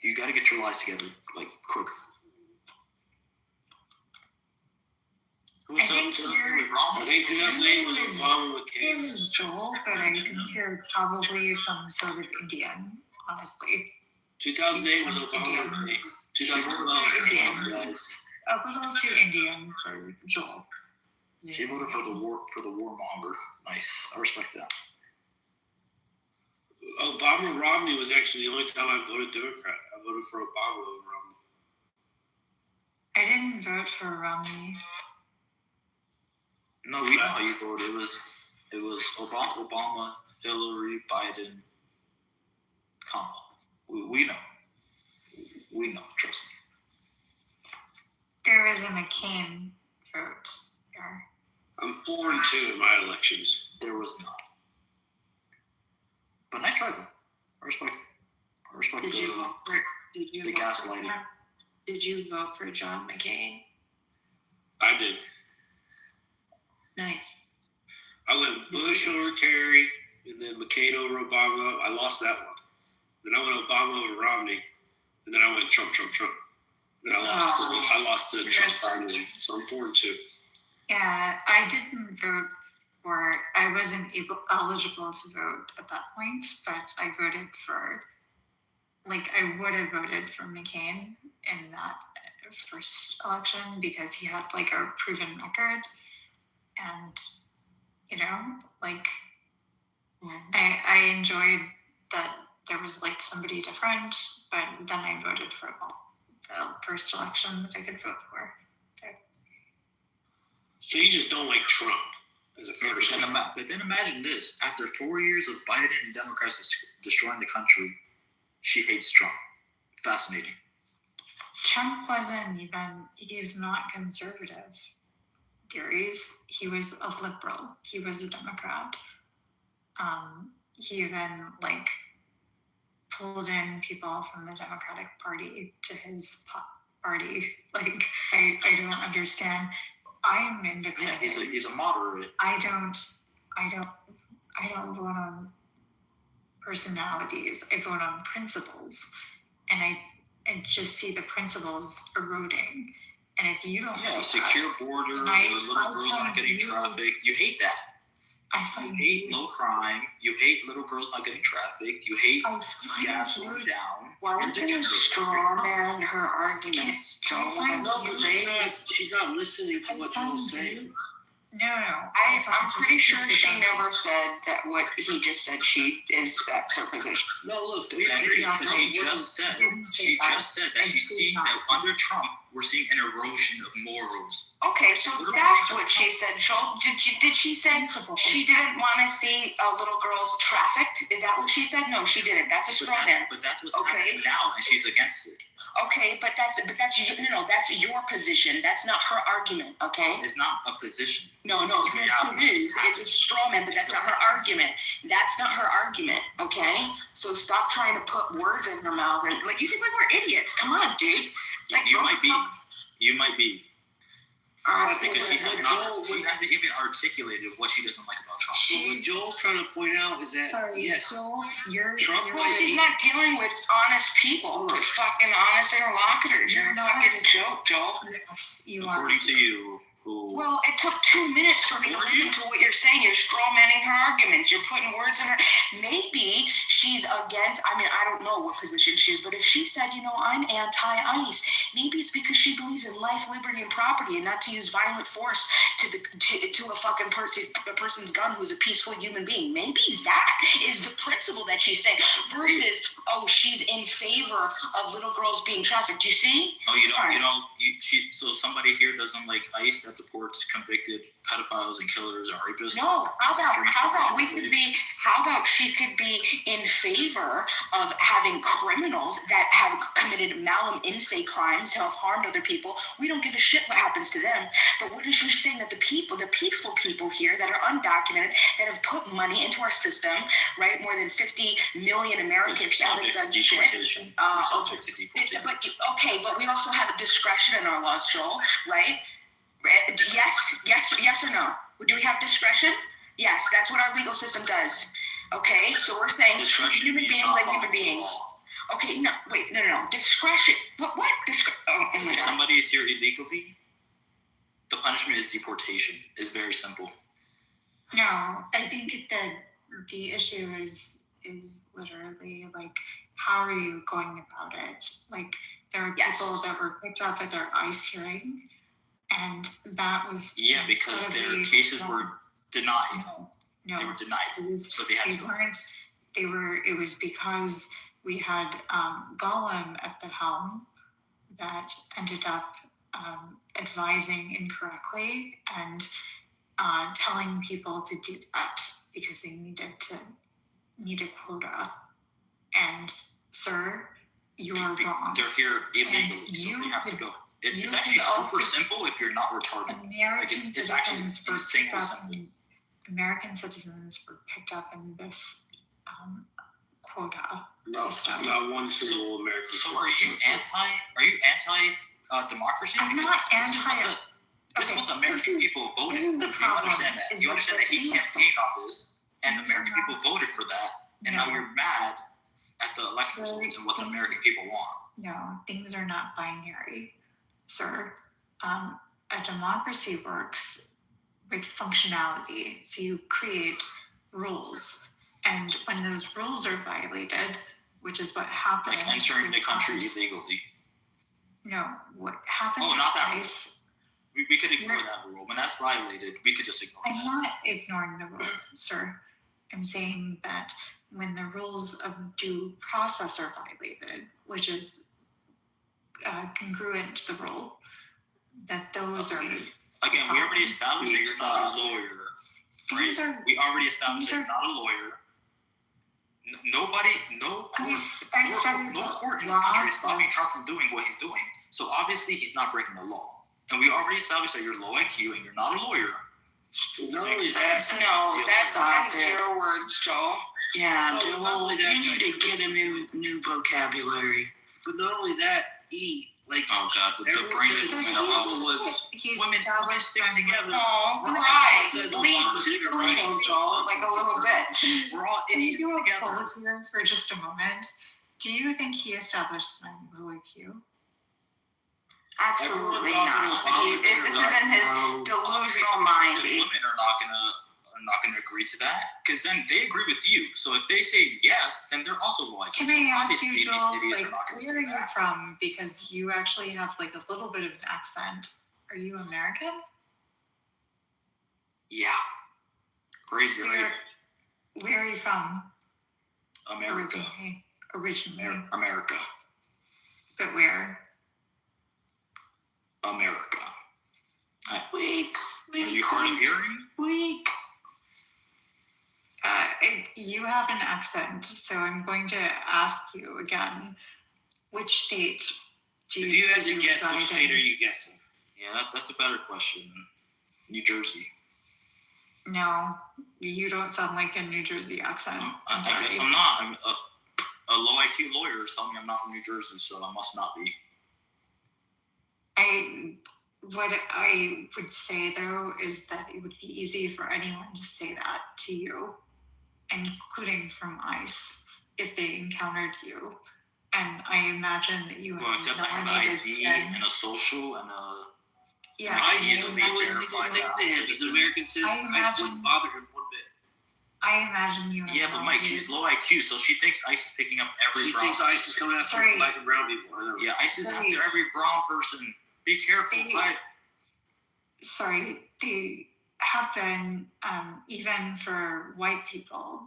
You got to get your lies together, quicker. I think 2008 was Obama with It was Joel, but I think you're probably some sort of Indian, honestly. 2008 was Obama. 2008 guys. A little too Indian for Joel. She voted for the warmonger. Nice. I respect that. Obama Romney was actually the only time I voted Democrat. I voted for Obama over Romney. I didn't vote for Romney. No, we know how you voted. It was Obama, Hillary, Biden, Kamala. We know. We know. Trust me. There was a McCain vote there. I'm 4-2 in my elections. There was not. But nice try, though. I respect the gaslighting. Did you vote for John McCain? I did. Nice. I went Bush over Kerry, and then McCain over Obama. I lost that one. Then I went Obama over Romney, and then I went Trump. Then I lost the Trump primary, so I'm 4-2. Yeah, I didn't vote for. I wasn't eligible to vote at that point, but I voted for. I would have voted for McCain in that first election because he had a proven record, and I enjoyed that there was somebody different, but then I voted for the first election that I could vote for. So you just don't like Trump as a person. But then imagine this. After 4 years of Biden and Democrats destroying the country, she hates Trump. Fascinating. Trump wasn't even, he's not conservative theories. He was a liberal. He was a Democrat. He even pulled in people from the Democratic Party to his party. I don't understand. I'm independent. Yeah, he's a moderate. I don't vote on personalities. I vote on principles, and I just see the principles eroding. And if you don't, secure borders, little girls not getting trafficked. You hate that. You hate low crime. You hate little girls not getting trafficked. You hate gas going down. Why don't you straw man her arguments, Joel? She's not listening to what Joel's saying. No. I'm pretty sure she never said that what he just said. That's her position. No, look. She just said that she's seeing that under Trump, we're seeing an erosion of morals. Okay, so that's what she said. Joel, did she say she didn't want to see little girls trafficked? Is that what she said? No, she didn't. That's a straw man. But that's what's happening now, and she's against it. Okay, but that's that's your position. That's not her argument. Okay. It's not a position. No, yes, it is. It's a straw man, but that's not her argument. That's not her argument. Okay. So stop trying to put words in her mouth and you think we're idiots. Come on, dude. You might be. Because she hasn't even articulated what she doesn't like about Trump. What Joel's trying to point out is that Joel, she's not dealing with honest people. They're fucking honest interlocutors. You're a fucking joke, Joel. Yes, you According to you, who. Well, it took 2 minutes for me to listen to what you're saying. You're strawmanning her arguments. You're putting words in her. Maybe she's against. I mean, I don't know what position she is, but if she said, I'm anti-ICE, maybe it's because she believes in life, liberty, and property, and not to use violent force to a fucking person's gun who's a peaceful human being. Maybe that is the principle that she's saying. Versus, she's in favor of little girls being trafficked. You see? Oh, so somebody here doesn't like ICE that deports convicted pedophiles and killers and rapists? No, how about she could be in favor of having criminals that have committed malum inse crimes, have harmed other people. We don't give a shit what happens to them. But what is she saying that the peaceful people here that are undocumented, that have put money into our system, right? More than 50 million Americans that have done shit. But we also have discretion in our laws, Joel, right? Yes or no? Do we have discretion? Yes, that's what our legal system does. Okay, so we're saying human beings like human beings. Okay, no. Discretion. What? If somebody is here illegally, the punishment is deportation. It's very simple. No, I think that the issue is literally like, how are you going about it? Like, there are people that were picked up at their ICE hearing, and that was because their cases were denied. No, they were denied. So they had to go. It was because we had Gollum at the helm that ended up advising incorrectly and telling people to do that because they need a quota. And sir, you are wrong. They're here illegally, so they have to go. It's actually super simple if you're not retarded. American citizens were picked up in this quota system. Not one single American. So are you anti democracy? I'm not anti. This is what the American people voted for. You understand that? You understand that he campaigned on this, and the American people voted for that, and now you're mad at the election results and what the American people want. No, things are not binary, sir. A democracy works with functionality. So you create rules, and when those rules are violated, which is what happened. Like entering the country illegally. No, what happened? Oh, not that rule. We could ignore that rule. When that's violated, we could just ignore I'm not ignoring the rule, sir. I'm saying that when the rules of due process are violated, which is congruent to the rule, that those are... Again, we already established that you're not a lawyer. Right? We already established that you're not a lawyer. No court in this country is stopping Trump from doing what he's doing. So obviously he's not breaking the law. And we already established that you're low IQ and you're not a lawyer. That's your words, Joel. Yeah, Joel, you need to get a new vocabulary. But not only that, oh God, the brain is women stick together. Oh, right. Keep bleeding, Joel, like a little bitch. We're all idiots together. Can you do a poll here for just a moment? Do you think he established my low IQ? Absolutely not. This is in his delusional mind. Women are not gonna agree to that because then they agree with you. So if they say yes, then they're also low IQ. Can I ask you, Joel, where are you from? Because you actually have a little bit of an accent. Are you American? Yeah. Crazy, right? Where are you from? America. Originally. America. But where? America. Weak. Are you hard of hearing? Weak. You have an accent, so I'm going to ask you again. Which state do you If you had to guess, reside which state in? are you guessing? Yeah, that's a better question. New Jersey. No, you don't sound like a New Jersey accent. I guess I'm not. I'm a low IQ lawyer is telling me I'm not from New Jersey, so I must not be. What I would say, though, is that it would be easy for anyone to say that to you, including from ICE, if they encountered you. And I imagine that you Well, except I have an ID and a social and a Yeah, I I easily imagine- terrified to him as an American citizen. I I imagine- wouldn't bother him one bit. I imagine you. Yeah, but Mike, she's low IQ, so she thinks ICE is picking up every She brown thinks person. ICE is coming after Sorry. black and brown people. I know. Yeah, ICE is Sorry. after every brown person. Be careful. Sorry, they have been even for white people.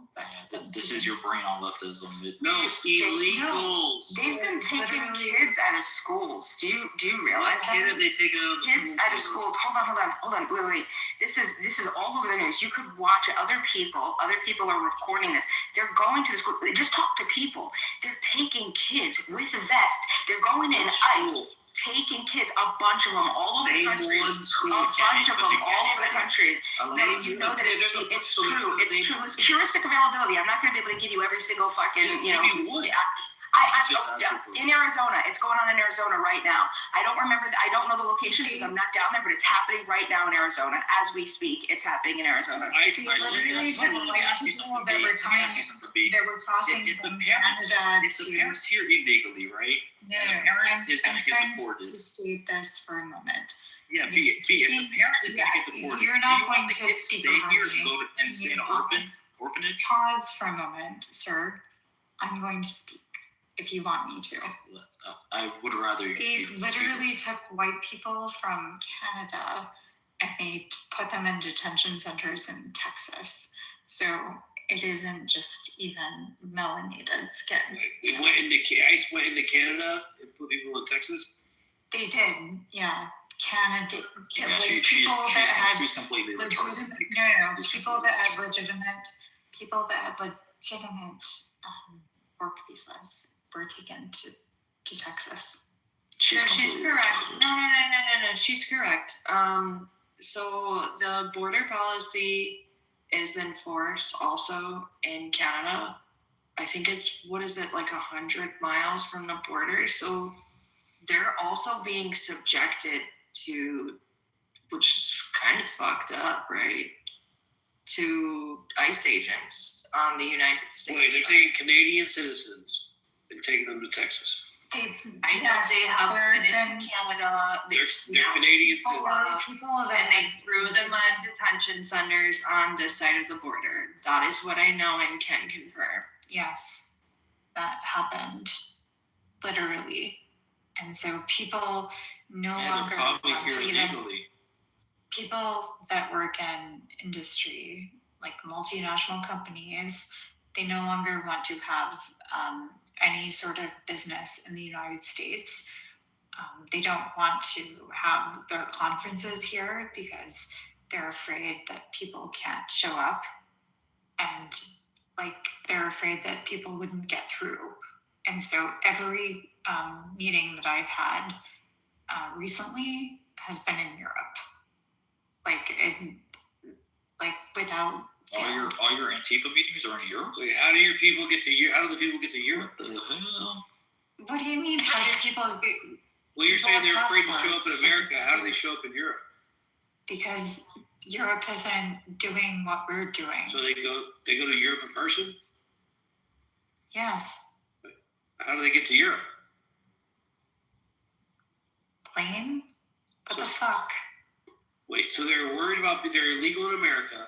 This is your brain on leftism. No, illegals. They've been taking Literally- kids out of schools. Do you realize Kid, that? they take out Kids out of schools. Hold on. Wait. This is all over the news. You could watch it. Other people are recording this. They're going to the school. Just talk to people. They're taking kids with vests. They're going in ICE. Taking kids, a bunch of them all over the country. A bunch of them all over the country. No, you know that it's true. It's true. It's heuristic availability. I'm not going to be able to give you every single fucking, you know. In Arizona, it's going on in Arizona right now. I don't know the location because I'm not down there, but it's happening right now in Arizona as we speak. It's happening in Arizona. They literally took white people that were coming, that were crossing from Canada If the parents here illegally, right? No, and the parent is I'm going to get trying deported. to state this for a moment. Yeah, if the parent is going to get deported, You're do not you going want the to kids speak stay over here me. and go to, and stay in an orphanage? Pause for a moment, sir. I'm going to speak if you want me to. I would rather. They literally took white people from Canada and they put them in detention centers in Texas. So it isn't just even melanated skin. ICE went into Canada and put people in Texas? They did, yeah. Canada, Yeah, like she's legitimate, completely retarded. no, people that had legitimate work visas were taken to Texas. She's correct. No. She's correct. So the border policy is enforced also in Canada. I think it's, what is it, like 100 miles from the border. So they're also being subjected to, which is kind of fucked up, right? To ICE agents on the United States. Wait, they're taking Canadian citizens and taking them to Texas. I know they have been into Canada. They're Canadian citizens. And they threw them in detention centers on this side of the border. That is what I know and can confirm. Yes, that happened literally. And so people no longer probably want here to even, illegally. people that work in industry, like multinational companies, they no longer want to have any sort of business in the United States. They don't want to have their conferences here because they're afraid that people can't show up, and they're afraid that people wouldn't get through. And so every meeting that I've had recently has been in Europe, without fail. All your Antifa meetings are in Europe? Wait, how do your people get to Europe? How do the people get to Europe? What do you mean? How do people? Well, you're saying they're afraid to show up passports. in America. How do they show up in Europe? Because Europe isn't doing what we're doing. So they go to Europe in person? Yes. How do they get to Europe? Plane? What the fuck? Wait, so they're illegal in America,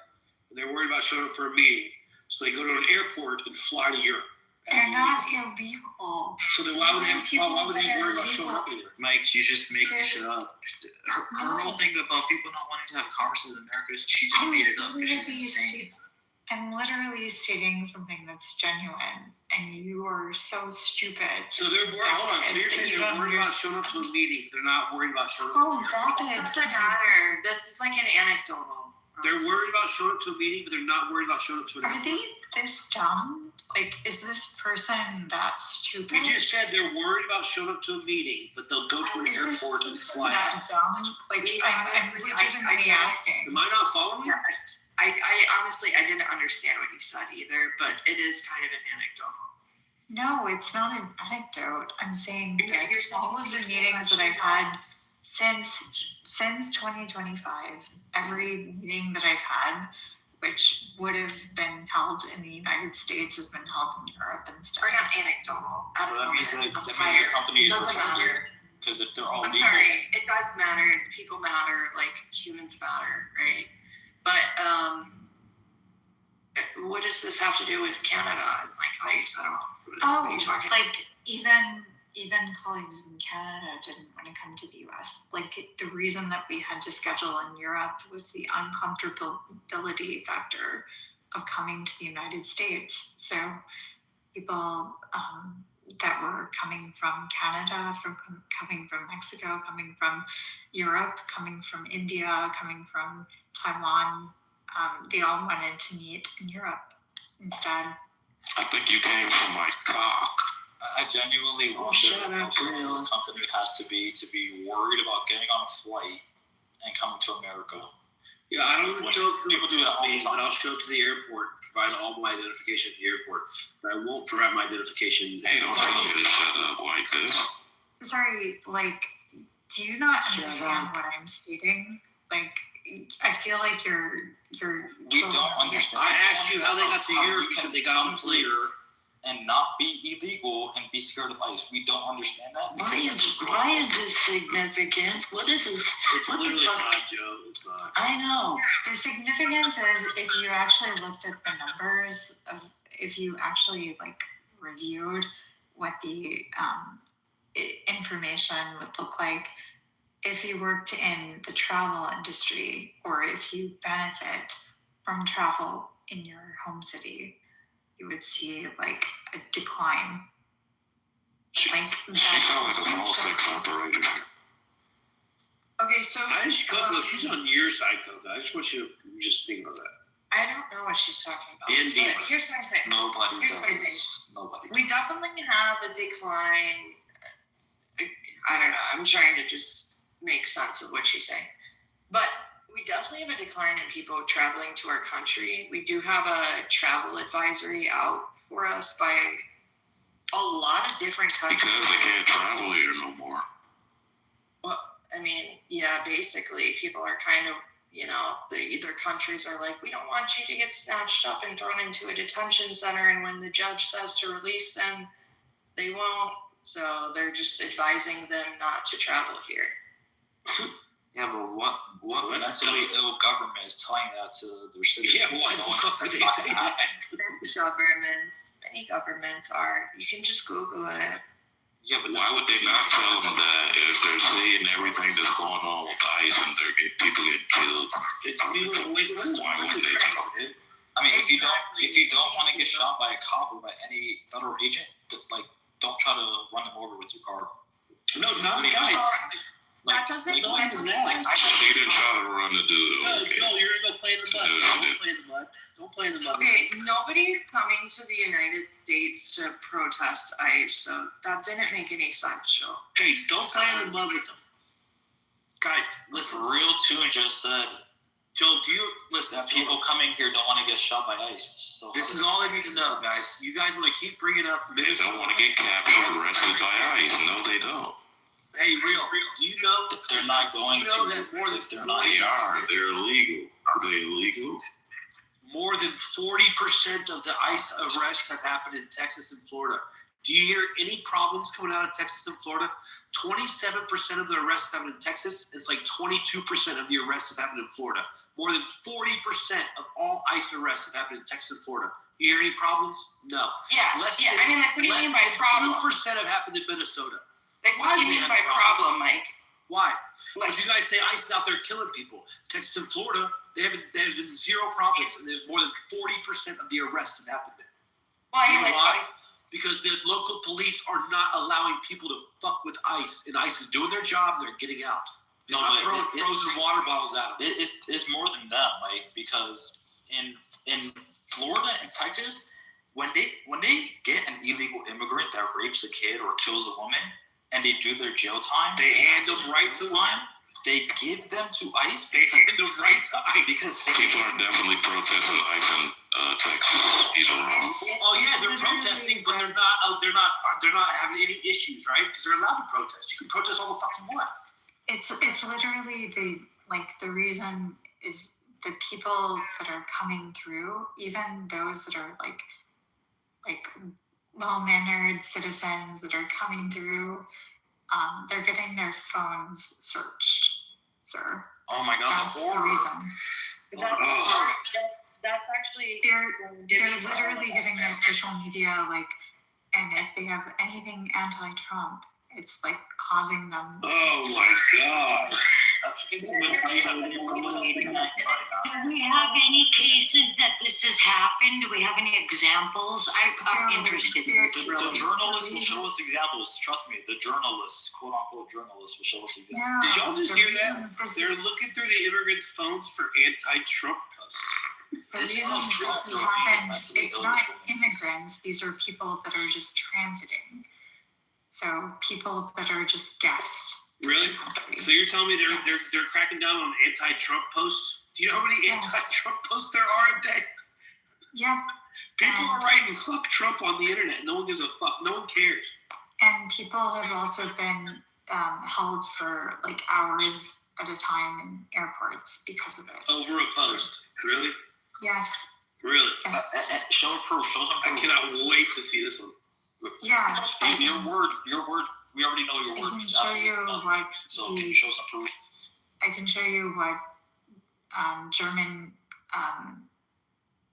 and they're worried about showing up for a meeting. So they go to an airport and fly to Europe. They're not illegal. So then why would they worry about showing up here? Mike, she's just making shit up. Her whole thing about people not wanting to have conversations in America, she just made it up because she's insane. I'm literally stating something that's genuine, and you are so stupid. So they're worried. Hold on. So you're saying they're worried about showing up to a meeting. They're not worried about showing up. Oh, It doesn't matter. That's like an anecdotal. They're worried about showing up to a meeting, but they're not worried about showing up to an Are they this dumb? Is this person that stupid? You just said they're worried about showing up to a meeting, but they'll go to an airport and fly. That dumb? I'm legitimately asking. Am I not following? Yeah. I honestly, I didn't understand what you said either, but it is kind of an anecdotal. No, it's not an anecdote. I'm saying that all of the meetings that I've had since 2025, every meeting that I've had, which would have been held in the United States, has been held in Europe and stuff. Or not anecdotal. So that means your company is retarded. Because if they're all I'm legal. sorry, it does matter. people matter, like humans matter, right? But what does this have to do with Canada? Like, I don't know. What are you talking about? Like even colleagues in Canada didn't want to come to the US. Like the reason that we had to schedule in Europe was the uncomfortability factor of coming to the United States. So people that were coming from Canada, coming from Mexico, coming from Europe, coming from India, coming from Taiwan, they all wanted to meet in Europe instead. I think you came from my cock. I genuinely wonder shut how up, the Will. company has to be worried about getting on a flight and coming to America. Yeah, I don't When show up to people do that all the but time. I'll show up to the airport, provide all my identification at the airport, but I won't provide my identification. Hey, don't tell me to shut up like this. Sorry, like, do you not understand what I'm stating? Like, I feel like you're. We don't understand. I asked you how they got to Europe because they got on a plane. And not be illegal and be scared of ICE. We don't understand that. Why is this significant? What is this? It's What the literally fuck? not, Joe. It's not. I know. The significance is if you actually looked at the numbers of, if you actually like reviewed what the information would look like if you worked in the travel industry or if you benefit from travel in your home city, you would see like a decline. She sounds like a false sex operator. Okay, so I just Coco, she's on your side, Coco. I just want you to just think about that. I don't know what she's talking about. And Diva. But here's my thing. Nobody Here's my thing. does. Nobody. We definitely have a decline. I don't know. I'm trying to just make sense of what she's saying. But we definitely have a decline in people traveling to our country. We do have a travel advisory out for us by a lot of different countries. Because they can't travel here no more. Well, I mean, yeah, basically, people are kind of, their countries are like, we don't want you to get snatched up and thrown into a detention center, and when the judge says to release them, they won't. So they're just advising them not to travel here. Yeah, but what mentally ill government is telling that to their citizens? Yeah, why the fuck are they saying that? Many governments are. You can just Google it. Yeah, but why would they not tell them that if they're seeing everything that's going on with ICE and people get killed? Why would they tell them? I mean, if you don't want to get shot by a cop or by any federal agent, don't try to run them over with your car. No, not guys. That doesn't Not even that. She didn't try to run the dude over. No, you're gonna go play in the mud. Don't play in the mud. Don't play in the mud. Okay, nobody's coming to the United States to protest ICE, so that didn't make any sense, Joe. Hey, don't play in the mud with them. Guys, listen. Real Tune just said, Joe, do you listen? that people coming here don't want to get shot by ICE. So This is all I need to know, guys. You guys want to keep bringing up They don't want to get captured, arrested by ICE. No, they don't. Hey, real. Do you know they're not going you know to. that more than If they're not. They are. They're illegal. Are they illegal? more than 40% of the ICE arrests have happened in Texas and Florida? Do you hear any problems coming out of Texas and Florida? 27% of the arrests have happened in Texas. It's like 22% of the arrests have happened in Florida. More than 40% of all ICE arrests have happened in Texas and Florida. You hear any problems? No. Yeah. What do you mean by problem? 2% have happened in Minnesota. Like, what do you mean by problem, Mike? Why? Because you guys say ICE is out there killing people. Texas and Florida, there's been zero problems, and there's more than 40% of the arrests have happened there. Why? You know why? Because the local police are not allowing people to fuck with ICE, and ICE is doing their job, and they're getting out. They're not throwing frozen water bottles at them. It's more than that, Mike, because in Florida and Texas, when they get an illegal immigrant that rapes a kid or kills a woman, and they do their jail time, they hand them right to ICE. They give them to ICE. They hand them right to ICE. Because people are definitely protesting ICE in Texas. He's wrong. Oh yeah, they're protesting, but they're not having any issues, right? Because they're allowed to protest. You can protest all the fucking what? It's literally the reason is the people that are coming through, even those that are like well-mannered citizens that are coming through, they're getting their phones searched. sir. Oh my God, That's the the horror. reason. That's actually They're literally getting their social media and if they have anything anti-Trump, it's causing them. Oh my God. Do we have any cases that this has happened? Do we have any examples? I'm interested in this. The journalists will show us examples. Trust me, the journalists, quote unquote journalists, will show us examples. Did y'all just hear that? They're looking through the immigrants' phones for anti-Trump posts. The reason this has happened, it's not immigrants. These are people that are just transiting. So people that are just guests. Really? So you're telling me they're cracking down on anti-Trump posts? Do you know how many anti-Trump posts there are a day? Yep. People are writing "fuck Trump" on the internet. No one gives a fuck. No one cares. And people have also been held for hours at a time in airports because of it. Over a post? Really? Yes. Really? Yes. Show proof. Show some proof. I cannot wait to see this one. Yeah. Your word. We already know your word. I can show you what. So can you show some proof? I can show you what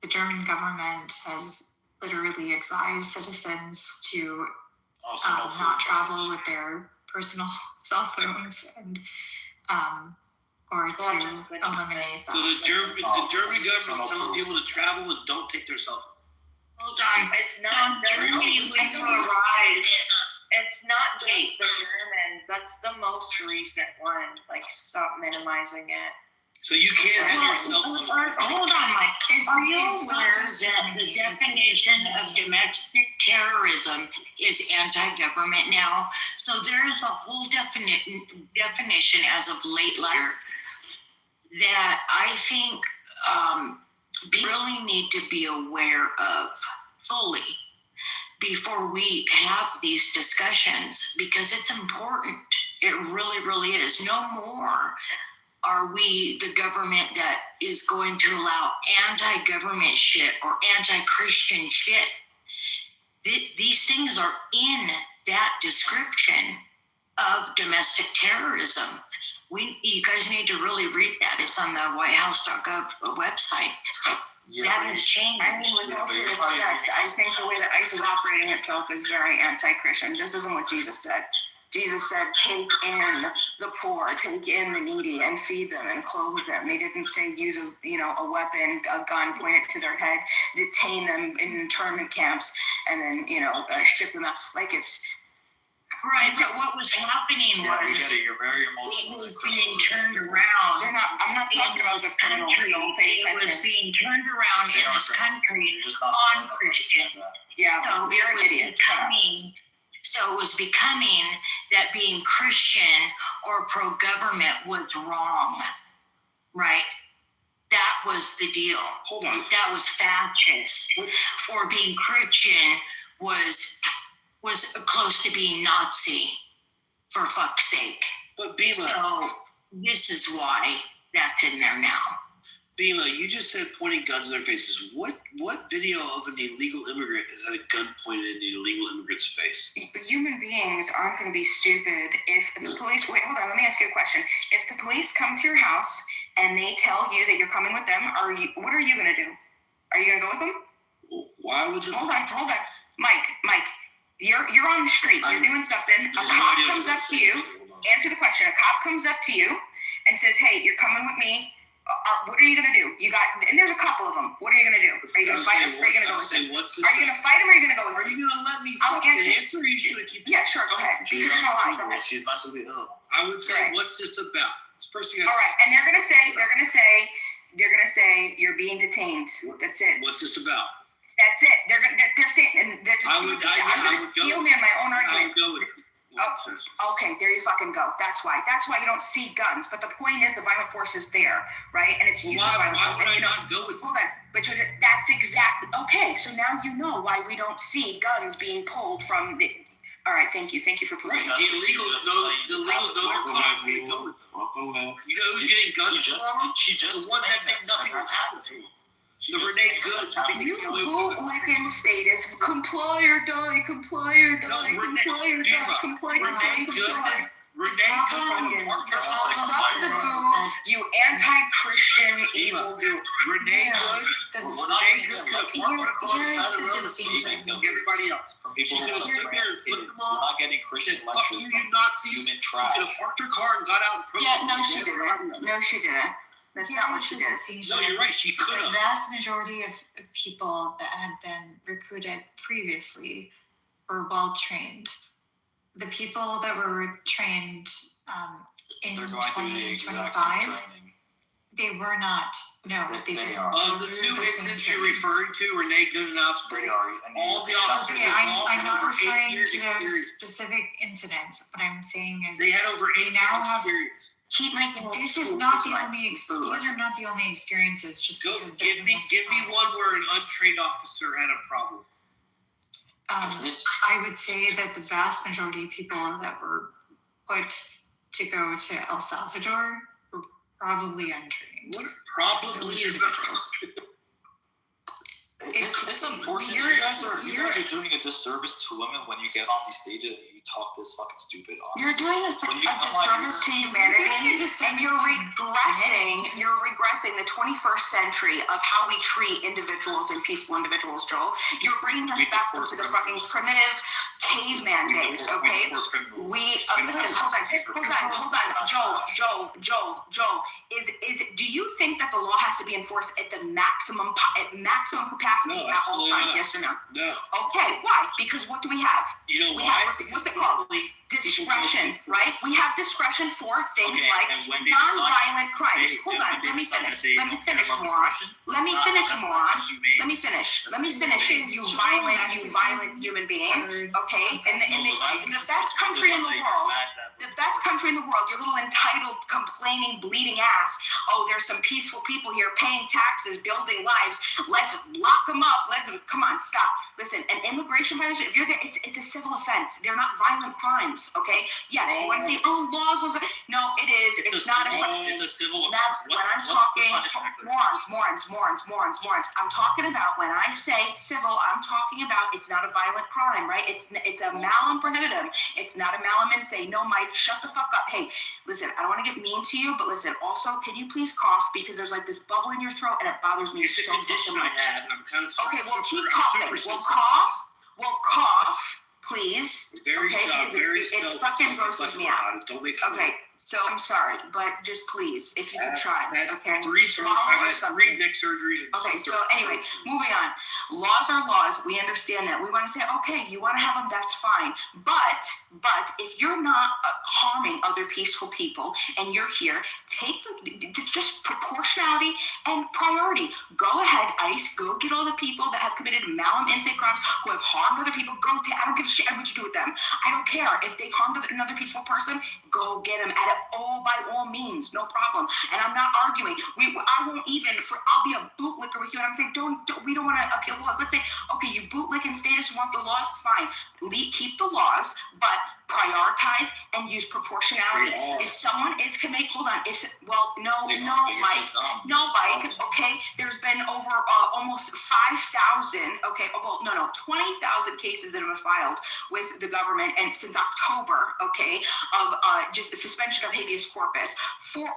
the German government has literally advised citizens to not travel with their personal cell phones and or to eliminate that. So the German government tells people to travel and don't take their cell phone. Hold on, it's not Germany went for a ride. It's not just the Germans. That's the most recent one. Stop minimizing it. So you can't have your cell phone. Hold on, Mike. Are you aware that the definition of domestic terrorism is anti-government now? So there is a whole definition as of late that I think we really need to be aware of fully before we have these discussions, because it's important. It really, really is. No more are we the government that is going to allow anti-government shit or anti-Christian shit. These things are in that description of domestic terrorism. You guys need to really read that. It's on the whitehouse.gov website. That has changed. I mean, with all due respect, I think the way that ICE is operating itself is very anti-Christian. This isn't what Jesus said. Jesus said, take in the poor, take in the needy, and feed them and clothe them. They didn't say use a weapon, a gun, point it to their head, detain them in internment camps, and then ship them out. It's right. But what was happening was you're very it was being turned around. I'm not talking about the criminal. It was being turned around in this country on Christian. Yeah, so it was becoming that being Christian or pro-government was wrong, right? That was the deal. Hold on. That was fascist. Or being Christian was close to being Nazi, for fuck's sake. But Bima. So this is why that's in there now. Bima, you just said pointing guns in their faces. What video of an illegal immigrant has had a gun pointed in the illegal immigrant's face? Human beings aren't going to be stupid if the police... Wait, hold on. Let me ask you a question. If the police come to your house and they tell you that you're coming with them, what are you going to do? Are you going to go with them? Why would you... Hold on. Mike, you're on the street. You're doing stuff. Then a cop comes up to you. Answer the question. A cop comes up to you and says, hey, you're coming with me. What are you going to do? And there's a couple of them. What are you going to do? Are you going to fight us or are you going to go with them? Are you going to fight them or are you going to go with them? Are you going to let me answer or are you just going to keep... Yeah, sure. Go ahead. She's mentally ill. I would say, what's this about? First thing. All right, and they're going to say, you're being detained. That's it. What's this about? That's it. They're saying, and they're just. I'm going to steal me on my own argument. I would go with it. Oh, okay, there you fucking go. That's why you don't see guns. But the point is, the violent force is there, right? And it's used by why would I not go with it? Hold on, but that's exactly okay. So now you know why we don't see guns being pulled from the. All right, thank you for proving. The illegals know their crimes. You know who's getting guns? She just the ones that think nothing will happen to them. The Renee Goods. You hooligan status. Comply or die. Comply or die. Comply or die. Comply or die. Renee Goods. Renee Goods. Suck the boo. You anti-Christian evil dude. Renee Good. We're not Renee gonna Good get could elected park on the here's side of the the road and distinction. like everybody else. from people She who could have want to stood there and trans flipped kids. them off. We're not getting Christian Fuck lectures you, from you Nazis. human She trash. could have parked her car and got out and protested. Yeah, no, she didn't. No, she didn't. That's not what she did. No, you're right. She could The have. vast majority of people that had been recruited previously were well trained. The people that were trained in They're going through the exact 2025, same training. they were not. No, they They didn't. are. go Of the through two the same incidents you're training. referring to, Renee Good and Ops, They are. And all the you're not officers Okay, involved I'm had not over 8 referring years to those experience. specific incidents. What I'm saying is They had over 8 we years now have. experience. Keep making This is not the only. These are not the only experiences. Just Go, because they're give the me most common. one where an untrained officer had a problem. I would say that the vast majority of people that were put to go to El Salvador were probably untrained. What probably Those is individuals. It's unfortunate. You guys are doing a disservice to women when you get on these stages and you talk this fucking stupid. Honestly. You're doing a disservice to humanity, and you're regressing the 21st century of how we treat individuals and peaceful individuals, Joel. You're bringing us back into the fucking primitive caveman days, okay? Listen, hold on, Joel. Do you think that the law has to be enforced at the maximum capacity at all times? Yes or no? No. Okay, why? Because what do we have? You know We why? have, what's it called? Discretion, right? We have discretion for things like and when they non-violent crimes. they- Hold on, let me decide finish. that they Let me don't care finish, about moron. protection, Let me that's finish, not moron. humane. Let me finish. You violent human being. Okay? In the best country in the world, your little entitled, complaining, bleeding ass. Oh, there's some peaceful people here paying taxes, building lives. Let's lock them up. Come on, stop. Listen, an immigration violation, if you're there, it's a civil offense. They're not violent crimes, okay? Yes, you want to say, laws was... No, it is. It's not a... It's a civil offense. When I'm talking... Morons. I'm talking about, when I say civil, I'm talking about it's not a violent crime, right? It's a malum prohibitum. It's not a malum in say, no, Mike, shut the fuck up. Hey, listen, I don't want to get mean to you, but listen, also, can you please cough? Because there's like this bubble in your throat and it bothers me It's a so condition fucking I much. have, and I'm kind of Okay, well, keep super coughing. sensitive. Well, cough, please. Very okay, soft, because very it soft. fucking grosses me out. Don't make Okay, so I'm sorry, but just please, if you could try, okay? Three Swallow or something. neck surgeries. Okay, so anyway, moving on. Laws are laws. We understand that. We want to say, okay, you want to have them, that's fine. But if you're not harming other peaceful people and you're here, take just proportionality and priority. Go ahead, ICE. Go get all the people that have committed malum insane crimes, who have harmed other people. I don't give a shit what you do with them. I don't care if they've harmed another peaceful person. Go get them by all means, no problem. And I'm not arguing. I'll be a bootlicker with you, and I'm saying we don't want to appeal the laws. Let's say, okay, you bootlick and status want the laws, fine. Keep the laws, but prioritize and use proportionality. If someone is commit, hold on. Mike. Okay, there's been over almost 5,000. Okay, 20,000 cases that have been filed with the government, and since October, okay, of just a suspension of habeas corpus.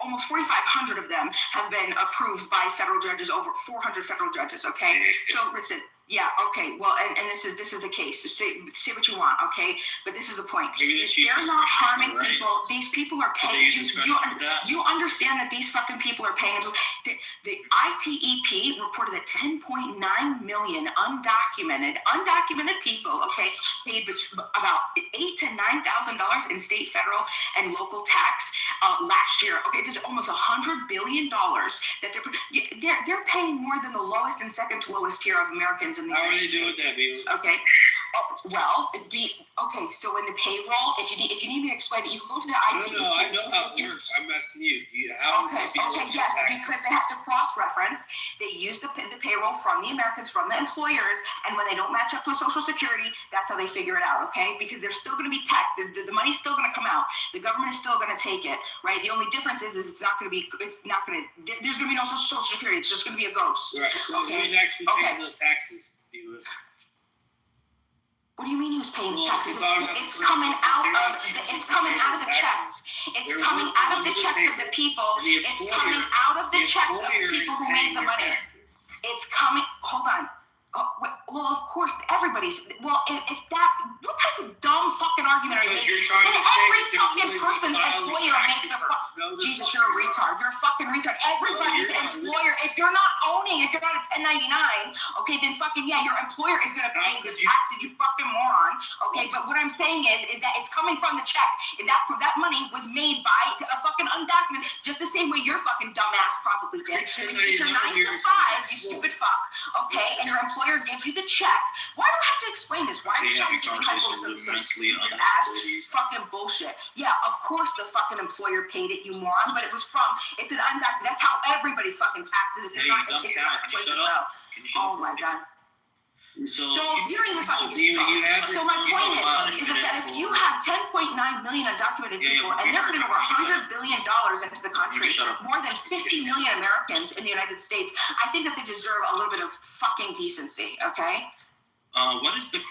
Almost 4,500 of them have been approved by federal judges, over 400 federal judges. Okay, so listen. Yeah, okay, well, and this is the case. So say what you want, okay? But this is the point. If they're not harming people, these people are paying. Do you understand that these fucking people are paying? The ITEP reported that 10.9 million undocumented people, okay, paid about $8,000 to $9,000 in state, federal, and local tax last year. Okay, this is almost $100 billion that they're paying more than the lowest and second to lowest tier of Americans in the How are United they doing States. that, baby? Okay. Okay. So in the payroll, if you need me to explain it, you can go to the ITEP. No, I know how it works. I'm asking you. Yes, because they have to cross-reference. They use the payroll from the Americans, from the employers, and when they don't match up to Social Security, that's how they figure it out, okay? Because they're still going to be taxed. The money's still going to come out. The government is still going to take it, right? The only difference is there's going to be no Social Security. It's just going to be a ghost. Right, so who's actually paying those taxes? What do you mean who's paying Well, taxes? it's It's coming out of the checks. It's coming out of the checks of the people. It's coming out of the checks of the people who made the money. It's coming. Hold on. Well, of course, everybody's. Well, if that, what type of dumb fucking argument are you making? Every fucking person's employer makes a Jesus, you're a retard. You're a fucking retard. Everybody's employer. If you're not owning, if you're not a 1099, okay, then fucking yeah, your employer is gonna pay the taxes. You fucking moron. Okay, but what I'm saying is that it's coming from the check. That money was made by a fucking undocumented, just the same way your fucking dumbass probably did. When you get your 9 to 5, you stupid fuck. Okay, and your employer gives you the check. Why do I have to explain this? Why are you trying to give me some stupid ass fucking bullshit? Yeah, of course the fucking employer paid it, you moron, but it's an undocumented. That's how everybody's fucking taxes. If you're not employed yourself. Oh my god. So you don't even fucking get to. So my point is that if you have 10.9 million undocumented people and they're putting over $100 billion into the country, more than 50 million Americans in the United States, I think that they deserve a little bit of fucking decency. Okay. What is the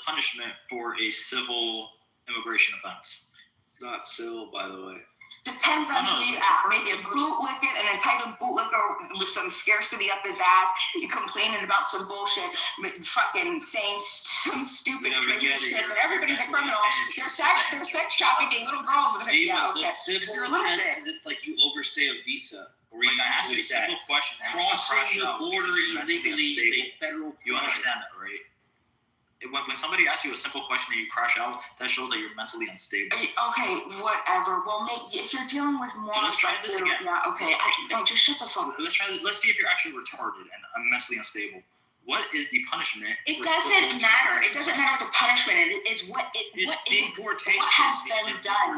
punishment for a civil immigration offense? It's not civil, by the way. Depends on who you ask. Maybe a bootlicker, an entitled bootlicker with some scarcity up his ass. You complaining about some bullshit, fucking saying some stupid crazy shit. But everybody's a criminal. They're sex trafficking little girls. Yeah, okay. The civil offense is it's like you overstay a visa. Like I asked you a simple question. Crossing the border illegally is a federal crime. You understand that, right? When somebody asks you a simple question and you crash out, that shows that you're mentally unstable. Okay, whatever. Well, if you're dealing with more, so let's try this again. Yeah, okay. Don't just shut the fuck up. Let's see if you're actually retarded and mentally unstable. What is the punishment? It doesn't matter. It doesn't matter what the punishment is. What has been done.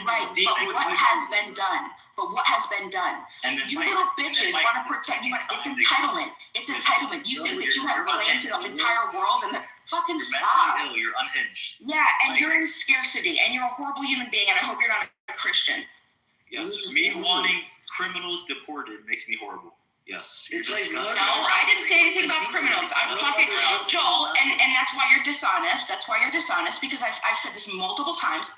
Right, but what has been done. But what has been done. And then you little bitches want to pretend. It's entitlement. It's entitlement. You think that you have claim to the entire world and fucking stop. You're mentally ill. You're unhinged. Yeah, and you're in scarcity, and you're a horrible human being, and I hope you're not a Christian. Yes, me wanting criminals deported makes me horrible. Yes. It's like, no, I didn't say anything about criminals. I'm talking, Joel, and that's why you're dishonest. That's why you're dishonest, because I've said this multiple times.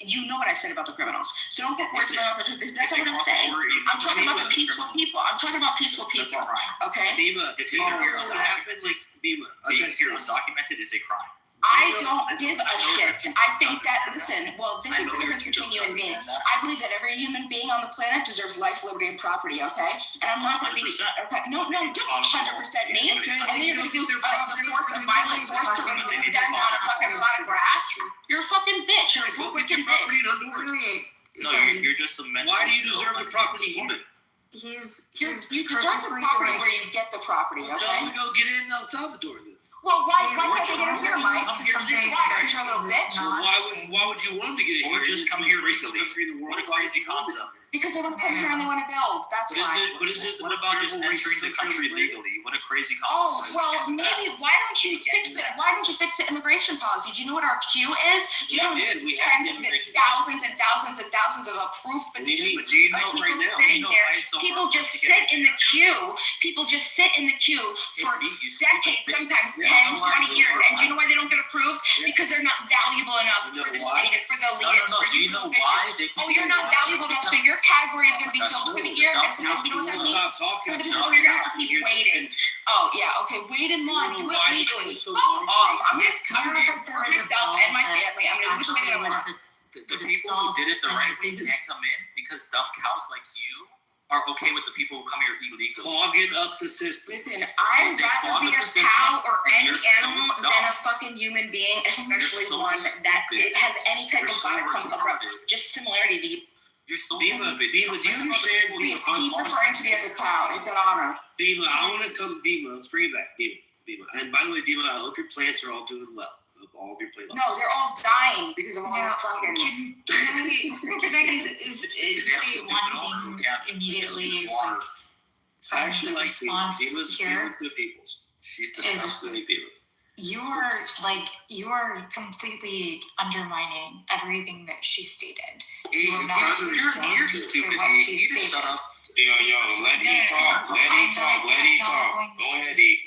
You know what I've said about the criminals. So don't put words in my mouth. That's not what I'm saying. I'm talking about the peaceful people. I'm talking about peaceful people. Okay? Bima, if you don't know what happened, like, Bima, being here undocumented is a crime. I don't give a shit. I think that, listen, well, this is the difference between you and me. I believe that every human being on the planet deserves life, liberty, and property, okay? And I'm not going to be, no, don't 100% me. And then you're going to use the force of violent force to remove them on a fucking plot of grass. You're a fucking bitch. You're a fucking bitch. No, you're just a mental. Why do you deserve the property woman? You deserve the property where you get the property, okay? Tell them to go get it in El Salvador, then. Well, why can't they get in here, Mike? Why? Because you're a little bitch? Why would you want them to get in here? Or just come here recently? What a crazy concept. Because they want to come here and they want to build. That's why. What about just entering the country legally? What a crazy concept. Oh, well, maybe. Why don't you fix it? Why don't you fix the immigration policy? Do you know what our queue is? Do you know thousands and thousands and thousands of approved petitions? Do you know right now? People just sit in the queue. People just sit in the queue for decades, sometimes 10, 20 years. And do you know why they don't get approved? Because they're not valuable enough for the status, for the elitists, for you. Do you know why? Oh, you're not valuable enough, so your category is going to be filled for the year. That's you know what that means? For the people, you're going to have to keep waiting. Oh, yeah, okay, wait in line. Do it legally. Fuck off. I'm going to cover for myself and my family. I'm going to do it. The people who did it the right way can't come in because dumb cows like you are okay with the people who come here illegally. Clogging up the system. Listen, I'd rather be a cow or any animal than a fucking human being, especially one that has any type of just similarity to you. Bima, do you understand? Please keep referring to me as a cow. It's an honor. Bima, I want to come. Bima, let's bring it back. Bima. And by the way, Bima, I hope your plants are all doing well. All of your plants. No, they're all dying because of all this fucking. Can I say one thing immediately? I actually like response Bima's good people. She's disgusting people. You're completely undermining everything that she stated. You're stupid. What she stated. Shut up. Yo, let me talk. Let me talk. Go ahead, E.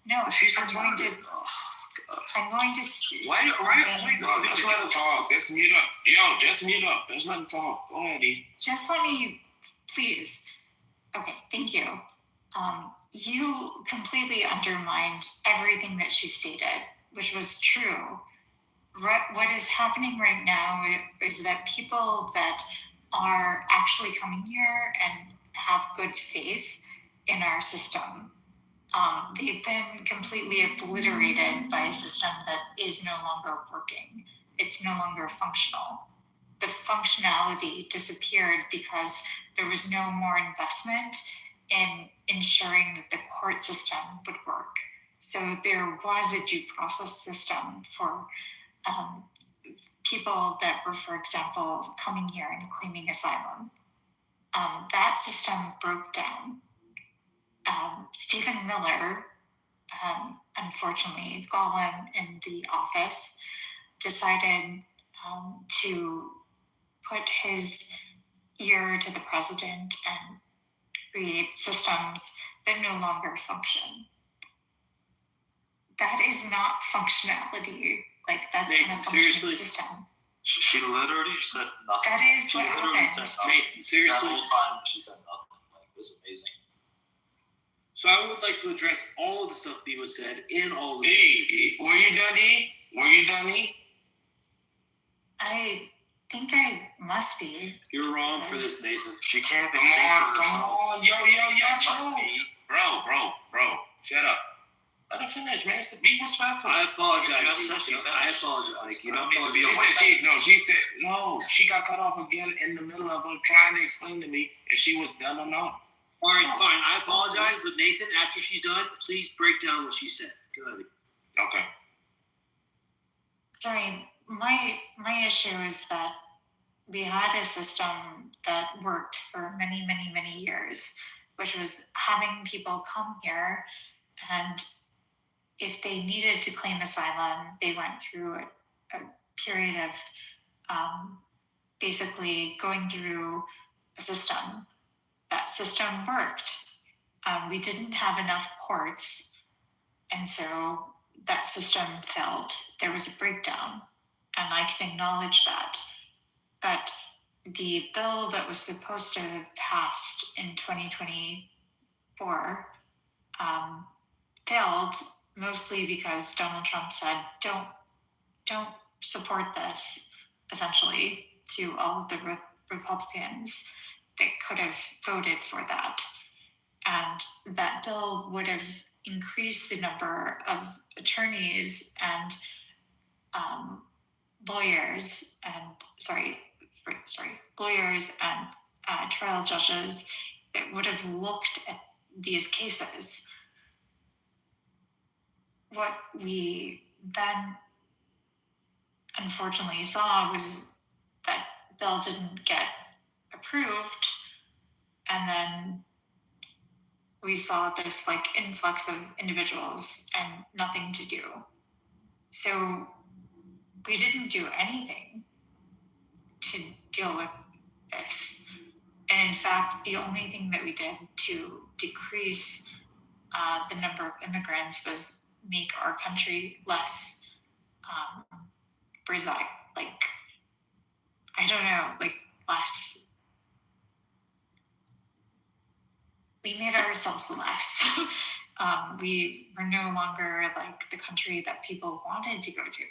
No, I'm going to. Why? Just let her talk. Just mute up. Yo, just mute up. Just let her talk. Go ahead, E. Just let me, please. Okay, thank you. You completely undermined everything that she stated, which was true. What is happening right now is that people that are actually coming here and have good faith in our system, they've been completely obliterated by a system that is no longer working. It's no longer functional. The functionality disappeared because there was no more investment in ensuring that the court system would work. So there was a due process system for people that were, for example, coming here and claiming asylum. That system broke down. Stephen Miller, unfortunately, Gollum in the office, decided to put his ear to the president and create systems that no longer function. That is not functionality. Like, that's Nathan, not a functioning seriously? system. She literally said nothing. That is she what literally happened. said nothing. Nathan, seriously? That whole time she said nothing. Like, this is amazing. So I would like to address all of the stuff Bima said in all of the. E, were you done, E? Were you done, E? I think I must be. You're wrong for this, Nathan. She can't Come even think on, for come herself. on. Yo, chill. Bro. Shut up. Let her finish, man. Be respectful. I apologize. I apologize. Like, you don't need to be a She said, no, she got cut off again in the middle of her trying to explain to me if she was done or not. All right, fine. I apologize, but Nathan, after she's done, please break down what she said. Go ahead. Okay. Sorry, my issue is that we had a system that worked for many, many, many years, which was having people come here, and if they needed to claim asylum, they went through a period of basically going through a system. That system worked. We didn't have enough courts, and so that system failed. There was a breakdown, and I can acknowledge that. But the bill that was supposed to have passed in 2024 failed, mostly because Donald Trump said, don't support this, essentially, to all of the Republicans that could have voted for that. And that bill would have increased the number of attorneys and lawyers and trial judges that would have looked at these cases. What we then unfortunately saw was that bill didn't get approved, and then we saw this influx of individuals and nothing to do. So we didn't do anything to deal with this. And in fact, the only thing that we did to decrease the number of immigrants was make our country less less. We made ourselves less. We were no longer the country that people wanted to go to.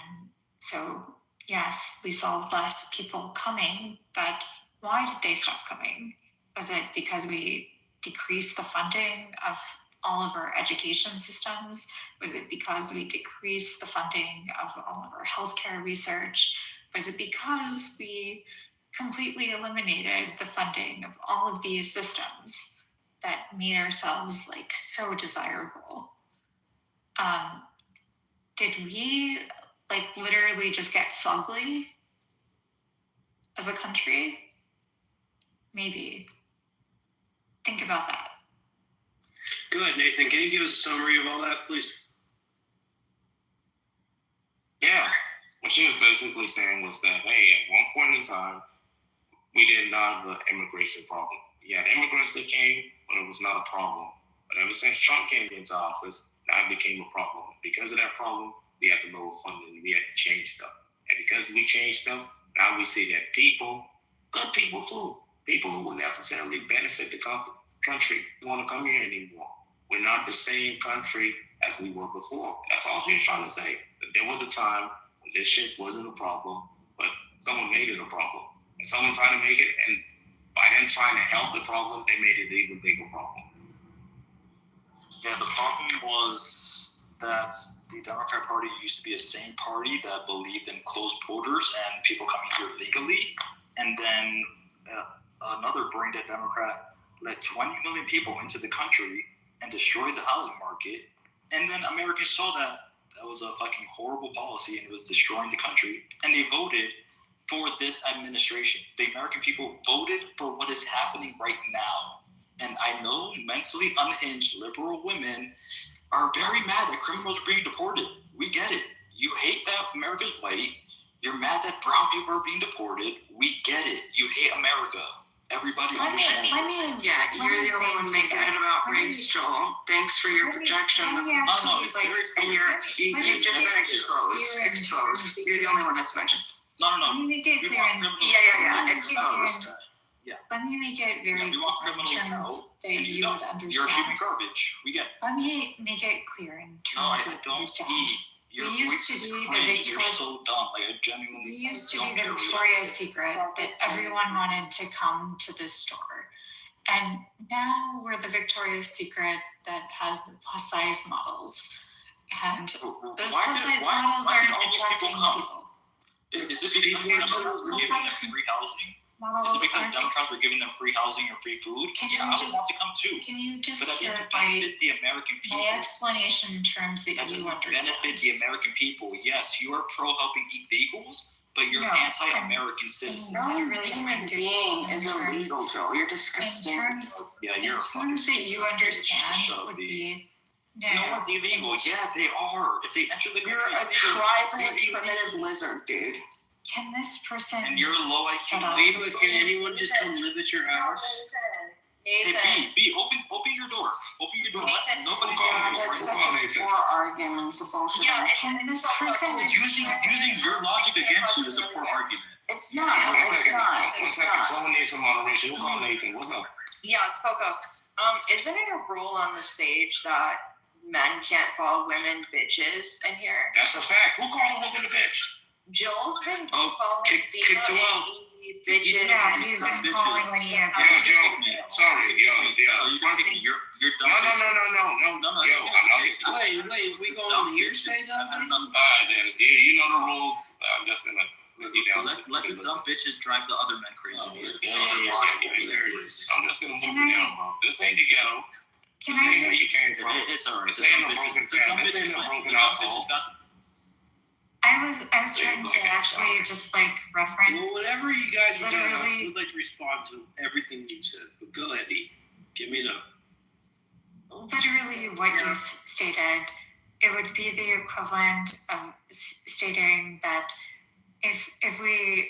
And so, yes, we saw less people coming, but why did they stop coming? Was it because we decreased the funding of all of our education systems? Was it because we decreased the funding of all of our healthcare research? Was it because we completely eliminated the funding of all of these systems that made ourselves so desirable? Did we literally just get fugly as a country? Maybe. Think about that. Go ahead, Nathan. Can you give us a summary of all that, please? Yeah. What she was basically saying was that, hey, at one point in time, we did not have an immigration problem. Yeah, immigrants that came, but it was not a problem. But ever since Trump came into office, That became a problem. Because of that problem, we had to lower funding. We had to change stuff. And because we changed stuff, now we see that people, good people too, people who will necessarily benefit the country, don't want to come here anymore. We're not the same country as we were before. That's all she's trying to say. But there was a time when this shit wasn't a problem, but someone made it a problem. And someone tried to make it, and by them trying to help the problem, they made it an even bigger problem. Yeah, the problem was that the Democrat Party used to be a sane party that believed in closed borders and people coming here legally. And then another brain-dead Democrat let 20 million people into the country and destroyed the housing market. And then Americans saw that was a fucking horrible policy and it was destroying the country. And they voted for this administration. The American people voted for what is happening right now. And I know mentally unhinged liberal women are very mad that criminals are being deported. We get it. You hate that America's white. You're mad that brown people are being deported. We get it. You hate America. Everybody understands. You're the only one making it about race, Joel. Thanks for your projection. You've just been exposed. You're the only one that's mentioned. No. Let me make it clear. Exposed. Let me make it very we want clear in criminals terms out, that and you would understand. You're human garbage. We get it. Let me make it clear in terms No, I of don't understand. eat. Your We used to voice is be the cringe. You're Victoria. so dumb. Like, I genuinely We used to don't be the hear what you Victoria's say. Secret that everyone wanted to come to the store. And now we're the Victoria's Secret that has the plus size models. And those Why plus did- size why- models why are did all those attracting people come? people. Is it because They're Democrats were giving them plus-size free housing? models Is it because aren't Democrats were giving them free housing or free food? Can Yeah, you I would just- want to come too. Can you just But that hear doesn't my benefit the American people. explanation in terms that That you doesn't understand? benefit the American people. Yes, you are pro helping illegals, but you're No, anti-American citizens. Not really Human being is illegal, Joe. You're In disgusting. terms, Yeah, you're a fucking terms that you understand Shut up, would B. be no. No one's illegal. Yeah, they are. If they enter the country, You're a tribal primitive lizard, dude. Can this person and you're low IQ. shut up? Can anyone just come live at your house? Hey, B, open your door. Open your door. Nobody's going to That's go. such a poor argument. It's a bullshit. Can this person Using your logic against you is a poor argument. It's not. It's not. One second. Someone needs some moderation. Who called Nathan? What's up? Yeah, it's Coco. Isn't it a rule on the stage that men can't call women bitches in here? That's a fact. Who called a woman a bitch? Joel's been Oh, calling kick to Diva out. and bitches. Yeah, he's been calling when he had Yo, Joe. Sorry, yo. You're dumb. No. Yo, Wait, we going here say something? Then, you know the rules. I'm just gonna let you down. Let the dumb bitches drive the other men crazy. I'm just gonna move you down, bro. This ain't the ghetto. Can This I ain't where you just? came from. It's alright. This ain't a broken family. This ain't a broken household. I was trying to actually just like reference. Well, whatever you guys are doing, I Literally- would like to respond to everything you've said. But go ahead, E. Give me the. Literally what you stated, it would be the equivalent of stating that if we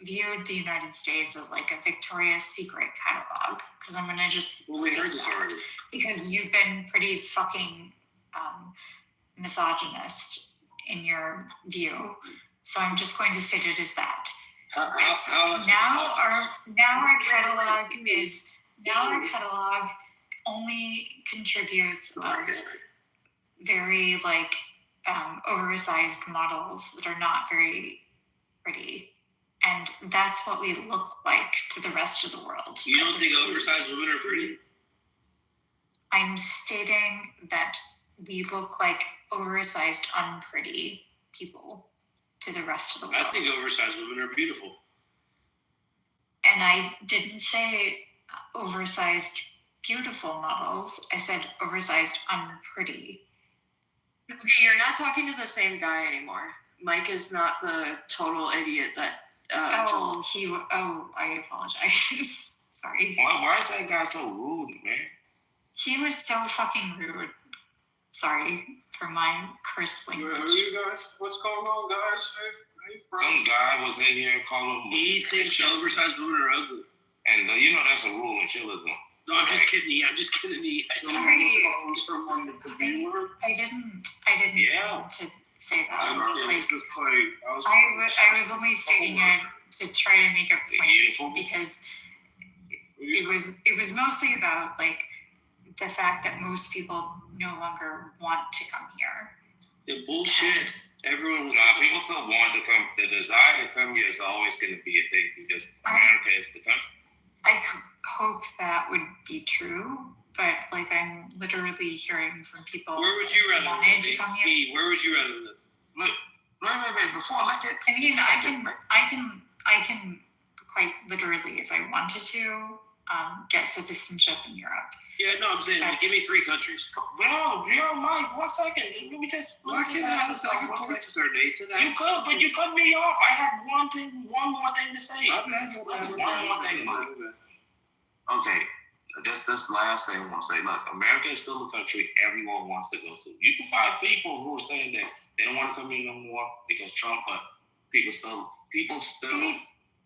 viewed the United States as like a Victoria's Secret catalog, because I'm gonna just Well, we heard this state that, already. because you've been pretty fucking misogynist in your view, so I'm just going to state it as that. Now our catalog only contributes of very like oversized models that are not very pretty, and that's what we look like to the rest of the world. You don't think oversized women are pretty? I'm stating that we look like oversized, unpretty people to the rest of the world. I think oversized women are beautiful. And I didn't say oversized, beautiful models. I said oversized, unpretty. Okay, you're not talking to the same guy anymore. Mike is not the total idiot that Joel. I apologize. Sorry. Why is that guy so rude, man? He was so fucking rude. Sorry for my curse language. Who are you guys? What's going on, guys? Some guy was in here calling him. He thinks oversized women are ugly. And that's a rule in chillism. No, I'm just kidding. I'm just kidding. Sorry. Someone that could be with. I didn't Yeah. mean to say that. I was only stating it to try to make a point because it was mostly about like the fact that most people no longer want to come here. Yeah, bullshit. Everyone was. Nah, people still want to come. The desire to come here is always going to be a thing because America is the country. I hope that would be true, but like I'm literally hearing from people. Where would you rather wanted to come here? Where would you rather live? Look, wait. Before I get. I mean, I can quite literally, if I wanted to, get citizenship in Europe. Yeah, no, I'm saying, like, give me 3 countries. Yo, Mike, 1 second. Let me just. Why can't I have a second, fourth, third, Nathan? You could, but you cut me off. I had one more thing to say. I've had one more thing, Mike. Okay, this last thing I want to say. Look, America is still a country everyone wants to go to. You can find people who are saying that they don't want to come here no more because Trump, but people still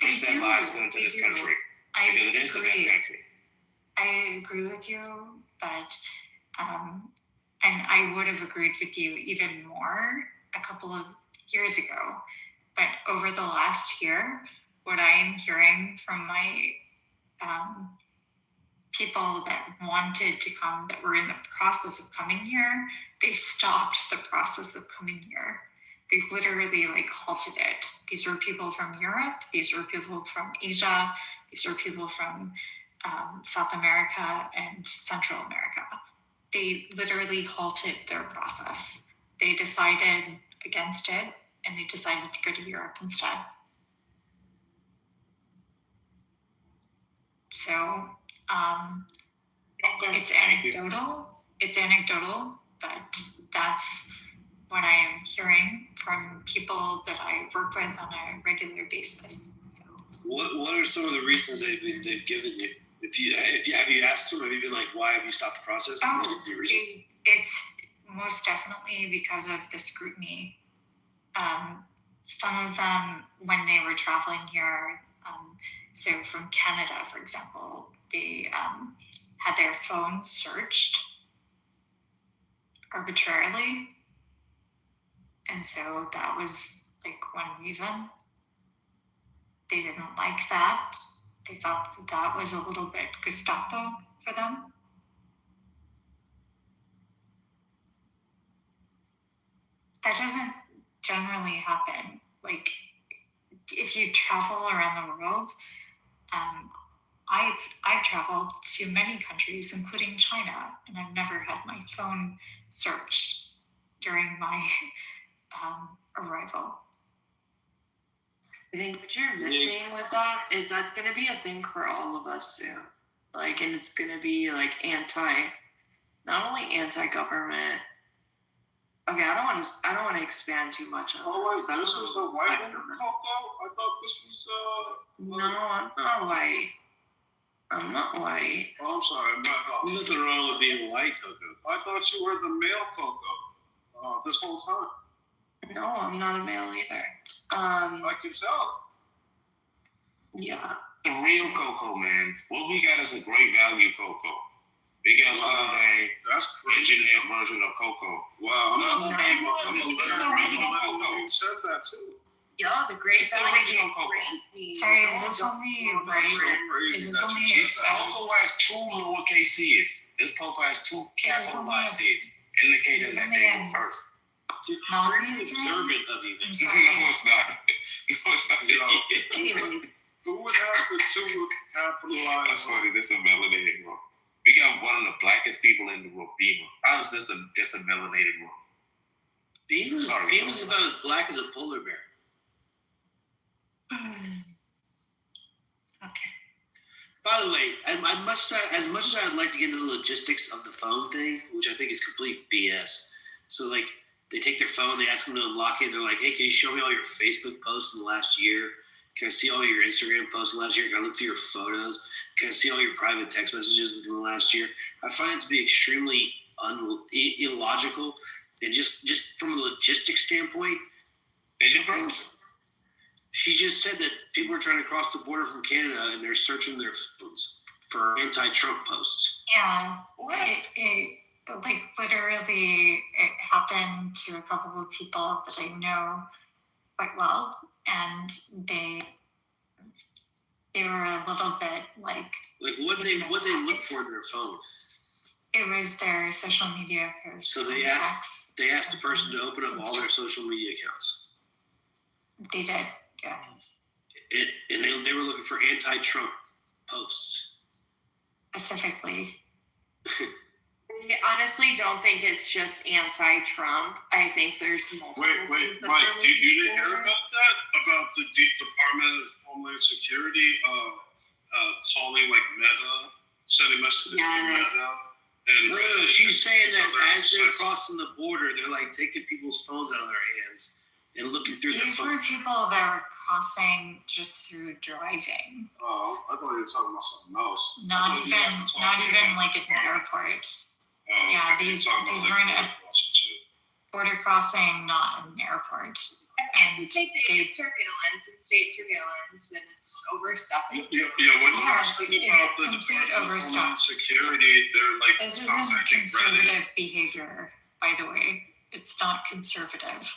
risk their lives going to this country because it is the best country. I agree with you, but and I would have agreed with you even more a couple of years ago. But over the last year, what I am hearing from my people that wanted to come, that were in the process of coming here, they stopped the process of coming here. They literally halted it. These were people from Europe. These were people from Asia. These were people from South America and Central America. They literally halted their process. They decided against it, and they decided to go to Europe instead. So it's anecdotal. It's anecdotal, but that's what I am hearing from people that I work with on a regular basis. So, what are some of the reasons they've given you? Have you asked them? Have you been like, why have you stopped the process? It's most definitely because of the scrutiny. Some of them, when they were traveling here, so from Canada, for example, they had their phones searched arbitrarily. And so that was one reason. They didn't like that. They thought that was a little bit Gestapo for them. That doesn't generally happen. If you travel around the world, I've traveled to many countries, including China, and I've never had my phone searched during my arrival. I think what you're missing with that is that's going to be a thing for all of us soon. And it's going to be not only anti-government. Okay, I don't want to expand too much on that. This was a white woman, Coco? I thought this was No, I'm not white. I'm not white. Oh, I'm sorry. There's nothing wrong with being white, Coco. I thought you were the male Coco this whole time. No, I'm not a male either. I can tell. Yeah. The real Coco, man. What we got is a great value Coco. We got some engineered version of Coco. Wow. This is the original Coco. You said that too. Yeah, the great It's the original Coco. Sorry, is this only right? Is this only Coco has 2 lowercase C's. This Coco has 2 capitalized C's, indicating that they were first. It's extremely observant of you. No, it's not. Anyways. Who would have the 2 capitalized? I'm sorry, this is a melanated room. We got one of the blackest people in the room, Beamer. How is this just a melanated room? Beamer's about as black as a polar bear. Okay. By the way, as much as I'd like to get into the logistics of the phone thing, which I think is complete BS. So they take their phone, they ask them to unlock it. They're like, hey, can you show me all your Facebook posts in the last year? Can I see all your Instagram posts in the last year? Can I look through your photos? Can I see all your private text messages in the last year? I find it to be extremely illogical. And just from a logistics standpoint, she just said that people are trying to cross the border from Canada and they're searching their phones for anti-Trump posts. Yeah, it like literally it happened to a couple of people that I know quite well, and they were a little bit like what they look for in their phone. It was their social media posts. So they asked the person to open up all their social media accounts. They did, yeah. And they were looking for anti-Trump posts. Specifically. I honestly don't think it's just anti-Trump. I think there's multiple. Wait, Mike, you didn't hear about that? About the Department of Homeland Security calling like Meta, sending messages to Meta. No, she's saying that as they're crossing the border, they're like taking people's phones out of their hands and looking through their These phones. were people that were crossing just through driving. Oh, I thought you were talking about something else. Not even like at an airport. Yeah, these weren't a border crossing, not an airport. And it's surveillance, it's state surveillance, and it's overstepping. Yeah, when you ask about the Department of Homeland Security, they're like, this isn't conservative behavior, by the way. It's not conservative.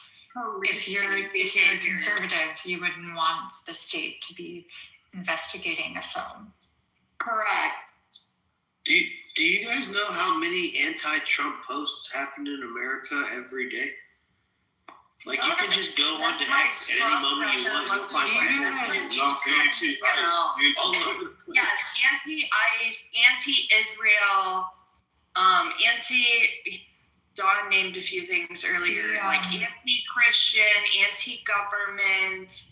If you're conservative, you wouldn't want the state to be investigating a phone. Correct. Do you guys know how many anti-Trump posts happen in America every day? Like, you can just go on to X at any moment you want. You'll find Yes, anti-ICE, anti-Israel, Dawn named a few things earlier, like anti-Christian, anti-government.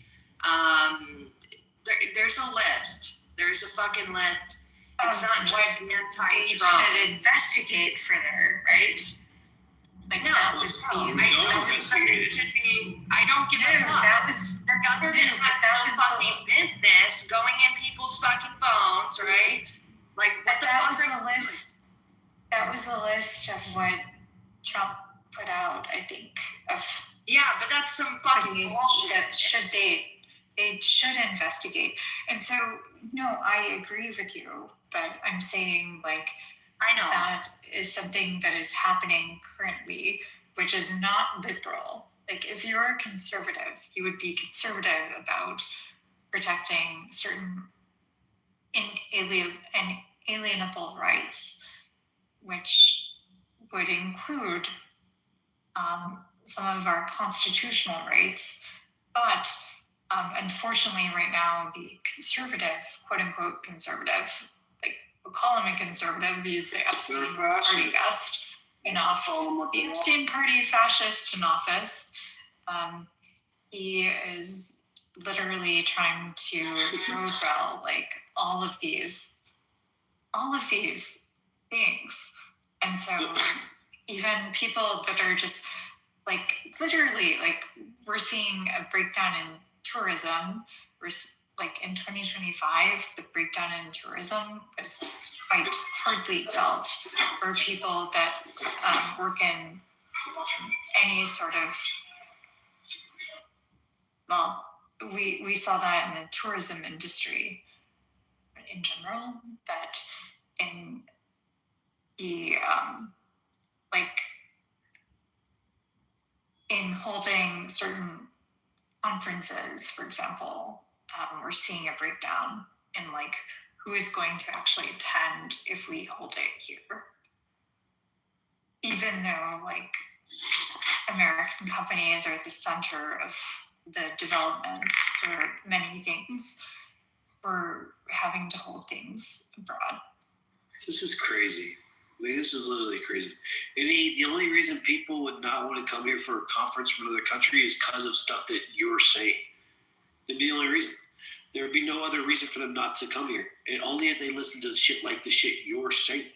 There's a list. There's a fucking list. It's not just anti-Trump. They should investigate further, right? Like, no, that was I don't give a fuck. That was the government has no fucking business going in people's fucking phones, right? Like, what the fuck? That was the list of what Trump put out, I think. Yeah, but that's some fucking bullshit. That they should investigate. And so, no, I agree with you, but I'm saying, like, I know that is something that is happening currently, which is not liberal. Like, if you're a conservative, you would be conservative about protecting certain inalienable rights, which would include some of our constitutional rights. But unfortunately, right now, the conservative, quote unquote conservative, like, we'll call him a conservative, he's the Epstein Party best in office. The Epstein Party fascist in office. He is literally trying to profile like all of these things. And so even people that are just like literally like we're seeing a breakdown in tourism. We're like in 2025, the breakdown in tourism was quite hardly felt for people that work in any sort of, well, we saw that in the tourism industry in general, that in the like in holding certain conferences, for example, we're seeing a breakdown in like who is going to actually attend if we hold it here. Even though like American companies are at the center of the developments for many things, we're having to hold things abroad. This is crazy. Like, this is literally crazy. The only reason people would not want to come here for a conference from another country is because of stuff that you're saying. That'd be the only reason. There would be no other reason for them not to come here. And only if they listen to shit like the shit you're saying.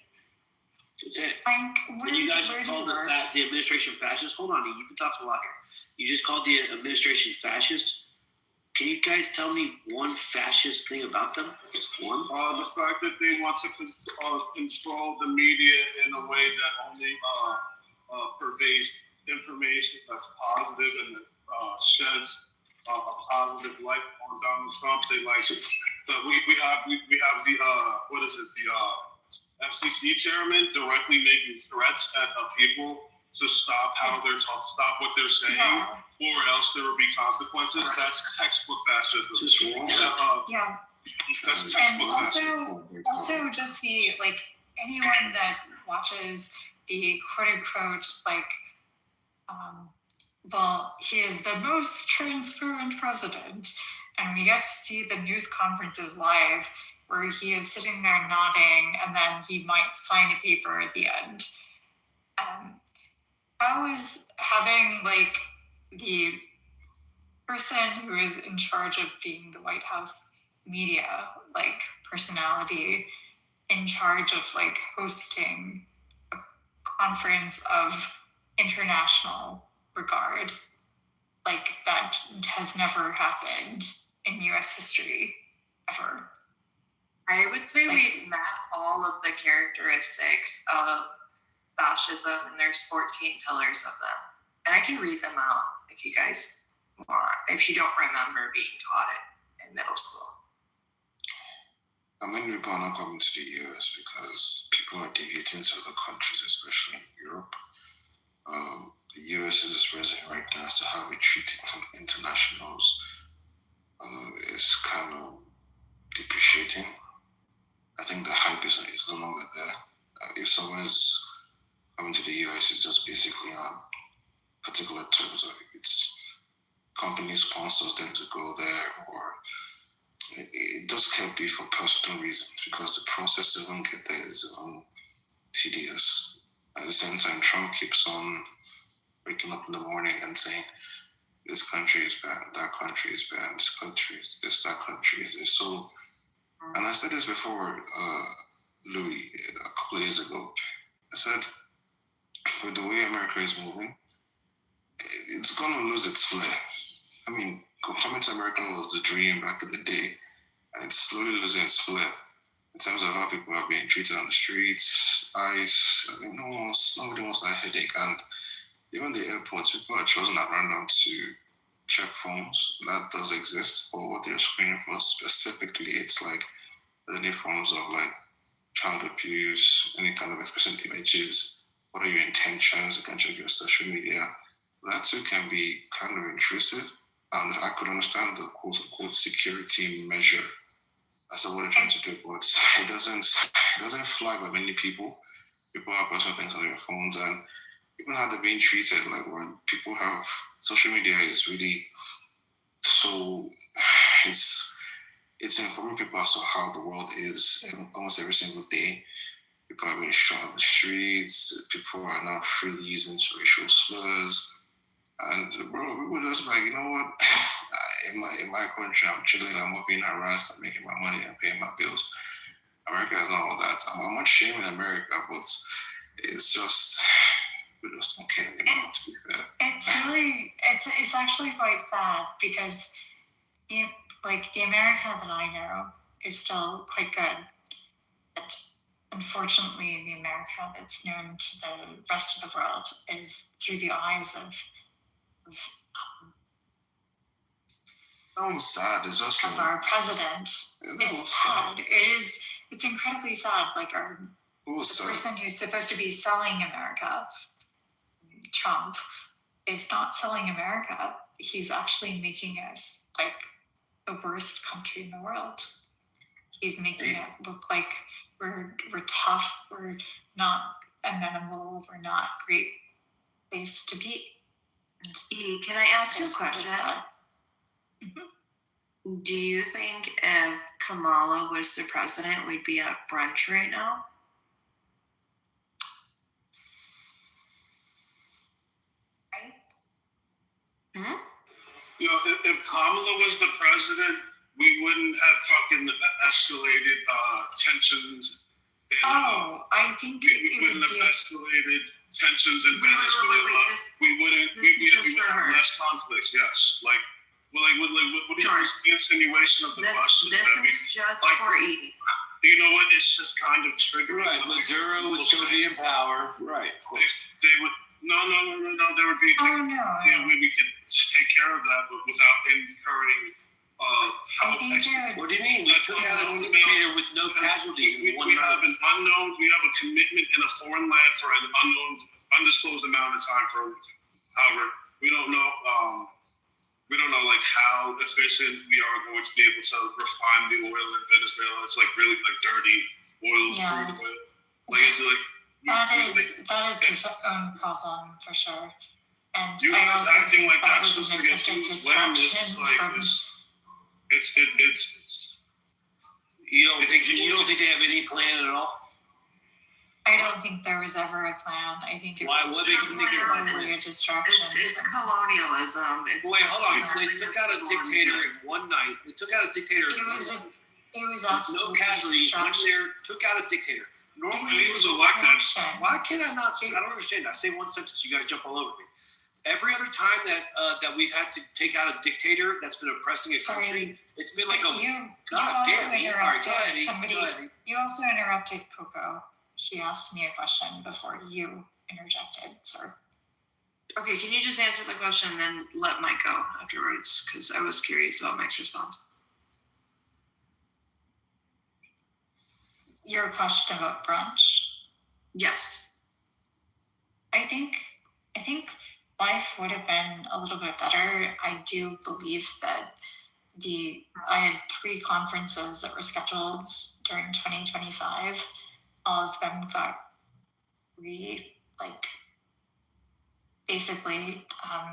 That's it. And you guys just called the administration fascist. Hold on, you can talk a lot here. You just called the administration fascist. Can you guys tell me one fascist thing about them? Just one? The fact that they want to control the media in a way that only pervades information that's positive and that sheds a positive light on Donald Trump. They like we have the what is it, the FCC chairman directly making threats at people to stop how they're stop what they're saying, or else there will be consequences. That's textbook fascism. Just wrong. Yeah. That's And textbook fascism. also just the, like, anyone that watches the quote unquote, like, well, he is the most transparent president, and we get to see the news conferences live where he is sitting there nodding, and then he might sign a paper at the end. How is having, like, the person who is in charge of being the White House media, like, personality, in charge of, like, hosting a conference of international regard, like, that has never happened in US history ever? I would say we've met all of the characteristics of fascism, and there's 14 pillars of them. And I can read them out if you guys want, if you don't remember being taught it in middle school. Many people are not coming to the US because people are deviating to other countries, especially in Europe. The US is raising right now as to how we treat internationals. It's kind of depreciating. I think the hype is no longer there. If someone is coming to the US, it's just basically on particular terms of it's company sponsors them to go there, or it just can't be for personal reasons because the process to even get there is tedious. At the same time, Trump keeps on waking up in the morning and saying, this country is bad, that country is bad, this country is this, that country is this. So, and I said this before, Louis, a couple of days ago. I said, with the way America is moving, it's going to lose its flair. I mean, coming to America was the dream back in the day, and it's slowly losing its flair in terms of how people are being treated on the streets, ICE. I mean, nobody wants that headache. And even the airports, people are chosen at random to check phones. That does exist, but what they're screening for specifically, it's like any forms of like child abuse, any kind of explicit images. What are your intentions? You can check your social media. That too can be kind of intrusive. And I could understand the quote-unquote security measure as to what they're trying to do, but it doesn't fly by many people. People have personal things on their phones, and even how they're being treated, like when people have social media is really so it's informing people as to how the world is almost every single day. People are being shot on the streets. People are now freely using racial slurs. And bro, we were just like, you know what? In my country, I'm chilling. I'm not being harassed. I'm making my money. I'm paying my bills. America is not all that. I'm not shaming America, but it's just we just don't care anymore. To be fair, it's actually quite sad because the America that I know is still quite good, but unfortunately, the America that's known to the rest of the world is through the eyes of sad. It's just of our president. It's sad. It's incredibly sad. Like the person who's supposed to be selling America, Trump, is not selling America. He's actually making us like the worst country in the world. He's making it look like we're tough. We're not amenable. We're not a great place to be. Can I ask you a question? Mm-hmm. Do you think if Kamala was the president, we'd be at brunch right now? Hmm? You know, if Kamala was the president, we wouldn't have fucking escalated tensions. I think we wouldn't have escalated tensions in Venezuela. We wouldn't have less conflicts. Yes, what do you the insinuation of the question? This is just for eating. You know what? It's just kind of triggering. Right, Maduro would still be in power. Right, of course. They would. No. There would be. Oh no. We could take care of that, but without incurring. What do you mean? You took out a dictator with no no casualties in one we night. have a commitment in a foreign land for an undisclosed amount of time for however, we don't know like how efficient we are going to be able to refine the oil in Venezuela. It's like really like dirty oil, crude oil. Like it's like that is its own problem for sure. And you I guys also acting think like that that's was just a like distraction from. You don't think they have any plan at all? I don't think there was ever a plan. I think it was What makes you think there's probably a distraction. It's colonialism. Wait, hold on. They took out a dictator in one night. They took out a dictator. It was no absolutely casualties. Went distraction. there, took out a dictator. Normally, he was elected. Why can't I not say? I don't understand. I say one sentence, you guys jump all over me. Every other time that we've had to take out a dictator that's been oppressing a country, it's been like you God also damn it. interrupted All right, somebody. go ahead. You also interrupted Coco. She asked me a question before you interjected, sir. Okay, can you just answer the question and then let Mike go afterwards? Because I was curious about Mike's response. Your question about brunch? Yes. I think life would have been a little bit better. I do believe that I had 3 conferences that were scheduled during 2025. All of them got basically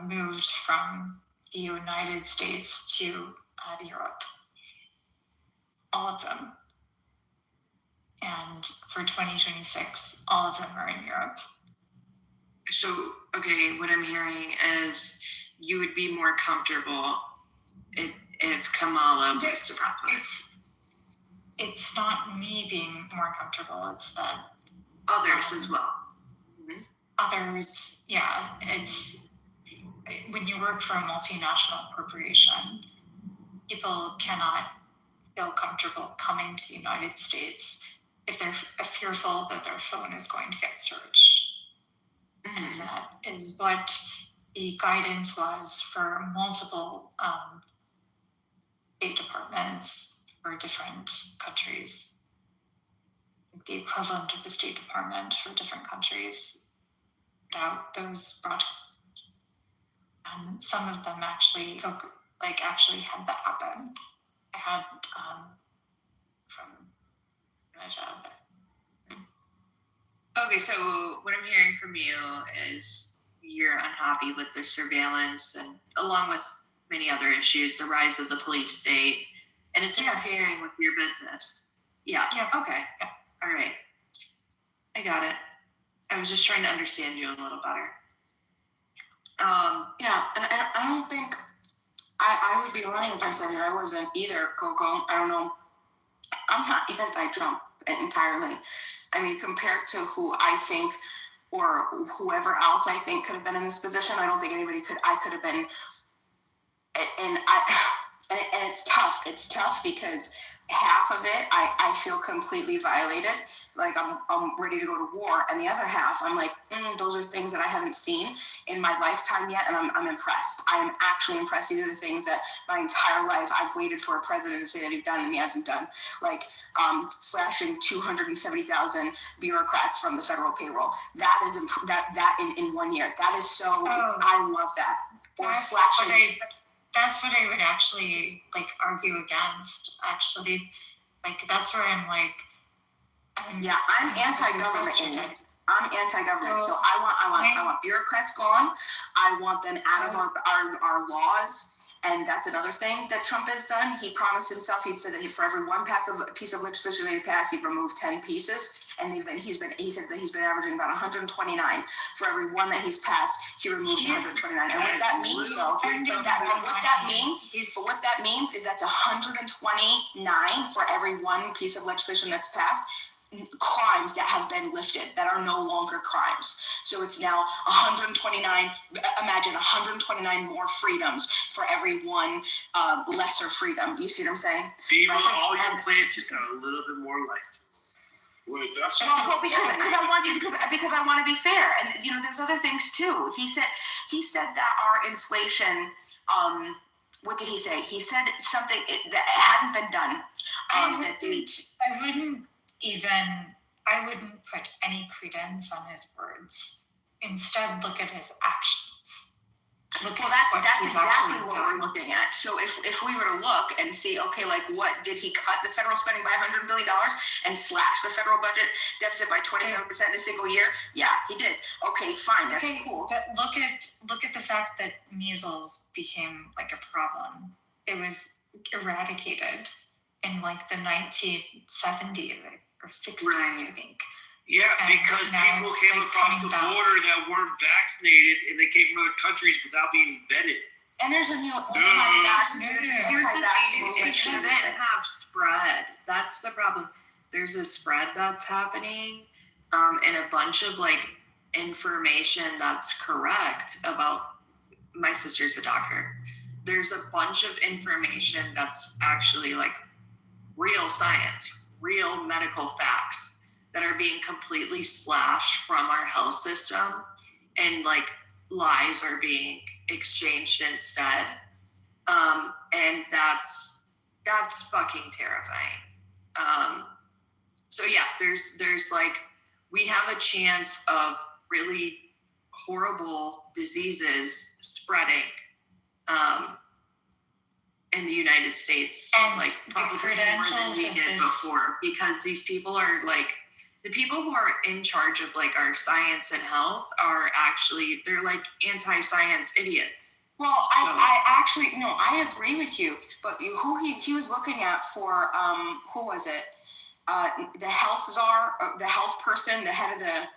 moved from the United States to Europe. All of them. And for 2026, all of them are in Europe. So, okay, what I'm hearing is you would be more comfortable if Kamala was to run. It's not me being more comfortable. It's that others as well. Mm-hmm. Others, yeah. It's when you work for a multinational corporation, people cannot feel comfortable coming to the United States if they're fearful that their phone is going to get searched. Mm-hmm. And that is what the guidance was for multiple state departments for different countries. The equivalent of the State Department for different countries. Without those brought, and some of them actually had that happen. I had from Canada. Okay, so what I'm hearing from you is you're unhappy with the surveillance and along with many other issues, the rise of the police state, and it's interfering with your business. Yeah. Okay. Yeah. All right. I got it. I was just trying to understand you a little better. Yeah, and I don't think I would be lying if I said that I wasn't either, Coco. I don't know. I'm not anti-Trump entirely. I mean, compared to who I think or whoever else I think could have been in this position, I don't think anybody could. I could have been, and it's tough. It's tough because half of it I feel completely violated. Like I'm ready to go to war, and the other half I'm like, those are things that I haven't seen in my lifetime yet, and I'm impressed. I am actually impressed. These are the things that my entire life I've waited for a president to say that he's done, and he hasn't done. Like slashing 270,000 bureaucrats from the federal payroll. That is that in 1 year. That is so. I love that. Or slashing. That's what I would actually argue against. Actually, that's where I'm like. I'm anti-government. I'm anti-government, so I want bureaucrats gone. I want them out of our laws, and that's another thing that Trump has done. He promised himself. He said that for every one piece of legislation that he passed, he'd remove 10 pieces, and he said that he's been averaging about 129 for every one that he's passed. He removes 129, and what that means, what that means is that's 129 for every one piece of legislation that's passed. Crimes that have been lifted that are no longer crimes. So it's now 129. Imagine 129 more freedoms for every one lesser freedom. You see what I'm saying? Beaver, all your plants just got a little bit more life. Wait, that's because I want to be fair, and there's other things too. He said that our inflation. What did he say? He said something that hadn't been done. I wouldn't I wouldn't put any credence on his words. Instead, look at his actions. That's exactly what we're looking at. So if we were to look and see, okay, like what did he cut the federal spending by $100 billion and slash the federal budget deficit by 27% in a single year? Yeah, he did. Okay, fine, that's cool. But look at the fact that measles became like a problem. It was eradicated in like the 1970s or 60s, I think. Yeah, because people came across the border that weren't vaccinated, and they came from other countries without being vetted. And there's a new Here's the thing, it shouldn't have spread. That's the problem. There's a spread that's happening, and a bunch of like information that's correct about. My sister's a doctor. There's a bunch of information that's actually like real science, real medical facts that are being completely slashed from our health system, and like lies are being exchanged instead. And that's fucking terrifying. So yeah, there's like, we have a chance of really horrible diseases spreading in the United States, and like probably more than we did before, because these people are like, the people who are in charge of like our science and health are actually, they're like anti-science idiots. Well, I actually, no, I agree with you, but who he was looking at for, who was it? The health czar, the health person, the head of the,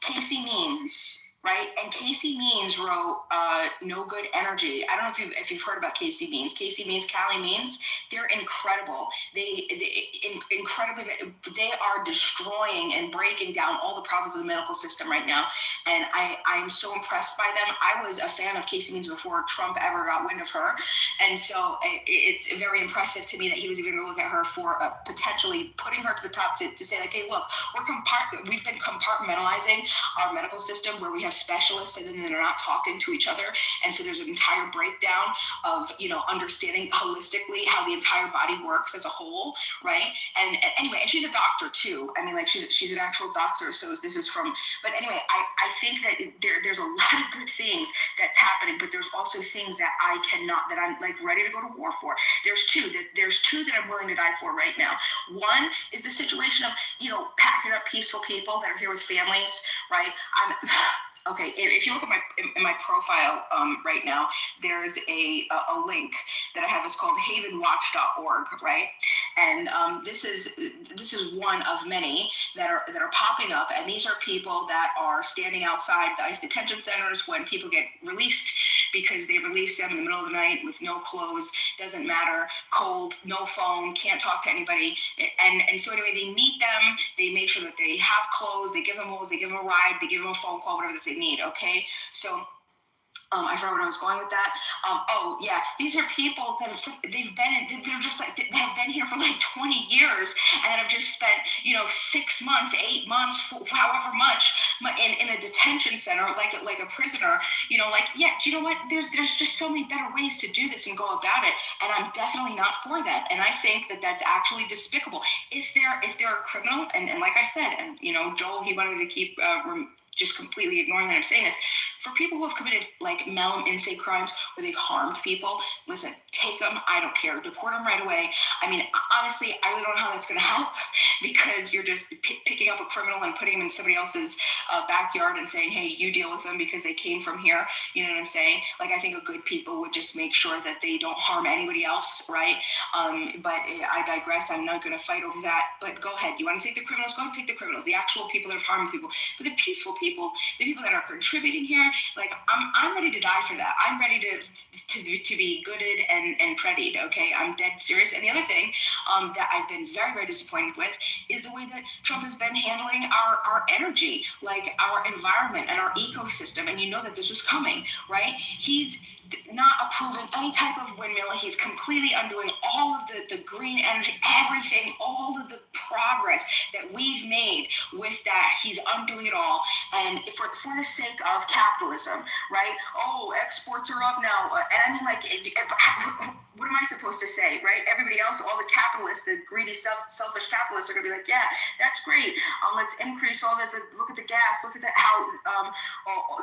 Casey Means, right? And Casey Means wrote No Good Energy. I don't know if you've heard about Casey Means. Casey Means, Callie Means, they're incredible. They are destroying and breaking down all the problems of the medical system right now. And I am so impressed by them. I was a fan of Casey Means before Trump ever got wind of her. And so it's very impressive to me that he was even going to look at her for potentially putting her to the top to say, like, hey, look, we've been compartmentalizing our medical system where we have specialists and then they're not talking to each other. And so there's an entire breakdown of, understanding holistically how the entire body works as a whole, right? And anyway, and she's a doctor too. I mean, like she's an actual doctor. So this is from, but anyway, I think that there's a lot of good things that's happening, but there's also things that that I'm like ready to go to war for. There's two that I'm willing to die for right now. One is the situation of, packing up peaceful people that are here with families, right? Okay, if you look at my profile right now, there's a link that I have. It's called havenwatch.org, right? And this is one of many that are popping up, and these are people that are standing outside the ICE detention centers when people get released, because they release them in the middle of the night with no clothes, doesn't matter, cold, no phone, can't talk to anybody, and so anyway, they meet them, they make sure that they have clothes, they give them clothes, they give them a ride, they give them a phone call, whatever that they need, okay? So I forgot where I was going with that. Oh yeah, these are people that they have been here for like 20 years and that have just spent 6 months, 8 months, however much in a detention center, like a prisoner. Do you know what? There's just so many better ways to do this and go about it, and I'm definitely not for that. And I think that that's actually despicable. If they're a criminal, and like I said, and Joel, he wanted to keep just completely ignoring that I'm saying this. For people who have committed like Mellum insane crimes where they've harmed people, listen, take them. I don't care. Deport them right away. I mean, honestly, I really don't know how that's going to help, because you're just picking up a criminal and putting him in somebody else's backyard and saying, hey, you deal with them because they came from here. You know what I'm saying? Like, I think a good people would just make sure that they don't harm anybody else, right? But I digress. I'm not going to fight over that. But go ahead. You want to take the criminals? Go ahead and take the criminals, the actual people that have harmed people. But the peaceful people, the people that are contributing here, like I'm ready to die for that. I'm ready to be gooded and prettied, okay? I'm dead serious. And the other thing that I've been very, very disappointed with is the way that Trump has been handling our energy, like our environment and our ecosystem. And you know that this was coming, right? He's not approving any type of windmill. He's completely undoing all of the green energy, everything, all of the progress that we've made with that. He's undoing it all. And for the sake of capitalism, right? Oh, exports are up now. And I mean, like, what am I supposed to say, right? Everybody else, all the capitalists, the greedy, selfish capitalists are going to be like, yeah, that's great. Let's increase all this. Look at the gas. Look at how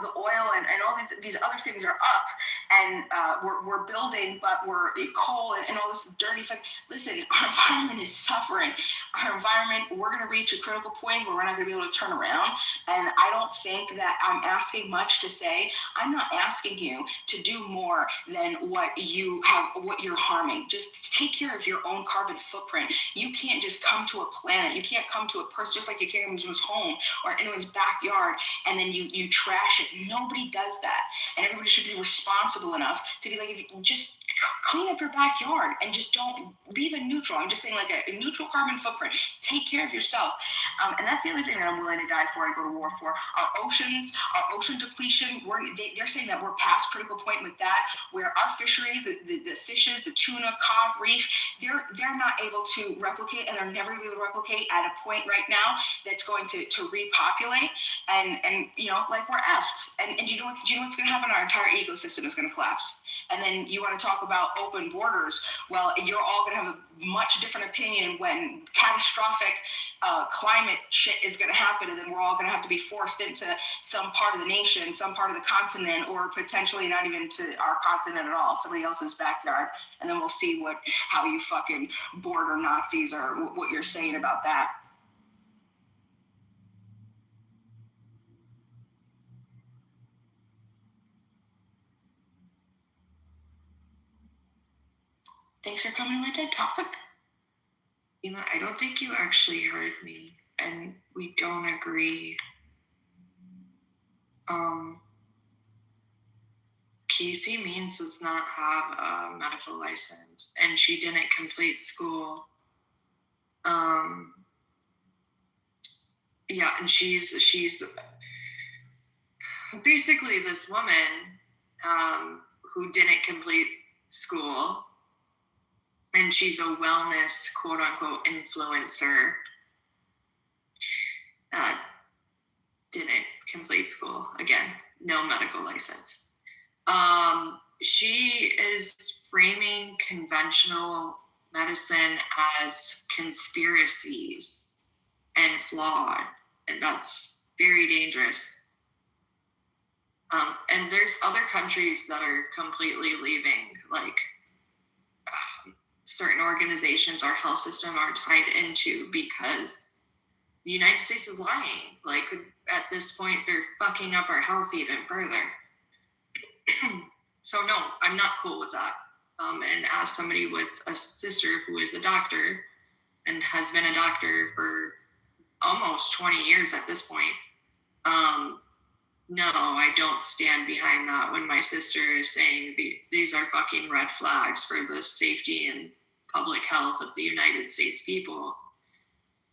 the oil and all these other things are up. And we're building, but we're coal and all this dirty thing. Listen, our environment is suffering. Our environment, we're going to reach a critical point where we're not going to be able to turn around. And I don't think that I'm asking much to say. I'm not asking you to do more than what you're harming. Just take care of your own carbon footprint. You can't just come to a planet. You can't come to a person just like you can't come to anyone's home or anyone's backyard and then you trash it. Nobody does that. And everybody should be responsible enough to be like, if you just clean up your backyard and just don't leave it neutral. I'm just saying like a neutral carbon footprint. Take care of yourself. And that's the other thing that I'm willing to die for and go to war for. Our oceans, our ocean depletion, they're saying that we're past critical point with that, where our fisheries, the fishes, the tuna, cod, reef, they're not able to replicate, and they're never going to be able to replicate at a point right now that's going to repopulate. And you know, like we're effed. And you know what's going to happen? Our entire ecosystem is going to collapse. And then you want to talk about open borders. Well, you're all going to have a much different opinion when catastrophic climate shit is going to happen, and then we're all going to have to be forced into some part of the nation, some part of the continent, or potentially not even to our continent at all, somebody else's backyard, and then we'll see how you fucking border Nazis or what you're saying about that. Thanks for coming to my TED Talk. Emma, I don't think you actually heard me, and we don't agree. Casey Means does not have a medical license, and she didn't complete school. Yeah, and she's basically this woman who didn't complete school. And she's a wellness, quote unquote, influencer. Didn't complete school. Again, no medical license. She is framing conventional medicine as conspiracies and flawed. And that's very dangerous. And there's other countries that are completely leaving, like, certain organizations our health system are tied into because the United States is lying. Like, at this point, they're fucking up our health even further. So no, I'm not cool with that. And as somebody with a sister who is a doctor and has been a doctor for almost 20 years at this point, no, I don't stand behind that when my sister is saying these are fucking red flags for the safety and public health of the United States people.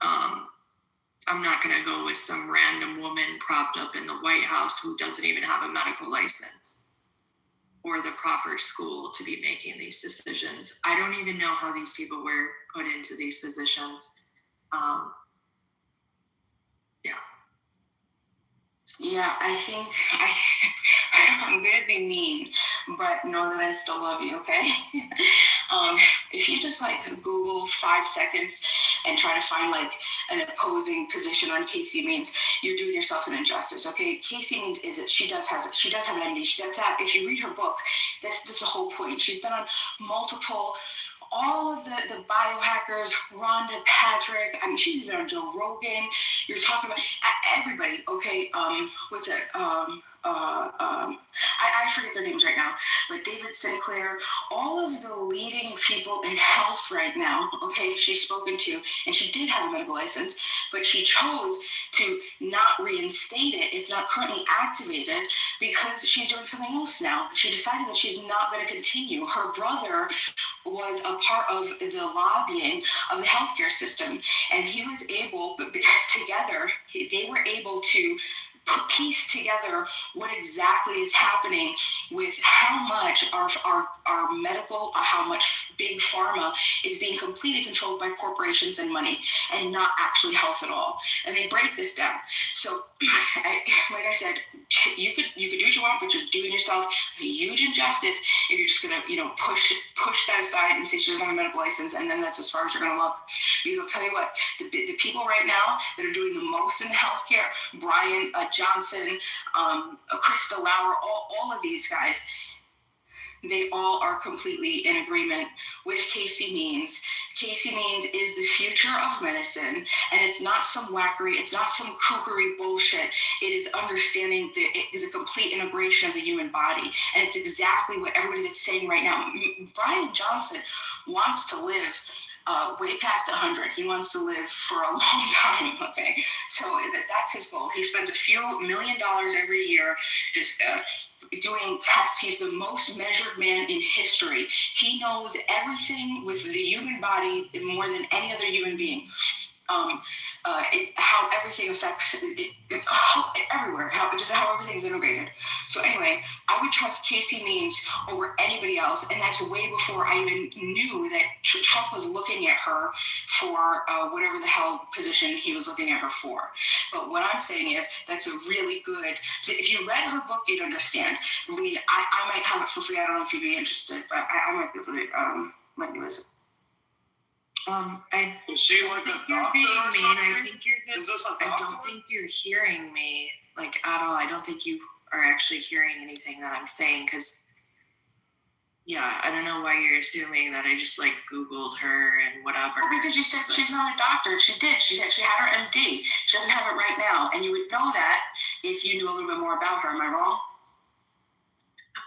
I'm not going to go with some random woman propped up in the White House who doesn't even have a medical license or the proper school to be making these decisions. I don't even know how these people were put into these positions. Yeah, I think I'm going to be mean, but know that I still love you, okay? If you just like Google 5 seconds and try to find like an opposing position on Casey Means, you're doing yourself an injustice, okay? Casey Means she does have an MD. She does have, if you read her book, that's the whole point. She's been on multiple, all of the biohackers, Rhonda Patrick, I mean, she's even on Joe Rogan. You're talking about everybody, okay? What's it? I forget their names right now, but David Sinclair, all of the leading people in health right now, okay, she's spoken to, and she did have a medical license, but she chose to not reinstate it. It's not currently activated because she's doing something else now. She decided that she's not going to continue. Her brother was a part of the lobbying of the healthcare system, and he was able, together, they were able to piece together what exactly is happening with how much our medical, how much big pharma is being completely controlled by corporations and money and not actually health at all. And they break this down. So, like I said, you could do what you want, but you're doing yourself a huge injustice if you're just gonna, push that aside and say she doesn't have a medical license, and then that's as far as you're gonna look. Because I'll tell you what, the people right now that are doing the most in healthcare, Brian Johnson, Krista Lauer, all of these guys, they all are completely in agreement with Casey Means. Casey Means is the future of medicine, and it's not some wackery, it's not some kookery bullshit. It is understanding the complete integration of the human body, and it's exactly what everybody that's saying right now. Brian Johnson wants to live way past 100. He wants to live for a long time, okay? So that's his goal. He spends a few $1 million every year just doing tests. He's the most measured man in history. He knows everything with the human body more than any other human being. How everything affects everywhere, how everything's integrated. So anyway, I would trust Casey Means over anybody else, and that's way before I even knew that Trump was looking at her for whatever the hell position he was looking at her for. But what I'm saying is that's a really good. If you read her book, you'd understand. I mean, I might have it for free. I don't know if you'd be interested, but I might be able to let you listen. Is she like a doctor? You're being or mean. something? I think you're Is just. this a I doctor? don't think you're hearing me like at all. I don't think you are actually hearing anything that I'm saying. Because, yeah, I don't know why you're assuming that I just like Googled her and whatever. Well, because you said she's not a doctor. She did. She said she had her MD. She doesn't have it right now, and you would know that if you knew a little bit more about her. Am I wrong?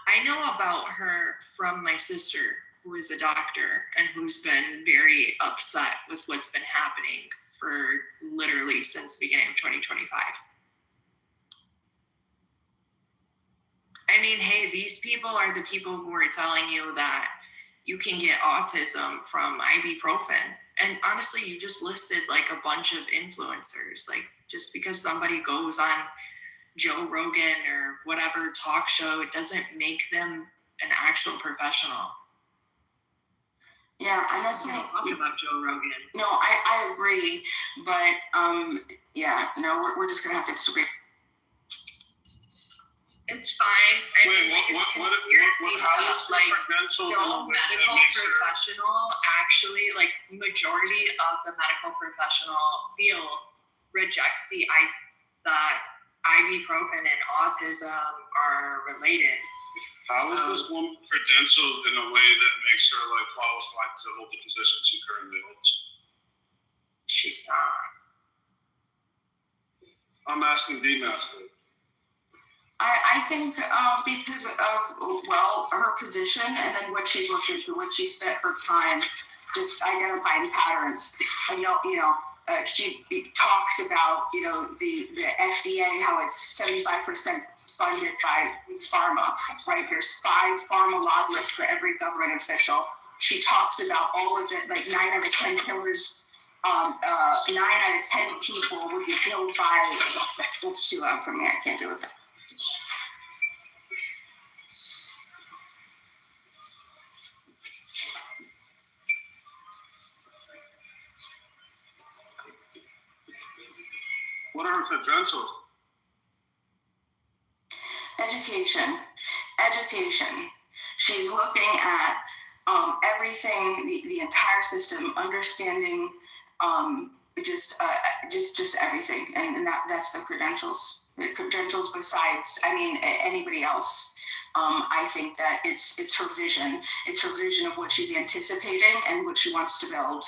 I know about her from my sister, who is a doctor and who's been very upset with what's been happening for literally since the beginning of 2025. I mean, hey, these people are the people who are telling you that you can get autism from ibuprofen. And honestly, you just listed like a bunch of influencers. Like, just because somebody goes on Joe Rogan or whatever talk show, it doesn't make them an actual professional. Yeah, I know. Talking about Joe Rogan. No, I agree, but yeah, no, we're just gonna have to disagree. It's fine. I Wait, mean, like, what stuff, happens to like, credential in a no way that medical makes her- professional actually, like, majority of the medical professional field rejects that ibuprofen and autism are related. How is this woman credentialed in a way that makes her like qualified to hold the position she currently holds? She's not. I'm asking D-Master. I think because of, well, her position and then what she's looking for, what she spent her time just identifying patterns. I know, she talks about, the FDA, how it's 75% funded by pharma, right? There's 5 pharma lobbyists for every government official. She talks about all of it, like 9 out of 10 killers, 9 out of 10 people would be killed by, it's too loud for me, I can't do it. What are her credentials? Education. She's looking at everything, the entire system, understanding just everything, and that's the credentials. The credentials besides, anybody else. I think that it's her vision. It's her vision of what she's anticipating and what she wants to build.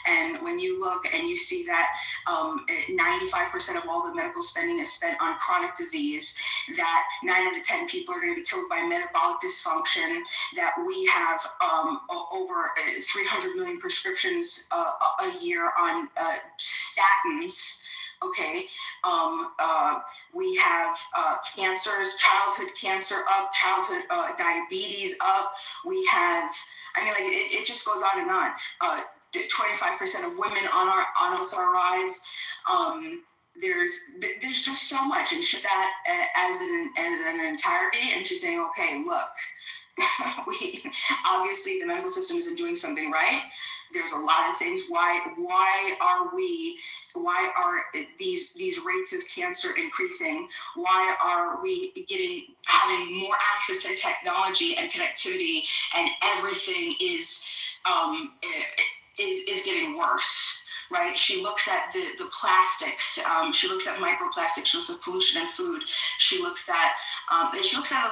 And when you look and you see that 95% of all the medical spending is spent on chronic disease, that 9 out of 10 people are going to be killed by metabolic dysfunction, that we have over 300 million prescriptions a year on statins. Okay, we have cancers, childhood cancer up, childhood diabetes up. We have, it just goes on and on. 25% of women on SRIs. There's just so much, and she that as an entirety. And she's saying, okay, look, obviously the medical system isn't doing something right. There's a lot of things. Why are these rates of cancer increasing? Why are we having more access to technology and connectivity, and everything is getting worse? Right? She looks at the plastics. She looks at microplastics. She looks at pollution in food. She looks at a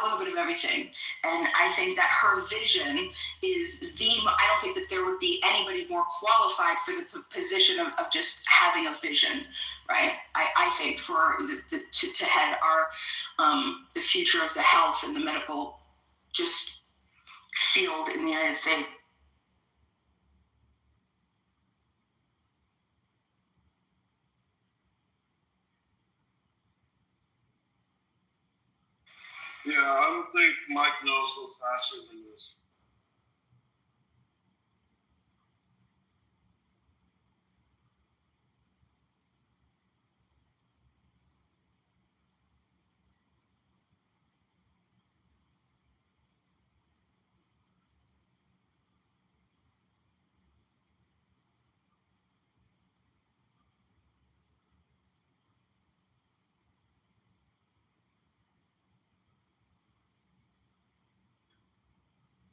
little bit of everything. And I think that her vision is I don't think that there would be anybody more qualified for the position of just having a vision, right? I think for to head our the future of the health and the medical just field in the United States. Yeah, I don't think Mike knows no faster than this.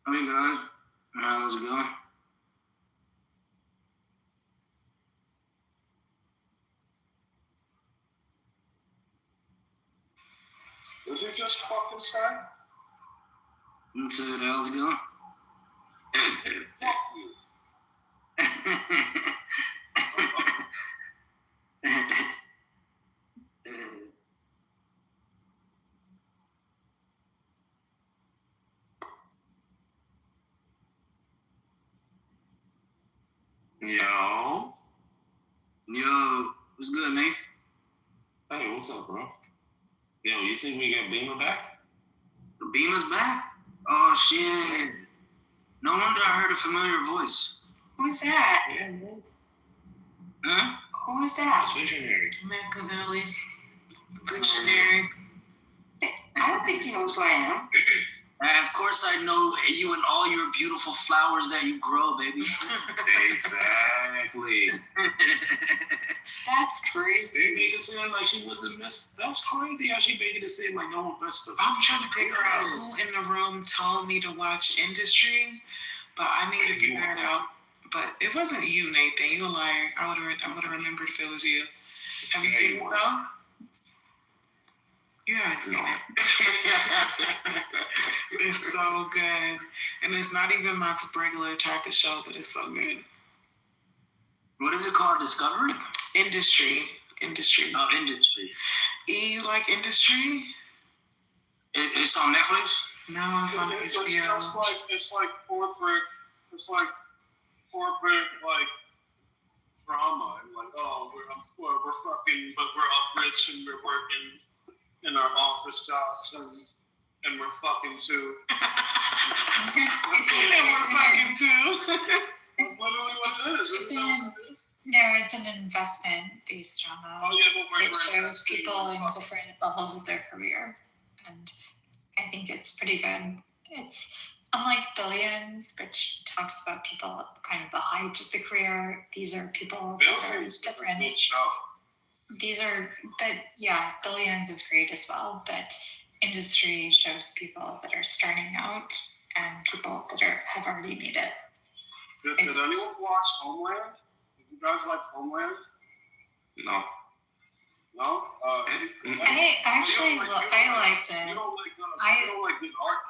Hey guys, how's it going? Did you just fucking say? That's it, how's it going? Fuck you. Yo, what's good, Nate? Hey, what's up, bro? Yo, you see we got Beamer back? Beamer's back? Oh, shit. No wonder I heard a familiar voice. Who's that? Yeah, man. Huh? Who is that? It's visionary. Machiavelli. Visionary. I don't think he knows who I am. Of course I know you and all your beautiful flowers that you grow, baby. Exactly. That's crazy. They made it seem like she was the best. That's crazy how she made it seem like no one messed up. I'm trying to figure out who in the room told me to watch Industry, but I need to figure it out. But it wasn't you, Nathan. You a liar. I would have remembered if it was you. Have you seen it though? You haven't seen it. It's so good. And it's not even my regular type of show, but it's so good. What is it called? Discovery? Industry. Oh, Industry. You like Industry? It's on Netflix? No, it's on HBO. It's like corporate. It's like corporate, like drama. Like, oh, we're fucking, but we're up rich and we're working in our office jobs and we're fucking too. And we're fucking too. That's literally what it is. It's an investment-based drama. Oh, yeah, but it shows people in different levels of their career, and I think it's pretty good. It's unlike Billions, which talks about people kind of the height of the career. These are people that are different. Billions is great as well, but Industry shows people that are starting out and people that have already made it. Did anyone watch Homeland? Did you guys like Homeland? No. No? I actually liked it. You don't like good art,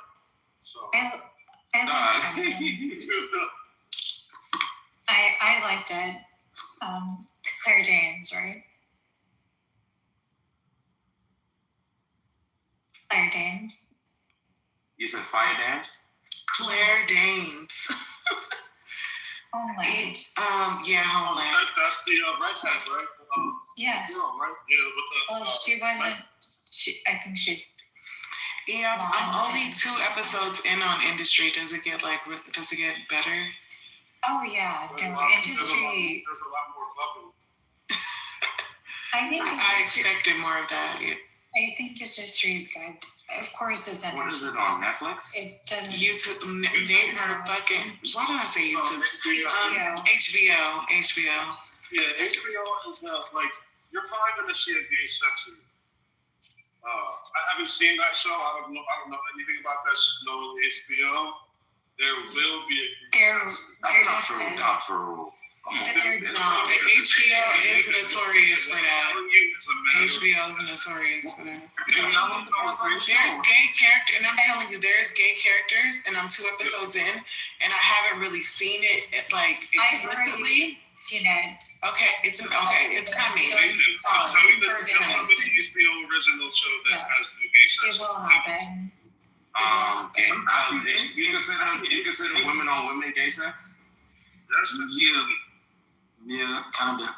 so. I liked it. Claire Danes, right? Claire Danes. You said Fire Dance? Claire Danes. Homeland. Homeland. That's the redhead, right? Yes. Girl, right? Yeah, with the. She wasn't. I think she's. Yeah, I'm only 2 episodes in on Industry. Does it get better? Oh yeah, Industry. There's a lot more fucking. I think I expected more of that. Yeah. I think Industry is good. of course, it's What is it on Netflix? It doesn't. YouTube, neighbor fucking. Why did I say YouTube? HBO. HBO. Yeah, HBO is like you're probably gonna see a gay sex scene. I haven't seen that show. I don't know anything about that. Just knowing HBO, there will be a gay sex scene. That's not true. Not true. Come on. No, but HBO is notorious for that. HBO is notorious for that. There's gay character, and I'm telling you, there's gay characters, and I'm 2 episodes in, and I haven't really seen it like explicitly. Seen it. Okay, it's coming. Tell me the HBO original show that has no gay sex. It will happen. You consider women on women gay sex? Yeah, kind of.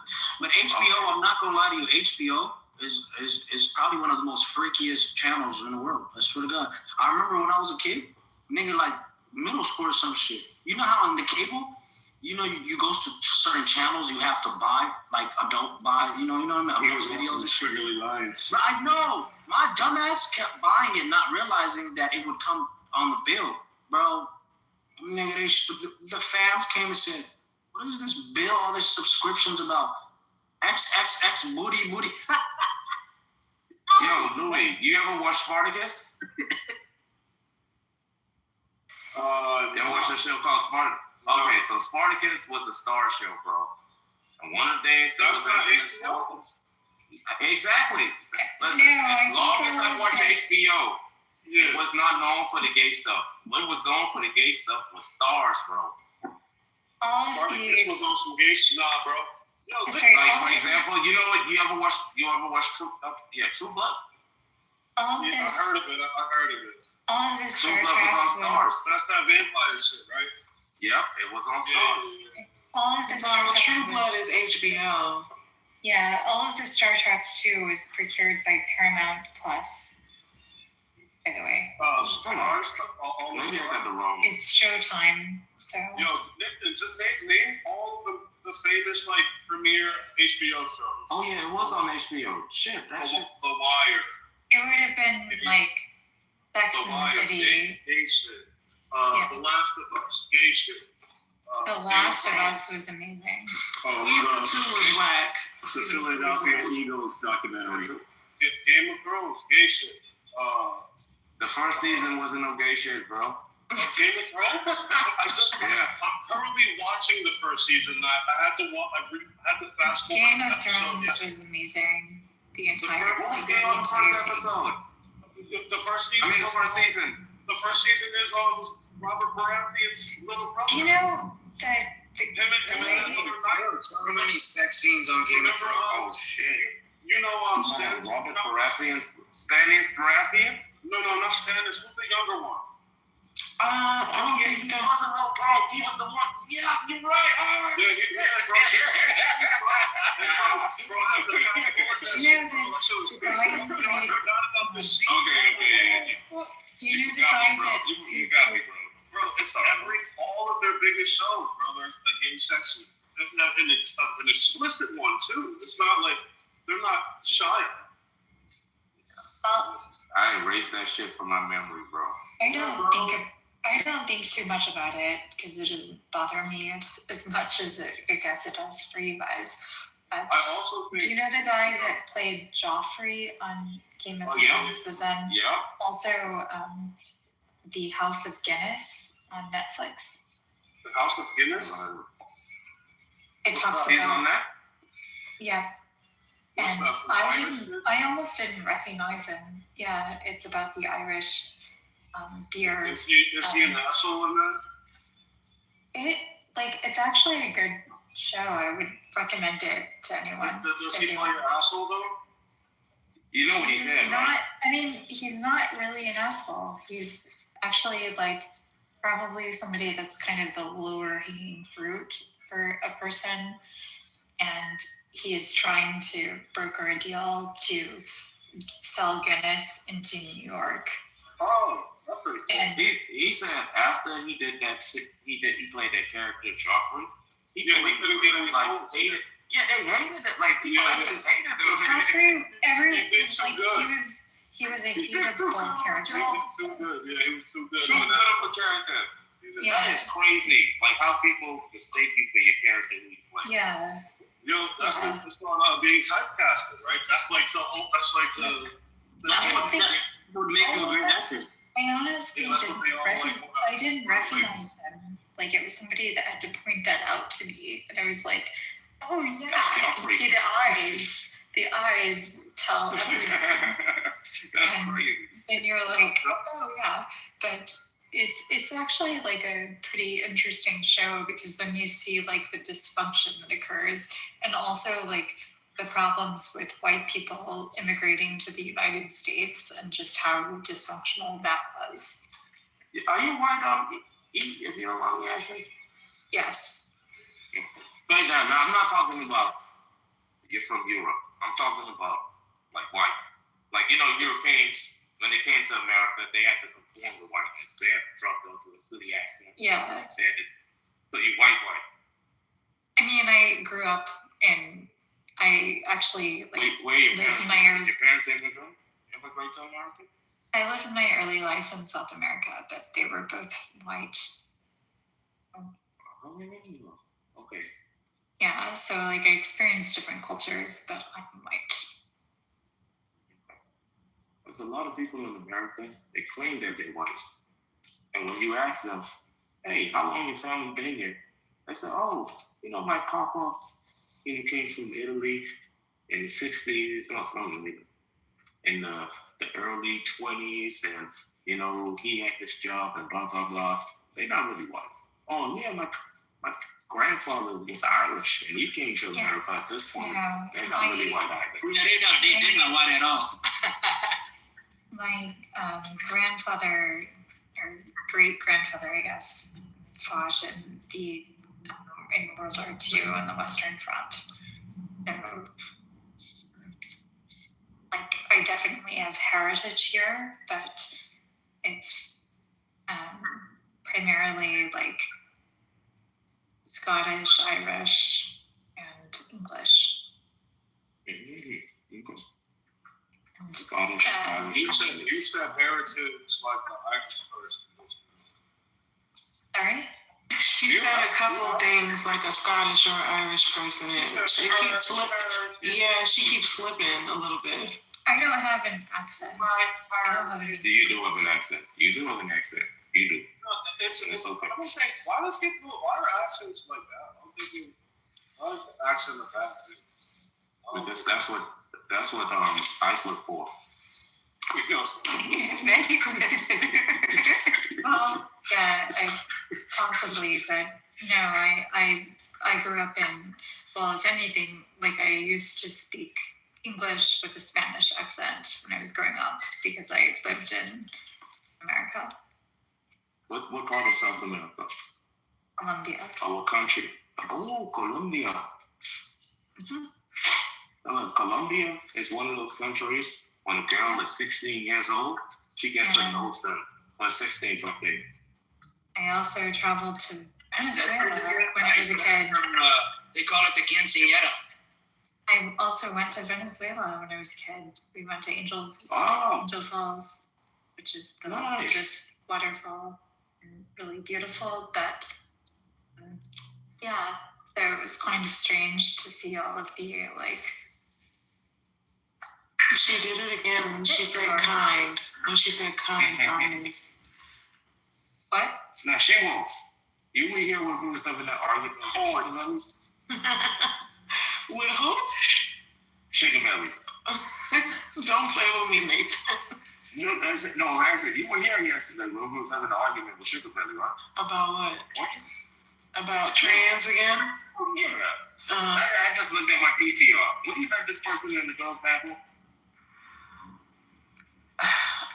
But HBO, I'm not gonna lie to you, HBO is probably one of the most freakiest channels in the world. I swear to God. I remember when I was a kid, nigga, like middle school or some shit. You know how in the cable, you go to certain channels you have to buy, like adult buy, you know what I mean? Videos and squiggly lines. But I know my dumbass kept buying it, not realizing that it would come on the bill, bro. Nigga, the fans came and said, "What is this bill? All these subscriptions about XXX booty." Yo, Louis, you ever watch Spartacus? You ever watch a show called Spartacus? Okay, so Spartacus was a star show, bro. And one of the days that's not HBO. Exactly. Listen, as long as I watch HBO, it was not known for the gay stuff. What was known for the gay stuff was stars, bro. Spartacus was on some gay shit. Nah, bro. Yo, like for example, you know what? You ever watch True Blood? All of I this. heard of it. All of this True Star Blood was on Trek Stars. That's that vampire shit, right? Yep, it was on Stars. all of the Star No, Trek True Blood was- is HBO. Yeah, all of the Star Trek too was procured by Paramount Plus. By the way, Maybe I got the wrong. it's Showtime. So Yo, just name all the famous like premiere HBO shows. Oh yeah, it was on HBO. Shit, that shit. The Wire. it would have been like Sex The and the Wire. City. Gay shit. Yeah. The Last of Us. Gay shit. The Last of Us was amazing. Season 2 was whack. The Philadelphia Eagles documentary. Game of Thrones. Gay shit. The first season wasn't no gay shit, bro. Game of Thrones. I'm currently watching the first season. I had to watch. I had to fast forward. Game of episode. Thrones was amazing. The entire What was gay on the first episode? The first season. The first season. The first season is Robert Baratheon's little brother. You know that the Him and another night. So many sex scenes on Game of Thrones. Oh shit. You know Stannis. Robert Baratheon. Stannis Baratheon? No, not Stannis. Who's the younger one? I don't think He that. wasn't no bro. He was the one. Yeah, you're right. Do you know the guy who played? Do you know the guy that? You got me, bro. Bro, it's all of their biggest shows, bro. There's a gay sex scene. An explicit one too. It's not like they're not shy. I erased that shit from my memory, bro. I don't think too much about it because it doesn't bother me as much as I guess it does for you guys. But I also think. do you know the guy that played Joffrey on Game of Thrones was on also the House of Guinness on Netflix? The House of Guinness? It talks He's about on that? yeah. And I almost didn't recognize him. Yeah, it's about the Irish beer. Is he an asshole in that? It's actually a good show. I would recommend it to anyone. Does he play an asshole though? You know what he said, right? I mean, he's not really an asshole. He's actually probably somebody that's kind of the lower hanging fruit for a person, and he is trying to broker a deal to sell Guinness into New York. Oh, that's pretty cool. And He said after he did that, he played that character Joffrey. He couldn't get any hated. Yeah, they hated it. Like people actually hated it. Joffrey, he He was a bold character. He was too good. Yeah, he was too good. Too good of a character. That is crazy. Like how people mistake you for your character who you play. Yeah. Yo, that's what's going on. Being typecasted, right? That's like the whole. That's like the. That's what make you a great actor. I honestly I didn't recognize him. Like it was somebody that had to point that out to me, and I was like, "Oh yeah, I can see the eyes. The eyes tell everything." And you're like, "Oh yeah," but it's actually like a pretty interesting show because then you see like the dysfunction that occurs, and also like the problems with white people immigrating to the United States and just how dysfunctional that was. Are you white, if you don't mind me asking? Yes. But now, I'm not talking about you're from Europe. I'm talking about like white. Like, Europeans, when they came to America, they had to conform to whiteness. They had to drop those with a city accent. Yeah. So you're white. I mean, I grew up I actually Where your lived parents? my early. Your parents immigrate to America? I lived my early life in South America, but they were both white. Okay. Yeah, so like I experienced different cultures, but I'm white. There's a lot of people in America, they claim that they're white. And when you ask them, hey, how long your family been here? They say, oh, my papa, came from Italy in the 60s, in the early 20s, and, he had this job and blah, blah, blah. They're not really white. Oh, yeah, my grandfather was Irish, and he came to America at this point. Yeah, they're not really white either. They're not white at all. My grandfather, or great-grandfather, I guess, fought in World War II on the Western Front. So, like, I definitely have heritage here, but it's primarily like Scottish, Irish, and English. And, Scottish, Irish. You said heritage like the Irish person. Sorry? She said a couple of things like a Scottish or Irish person. She keeps she keeps slipping a little bit. I don't have an accent. I don't have any. You do have an accent. You do have an accent. You do. It's okay. I'm gonna say, why are accents like that? I'm thinking, why is the accent like that? Because that's what eyes look for. Well, yeah, possibly, but no, I grew up in, well, if anything, like I used to speak English with a Spanish accent when I was growing up because I lived in America. What part of South America? Colombia. Our country. Oh, Colombia. Mm-hmm. Colombia is one of those countries when a girl is 16 years old, she gets her nose done on 16th birthday. I also traveled to Venezuela when I was a kid. They call it the quinceañera. I also went to Venezuela when I was a kid. We went to Angel Falls, which is the biggest waterfall, and really beautiful. But yeah, so it was kind of strange to see all of the like. She did it again when she said kind. When she said kind. What? Now, she won't. You were here when we was having that argument. With who? Sugar Belly. Don't play with me, Nathan. No, actually, you were here yesterday when we was having an argument with Sugar Belly, right? About what? About trans again? Yeah. I just looked at my PTR. What do you think this person in the dog battle?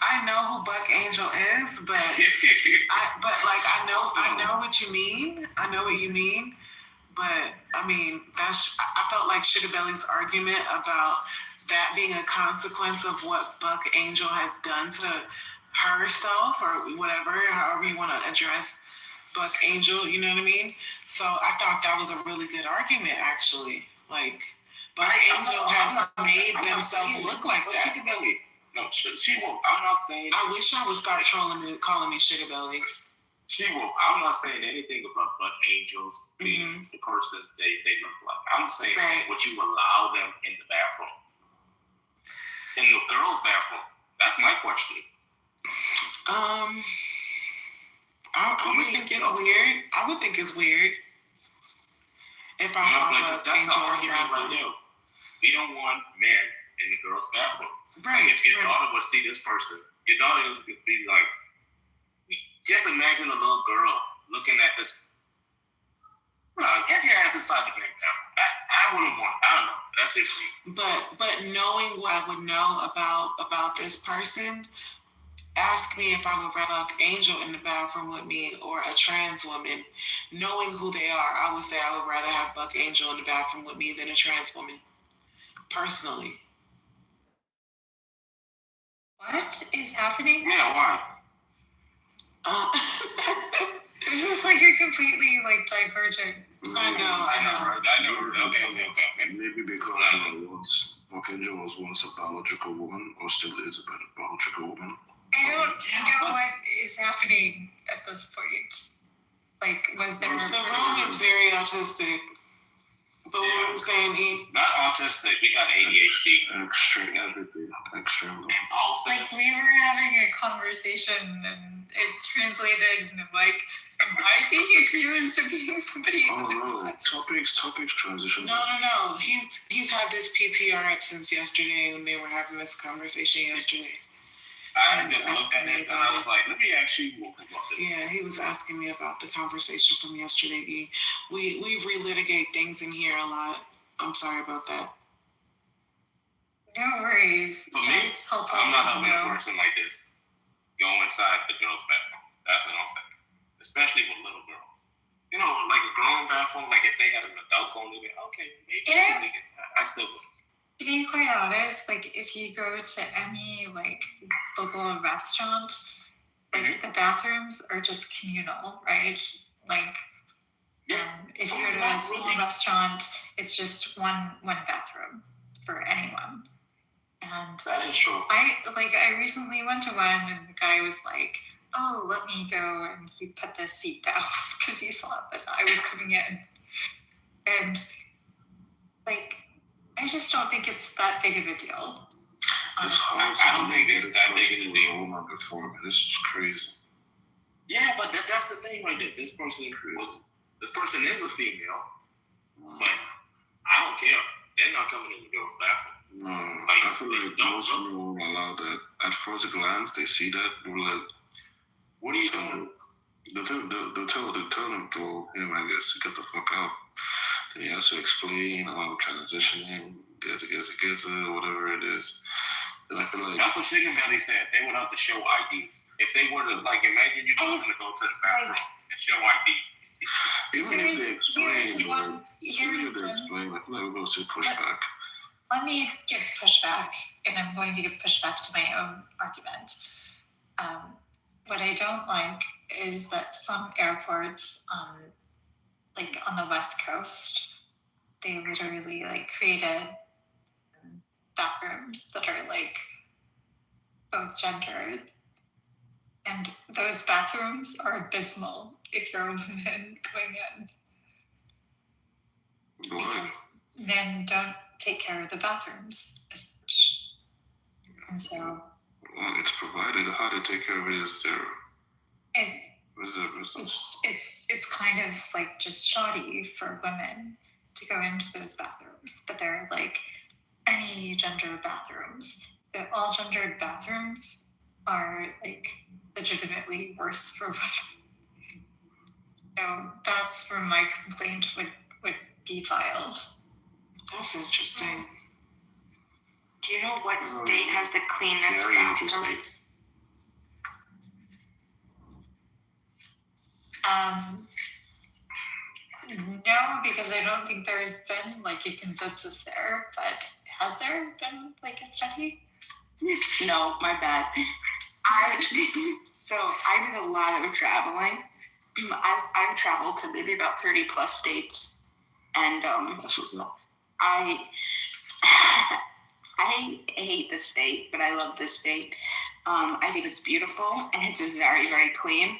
I know who Buck Angel is, but I know what you mean. I know what you mean. But I mean, I felt like Sugar Belly's argument about that being a consequence of what Buck Angel has done to herself or whatever, however you want to address Buck Angel, you know what I mean? So I thought that was a really good argument, actually. Like, Buck Angel has made themselves look like that. Sugar Belly. No, she won't. I'm not saying. I wish I would stop calling me sugar belly. She won't. I'm not saying anything about butt angels being the person they look like. I'm saying would you allow them in the bathroom? In the girls' bathroom? That's my question. I would think it's weird. I would think it's weird if I saw that's the argument right now. We don't want men in the girls' bathroom. Right. Like if your daughter would see this person, your daughter would be like, just imagine a little girl looking at this. Get your ass inside the big bathroom. I wouldn't want. I don't know. That's just me. But knowing what I would know about this person, ask me if I would rather fuck Angel in the bathroom with me or a trans woman. Knowing who they are, I would say I would rather have Buck Angel in the bathroom with me than a trans woman. Personally. What is happening? Yeah, why? This is like you're completely like divergent. I know. Okay. Maybe because Buck Angel was once a biological woman, or still is a biological woman. I don't know what is happening at this point. Like, was there? The room is very autistic. But what were you saying, E? Not autistic. We got ADHD. Extreme everything. Extreme. Impulsive. Like, we were having a conversation and it translated like, am I being accused of being somebody? Oh no, topics transition. No. He's had this PTR up since yesterday when they were having this conversation yesterday. I just looked at it and I was like, let me actually walk about this. Yeah, he was asking me about the conversation from yesterday. We relitigate things in here a lot. I'm sorry about that. No worries. For me, I'm not helping a person like this go inside the girls' bathroom. That's what I'm saying. Especially with little girls. You know, like a grown bathroom, like if they had an adult phone, they'd be okay, maybe I still would. To be quite honest, like if you go to any like local restaurant, like the bathrooms are just communal, right? Like if you go to a small restaurant, it's just one bathroom for anyone. And that is true. I recently went to one and the guy was like, "Oh, let me go," and he put the seat down because he thought that I was coming in, and like. I just don't think it's that big of a deal. I don't think it's that big of a deal. Before, this is crazy. Yeah, but that's the thing right there. This person is a female, but I don't care. They're not coming in the girls' bathroom. No, I feel like most women won't allow that. At first glance, they see that, they're like, "What are you doing?" They'll tell him to him, I guess, to get the fuck out. Then he has to explain transitioning, get it, whatever it is. And I feel like that's what Chicken Belly said. They would have to show ID. If they were to imagine you going to go to the bathroom and show ID. Even if they explain, like we're going to say pushback. Let me give pushback, and I'm going to give pushback to my own argument. What I don't like is that some airports on the West Coast, they literally created bathrooms that are both gendered, and those bathrooms are abysmal if you're a woman going in. Because men don't take care of the bathrooms as much, and so. Well, it's provided. How to take care of it is there. It's kind of just shoddy for women to go into those bathrooms, but they're any gender bathrooms. All gendered bathrooms are legitimately worse for women. So that's where my complaint would be filed. That's interesting. Do you know what state has the cleanest bathroom? No, because I don't think there's been a consensus there, but has there been a study? No, my bad. I did a lot of traveling. I've traveled to maybe about 30 plus states, and I I hate the state, but I love this state. I think it's beautiful and it's very, very clean,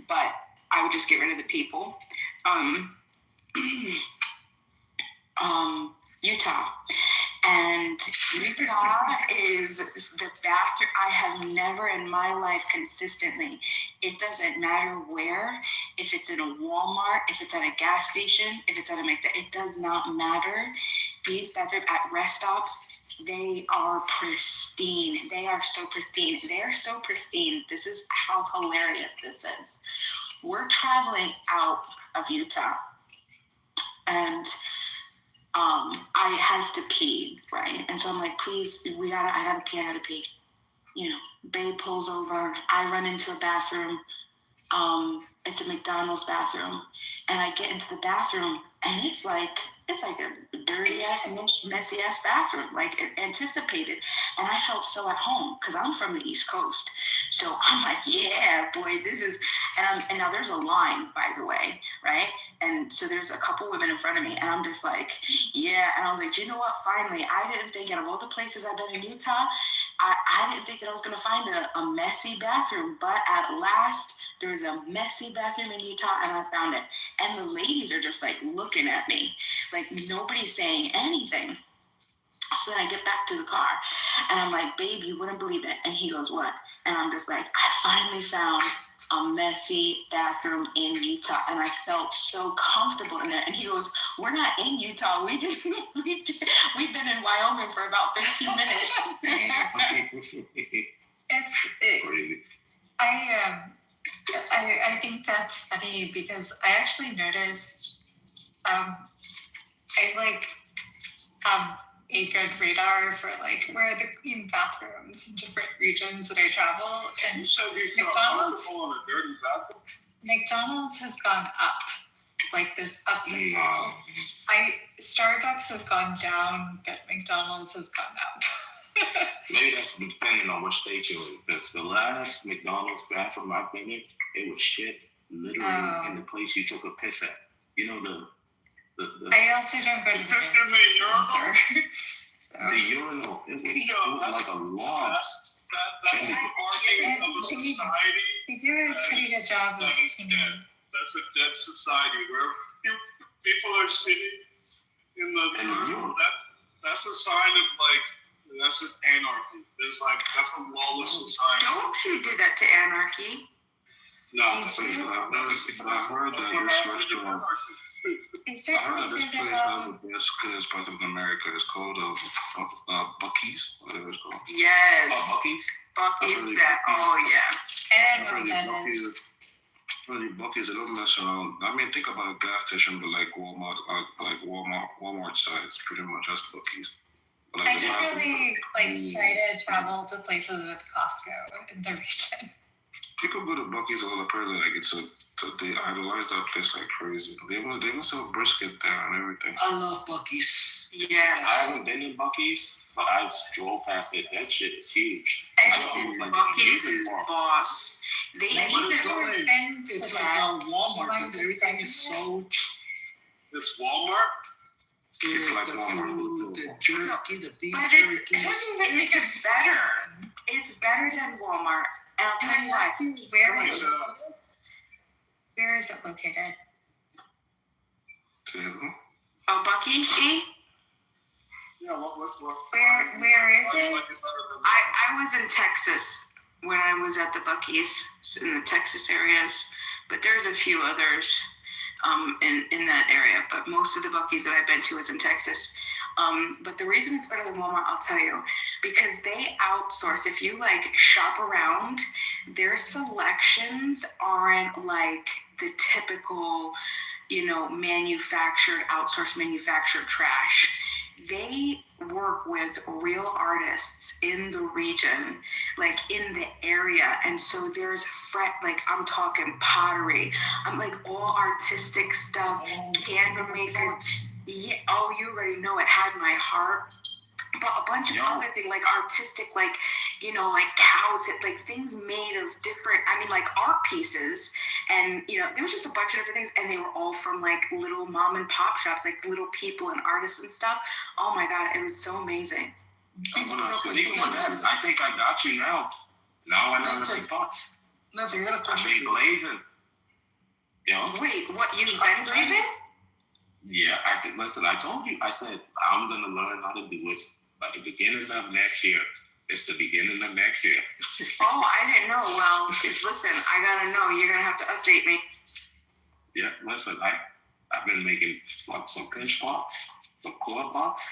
but I would just get rid of the people. Utah. And Utah is the bathroom. I have never in my life consistently, it doesn't matter where, if it's in a Walmart, if it's at a gas station, if it's at a McDonald's, it does not matter. These bathrooms at rest stops, they are pristine. They are so pristine. They are so pristine. This is how hilarious this is. We're traveling out of Utah, and I have to pee, right? And so I'm like, please, I gotta pee. You know, babe pulls over. I run into a bathroom. It's a McDonald's bathroom, and I get into the bathroom, and it's like a dirty ass, messy ass bathroom, like anticipated. And I felt so at home because I'm from the East Coast, so I'm like, yeah, boy, this is. And now there's a line, by the way, right? And so there's a couple women in front of me, and I'm just like, yeah. And I was like, you know what? Finally, I didn't think out of all the places I've been in Utah, I didn't think that I was gonna find a messy bathroom, but at last there's a messy bathroom in Utah, and I found it. And the ladies are just like looking at me, like nobody's saying anything. So then I get back to the car, and I'm like, babe, you wouldn't believe it. And he goes, what? And I'm just like, I finally found a messy bathroom in Utah, and I felt so comfortable in there. And he goes, we're not in Utah. We've been in Wyoming for about 15 minutes. I think that's funny because I actually noticed I like a good radar for like where are the clean bathrooms in different regions that I travel. And McDonald's has gone up, like this up this level. Starbucks has gone down, but McDonald's has gone up. Maybe that's depending on which state you're in. Because the last McDonald's bathroom I've been in, it was shit, literally in the place you took a piss at. You know the I also don't go to the urinal. The urinal, it was like a log. That's a parking of a society. They do a pretty good job of cleaning. That's a dead society where people are sitting in the urinal. That's a sign of like, that's an anarchy. That's a lawless society. Don't you do that to anarchy? No, I've heard that this restaurant. I heard that this place has the best cleanest part of America. It's called Buc-ee's, whatever it's called. Yes. Buc-ee's? Buc-ee's, oh yeah. I don't know what that is. Buc-ee's, they don't mess around. I mean, think about a gas station, but like Walmart size, pretty much. That's Buc-ee's. Like I generally try to travel to places with Costco in the region. People go to Buc-ee's all apparently like they idolize that place like crazy. They even sell brisket there and everything. I love Buc-ee's. Yeah. I haven't been in Buc-ee's, but I drove past it. That shit is huge. Buc-ee's is boss. It's like a Walmart, but everything is so cheap. It's Walmart? It's like Walmart. The jerky, the beef but jerky. It doesn't make it better. It's better than Walmart. And I'll tell you why. Where is it located? Oh, Buc-ee's? Yeah, what? Where is it? I was in Texas when I was at the Buc-ee's in the Texas areas, but there's a few others in that area. But most of the Buc-ee's that I've been to is in Texas. But the reason it's better than Walmart, I'll tell you, because they outsource. If you shop around, their selections aren't like the typical, outsourced manufactured trash. They work with real artists in the region, in the area. And so there's I'm talking pottery. I'm all artistic stuff, candle makers. Yeah, oh, you already know it had my heart. But a bunch of other things, artistic, cows, things made of different, art pieces. And, there was just a bunch of different things. And they were all from, little mom and pop shops, little people and artists and stuff. Oh, my God, it was so amazing. Speaking of that, I think I got you now. Now I know the thoughts. Nothing. I got a I've question. been glazing. Wait, what? You've been glazing? Yeah, listen, I told you. I said, I'm going to learn how to do it by the beginning of next year. It's the beginning of next year. Oh, I didn't know. Well, listen, I got to know. You're going to have to update me. Yeah, listen, I've been making like some pinch pots, some core pots.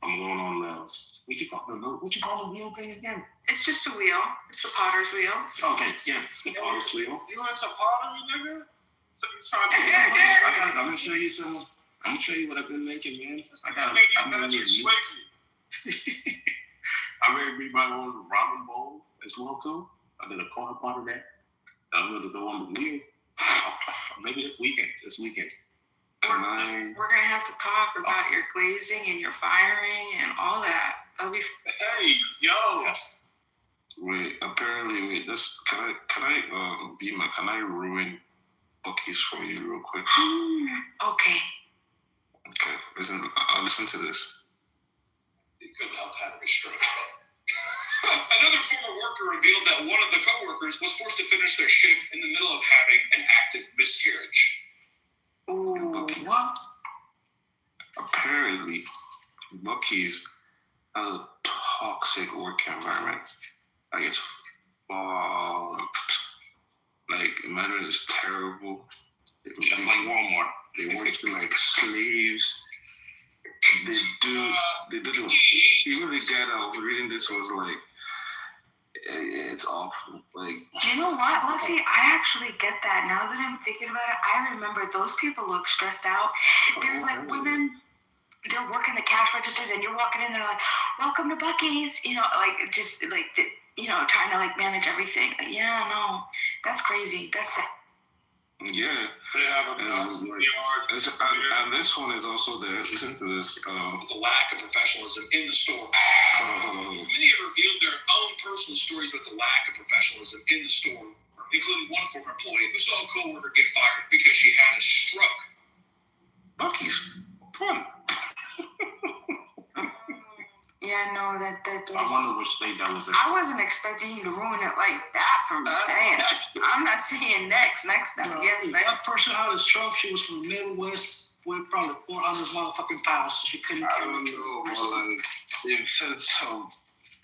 I'm going on what you call the wheel thing again? It's just a wheel. It's the potter's wheel. Okay, yeah, the potter's wheel. You want some pottery, nigga? So you trying to I'm gonna show you some. I'm gonna show you what I've been making, man. I'm gonna make my own ramen bowl as well too. I did a part of that. I'm gonna go on the wheel. Maybe this weekend. We're gonna have to talk about your glazing and your firing and all that. Hey, yo. Yes. Wait, this can I ruin Bucky's for you real quick? Okay. Okay, listen to this. It couldn't help having a stroke. Another former worker revealed that one of the co-workers was forced to finish their shift in the middle of having an active miscarriage. What? Apparently, Bucky's has a toxic work environment. Like, it's fucked. Like, imagine it's terrible. Just like Walmart. They work like slaves. They do the, even the guy that was reading this was like, it's awful. Like, do you know what, Luffy? I actually get that. Now that I'm thinking about it, I remember those people look stressed out. There's like women, they're working the cash registers, and you're walking in, they're like, "Welcome to Bucky's," like just like trying to like manage everything. Yeah, no, that's crazy. That's sad. Yeah. They have a and this one is also there. Listen to this. The lack of professionalism in the store. Many have revealed their own personal stories with the lack of professionalism in the store, including one former employee who saw a coworker get fired because she had a stroke. Bucky's fun. Yeah, no, that I wonder which state that was in. I wasn't expecting you to ruin it like that from the stand. I'm not saying next time. Yes, that person had a stroke. She was from the Midwest, weighed probably 400 motherfucking pounds. So she couldn't carry it. They've said so.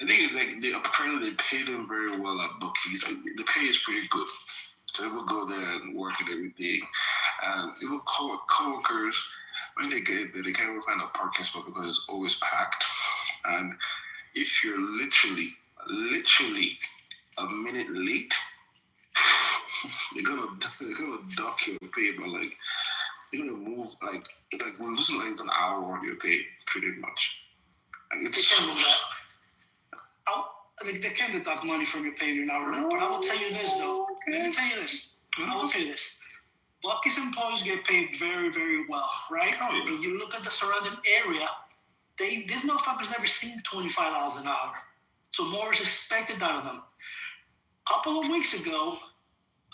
I think it's like apparently they pay them very well at Bucky's. Like, the pay is pretty good. So they will go there and work and everything. And even co-workers, when they get there, they can't even find a parking spot because it's always packed. And if you're literally a minute late, they're gonna dock your pay, but like they're gonna move like we're losing like an hour on your pay pretty much. And it's they can't do that. They can't deduct money from your pay in an hour. But I will tell you this though. Let me tell you this. I will tell you this. Bucky's employees get paid very, very well, right? Oh, yeah. And you look at the surrounding area. These motherfuckers never seen $25 an hour. So more is expected out of them. A couple of weeks ago,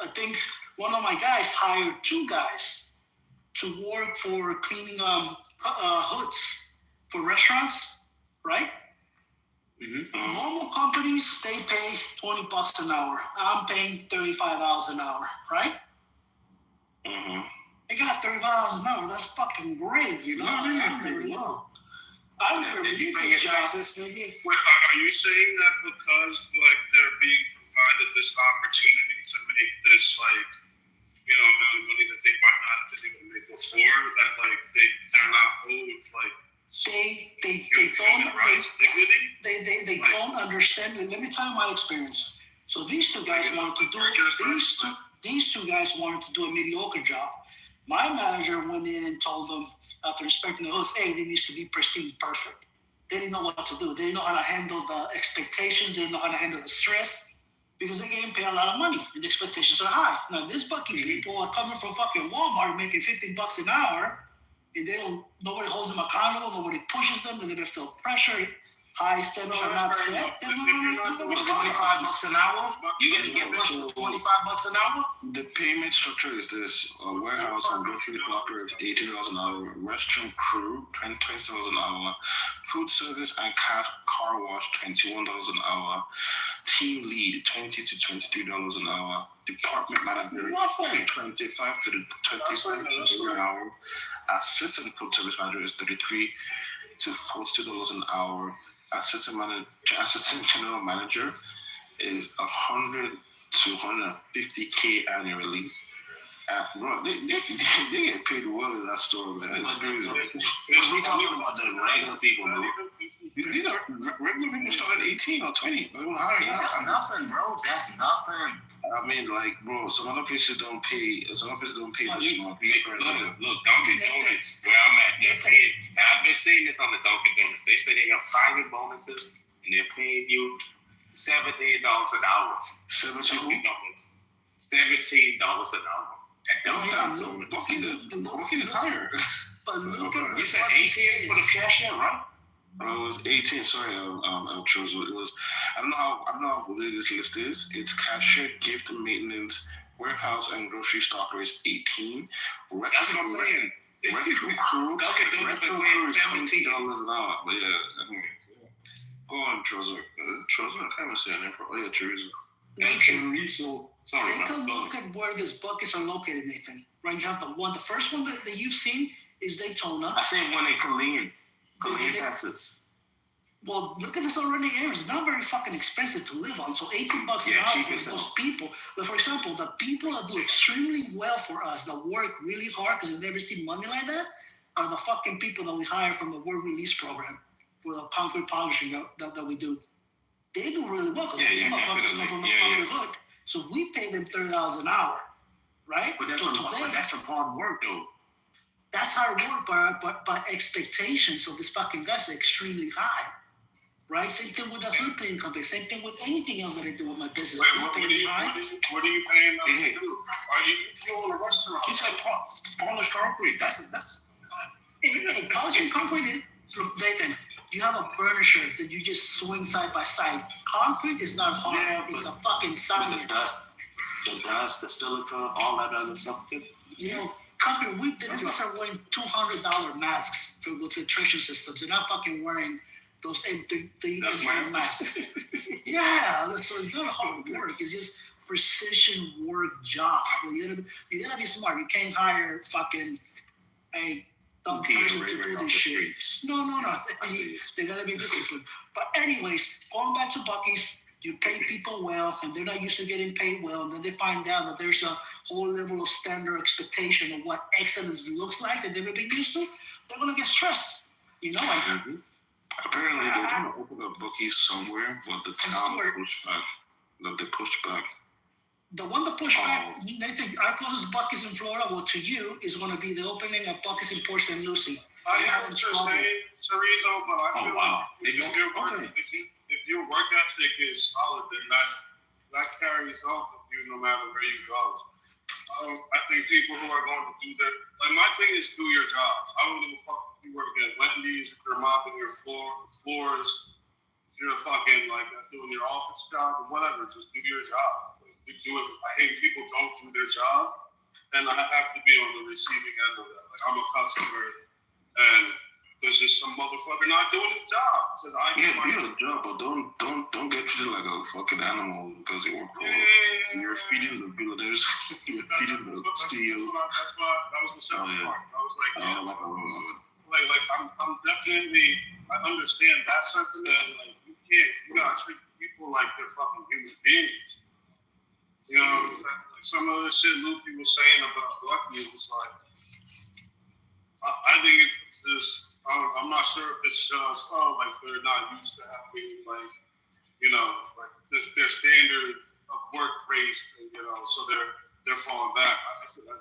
I think one of my guys hired 2 guys to work for cleaning hoods for restaurants, right? Mm-hmm. Normal companies, they pay $20 an hour. I'm paying $35 an hour, right? Mm-hmm. They got $35 an hour. That's fucking great, you know? I never believed this job. Wait, are you saying that because like they're being provided this opportunity to make this like amount of money that they might not have been able to make before, that like they're not owed like they don't understand. And let me tell you my experience. So these two guys wanted to do a mediocre job. My manager went in and told them, after inspecting the hoods, hey, they need to be pristine, perfect. They didn't know what to do. They didn't know how to handle the expectations. They didn't know how to handle the stress because they're getting paid a lot of money and the expectations are high. Now, this Bucky people are coming from fucking Walmart making $15 an hour, and nobody holds them accountable, nobody pushes them, and they feel pressured. high standards are not set, then If you're not doing $25 an hour, you gonna get less than $25 an hour? The payment structure is this: warehouse and grocery operative $18 an hour, restroom crew $20 an hour, food service and car wash $21 an hour, team lead $20 to $23 an hour, department manager $25 to $25 an hour, assistant food service manager is $33 to $42 an hour, assistant general manager is $100 to $150K annually. Bro, they get paid well in that store, man. It's crazy. Because we talking about the regular people, bro. These are regular people start at 18 or 20. They don't hire That's nothing, bro. That's nothing. I mean, like, bro, some other places don't pay. Some other places don't pay this much. Look, Dunkin' Donuts, where I'm at, they're paying. And I've been seeing this on the Dunkin' Donuts. They say they have signing bonuses, and they're paying you $17 an hour. $17 an hour. At Dunkin' Buc-ee's is higher. You said 18 for the cashier, right? It was 18. Sorry, I chose what it was. I don't know how what this list is. It's cashier, gift, maintenance, warehouse, and grocery stocker is 18. That's what I'm saying. Retro crew is $20 an hour. But yeah, go on, Trozo. Trozo, I can't even say her name. Oh yeah, Chorizo. Sorry, take a look at where these buckets are located, Nathan. Right, you have the first one that you've seen is Daytona. I said one in Killeen, Texas. Well, look at the surrounding areas. It's not very fucking expensive to live on. So $18 an hour for those people. But for example, the people that do extremely well for us, that work really hard because they never see money like that, are the fucking people that we hire from the work release program for the concrete polishing that we do. They do really well because they're motherfuckers from the fucking hood. So we pay them $30 an hour, right? But that's some hard work, though. That's hard work, but expectations of this fucking guys are extremely high, right? Same thing with the hood cleaning company. Same thing with anything else that I do with my business. What are you paying them to do? Are you own a restaurant? It's like polished concrete. That's. Hey, polishing concrete, Nathan, you have a burnisher that you just swing side by side. Concrete is not hard. Yeah, it's a fucking science. The dust, the silica, all that other stuff. You know, concrete, these guys are wearing $200 masks with filtration systems. They're not fucking wearing those N3 masks. Yeah, so it's not hard work. It's just precision work job. You gotta be smart. You can't hire fucking a dumb person to do this shit. No. They gotta be disciplined. But anyways, going back to Buc-ee's, you pay people well, and they're not used to getting paid well, and then they find out that there's a whole level of standard expectation of what excellence looks like that they've never been used to. They're gonna get stressed. You know, apparently they're gonna open a Buc-ee's somewhere, but the town pushed back. They pushed back. The one that pushed back, Nathan, our closest Buc-ee's in Florida, well, to you, is going to be the opening of Buc-ee's in Port St. Lucie. I have what you're saying, Chorizo, but I feel like if your work ethic is solid, then that carries on with you no matter where you go. I think people who are going to do their, like, my thing is do your job. I don't give a fuck if you work at Wendy's, if you're mopping your floors, if you're fucking like doing your office job or whatever, just do your job. I hate people don't do their job, and I have to be on the receiving end of that. Like, I'm a customer, and there's just some motherfucker not doing his job. So I do your job, but don't get treated like a fucking animal because you work for. You're feeding the builders. You're feeding the steel. That was the second part. I was like, I'm definitely. I understand that sentiment. Like, you gotta treat people like they're fucking human beings. You know, like some of the shit Luffy was saying about Buc-ee's was like, I think it's just, I'm not sure if it's just, like they're not used to having, like, you know, like their standard of work raised, you know, so they're falling back.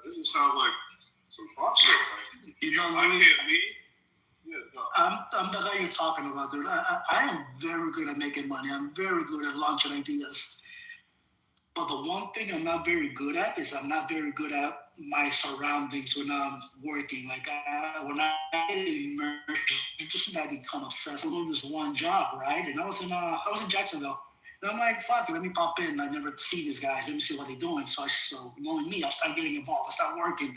This just sounds like some bullshit. Like, you know, I can't leave. Yeah, no. I'm the guy you're talking about, dude. I am very good at making money. I'm very good at launching ideas. But the one thing I'm not very good at is I'm not very good at my surroundings when I'm working. Like when I immerse, just I become obsessed. I'm doing this one job, right? And I was in Jacksonville. And I'm like, fuck it, let me pop in. I never see these guys. Let me see what they're doing. So knowing me, I started getting involved. I started working.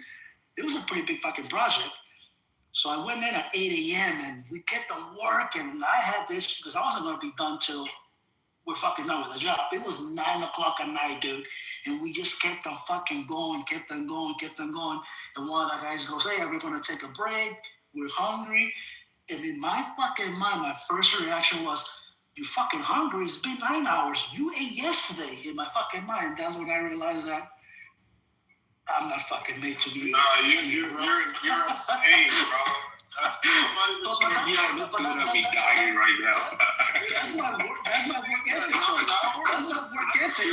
It was a pretty big fucking project. So I went in at 8 a.m. and we kept on working. And I had this because I wasn't going to be done till we're fucking done with the job. It was 9 o'clock at night, dude. And we just kept on fucking going, kept on going. And one of the guys goes, hey, we're going to take a break. We're hungry. And in my fucking mind, my first reaction was, you fucking hungry? It's been 9 hours. You ate yesterday. In my fucking mind. That's when I realized that I'm not fucking made to be. Nah, you're insane, bro. You gotta be dying right now. That's my work ethic. That's my work ethic.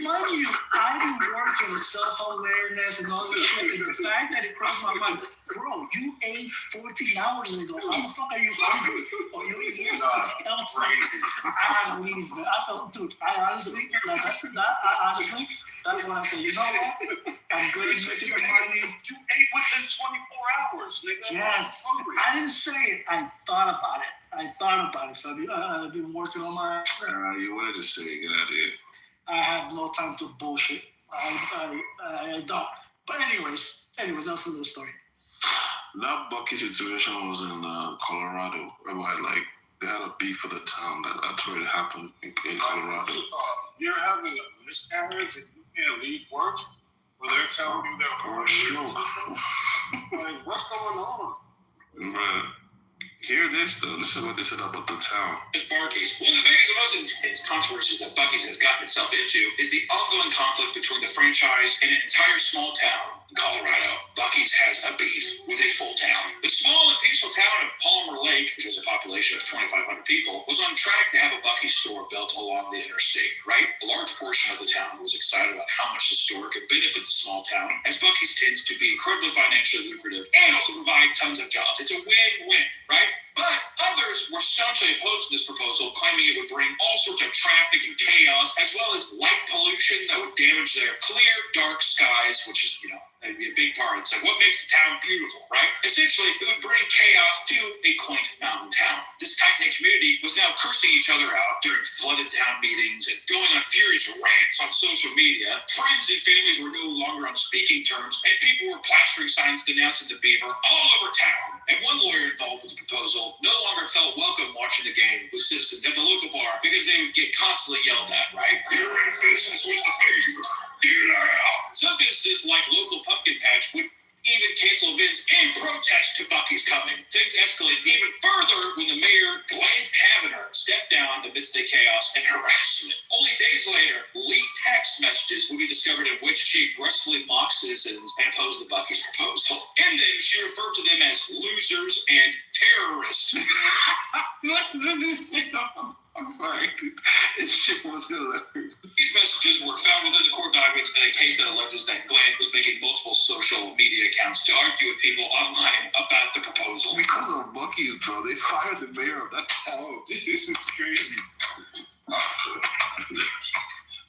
Mind you, I do work in self-awareness and all this shit. And the fact that it crossed my mind, bro, you ate 14 hours ago. How the fuck are you hungry? Or you ate yesterday? I had a wheeze, man. I felt, dude, I honestly, that's when I say, you know what? I'm good at making the money. You ate within 24 hours. Yes, I didn't say it. I thought about it. So I've been working on my. You wanted to say, get out of here. I have no time to bullshit. I don't. But anyways, that's a little story. That Bucky situation was in Colorado, where they had a beef for the town. That's where it happened in Colorado. You're having a miscarriage and you can't leave work? Well, they're telling you they're or a stroke. Like, what's going on? Right. Hear this, though. This is what they said about the town. This bar case. One of the biggest and most intense controversies that Buc-ee's has gotten itself into is the ongoing conflict between the franchise and an entire small town in Colorado. Buc-ee's has a beef with a full town. The small and peaceful town of Palmer Lake, which has a population of 2,500 people, was on track to have a Buc-ee's store built along the interstate, right? A large portion of the town was excited about how much the store could benefit the small town, as Buc-ee's tends to be incredibly financially lucrative and also provide tons of jobs. It's a win-win, right? But others were staunchly opposed to this proposal, claiming it would bring all sorts of traffic and chaos, as well as light pollution that would damage their clear, dark skies, which is, that'd be a big part. It's like what makes the town beautiful, right? Essentially, it would bring chaos to a quaint mountain town. This tight-knit community was now cursing each other out during flooded town meetings and going on furious rants on social media. Friends and families were no longer on speaking terms, and people were plastering signs denouncing the Beaver all over town. And one lawyer involved with the proposal no longer felt welcome watching the game with citizens at the local bar because they would get constantly yelled at, right? You're in business with the Beaver. Get out. Some businesses like local Pumpkin Patch would even cancel events in protest to Buc-ee's coming. Things escalated even further when the mayor, Glenn Havener, stepped down amidst the chaos and harassment. Only days later, leaked text messages would be discovered in which she aggressively mocked citizens and opposed the Buc-ee's proposal. And then she referred to them as losers and terrorists. I'm sorry. This shit was hilarious. These messages were found within the court documents in a case that alleges that Glenn was making multiple social media accounts to argue with people online about the proposal. Because of Buc-ee's, bro, they fired the mayor of that town. This is crazy.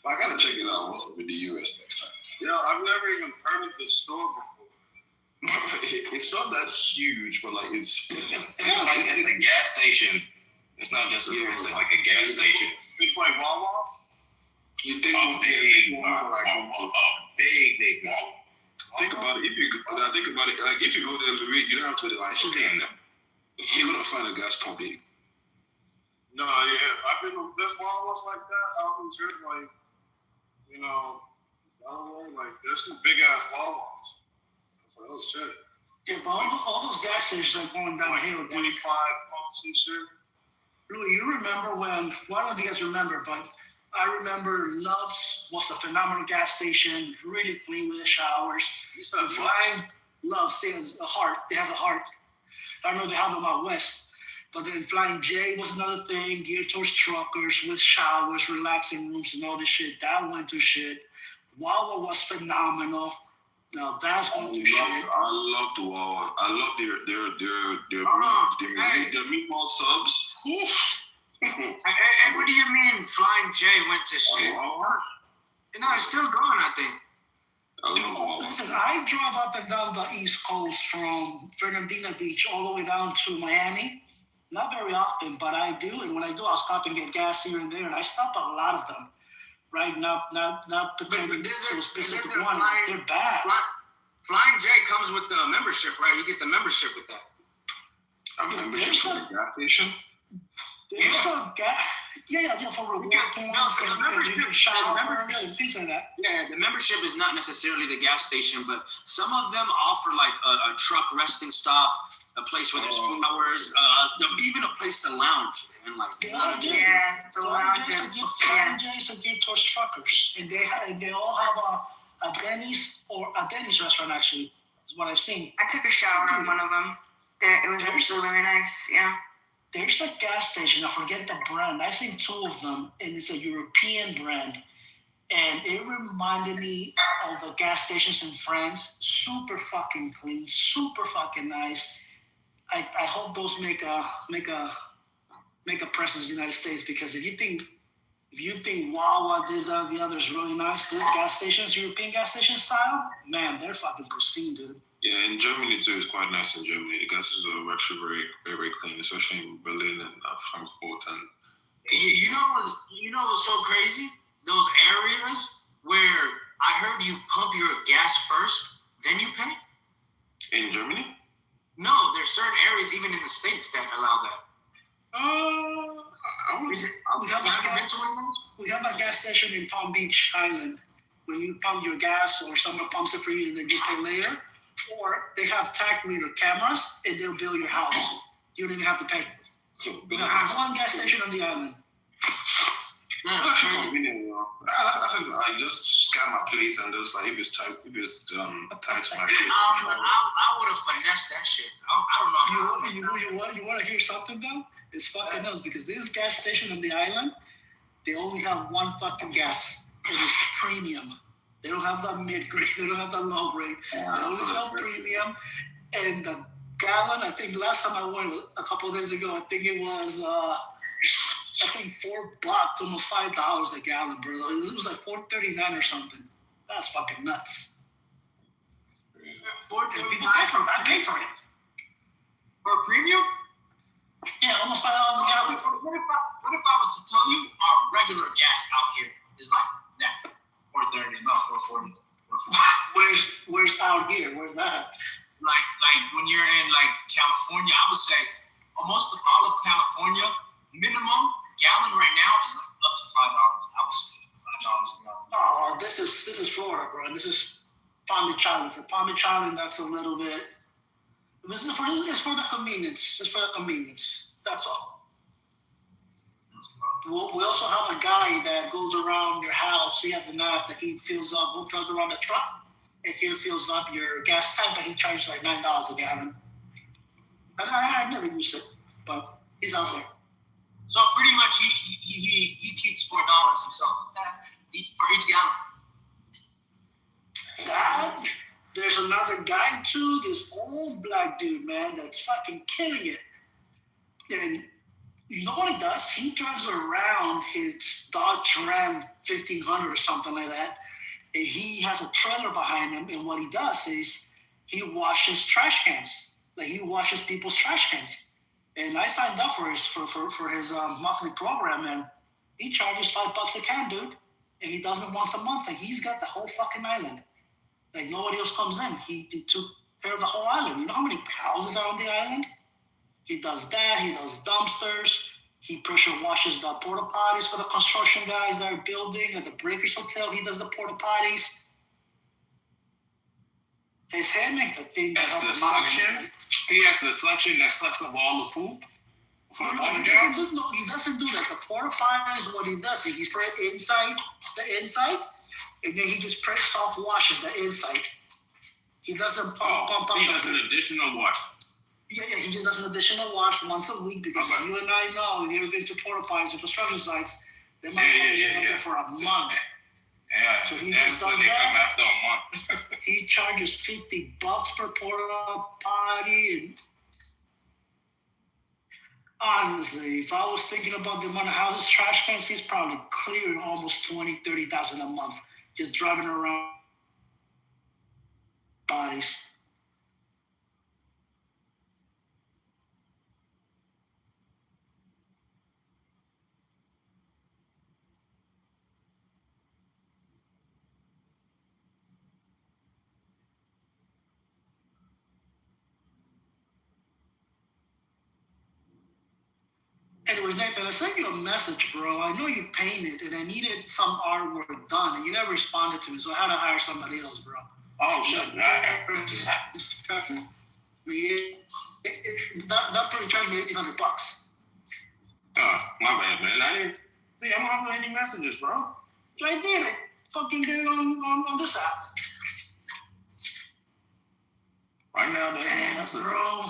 I gotta check it out once I'm in the U.S. next time. I've never even heard of this store before. It's not that huge, but it's it's a gas station. It's not just it's like a gas station. It's like Wawa? You think a big Wawa. Think about it. If you go there, you don't have to stand there. You're gonna find a gas pump here. No, yeah, I've been to this Wawa's like that. I was here there's some big ass Wawas. It's like, oh shit. Yeah, but all those gas stations are going downhill. 25 pumps and shit. Louis, you remember when, well, I don't know if you guys remember, but I remember Love's was a phenomenal gas station, really clean with the showers. And Flying Love's has a heart. It has a heart. I don't know if they have them out west. But then Flying J was another thing, geared towards truckers with showers, relaxing rooms, and all this shit. That went to shit. Wawa was phenomenal. Now that's going to shit. I love the Wawa. I love their meatball subs. And what do you mean Flying J went to shit? No, it's still going, I think. Listen, I drove up and down the East Coast from Fernandina Beach all the way down to Miami. Not very often, but I do. And when I do, I'll stop and get gas here and there. And I stop a lot of them. Right? Not pretending to a specific one. They're bad. Flying J comes with the membership, right? You get the membership with that. A membership for the gas station? There's a gas. Yeah, for reward points and showers and things like that. Yeah, the membership is not necessarily the gas station, but some of them offer like a truck resting stop, a place where there's 2 hours, even a place to lounge. And like, the lounges are geared towards truckers, and they all have a Denny's or a Denny's restaurant. Actually, is what I've seen. I took a shower on one of them. It was actually very nice. Yeah. There's a gas station, I forget the brand. I've seen 2 of them, and it's a European brand. And it reminded me of the gas stations in France. Super fucking clean, super fucking nice. I hope those make a presence in the United States, because if you think Wawa, this, the other is really nice, this gas stations, European gas station style, man, they're fucking pristine, dude. Yeah, in Germany too, it's quite nice in Germany. The gases are actually very, very, very clean, especially in Berlin and Frankfurt. And you know what's so crazy? Those areas where I heard you pump your gas first, then you pay. In Germany? No, there's certain areas even in the States that allow that. We have a gas station in Palm Beach Island where you pump your gas, or someone pumps it for you and then you pay later. Or they have tag reader cameras and they'll bill your house. You don't even have to pay. We have one gas station on the island. I just scan my plates and just like if it's tied to my plate. I would have finessed that shit. I don't know. You want to hear something though? It's fucking nuts, because this gas station on the island, they only have one fucking gas. It is premium. They don't have the mid-grade. They don't have the low-grade. They only sell premium. And the gallon, I think last time I went a couple of days ago, I think it was, $4, almost $5 a gallon, bro. It was like $4.39 or something. That's fucking nuts. $4.39. I pay for it. For a premium? Yeah, almost $5 a gallon. What if I was to tell you our regular gas out here is like that? 430, about 440. Where's out here? Where's that? Like when you're in like California, I would say almost all of California, minimum gallon right now is like up to $5. I would say $5 a gallon. Oh, this is Florida, bro. This is Palm Beach Island. For Palm Beach Island, that's a little bit. It's for the convenience. It's for the convenience. That's all. We also have a guy that goes around your house. He has an app that he fills up, who drives around the truck, and he fills up your gas tank, but he charges like $9 a gallon. And I never used it, but he's out there. So pretty much he keeps $4 himself for each gallon. There's another guy too, this old black dude, man, that's fucking killing it. And you know what he does? He drives around his Dodge Ram 1500 or something like that, and he has a trailer behind him, and what he does is he washes trash cans. Like, he washes people's trash cans. And I signed up for his monthly program, and he charges $5 a can, dude. And he does it once a month, and he's got the whole fucking island. Like, nobody else comes in. He took care of the whole island. You know how many houses are on the island? He does that. He does dumpsters. He pressure washes the porta potties for the construction guys that are building at the Breakers Hotel. He does the porta potties. His hand make the thing. That's the suction. He has the suction that sucks up all the poop. He doesn't do that. The porta potties, what he does is he spray the inside, and then he just soft washes the inside. He doesn't pump up. He does an additional wash. Yeah, he just does an additional wash once a week, because you and I know, if you've ever been to porta potties or construction sites, they might have been up there for a month. Yeah, so he just does they that. come after a month. He charges $50 per porta potty. And Honestly, if I was thinking about the amount of houses trash cans, he's probably clearing almost 20,000-30,000 a month just driving around bodies. Anyways, Nathan, I sent you a message, bro. I know you painted, and I needed some artwork done, and you never responded to me, so I had to hire somebody else, bro. Oh, shit. That pretty charged me $1,800. My bad, man. I didn't see. I'm not having any messages, bro. I did. I fucking did it on this app. Right now, there's no message, bro.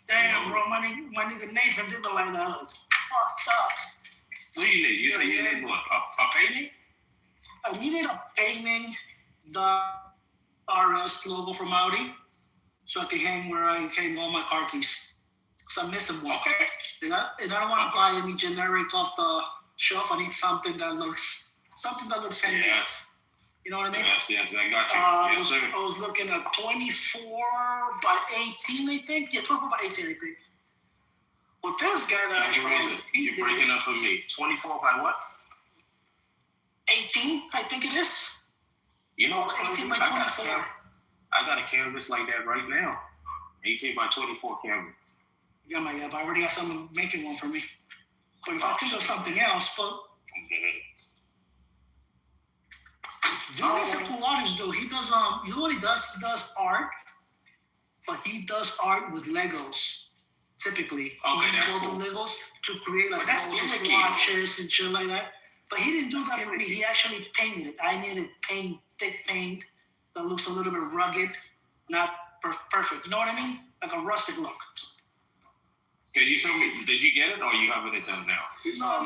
Damn, bro, my nigga Nathan did not like that. Fucked up. What do you need? You say you need what? A painting? I needed a painting, the RS logo from Audi, so I can hang where I hang all my car keys. Because I'm missing one. Okay. And I don't want to buy any generic off the shelf. I need something that looks handmade. Yes. You know what I mean? Yes, I got you. Yes, sir. I was looking at 24 by 18, I think. Yeah, 24 by 18, I think. Well, this guy that You're breaking up for me. 24 by what? 18, I think it is. You know, 18 by 24. I got a canvas like that right now. 18 by 24 canvas. Yeah, I already got someone making one for me. But if I think of something else, this guy's a cool artist, though. He does, you know what he does? He does art, but he does art with Legos, typically. Okay, he uses all the Legos to create like all these watches and shit like that. But he didn't do that for me. He actually painted it. I needed thick paint that looks a little bit rugged, not perfect. You know what I mean? Like a rustic look. Can you show me? Did you get it, or you having it done now? No,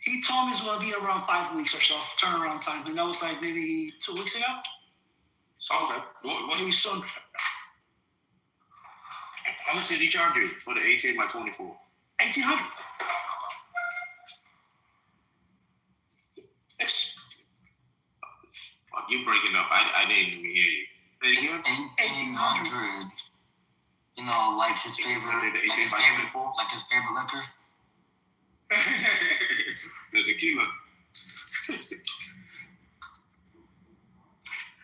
he told me it's going to be around 5 weeks or so, turnaround time. And that was like maybe 2 weeks ago. So, okay. What? Maybe soon. How much did he charge you for the 18 by 24? $1,800. You breaking up. I didn't even hear you. Say it again? 1,800. You know, like his favorite liquor. The tequila.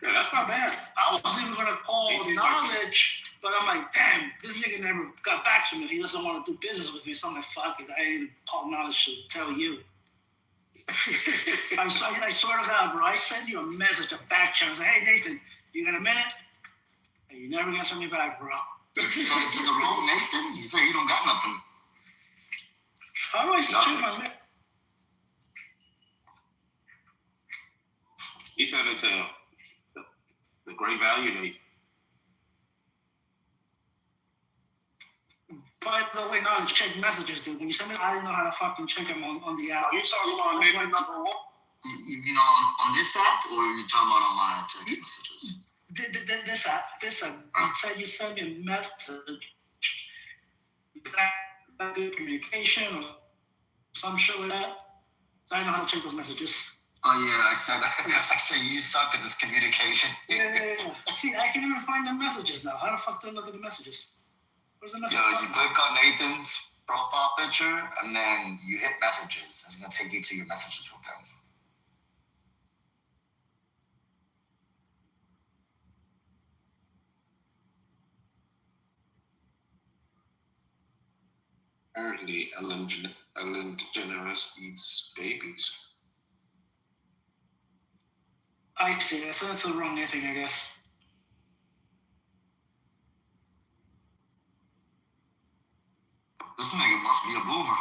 Yeah, that's not bad. I was even gonna call knowledge, but I'm like, damn, this nigga never got back to me. He doesn't want to do business with me. So I'm like, fuck it. I didn't call knowledge to tell you. I swear to God, bro. I sent you a message, a back channel. I was like, hey Nathan, you got a minute? And you never answered me back, bro. You sent it to the wrong Nathan? You say you don't got nothing. How do I stream my lip? He sent it to the Great Value Nathan. By the way, now let's check messages, dude. When you send me, I didn't know how to fucking check them on the app. You talking about Nathan number one? You know, on this app, or are you talking about on my text messages? This app. You send me a message. Good communication or some shit like that. So I know how to check those messages. Oh yeah, I said you suck at this communication. Yeah. See, I can even find the messages now. How the fuck do I look at the messages? Where's the message? Yo, you click on Nathan's profile picture and then you hit messages. It's gonna take you to your messages with them. Apparently, Ellen DeGeneres eats babies. I see. I sent it to the wrong Nathan, I guess. This nigga must be a boomer.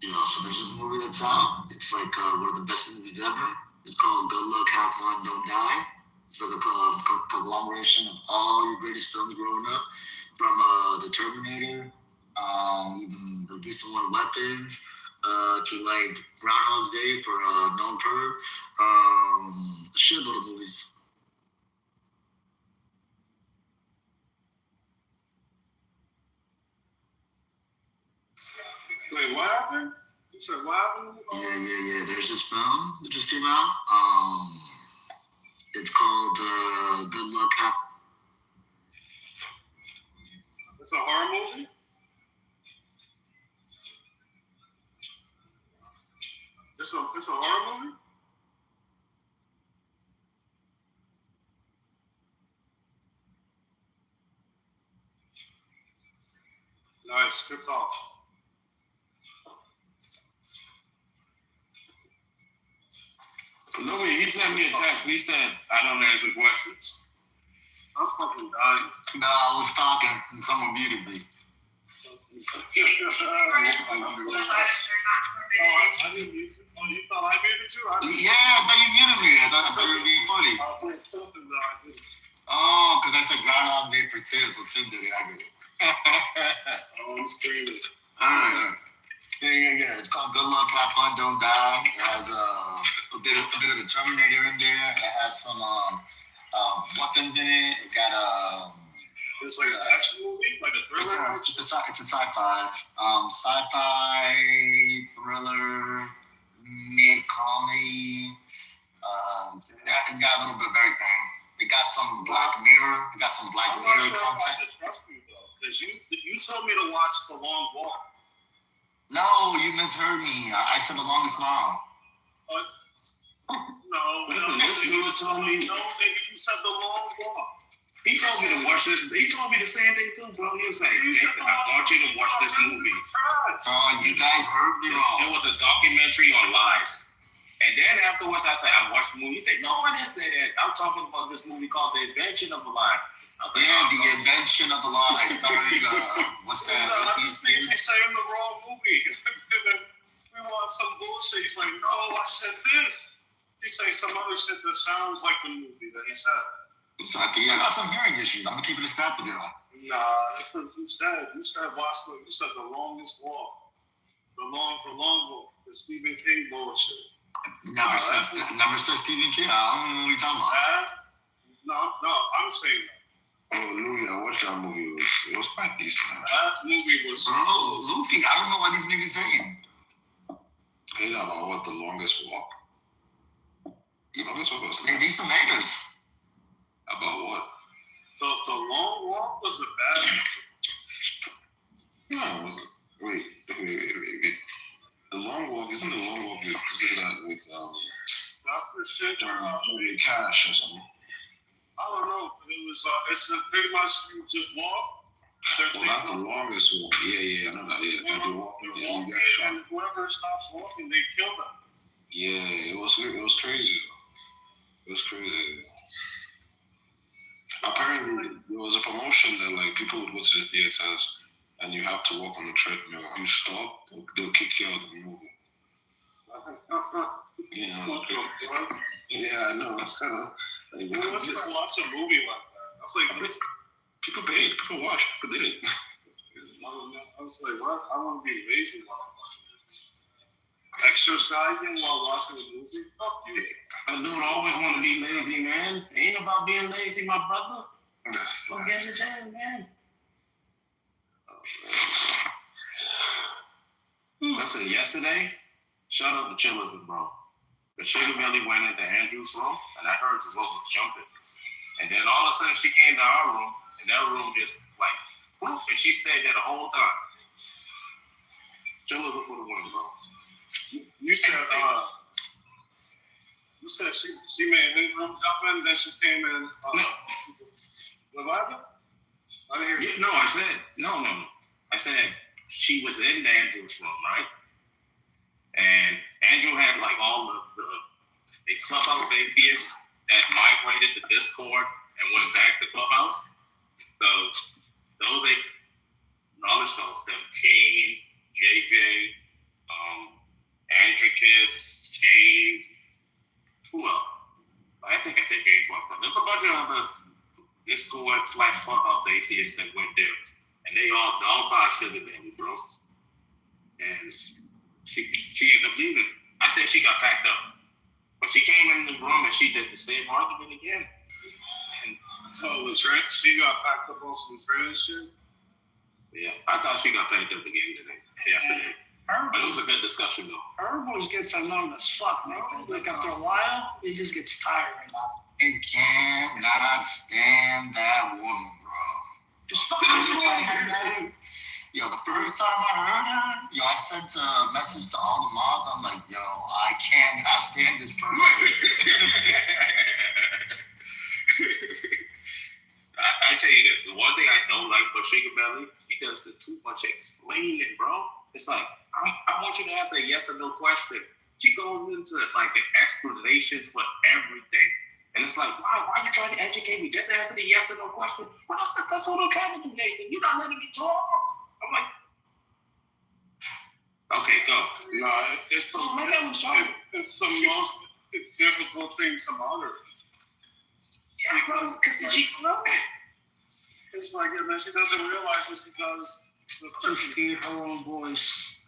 Yeah, so there's this movie that's out. It's like one of the best movies ever. It's called Good Luck, Have Fun, Don't Die. It's like a conglomeration of all your greatest films growing up. from the Terminator, even the recent one, Weapons, to like Groundhog's Day for Known Perv, a shitload of movies. Wait, what happened? You said what happened? Yeah. There's this film that just came out. It's called Good Luck Cap. It's a horror movie? It's a horror movie? Nice, good talk. No, he sent me a text. He said, I don't answer questions. I'm fucking dying. No, I was talking and someone muted me. I didn't mute you. Oh, you thought I muted you? Yeah, I thought you muted me. I thought you were being funny. Oh, because I said Groundhog Day for Tim, so Tim did it. I did it. Oh, I'm screaming. All right. Yeah. It's called Good Luck, Have Fun, Don't Die. It has a bit of the Terminator in there. It has some weapons in it. It got It's like an action movie, like a thriller. It's a sci-fi, sci-fi thriller, mid comedy. It got a little bit of everything. It got some Black Mirror. It got some Black Mirror content. I'm not sure if I can trust you though, because you told me to watch The Long Walk. No, you misheard me. I said The Longest Mile. No, this dude told me. No, nigga, you said The Long Walk. He told me to watch this. He told me the same thing too, bro. He was like, I want you to watch this movie. You guys heard me wrong. It was a documentary on lies. And then afterwards, I said, I watched the movie. He said, no, I didn't say that. I'm talking about this movie called The Invention of a Lie. The Invention of the Lie. Starring, what's that? I just think you're saying the wrong movie. We want some bullshit. He's like, no, I said this. He's saying some other shit that sounds like the movie that he said. I got some hearing issues. I'm gonna keep it a stat together. Nah, that's what you said. You said The Longest Walk. The long walk. The Stephen King bullshit. Never said Stephen King. I don't know what you're talking about. No, I'm saying that. Oh, Louis, I watched that movie. It was quite decent. That movie was. Bro, Luffy, I don't know what these niggas saying. Hey, about what? The Longest Walk? The Longest Walk was. These some haters. About what? The Long Walk was the bad one. No, it wasn't. Wait. The Long Walk, isn't the Long Walk with Dr. Shit or Cash or something? I don't know. It was it's just pretty much you just walk. Well, not the longest walk. Yeah, I know that. Yeah, they're walking, and whoever stops walking, they kill them. Yeah, it was crazy. It was crazy. Apparently, there was a promotion that like people would go to the theaters and you have to walk on the treadmill. If you stop, they'll kick you out of the movie. Yeah, I know. It's kind of like who wants to watch a movie like that? That's like people paid, people watch, people did it. I was like, what? I want to be lazy while I'm watching it. Exercising while watching a movie? Fuck you. I don't always want to be lazy, man. Ain't about being lazy, my brother. Go get it done, man. Listen, yesterday, shout out to Chillers, bro. The Sugar Belly went into Andrew's room, and I heard the room was jumping. And then all of a sudden, she came to our room, and that room just like, whoop, and she stayed there the whole time. Chillers for the women, bro. You said she made his room jump in, then she came in. What happened? I didn't hear you. No, I said no. I said she was in Andrew's room, right? And Andrew had like all the Clubhouse atheists that migrated to Discord and went back to Clubhouse. So those knowledge knows them. James, JJ, Andricus, James. Who else? I think I said James once. There's a bunch of other this school was like fuck off the atheists that went there, and they all five sugar babies, bro. And she ended up leaving. I said she got packed up, but she came in the room and she did the same argument again. And so the trans, she got packed up on some trans shit. Yeah, I thought she got packed up again yesterday. But it was a good discussion though. Her voice gets annoying as fuck, man. Like after a while, it just gets tiring. I cannot stand that woman, bro. Just fucking Yo, the first time I heard her, I sent a message to all the mods. I'm like, yo, I cannot stand this person. I tell you this, the one thing I don't like about Sugar Belly, he does the too much explaining, bro. It's like, I want you to ask a yes or no question. She goes into like an explanation for everything. And it's like, why are you trying to educate me? Just answer the yes or no question. Well, that's what I'm trying to do, Nathan. You're not letting me talk. I'm like, okay, go. No, it's the most difficult thing to monitor. Yeah, because she grew it. It's like, and then she doesn't realize it's because she hear her own voice.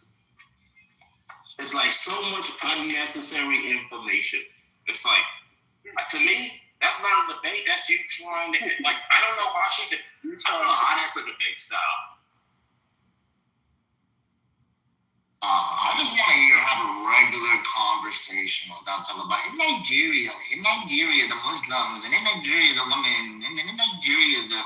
It's like so much unnecessary information. It's like, to me, that's not a debate. That's you trying to, like, I don't know how she did. I don't know how that's a debate style. I just want to hear have a regular conversation without talking about in Nigeria, the Muslims, and in Nigeria, the women, and in Nigeria, the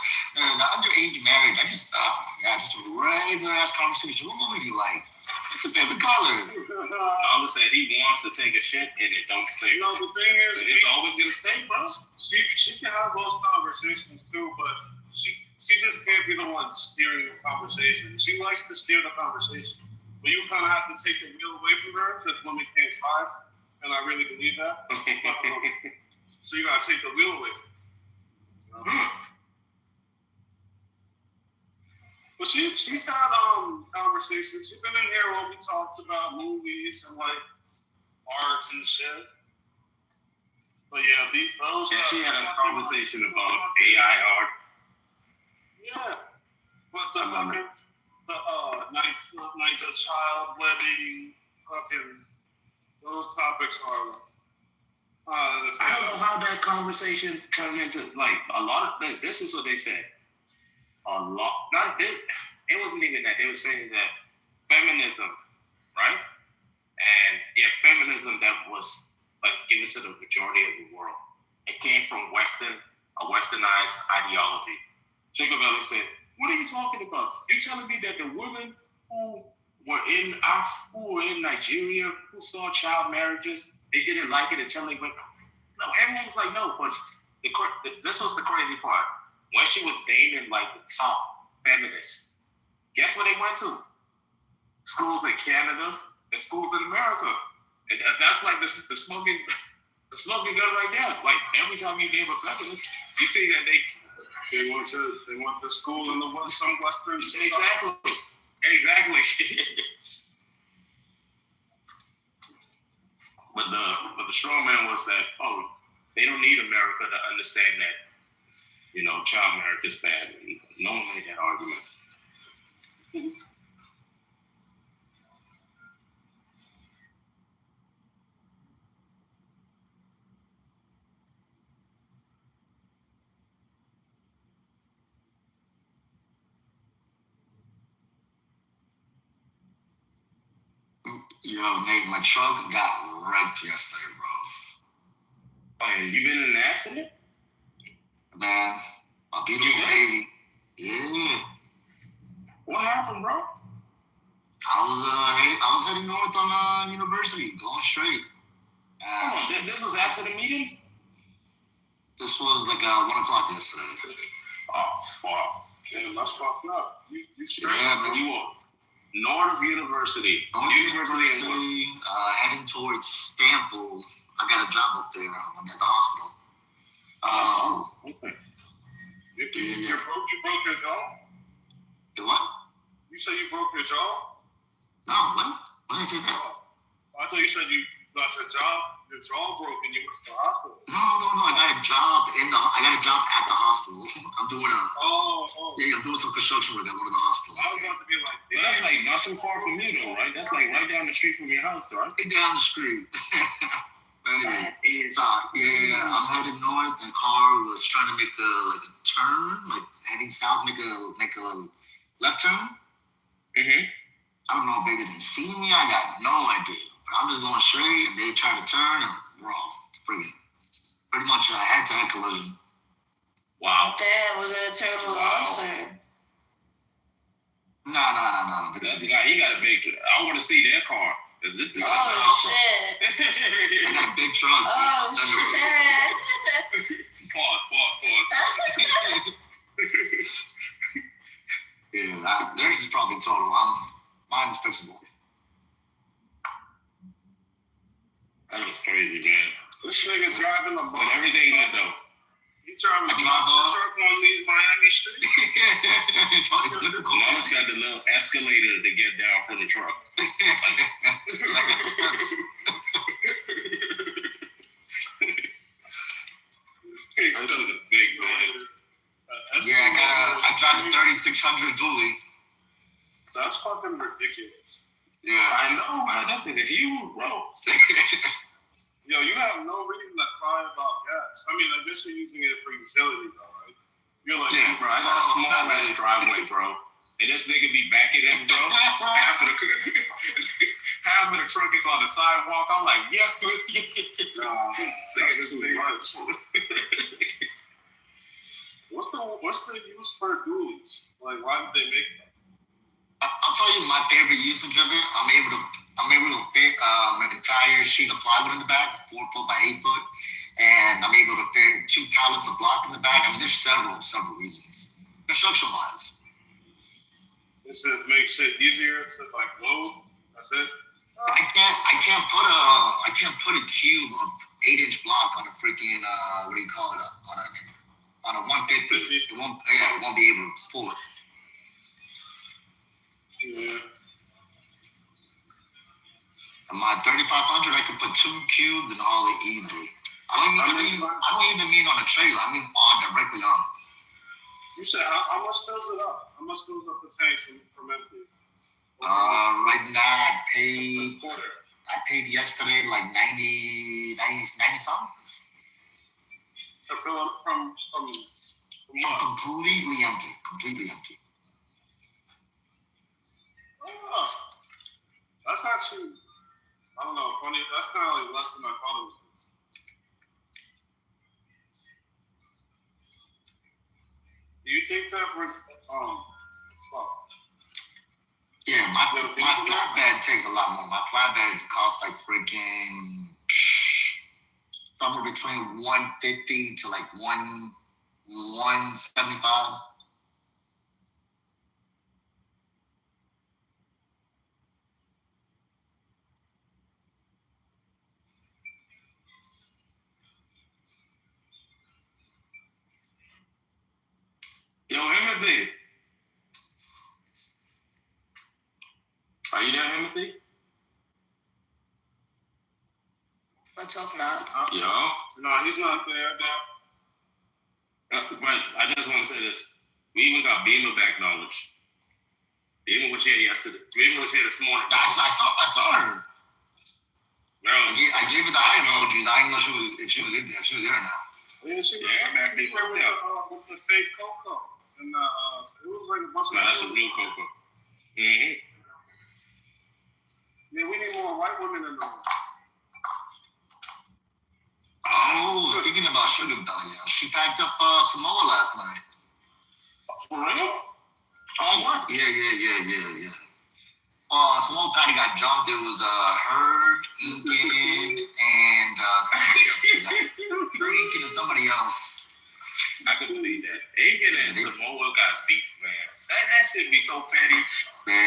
underage marriage. I just, oh my God, just a regular ass conversation. What movie do you like? What's your favorite color? I would say he wants to take a shit and it don't stay. No, the thing is, it's always gonna stay, bro. She can have those conversations too, but she just can't be the one steering the conversation. She likes to steer the conversation. But you kind of have to take the wheel away from her because women can't drive, and I really believe that. So you gotta take the wheel away from her. But she's had conversations. She's been in here when we talked about movies and like art and shit. But yeah, those. Yeah, she had a conversation about AI art. Yeah, but the fucking. Like the child wedding, fucking, those topics are. I don't know how that conversation turned into like a lot of. This is what they said. A lot. Not this. It wasn't even that. They were saying that feminism, right? And yeah, feminism that was like given to the majority of the world. It came from a westernized ideology. Sugar Belly said, "What are you talking about? You're telling me that the women who were in Nigeria, who saw child marriages, they didn't like it until they went." No, everyone was like, no. But this was the crazy part. When she was naming like the top feminists, guess where they went to? Schools in Canada and schools in America. And that's like the smoking gun right there. Like every time you name a feminist, you see that they went to school in some Western state. Exactly. But the straw man was that, they don't need America to understand that, child marriage is bad. No one made that argument. Yo, Nate, my truck got wrecked yesterday, bro. And you been in an accident? Man, a beautiful baby. Yeah. What happened, bro? I was heading north on University, going straight. Come on, this was after the meeting? This was like 1 o'clock yesterday. Oh, fuck. Damn, that's fucked up. You straight? Yeah, man. You were north of University. University, heading towards Stample. I got a job up there now. I'm at the hospital. Okay. You broke your jaw? The what? You said you broke your jaw? No, what? When did I say that? I thought you said you lost your job. your jaw broken, you went to the hospital. No. I got a job at the hospital. I'm doing I'm doing some construction work. I go to the hospital. I was about to be like, well, that's like not too far from you though, right? That's like right down the street from your house, right? Right down the street. Anyways, I'm heading north. The car was trying to make a turn, like heading south, make a left turn. I don't know if they didn't see me. I got no idea. But I'm just going straight, and they tried to turn, and wrong. Pretty much a head-to-head collision. Wow. Damn, was it a total loss or? No. He got a big. I want to see their car. Oh shit! I got a big truck. Oh shit! Pause. Yeah, theirs is probably total. Mine's fixable. That was crazy, man. This nigga driving a bus. But everything good though. He driving a truck on these Miami streets. It's difficult. I almost got the little escalator to get down from the truck. That's a big man. I drive a 3600 dually. That's fucking ridiculous. Yeah. I know, man. That thing is huge, bro. Yo, you have no reason to cry about gas. I mean, I guess you're using it for utility, though, right? You're like, yeah, bro. I got a small ass driveway, bro. And this nigga be backing in, bro. half of the truck is on the sidewalk. I'm like, yeah. That's too much. What's the use for dualies? Like, why did they make them? I'll tell you my favorite usage of it. I'm able to fit a entire sheet of plywood in the back, 4 foot by 8 foot, and I'm able to fit 2 pallets of block in the back. I mean, there's several reasons. Construction wise. It makes it easier to load. That's it. I can't put a cube of 8-inch block on a freaking what do you call it on a 150. It won't be able to pull it. Yeah. On my 3500, I can put 2 cubes and haul it easily. I don't even mean on a trailer. I mean directly on it. You said how much fills it up? How much fills up the tank from empty? Right now I paid yesterday like 90 something. To fill it from completely empty. Oh, that's actually, I don't know, funny. That's kind of like less than I thought it was. Do you think that for Yeah, my flatbed takes a lot more. My flatbed costs like freaking somewhere between 150 to like 175. Yo, Timothy. Are you there, Timothy? Let's hope not. Yo. No, he's not there. But I just want to say this. We even got Beamer back knowledge. Beamer was here yesterday. Beamer was here this morning. I saw her. Bro. I gave her the eye emojis. I didn't know if she was there or not. Yeah, man, they were with the fake Coco. And it was like a bunch of. No, that's a real Coco. Mm-hmm. Yeah, we need more white women in the room. Oh, speaking about sugar belly, she packed up Samoa last night. For real? Oh, what? Yeah. Samoa Patty got jumped. It was her, Incan, and somebody else. I could believe that. Incan and Samoa got beat, man. That should be so petty. Man,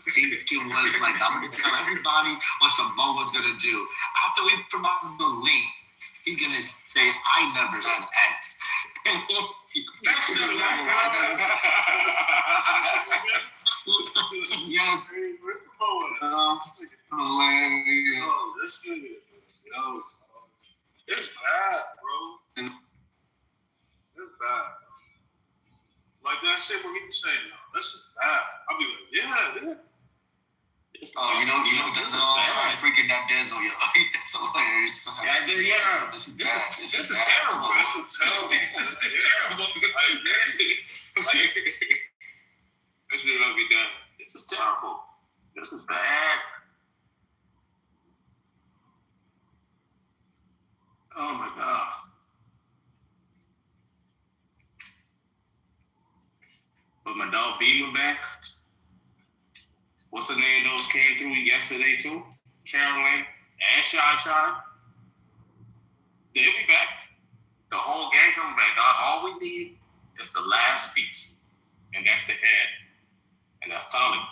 he was like, I'm going to tell everybody what Samoa's going to do. After we promote the link, he's going to say, I never had X. Yes. Hilarious. Hilarious. Oh, this nigga. Yo, it's bad, bro. It's bad. Like that shit when he was saying, no, this is bad. I'll be like, yeah. You know, does it all the time. Freaking that Dizzle, yo. That's hilarious. Yeah. This is This bad. is terrible. This is terrible. I agree. This should not be done. This is terrible. This is bad. Oh my God. But my dog Beamer back. What's the name? Those came through yesterday too. Carolyn and Shy. They'll be back. The whole gang come back. All we need is the last piece, and that's the head, and that's Tommy.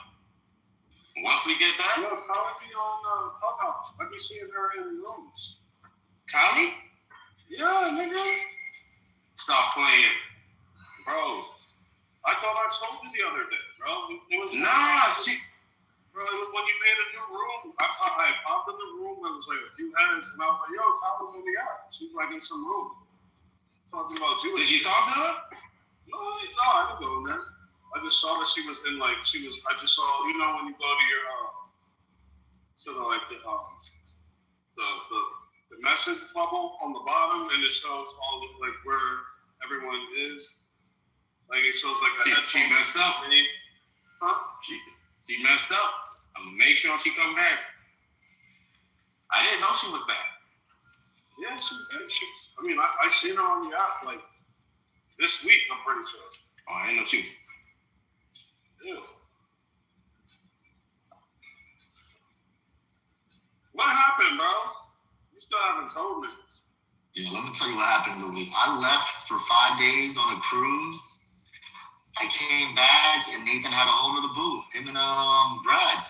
Once we get that, Yo, Tommy be on Clubhouse. I be seeing her in rooms. Tommy, Yeah, nigga. stop playing, Bro, I thought I told you the other day, bro. It was Bro, it was when you made a new room. I popped in the room and it was like a few heads, and I was like, yo, Tyler's on the app. She's like in some room. Talking about you. Did you talk to her? No, I didn't go in there. I just saw that she was in I just saw, you know, when you go to your, the message bubble on the bottom, and it shows all of, like, where everyone is. Like, it shows, like, a She messed up. Huh? She messed up. I'm gonna make sure she come back. I didn't know she was back. Yeah, she did. I seen her on the app, like, this week, I'm pretty sure. Oh, I didn't know she was. Yeah. What happened, bro? You still haven't told me this. Yeah, let me tell you what happened, Louis. I left for 5 days on a cruise. I came back and Nathan had a hold of the boo. Him and Brad.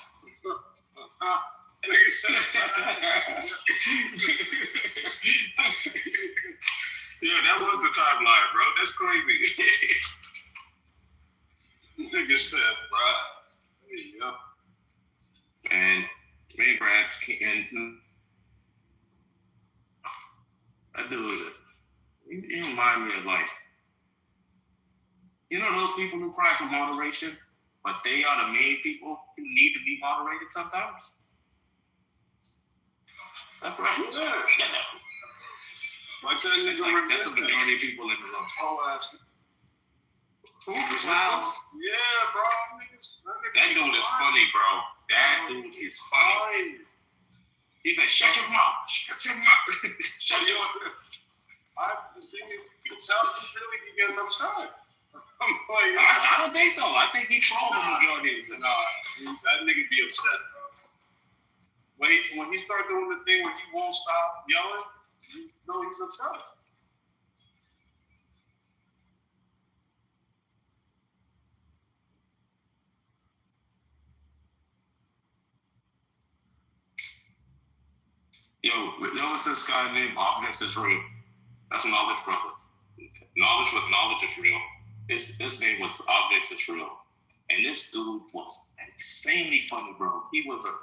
Yeah, that was the timeline, bro. That's crazy. This nigga said, Brad. There you go. And me and Brad and that dude, he remind me of like, you know those people who cry for moderation, but they are the main people who need to be moderated sometimes? That's right. Yeah. Like that nigga, like, that's the majority of people in the room. I'll ask you. Wow. Yeah, bro. That dude is funny, bro. That dude is funny. He said, shut your mouth. Shut your mouth. Shut your mouth. The thing is, you can tell he really be getting upset. I don't think so. I think he trolled the majority of it. That nigga be upset, bro. When he start doing the thing where he won't stop yelling, you know he's upset. Yo, there was this guy named Objects is Real. That's a knowledge brother. Knowledge with knowledge is real. His name was Objects is Real. And this dude was insanely funny, bro. He was a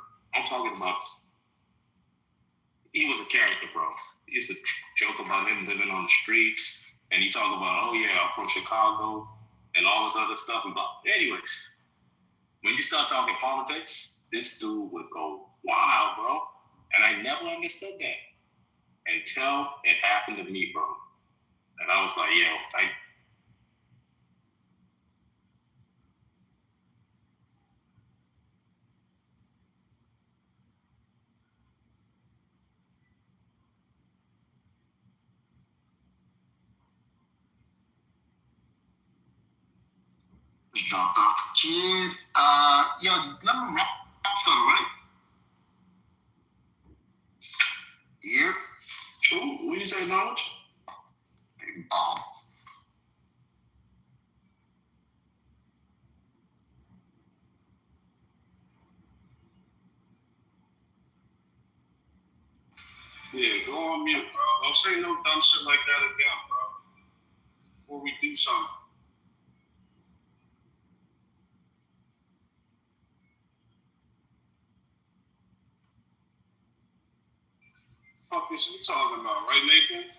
character, bro. He used to joke about him living on the streets. And he talked about, oh yeah, I'm from Chicago and all this other stuff. Anyways, when you start talking politics, this dude would go wild, bro. And I never understood that until it happened to me, bro. And I was like, yo, Dropped off the kid. Yo, remember rap show, right? Yeah. Who you say knowledge? Big ball. Yeah, go on mute, bro. Don't say no dumb shit like that again, bro. Before we do something. fuck is you talking about, right, Nathan?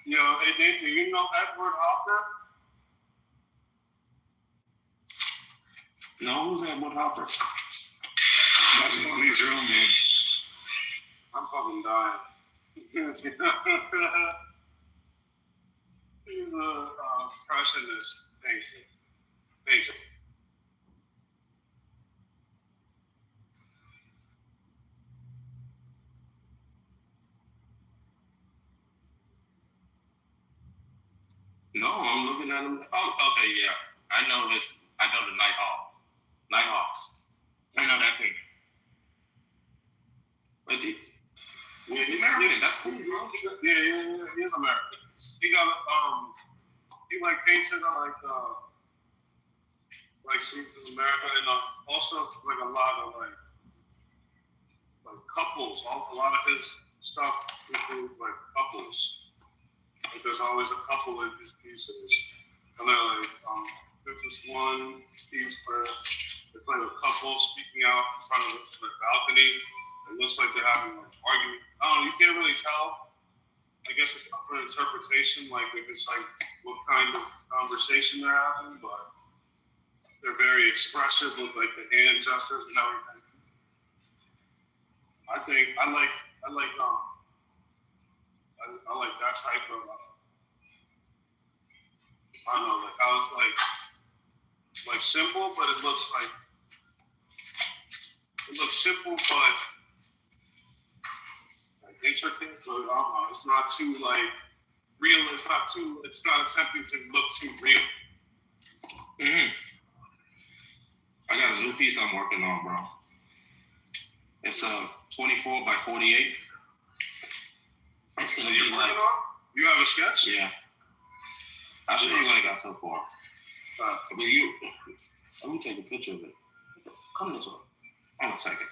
Yo, hey Nathan, you know Edward Hopper? No, who's Edward Hopper? That's Bonnie's real name. I'm fucking dying. He's a impressionist painter. No, I'm looking at him. Oh, okay, yeah. I know this. I know the Nighthawks. I know that thing. But he's American. That's cool, bro. Yeah. He's American. He got he like painted like scenes in America, and also like a lot of like couples. A lot of his stuff includes like couples. Like, there's always a couple in his pieces, and they're like there's this one piece where it's like a couple speaking out in front of the balcony. It looks like they're having like argument. I don't know, you can't really tell. I guess it's up for interpretation, like if it's like what kind of conversation they're having, but they're very expressive with like the hand gestures and everything. I think I like that type of I don't know, like how it's like simple, but it looks simple, but like intricate. But I don't know, it's not too like real. It's not attempting to look too real. Mm-hmm. I got a new piece I'm working on, bro. It's 24 by 48. It's gonna be like. You have a sketch? Yeah. I'll show you what I got so far. Let me take a picture of it. Come this way. Hold on a second.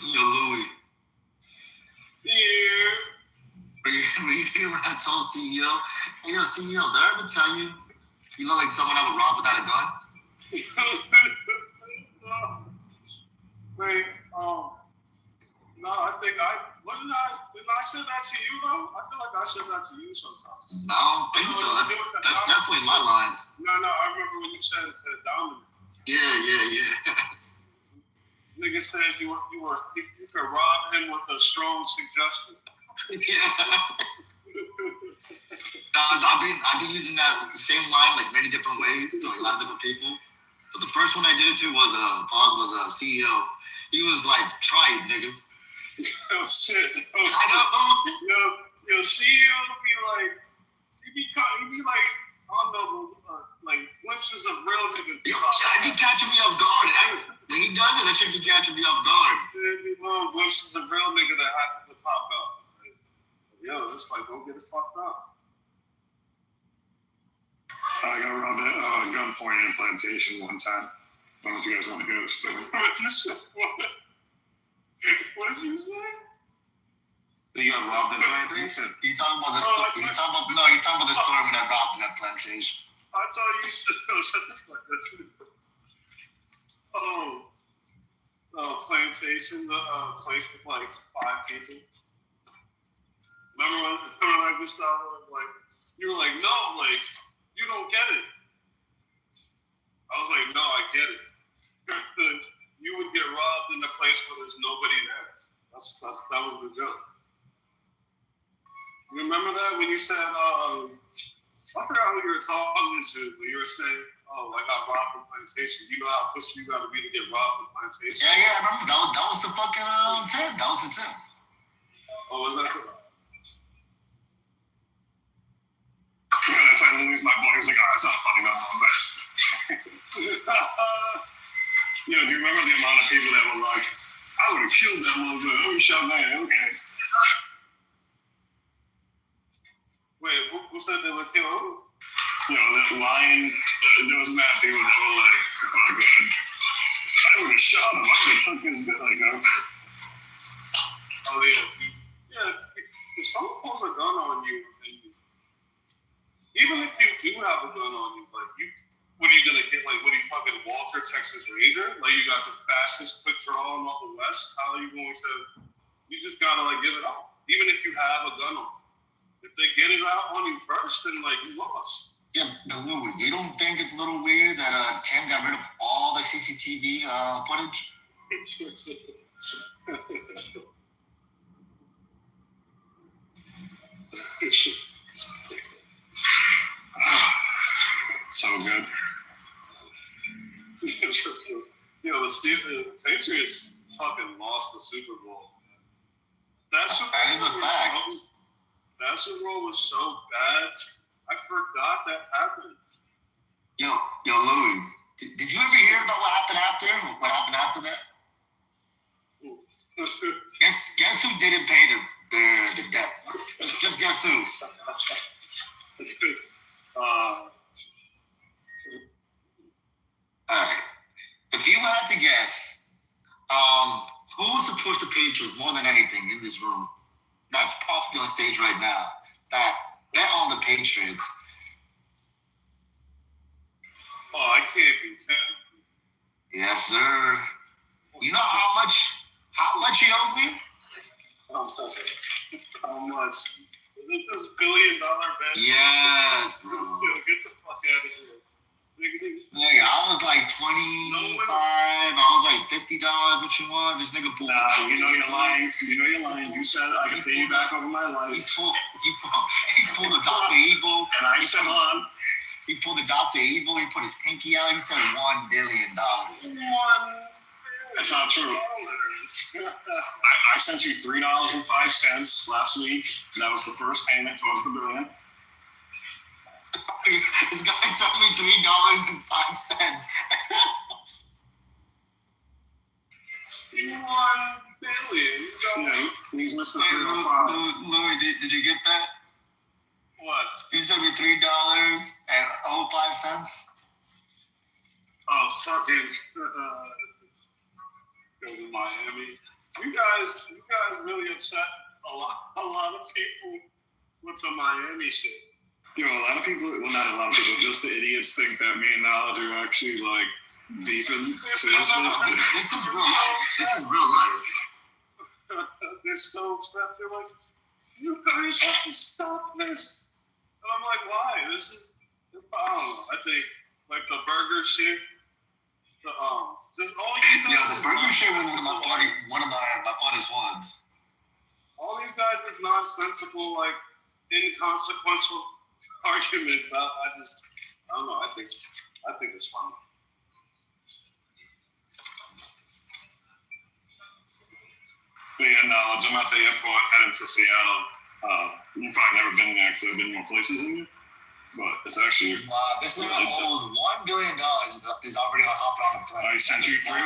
Yo, Louis. Yeah. Were you here when I told CEO? Hey, yo, CEO, did I ever tell you you look like someone I would rob without a gun? Wait, no, I think didn't I say that to you though? I feel like I said that to you sometimes. No, I don't think so. That's definitely my line. No, I remember when you said it to Dominic. Yeah. Nigga said you could rob him with a strong suggestion. I've been using that same line like many different ways to a lot of different people. So the first one I did it to was a CEO. He was like, "Try it, nigga." Oh shit! I know. Yo, CEO be like, he be like, I don't know, like glimpses of real niggas. I'd be catching me off guard. When he does it, that should be catching me off guard. There'd be little glimpses of real nigga that happen to pop up. Like, yo, it's like, don't get it fucked up. I got robbed at gunpoint in a plantation one time. I don't know if you guys want to hear this story. What did you say? You got robbed in a plantation? You're talking about the story when I robbed in that plantation. I thought you said, shut the fuck up. Plantation, the place with like 5 people? Remember like Gustavo, like you were like, no, like you don't get it. I was like, no, I get it. You would get robbed in a place where there's nobody there. That was the joke. You remember that when you said, I forgot who you were talking to, when you were saying, oh, I got robbed in Plantation. You know how pussy you got to be to get robbed in Plantation? Yeah, I remember. That was the fucking Tim. That was the Tim. Oh, was that? That's why Louis, my boy, was like, oh, that's not funny no more. But do you remember the amount of people that were like, I would have killed that motherfucker. I would have shot that. Okay. Wait, who said they would kill who? That lion. There was mad people that were like, oh, God. I would have shot him. I would have took his dick. Like, okay. Oh, yeah. If someone pulls a gun on you, even if you do have a gun on you, like, what are you gonna get? Like, what are you fucking Walker, Texas Ranger? Like, you got the fastest quick draw in all the West. How are you going to? You just gotta like give it up, even if you have a gun on. If they get it out on you first, then like you lost. Yeah, but Louis, you don't think it's a little weird that Tim got rid of all the CCTV footage? So good. The Patriots fucking lost the Super Bowl. That is a fact. That Super Bowl was so bad. I forgot that happened. Yo, Louis, did you ever hear about what happened after? What happened after that? Guess who didn't pay the debt? Just guess who? Alright. If you had to guess, who's supposed to pay Patriots more than anything in this room that's possibly on stage right now that they're on the Patriots? Oh, I can't be 10. Yes, sir. You know how much he owes me? I'm sorry. How much? Is it this $1 billion bet? Yes, bro. Get the fuck out of here. Nigga, I was like 25. I was like $50. What you want? This nigga pulled. Nah, you know you're lying. You said I can pay you back over my life. He pulled a Dr. Evil. And I said on. He pulled a Dr. Evil. He put his pinky out. He said $1 billion. That's not true. I sent you $3.05 last week. And that was the first payment towards the billion. This guy sent me $3.05. $1 billion. Yeah, he's Mr. 305. Louis, did you get that? What? He sent me $3.05. Oh, fucking go to Miami. You guys really upset a lot of people with the Miami shit. A lot of people, well, not a lot of people, just the idiots think that me and Knowledge are actually like beefing. Seriously? This is real life. They're so upset. They're like, you guys have to stop this. And I'm like, why? This is, I think, like the burger shit. Just all you guys. Yeah, the burger shit was one of my funniest ones. All these guys is nonsensical, like inconsequential arguments. I don't know. I think it's funny. But yeah, Knowledge. I'm at the airport heading to Seattle. You've probably never been there because I've been more places than you. But it's actually this nigga owes $1 billion is already hopping on the plane. I sent you 305. I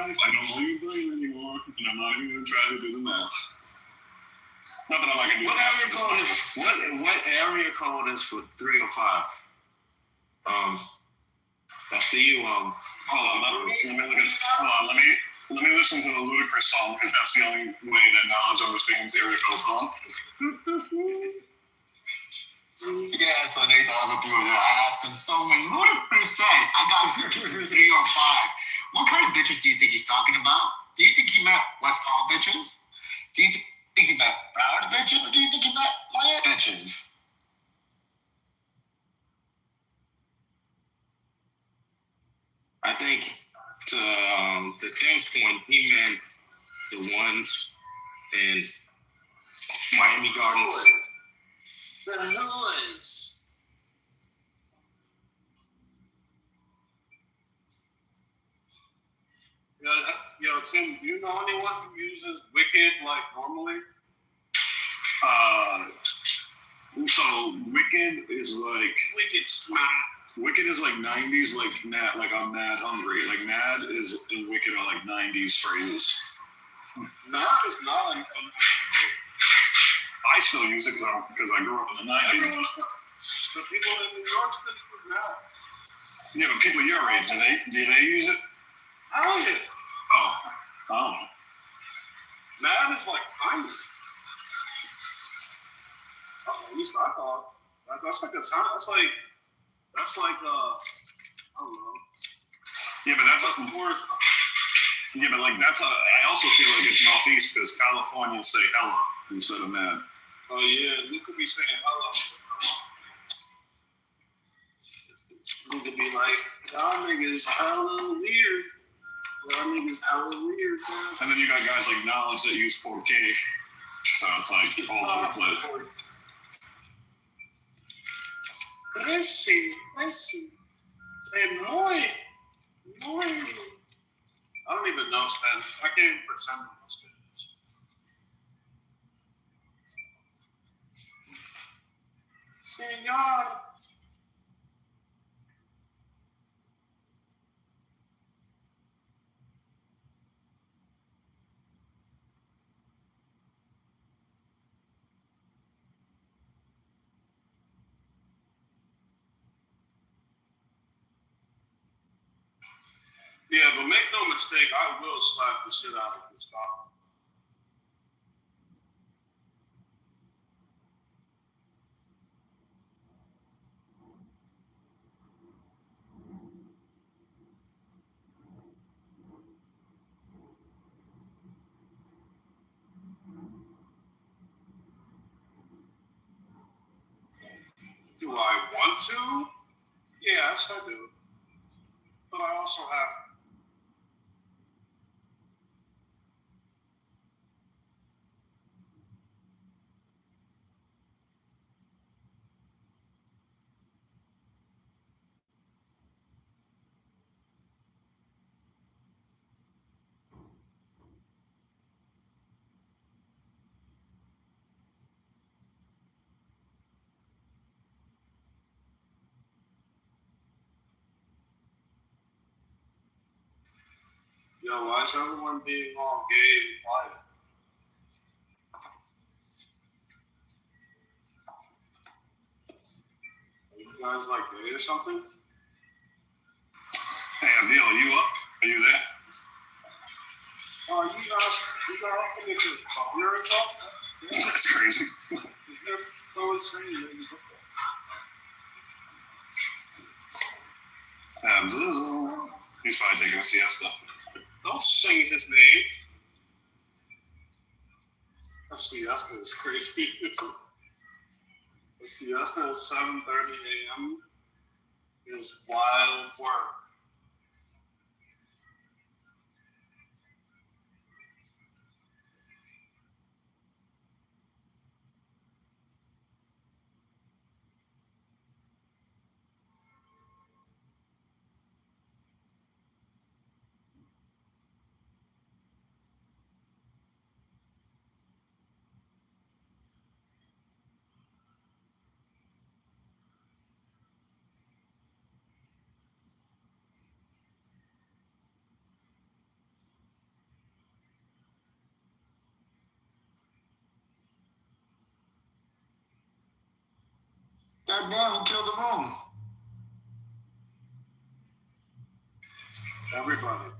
don't owe you $1 billion anymore, and I'm not even gonna try to do the math. Not that I'm not gonna do What area code is for 305? That's the you. Hold on. Let me listen to the ludicrous song because that's the only way that Knowledge understands area code song. Yeah, so they thought the people there. I asked him, so when Ludacris said, I got bitches for 305, what kind of bitches do you think he's talking about? Do you think he meant West Palm bitches? Do you think he meant Broward bitches? Or do you think he meant Miami bitches? I think to Tim's point, he meant the ones in Miami Gardens. The hoods. Yo, Tim, do you know anyone who uses Wicked like normally? So Wicked is like Wicked smart. Wicked is like 90s, like Mad, like I'm mad hungry. Like Mad is and Wicked are like 90s phrases. Mad is not like I still use it because I grew up in the 90s. the people in New York still use Mad. Yeah, but people your age, do they use it? Hell yeah. Oh. Mad is like timeless. At least I thought. That's like a time. That's like I don't know. Yeah, but that's more. Yeah, but like that's how I also feel like it's northeast because Californians say hella instead of mad. Oh yeah, you could be saying hella. You could be like, y'all niggas hella weird. Y'all niggas hella weird, man. And then you got guys like Knowledge that use 4K. So it's like all over the place. I see. Hey, Moy. I don't even know Spanish. I can't even pretend to know Spanish. Señor. Yeah, but make no mistake, I will slap the shit out of this guy. Do I want to? Yes, I do. But I also have to. Yo, why is everyone being all gay and quiet? Are you guys like gay or something? Hey, Emil, are you up? Are you there? Oh, you guys think it's just boner or something? Yeah. That's crazy. It's just so insane. He's probably taking a siesta. Don't sing his name. A siesta is crazy. A siesta at 7:30 a.m. is wild work. Goddamn, who killed the room? Everybody.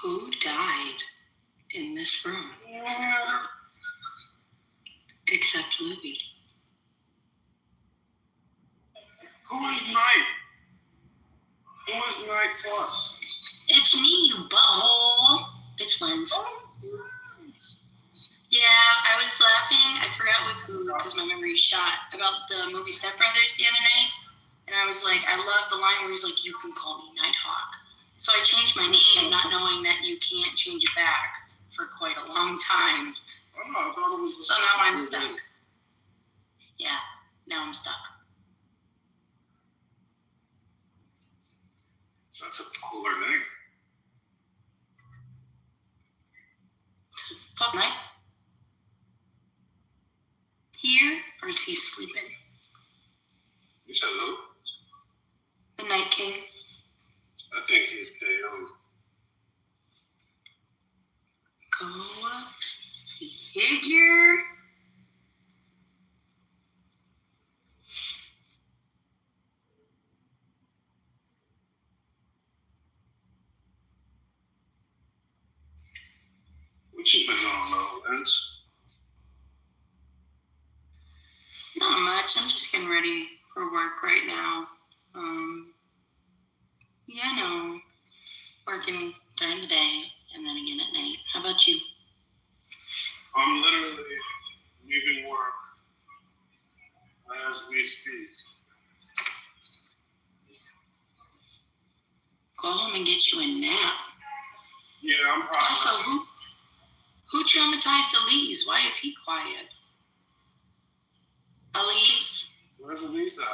Who died in this room? Except Libby. Who is Night? Who is Night Plus? It's me, you butthole. It's Lens. Yeah, I was laughing. I forgot with who because my memory shot about the movie Step Brothers the other night. And I was like, I love the line where he's like, you can call me Nighthawk. So I changed my name, not knowing that you can't change it back for quite a long time. Oh, I thought it was so now I'm stuck. Yeah, now I'm stuck. That's a cooler name. Fuck Night. Here, or is he sleeping? You said who? The Night King. I think he's pale. Go figure. What you been on, Lens? Not much. I'm just getting ready for work right now. Yeah, no. Working during the day and then again at night. How about you? I'm literally leaving work as we speak. Go home and get you a nap. Yeah, I'm probably. Also, who traumatized Elise? Why is he quiet? Elise? Where's Elise at?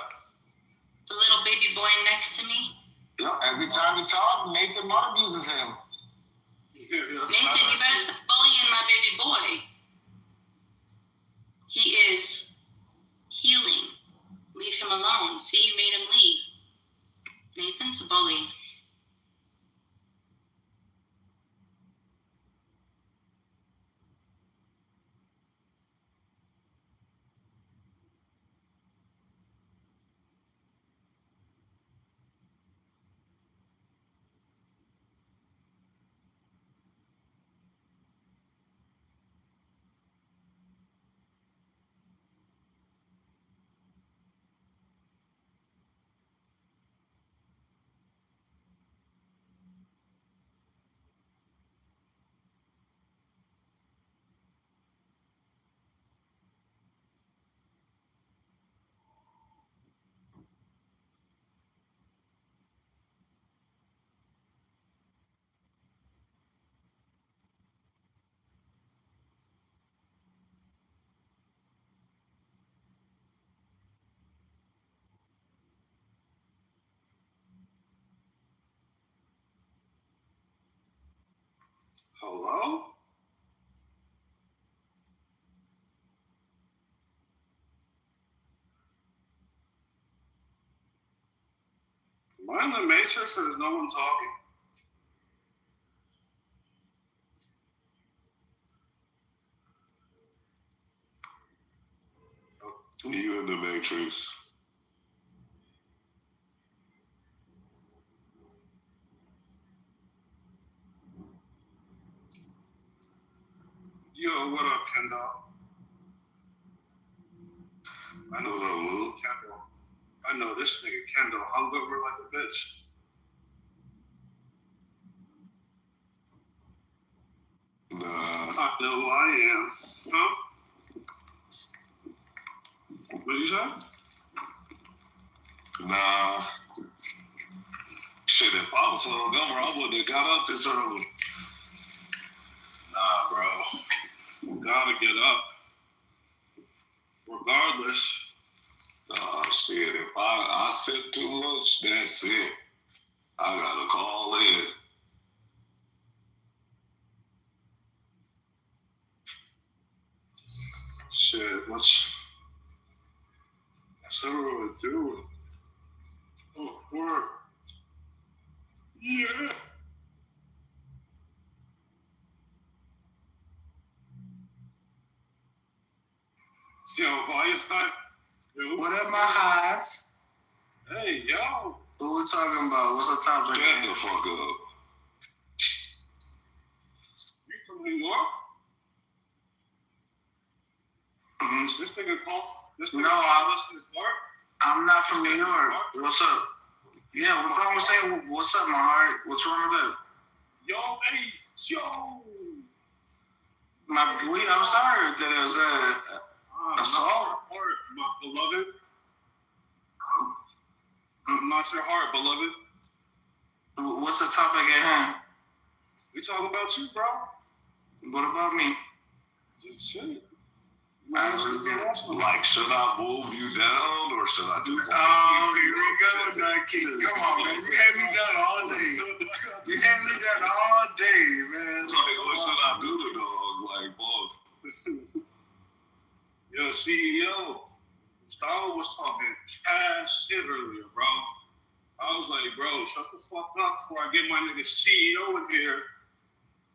The little baby boy next to me? Yep, every time we talk, Nathan mother abuses him. Nathan, you better stop bullying my baby boy. He is healing. Leave him alone. See, you made him leave. Nathan's a bully. Hello? Am I in the Matrix or is no one talking? You in the Matrix. Yo, what up, Kendall? I know Kendall. I know this nigga Kendall hung over like a bitch. I know I am. Huh? What did you say? Nah. Shit, if I was hungover, I wouldn't have got up this early. Nah, bro. You gotta get up. Regardless. Nah, shit, if I sip too much, that's it. I gotta call in. Shit, what's everyone doing? Oh, work. Yeah. Yo, why is that? What up, my hides? Hey, yo. What we talking about? What's the topic? Shut the fuck up. You from New York? Mm-hmm. This nigga calls. I'm not from New York. What's up? Yeah, what's wrong with saying what's up, my heart? What's wrong with that? Yo, hey, yo. I'm sorry that it was assault. My beloved. Not your heart, beloved. What's the topic at hand? We talking about you, bro. What about me? Just shit. Like, should I move you down or should I just? Oh, here we go, Nike. Come on, man. You had me done all day. You had me done all day, man. Like, what should I do to dog? Like, both. Yo, CEO. Gustavo was talking cash shit earlier, bro. I was like, bro, shut the fuck up before I get my nigga CEO in here.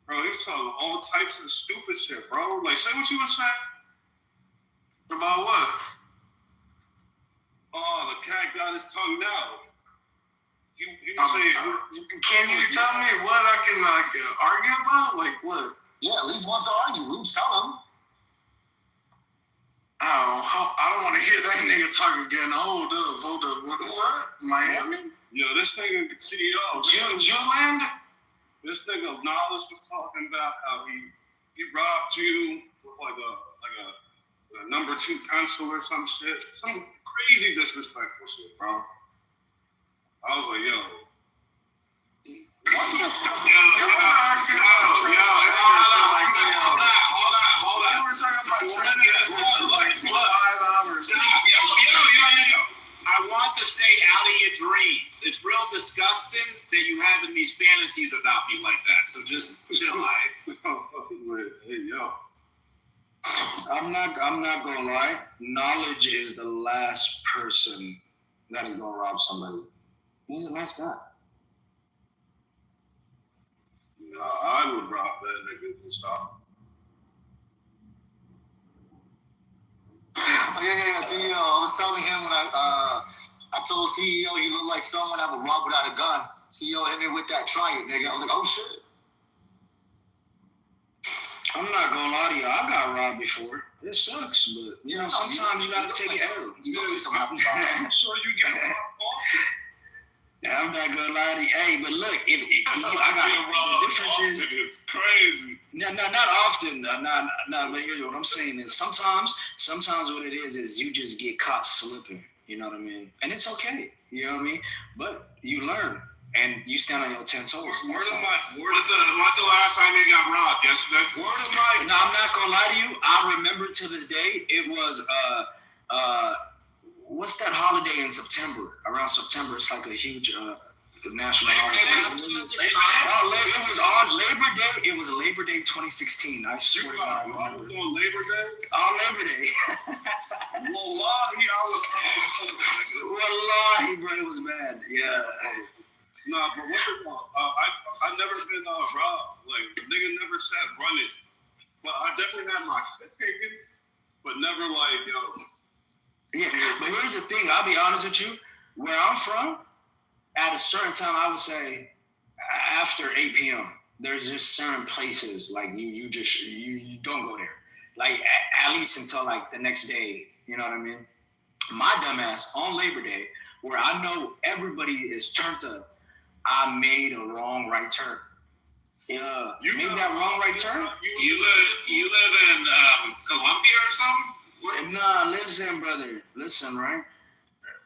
Bro, he's talking all types of stupid shit, bro. Like, say what you were saying. About what? Oh, the cat got his tongue out. He was saying, can you tell me what I can argue about? Like what? Yeah, at least once to argue. We tell him. Oh, I don't want to hear that nigga talk again. Hold up. What? Miami? Yo, this nigga CEO. Juland? This nigga Knowledge was talking about how he robbed you with like a number 2 pencil or some shit. Some crazy disrespectful shit, bro. I was like, yo. Hold on. You were talking about like 5 hours. Yo. I want to stay out of your dreams. It's real disgusting that you having these fantasies about me like that. So just chill, Hey, yo. I'm not gonna lie. Knowledge is the last person that is gonna rob somebody. He's a nice guy. No, I would rob that nigga and stop. Yeah, CEO. I was telling him when I told CEO he looked like someone that would rob without a gun. CEO hit me with that try it, nigga. I was like, oh shit. I'm not gonna lie to you. I got robbed before. It sucks, but you know sometimes you gotta take it out. I'm sure you get robbed often. I'm not gonna lie to you. Hey, but look, if I got the difference is it's crazy. No, not often. No, but here's what I'm saying is sometimes what it is you just get caught slipping. You know what I mean? And it's okay. You know what I mean? But you learn and you stand on your 10 toes. When's the last time you got robbed? Yesterday? No, I'm not gonna lie to you. I remember to this day it was what's that holiday in September? Around September, it's like a huge national holiday. It was on Labor Day. It was Labor Day 2016. I swear to God, I remember. On Labor Day? On Labor Day. Wallahi, bro, it was bad. Yeah. Nah, but I never been robbed. Like, the nigga never said run it. But I definitely had my shit taken, but never like, yo. Yeah, but here's the thing. I'll be honest with you. Where I'm from, at a certain time, I would say after 8 p.m. there's just certain places like you don't go there. Like at least until like the next day. You know what I mean? My dumbass on Labor Day, where I know everybody is turned up, I made a wrong right turn. Yeah, you made that wrong right turn. You live in Colombia or something? Nah, listen, brother. Listen, right?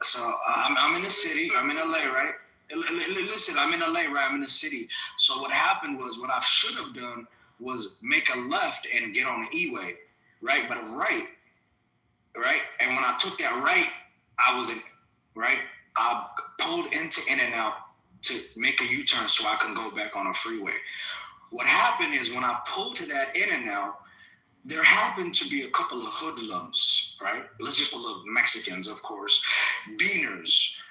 So I'm in the city. I'm in LA, right? Listen, I'm in LA, right? I'm in the city. So what happened was, what I should have done was make a left and get on the E-way, right? But right? And when I took that right, I was in, right? I pulled into In-N-Out to make a U-turn so I can go back on a freeway. What happened is when I pulled to that In-N-Out, there happened to be a couple of hoodlums, right? Let's just call them Mexicans, of course, beaners,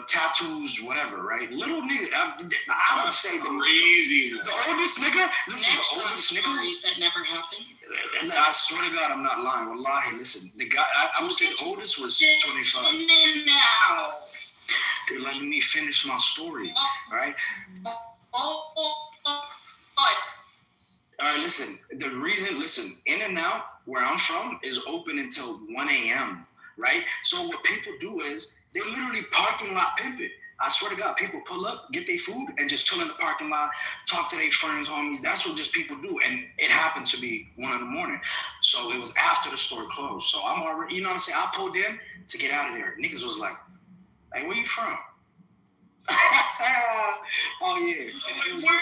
tattoos, whatever, right? Little nigga, I would say the oldest nigga. Listen, the oldest nigga. Stories that never happened. And I swear to God, I'm not lying. Wallahi, listen, the guy, I would say the oldest was 25. Now. They're letting me finish my story, right? All right, listen, In-N-Out, where I'm from, is open until 1 a.m., right? So what people do is they literally parking lot pimp it. I swear to God, people pull up, get their food, and just chill in the parking lot, talk to their friends, homies. That's what just people do. And it happened to be 1 a.m. So it was after the store closed. So I'm already, you know what I'm saying? I pulled in to get out of there. Niggas was like, hey, where you from? Oh, yeah. Where you from?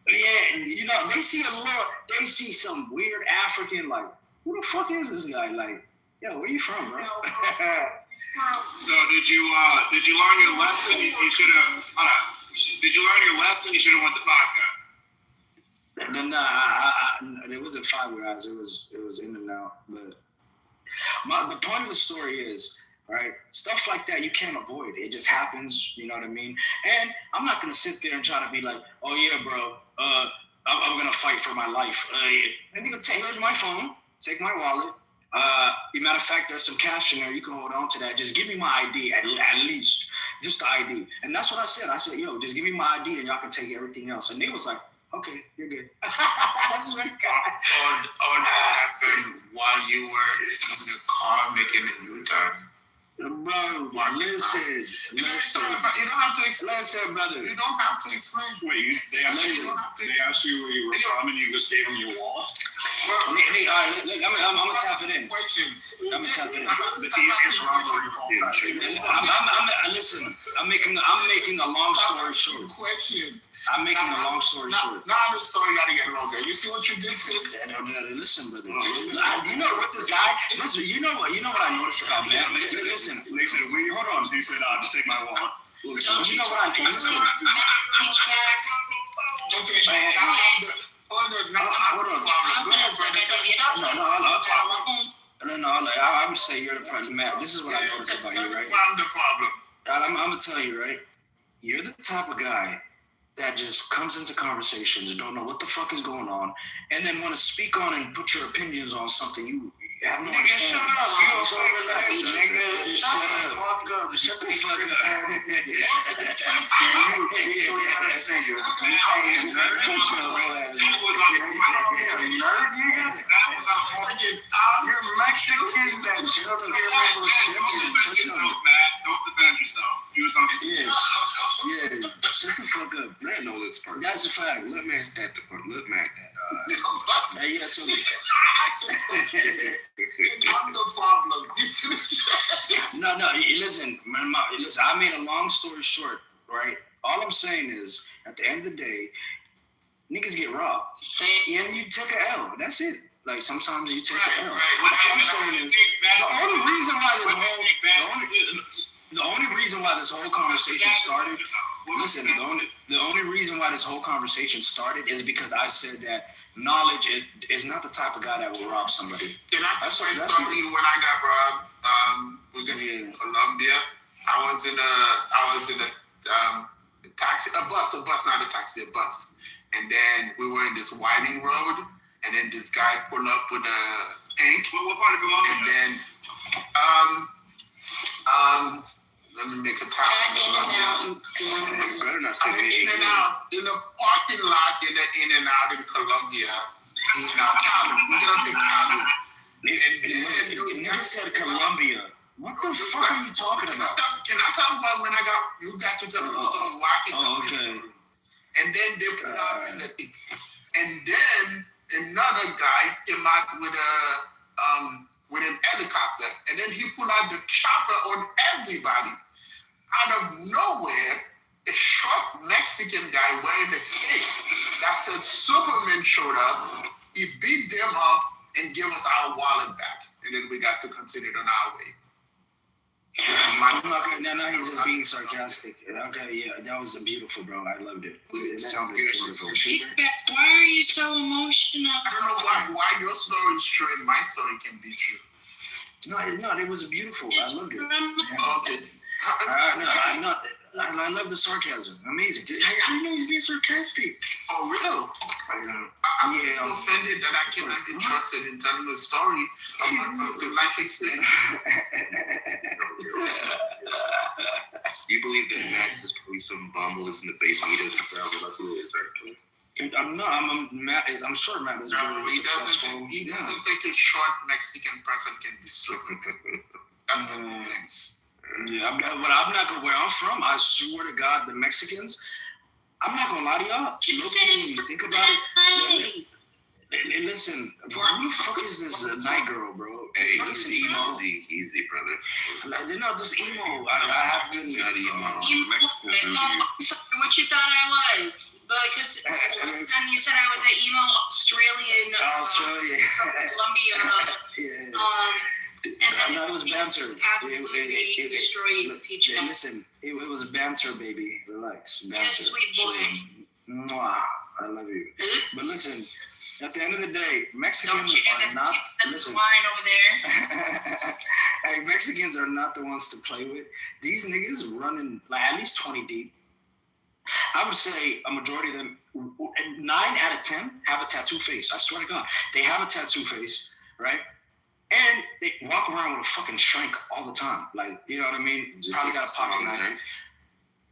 Yeah, and you know, they see some weird African, like, who the fuck is this guy? Like, yo, where you from, bro? So did you learn your lesson? You should have. Did you learn your lesson? You should have went to vodka. No, it wasn't Five Guys. It was In-N-Out. But the point of the story is, right, stuff like that you can't avoid. It just happens. You know what I mean? And I'm not gonna sit there and try to be like, oh yeah, bro, I'm gonna fight for my life. And nigga, here's my phone. Take my wallet. Matter of fact, there's some cash in there. You can hold on to that. Just give me my ID at least, just the ID. And that's what I said. I said, yo, just give me my ID and y'all can take everything else. And they was like, okay, you're good. That's what Or that happened while you were in the car making a U-turn. Bro, listen. You don't have to explain. Listen, brother. You don't have to explain. Wait, they asked you where you were from and you just gave them your wallet? All right, look, I'm gonna tap it in. I'm gonna tap it in. The easiest robbery of all time. Listen, I'm making a long story short. I'm making a long story short. Now the story gotta get longer. You see what you did to? Listen, brother. You know what this guy? Listen, you know what I noticed about man. Listen, they said, hold on. He said, just take my wallet. You know what I listen. I'm gonna say you're the problem. Matt, this is what I noticed about you, right? I'm the problem. I'm gonna tell you, right? You're the type of guy that just comes into conversations, don't know what the fuck is going on, and then want to speak on and put your opinions on something you have no understanding. Shut up. You so relax, nigga. Shut the fuck up. Shut the fuck up. You're Mexican. Don't defend yourself. Yeah. Shut the fuck up. I know this part. That's a fact. Let Matt at the front. Let Matt Hey, yeah, so I'm the problem. No, listen, man, I made a long story short, right? All I'm saying is, at the end of the day, niggas get robbed. And you take an L. That's it. Like, sometimes you take an L. What I'm saying is, the only reason why this whole conversation started, listen, the only reason why this whole conversation started is because I said that knowledge is not the type of guy that will rob somebody. Can I tell you a story when I got robbed? Was in Colombia. I was in a taxi, a bus, not a taxi, a bus. And then we were in this winding road, and then this guy pulled up with a tank. What part of Colombia? And then, let me make a top. You better I mean, In and Out in the parking lot in the In and Out in Colombia. Now, Cali, we're gonna take Cali. You never said Colombia. What the fuck are you talking about? Can I talk about when you got to the store walking? Oh, okay. And then they put out and then another guy came out with an helicopter, and then he pulled out the chopper on everybody. Out of nowhere, a short Mexican guy wearing a cape that said Superman showed up. He beat them up and gave us our wallet back, and then we got to continue on our way. No, he's just being sarcastic. Okay, yeah, that was beautiful, bro. I loved it. It sounded beautiful. Why are you so emotional? I don't know why your story is true and my story can be true. No, it was beautiful. I loved it. Okay. I love the sarcasm. Amazing. How do you know he's being sarcastic? Oh, real? I'm offended that I cannot be trusted in telling a story about something life experience. You believe that Max is probably some bum who lives in the basement? He doesn't travel like who is, right? I'm sure Matt is very successful. He doesn't think a short Mexican person can be stupid. That's what he thinks. Yeah, but I'm not gonna. Where I'm from, I swear to God, the Mexicans. I'm not gonna lie to y'all. Look at me. Think about it. Listen, who the fuck is this night girl, bro? Hey, listen, emo. Easy, brother. They're not just emo. I have been. Not emo. What you thought I was? Because last time you said I was an emo Australian. Colombia. No, it was banter. Absolutely destroyed Peach. Listen, it was banter, baby. Relax, banter. Yes, sweet boy. Mwah, I love you. But listen, at the end of the day, Mexicans are not. Listen, wine over there. Hey, Mexicans are not the ones to play with. These niggas running like at least 20 deep. I would say a majority of them, 9 out of 10 have a tattoo face. I swear to God, they have a tattoo face, right? And they walk around with a fucking shrink all the time. Like, you know what I mean? Just probably like got a pocket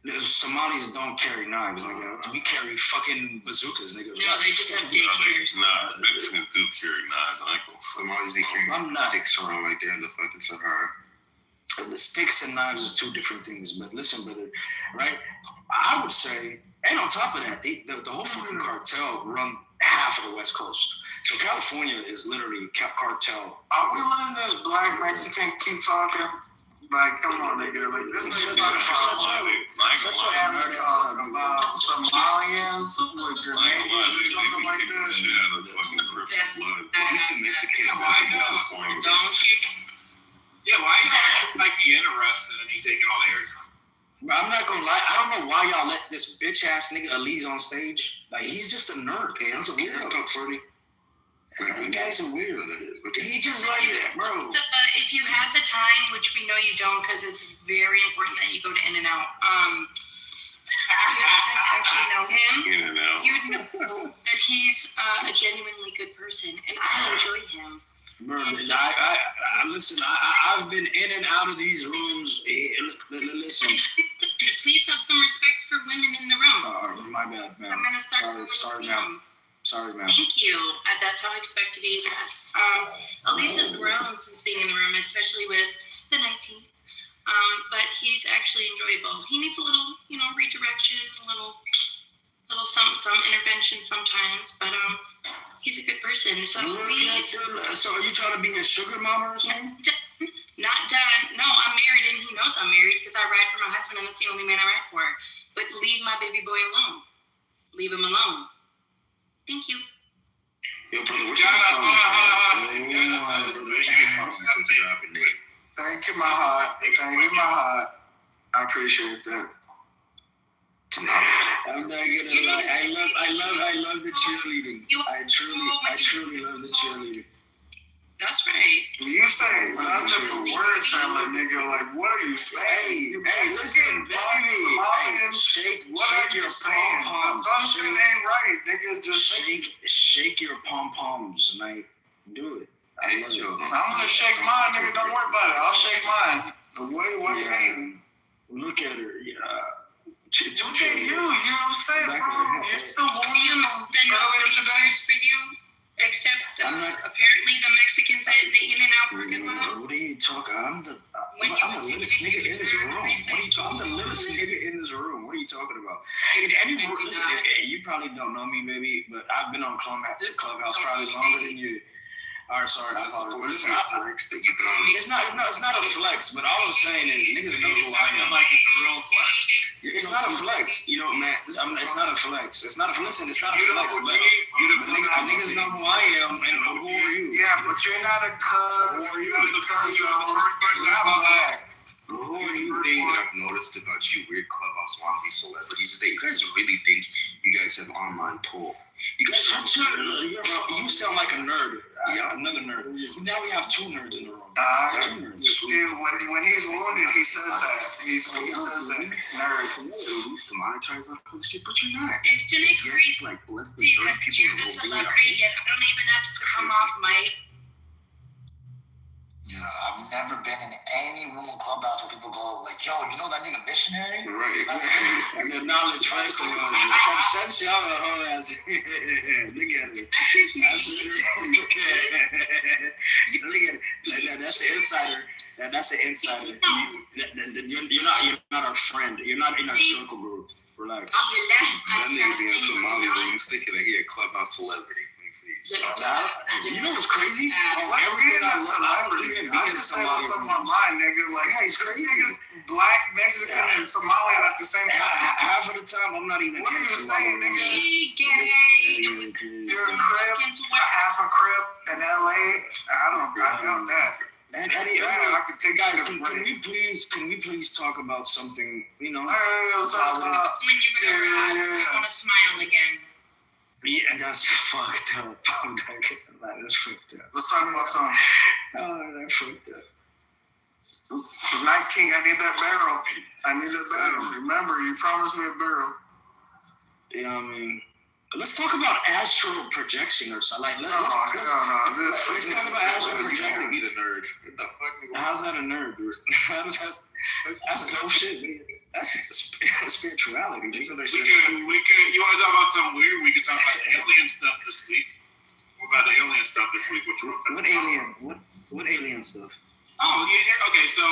knife. Somalis don't carry knives, nigga. We carry fucking bazookas, nigga. No, they just have daycares. Nah, Mexicans do carry knives. I ain't gonna Somalis be carrying sticks around right there in the fucking Sahara. The sticks and knives is two different things. But listen, brother, right? I would say, and on top of that, the whole fucking cartel run half of the West Coast. So California is literally cartel. Are we letting this black Mexican keep talking? Like, come on, nigga. Like, this is talking about Somalians with grenades or something like that. Yeah, why you like be interested and he's taking all the airtime? I'm not gonna lie. I don't know why y'all let this bitch ass nigga Elise on stage. Like, he's just a nerd. Hey, he's a weirdo. Stop flirting. You guys are weird. He just like it, bro. If you had the time, which we know you don't, because it's very important that you go to In and Out. If you had time to actually know him, you'd know that he's a genuinely good person, and I enjoy him. Bro, I listen. I've been in and out of these rooms. Listen. Please have some respect for women in the room. My bad, man. I'm gonna start. Sorry, ma'am. Sorry, ma'am. Thank you. That's how I expect to be addressed. Elise has grown since being in the room, especially with the 19. But he's actually enjoyable. He needs a little, redirection, a little some intervention sometimes. But he's a good person. So so are you trying to be a sugar mama or something? Not done. No, I'm married, and he knows I'm married because I ride for my husband, and that's the only man I ride for. But leave my baby boy alone. Leave him alone. Thank you. Yo, brother, what's your comment? Thank you, my heart. Thank you, my heart. I appreciate that. I'm not gonna lie. I love the cheerleading. I truly love the cheerleading. That's right. You say, but I'm just a word salad, nigga. Like, what are you saying? Hey, listen, baby. Shake your pom poms. The assumption ain't right, nigga. Just shake your pom poms, mate. Do it. I'm gonna shake mine, nigga. Don't worry about it. I'll shake mine. What you mean? Look at her. Yeah. Look at you, you know what I'm saying, bro? You're still warning from earlier today. For you, except apparently the Mexicans at the In-N-Out parking lot. What are you talking? I'm the littlest nigga in this room. What are you talking? I'm the littlest nigga in this room. What are you talking about? Listen, you probably don't know me, baby, but I've been on Clubhouse probably longer than you. All right, sorry. It's not a flex that you've been on. It's not a flex, but all I'm saying is niggas know who I am. Like it's a real flex. It's not a flex, you know, man. It's not a flex. It's not a flex, but niggas know who I am, and who are you? Yeah, but you're not a cuz. You're not a cuz. You're not black. Who are you? The thing that I've noticed about you weird Clubhouse wannabe celebrities is that you guys really think you guys have online pull. You sound like a nerd. Another nerd. Now we have 2 nerds in the room. Still, when he's wounded, he says that. He says that. Nerd. At least to monetize that whole shit, but you're not. Isn't it crazy? Like less than 30 people. You're the celebrity, yet I don't even have to come off mic. Yeah, I've never been in any room in Clubhouse where people go like, "Yo, you know that nigga missionary?" Right, exactly. And the knowledge first of all, Trump sends y'all a whole ass. Look at it. Look at it. That's the insider. That's an insider. You're not our friend. You're not in our circle group. Relax. That nigga be in Somali rooms thinking that he a Clubhouse celebrity. You know what's crazy? Being a celebrity. I just say what's on my mind, nigga. Like, it's crazy. Niggas black, Mexican, and Somalian at the same time. Half of the time, I'm not even. What are you saying, nigga? You're a crib, half a crib in LA. I don't doubt that. I can take guys. Can we please talk about something? You know, when you're gonna I want to smile again. Yeah, that's fucked up. That's fucked up. Let's talk about something. Oh, that's fucked up. Night King, I need that barrel. Remember, you promised me a barrel. You know what I mean? Let's talk about astral projection or something. Let's talk about astral projecting. Be the nerd. How's that a nerd, dude? That's dope shit, man. That's spirituality. We could. You want to talk about something weird? We could talk about alien stuff this week. What about the alien stuff this week? What alien? What alien stuff? Oh, yeah. Okay, so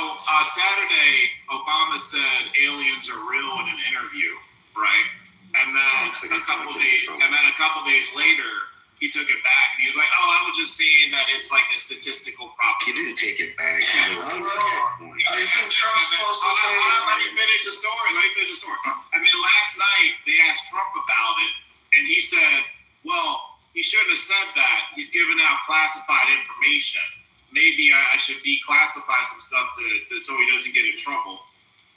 Saturday, Obama said aliens are real in an interview, right? And then a couple days later, he took it back and he was like, "Oh, I was just saying that it's like a statistical problem." He didn't take it back. Let me finish the story. And then last night they asked Trump about it, and he said, "Well, he shouldn't have said that. He's giving out classified information. Maybe I should declassify some stuff so he doesn't get in trouble."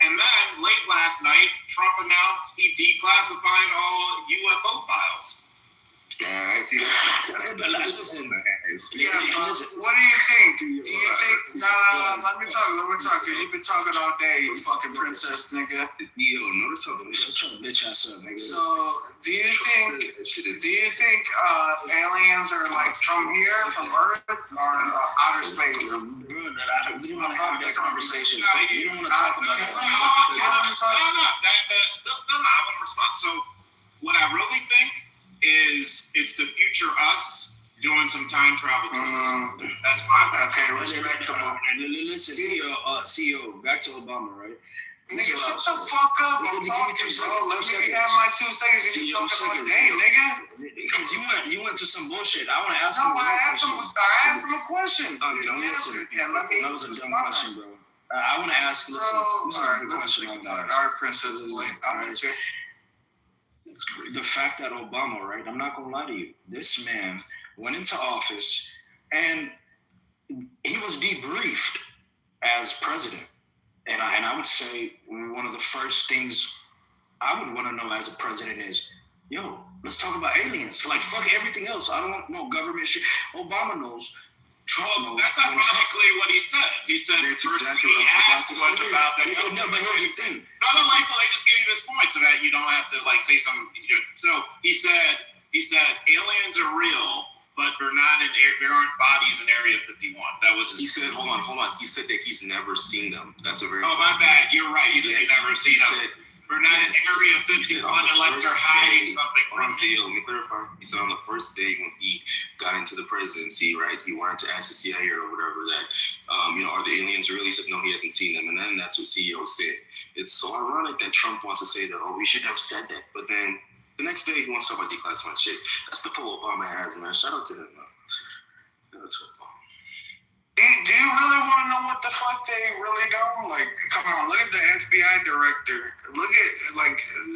And then late last night, Trump announced he declassified all UFO files. I see that. Listen, what do you think? No, let me talk, because you've been talking all day, you fucking princess nigga. Yo, notice how the bitch ass up, nigga. So, do you think aliens are like from here, from Earth, or outer space? We don't want to have that conversation. We don't want to talk about that. No, I want to respond. So, what I really think is it's the future us doing some time travel. That's my okay, respectable. Listen, CEO, back to Obama, right? Nigga, shut the fuck up. I'm talking, bro. Let me have my 2 seconds. You talking about day, nigga? Because you went to some bullshit. I want to ask him. No, I asked him a question. Listen. That was a dumb question, bro. I want to ask. Listen, this is a good question. All right, princess. The fact that Obama, right? I'm not gonna lie to you. This man went into office and he was debriefed as president. And I would say one of the first things I would want to know as a president is, yo, let's talk about aliens. Like, fuck everything else. I don't want no government shit. Obama knows. Trump knows. That's not technically what he said. He said that's first exactly he asked what about the No, but here's the thing. No, I just give you this point so that you don't have to like say something. So he said aliens are real, but there aren't bodies in Area 51. That was his. He said, hold on. He said that he's never seen them. That's a very. Oh, my bad. You're right. He said he's never seen them. We're not in Area 51 unless they're hiding something from us. Let me clarify. He said on the first day when he got into the presidency, right, he wanted to ask the CIA or whatever that, are the aliens real? He said, no, he hasn't seen them. And then that's what CEO said. It's so ironic that Trump wants to say that, we should have said that. But then the next day he wants to talk about declassified shit. That's the pull Obama has, man. Shout out to him, man. Shout out to Obama. Do you really want to know what the fuck they really know? Like, come on, look at the FBI director. Look at,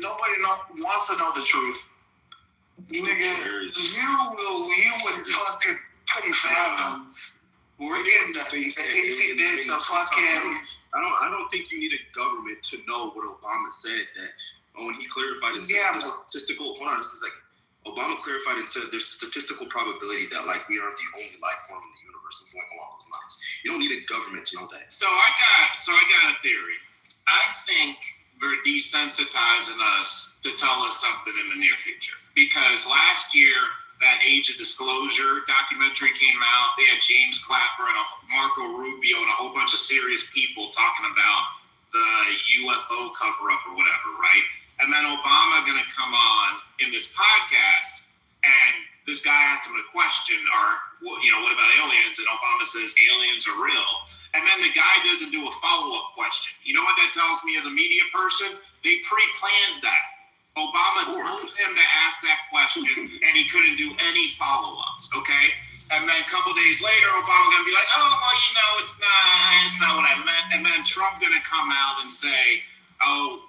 nobody wants to know the truth. Nigga, you would fucking couldn't fathom. We're getting the things he did to fucking. I don't think you need a government to know what Obama said. That when he clarified and said statistical. Hold on, this is like Obama clarified and said there's a statistical probability that we aren't the only life form in the universe and going along those lines. You don't need a government to know that. So I got a theory. I think they're desensitizing us to tell us something in the near future. Because last year, that Age of Disclosure documentary came out. They had James Clapper and Marco Rubio and a whole bunch of serious people talking about the UFO cover-up or whatever, right? And then Obama going to come on in this podcast, and this guy asked him a question, what about aliens? And Obama says aliens are real. And then the guy doesn't do a follow-up question. You know what that tells me as a media person? They pre-planned that. Obama told him to ask that question, and he couldn't do any follow-ups, okay? And then a couple days later, Obama going to be like, it's not what I meant. And then Trump going to come out and say,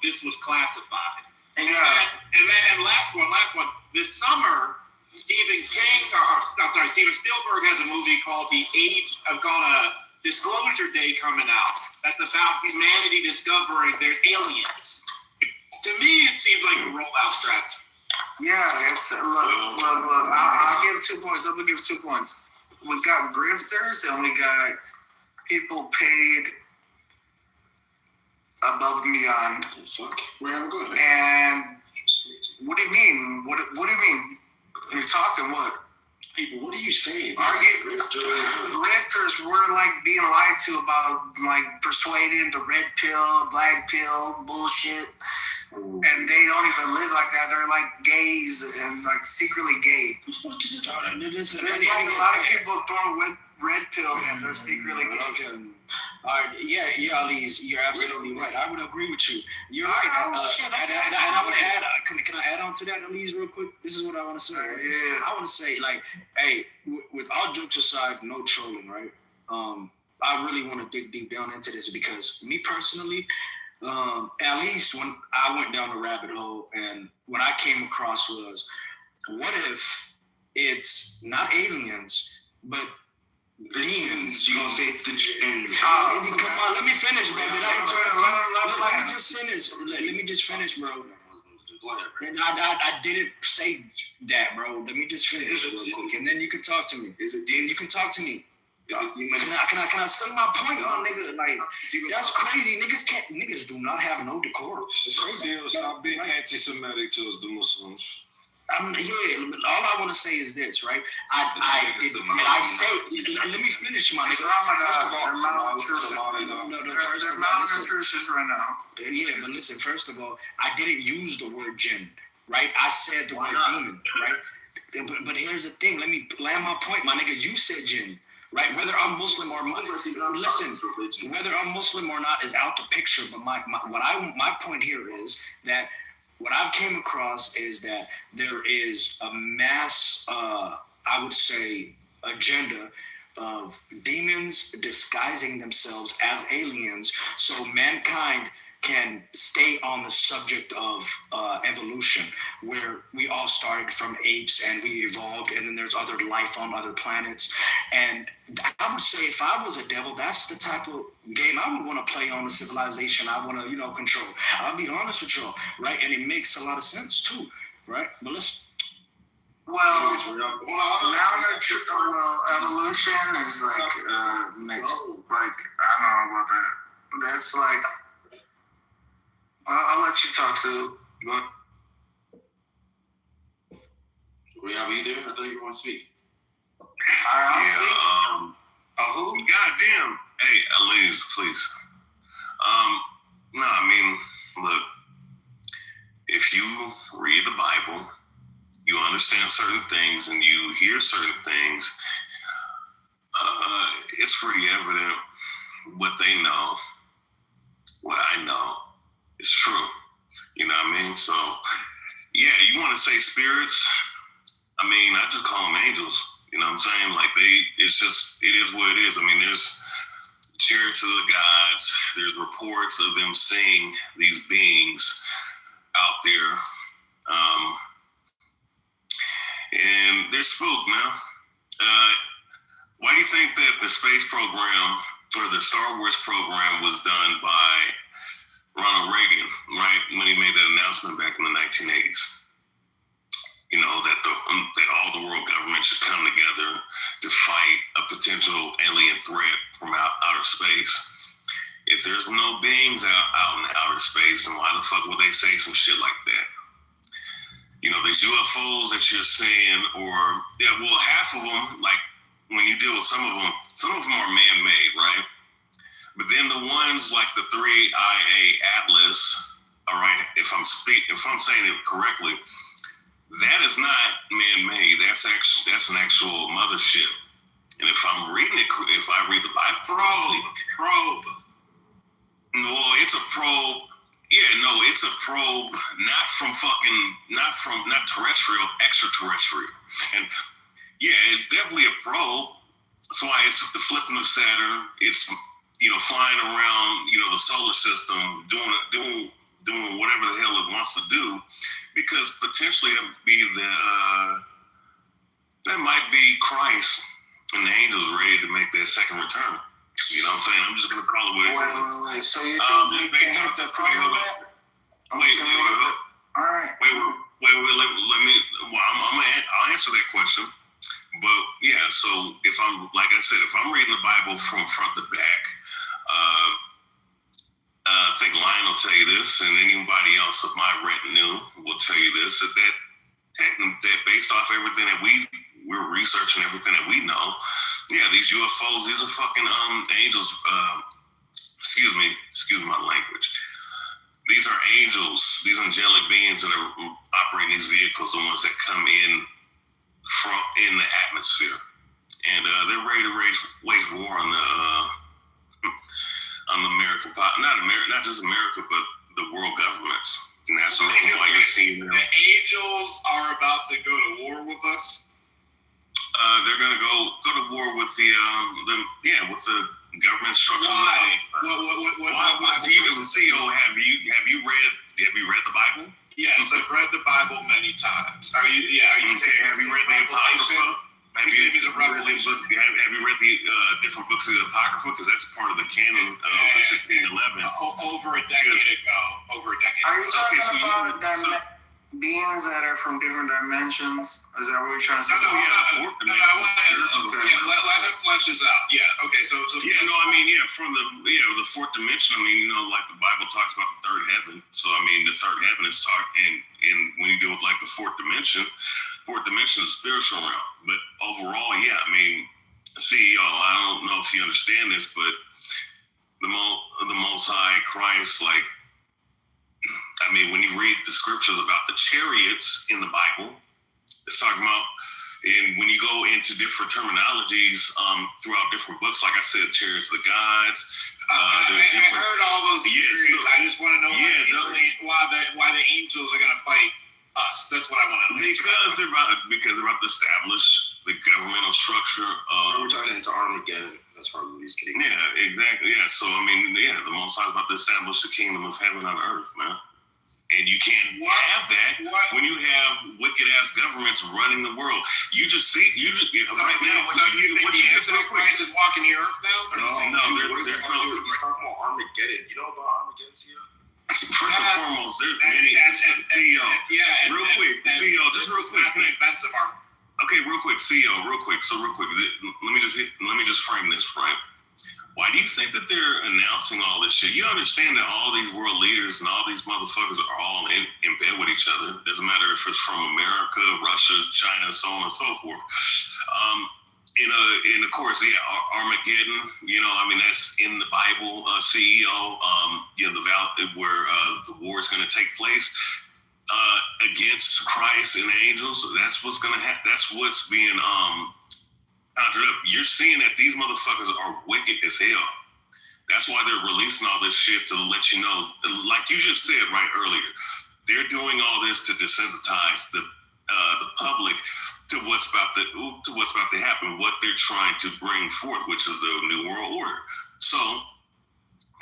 this was classified. Yeah. And last one. This summer, Steven Spielberg has a movie called Disclosure Day coming out. That's about humanity discovering there's aliens. To me, it seems like a rollout strategy. Yeah, it's look. I'll give 2 points. Let me give 2 points. We got grifters and we got people paid above and beyond. And what do you mean? What do you mean? You're talking what? People, what are you saying? Grifters were being lied to about persuading the red pill, black pill bullshit. And they don't even live like that. They're gays and secretly gay. What the fuck is this? There's a lot of people throwing red pill and they're secretly gay. All right, yeah, Ali's, you're absolutely right. I would agree with you. You're right. And I would add, can I add on to that, Ali's, real quick? This is what I want to say. Right? Yeah. I want to say, hey, with all jokes aside, no trolling, right? I really want to dig deep down into this because me personally, at least when I went down the rabbit hole and what I came across was, what if it's not aliens, but demons? You gonna say the come on, let me finish, baby. Let me just finish, bro. And I didn't say that, bro. Let me just finish real quick, and then you can talk to me. You can talk to me. Can I say my point, my nigga? That's crazy. Niggas do not have no decorum. It's crazy. Stop being anti-Semitic towards the Muslims. All I want to say is this, right? Let me finish, my nigga. They're malnutritious right now. Yeah, but listen, first of all, I didn't use the word jinn, right? I said the word demon, right? But here's the thing. Let me land my point, my nigga. You said jinn. Right, whether I'm Muslim or whether I'm Muslim or not is out the picture. But my point here is that what I've came across is that there is a mass, I would say, agenda of demons disguising themselves as aliens, so mankind can stay on the subject of evolution, where we all started from apes and we evolved, and then there's other life on other planets. And I would say if I was a devil, that's the type of game I would want to play on, the civilization I want to, control. I'll be honest with y'all, right? And it makes a lot of sense too, right? But let's... Well, evolution is mixed. I don't know about that. That's I'll let you talk to. But you there? I thought you were going to speak. Who? Goddamn. Hey, Elise, please. No, look, certain things and you hear certain things, it's pretty evident what they know, what I know is true. You know what I mean? So, yeah, you want to say spirits? I mean, I just call them angels. You know what I'm saying? Like it is what it is. I mean, there's chariots of the gods. There's reports of them seeing these beings out there. And they're spooked, man. Why do you think that the space program or the Star Wars program was done by Ronald Reagan, right, when he made that announcement back in the 1980s? You know, that all the world governments should come together to fight a potential alien threat from outer space. If there's no beings out in outer space, then why the fuck would they say some shit like that? You know, these UFOs that you're seeing, half of them, like when you deal with some of them are man-made, right? But then the ones like the 3IA Atlas, all right, if I'm saying it correctly, that is not man-made. That's an actual mothership. And if I'm reading it, if I read the Bible, probe. Well, it's a probe. Yeah, no, it's a probe, not terrestrial, extraterrestrial. And yeah, it's definitely a probe. That's why it's flipping the Saturn. It's, flying around, the solar system, doing whatever the hell it wants to do, because potentially that might be Christ and the angels ready to make their second return. You know what I'm saying? I'm just gonna call it what it is. Wait. So you think we can hit the program? Wait. All right. Wait. Let me. Well, I'll answer that question. But yeah, so if I'm reading the Bible from front to back, I think Lion will tell you this, and anybody else of my retinue will tell you this, that based off everything that we're researching, everything that we know, yeah, these UFOs, these are fucking angels. Excuse my language. These are angels, these angelic beings that are operating these vehicles, the ones that come in the atmosphere, and they're ready to wage war on the American, not just America, but the world governments. And that's the reason why you're seeing them. The angels are about to go to war with us. They're going to go to war with the government structure. Why? What even CEO have you read the Bible? Yes, I've read the Bible many times. Are you okay, have you read the Apocrypha? Have you read the different books of the Apocrypha? Because that's part of the canon of 1611. Over a decade ago. Are you talking about beings that are from different dimensions? Is that what you're trying to say? No, I want to. Let him flesh this out. Yeah. Okay. So. Yeah. No. I mean, yeah. From the fourth dimension. I mean, like the Bible talks about the third heaven. So I mean, the third heaven is in when you deal with like the fourth dimension. Fourth dimension is spiritual realm. But overall, yeah. I mean, CEO. I don't know if you understand this, but the Most High Christ, like. I mean, when you read the scriptures about the chariots in the Bible, it's talking about, and when you go into different terminologies throughout different books, like I said, chariots of the gods. I heard all those theories. I just want to know why the angels are going to fight us. That's what I want to know. Because they're about to establish the governmental structure. We're talking into Armageddon. That's probably he's getting. Yeah, exactly. Yeah. So I mean, the Most High is about to establish the kingdom of heaven on earth, man. And you can't have that when you have wicked ass governments running the world. You just right now. So you think the Antichrist is walking the earth now? No. He's talking about Armageddon. You know about Armageddon, CEO? First and foremost, there's many. Real quick, CEO, just real quick. Okay, real quick, CEO, real quick. So real quick, let me just frame this, right? Why do you think that they're announcing all this shit? You understand that all these world leaders and all these motherfuckers are all in bed with each other. Doesn't matter if it's from America, Russia, China, so on and so forth. And of course, Armageddon. I mean, that's in the Bible. CEO. The valley where the war is going to take place. against Christ and angels, that's what's gonna happen. That's what's being conjured up. You're seeing that these motherfuckers are wicked as hell. That's why they're releasing all this shit to let you know, like you just said right earlier, they're doing all this to desensitize the public to what's about to happen, what they're trying to bring forth, which is the New World Order. So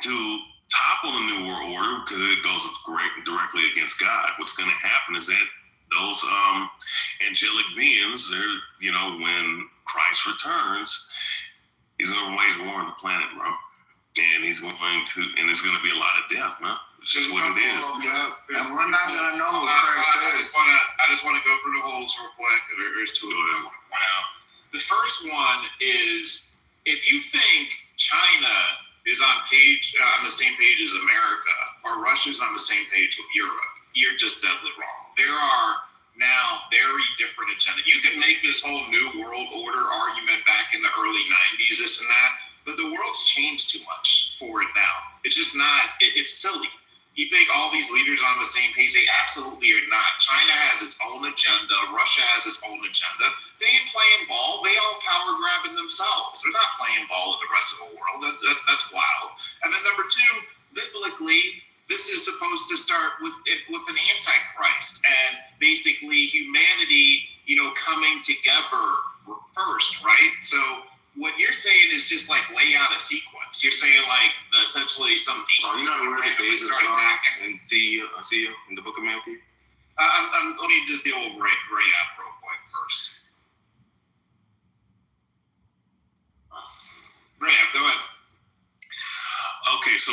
to topple the New World Order, because it goes directly against God, what's going to happen is that those angelic beings, they're, when Christ returns, he's going to wage war on the planet, bro. And he's going to, and there's going to be a lot of death, man. It's just what it is. Yeah, and we're not going to know who Christ is. I just want to go through the holes real quick. There's two of them I want to point out. The first one is, if you think China is on the same page as America, or Russia's on the same page with Europe, you're just deadly wrong. There are now very different agendas. You can make this whole New World Order argument back in the early 90s, this and that, but the world's changed too much for it now. It's just not, it's silly. You think all these leaders are on the same page? They absolutely are not. China has its own agenda. Russia has its own agenda. They ain't playing ball. They all power grabbing themselves. They're not playing ball with the rest of the world. That's wild. And then number two, biblically, this is supposed to start with an antichrist and basically humanity, coming together first, right? So what you're saying is just like lay out a sequence. You're saying like essentially some. So you're not aware of the days of John and see you in the book of Matthew? Let me just deal with Rahab real quick first. Rahab, go ahead. Okay, so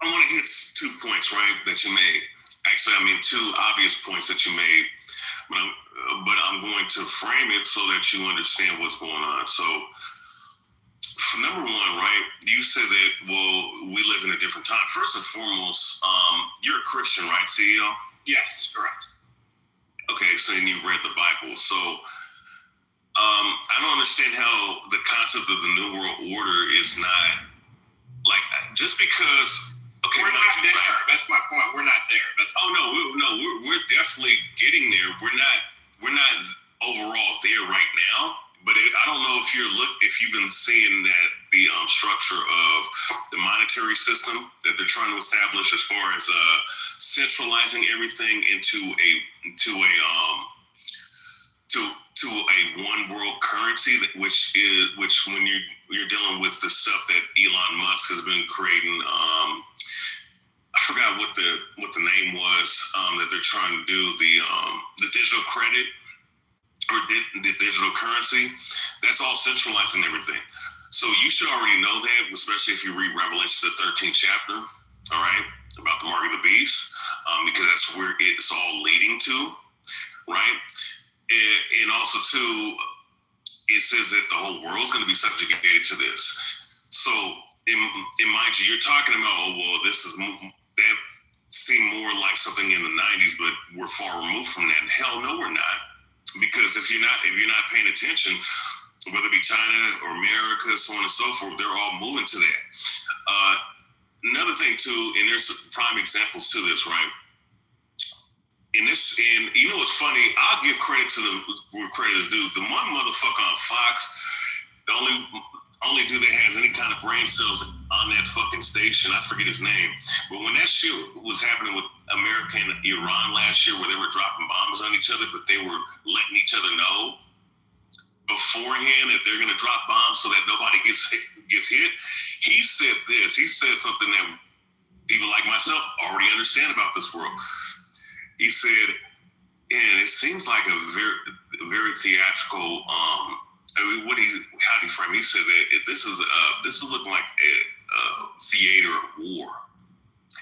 I want to hit 2 points, right, that you made. Actually, two obvious points that you made, but I'm going to frame it so that you understand what's going on. So, for number one, right, you said that, we live in a different time. First and foremost, you're a Christian, right, CEO? Yes, correct. Okay, so you read the Bible. So, I don't understand how the concept of the New World Order is not, like, just because. Okay, we're not there. That's my point. We're not there. We're definitely getting there. We're not overall there right now. But I don't know if you've been seeing that the structure of the monetary system that they're trying to establish, as far as centralizing everything into a one world currency, which when you're dealing with the stuff that Elon Musk has been creating. I forgot what the name was that they're trying to do, the digital credit or the digital currency. That's all centralizing everything. So you should already know that, especially if you read Revelation, the 13th chapter, all right, about the mark of the beast, because that's where it's all leading to, right? And also too, it says that the whole world's going to be subjugated to this. So, in mind you, you're talking about, that seemed more like something in the 90s, but we're far removed from that. And hell no, we're not. Because if you're not paying attention, whether it be China or America, so on and so forth, they're all moving to that. Another thing too, and there's some prime examples to this, right? And it's funny, I'll give credit to where credit is due. The one motherfucker on Fox, the only dude that has any kind of brain cells on that fucking station, I forget his name. But when that shit was happening with America and Iran last year, where they were dropping bombs on each other, but they were letting each other know beforehand that they're going to drop bombs so that nobody gets hit, he said this. He said something that people like myself already understand about this world. He said, and it seems like a very theatrical. How do you frame it? He said that this is looking like a theater of war.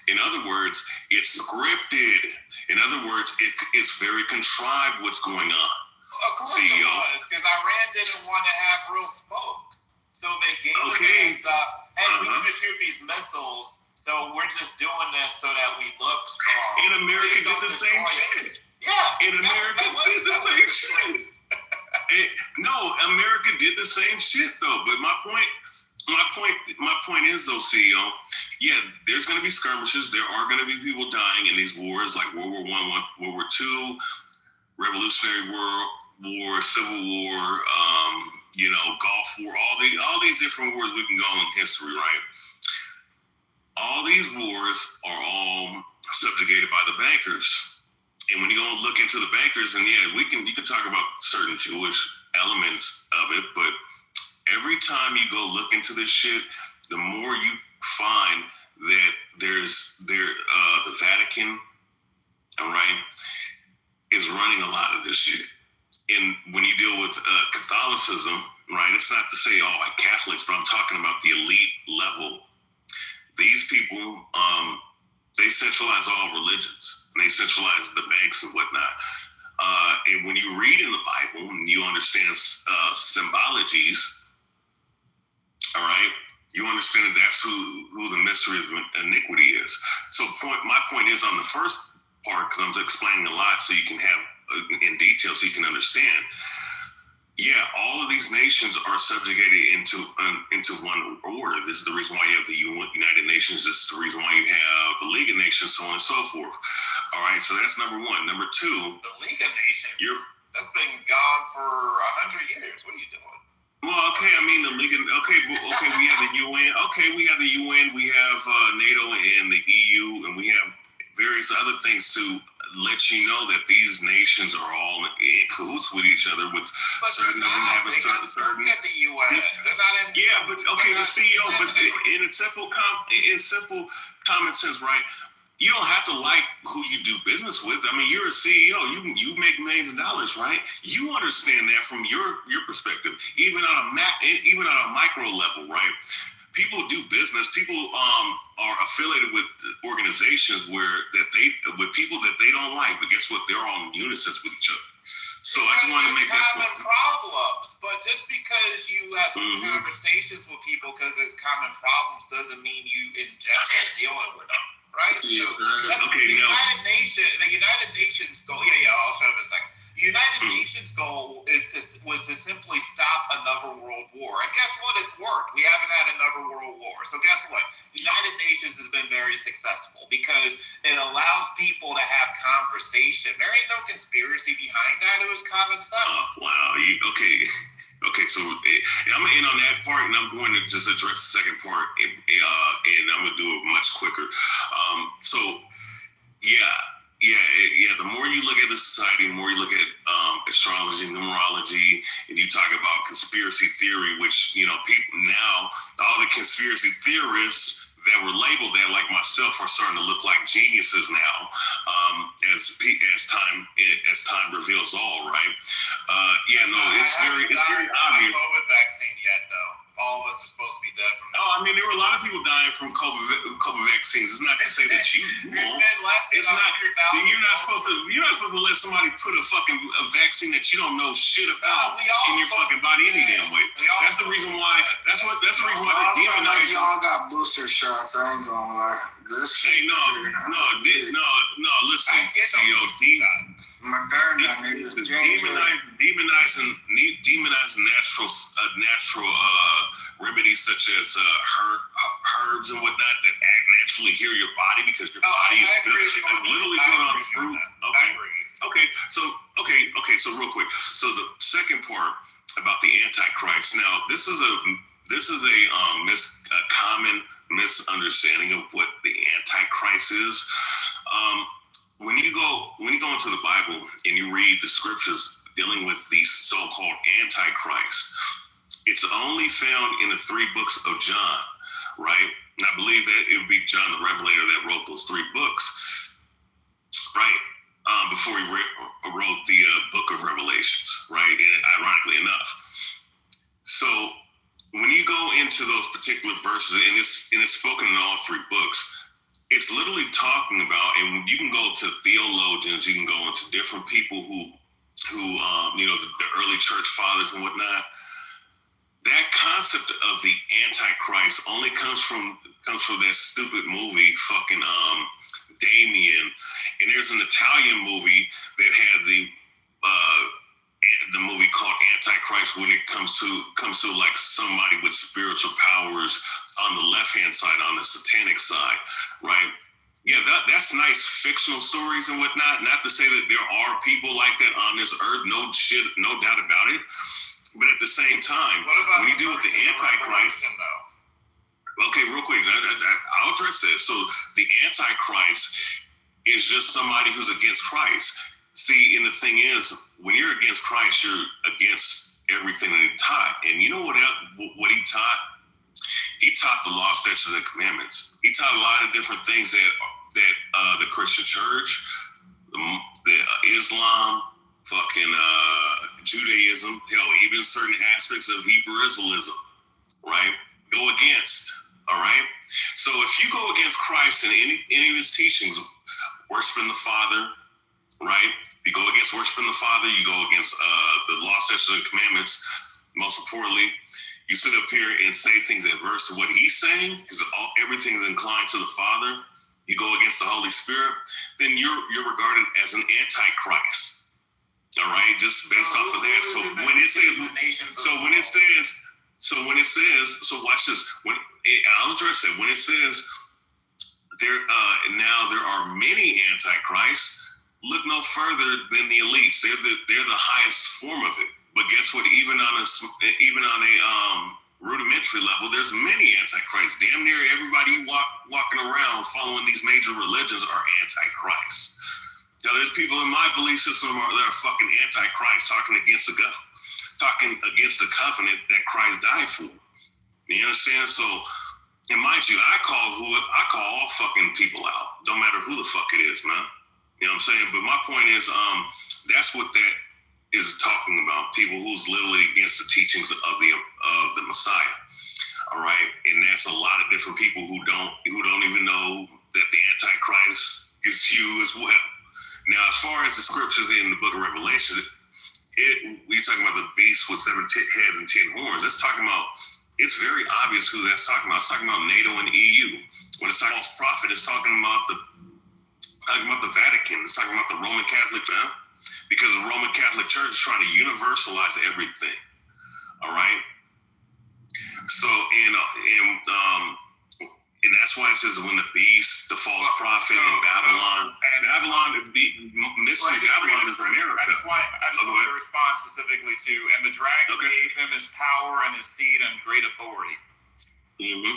In other words, it's scripted. In other words, it's very contrived what's going on. Of course it was, because Iran didn't want to have real smoke. So they gave us the heads up, hey, we can shoot these missiles, so we're just doing this so that we look strong. And America did the same shit. Yeah. And America did the same shit. No, America did the same shit though. But my point is though, CEO, yeah, there's going to be skirmishes. There are going to be people dying in these wars, like World War I, World War II, Revolutionary War, Civil War, Gulf War, all these different wars we can go in history, right? All these wars are all subjugated by the bankers. And when you go look into the bankers, and you can talk about certain Jewish elements of it, but every time you go look into this shit, the more you find that the Vatican, all right, is running a lot of this shit. And when you deal with Catholicism, right, it's not to say all like Catholics, but I'm talking about the elite level. These people, they centralize all religions, and they centralize the banks and whatnot. And when you read in the Bible and you understand symbologies, all right, you understand that that's who the mystery of iniquity is. So my point is on the first part, because I'm explaining a lot so you can have in detail so you can understand. Yeah, all of these nations are subjugated into one order. This is the reason why you have the United Nations. This is the reason why you have the League of Nations, so on and so forth. All right, so that's number one. Number two, the League of Nations. That's been gone for 100 years. What are you doing? Well, okay, I mean the League. Okay, we have the UN. Okay, we have the UN. We have NATO and the EU, and we have various other things to let you know that these nations are all in cahoots with each other. With certain of them having certain. Look at the UN. They're not in. Yeah, but okay, the CEO. But in simple common sense, right? You don't have to like who you do business with. I mean, you're a CEO. You make millions of dollars, right? You understand that from your perspective, even on a micro level, right? People do business. People are affiliated with organizations with people that they don't like. But guess what? They're all in unison with each other. So I just want to make that common problems. But just because you have conversations with people because there's common problems doesn't mean you in general dealing with them. Right? Yeah, the United Nations goal. Yeah, I'll shut up in a second. The United Nations goal was to simply stop another world war. And guess what? It's worked. We haven't had another world war. So guess what? The United Nations has been very successful because it allows people to have conversation. There ain't no conspiracy behind that. It was common sense. Oh, wow. Okay, so I'm going to end on that part, and I'm going to just address the second part, and I'm going to do it much quicker. The more you look at the society, the more you look at astrology, numerology, and you talk about conspiracy theory, which, people now, all the conspiracy theorists that were labeled that, like myself, are starting to look like geniuses now, as time reveals all, right? It's very obvious. COVID vaccine yet, though. All of us are supposed to be dead from that. I mean, there were a lot of people dying from COVID vaccines. It's not to say that you won't. It's not. You're not supposed to let somebody put a vaccine that you don't know shit about in your fucking body any damn way. That's the reason why. That's the reason why they're demonizing. Y'all got booster shots. I ain't gonna lie. No. Listen, CEO. Demonizing natural remedies such as herbs and whatnot that naturally heal your body because your body is literally built on fruits. Okay. So real quick. So the second part about the Antichrist. Now, this is a common misunderstanding of what the Antichrist is. When you go into the Bible and you read the scriptures dealing with these so-called Antichrists, it's only found in the 3 books of John, right? And I believe that it would be John the Revelator that wrote those 3 books, right? Before he wrote the book of Revelations, right? And ironically enough. So when you go into those particular verses, and it's spoken in all 3 books, it's literally talking about, and you can go to theologians, you can go into different people who the early church fathers and whatnot. That concept of the Antichrist only comes from that stupid movie, fucking Damien. And there's an Italian movie that had the movie called Antichrist Antichrist when it comes to like somebody with spiritual powers on the left-hand side, on the satanic side, right? Yeah, that's nice fictional stories and whatnot. Not to say that there are people like that on this earth, no doubt about it. But at the same time, when you deal with the Antichrist, okay, real quick, I'll address this. So the Antichrist is just somebody who's against Christ. See, and the thing is, when you're against Christ, you're against everything that he taught. And you know what he taught? He taught the law, statutes, and commandments. He taught a lot of different things that the Christian church, the Islam, fucking Judaism, hell, even certain aspects of Hebrew Israelism, right, go against. All right. So if you go against Christ in any of his teachings, worshiping the Father, right? You go against worshiping the Father, you go against the law, statutes, and commandments. Most importantly, you sit up here and say things adverse to what he's saying, because everything is inclined to the Father. You go against the Holy Spirit, then you're regarded as an antichrist. All right, just based off of that. So when it says, watch this. I'll address it. When it says there are many antichrists, look no further than the elites. They're the highest form of it. But guess what? Even on a rudimentary level, there's many antichrists. Damn near everybody walking around following these major religions are antichrists. Now, there's people in my belief system that are fucking antichrist, talking against the covenant that Christ died for. You understand? So, and mind you, I call all fucking people out. Don't matter who the fuck it is, man. You know what I'm saying? But my point is, that's what that is talking about. People who's literally against the teachings of the Messiah. All right, and that's a lot of different people who don't even know that the Antichrist is you as well. Now, as far as the scriptures in the Book of Revelation, we're talking about the beast with 7 heads and 10 horns. That's talking about. It's very obvious who that's talking about. It's talking about NATO and EU. When it's false prophet, it's talking about the Vatican. It's talking about the Roman Catholic Church, because the Roman Catholic Church is trying to universalize everything. All right. So and that's why it says when the beast, the false prophet, in Babylon is America. I just want to respond specifically to, and the dragon gave him his power and his seed and great authority. Mm-hmm.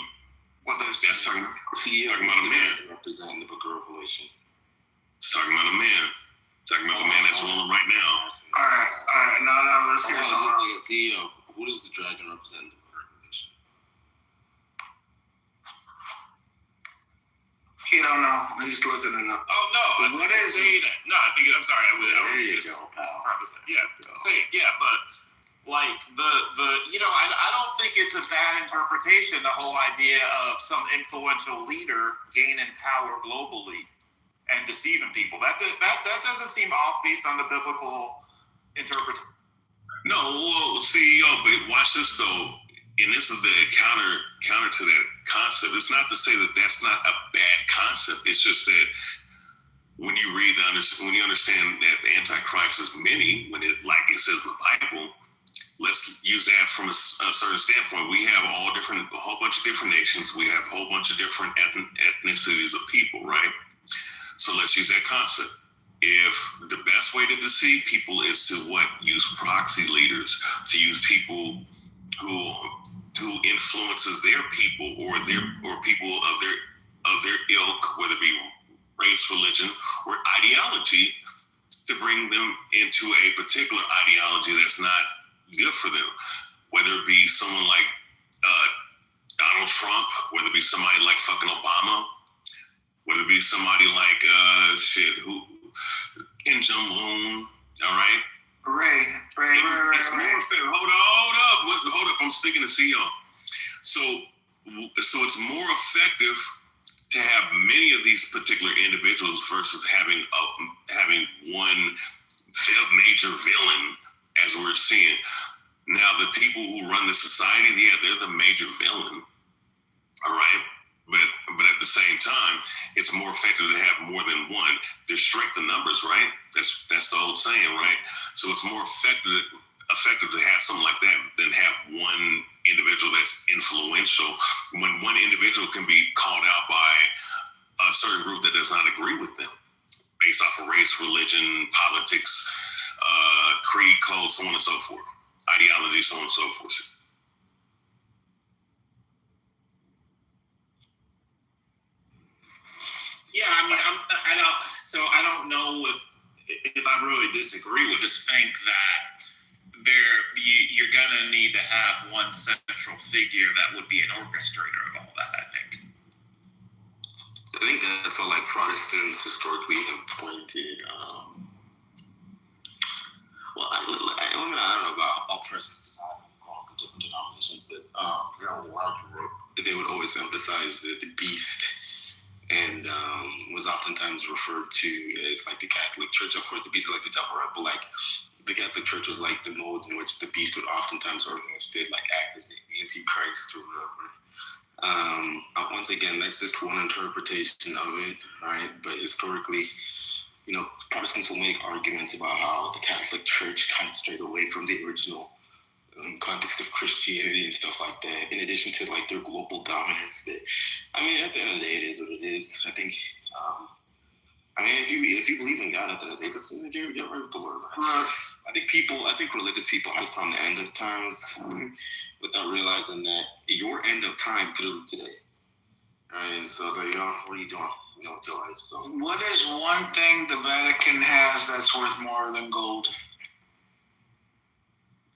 What those that's talking about a man representing the Book of Revelation. It's talking about a man. Talking about the man that's ruling right now. All right. Now let's hear something. Who does the dragon represent in the Book of Revelation? He don't know. He's looking it up. Oh no! What is it? No, I think I'm sorry. There you go, pal. Yeah, say it. Yeah, but like I don't think it's a bad interpretation. The whole idea of some influential leader gaining power globally and deceiving people. That doesn't seem off based on the biblical interpretation. No, well, see, but watch this though. And this is the counter to that concept. It's not to say that that's not a bad concept. It's just that when you when you understand that the Antichrist is many, like it says in the Bible, let's use that from a certain standpoint. We have a whole bunch of different nations. We have a whole bunch of different ethnicities of people, right? So let's use that concept. If the best way to deceive people is to use proxy leaders, to use people who influences their people or people of their ilk, whether it be race, religion, or ideology, to bring them into a particular ideology that's not good for them. Whether it be someone like Donald Trump, whether it be somebody like fucking Obama, whether it be somebody like Kim Jong-un, all right? Right. Hold up. I'm speaking to CEO. So it's more effective to have many of these particular individuals versus having one major villain, as we're seeing. Now, the people who run the society, they're the major villain. All right. But at the same time, it's more effective to have more than one. There's strength in numbers, right? That's the old saying, right? So it's more effective effective to have something like that than have one individual that's influential, when one individual can be called out by a certain group that does not agree with them based off of race, religion, politics, creed, code, so on and so forth, ideology, so on and so forth. Yeah, I mean, I don't know if I really disagree with. Just think that you're gonna need to have one central figure that would be an orchestrator of all that. I think that's what like Protestants historically have pointed. Well, I don't know about all Protestants because I belong to different denominations, but they would always emphasize the beast, and was oftentimes referred to as like the Catholic Church. Of course, the beast is like the devil, right? But like the Catholic Church was like the mode in which the beast would oftentimes, or in which they'd like act as the Antichrist or whatever. Once again, that's just one interpretation of it, right? But historically, you know, Protestants will make arguments about how the Catholic Church kind of strayed away from the original context of Christianity and stuff like that, in addition to like their global dominance. But I mean, at the end of the day, it is what it is. I think, I mean, if you believe in God, at the end of the day, just get right with the Lord. I think religious people have found the end of times without realizing that your end of time could have been today. Right? And so it's like, what are you doing? You know, with your life. So, what is one thing the Vatican has that's worth more than gold?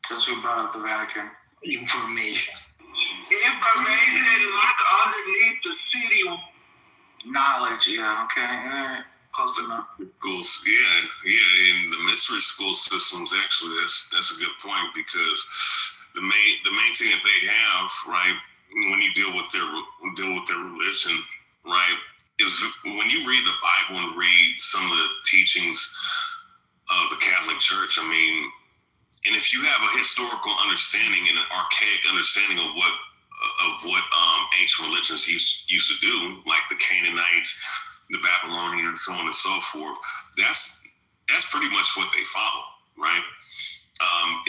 Since we brought up the Vatican, information. Information locked underneath the city. Knowledge, yeah, okay. All right. Close enough. Schools, yeah. In the mystery school systems, actually, that's a good point, because the main thing that they have, right, when you deal with their religion, right, is when you read the Bible and read some of the teachings of the Catholic Church. I mean, and if you have a historical understanding and an archaic understanding of what ancient religions used to do, like the Canaanites, the Babylonians, so on and so forth, that's pretty much what they follow, right?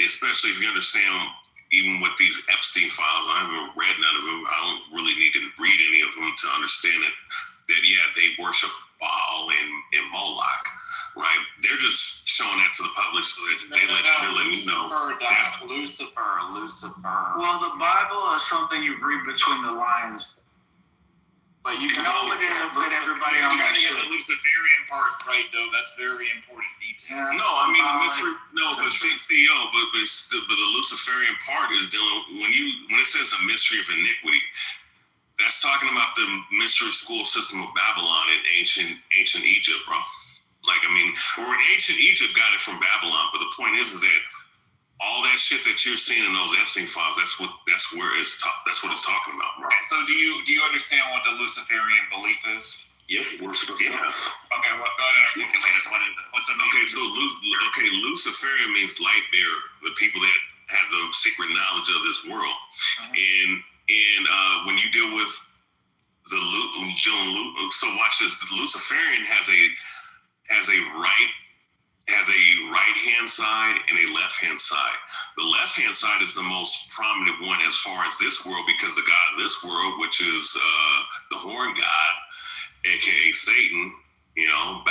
Especially if you understand, even with these Epstein files, I haven't read none of them. I don't really need to read any of them to understand that they worship Baal and Moloch, right? They're just showing that to the public so that they let you know. That's Lucifer. Well, the Bible is something you read between the lines. But you know it is that everybody on that should. The Luciferian part right, though. That's very important detail. No, I mean the mystery. No, but CEO, but the Luciferian part is dealing when it says a mystery of iniquity. That's talking about the mystery school system of Babylon in ancient Egypt, bro. Like, I mean, or ancient Egypt got it from Babylon, but the point is that all that shit that you're seeing in those Epstein files, that's what it's talking about, bro. Okay, so do you understand what the Luciferian belief is? Yep, worship of Okay, well, go ahead and articulate it. What's the Okay, Luciferian means light bearer, the people that have the secret knowledge of this world. And when you deal with so watch this. The Luciferian has a right hand side and a left hand side. The left hand side is the most prominent one as far as this world, because the god of this world, which is the horn god, aka Satan, you know,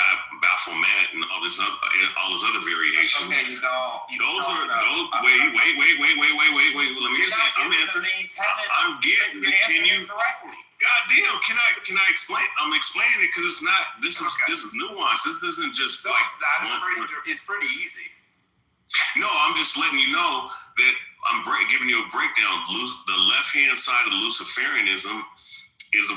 Baphomet, and all his other variations. Okay, wait. Let me just. I'm answering. I'm getting. Can you? Goddamn! Can I explain? I'm explaining it because it's not. This is nuance. This isn't just it's pretty easy. No, I'm just letting you know that I'm giving you a breakdown. The left hand side of Luciferianism is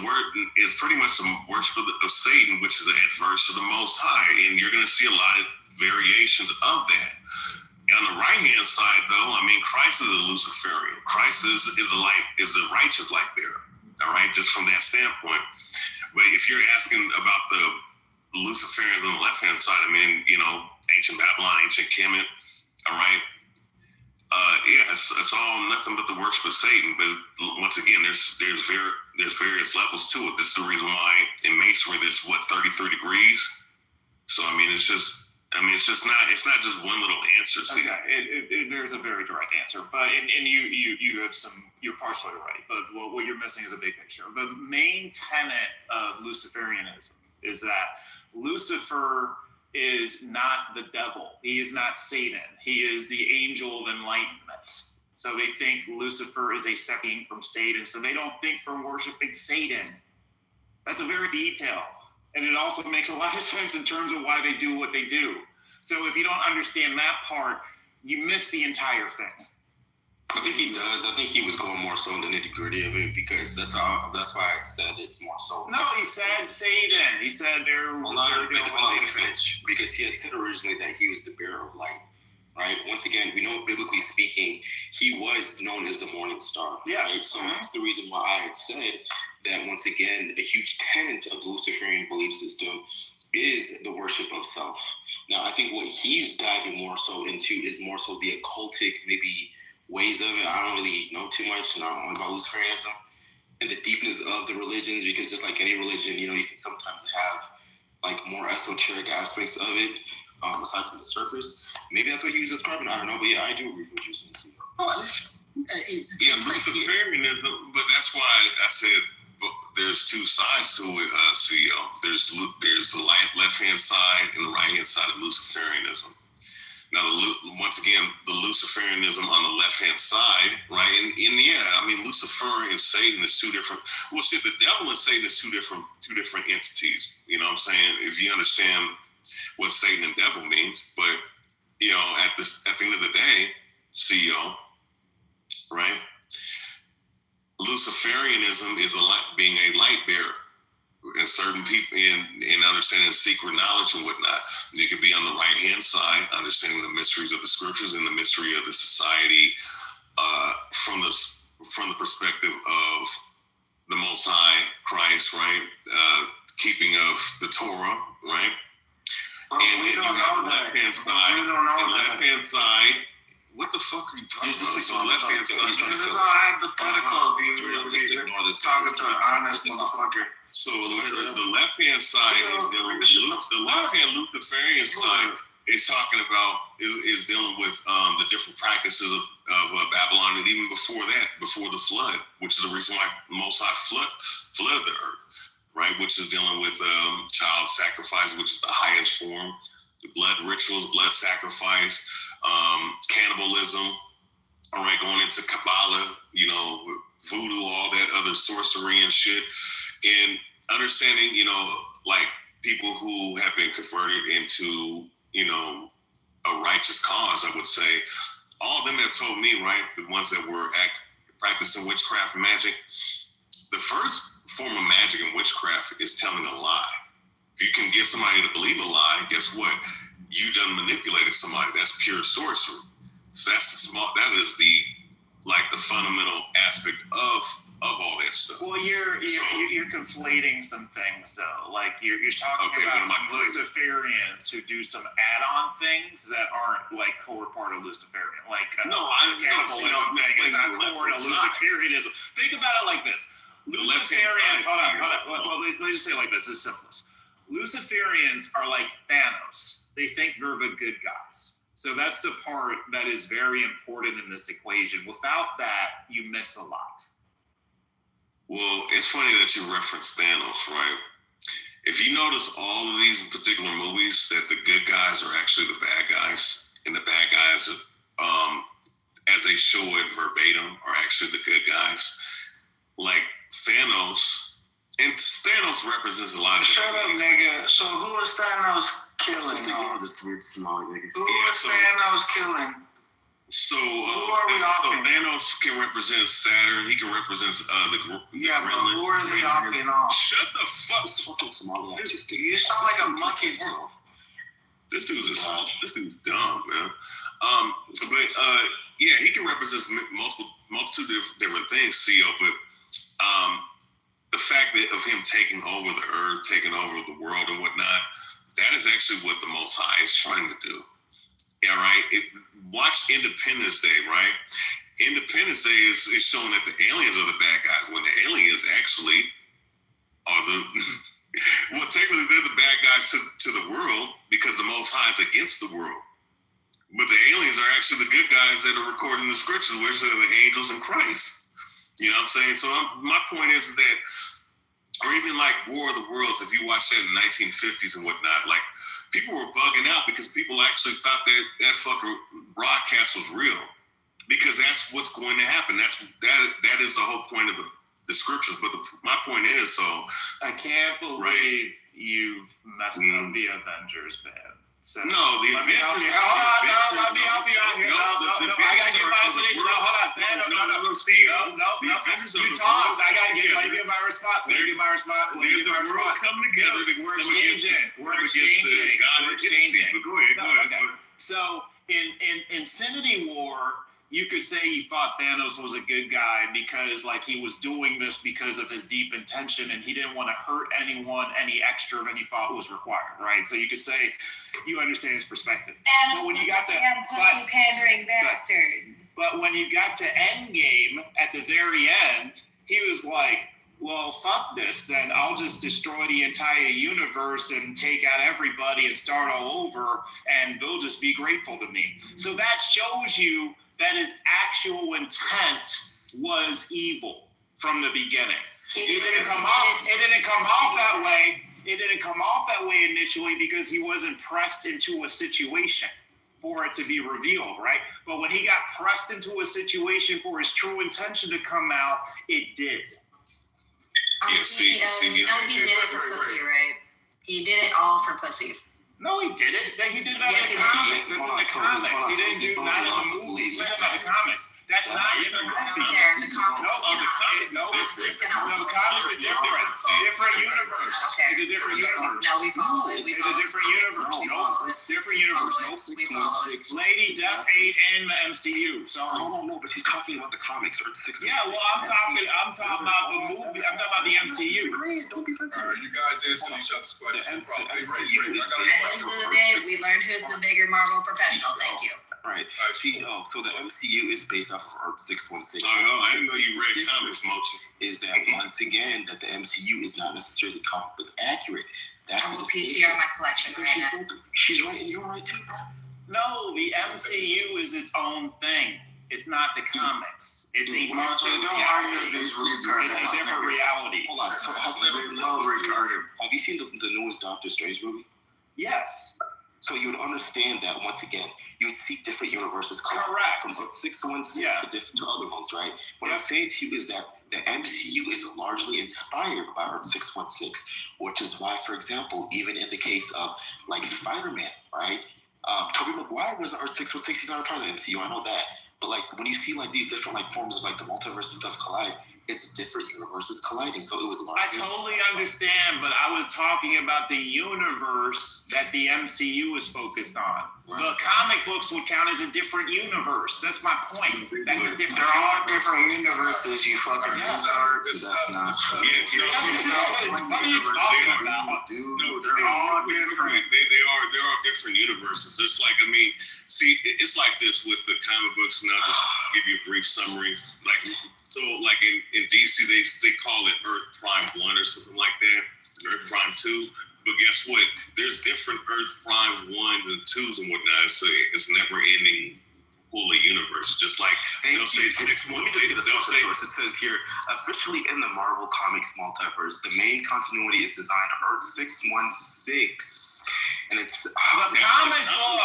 pretty much some worship of Satan, which is adverse to the Most High, and you're going to see a lot of variations of that. On the right hand side, though, I mean, Christ is a Luciferian. Christ is a righteous light bearer. All right, just from that standpoint. But if you're asking about the Luciferians on the left hand side, I mean, you know, ancient Babylon, ancient Kemet. All right. It's all nothing but the worship of Satan. But once again, there's various levels to it. This is the reason why in Masonry there's 33 degrees. So I mean, it's just I mean, it's not just one little answer. See? Okay, there's a very direct answer, but and you have you're partially right, but what you're missing is a big picture. The main tenet of Luciferianism is that Lucifer is not the devil. He is not Satan. He is the angel of enlightenment. So they think Lucifer is a second from Satan. So they don't think for worshiping Satan. That's a very detail. And it also makes a lot of sense in terms of why they do what they do. So if you don't understand that part, you miss the entire thing. I think he does. I think he was going more so in the nitty gritty of it because that's why I said it's more so. No, he said Satan. He said they're finish because he had said originally that he was the bearer of light. Right. Once again, we know biblically speaking, he was known as the morning star. Yes. Right? So that's the reason why I had said that once again, a huge tenet of the Luciferian belief system is the worship of self. Now, I think what he's diving more so into is more so the occultic maybe ways of it. I don't really know too much about Luciferianism and the deepness of the religions because just like any religion, you can sometimes have like more esoteric aspects of it. Aside from the surface, maybe that's what he was describing. I don't know, but yeah, I do agree with what you're saying. Luciferianism, but that's why I said there's two sides to it, CEO. There's the left hand side and the right hand side of Luciferianism. Now, once again, the Luciferianism on the left hand side, right? And yeah, I mean, Lucifer and Satan is two different. Well, see, the devil and Satan is two different entities. You know what I'm saying? If you understand what Satan and devil means, but at the end of the day, CEO, right? Luciferianism is being a light bearer, and certain people in understanding secret knowledge and whatnot. You could be on the right hand side, understanding the mysteries of the scriptures and the mystery of the society from the perspective of the Most High Christ, right? Keeping of the Torah, right? And then you have the left-hand side. The left-hand side. What the fuck are you talking about? So left-hand side. This is all hypothetical. If you're talking to an honest motherfucker. So the left-hand side is dealing with the left-hand Luciferian side is talking about is dealing with the different practices of Babylon, and even before that, before the flood, which is the reason why Most High flooded the earth. Right, which is dealing with child sacrifice, which is the highest form, the blood rituals, blood sacrifice, cannibalism. All right, going into Kabbalah, voodoo, all that other sorcery and shit, and understanding, like people who have been converted into, a righteous cause. I would say all of them have told me, right, the ones that were practicing witchcraft and magic, the first form of magic and witchcraft is telling a lie. If you can get somebody to believe a lie, guess what? You done manipulated somebody. That's pure sorcery. So that is the fundamental aspect of all that stuff. Well, you're conflating some things though. Like you're talking about some Luciferians who do some add-on things that aren't like core part of Luciferian. Like the cannibalism thing is not core to Luciferianism. Think about it like this. Luciferians, hold on. Well, let me just say it like this. It's simplest. Luciferians are like Thanos. They think they're the good guys. So that's the part that is very important in this equation. Without that, you miss a lot. Well, it's funny that you reference Thanos, right? If you notice all of these particular movies, that the good guys are actually the bad guys, and the bad guys, as they show it verbatim, are actually the good guys. Like Thanos, and Thanos represents a lot of. Shut up, nigga. So who is Thanos killing? This weird small nigga. Who is Thanos killing? So who are we offing? Thanos can represent Saturn. He can represent the group. Yeah, but who are they offing off? Shut the fuck. Fucking small. You sound like a monkey, bro. This dude's dumb, man. Yeah, he can represent multitude of different things, CEO, but the fact that of him taking over the earth, taking over the world and whatnot, that is actually what the Most High is trying to do. Yeah, right? Watch Independence Day, right? Independence Day is showing that the aliens are the bad guys when the aliens actually are Well, technically, they're the bad guys to the world because the Most High is against the world. But the aliens are actually the good guys that are recording the scriptures, which are the angels in Christ. You know what I'm saying? So my point is that, or even like War of the Worlds, if you watch that in the 1950s and whatnot, like people were bugging out because people actually thought that fucking broadcast was real. Because that's what's going to happen. That is the whole point of the scriptures. But my point is, so I can't believe you've messed up the Avengers, man. So, no, the Avengers. Let me help you out here. No, I gotta get my explanation. No, hold on. No. You talked. I gotta give my response. Let me get my response. The world coming together. We're exchanging. Go ahead. So in Infinity War, you could say you thought Thanos was a good guy because like he was doing this because of his deep intention and he didn't want to hurt anyone any extra than he thought was required, right? So you could say you understand his perspective. Thanos was a damn pussy pandering bastard. But when you got to Endgame at the very end, he was like, well, fuck this, then I'll just destroy the entire universe and take out everybody and start all over and they'll just be grateful to me. So that shows you that his actual intent was evil from the beginning. It didn't come off that way. It didn't come off that way initially because he wasn't pressed into a situation for it to be revealed, right? But when he got pressed into a situation for his true intention to come out, it did. You know he did it for pussy, right? He did it all for pussy. No, he didn't. He did that in the comics. That's in the comics. He didn't do that in the movies. What about the comics? That's not in the movies. The comics. No, the comics are different. Different universe. It's a different universe. No, we follow it. It's a different universe. No, different universe. Lady Death ate in the MCU. So no, but he's talking about the comics. Yeah, well, I'm talking about the movie. I'm talking about the MCU. Don't be sensitive. All right, you guys answer each other's questions. Hey, Ray, I got a question. At the end of the day, we learned who's the bigger Marvel professional. Thank you. Right. See, so the MCU is based off of Earth 616. I didn't know you read comics, Mochi. Is that once again that the MCU is not necessarily comic book accurate? That's I will PTR my collection right now. She's right, and you're right too, bro. No, the MCU is its own thing. It's not the comics. It's a different reality. Hold on. So have you seen the newest Doctor Strange movie? Yes. So you would understand that once again, you would see different universes correct from Earth 616 to other ones, right? What I'm saying to you is that the MCU is largely inspired by Earth 616, which is why, for example, even in the case of like Spider-Man, right? Tobey Maguire was Earth 616. He's not a part of the MCU. I know that. But like when you see like these different like forms of like the multiverse and stuff collide, it's different universes colliding. So it was largely. I totally understand, but I was talking about the universe that the MCU is focused on. Right. The comic books would count as a different universe. That's my point. That's a different. They're all different universes. You fucking nerd. That's not true. What are you talking about? No, they're all different. There are different universes. It's like, I mean, see, it's like this with the comic books. And I'll just give you a brief summary. Like in DC, they call it Earth Prime 1 or something like that, and Earth Prime 2. But guess what? There's different Earth Prime 1s and 2s and whatnot. So it's never ending pool of universe. Just like they'll say 6 months later, they'll say it says here, officially in the Marvel Comics multiverse, the main continuity is designed Earth 616. And it's the comic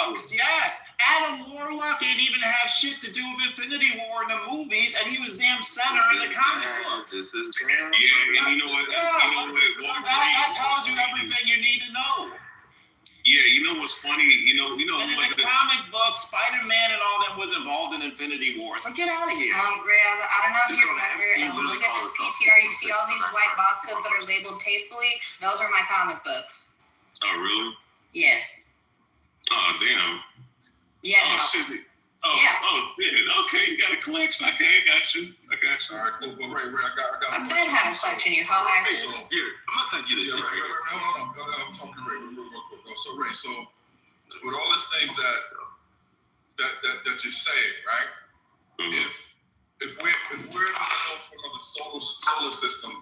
books, yes. Adam Warlock didn't even have shit to do with Infinity War in the movies, and he was damn center in the comic books. This is and you know what? That tells you everything you need to know. Yeah, you know what's funny? You know, and in the comic book, Spider-Man and all them was involved in Infinity War. So get out of here. Graham, I don't know if you remember. Look at this PTR. You see all these white boxes that are labeled tastefully? Those are my comic books. Oh, really? Yes. Oh, damn. Yeah. Oh, shit. Oh, shit. Okay, you got a collection. Okay, I got you. All right, cool. But Ray, I got I'm been having collection, you hoe asses. Here, I'm gonna send you this. Ray, hold on. I'm talking to Ray real quick. So Ray, so with all these things that you're saying, right? Mm-hmm. If we're going to go to another solar system,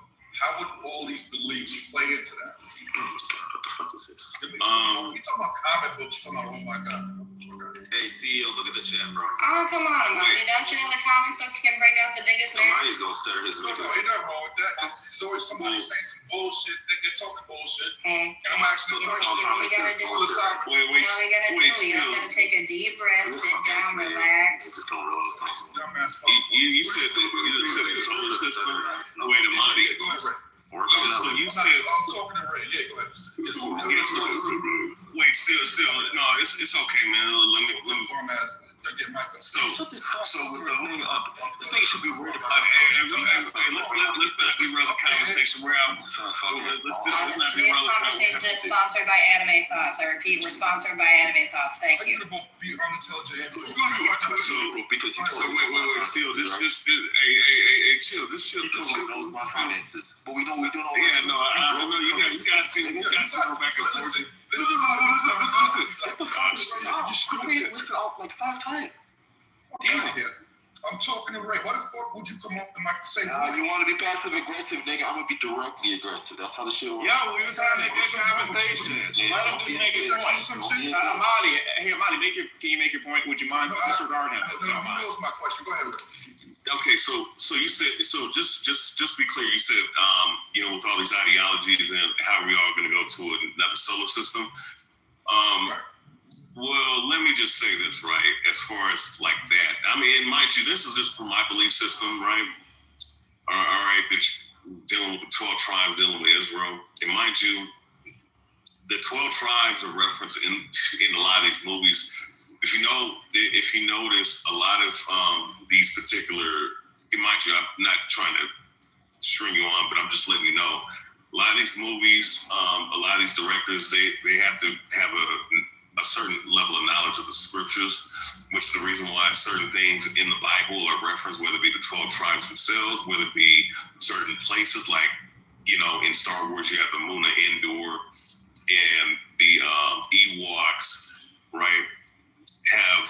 how would all these beliefs play into that? What the fuck is this? You talking about comic books? You talking about, oh my God. Hey, Theo, look at the chat, bro. Oh, come on, Amani. Don't you know the comic books can bring out the biggest Somebody's nerds? gonna stutter his No, ain't nothing wrong with that. It's always somebody saying some bullshit. They're talking bullshit. Hey, And I'm asking the question. you know what we gotta do? Philosophical. You know what we gotta do? You don't gotta take a deep breath, sit down, relax. Dumbass You said the solar system. Wait, Amadi. Go ahead, Ray. So you said. I'm talking to Ray. Yeah, go ahead. Wait, still. No, it's okay, man. Let me. So with the this nigga should be worried about let's not derail the conversation. Let's not Today's conversation is sponsored by Anime Thoughts. I repeat, we're sponsored by Anime Thoughts. Thank you. Be unintelligent. So wait, still, this shit knows my finances. But we don't all that. No, I know you guys think we got to go back and forth. You stupid. Like 5 times. I'm talking to Ray. Why the fuck would you come off the mic and say that? You want to be passive aggressive, nigga? I'm gonna be directly aggressive. That's how the shit works. Yo, we was having a good conversation. Let him just make his point. Amadi, can you make your point? Would you mind disregarding him? No, he knows my question. Go ahead, Ray. Okay, so you said just be clear. You said with all these ideologies and how we all going to go to another solar system. Well, let me just say this, right? As far as like that, I mean, mind you, this is just for my belief system, right? All right, dealing with the 12 tribes, dealing with Israel, and mind you, the 12 tribes are referenced in a lot of these movies. If you notice, a lot of these particular, mind you, I'm not trying to string you on, but I'm just letting you know, a lot of these movies, a lot of these directors, they have to have a certain level of knowledge of the scriptures, which is the reason why certain things in the Bible are referenced, whether it be the 12 tribes themselves, whether it be certain places like, in Star Wars, you have the Moon of Endor and the Ewoks, right? Have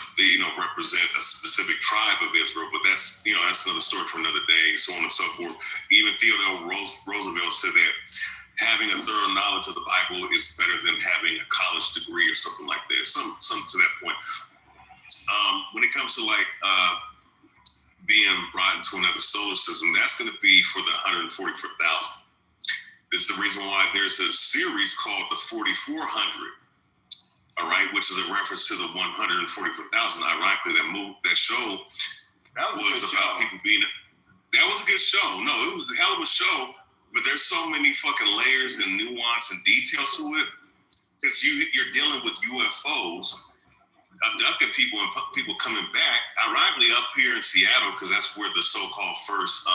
represent a specific tribe of Israel, but that's another story for another day, so on and so forth. Even Theodore Roosevelt said that having a thorough knowledge of the Bible is better than having a college degree or something like that. Some to that point. When it comes to being brought into another solar system, that's going to be for the 144,000. This is the reason why there's a series called the 4400. All right, which is a reference to the 144,000. Ironically, that show was about people being. That was a good show. No, it was a hell of a show. But there's so many fucking layers and nuance and details to it, because you're dealing with UFOs abducting people and people coming back. Ironically, up here in Seattle, because that's where the so-called first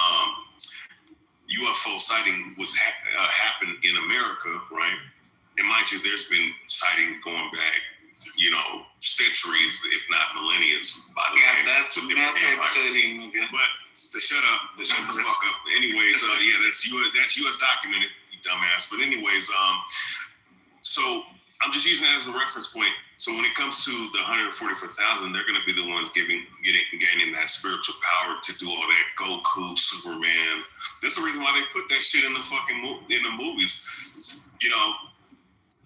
UFO sighting was happened in America, right? And mind you, there's been sightings going back, centuries, if not millennia. By the way, that's a method setting. But shut the fuck up. Anyways, that's U.S. documented, you dumbass. But anyways, so I'm just using that as a reference point. So when it comes to the 144,000, they're going to be the ones gaining that spiritual power to do all that. Goku, Superman. That's the reason why they put that shit in the movies.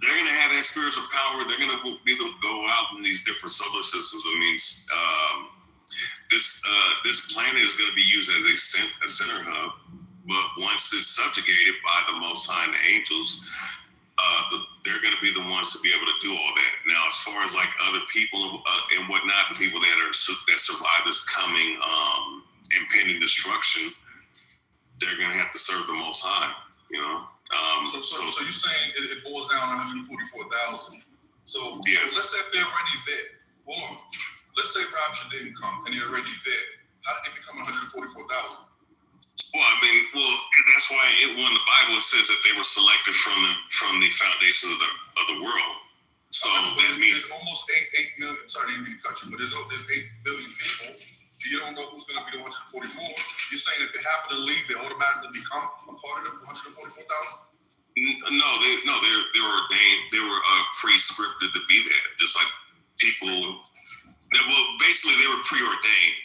They're going to have that spiritual power. They're going to be able to go out in these different solar systems. I mean, this planet is going to be used as a center hub, but once it's subjugated by the Most High and the angels, they're going to be the ones to be able to do all that. Now, as far as like other people and whatnot, the people that survive this coming impending destruction, they're going to have to serve the Most High. So you're saying it boils down to 144,000. So yes. Let's say if they're already there. Hold on. Let's say rapture didn't come and they're already there. How did they become 144,000? Well, that's why the Bible says that they were selected from the foundation of the world. So that means there's almost 8 million. Sorry, I didn't mean to cut you, but there's 8 billion people. You don't know who's going to be the 144. You're saying if they happen to leave, they automatically become a part of the 144,000? No, they were ordained. They were pre-scripted to be there, just like people. Well, basically, they were preordained.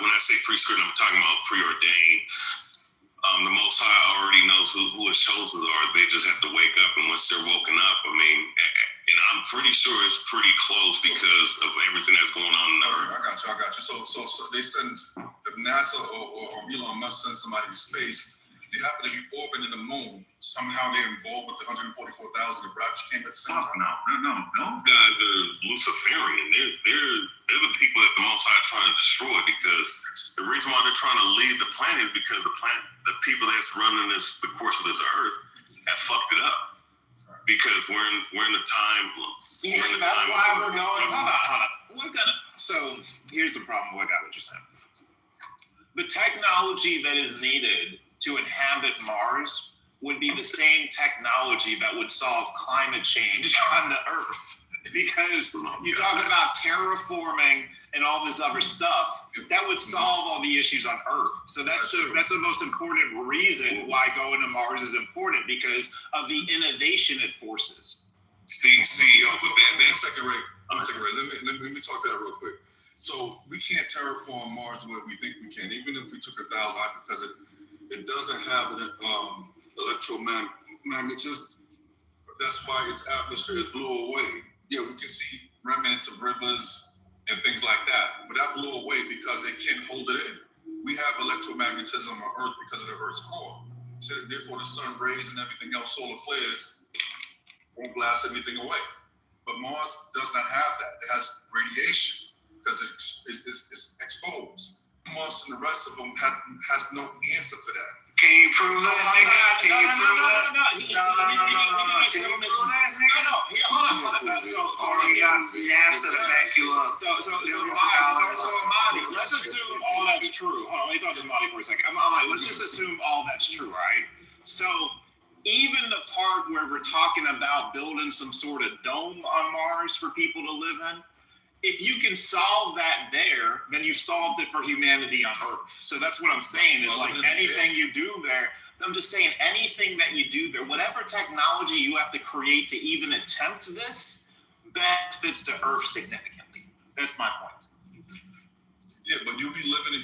When I say pre-scripted, I'm talking about preordained. The Most High already knows knows who his chosen are. They just have to wake up, and once they're woken up, I mean, and I'm pretty sure it's pretty close because of everything that's going on in the earth. I got you. So they send, if NASA or Elon Musk sends somebody to space, they happen to be orbiting the moon. Somehow they're involved with the 144,000 that rapture came at the same time. No. Those guys are Luciferian. They're the people that the Most High trying to destroy, because the reason why they're trying to leave the planet is because the people that's running the course of this earth have fucked it up. Because we're in the time. Yeah, that's why we're going. Hold on. So here's the problem. I got what you're saying. The technology that is needed to inhabit Mars would be the same technology that would solve climate change on the Earth. Because you talk about terraforming and all this other stuff, that would solve all the issues on Earth. So that's the most important reason why going to Mars is important, because of the innovation it forces. CEO, but One second, Ray. Let me talk to that real quick. So we can't terraform Mars the way we think we can, even if we took 1,000, because it doesn't have an electromagnetism. That's why its atmosphere blew away. Yeah, we can see remnants of rivers and things like that, but that blew away because it can't hold it in. We have electromagnetism on Earth because of the Earth's core. So therefore, the sun rays and everything else, solar flares, won't blast anything away. But Mars does not have that. It has radiation because it's exposed. Mars and the rest of them has no answer for that. Can you prove that, nigga? Can you prove that? No. Can you prove that, nigga? No. Hold on. NASA to back you up. So, Amadi, let's assume all that's true. Hold on, let me talk to Amadi for a second. Amadi, let's just assume all that's true, right? So, even the part where we're talking about building some sort of dome on Mars for people to live in, if you can solve that there, then you solved it for humanity on Earth. So that's what I'm saying is, like, anything you do there, I'm just saying anything that you do there, whatever technology you have to create to even attempt this, benefits to Earth significantly. That's my point. Yeah, but you'll be living.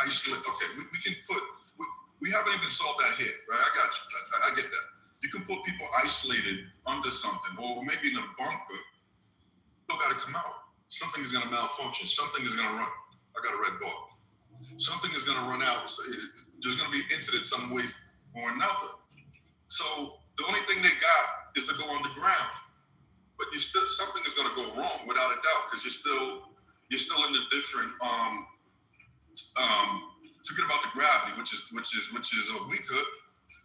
Isolate. Okay, we can put. We haven't even solved that here, right? I got you. I get that. You can put people isolated under something, or maybe in a bunker. Still got to come out. Something is going to malfunction. Something is going to run. I got a red ball. Something is going to run out. There's going to be an incident some way or another. So the only thing they got is to go on the ground. But something is going to go wrong without a doubt, because you're still in a different. Forget about the gravity, which is a weaker.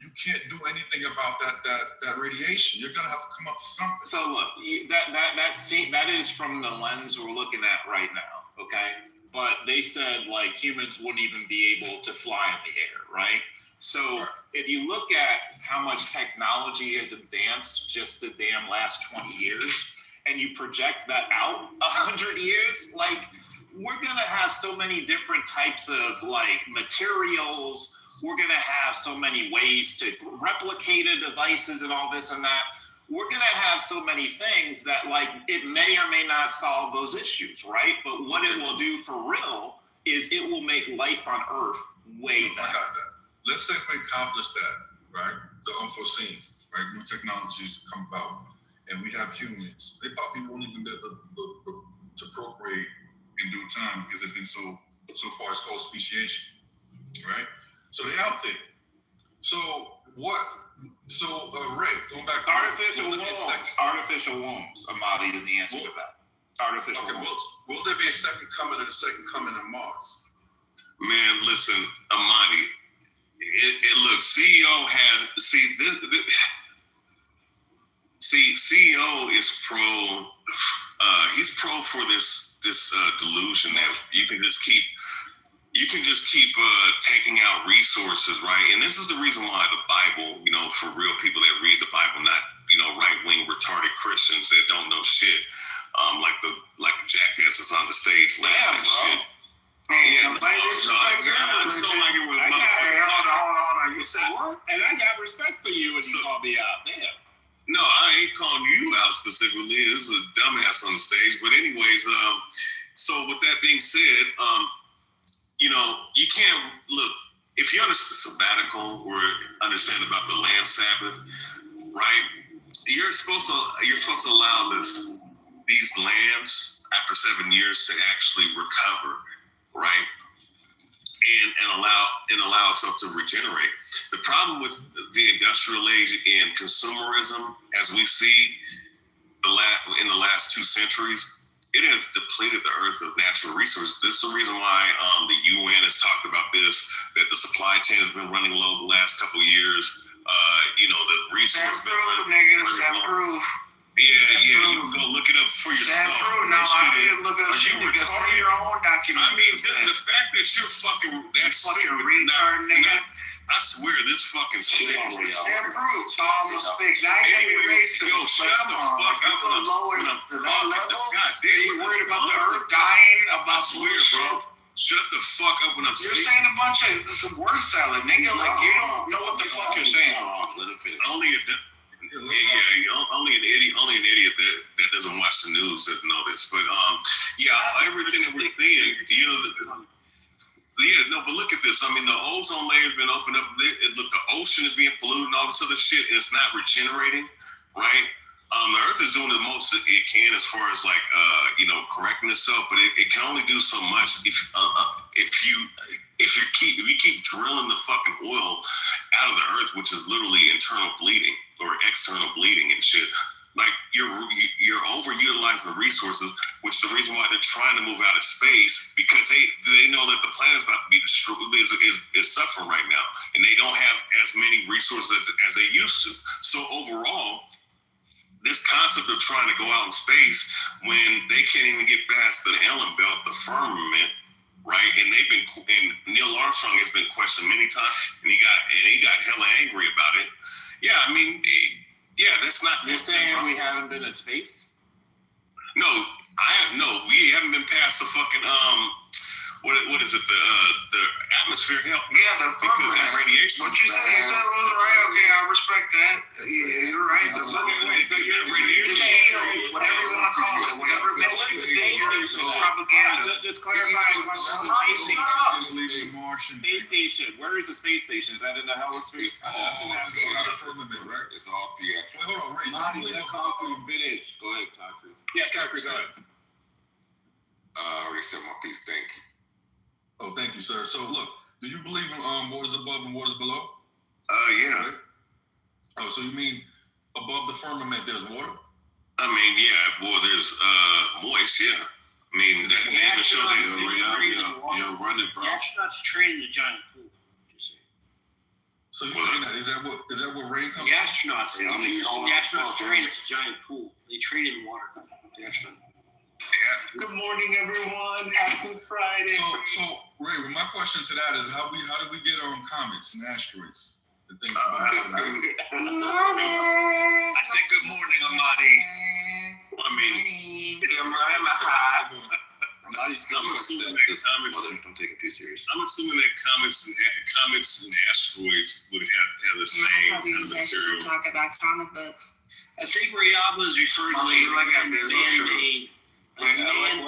You can't do anything about that radiation. You're gonna have to come up with something. So look, that is from the lens we're looking at right now, okay? But they said like humans wouldn't even be able to fly in the air, right? So if you look at how much technology has advanced just the damn last 20 years, and you project that out 100 years, like we're gonna have so many different types of like materials. We're going to have so many ways to replicate devices and all this and that. We're going to have so many things that, like, it may or may not solve those issues, right? But what it will do for real is it will make life on Earth way better. I got that. Let's say we accomplish that, right? The unforeseen, right? New technologies come about, and we have humans. They probably won't even be able to procreate in due time because they've been so far it's called speciation, right? So they're out there. So what? So Ray, going back to artificial wombs. Amadi is the answer to that. Artificial wombs. Will there be a second coming of the second coming of Mars? Man, listen, Amadi. Look, CEO has CEO is pro. He's pro for this delusion that you can just keep taking out resources, right? And this is the reason why the Bible, for real people that read the Bible, not, right-wing retarded Christians that don't know shit, like jackasses on the stage laughing at shit. Hold on. You said what? And I got respect for you and you called me out. Damn. No, I ain't calling you out specifically. This is a dumbass on the stage. But anyways, so with that being said, you can't look. if you understand sabbatical or understand about the land Sabbath, right? You're supposed to allow these lands after 7 years to actually recover, right? And allow itself to regenerate. The problem with the industrial age and consumerism, as we see in the last 2 centuries, it has depleted the earth of natural resources. This is the reason why the UN has talked about this, that the supply chain has been running low the last couple of years. The resources. Yeah, you can go look it up for yourself. No, I didn't look it up. You can see your own document. I mean, the fact that you're that's fucking retard, nigga. I swear, this fucking shit. Damn proof. All the speak. Now you can be racist. Yo, shut the fuck up when I'm talking. You worried about the earth dying? I swear, bro. Shut the fuck up when I'm speaking. You're saying a bunch of some word salad, nigga. Like you don't know what the fuck you're saying. Only an idiot that doesn't watch the news doesn't know this. But everything that we're seeing, but look at this. I mean, the ozone layer has been opened up. Look, the ocean is being polluted and all this other shit, and it's not regenerating, right? The Earth is doing the most it can as far as correcting itself, but it can only do so much if you keep drilling the fucking oil out of the Earth, which is literally internal bleeding or external bleeding and shit. Like you're overutilizing the resources, which is the reason why they're trying to move out of space, because they know that the planet is about to be destroyed, is suffering right now, and they don't have as many resources as they used to. So overall, this concept of trying to go out in space when they can't even get past the Ellen belt, the firmament, right? And Neil Armstrong has been questioned many times, and he got hella angry about it. Yeah, I mean. Yeah, that's not. You're saying we haven't been in space? No, we haven't been past the fucking what is it? The atmosphere help? Yeah, the because that radiation. What you said was right. Okay, I respect that. Yeah, you're right. So you're radiation. Whatever you want to call it, whatever makes you propaganda. Just clarify. Space station. Where is the space station? Is that in the hemisphere? It's firmament, right? It's off the. Wait, hold on, Ray. Let Concrete finish. Go ahead, Concrete. Yes, Concrete. Go ahead. I already said my piece. Thank you. Oh, thank you, sir. So, look, do you believe in waters above and waters below? Yeah. Right? Oh, so you mean above the firmament there's water? I mean, yeah. Well, there's moist. Yeah. I mean, they even show that. Run it, bro. The astronauts train in a giant pool. So you're saying that is that what rain comes? The astronauts. The astronauts train. It's a giant pool. They train in water. The astronauts. Good morning, everyone. Happy Friday. So Ray, well, my question to that is how do we get on comets and asteroids? I said good morning, Amadi. I mean, I'm assuming that comets. I'm taking too serious. I'm assuming that comets and asteroids would have the same kind of material. Talk about comic books. I think Rayaba is referring to man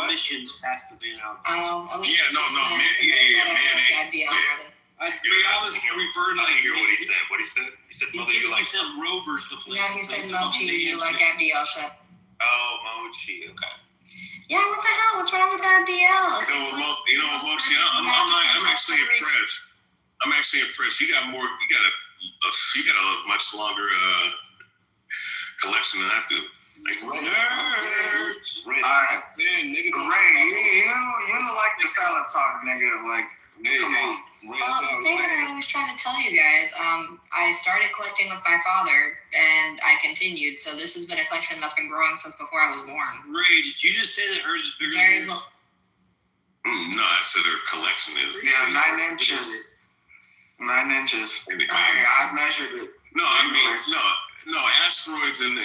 missions past the Van Allen. Man-made. Rayaba's referring to. I didn't hear what he said. What he said? He said, "Mother, you like some rovers to play." Yeah, he said Mochi. You like FDL shit. Oh, Mochi. Okay. Yeah, what the hell? What's wrong with FDL? Mochi, I'm actually impressed. You got more. You got a much longer collection than I do. Ray, you like the salad talk, nigga. Like, come on. Well, the thing that I was trying to tell you guys, I started collecting with my father, and I continued. So this has been a collection that's been growing since before I was born. Ray, did you just say that hers is bigger than yours? No, I said her collection is. Yeah, 9 inches. 9 inches. I measured it. No, asteroids and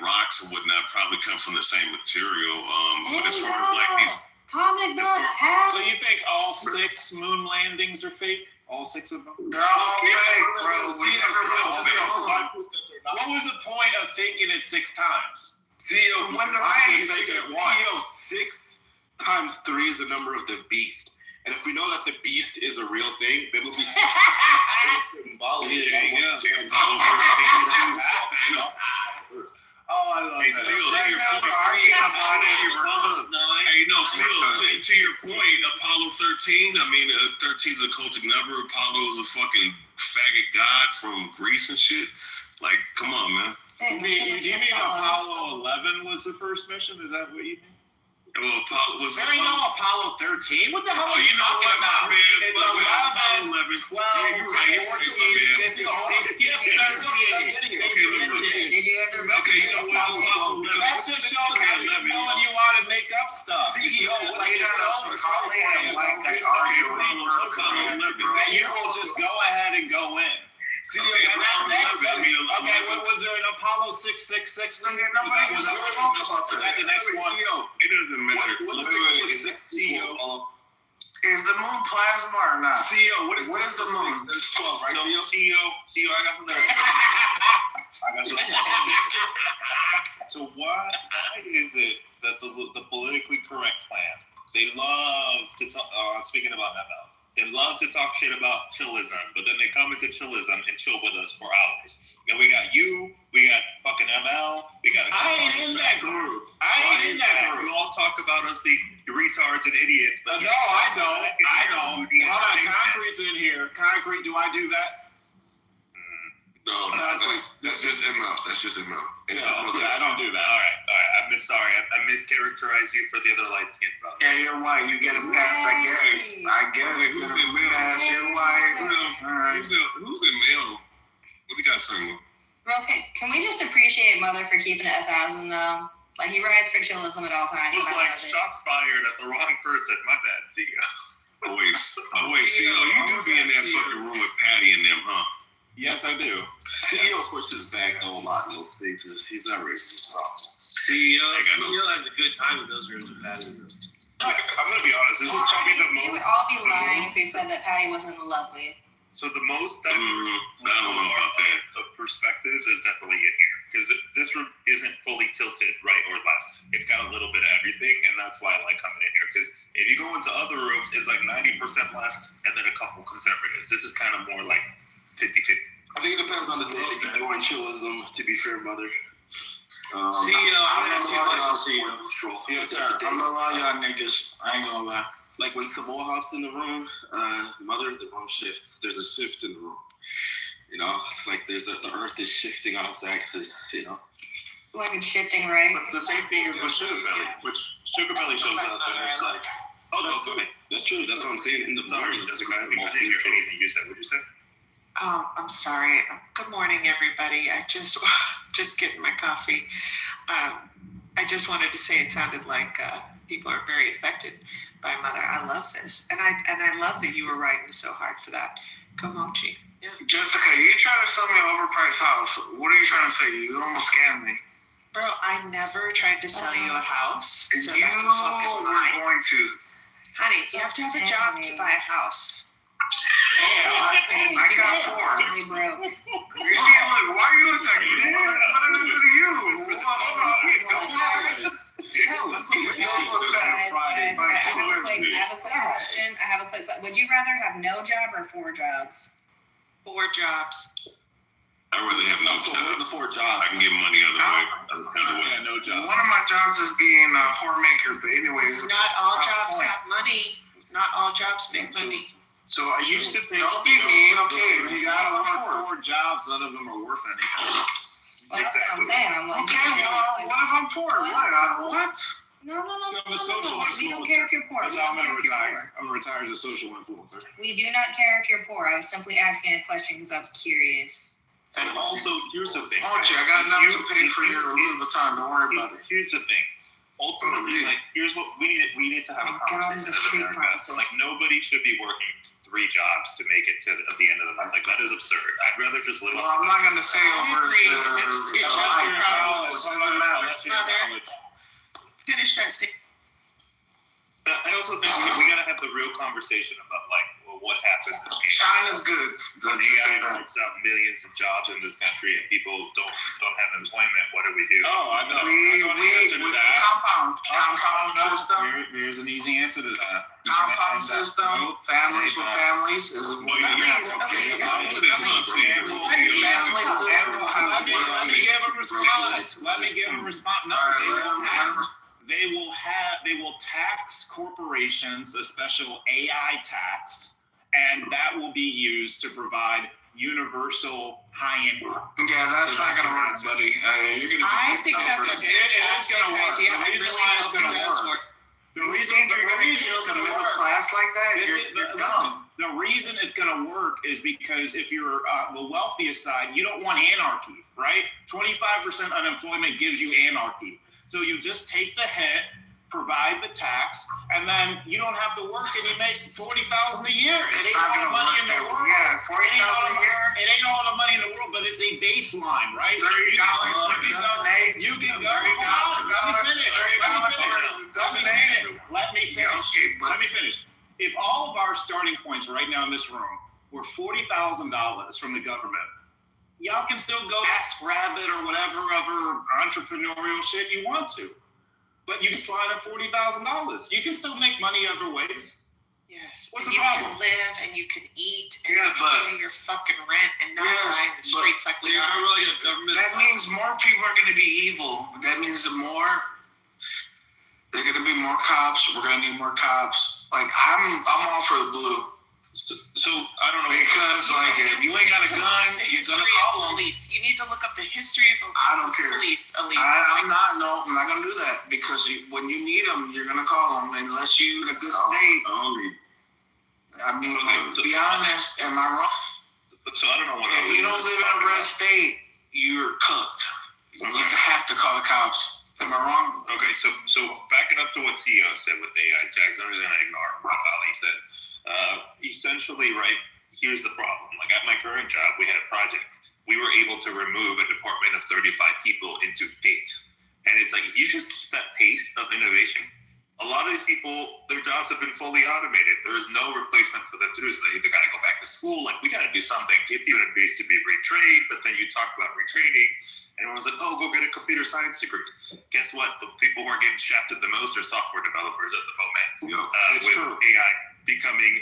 rocks and whatnot probably come from the same material. But as far as like these comic books have. So you think all 6 moon landings are fake? All 6 of them? They're all fake, bro. What was the point of faking it 6 times? When the rain is Theo, 6 times 3 is the number of the beast. And if we know that the beast is a real thing, then we'll be symbolic. Oh, I love Hey, that. still, to your point, to your point, Apollo 13, I mean, 13 is a cultic number. Apollo is a fucking faggot god from Greece and shit. Like, come on, man. Do you mean Apollo 11 was the first mission? Is that what you mean? Well, Apollo was. There ain't no Apollo 13. What the hell are you you know talking what, about? man, It's fuck 11, it. 12, Yeah, you're right. 14, 15. They skipped 13. Did you ever? Okay, you know what? That's just showing how you knowing you ought to make up stuff. CEO, what is that? Colin, like that arguing And you will just go ahead and go in. Okay, was there an Apollo 666? Nobody was ever talking about that. That's the next one. It doesn't matter. Is it CEO? Is the moon plasma or not? CEO, what is the moon? There's 12, right? CEO, I got something. So why is it that the politically correct clan, they love to talk, speaking about that now, they love to talk shit about chillism, but then they come into chillism and chill with us for hours. And we got you, we got fucking ML, we got. I ain't in that group. I ain't in that group. You all talk about us being retards and idiots, but no, I don't. Hold on, Concrete's in here. Concrete, do I do that? No, that's just ML. That's just ML. I don't do that. All right. I'm sorry. I mischaracterized you for the other light skinned brother. Yeah, you're white. You get a pass, I guess. Who's in male? Pass, you're white. All right. Who's in male? What do you got, Samuel? Real quick, can we just appreciate Mother for keeping it 1,000 though? Like he rides for chillism at all times. It was like shots fired at the wrong person. My bad, CEO. Oh wait, CEO, you do be in that fucking room with Patty and them, huh? Yes, I do. CEO pushes back a lot in those spaces. He's not raising his problem. CEO has a good time in those rooms with Patty. I'm gonna be honest. This is probably the We would most. all be lying if we said that Patty wasn't lovely. So the most I don't know about that. Of perspectives is definitely in here because this room isn't fully tilted right or left. It's got a little bit of everything, and that's why I like coming in here. Because if you go into other rooms, it's like 90% left, and then a couple conservatives. This is kind of more like 50-50. I think it depends on the day that you join chillism, to be fair, Mother. CEO, I'm not gonna lie, y'all niggas. I ain't gonna lie. Like when Samoa hops in the room, Mother, the room shifts. There's a shift in the room. You know, like the earth is shifting on its axis, you know. Like it's shifting, right? But the same thing is with Sugar Belly, which Sugar Belly shows up and it's like, oh, that's good. That's true. That's what I'm saying. In the morning, that's kind of I didn't hear anything you said. What did you say? I'm sorry. Good morning, everybody. I just getting my coffee. I just wanted to say it sounded like people are very affected by Mother. I love this, and I love that you were writing so hard for that. Go Mochi. Yeah. Jessica, you trying to sell me an overpriced house? What are you trying to say? You almost scammed me. Bro, I never tried to sell you a house. So you that's a fucking lie. were going to. Honey, you have to have a job to buy a house. I got 4. You see, look, why are you attacking me? What did I do to you? I have a quick question. Would you rather have no job or 4 jobs? 4 jobs. I'd rather have no job. The 4 jobs. I can get money other way. Yeah, no job. One of my jobs is being a whore maker, but anyways. Not all jobs have money. Not all jobs make money. So I used to think. Don't be mean, okay? If you gotta work 4 jobs, none of them are worth anything. Well, that's what I'm saying. I'm like, okay, well, what if I'm poor? What? No. I'm a social influencer. We don't care if you're poor. That's how I'm gonna retire. I'm gonna retire as a social influencer. We do not care if you're poor. I was simply asking a question because I was curious. And also, here's the thing. Oh, I got enough to pay for your Louis Vuitton. Don't worry about it. Here's the thing. Ultimately, like, here's what we need to have a conversation as America. Like, nobody should be working 3 jobs to make it to at the end of the month. Like, that is absurd. I'd rather just live. Well, I'm not gonna say over the doesn't matter. Mother, finish that statement. I also think we gotta have the real conversation about like, well, what happens in China's good. When AI works out millions of jobs in this country and people don't have employment. What do we do? Oh, I know. We compound system. Here's an easy answer to that. Compound system, families with families is what that means. Let me give a response. No, they will tax corporations a special AI tax, and that will be used to provide universal high income. Yeah, that's not gonna work, buddy. You're gonna. I think that's a fantastic idea. I really hope it does work. The reason you're gonna kill the middle class like that? You're dumb. The reason it's going to work is because if you're the wealthiest side, you don't want anarchy, right? 25% unemployment gives you anarchy. So you just take the hit, provide the tax, and then you don't have to work, and you make $40,000 a year. It ain't all the money in the world. Yeah, $40,000 a year. It ain't all the money in the world, but it's a baseline, right? $30 You can go. Let me finish. If all of our starting points right now in this room were $40,000 from the government, y'all can still go Ask Rabbit or whatever other entrepreneurial shit you want to. But you can slide at $40,000. You can still make money other ways. Yes. What's and the problem? You can live and you can eat and you can pay your fucking rent and not die in the streets like we are. That means more people are going to be evil. That means there's going to be more cops. We're going to need more cops. Like, I'm all for the blue. So I don't know. Because, like, if you ain't got a gun, you're going to call them. Police. You need to look up the history of I don't care. Police. I'm not going to do that. Because when you need them, you're going to call them. Unless you're in a good state. I mean, be honest. Am I wrong? So I don't know what. If you don't live in a red state, you're cooked. You have to call the cops. Am I wrong? Okay, so back it up to what CEO said with AI tax. I'm just going to ignore what Ali said. Essentially, right, here's the problem. Like at my current job, we had a project. We were able to remove a department of 35 people into 8. And it's like, if you just keep that pace of innovation, a lot of these people, their jobs have been fully automated. There is no replacement for them to do. So they either got to go back to school, like we got to do something. Get people in base to be retrained, but then you talk about retraining. And everyone's like, oh, go get a computer science degree. Guess what? The people who are getting shafted the most are software developers at the moment. With true. AI becoming,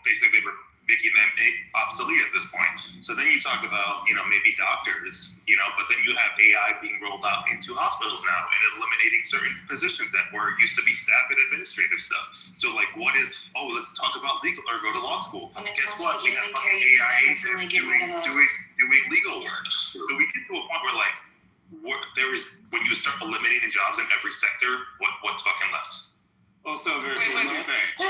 basically making them obsolete at this point. So then you talk about, maybe doctors, but then you have AI being rolled out into hospitals now and eliminating certain positions that were used to be staff and administrative stuff. So like, let's talk about legal or go to law school. Guess what? We have AI agents doing legal work. So we get to a point where when you start eliminating jobs in every sector, what's fucking left? Well, so there's one thing. So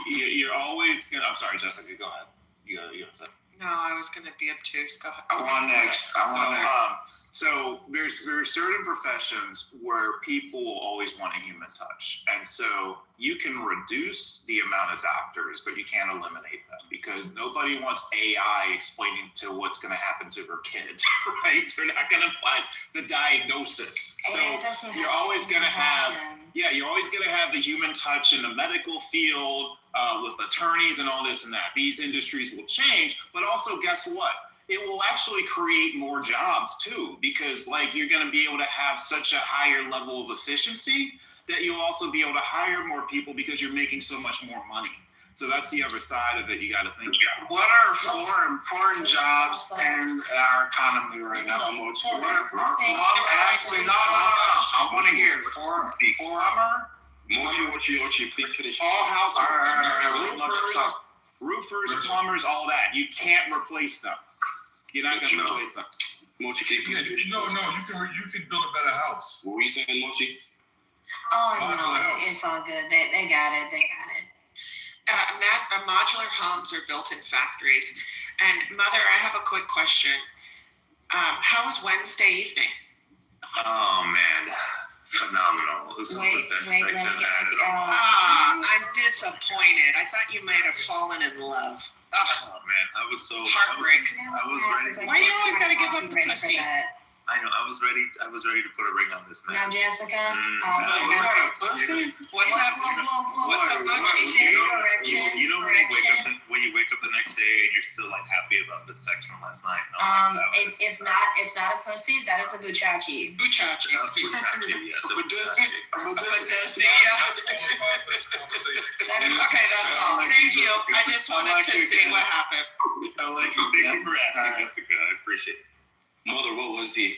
you're always gonna. I'm sorry, Jessica. Go ahead. You got something? No, I was gonna be obtuse. Go ahead. I want next. So there's certain professions where people will always want a human touch, and so you can reduce the amount of doctors, but you can't eliminate them because nobody wants AI explaining to what's going to happen to her kid, right? They're not going to find the diagnosis. So you're always going to have, you're always going to have the human touch in the medical field with attorneys and all this and that. These industries will change, but also guess what? It will actually create more jobs too, because you're going to be able to have such a higher level of efficiency that you'll also be able to hire more people because you're making so much more money. So that's the other side of it you got to think about. What are 4 important jobs in our economy right now? I want to hear 4. All households, roofers, plumbers, all that. You can't replace them. You're not going to replace them. You can build a better house. What were you saying, Mochi? Oh, no, it's all good. They got it. Modular homes are built in factories. And Mother, I have a quick question. How was Wednesday evening? Oh, man. Phenomenal. This is the best section I'm disappointed. I thought you might have fallen in love. Oh man, I was so heartbreak. I was ready. Why you always gotta give up the pussy? I know. I was ready to put a ring on this man. Now, Jessica. Pussy? What's up? What's up, Mochi? You know when you wake up the next day and you're still happy about the sex from last night. It's not a pussy. That is a buchachi. Buchachi. Yes. to see what happened. Thank you for asking, Jessica. I appreciate it. Mother, what was the?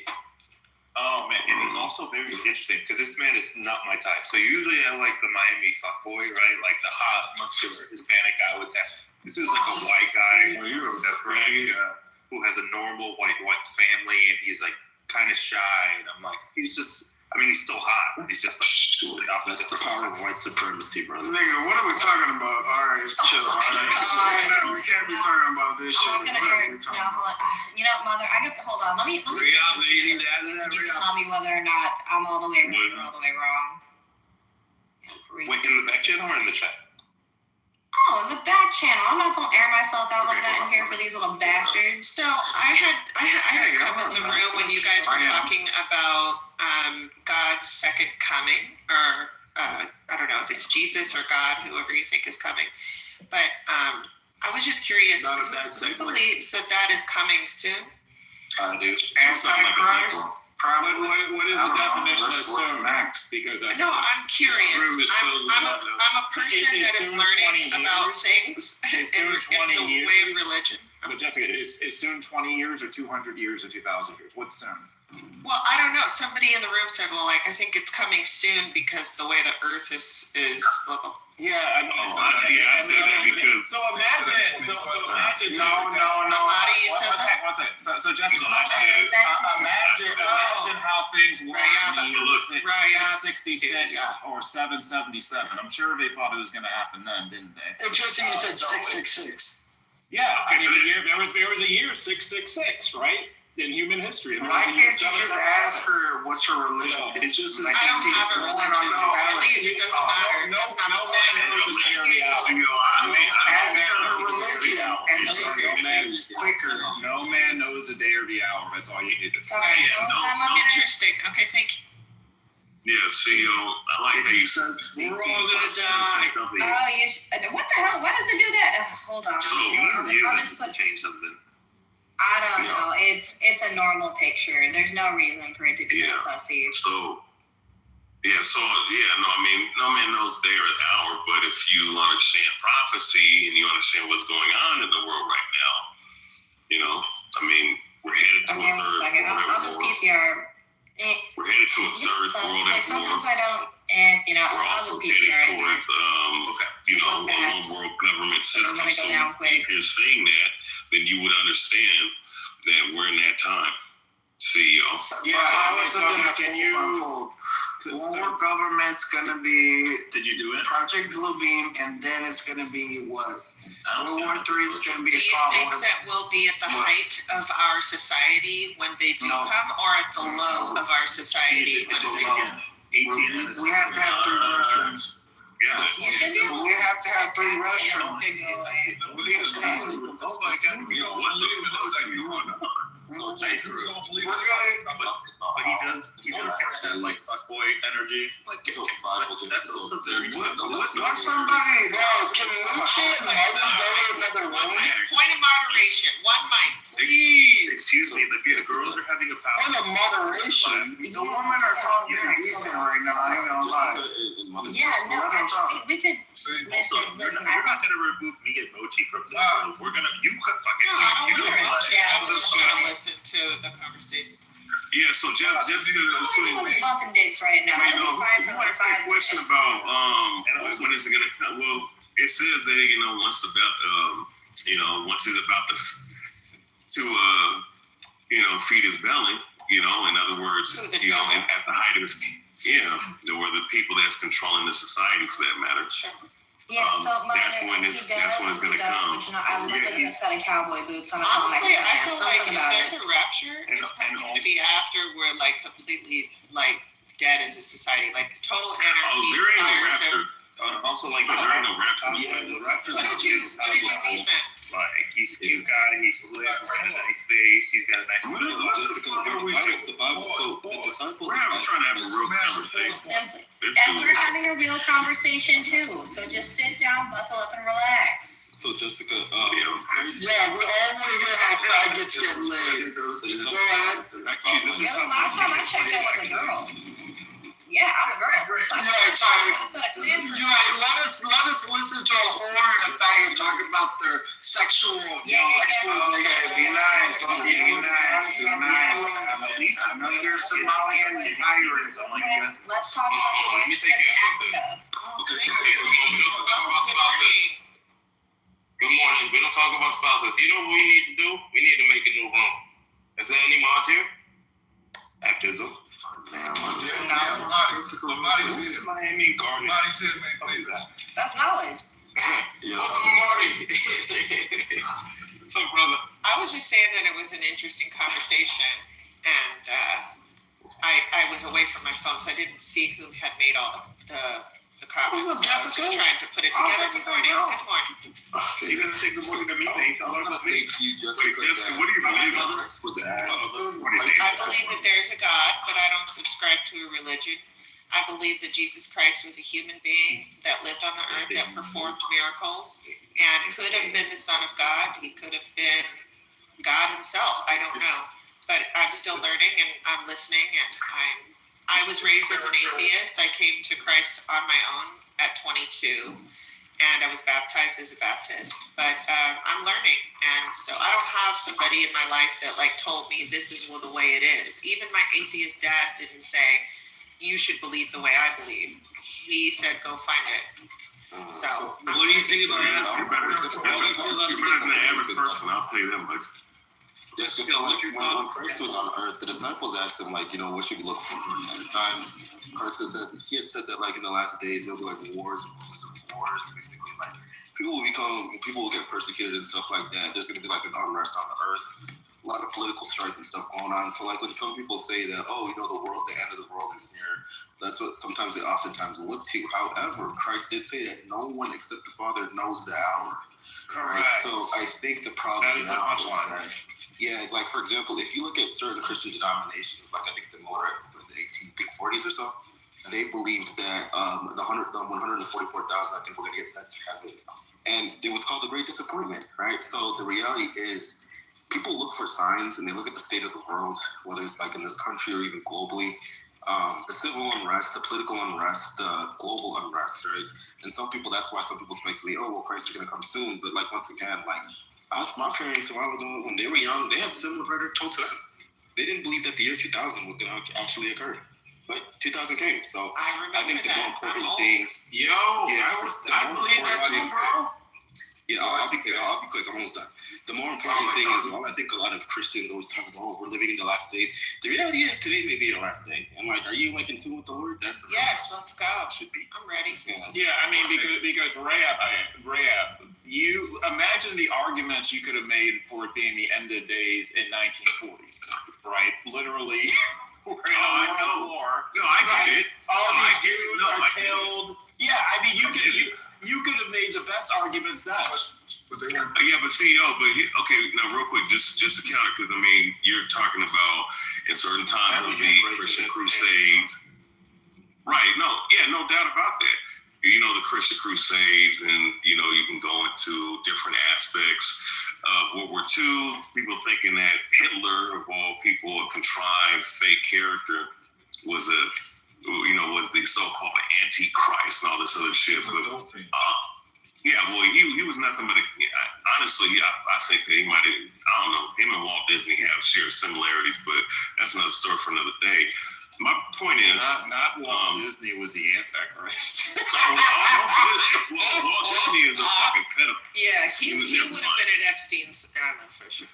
Oh man, and it's also very interesting because this man is not my type. So usually I like the Miami fuckboy, right? Like the hot, muscular Hispanic guy with that. This is like a white guy who has a normal white family, and he's like kind of shy. And I'm like, he's still hot, but he's just like totally opposite. That's the power of white supremacy, brother. Nigga, what are we talking about? All right, it's chill. All right. We can't be talking about this shit. I'm not gonna hear. No, hold on. You know, Mother, I got to hold on. Let me. You can tell me whether or not I'm all the way right or all the way wrong. Wait, in the back channel or in the chat? Oh, the back channel. I'm not gonna air myself out like that in here for these little bastards. So I had come in the room when you guys were talking about God's second coming, or I don't know if it's Jesus or God, whoever you think is coming. But I was just curious, who believes that is coming soon? I do. Antichrist? What is the definition of soon? Max? Because No, I'm curious. I'm a person that is learning about things in the way of religion. But Jessica, is soon 20 years or 200 years or 2,000 years? What's soon? Well, I don't know. Somebody in the room said, well, like, I think it's coming soon because the way the earth is blah, blah. Yeah, I mean, I said that because. So imagine. No. One second. So Jessica, imagine how things were in 666 or 777. I'm sure they thought it was going to happen then, didn't they? Interesting, you said 666. Yeah, I mean, there was a year 666, right? In human history. Why can't you just ask her what's her religion? It's just I don't have a religion. It doesn't matter. No man knows a day or the hour. Ask her her religion and quicker. No man knows a day or the hour. That's all you need to say. Interesting. Okay, thank you. Yeah, CEO, I like how you said we're all gonna die. Oh, what the hell? Why does it do that? Hold on. So I'll just put. change something. I don't know. It's a normal picture. There's no reason for it to be fussy. So I mean, no man knows day or the hour, but if you understand prophecy and you understand what's going on in the world right now, I mean, we're headed to a third world. I'll just PTR. We're headed to a third world war. Sometimes I don't, we're I'll also just PTR headed towards, a one world government system. So if you're saying that, then you would understand that we're in that time, CEO. Yeah, how is it gonna unfold? World government's gonna be. Did you do it? Project Bluebeam, and then it's gonna be what? World War III is gonna be followed. Do you think that we'll be at the height of our society when they do come, or at the low of our society when they come? We have to have 3 restrooms. Yeah. We have to have 3 restrooms. What are you saying? Oh my God, we don't want to live in a second. But he does have that like fuckboy energy. Like that's also very good. Let somebody can you say another woman? Point of moderation. One mic, please. Excuse me, the girls are having a power. Point of moderation. The women are talking decent right now. I ain't gonna lie. Yeah, no, we could. Listen. You're not gonna remove me and Mochi from this room. We're gonna. You could fucking. I don't want to listen to the conversation. Yeah, so Jessica, I'm bumping dicks right now. It'll be fine for like 5 minutes. Question about when is it gonna come? Well, it says that once once he's about to feed his belly, in other words, at the height of his or the people that's controlling the society for that matter. Yeah, so that's when it's gonna come. But, I look at a set of cowboy boots on a honestly, I feel like if there's a rapture, it's probably going to be after we're like completely like dead as a society, like total anarchy. Oh, there ain't no rapture. Also, like there ain't no rapture. Yeah, the rapture's what did you mean then? Like he's a cute guy, he's slick, got a nice face, he's got a nice. The Bible quote. We're trying to have a real conversation. And we're having a real conversation too. So just sit down, buckle up, and relax. So Jessica, we're all want to hear how Pride gets getting laid. Go ahead. Last time I checked, I was a girl. Yeah, I'm a girl. Yeah, sorry. That's not a clear. You're right. Let us listen to a whore and a faggot talk about their sexual exploitation. Okay, be nice. I know you're Somalian pirate. Let's talk about the Let me take Africa. Okay, we don't talk about spouses. Good morning. We don't talk about spouses. You know what we need to do? We need to make a new room. Is there any mod here? Baptism. Miami Garden. That's knowledge. What's the Marty? What's up, brother? I was just saying that it was an interesting conversation, and I was away from my phone, so I didn't see who had made all the comments. What's up, So I was just Jessica? trying to put it together. Good morning. Good morning. He doesn't say good morning to me, Nate. I was going to say to you, Jessica, Jessica, what do you believe? was the I believe that there's a God, but I don't subscribe to a religion. I believe that Jesus Christ was a human being that lived on the earth, that performed miracles, and could have been the Son of God. He could have been God himself. I don't know. But I'm still learning, and I'm listening, and I was raised as an atheist. I came to Christ on my own at 22, and I was baptized as a Baptist. But I'm learning, and so I don't have somebody in my life that told me this is the way it is. Even my atheist dad didn't say you should believe the way I believe. He said go find it. So what do you think about that? You're better than the average person. I'll tell you that much. Jessica, when Christ was on earth, the disciples asked him, what should we look for at the time? Christ had said that, in the last days, there'll be, wars, basically, people will get persecuted and stuff like that. There's going to be, an unrest on the earth, a lot of political strife and stuff going on. So, when some people say that, the end of the world is near, that's what sometimes they oftentimes look to. However, Christ did say that no one except the Father knows the hour. Correct. Right? So, I think the problem That is a now is punchline. that, yeah, for example, if you look at certain Christian denominations, I think the moderate in the 1840s or so, they believed that the 144,000, I think, were going to get sent to heaven. And it was called the Great Disappointment, right? So the reality is people look for signs and they look at the state of the world, whether it's in this country or even globally. The civil unrest, the political unrest, the global unrest, right? And that's why some people speculate, Christ is going to come soon. But once again, my parents a while ago, when they were young, they had similar rhetoric told to them. They didn't believe that the year 2000 was going to actually occur. But 2000 came, so I think the more important thing... I believe that too, bro. Yeah, I'll be quick. I'm almost done. The more important thing is, I think a lot of Christians always talk about, we're living in the last days. The reality is, today may be the last day. And are you in tune with the Lord? That's the yes, let's go. Should be. I'm ready. Yeah, I mean, because Rahab, you imagine the arguments you could have made for it being the end of days in 1940, right? Literally, we're in a world war. No, I get it. All these Jews are killed. Yeah, I mean, you could have made the best arguments then. Yeah, but CEO, okay, now real quick, just to counter, because you're talking about in certain times of the Christian Crusades, right? No doubt about that. The Christian Crusades, and you can go into different aspects of World War II. People thinking that Hitler, of all people, a contrived fake character, was the so-called Antichrist and all this other shit. But he was nothing but honestly, I think that he might have, I don't know, him and Walt Disney have shared similarities, but that's another story for another day. My point is, not Walt Disney was the Antichrist. Walt Disney is a fucking pedophile. Yeah, he would have been at Epstein's island for sure.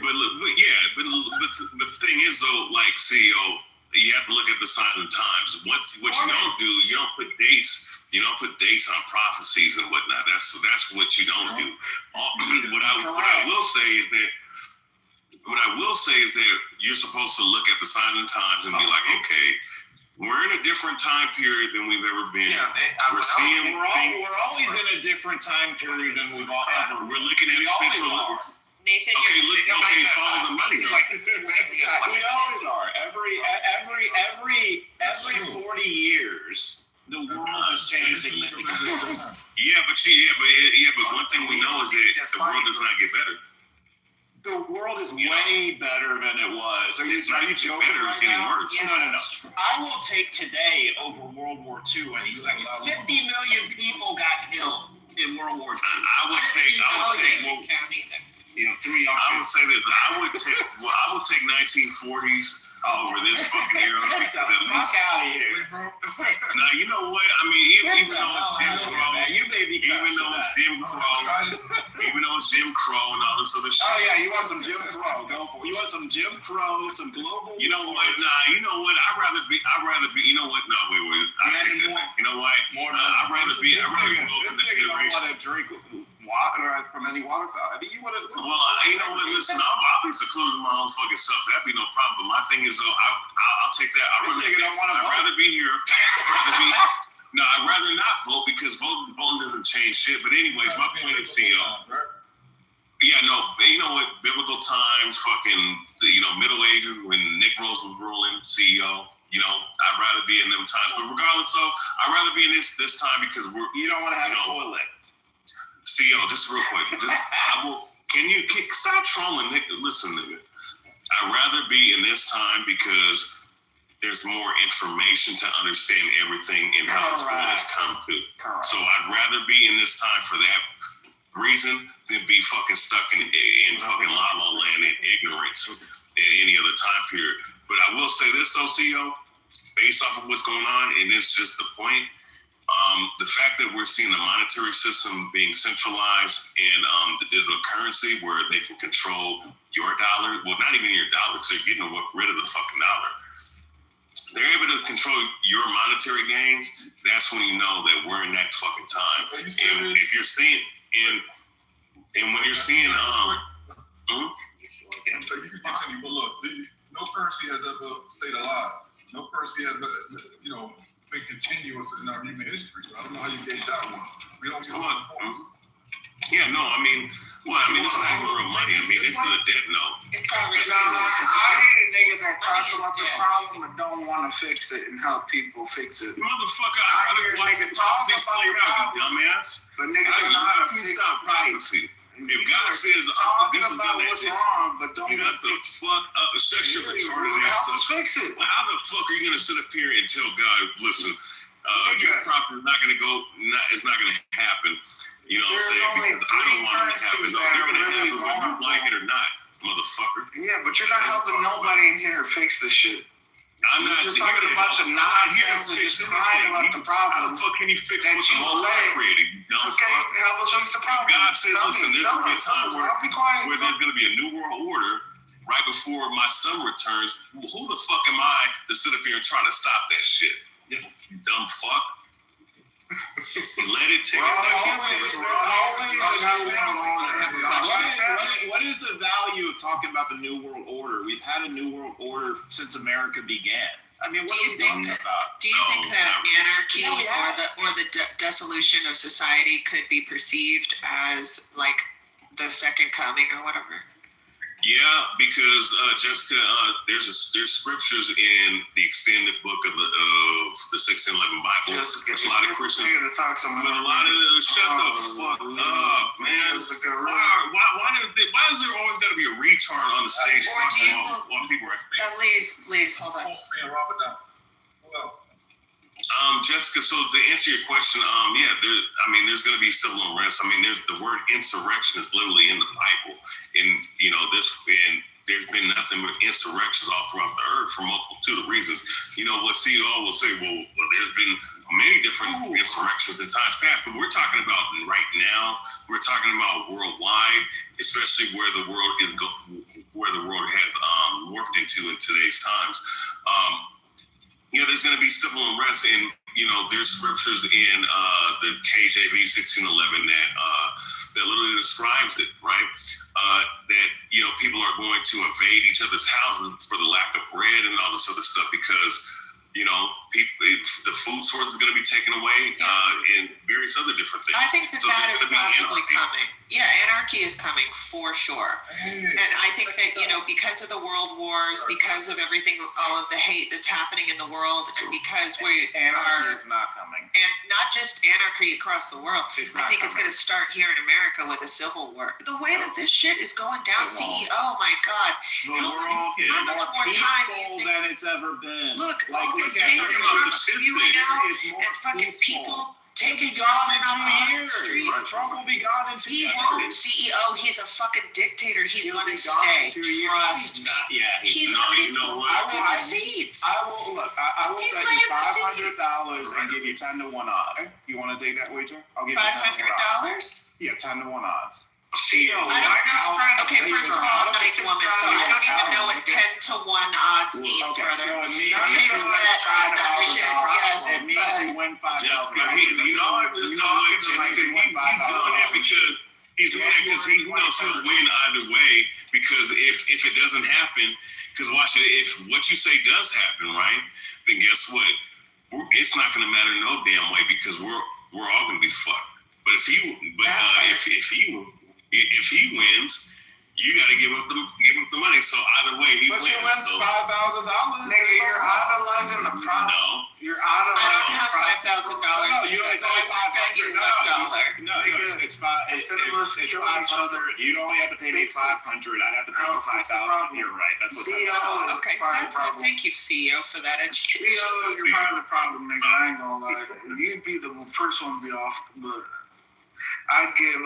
But the thing is though, CEO, you have to look at the signs and times. What you don't do, you don't put dates. You don't put dates on prophecies and whatnot. That's what you don't do. What I will say is that you're supposed to look at the signs and times and be like, okay, we're in a different time period than we've ever been. Yeah, we're always in a different time period than we've ever. We're looking at central. Nathan, follow the money. We always are. Every 40 years, the world has changed significantly. But one thing we know is that the world does not get better. The world is way better than it was. Are you joking better? It's right getting now? worse. No. I will take today over World War II any second. 50 million people got killed in World War II. I would take. I would say that I would take 1940s over this fucking era because at least. Out of here. Now you know what I mean. Even though it's Jim Crow, even though it's Jim Crow and all this other shit. Oh yeah, you want some Jim Crow? Go for it. You want some Jim Crow, some global. You know what? Nah. You know what? I'd rather be. You know what? No, wait. I take that. You know why? I'd rather be open to generation. Want to drink water from any water fountain? I mean, you want to. Well, you know what? Listen, I'll be secluded in my own fucking self. That'd be no problem. But my thing is, though, I'll take that. I'd rather be here. I'd rather not vote because voting doesn't change shit. But anyways, my point is, CEO. Yeah, no, you know what? Biblical times, fucking, Middle Ages when Nick Rose was ruling, CEO. I'd rather be in them times. But regardless of, I'd rather be in this time because you don't want to have a toilet. CEO, just real quick. Can you stop trolling, Nick? Listen, nigga. I'd rather be in this time because there's more information to understand everything and how this world has come to. Correct. So I'd rather be in this time for that reason than be fucking stuck in fucking la-la land and ignorance in any other time period. But I will say this though, CEO, based off of what's going on, and it's just the point, the fact that we're seeing the monetary system being centralized and the digital currency where they can control your dollar, well, not even your dollar, because they're getting rid of the fucking dollar. They're able to control your monetary gains. That's when you know that we're in that fucking time. And if you're seeing, and when you're seeing, you can continue, but look, no currency has ever stayed alive. No currency has, been continuous in our human history. So I don't know how you gauge that one. We don't get points. Yeah, no, I mean, it's not even real money. I mean, it's a debt note. I hate a nigga that talks about the problem but don't want to fix it and help people fix it. Motherfucker, I hear niggas talk about the problem, dumbass. but niggas don't know how to fix stop prophecy. If God says talking this is about what's wrong, but don't fix shut your retarded ass up. Fix it. How the fuck are you gonna sit up here and tell God, listen, your property is not gonna go, it's not gonna happen. You know what I'm saying? Because I don't want it to happen. No, they're gonna happen whether you like it or not, motherfucker. Yeah, but you're not helping nobody in here fix this shit. I'm not just talking a bunch of nonsense and just crying about the problem. How the fuck can you fix what the most I created? You dumb fuck. Help us fix the problem. God says, listen, there's gonna be a time where there's gonna be a new world order right before my son returns. Who the fuck am I to sit up here and try to stop that shit? You dumb fuck. Let it take What is the value of talking about the New World Order? We've had a New World Order since America began. I mean, what are we talking about? Do you think that anarchy or the dissolution of society could be perceived as like the second coming or whatever? Yeah, because Jessica, there's scriptures in the extended book of the 1611 Bible. There's a lot of Christians. But a lot of shut the fuck up, man. Why is there always got to be a retard on the stage? Please hold on. Jessica, so to answer your question, there's going to be civil unrest. I mean, there's the word insurrection is literally in the Bible, and there's been nothing but insurrections all throughout the earth for multitude of reasons. You know what CEO will say? Well, there's been many different insurrections in times past, but we're talking about right now. We're talking about worldwide, especially where the world has morphed into in today's times. There's going to be civil unrest, and there's scriptures in the KJV 1611 that literally describes it, right? That people are going to invade each other's houses for the lack of bread and all this other stuff because the food source is going to be taken away, and various other different things. I think that So that there's is gonna be possibly anarchy. coming. Yeah, anarchy is coming for sure. And I think that, you know, because of the world wars, because of everything, all of the hate that's happening in the world, and because Anarchy is not coming. and not just anarchy across the world. It's I not think it's coming. going to start here in America with a civil war. The way that this shit is going down, CEO, my God. The world is how much more more time do you peaceful think? than it's ever been. Look, like all the look hate at that Trump Trump's spewing out is more and fucking peaceful. people taking He'll be gone in off 2 the years. street. Trump will be gone in 2 He years. won't, CEO. He's a fucking dictator. He's He'll going to be gone stay. in 2 years. Trust me. Yeah, He's No, going to you know what? planting the seeds. I will look. I will He's bet you laying the $500 and give you 10 to 1 odd. You want to take that wager? I'll give you 10 to 1 odds. $500? Yeah, 10 to 1 odds. CEO, Okay, first of all, I'm a nice woman, so I don't even know what 10 to 1 odds means, Okay, brother. so it means Take you that, win that shit, yes, It means you win $5,000. Jessica, you know, I'm just talking to like him. you win He's doing that because he's doing that because he knows he'll win either way. Because if it doesn't happen, because watch it, if what you say does happen, right? Then guess what? It's not going to matter no damn way because we're all going to be fucked. But if he wins, you got to give up the money. So either way, he wins. But you win $5,000. nigga, you're idolizing the problem. No. You're I idolizing don't have $5,000. No, you only pay $500. No, Nigga, it's five. instead of us killing each other, You'd only have to pay me $500. I'd have to pay you $5,000. You're right. That's what. CEO is Okay, part of the problem. thank you, CEO, for that education. CEO, you're part of the problem, nigga. I ain't gonna lie. You'd be the first one to be off, but I'd give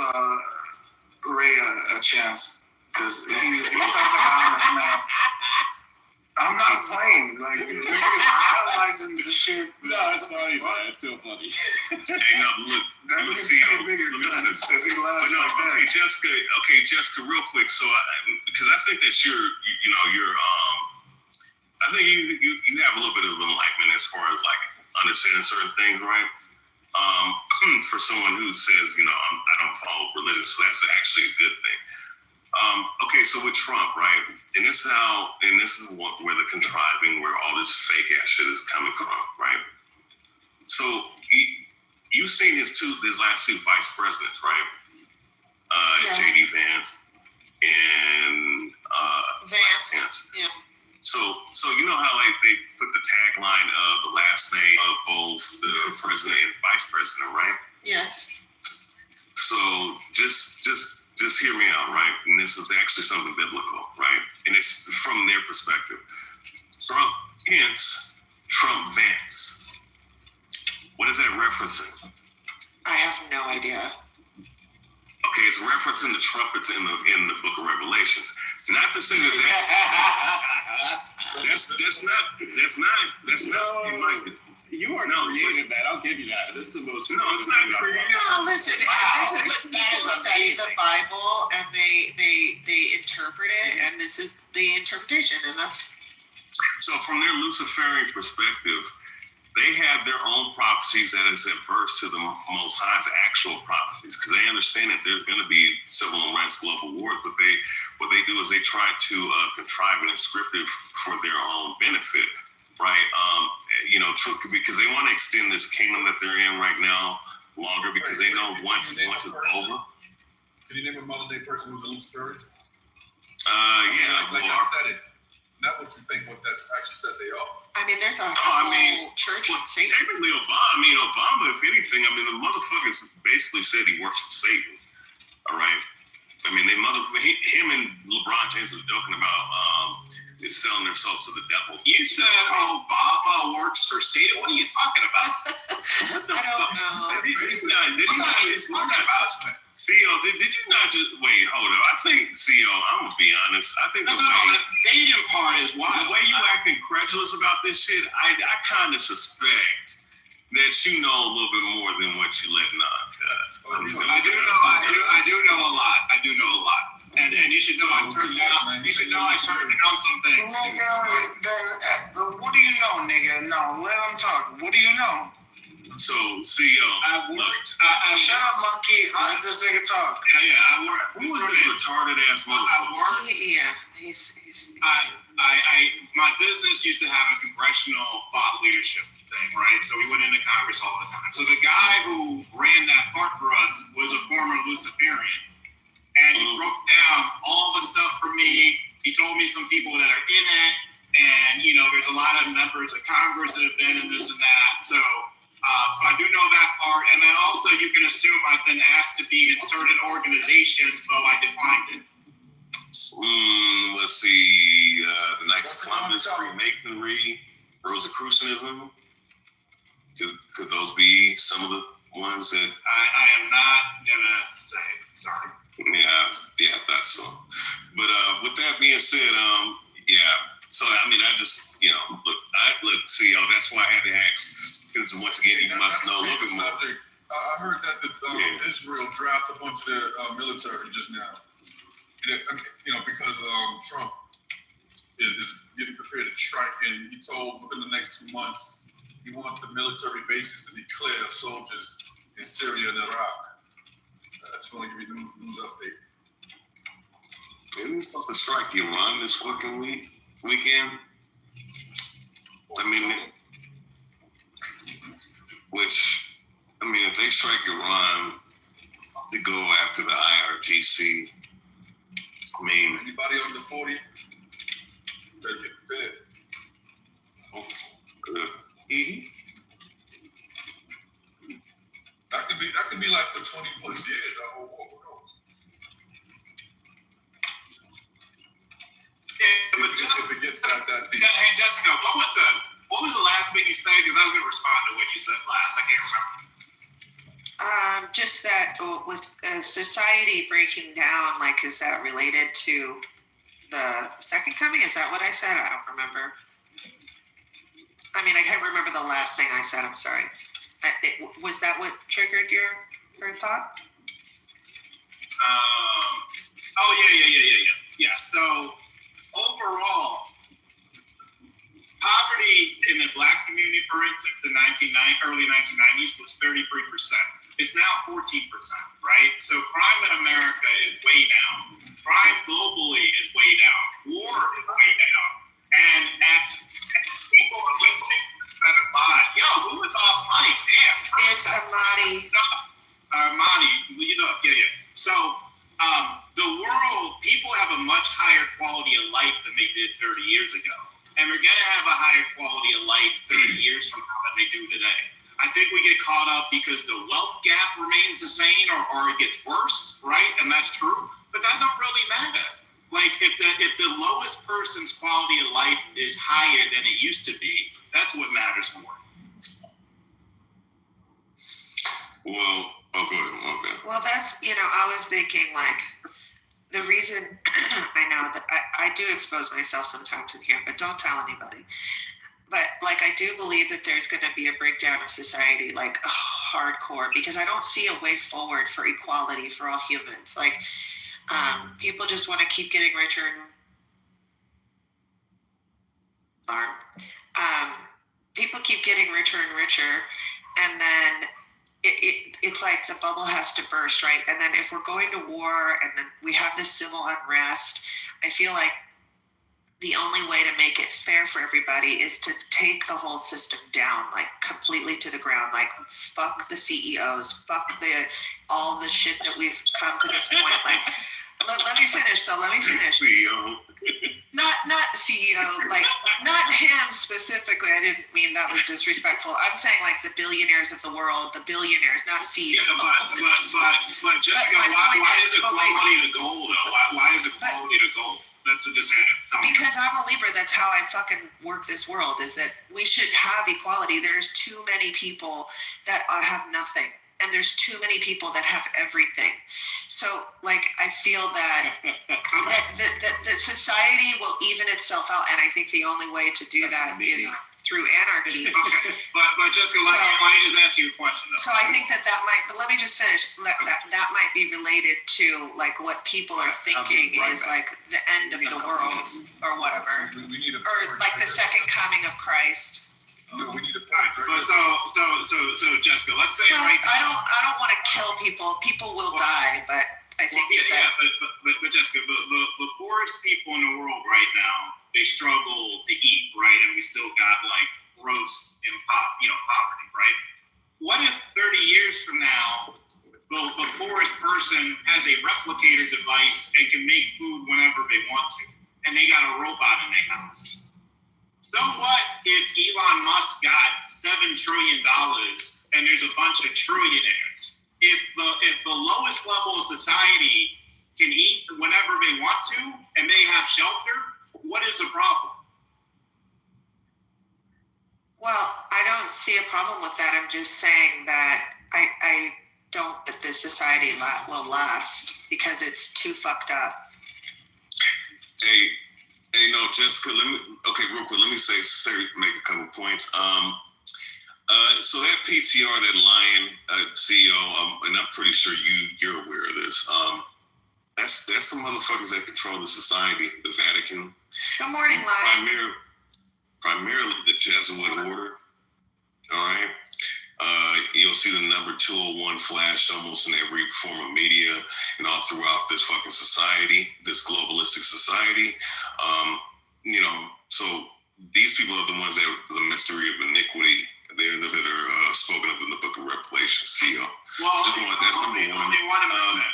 Ray a chance because he sounds like an honest man. I'm not playing. Like, this nigga's idolizing the shit. No, it's funny, man. It's still funny. Hey, no, That look, nigga's see, getting bigger guns if he laughs like that. Jessica, real quick. So, because I think that I think you have a little bit of enlightenment as far as like understanding certain things, right? For someone who says, I don't follow religion, so that's actually a good thing. Okay, so with Trump, right? And this is where the contriving, where all this fake ass shit is coming from, right? So you've seen his last two vice presidents, right? JD Vance and Vance. Yeah. So you know how like they put the tagline of the last name of both the president and vice president, right? Yes. So just hear me out, right? And this is actually something biblical, right? And it's from their perspective. Trump Pence, Trump Vance. What is that referencing? I have no idea. Okay, it's referencing the trumpets in the book of Revelations. Not to say that's not. You are not creative, man. I'll give you that. This is the most. No, it's not creative. No, listen. This is when people study the Bible and they interpret it, and this is the interpretation, and that's. So from their Luciferian perspective, they have their own prophecies that is adverse to the Most High's actual prophecies, because they understand that there's going to be civil unrest, global wars, but what they do is they try to contrive and script it for their own benefit, right? Because they want to extend this kingdom that they're in right now longer, because they know once it's over. Can you name a modern day person who's a Luciferian? Yeah. Like I said it. Not what you think, what that's actually said they are. I mean, there's a whole church on Satan. Technically, Obama, if anything, the motherfuckers basically said he worships Satan. All right. I mean, him and LeBron James were joking about selling their souls to the devil. You said Obama works for Satan. What are you talking about? What the I don't fuck? know. Did you not just CEO, did you not just wait? Hold up. I think CEO. I'm gonna be honest. I think No, the Satan part is why. The way you act incredulous about this shit, I kind of suspect that you know a little bit more than what you letting on. I do know a lot. And you should know I turned down some things. Nigga, what do you know, nigga? No, let him talk. What do you know? So, CEO, I've worked. Shut up, monkey. Let this nigga talk. Yeah, I work. Who is this retarded ass motherfucker? I work. Yeah, he's. My business used to have a congressional thought leadership thing, right? So we went into Congress all the time. So the guy who ran that part for us was a former Luciferian. And he broke down all the stuff for me. He told me some people that are in it. And, you know, there's a lot of members of Congress that have been in this and that. So I do know that part. And then also you can assume I've been asked to be in certain organizations, though I declined it. Let's see. The Knights of Columbus, Freemasonry, Rosicrucianism. Could those be some of the ones that I am not gonna say. Sorry. Yeah, I thought so. But with that being said, yeah. So I mean, I just, you know, see, that's why I had to ask, because once again, you must know. Look at subject. I heard that Israel drafted a bunch of their military just now. You know, because Trump is getting prepared to strike, and he told within the next 2 months he wants the military bases to be clear of soldiers in Syria and Iraq. I just want to give you a news update. Isn't he supposed to strike Iran this fucking weekend? I mean, if they strike Iran to go after the IRGC, I mean, anybody under 40, better get prepared. Oh, good. Mm-hmm. That could be like for 20 plus years. That whole war, who knows? Yeah, but if it gets that deep. Hey, Jessica, what was the last thing you said? Because I was going to respond to what you said last. I can't remember. Just that with society breaking down, like, is that related to the second coming? Is that what I said? I don't remember. I mean, I can't remember the last thing I said. I'm sorry. Was that what triggered your thought? Yeah. So overall, poverty in the Black community, for instance, in early 1990s was 33%. It's now 14%, right? So crime in America is way down. Crime globally is way down. War is way down. And people are listening to this kind of lie. Yo, who was off mic? Damn. It's Amadi. Amadi, yeah. So the world, people have a much higher quality of life than they did 30 years ago. And we're going to have a higher quality of life 30 years from now than they do today. I think we get caught up because the wealth gap remains the same or it gets worse, right? And that's true. But that don't really matter. Like if the lowest person's quality of life is higher than it used to be, that's what matters more. Well, go ahead. Well, that's, I was thinking, like, the reason I know that I do expose myself sometimes in here, but don't tell anybody. But, like, I do believe that there's going to be a breakdown of society, like, hardcore, because I don't see a way forward for equality for all humans. Like, people just want to keep getting richer and people keep getting richer and richer, and then it's like the bubble has to burst, right? And then if we're going to war and then we have this civil unrest, I feel like the only way to make it fair for everybody is to take the whole system down, like completely to the ground. Like, fuck the CEOs, fuck all the shit that we've come to this point. Like, let me finish though. Let me finish. CEO. Not CEO, like not him specifically. I didn't mean that was disrespectful. I'm saying like the billionaires of the world, the billionaires, not CEO. Yeah, but Jessica, why is equality the goal though? Why is equality the goal? That's just because I'm a Libra. That's how I fucking work this world. Is that we should have equality. There's too many people that have nothing, and there's too many people that have everything. So, like, I feel that that society will even itself out, and I think the only way to do that is through anarchy. Okay, but Jessica, let me just ask you a question though. So I think that might. But let me just finish. That might be related to like what people are thinking is like the end of the world or whatever, We need or like the second coming of Christ. We need a point. So Jessica, let's say I don't want to kill people. People will die, but I think but Jessica, the poorest people in the world right now, they struggle to eat, right? And we still got like gross poverty, right? What if 30 years from now, the poorest person has a replicator device and can make food whenever they want to, and they got a robot in their house? So what if Elon Musk got $7 trillion and there's a bunch of trillionaires? If the lowest level of society can eat whenever they want to and they have shelter, what is the problem? Well, I don't see a problem with that. I'm just saying that I don't that this society will last because it's too fucked up. Hey, no, Jessica. Real quick. Let me make a couple points. So that PTR, that Lion CEO, and I'm pretty sure you're aware of this. That's the motherfuckers that control the society, the Vatican. Good morning, Lion. Primarily the Jesuit order. All right. You'll see the number 201 flashed almost in every form of media and all throughout this fucking society, this globalistic society. So these people are the ones that are the mystery of iniquity. They're that are spoken of in the Book of Revelation. CEO. Well, that's number one. Only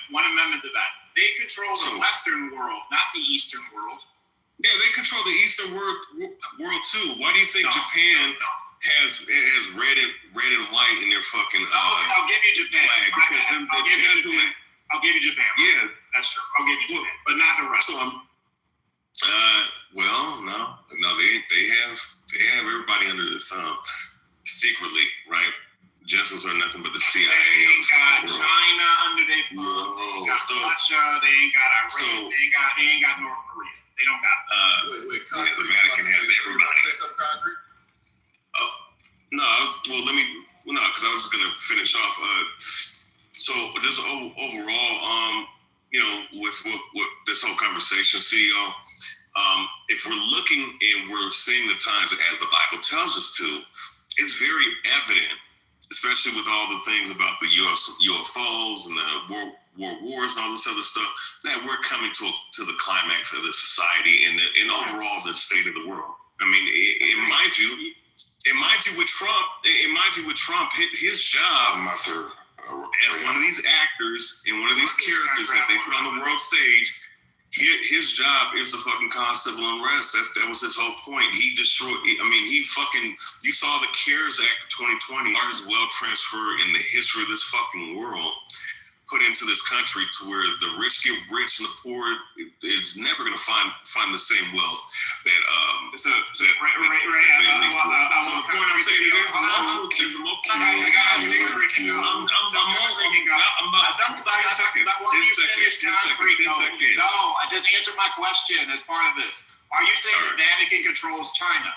one amendment to that. They control the Western world, not the Eastern world. Yeah, they control the Eastern world too. Why do you think Japan has red and white in their fucking I'll give you Japan. Flag? I'll give you Japan. Yeah, that's true. I'll give you Japan, but not the rest. No, they have everybody under the thumb secretly, right? Jesuits are nothing but the CIA. They ain't got China under their thumb. They ain't got Russia. They ain't got Iran. They ain't got North Korea. They don't got. The Vatican has everybody. Because I was just gonna finish off. So just overall, with this whole conversation, CEO, if we're looking and we're seeing the times as the Bible tells us to, it's very evident, especially with all the things about the UFOs and the world wars and all this other stuff, that we're coming to the climax of the society and overall the state of the world. I mean, mind you, with Trump, his job as one of these actors and one of these characters that they put on the world stage, his job is to fucking cause civil unrest. That was his whole point. He destroyed. You saw the CARES Act of 2020, largest wealth transfer in the history of this fucking world, put into this country to where the rich get rich and the poor is never going to find the same wealth that So the point I'm saying is, I just answered my question as part of this. Are you saying the Vatican controls China?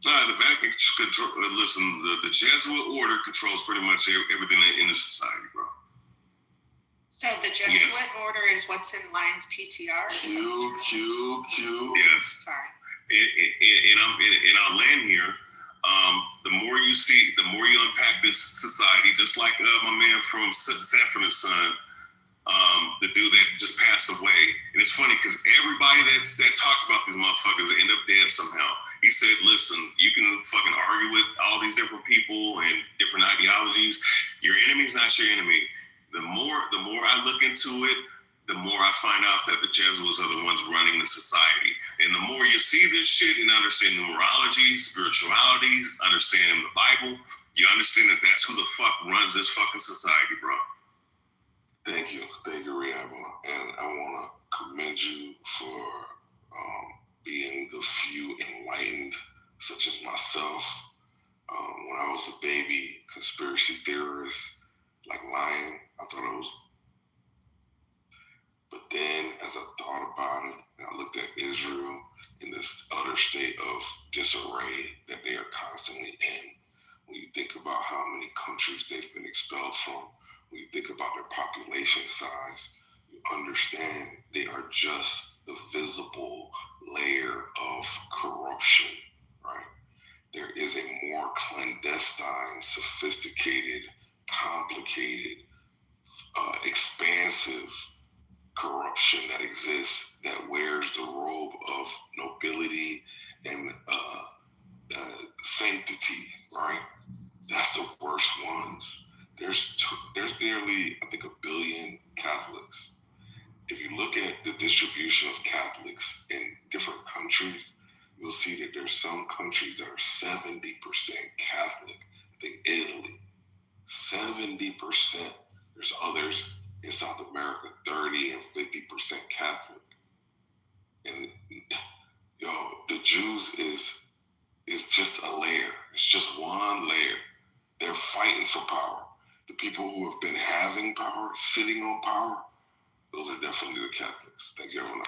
The Vatican control. Listen, the Jesuit order controls pretty much everything in the society, bro. So the Jesuit order is what's in Lion's PTR? Q. Yes. Sorry. And I'll land here. The more you see, the more you unpack this society, just like my man from Sanford and Son, the dude that just passed away. And it's funny because everybody that talks about these motherfuckers end up dead somehow. He said, listen, you can fucking argue with all these different people and different ideologies. Your enemy's not your enemy. The more I look into it, the more I find out that the Jesuits are the ones running the society. And the more you see this shit and understand numerology, spiritualities, understand the Bible, you understand that that's who the fuck runs this fucking society, bro. Thank you, Riabo. And I want to commend you for being the few enlightened, such as myself. When I was a baby conspiracy theorist, like Lion, I thought it was. But then as I thought about it, and I looked at Israel in this utter state of disarray that they are constantly in, when you think about how many countries they've been expelled from, when you think about their population size, you understand they are just the visible layer of corruption, right? There is a more clandestine, sophisticated, complicated, expansive corruption that exists that wears the robe of nobility and sanctity, right? That's the worst ones. There's nearly, I think, 1 billion Catholics. If you look at the distribution of Catholics in different countries, you'll see that there's some countries that are 70% Catholic. I think Italy, 70%. There's others in South America, 30 and 50% Catholic. And the Jews is just a layer. It's just one layer. They're fighting for power. The people who have been having power, sitting on power, those are definitely the Catholics. Thank you, everyone.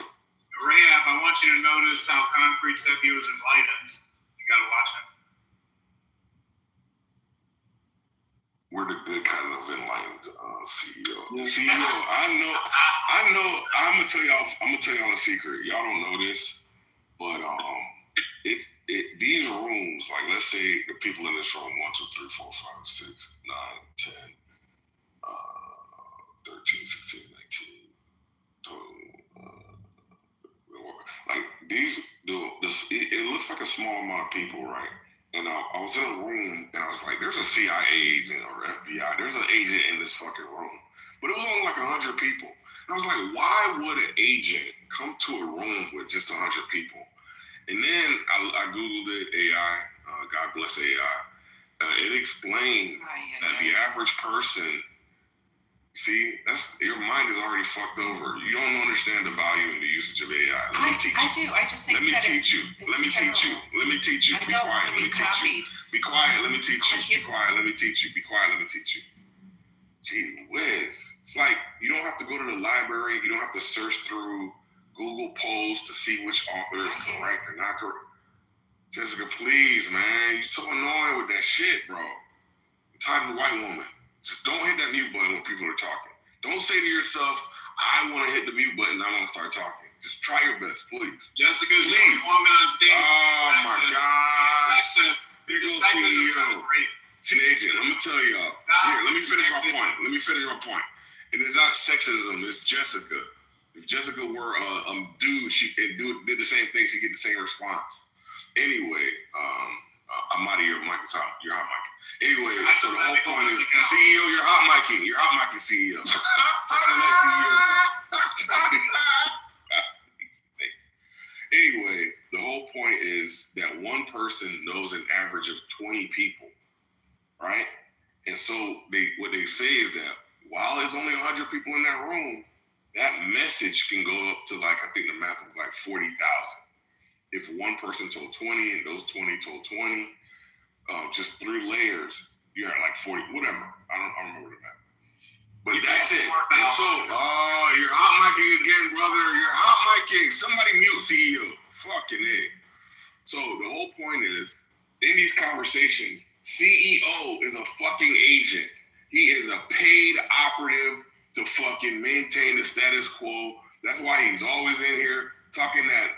Rahab, I want you to notice how Concrete said he was enlightened. You got to watch him. We're the good kind of enlightened CEO. CEO, I know. I'm gonna tell y'all a secret. Y'all don't know this, but these rooms, like let's say the people in this room, 1, 2, 3, 4, 5, 6, 9, 10, 13, 16, 19, 20, like these. It looks like a small amount of people, right? And I was in a room and I was like, there's a CIA agent or FBI. There's an agent in this fucking room. But it was only like 100 people. And I was like, why would an agent come to a room with just 100 people? And then I Googled it, AI. God bless AI. It explained that the average person, see, your mind is already fucked over. You don't understand the value and the usage of AI. I do. I just think Let me teach you. Let me teach you. Be quiet. Let me teach you. Be quiet. Let me teach you. Be quiet. Let me teach you. Be quiet. Let me teach you. Gee whiz. It's like you don't have to go to the library. You don't have to search through Google polls to see which author is correct or not correct. Jessica, please, man. You're so annoying with that shit, bro. I'm tired of the white woman. Just don't hit that mute button when people are talking. Don't say to yourself, I want to hit the mute button. I want to start talking. Just try your best, please. Jessica's the only woman on stage. Oh, my gosh. Here goes CEO. Agent, I'm going to tell y'all. Here, let me finish my point. And it's not sexism. It's Jessica. If Jessica were a dude, she did the same thing. She'd get the same response. Anyway, I'm out of your mic. You're hot mic. Anyway, so the whole point is, CEO, you're hot micing. You're hot micing, CEO. Anyway, the whole point is that one person knows an average of 20 people, right? And so what they say is that while there's only 100 people in that room, that message can go up to I think the math was 40,000. If one person told 20 and those 20 told 20, just 3 layers, you're at 40, whatever. I don't remember the math. But that's it. And so, you're hot micing again, brother. You're hot micing. Somebody mute CEO. Fucking A. So the whole point is, in these conversations, CEO is a fucking agent. He is a paid operative to fucking maintain the status quo. That's why he's always in here talking that,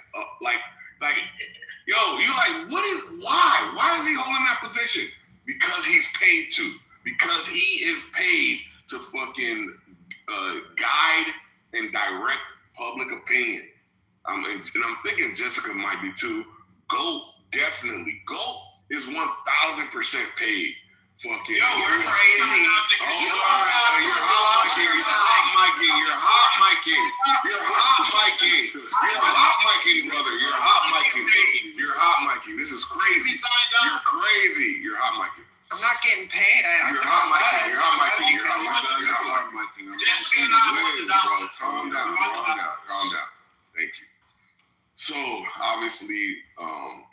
why is he holding that position? Because he's paid to. Because he is paid to fucking guide and direct public opinion. And I'm thinking Jessica might be too. GOAT, definitely. GOAT is 1,000% paid. Fucking. Yo, we're crazy. You're hot micing. You're hot micing, brother. You're hot micing. This is crazy. You're crazy. You're hot micing. I'm not getting paid. You're hot micing. Calm down. Thank you. So obviously,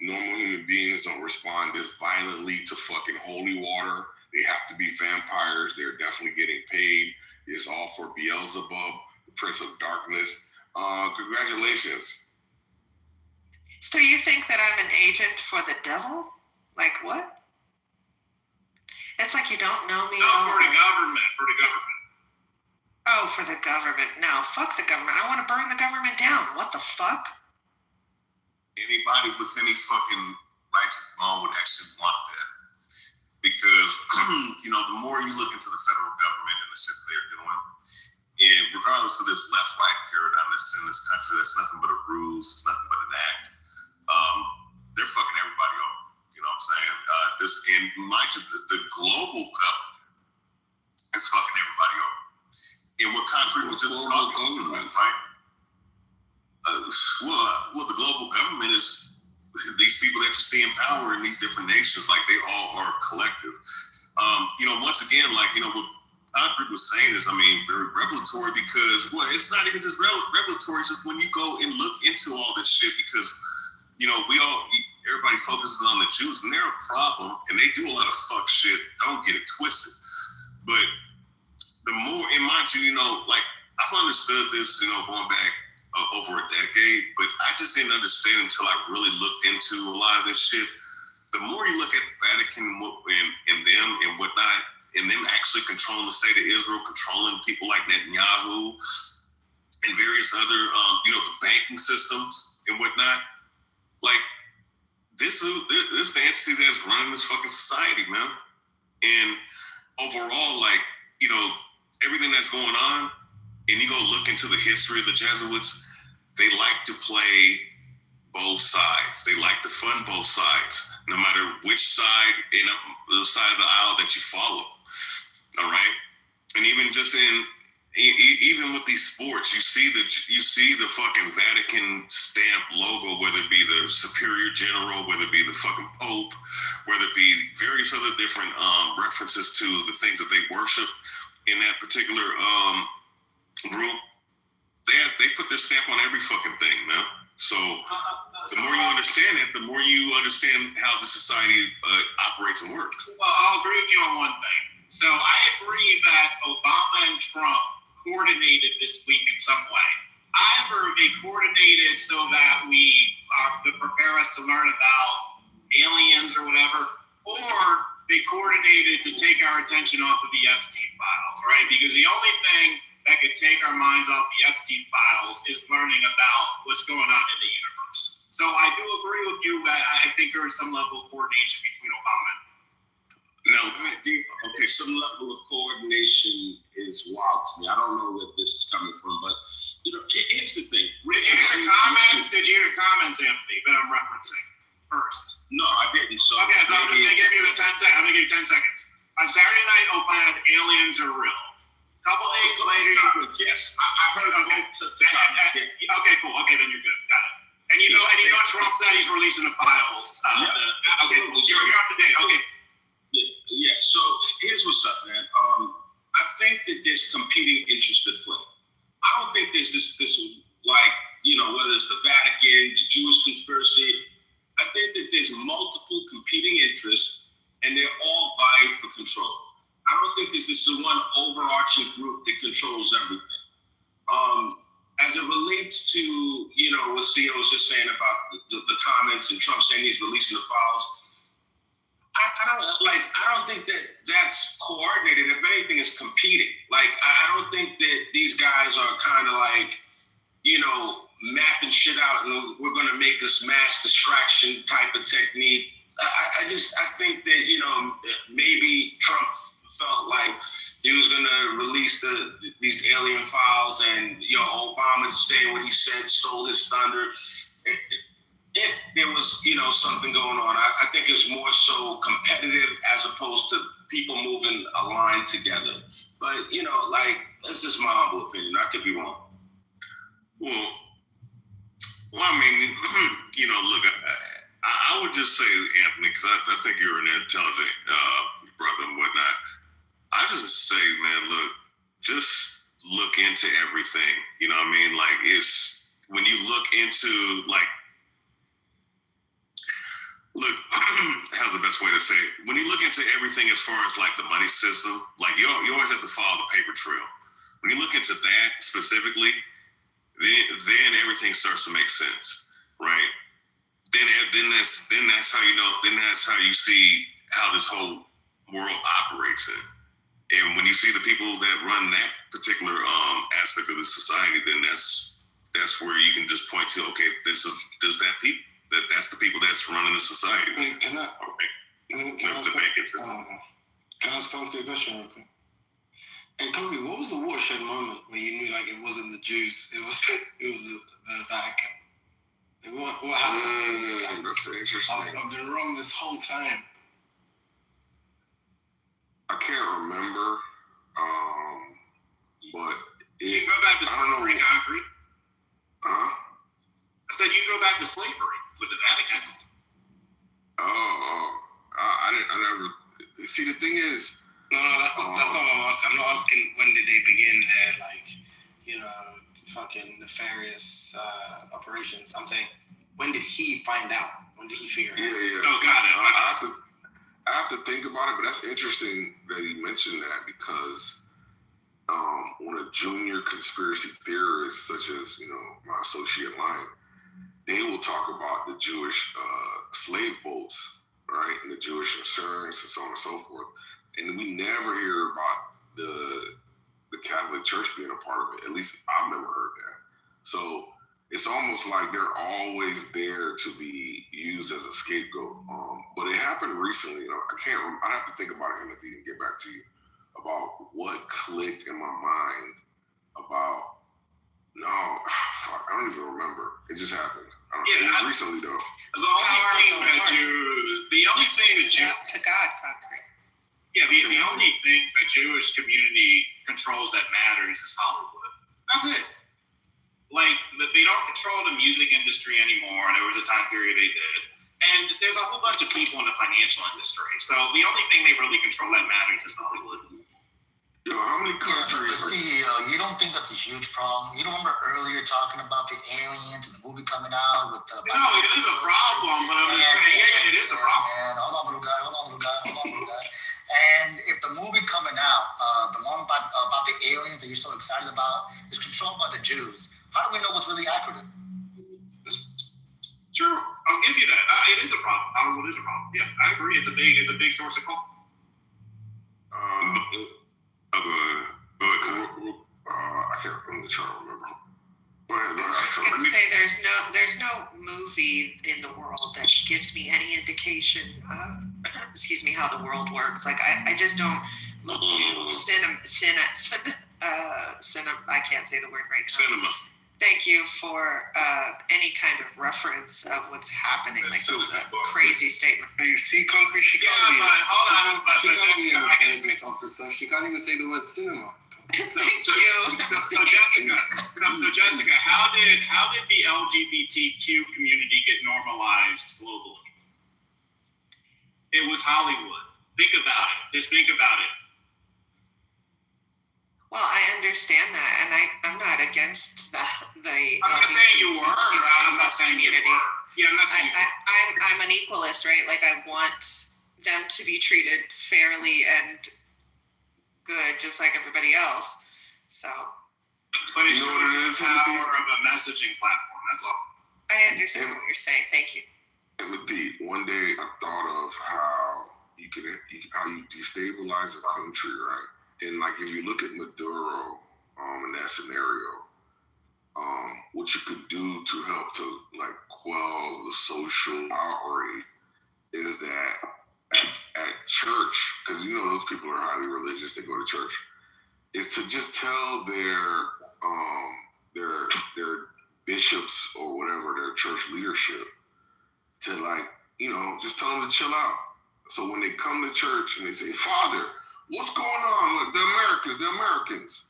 normal human beings don't respond this violently to fucking holy water. They have to be vampires. They're definitely getting paid. It's all for Beelzebub, the Prince of Darkness. Congratulations. So you think that I'm an agent for the devil? Like what? It's like you don't know me. No, for the government. Oh, for the government. No, fuck the government. I want to burn the government down. What the fuck? Anybody with any fucking righteous mind would actually want that. Because, the more you look into the federal government and the shit they're doing, and regardless of this left-right paradigm that's in this country, that's nothing but a ruse, it's nothing but an act. They're fucking everybody over. the global government is fucking everybody over. And what Concrete was just talking about, right? Well, the global government is these people that you see in power in these different nations, like they all are collective. Once again, like, what Concrete was saying is, very revelatory because, well, it's not even just revelatory, it's just when you go and look into all this shit because, everybody focuses on the Jews and they're a problem and they do a lot of fuck shit. Don't get it twisted. But the more, and mind you, I've understood this, going back over a decade, but I just didn't understand until I really looked into a lot of this shit. The more you look at the Vatican and them and whatnot, and them actually controlling the state of Israel, controlling people like Netanyahu and various other, the banking systems and whatnot, like, this is the entity that's running this fucking society, man. And overall, like, everything that's going on, and you go look into the history of the Jesuits, they like to play both sides. They like to fund both sides, no matter which side, the side of the aisle that you follow. All right, and even just even with these sports, you see the fucking Vatican stamp logo, whether it be the Superior General, whether it be the fucking Pope, whether it be various other different references to the things that they worship in that particular group. They put their stamp on every fucking thing, man. So the more you understand it, the more you understand how the society operates and works. Well, I'll agree with you on one thing. So I agree that Obama and Trump coordinated this week in some way. Either they coordinated so that to prepare us to learn about aliens or whatever, or they coordinated to take our attention off of the Epstein files, right? Because the only thing that could take our minds off the Epstein files is learning about what's going on in the universe. So I do agree with you that I think there is some level of coordination between Obama and now, okay, some level of coordination is wild to me. I don't know where this is coming from, but here's the thing. Did you hear the comments, Anthony, that I'm referencing first? No, I didn't. So okay, so I'm just gonna give you the 10 seconds. I'm gonna give you 10 seconds. On Saturday night, Obama had aliens are real. A couple days later, yes, I heard both sets of comments. Okay, cool. Okay, then you're good. Got it. And you know, Trump said he's releasing the files. Absolutely. Okay, you're up to date. Okay. Yeah. So here's what's up, man. I think that there's competing interests at play. I don't think there's this like, whether it's the Vatican, the Jewish conspiracy. I think that there's multiple competing interests, and they're all vying for control. I don't think there's this one overarching group that controls everything. As it relates to, what CEO was just saying about the comments and Trump saying he's releasing the files. I don't think that that's coordinated. If anything, it's competing. Like, I don't think that these guys are kind of like, mapping shit out and we're going to make this mass distraction type of technique. I think that, maybe Trump felt like he was going to release these alien files and, Obama saying what he said, stole his thunder. If there was, something going on, I think it's more so competitive as opposed to people moving a line together. But, that's just my humble opinion. I could be wrong. Well, look, I would just say, Anthony, because I think you're an intelligent brother and whatnot. I just say, man, look, just look into everything. You know what I mean? Like, it's when you look into, like, look, how's the best way to say it? When you look into everything as far as like the money system, like you always have to follow the paper trail. When you look into that specifically, then everything starts to make sense, right? Then that's how that's how you see how this whole world operates in. And when you see the people that run that particular aspect of the society, then that's where you can just point to, okay, that's the people that's running the society. Wait, can I ask Kofi a question real quick? And Kofi, what was the watershed moment where you knew like it wasn't the Jews, it was the Vatican? Like, what happened? That's interesting. I've been wrong this whole time. No, that's not what I'm asking. I'm not asking when did they begin their, fucking nefarious operations. I'm saying, when did he find out? When did he figure it out? Yeah. Oh, got it. I have to think about it, but that's interesting that he mentioned that because when a junior conspiracy theorist, such as my associate Lion, they will talk about the Jewish slave boats, right, and the Jewish insurance and so on and so forth, and we never hear about the Catholic Church being a part of it. At least I've never heard that. So it's almost like they're always there to be used as a scapegoat. But it happened recently. I'd have to think about it, Timothy, and get back to you about what clicked in my mind about. I don't even remember. It just happened. It was recently though. The only thing that to God, concrete. Yeah, the only thing the Jewish community controls that matters is Hollywood. That's it. Like, they don't control the music industry anymore. There was a time period they did. And there's a whole bunch of people in the financial industry. So the only thing they really control that matters is Hollywood. How many countries? But CEO, you don't think that's a huge problem? You don't remember earlier talking about the aliens and the movie coming out with the... No, it is a problem, but I'm just saying, it is a problem. And hold on, little guy. And if the movie coming out, the one about the aliens that you're so excited about, is controlled by the Jews, how do we know what's really accurate? True, I'll give you that. It is a problem. Hollywood is a problem. Yeah, I agree. It's a big source of call. I can't. I'm trying to remember. Go ahead. I was just going to say, there's no movie in the world that gives me any indication how the world works. Like, I just don't look to cinema. I can't say the word right now. Cinema. Thank you for any kind of reference of what's happening. Like, it's a crazy statement. You see, concrete, she can't be an intelligence officer. She can't even say the word cinema. Thank you. So Jessica, how did the LGBTQ community get normalized globally? It was Hollywood. Think about it. Just think about it. Well, I understand that, and I'm not against the I'm not saying you were. I'm not saying you were. Yeah, I'm not saying I'm an equalist, right? Like, I want them to be treated fairly and good, just like everybody else. So. But it's the power of a messaging platform. That's all. I understand what you're saying. Thank you. Timothy, one day I thought of how you destabilize a country, right? And like, if you look at Maduro in that scenario, what you could do to help to like quell the social outrage is that at church, because those people are highly religious, they go to church, is to just tell their bishops or whatever, their church leadership, to just tell them to chill out. So when they come to church and they say, "Father, what's going on? Look, the Americans.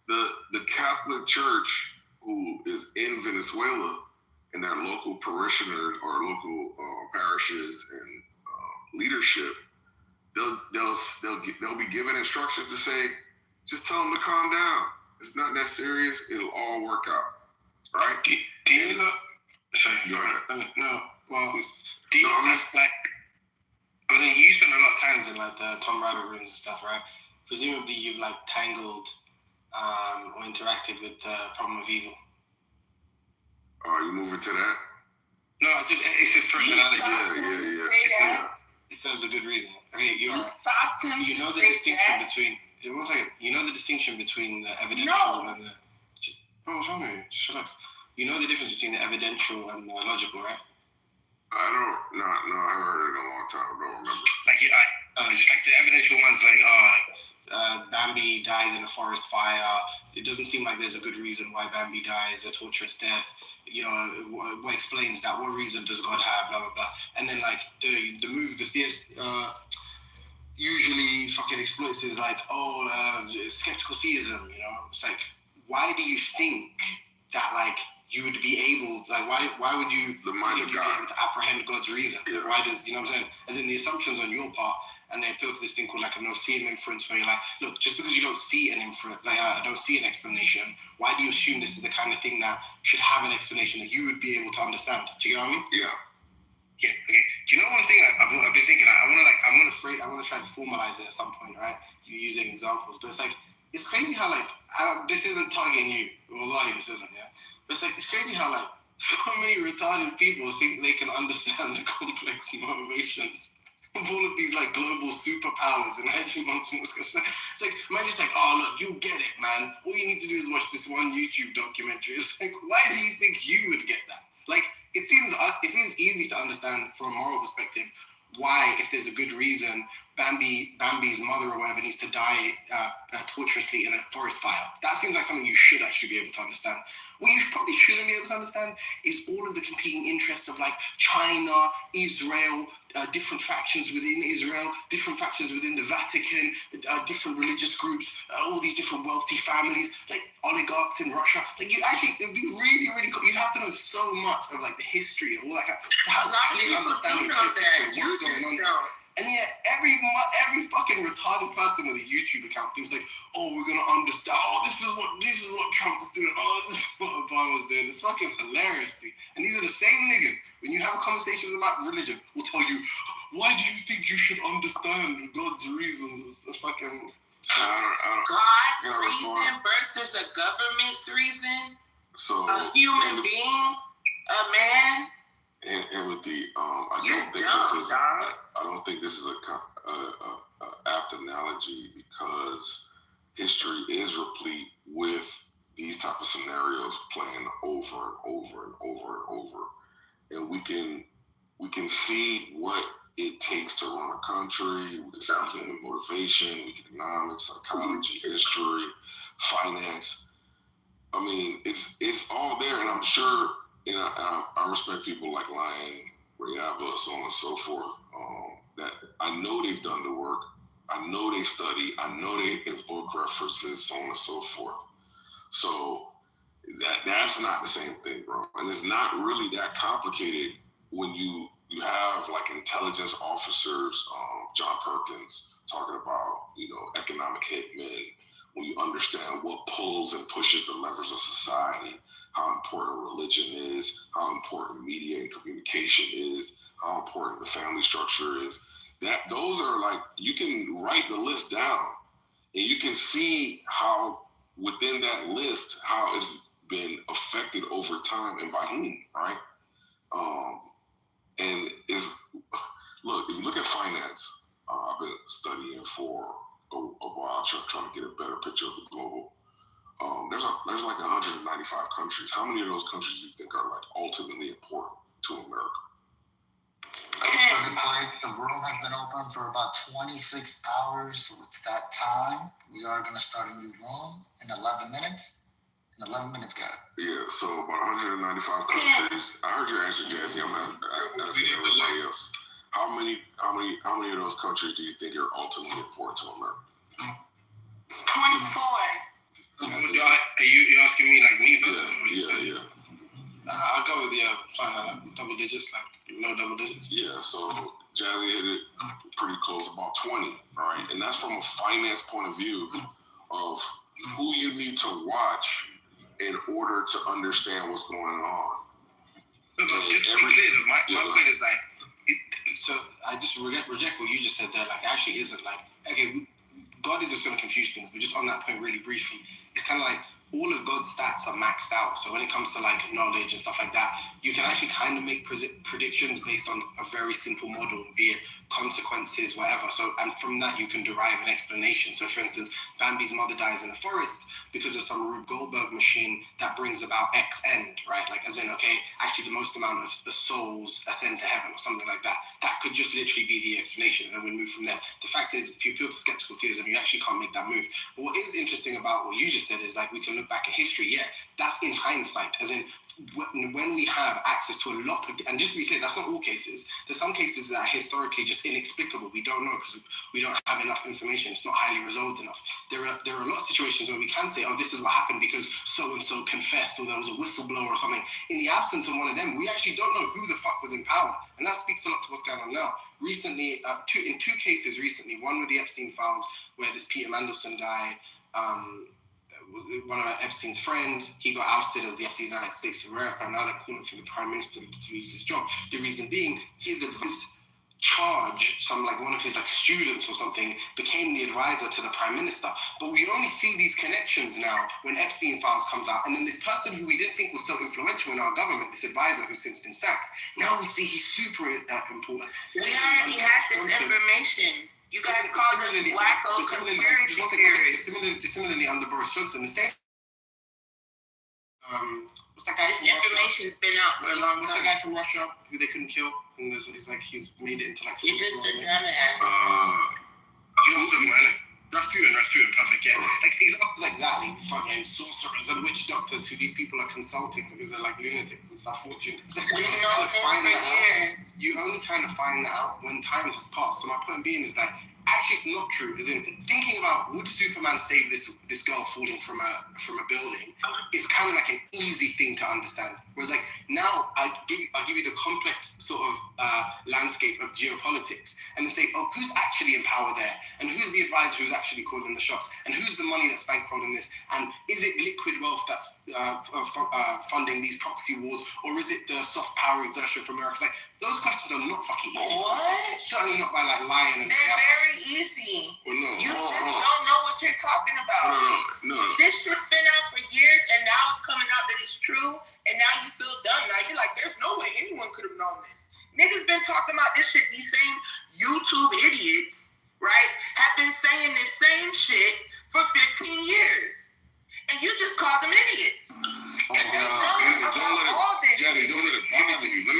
The Catholic Church, who is in Venezuela, and their local parishioners or local parishes and leadership, they'll be given instructions to say, just tell them to calm down. It's not that serious. It'll all work out, right?" Do you look? Sorry, go ahead. No, well, do you like? I was saying, you spend a lot of times in like the Tom Rabbit rooms and stuff, right? Presumably, you've like tangled or interacted with the problem of evil. Are you moving to that? No, it's just personality. Yeah. It serves a good reason. Okay, you're right. You know the distinction between. One second. You know the distinction between the evidential and the. Bro, what's wrong with you? Just relax. You know the difference between the evidential and the logical, right? I haven't heard it in a long time. I don't remember. Like, just like the evidential ones, like, Bambi dies in a forest fire. It doesn't seem like there's a good reason why Bambi dies, a torturous death. What explains that? What reason does God have? Blah, blah, blah. And then, like, the theist usually fucking exploits is like, skeptical theism, It's like, why do you think that, like, you would be able, like, why would you think you'd be able to apprehend God's reason? Why does, you know what I'm saying? As in the assumptions on your part, and they appeal to this thing called like a no-seeing inference, where you're like, look, just because you don't see an inference, like don't see an explanation, why do you assume this is the kind of thing that should have an explanation that you would be able to understand? Do you get what I mean? Yeah. Yeah. Okay. Do you know one thing I've been thinking? I want to try to formalize it at some point, right? You using examples, but it's like it's crazy how like this isn't targeting you. Wallahi, this isn't. Yeah. But it's like it's crazy how like so many retarded people think they can understand the complex motivations of all of these like global superpowers and hegemons. It's like man, just like, oh look, you get it, man. All you need to do is watch this one YouTube documentary. It's like, why do you think you would get that? Like, it seems easy to understand from a moral perspective why, if there's a good reason, Bambi's mother or whatever needs to die torturously in a forest fire. That seems like something you should actually be able to understand. What you probably shouldn't be able to understand is all of the competing interests of like China, Israel, different factions within Israel, different factions within the Vatican, different religious groups, all these different wealthy families, like oligarchs in Russia. Like you actually, it'd be really, really cool. You'd have to know so much of like the history of all that. To have a clear understanding of what's going on. And yet, every fucking retarded person with a YouTube account thinks like, oh, we're gonna understand. Oh, this is what Trump's doing. Oh, this is what Obama's doing. It's fucking hilarious, dude. And these are the same niggas. When you have a conversation about religion, will tell you, why do you think you should understand God's reasons? It's fucking. God's reason versus a government reason. So a human being, a man. And with the, I don't think this is a apt analogy, because history is replete with these type of scenarios playing over and over and over and over, and we can see what it takes to run a country. We can see human motivation, economics, psychology, history, finance. I mean, it's all there, and I'm sure. I respect people like Lion, Rayaba, so on and so forth, that I know they've done the work. I know they study. I know they have book references, so on and so forth. So that's not the same thing, bro. And it's not really that complicated when you have like intelligence officers, John Perkins, talking about, economic hitmen, when you understand what pulls and pushes the levers of society, how important religion is, how important media and communication is, how important the family structure is. Those are like, you can write the list down and you can see how within that list, how it's been affected over time and by whom, right? And look, if you look at finance, I've been studying for a while, trying to get a better picture of the global. There's like 195 countries. How many of those countries do you think are like ultimately important to America? The room has been open for about 26 hours, so it's that time. We are going to start a new room in 11 minutes. In 11 minutes, guys. Yeah, so about 195 countries. I heard your answer, Jazzy. I'm asking everybody else. How many of those countries do you think are ultimately important to America? 24. Are you asking me like me? Yeah. I'll go with double digits, like low double digits. Yeah, so Jazzy hit it pretty close, about 20, right? And that's from a finance point of view of who you need to watch in order to understand what's going on. Just to be clear, my point is like, so I just reject what you just said there. Like, it actually isn't like, okay, God is just going to confuse things, but just on that point really briefly, it's kind of like all of God's stats are maxed out. So when it comes to like knowledge and stuff like that, you can actually kind of make predictions based on a very simple model, be it consequences, whatever. So, and from that you can derive an explanation. So for instance, Bambi's mother dies in the forest because of some Rube Goldberg machine that brings about X end, right? Like as in, okay, actually the most amount of the souls ascend to heaven or something like that. That could just literally be the explanation, and then we move from there. The fact is, if you appeal to skeptical theism, you actually can't make that move. But what is interesting about what you just said is like, we can look back at history. Yeah, that's in hindsight, as in when we have access to a lot of, and just to be clear, that's not all cases. There's some cases that are historically just inexplicable. We don't know because we don't have enough information. It's not highly resolved enough. There are a lot of situations where we can say, oh, this is what happened because so-and-so confessed or there was a whistleblower or something. In the absence of one of them, we actually don't know who the fuck was in power. And that speaks a lot to what's going on now. Recently, in two cases recently, one with the Epstein files where this Peter Mandelson guy, one of Epstein's friends, he got ousted as the FD of the United States of America, and now they're calling for the Prime Minister to lose his job. The reason being, his charge, one of his students or something, became the advisor to the Prime Minister. But we only see these connections now when Epstein files comes out, and then this person who we didn't think was so influential in our government, this advisor who's since been sacked, now we see he's super important. We already had this information. You guys call them wacko conspiracy theories. Similarly, under Boris Johnson, the same. What's that guy? This information's been out for a long time. What's the guy from Russia who they couldn't kill? And he's made it into You're just a dumbass. You know what I'm talking about, innit? Rasputin, perfect, yeah. He's up like that, fucking sorcerers and witch doctors who these people are consulting because they're like lunatics and stuff. You only kind of find that out when time has passed. So my point being is that actually it's not true. As in, thinking about would Superman save this girl falling from a building is kind of like an easy thing to understand. Whereas now I'll give you the complex sort of landscape of geopolitics and then say, oh, who's actually in power there? And who's the advisor who's actually calling the shots? And who's the money that's bankrolling this? And is it liquid wealth that's funding these proxy wars? Or is it the soft power exertion from America? Those questions are not fucking easy. What? Certainly not by lying. They're very easy. Well, no, you just don't know what you're talking about. No. This shit's been out for years, and now it's coming out that it's true, and now you feel dumb. Now you're like, there's no way anyone could have known this. Niggas been talking about this shit. These same YouTube idiots, right, have been saying this same shit for 15 years. And you just called them idiots. Don't let it bother you. Let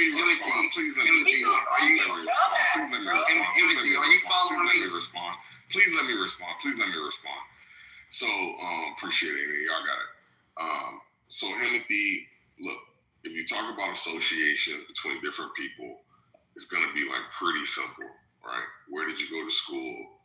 me respond. Please let me respond. So, appreciate it. Y'all got it. So, Timothy, look, if you talk about associations between different people, it's going to be pretty simple, right? Where did you go to school?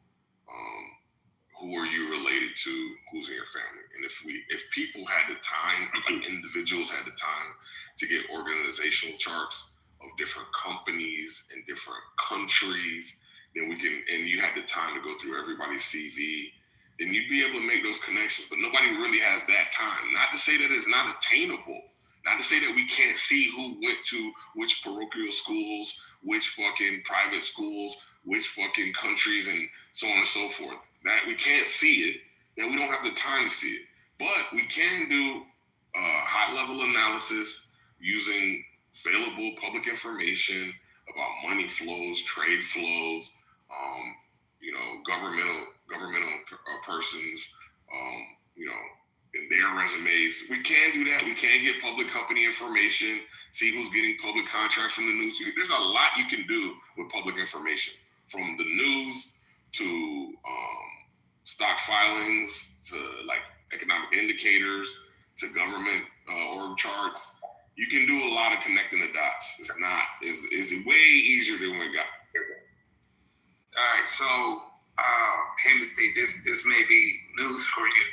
Who are you related to? Who's in your family? And if people had the time, individuals had the time to get organizational charts of different companies in different countries, then and you had the time to go through everybody's CV, then you'd be able to make those connections. But nobody really has that time. Not to say that it's not attainable. Not to say that we can't see who went to which parochial schools, which fucking private schools, which fucking countries, and so on and so forth. That we can't see it, that we don't have the time to see it. But we can do high-level analysis using available public information about money flows, trade flows, governmental persons, in their resumes. We can do that. We can get public company information, see who's getting public contracts from the news. There's a lot you can do with public information, from the news to stock filings to economic indicators to government org charts. You can do a lot of connecting the dots. It's way easier than we got. All right, so Timothy, this may be news for you,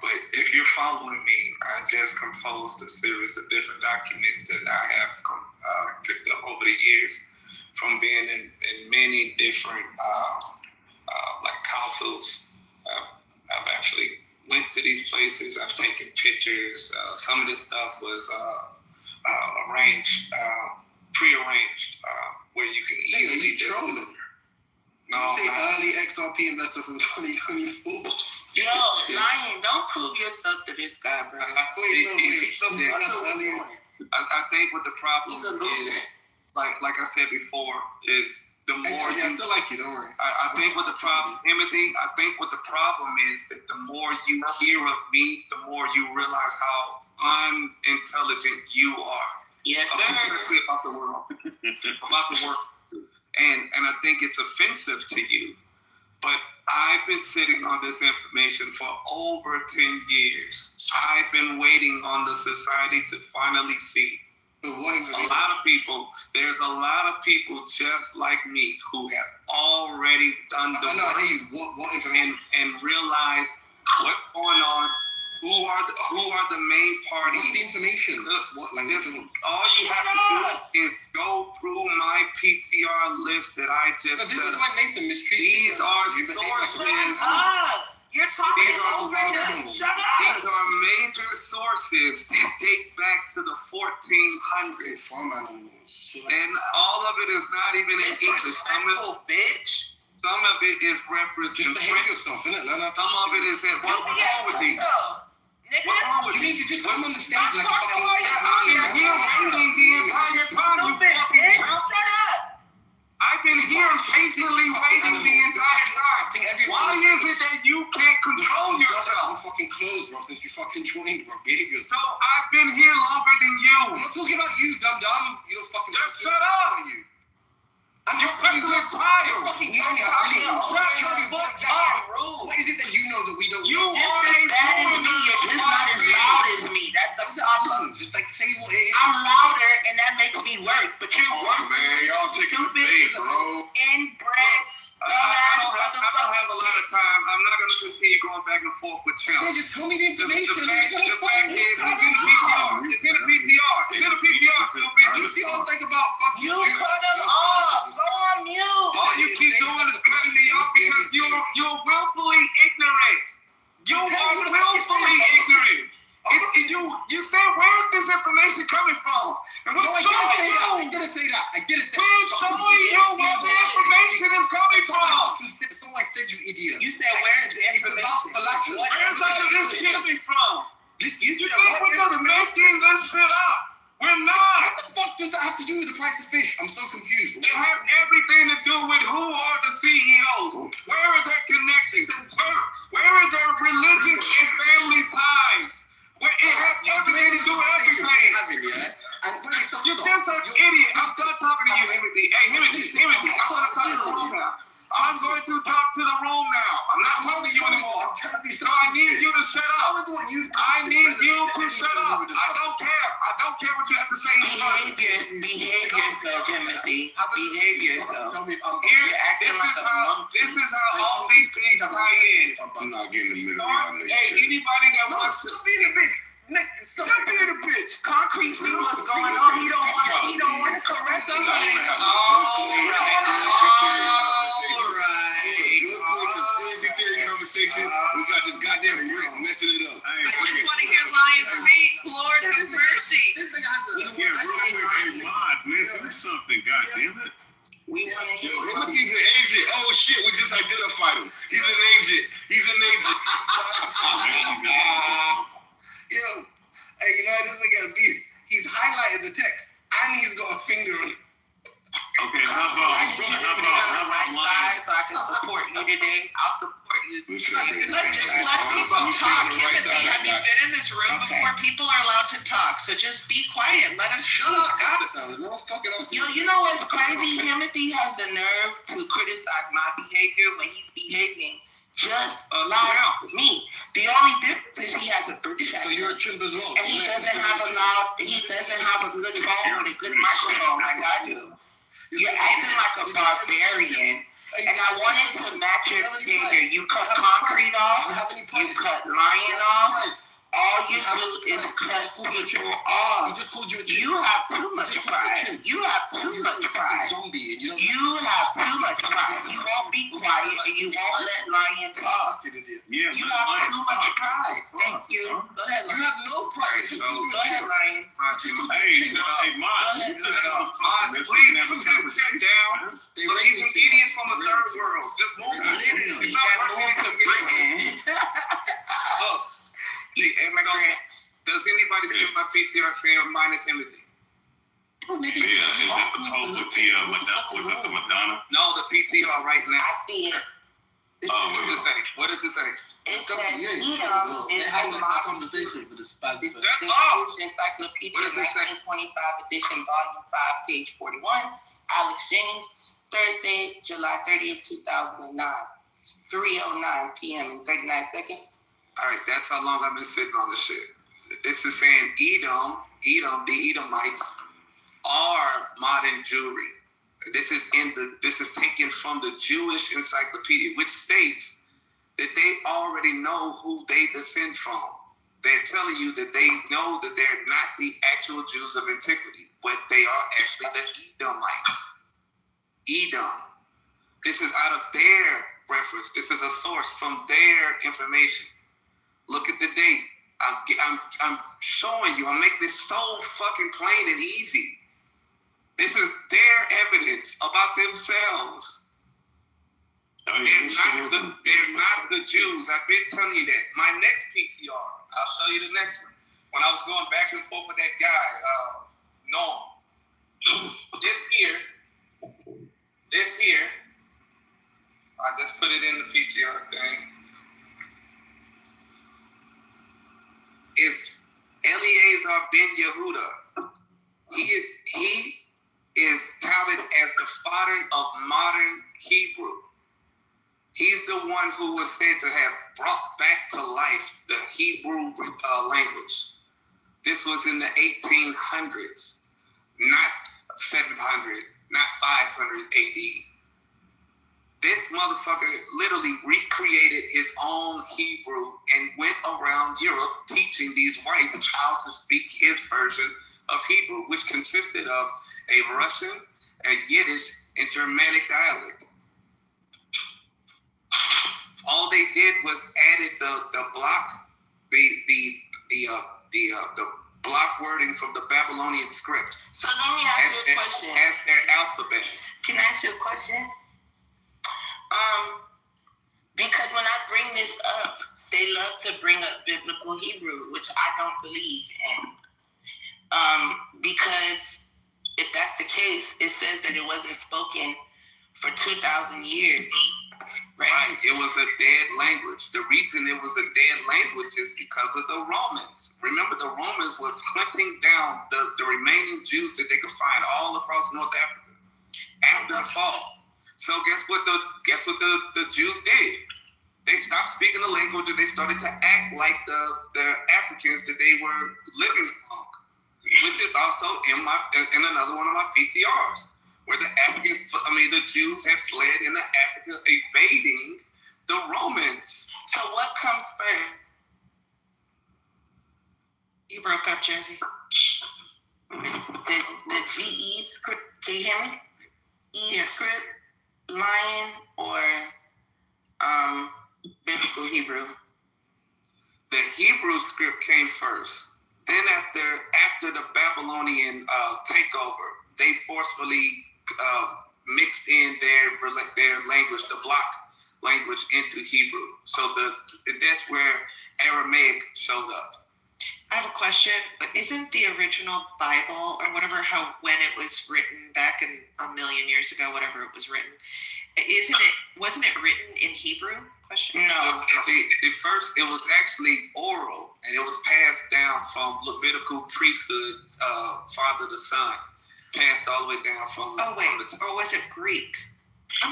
but if you're following me, I just composed a series of different documents that I have picked up over the years from being in many different councils. I've actually went to these places. I've taken pictures. Some of this stuff was prearranged, where you can easily just. No, early XRP investor from 2024. Yo, Lion, don't prove yourself to this guy, bro. Wait. I think what the problem is, like I said before, is the more I still like you, don't worry. I think what the problem, Timothy, is that the more you hear of me, the more you realize how unintelligent you are. Yes, sir. About the world. And I think it's offensive to you. But I've been sitting on this information for over 10 years. I've been waiting on the society to finally see. There's a lot of people just like me who have already done the work and realized what's going on. Who are the main parties? What's the information? All you have to do is go through my PTR list that I just. This is what Nathan mistreated. These are sources. You're talking over him. Shut up. These are major sources that date back to the 1400s. And all of it is not even in English. Some of it is referenced in French. Some of it is in. What's wrong with you? What's wrong with you? You need to just come on the stage like a fucking. I've been here waiting the entire time. You fucking shut up. I've been here patiently waiting the entire time. Why is it that you can't control yourself? I'm fucking closed, bro, since you fucking joined, bro. So I've been here longer than you. I'm not talking about you, dum-dum. You don't fucking. Just shut up. I'm just fucking tired. You're fucking young. Shut your fuck up. What is it that you know that we don't? You are as bad as me. You're just not as loud as me. That's the just like say what it is. I'm louder, and that makes me work. But you're worse. Man, y'all taking the bait, bro. Inbred. I don't have a lot of time. I'm not going to continue going back and forth with you. Just tell me the information. The fact is, it's in the PTR. It's in the PTR. It's in the PTR, stupid. You all think about fucking you. Cut them off. Go on mute. All you keep doing is cutting me off because you're willfully ignorant. You are willfully ignorant. You say, where's this information coming from? And we're showing you. I didn't say that. We're showing you where the information is coming from. I said, you idiot. You said, where's the information? Where's all of this shit coming from? You think we're just making this shit up? We're not. What the fuck does that have to do with the price of fish? I'm so confused. It has everything to do with who are the CEOs. Where are their connections? Where are their religious and family ties? It has everything to do with everything. You're just an idiot. I'm done talking to you, Himothy. Hey, Himothy, I'm going to talk to the room now. I'm going to talk to the room now. I'm not talking to you anymore. So I need you to shut up. I need you to shut up. I don't care. I don't care what you have to say. Behave yourself, Timothy. Behave yourself. This is how all these things tie in. I'm not getting in the middle of this. Hey, anybody that wants to be in the bitch. Stop being a bitch. Concrete see what's going on. He don't want to correct us. Conversation. We got this goddamn brick messing it up. I just want to hear Lions speak. Lord have mercy. This nigga has a. Yeah, real quick. Hey, Lodge, man, do something. God damn it. We want to hear. He's an agent. Oh shit, we just identified him. He's an agent. Yo, hey, you know this nigga a beast. He's highlighted the text and he's got a finger on it. Okay, how about Lions? So I can support you today. I'll support you. Let's just let people talk. Have you been in this room before? People are allowed to talk, so just be quiet. Let them shut up. You know what's crazy? Timothy has the nerve to criticize my behavior when he's behaving just like me. The only difference is he has a British accent. So you're a chimp as well. And he doesn't have a good phone with a good microphone like I do. You're acting like a barbarian, and I wanted to match your behavior. You cut concrete off, you cut lion off. All you do is cut people off. You have too much pride. You have too much pride. You have too much pride. You won't be quiet, and you won't let lion talk. You have too much pride. Thank you. Go ahead. You have no pride. Go ahead, Lion. Hey, Mons, please sit down. He's an idiot from the third world. Just move. Literally, move to Britain. Hey, my grand, does anybody see my PTR saying minus Timothy? Oh, maybe. Yeah, is that the post with the Madonna? No, the PTR right now. I see it. Oh, what does it say? What does it say? It says Edom is a conversation for the spicy. Encyclopedia 1925 edition, volume 5, page 41. Alex James, Thursday, July 30th, 2009. 3:09 p.m. in 39 seconds. All right, that's how long I've been sitting on the shit. This is saying Edom, the Edomites, are modern Jewry. This is taken from the Jewish Encyclopedia, which states that they already know who they descend from. They're telling you that they know that they're not the actual Jews of antiquity, but they are actually the Edomites. Edom. This is out of their reference. This is a source from their information. Look at the date. I'm showing you. I'm making it so fucking plain and easy. This is their evidence about themselves. They're not the Jews. I've been telling you that. My next PTR, I'll show you the next one. When I was going back and forth with that guy, Noam. This here, I just put it in the PTR thing, is Eleazar ben Yehuda. He is touted as the father of modern Hebrew. He's the one who was said to have brought back to life the Hebrew language. This was in the 1800s, not 700, not 500 AD. This motherfucker literally recreated his own Hebrew and went around Europe teaching these whites how to speak his version of Hebrew, which consisted of a Russian, a Yiddish, and Germanic dialect. All they did was added the block, the block wording from the Babylonian script. So let me ask you a question. As their alphabet. Can I ask you a question? Because when I bring this up, they love to bring up biblical Hebrew, which I don't believe in. Because if that's the case, it says that it wasn't spoken for 2,000 years. Right. It was a dead language. The reason it was a dead language is because of the Romans. Remember, the Romans was hunting down the remaining Jews that they could find all across North Africa after the fall. So guess what the Jews did? They stopped speaking the language and they started to act like the Africans that they were living among, which is also in another one of my PTRs. Where the Jews have fled into Africa, evading the Romans. So what comes first? You broke up, Jersey. The GE script, can you hear me? Script, Lion, or biblical Hebrew? The Hebrew script came first. Then after the Babylonian takeover, they forcefully mixed in their language, the block language, into Hebrew. So that's where Aramaic showed up. I have a question, but isn't the original Bible or whatever, when it was written back in a million years ago, whatever it was written, wasn't it written in Hebrew? Question. No. The first, it was actually oral, and it was passed down from Levitical priesthood, father to son. Passed all the way down from. Oh wait, or was it Greek? The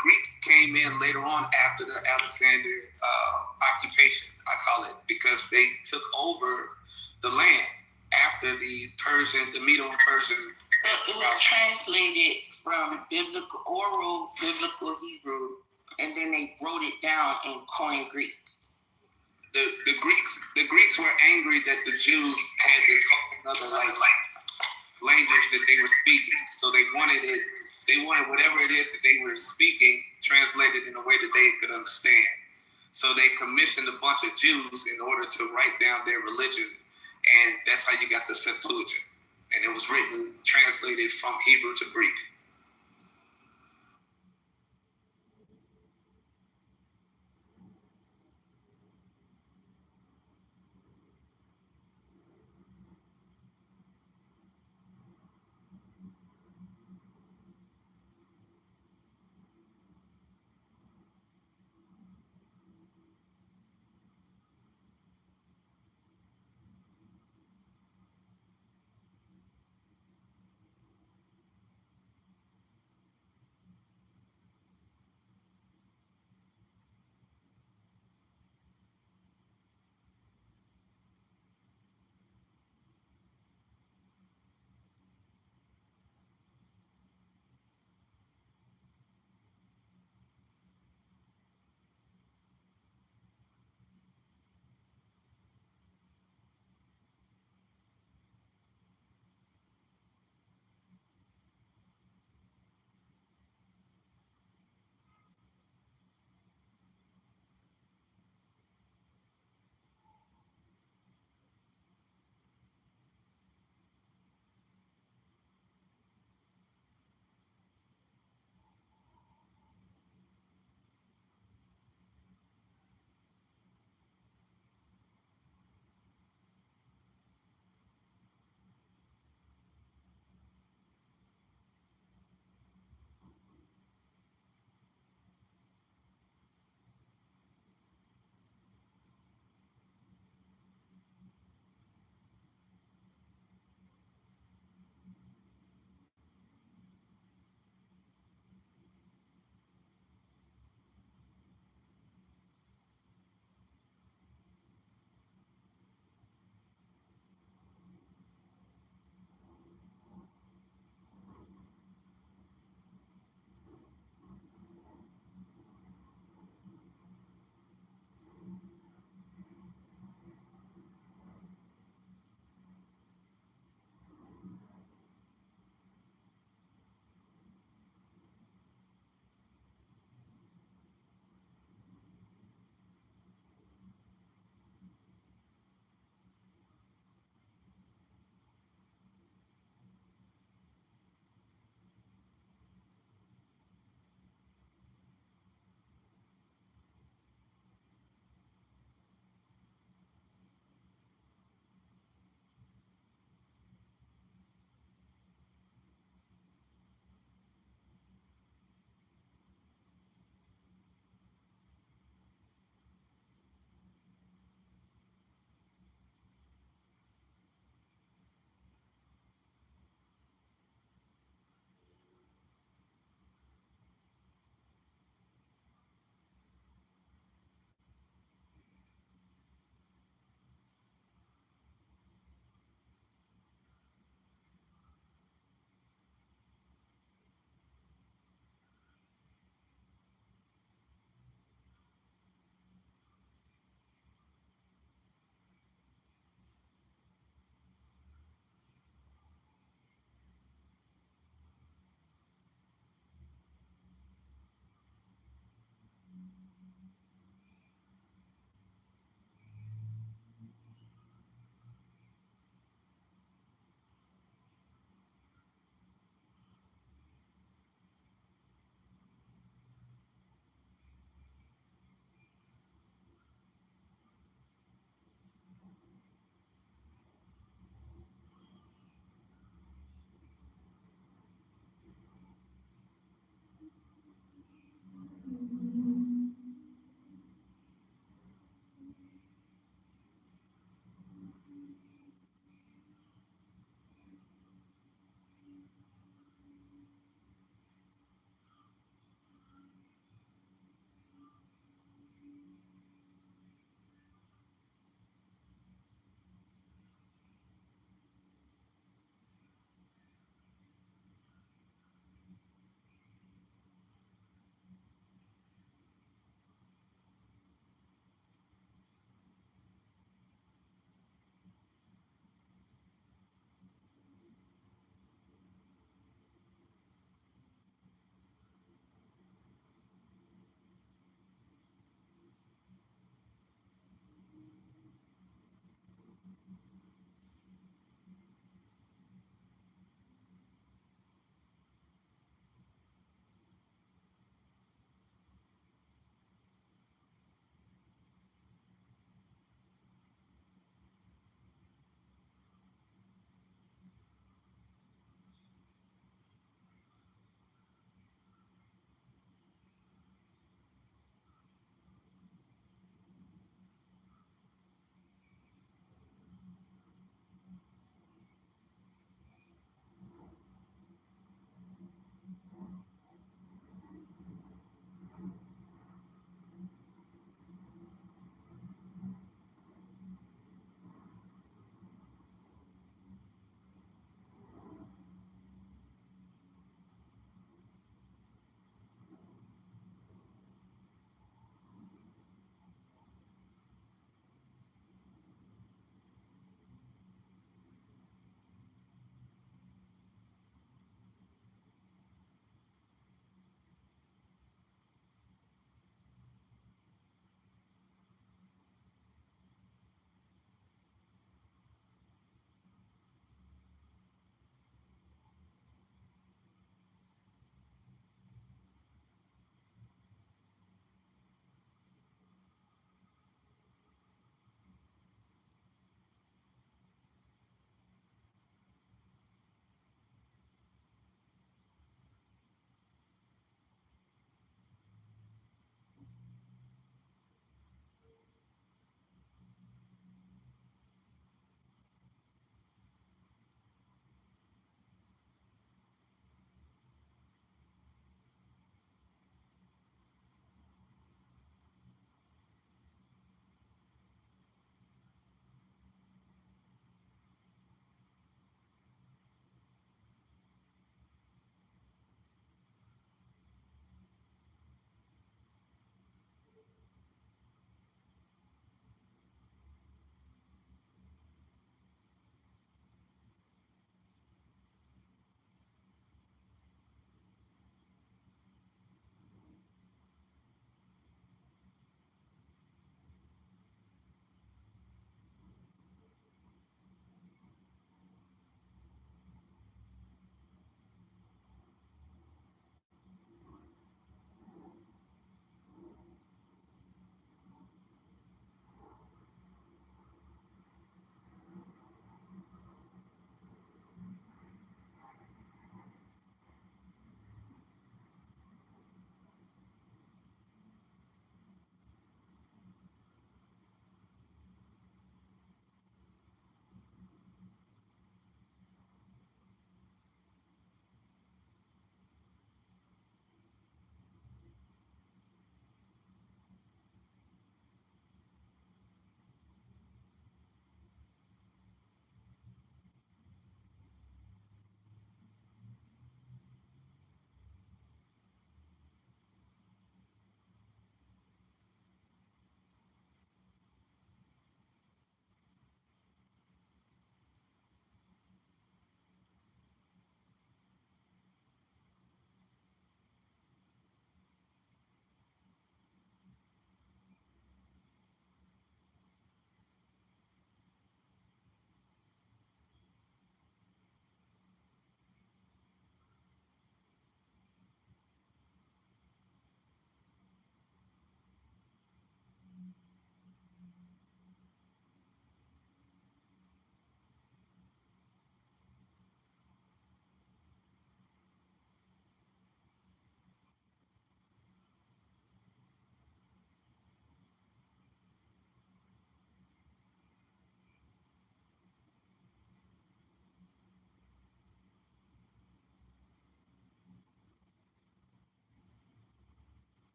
Greek came in later on after the Alexander occupation. I call it, because they took over the land after the Medo-Persian. So it was translated from oral biblical Hebrew, and then they wrote it down in Koine Greek. The Greeks were angry that the Jews had this whole other language that they were speaking. So they wanted whatever it is that they were speaking translated in a way that they could understand. So they commissioned a bunch of Jews in order to write down their religion, and that's how you got the Septuagint. And it was translated from Hebrew to Greek.